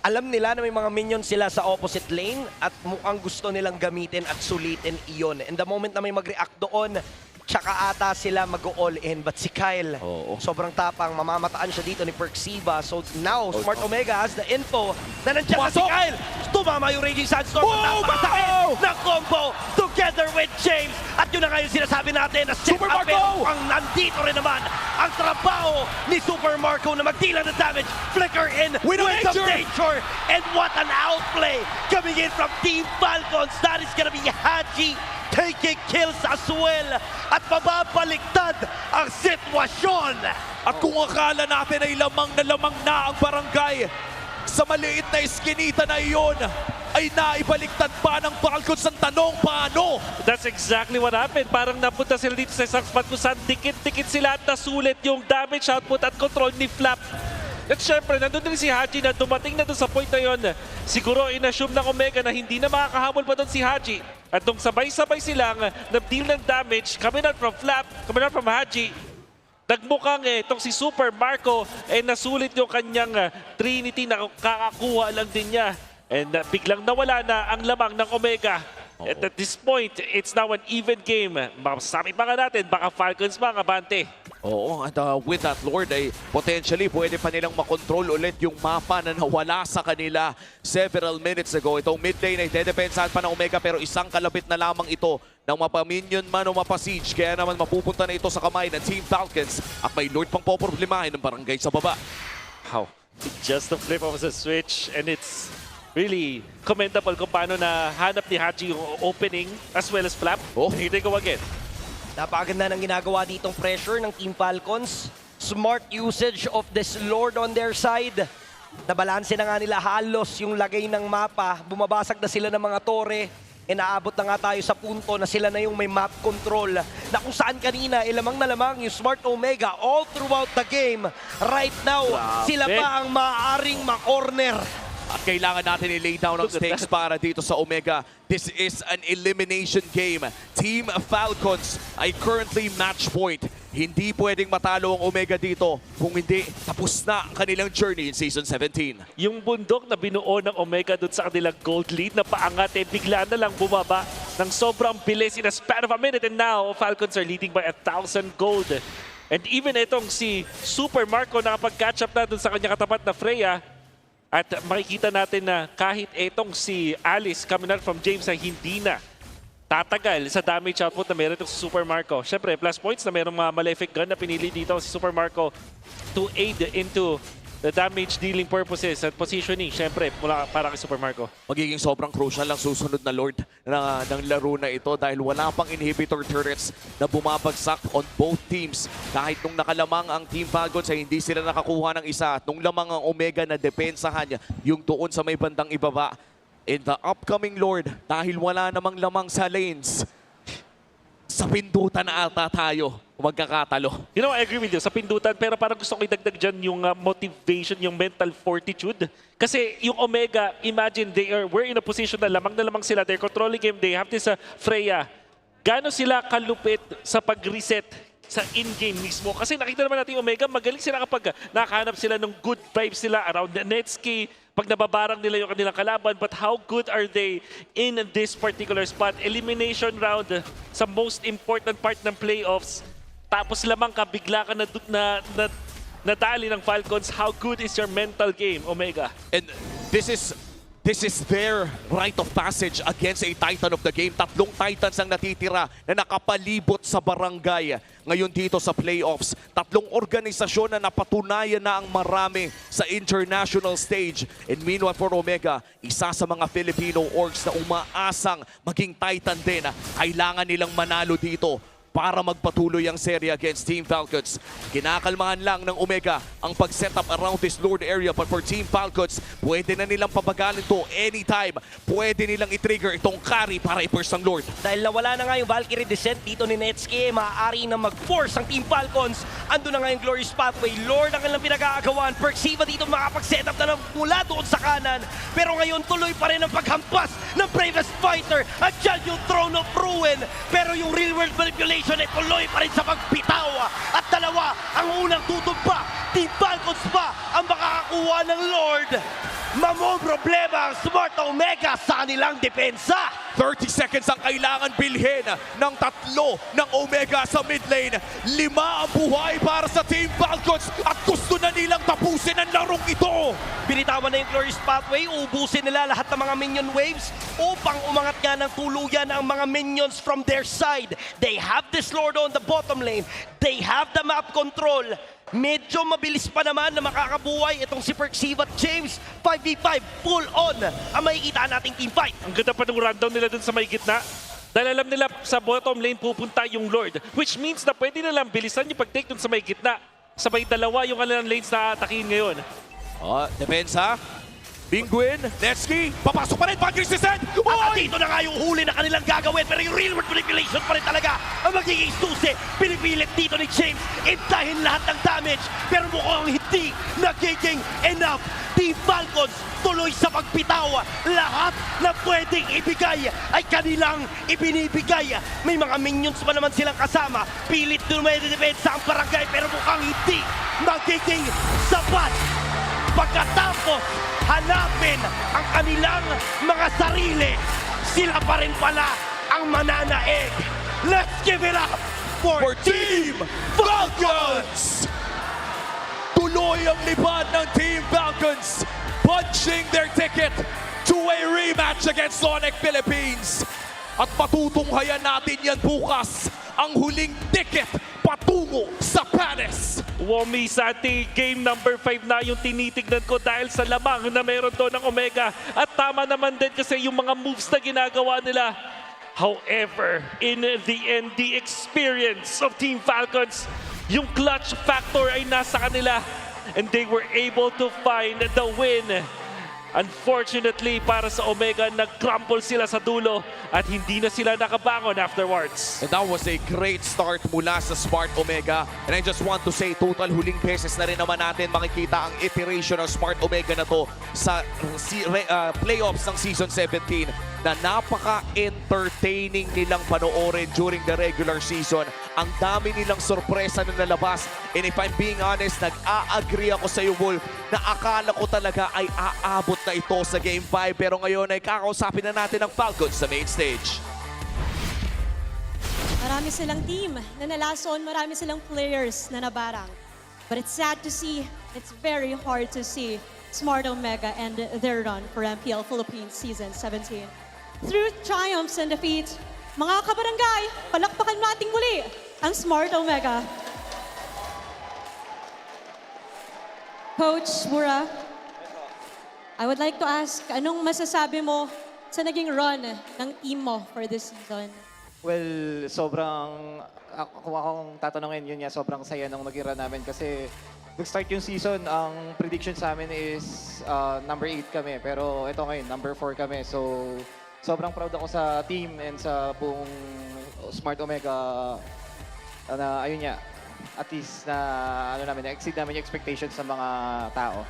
Alam nila na may mga minions sila sa opposite lane at mukhang gusto nilang gamitin at sulitin iyon. And the moment na may mag-react doon, tsaka ata sila mag-all in. But si Kyle, sobrang tapang, mamamataan siya dito ni Perksiba. So now, Smart Omega has the info na nandiyan na si Kyle. Tumama yung Raging Sandstorm. Napakasakit ng combo together with James. At yun na nga yung sinasabi natin na Super Marco ang nandito rin naman ang trabaho ni Super Marco na magdila ng damage. Flicker in with some danger. And what an outplay coming in from Team Falcons. That is gonna be Haji taking kills as well at mababaliktad ang sitwasyon. At kung akala natin ay lamang na ang barangay, sa maliit na iskinita na iyon, ay naibaliktad pa ng Falcons ang tanong paano? That's exactly what happened. Parang napunta sila dito sa isang spot kung saan dikit-dikit sila at nasulit yung damage output at control ni Flap. At syempre, nandun din si Haji na dumating na doon sa point na yun. Siguro in-assume ng Omega na hindi na makakahabol pa doon si Haji. At nung sabay-sabay silang na-deal ng damage, coming out from Flap, coming out from Haji, nagmukhang itong si Super Marco nasulit yung kanyang Trinity na kakakuha lang din niya. And biglang nawala na ang lamang ng Omega. At this point, it's now an even game. Masasabi pa nga natin, baka Falcons pa ang abante. Oo, at with that Lord ay potentially pwede pa nilang makontrol ulit yung mapa na nawala sa kanila several minutes ago. Itong mid lane ay dedepensahan pa ng Omega pero isang kalapit na lamang ito ng mapaminion man o mapasiege. Kaya naman mapupunta na ito sa kamay ng Team Falcons at may Lord pang poproblemahin ng barangay sa baba. Wow, just a flip of the switch and it's really commendable kung paano na hanap ni Haji yung opening as well as Flap. Here they go again. Napakaganda ng ginagawa ditong pressure ng Team Falcons. Smart usage of this Lord on their side. Nabalanse na nga nila halos yung lagay ng mapa. Bumabasag na sila ng mga tore. naabot na nga tayo sa punto na sila na yung may map control na kung saan kanina lamang na lamang yung Smart Omega all throughout the game. Right now, sila pa ang maaaring ma-corner. At kailangan natin i-lay down ang stakes para dito sa Omega. This is an elimination game. Team Falcons ay currently match point. Hindi pwedeng matalo ang Omega dito. Kung hindi, tapos na ang kanilang journey in Season 17. Yung bundok na binuo ng Omega doon sa kanilang gold lead na paangat bigla na lang bumaba ng sobrang bilis in a span of a minute. And now, Falcons are leading by 1,000 gold. And even itong si Super Marco nakapag-catch up na doon sa kanya katapat na Freya. At makikita natin na kahit itong si Alice coming out from James ay hindi na tatagal sa damage output na meron itong si Super Marco. Siyempre, plus points na merong mga malefic gun na pinili dito si Super Marco to aid into the damage dealing purposes at positioning. Siyempre, mula para kay Super Marco. Magiging sobrang crucial ang susunod na Lord ng laro na ito dahil wala pang inhibitor turrets na bumabagsak on both teams. Kahit nung nakalamang ang Team Falcons ay hindi sila nakakuha ng isa at nung lamang ang Omega na depensahan yung doon sa may bandang ibaba. In the upcoming Lord, dahil wala namang lamang sa lanes, sa pindutan na ata tayo magkakatalo. You know, I agree with you sa pindutan, pero parang gusto ko idagdag dyan yung motivation, yung mental fortitude. Kasi yung Omega, imagine, we're in a position na lamang sila. They're controlling game, they have this Freya. Gano'n sila kalupit sa pag-reset sa in-game mismo? Kasi nakita naman natin yung Omega, magaling sila kapag nakahanap sila ng good vibes nila around the Netski, pag nababarang nila yung kanilang kalaban. But how good are they in this particular spot? Elimination round sa most important part ng playoffs. Tapos lamang ka, bigla ka nadali ng Falcons. How good is your mental game, Omega? And this is their rite of passage against a Titan of the game. 3 Titans ang natitira na nakapalibot sa barangay ngayon dito sa playoffs. 3 organisasyon na napatunayan na ang marami sa international stage. And meanwhile for Omega, isa sa mga Filipino orgs na umaasang maging Titan din. Kailangan nilang manalo dito para magpatuloy ang serye against Team Falcons. Kinakalmahan lang ng Omega ang pag-setup around this Lord area, but for Team Falcons, pwede na nilang pabagalin to anytime. Pwede nilang i-trigger itong carry para i-burst ang Lord. Dahil nawala na nga yung Valkyrie Descent dito ni Netski, maaari na mag-force ang Team Falcons. Ando na nga yung Glorious Pathway. Lord ang kanilang pinag-aagawan. Perxiva dito makapag-setup na mula doon sa kanan. Pero ngayon tuloy pa rin ang paghampas ng Bravest Fighter. At dyan yung Throne of Ruin. Pero yung real world manipulation ay tuloy pa rin sa pagbitaw. At dalawa ang unang tutumpa. Team Falcons pa ang makakakuha ng Lord. Mamong problema ang Smart Omega sa kanilang depensa. 30 seconds ang kailangan bilhin ng 3 ng Omega sa mid lane. 5 ang buhay para sa Team Falcons at gusto na nilang tapusin ang larong ito. Binitawan na yung Glorious Pathway, ubusin nila lahat ng mga minion waves upang umangat nga ng tuluyan ang mga minions from their side. They have this Lord on the bottom lane. They have the map control. Medyo mabilis pa naman na makakabuhay itong si Perxiva at James. 5v5, full on ang makikita nating team fight. Ang ganda pa ng rundown nila dun sa may gitna. Dahil alam nila sa bottom lane pupunta yung Lord. Which means na pwede nilang bilisan yung pag-take dun sa may gitna. Sabay dalawa yung kanilang lanes na atakin ngayon. Depensa. Penguin, Netski, papasok pa rin, Valkyrie Descent! At dito na nga yung huli na kanilang gagawin, pero yung real world manipulation pa rin talaga ang magiging susi. Pinipilit dito ni James, intahin lahat ng damage, pero mukhang hindi nagiging enough. Team Falcons tuloy sa pagbitaw. Lahat na pwedeng ibigay ay kanilang ibinibigay. May mga minions pa naman silang kasama. Pilit dumedefensa ang barangay, pero mukhang hindi magiging sapat. Pagkatapos hanapin ang kanilang mga sarili, sila pa rin pala ang mananaig. Let's give it up for Team Falcons! Tuloy ang libad ng Team Falcons, punching their ticket to a rematch against ONIC Philippines. At patutunghayan natin yan bukas, ang huling ticket patungo sa Pinas. Womi Santi, game number 5 na yung tinitignan ko dahil sa lamang na meron to ng Omega. At tama naman din kasi yung mga moves na ginagawa nila. However, in the end, the experience of Team Falcons, yung clutch factor ay nasa kanila. And they were able to find the win Unfortunately, para sa Omega, nag-crumple sila sa dulo at hindi na sila nakabangon afterwards. And that was a great start mula sa Smart Omega. And I just want to say, total huling beses na rin naman natin makikita ang iteration ng Smart Omega na to sa playoffs ng Season 17 na napaka-entertaining nilang panoorin during the regular season. Ang dami nilang sorpresa na nalabas. And if I'm being honest, nag-a-agree ako sa iyo, Wolf, na akala ko talaga ay aabot na ito sa Game 5. Pero ngayon ay kakausapin na natin ang Falcons sa main stage. Marami silang team na nalason, marami silang players na nabarang. But it's sad to see, it's very hard to see Smart Omega and their run for MPL Philippines Season 17. Through triumphs and defeats, mga kabarangay, palakpakan nating muli ang Smart Omega. Coach Mura, I would like to ask, anong masasabi mo sa naging run ng team mo for this season? Well, sobrang, kung akong tatanungin, yun nga, sobrang saya nung naging run namin kasi nag-start yung season, ang prediction sa amin is number 8 kami, pero ito ngayon, number 4 kami. So, sobrang proud ako sa team and sa buong Smart Omega na ayun nga, at least na exceed namin yung expectations sa mga tao.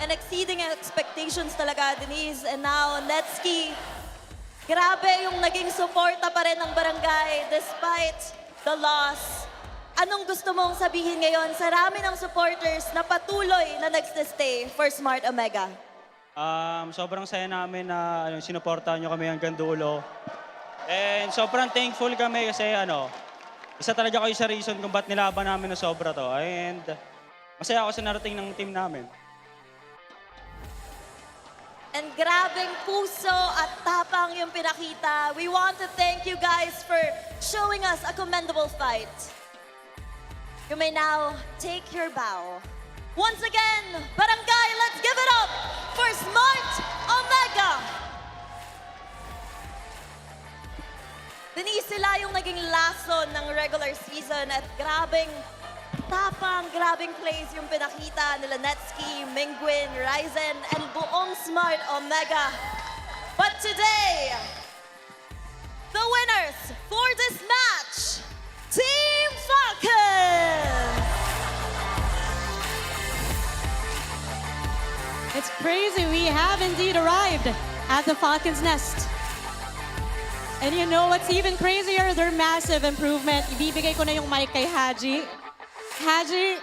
And exceeding expectations talaga, Denise. And now, Netski, grabe yung naging suporta pa rin ng barangay despite the loss. Anong gusto mong sabihin ngayon sa rami ng supporters na patuloy na nagstay for Smart Omega? Sobrang saya namin na sinuportahan nyo kami hanggang dulo. And sobrang thankful kami kasi isa talaga kayo sa reason kung ba't nilaban namin na sobra to. And masaya ako sa narating ng team namin. And grabing puso at tapang yung pinakita. We want to thank you guys for showing us a commendable fight. You may now take your bow. Once again, Barangay, let's give it up for Smart Omega! Denise, sila yung naging lason ng regular season at grabing tapang, grabing plays yung pinakita nila Netski, Mingwin, Ryzen, and buong Smart Omega. But today, the winners for this match, Team Falcons! It's crazy, we have indeed arrived at the Falcons' nest. And you know what's even crazier? Their massive improvement. Ibibigay ko na yung mic kay Haji. Haji.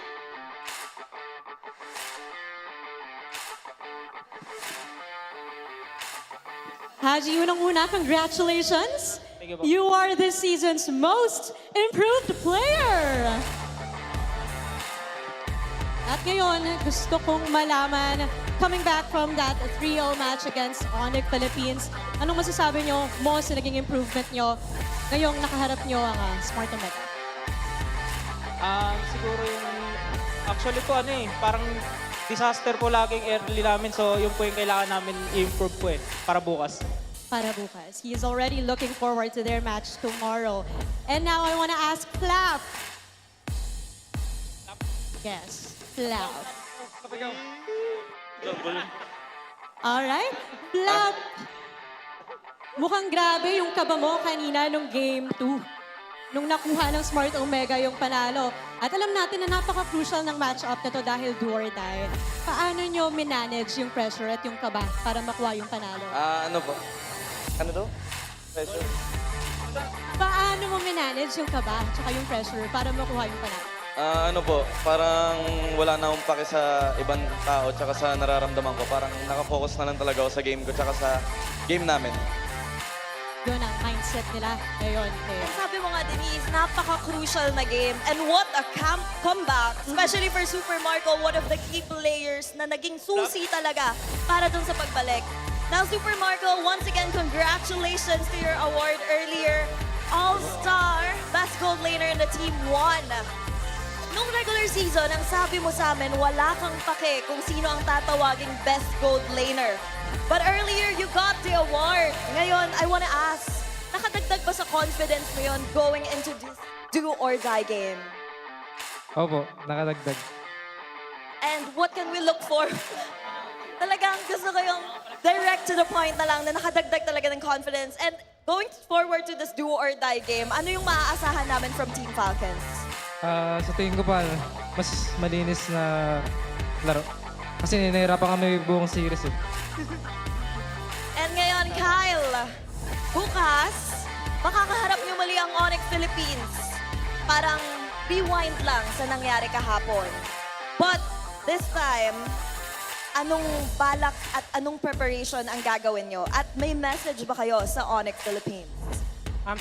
Haji, unang-una, congratulations. You are this season's most improved player. At ngayon, gusto kong malaman, coming back from that 3-0 match against ONIC Philippines, anong masasabi nyo mo sa naging improvement nyo ngayong nakaharap nyo ang Smart Omega? Siguro yung, actually po parang disaster po laging early namin, so yun po yung kailangan namin i-improve po para bukas. Para bukas. He is already looking forward to their match tomorrow. And now I want to ask Flap. Yes, Flap. Alright, Flap. Mukhang grabe yung kaba mo kanina nung Game 2. Nung nakuha ng Smart Omega yung panalo. At alam natin na napaka-crucial ng match-up na to dahil do or die. Paano nyo minanage yung pressure at yung kaba para makuha yung panalo? Ano po? Ano to? Pressure? Paano mo minanage yung kaba at yung pressure para makuha yung panalo? Ano po, parang wala na akong pake sa ibang tao tsaka sa nararamdaman ko. Parang nakafocus na lang talaga ako sa game ko tsaka sa game namin. Yun ang mindset nila ngayon. And sabi mo nga, Denise, napaka-crucial na game. And what a comeback, especially for Super Marco, one of the key players na naging susi talaga para dun sa pagbalik. Now, Super Marco, once again, congratulations to your award earlier. All-Star Best Gold Laner in the Team 1. Nung regular season, ang sabi mo sa amin, wala kang pake kung sino ang tatawaging Best Gold Laner. But earlier, you got the award. Ngayon, I wanna ask, nakadagdag ba sa confidence mo yun going into this do-or-die game? Opo, nakadagdag. And what can we look for? Talagang gusto ko yung direct to the point na lang na nakadagdag talaga ng confidence. And going forward to this do or die game, ano yung maaasahan namin from Team Falcons? Sa tingin ko pa, mas malinis na laro. Kasi nahihirapan kami buong series eh. And ngayon, Kyle, bukas, makakaharap niyo muli ang ONIC Philippines. Parang rewind lang sa nangyari kahapon. But this time, anong balak at anong preparation ang gagawin nyo? At may message ba kayo sa ONIC Philippines?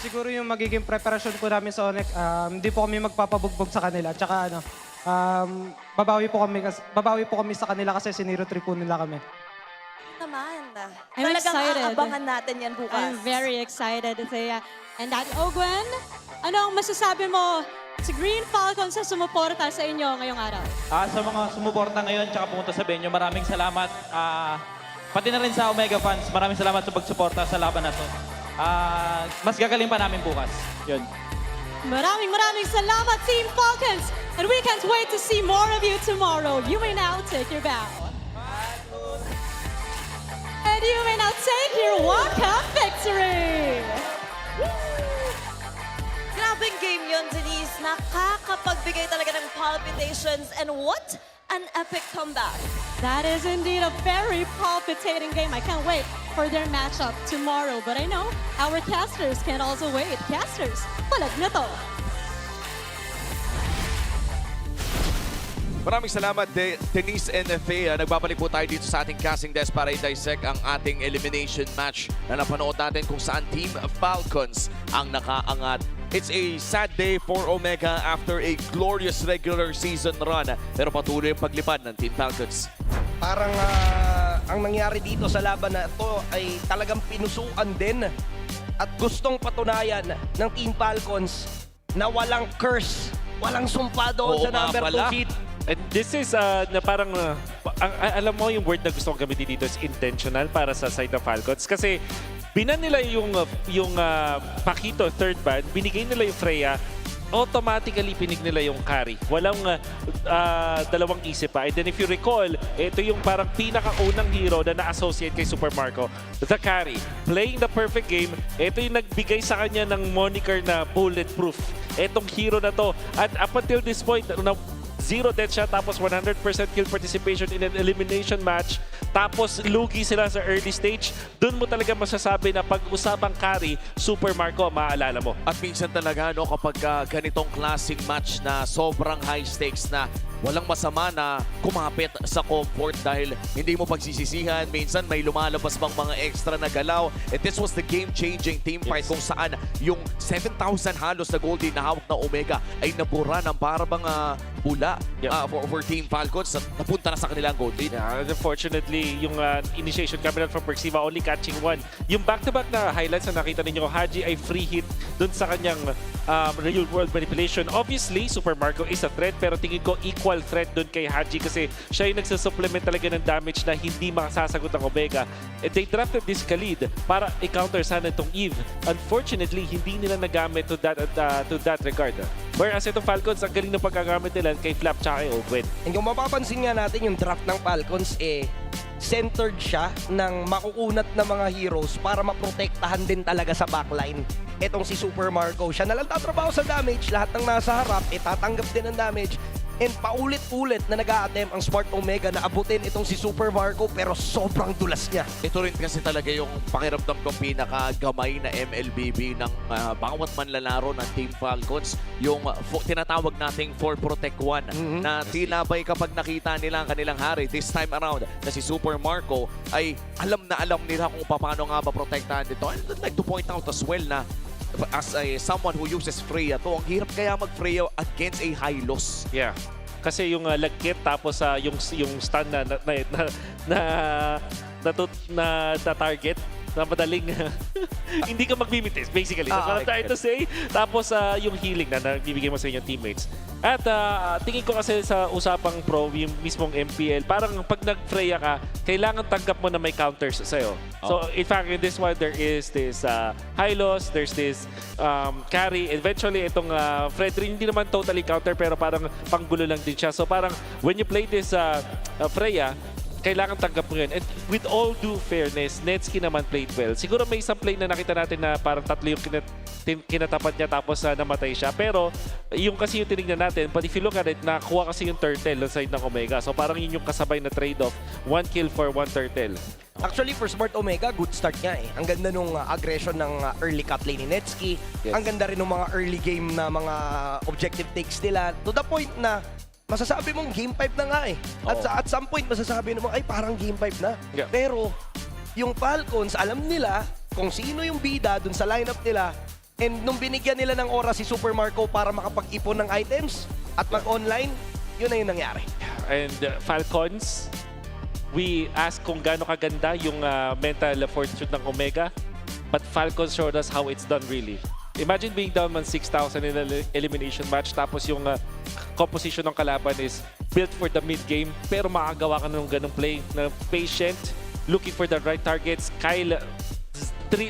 Siguro yung magiging preparasyon po namin sa ONIC, hindi po kami magpapabugbog sa kanila. Tsaka babawi po kami sa kanila kasi siniro-3 po nila kami. Naman. I'm Talagang excited. aabangan natin yan bukas. I'm very excited, Thea. And that, Ogwen, ano ang masasabi mo sa Green Falcons sa sumuporta sa inyo ngayong araw? Sa mga sumuporta ngayon tsaka pumunta sa venue, maraming salamat. Pati na rin sa Omega fans, maraming salamat sa pagsuporta sa laban na to. Mas gagaling pa namin bukas. Yun. Maraming salamat, Team Falcons! And we can't wait to see more of you tomorrow. You may now take your bow. And you may now take your walk-up victory! Grabing game yun, Denise. Nakakapagbigay talaga ng palpitations. And what an epic comeback. That is indeed a very palpitating game. I can't wait for their matchup tomorrow. But I know our casters can't also wait. Casters, Palag Na To. Maraming salamat, Denise and Thea. Nagbabalik po tayo dito sa ating casting desk para i-dissect ang ating elimination match na napanood natin kung saan Team Falcons ang nakaangat. It's a sad day for Omega after a glorious regular season run. Pero patuloy ang paglipad ng Team Falcons. Parang ang nangyari dito sa laban na ito ay talagang pinusuan din at gustong patunayan ng Team Falcons na walang curse, walang sumpa doon sa number 2 seed. And this is na parang, alam mo yung word na gusto kong gamitin dito is intentional para sa side ng Falcons. Kasi binan nila yung Pakito, third ban, binigay nila yung Freya, automatically pinig nila yung carry. Walang dalawang isip pa. And then if you recall, ito yung parang pinakaunang hero na na-associate kay Super Marco, the carry. Playing the perfect game, ito yung nagbigay sa kanya ng moniker na bulletproof. Etong hero na to. At up until this point, 0 death shot, tapos 100% kill participation in an elimination match, tapos lugi sila sa early stage, dun mo talaga masasabi na pag-usapang carry, Super Marco, maaalala mo. At minsan talaga, no, kapag ganitong klaseng match na sobrang high stakes na walang masama na kumapit sa comfort dahil hindi mo pagsisisihan. Minsan may lumalabas pang mga extra na galaw. And this was the game-changing team fight kung saan yung 7,000 halos na gold na hawak na Omega ay nabura ng parang bula for Team Falcons at napunta na sa kanilang gold lead. Unfortunately, yung initiation coming out from Persiva only catching 1. Yung back-to-back na highlights na nakita ninyo, Haji ay free hit dun sa kanyang real-world manipulation. Obviously, Super Marco is a threat pero tingin ko equal threat dun kay Haji kasi siya yung nagsusupplement talaga ng damage na hindi makasasagot ng Omega. And they drafted this Khalid para i-counter sana itong Eve. Unfortunately, hindi nila nagamit to that regard. Whereas itong Falcons, ang galing ng pagkagamit nila kay Flap tsaka kay Ogwen. And kung mapapansin nga natin yung draft ng Falcons, centered siya ng makukunat na mga heroes para maprotektahan din talaga sa backline. Etong si Super Marco, siya na lang tatrabaho sa damage, lahat ng nasa harap, tatanggap din ng damage. And paulit-ulit na nag-a-attempt ang Smart Omega na abutin itong si Super Marco pero sobrang dulas niya. Ito rin kasi talaga yung pakiramdam kong pinakagamay na MLBB ng bawat manlalaro ng Team Falcons. Yung tinatawag nating 4 Protect 1 na tinabay kapag nakita nila ang kanilang hari. This time around na si Super Marco ay alam nila kung paano nga ba protektahan dito. I'd like to point out as well na as someone who uses Freya to, ang hirap kaya mag-Freya against a high loss. Yeah. Kasi yung lagkit tapos yung stun na target na madaling hindi ka magbimitis, basically. That's what I'm trying to say. Tapos yung healing na nagbibigay mo sa inyong teammates. At tingin ko kasi sa usapang pro, yung mismong MPL, parang pag nag-Freya ka, kailangan tanggap mo na may counters sa'yo. So in fact, in this one, there is this high loss, there's this carry. Eventually, itong Fredrin, hindi naman totally counter, pero parang panggulo lang din siya. So parang when you play this Freya, kailangan tanggap mo yun. And with all due fairness, Netsky naman played well. Siguro may isang play na nakita natin na parang tatlo yung kinatapat niya tapos namatay siya. Pero yung kasi yung tinignan natin, but if you look at it, nakuha kasi yung turtle sa side ng Omega. So parang yun yung kasabay na trade-off. 1 kill for 1 turtle. Actually, for Smart Omega, good start nga eh. Ang ganda nung aggression ng early cut lane ni Netsky. Yes. Ang ganda rin ng mga early game na mga objective takes nila. To the point na masasabi mong game 5 na nga eh. At some point, masasabi mo, ay parang game 5 na. Yeah. Pero yung Falcons, alam nila kung sino yung bida dun sa lineup nila. And nung binigyan nila ng oras si Super Marco para makapag-ipon ng items at mag-online, yun na yung nangyari. And Falcons, we asked kung gaano kaganda yung mental fortitude ng Omega, but Falcons showed us how it's done really. Imagine being down man 6,000 in an elimination match, tapos yung composition ng kalaban is built for the mid-game, pero makagawa ka ng ganong play na patient, looking for the right targets. Kyle,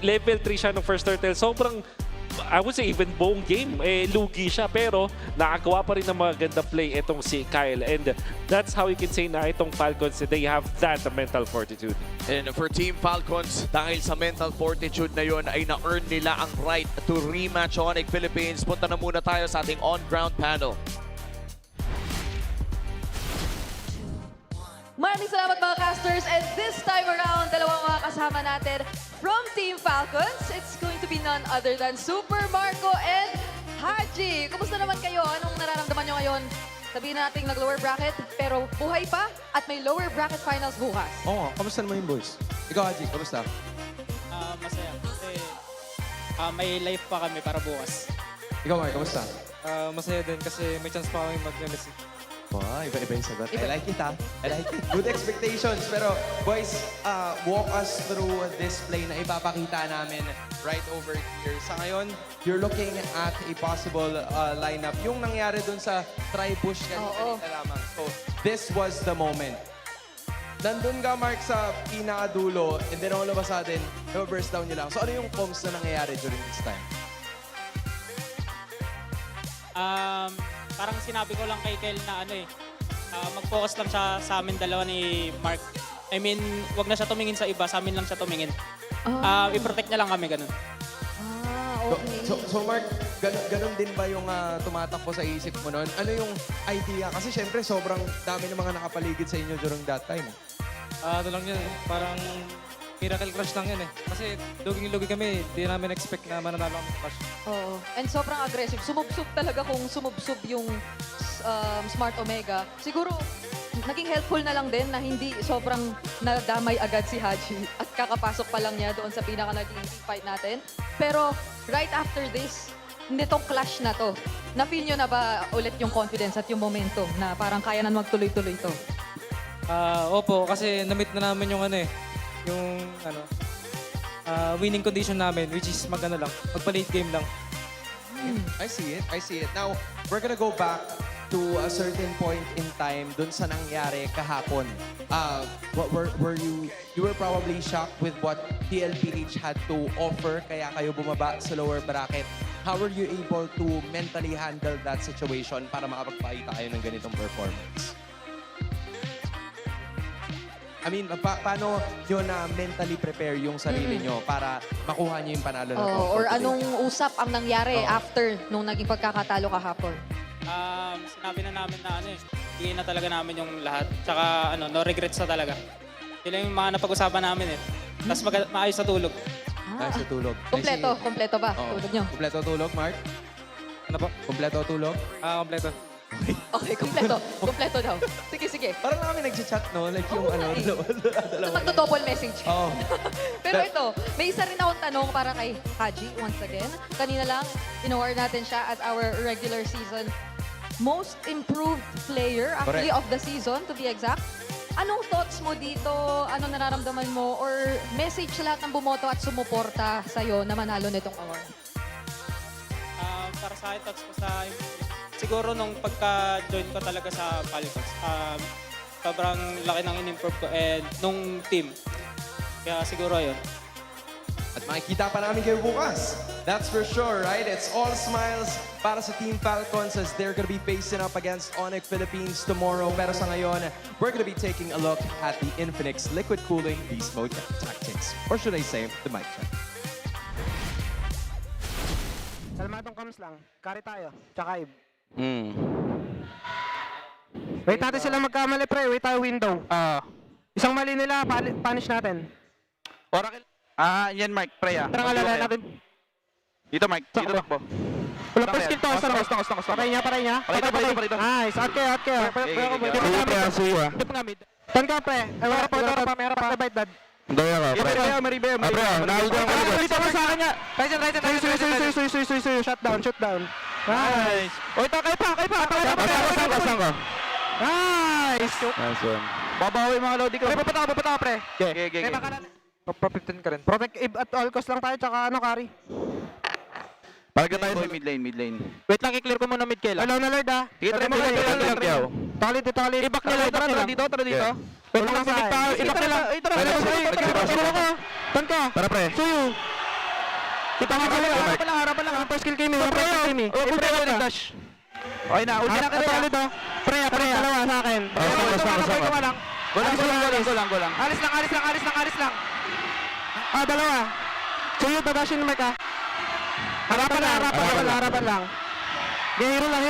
level 3 siya ng first turtle. Sobrang, I would say even buong game, lugi siya, pero nakagawa pa rin ng magandang play itong si Kyle. And that's how you can say na itong Falcons, they have that mental fortitude. And for Team Falcons, dahil sa mental fortitude na yun, ay na-earn nila ang right to rematch ONIC Philippines. Punta na muna tayo sa ating on-ground panel. Maraming salamat mga casters, and this time around, dalawang mga kasama natin from Team Falcons. It's going to be none other than Super Marco and Haji. Kumusta naman kayo? Anong nararamdaman nyo ngayon? Sabihin natin nag-lower bracket, pero buhay pa at may lower bracket finals bukas. Oo, kamusta naman yung boys? Ikaw, Haji, kamusta? Masaya. Kasi may life pa kami para bukas. Ikaw, Mark, kamusta? Masaya din kasi may chance pa kami mag-LSC. Wow, iba-iba yung sagot. I like it, ha? I like it. Good expectations. Pero, boys, walk us through this play na ipapakita namin right over here. Sa ngayon, you're looking at a possible lineup. Yung nangyari dun sa try-push kanina lamang. So, this was the moment. Nandun ka, Mark, sa pinakadulo, and then all of a sudden, burst down nyo lang. So, ano yung comms na nangyayari during this time? Parang sinabi ko lang kay Kel na mag-focus lang siya sa amin dalawa ni Mark. I mean, wag na siya tumingin sa iba, sa amin lang siya tumingin. I-protect niya lang kami, ganun. Okay. So Mark, ganun din ba yung tumatakbo sa isip mo noon? Ano yung idea? Kasi syempre, sobrang dami ng mga nakapaligid sa inyo during that time. Ano lang yun, parang miracle crush lang yun eh. Kasi luging-lugi kami, di namin expect na mananalo kami sa crush. Oo. And sobrang aggressive. Sumubsub talaga kung sumubsub yung Smart Omega. Siguro, naging helpful na lang din na hindi sobrang nadamay agad si Haji at kakapasok pa lang niya doon sa pinaka-naging fight natin. Pero right after this, nitong clash na to, na-feel nyo na ba ulit yung confidence at yung momentum na parang kaya na magtuloy-tuloy to? Opo, kasi na-meet na namin yung winning condition namin, which is magpa-late game lang. I see it. Now, we're gonna go back to a certain point in time dun sa nangyari kahapon. You were probably shocked with what TLPH had to offer, kaya kayo bumaba sa lower bracket. How were you able to mentally handle that situation para makapagpakita kayo ng ganitong performance? I mean, paano nyo na mentally prepare yung sarili nyo para makuha nyo yung panalo na to? Or anong usap ang nangyari after nung naging pagkakatalo kahapon? Sinabi na namin na bigay na talaga namin yung lahat. Tsaka no regrets na talaga. Yun lang yung mga napag-usapan namin eh. Tapos maayos sa tulog. Ayos sa tulog. Kompleto ba? Tulog nyo? Kompleto tulog, Mark? Ano po? Kompleto tulog? Kompleto. Okay, kompleto daw. Sige. Parang kami nag-chat, no? Like yung dalawa. Magto-double message. Oo. Pero ito, may isa rin akong tanong para kay Haji once again. Kanina lang, in-award natin siya as our regular season most improved player actually of the season, to be exact. Anong thoughts mo dito? Anong nararamdaman mo? Or message sa lahat ng bumoto at sumuporta sa'yo na manalo nitong award? Para sa akin, thoughts ko siguro nung pagka-join ko talaga sa Falcons, sobrang laki ng in-improve ko and nung team. Kaya siguro yun. At makikita pa namin kayo bukas That's for sure, right? It's all smiles para sa Team Falcons as they're gonna be facing up against ONIC Philippines tomorrow. Pero sa ngayon, we're gonna be taking a look at the Infinix Liquid Cooling Beast Mode tactics. Or should I say, the mic check. Kalmadong comes lang. Carry tayo. Tsaka Ib. Wait natin sila magkamali, pre. Wait tayo window. Isang mali nila, punish natin. Oracle. Yan Mike, pre ah. Tara, alala natin. Dito Mike, dito takbo. Wala pa skill to. Patay niya. Parito. Nice. At kayo. Dip nga mid. Tan ka, pre. Meron pa divide dad. Maribeo. Dito mo sa akin niya. Right. Shoot down. Nice. Oy, kayo pa. Saan ka? Nice. Nice one. Babawi mga lodi ko. Papata, pre. Okay. Pro-15 ka rin. Protect at all cost lang tayo, tsaka carry. Palagyan tayo sa mid lane. Wait lang, i-clear ko muna mid kill. Allow na Lord ah. Sige, try mo lang. Talit. I-back nila, tara dito. Wait lang sa akin. I-back nila. Tan ka. Tara pre. Suyo. Kita mo harapan lang. First kill Kimi. Ulti ako dash. Okay na, ulti na ka rin. Pre. Dalawa sa akin. Go lang. Alis lang. Dalawa. Suyo, dadashin mo ka. Harapan lang. Hero lang.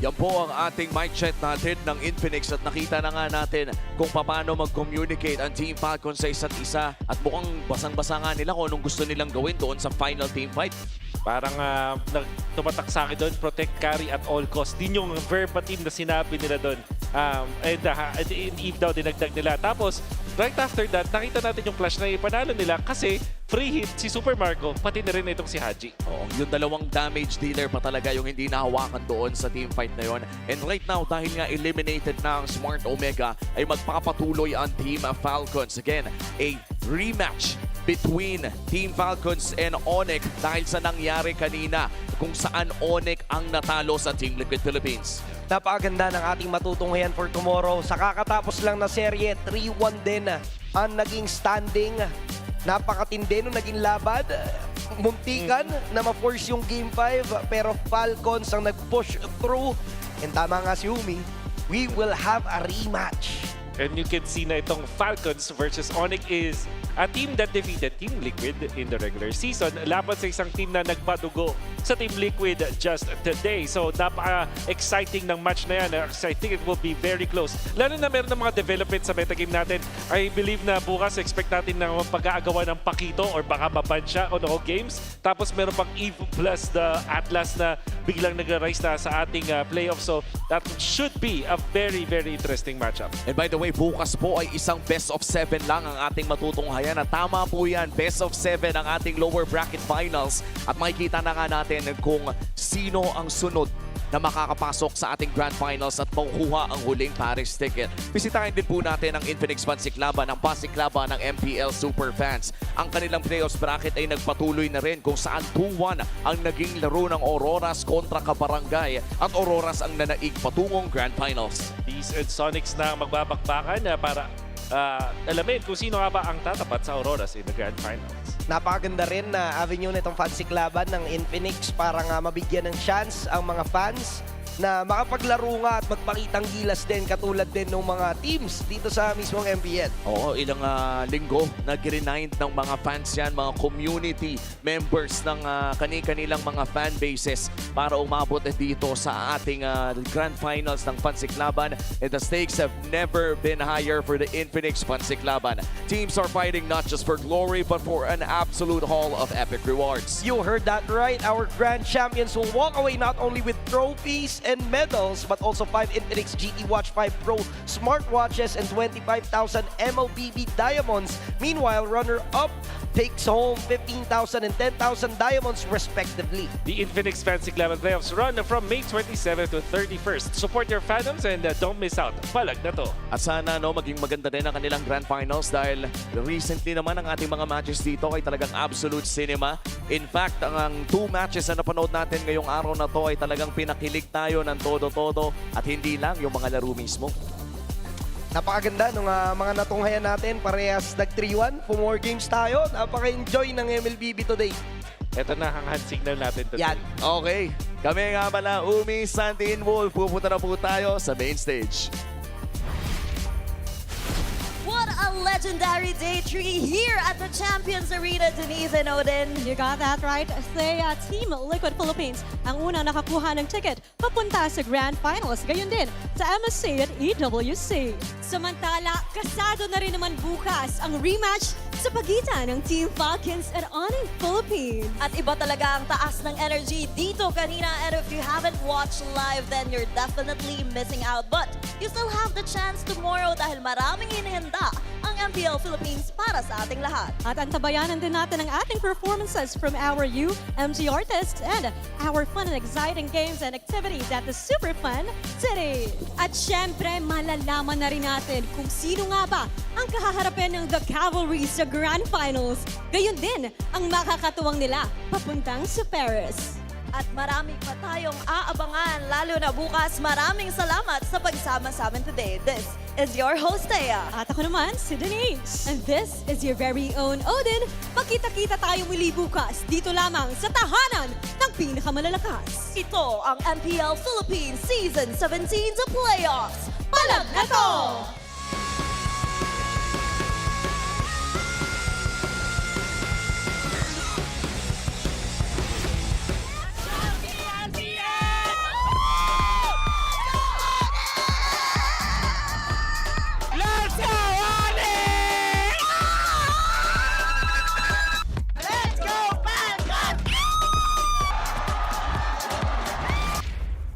Yan po ang ating mic check natin ng Infinix at nakita na nga natin kung paano mag-communicate ang Team Falcon sa isa't isa at mukhang basang-basa nga nila kung anong gusto nilang gawin doon sa final team fight. Parang tumatak sa akin doon, protect, carry at all cost. Din yung verbatim na sinabi nila doon. In Eve daw, dinagdag nila. Tapos, right after that, nakita natin yung flash na ipanalo nila kasi free hit si Super Marco, pati na rin itong si Haji. Oo, yung dalawang damage dealer pa talaga yung hindi nahawakan doon sa team fight na yon. And right now, dahil nga eliminated na ang Smart Omega, ay magpapatuloy ang Team Falcons. Again, a rematch between Team Falcons and ONIC dahil sa nangyari kanina kung saan ONIC ang natalo sa Team Liquid Philippines. Napakaganda ng ating matutunghayan for tomorrow. Sa kakatapos lang na serye, 3-1 din ang naging standing. Napakatindi nung naging laban. Muntikan na ma-force yung Game 5 pero Falcons ang nag-push through. And tama nga si Umi, we will have a rematch. And you can see na itong Falcons versus ONIC is a team that defeated Team Liquid in the regular season laban sa isang team na nagpadugo sa Team Liquid just today. So napaka-exciting ng match na yan. I think it will be very close. Lalo na meron ng mga development sa metagame natin. I believe na bukas expect natin na pag-aagawa ng Pakito or baka maban siya on all games. Tapos meron pang Eve plus the Atlas na biglang nag-rise na sa ating playoff. So that should be a very, very interesting matchup. And by the way, bukas po ay isang best of 7 lang ang ating matutunghayan. At tama po yan, best of 7 ang ating lower bracket finals. At makikita na nga natin kung sino ang sunod na makakapasok sa ating grand finals at makukuha ang huling Paris ticket. Bisitahin din po natin ang Infinix Pansiklaban, ang Pansiklaban ng MPL Superfans. Ang kanilang playoffs bracket ay nagpatuloy na rin kung saan 2-1 ang naging laro ng Auroras kontra Kabarangay at Auroras ang nanaig patungong grand finals. These and Sonics na magbabakbakan para alamin kung sino nga ba ang tatapat sa Auroras in the grand finals. Napakaganda rin na avenue nitong Pansiklaban ng Infinix para nga mabigyan ng chance ang mga fans na makapaglaro nga at magpakitang gilas din katulad din ng mga teams dito sa mismong MPL. Oo, ilang linggo nag-remind ng mga fans yan, mga community members ng kani-kanilang mga fan bases para umabot dito sa ating grand finals ng Pansiklaban. And the stakes have never been higher for the Infinix Pansiklaban. Teams are fighting not just for glory but for an absolute haul of epic rewards. You heard that right. Our grand champions will walk away not only with trophies and medals, but also 5 Infinix GT Watch 5 Pro smartwatches and 25,000 MLBB diamonds. Meanwhile, runner-up takes home 15,000 and 10,000 diamonds respectively. The Infinix Pansiklaban playoffs run from May 27 to 31st. Support your fandoms and don't miss out. Palag na to. At sana maging maganda din ang kanilang grand finals dahil recently naman ang ating mga matches dito ay talagang absolute cinema. In fact, ang 2 matches na napanood natin ngayong araw na to ay talagang pinakilig tayo ng todo-todo at hindi lang yung mga laro mismo. Napakaganda nung mga natunghayan natin. Parehas nag 3-1. For more games tayo. Napaka-enjoy ng MLBB today. Ito na ang hand signal natin today. Yan. Okay. Kami nga pala, Umi, Santi, and Wolf. Pupunta na po tayo sa main stage. What a legendary day 3 here at the Champions Arena, Denise and Odin. You got that right. Saya Team Liquid Philippines ang unang nakakuha ng ticket papunta sa Grand Finals. Gayon din sa MSC at EWC. Samantala, kasado na rin naman bukas ang rematch sa pagitan ng Team Falcons at ONIC Philippines. At iba talaga ang taas ng energy dito kanina. And if you haven't watched live, then you're definitely missing out. But you still have the chance tomorrow dahil maraming inihanda ang MPL Philippines para sa ating lahat. At antabayanan din natin ang ating performances from our UMG artists and our fun and exciting games and activities at the Super Fun City. At syempre, malalaman na rin natin kung sino nga ba ang kahaharapin ng The Cavalry sa Grand Finals. Gayon din ang makakatuwang nila papuntang sa Paris. At marami pa tayong aabangan, lalo na bukas. Maraming salamat sa pagsama sa amin today. This is your host, Thea. At ako naman, si Denise. And this is your very own Odin. Makita-kita tayo muli bukas dito lamang sa tahanan ng pinakamalalakas. Ito ang MPL Philippines Season 17 sa playoffs. Palag na to!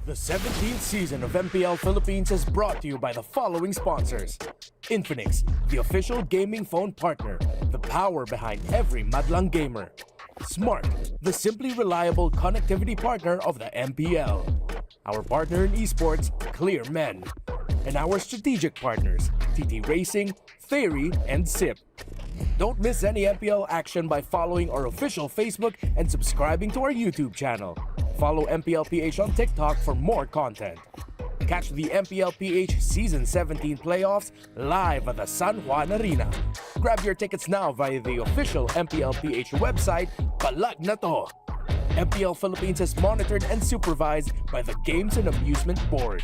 The 17th season of MPL Philippines is brought to you by the following sponsors. Infinix, the official gaming phone partner, the power behind every madlang gamer. Smart, the simply reliable connectivity partner of the MPL. Our partner in esports, Clear Men. And our strategic partners, TT Racing, Theory, and SIP. Don't miss any MPL action by following our official Facebook and subscribing to our YouTube channel. Follow MPL PH on TikTok for more content. Catch the MPL PH Season 17 playoffs live at the San Juan Arena. Grab your tickets now via the official MPL PH website, Palag Na To. MPL Philippines is monitored and supervised by the Games and Amusement Board.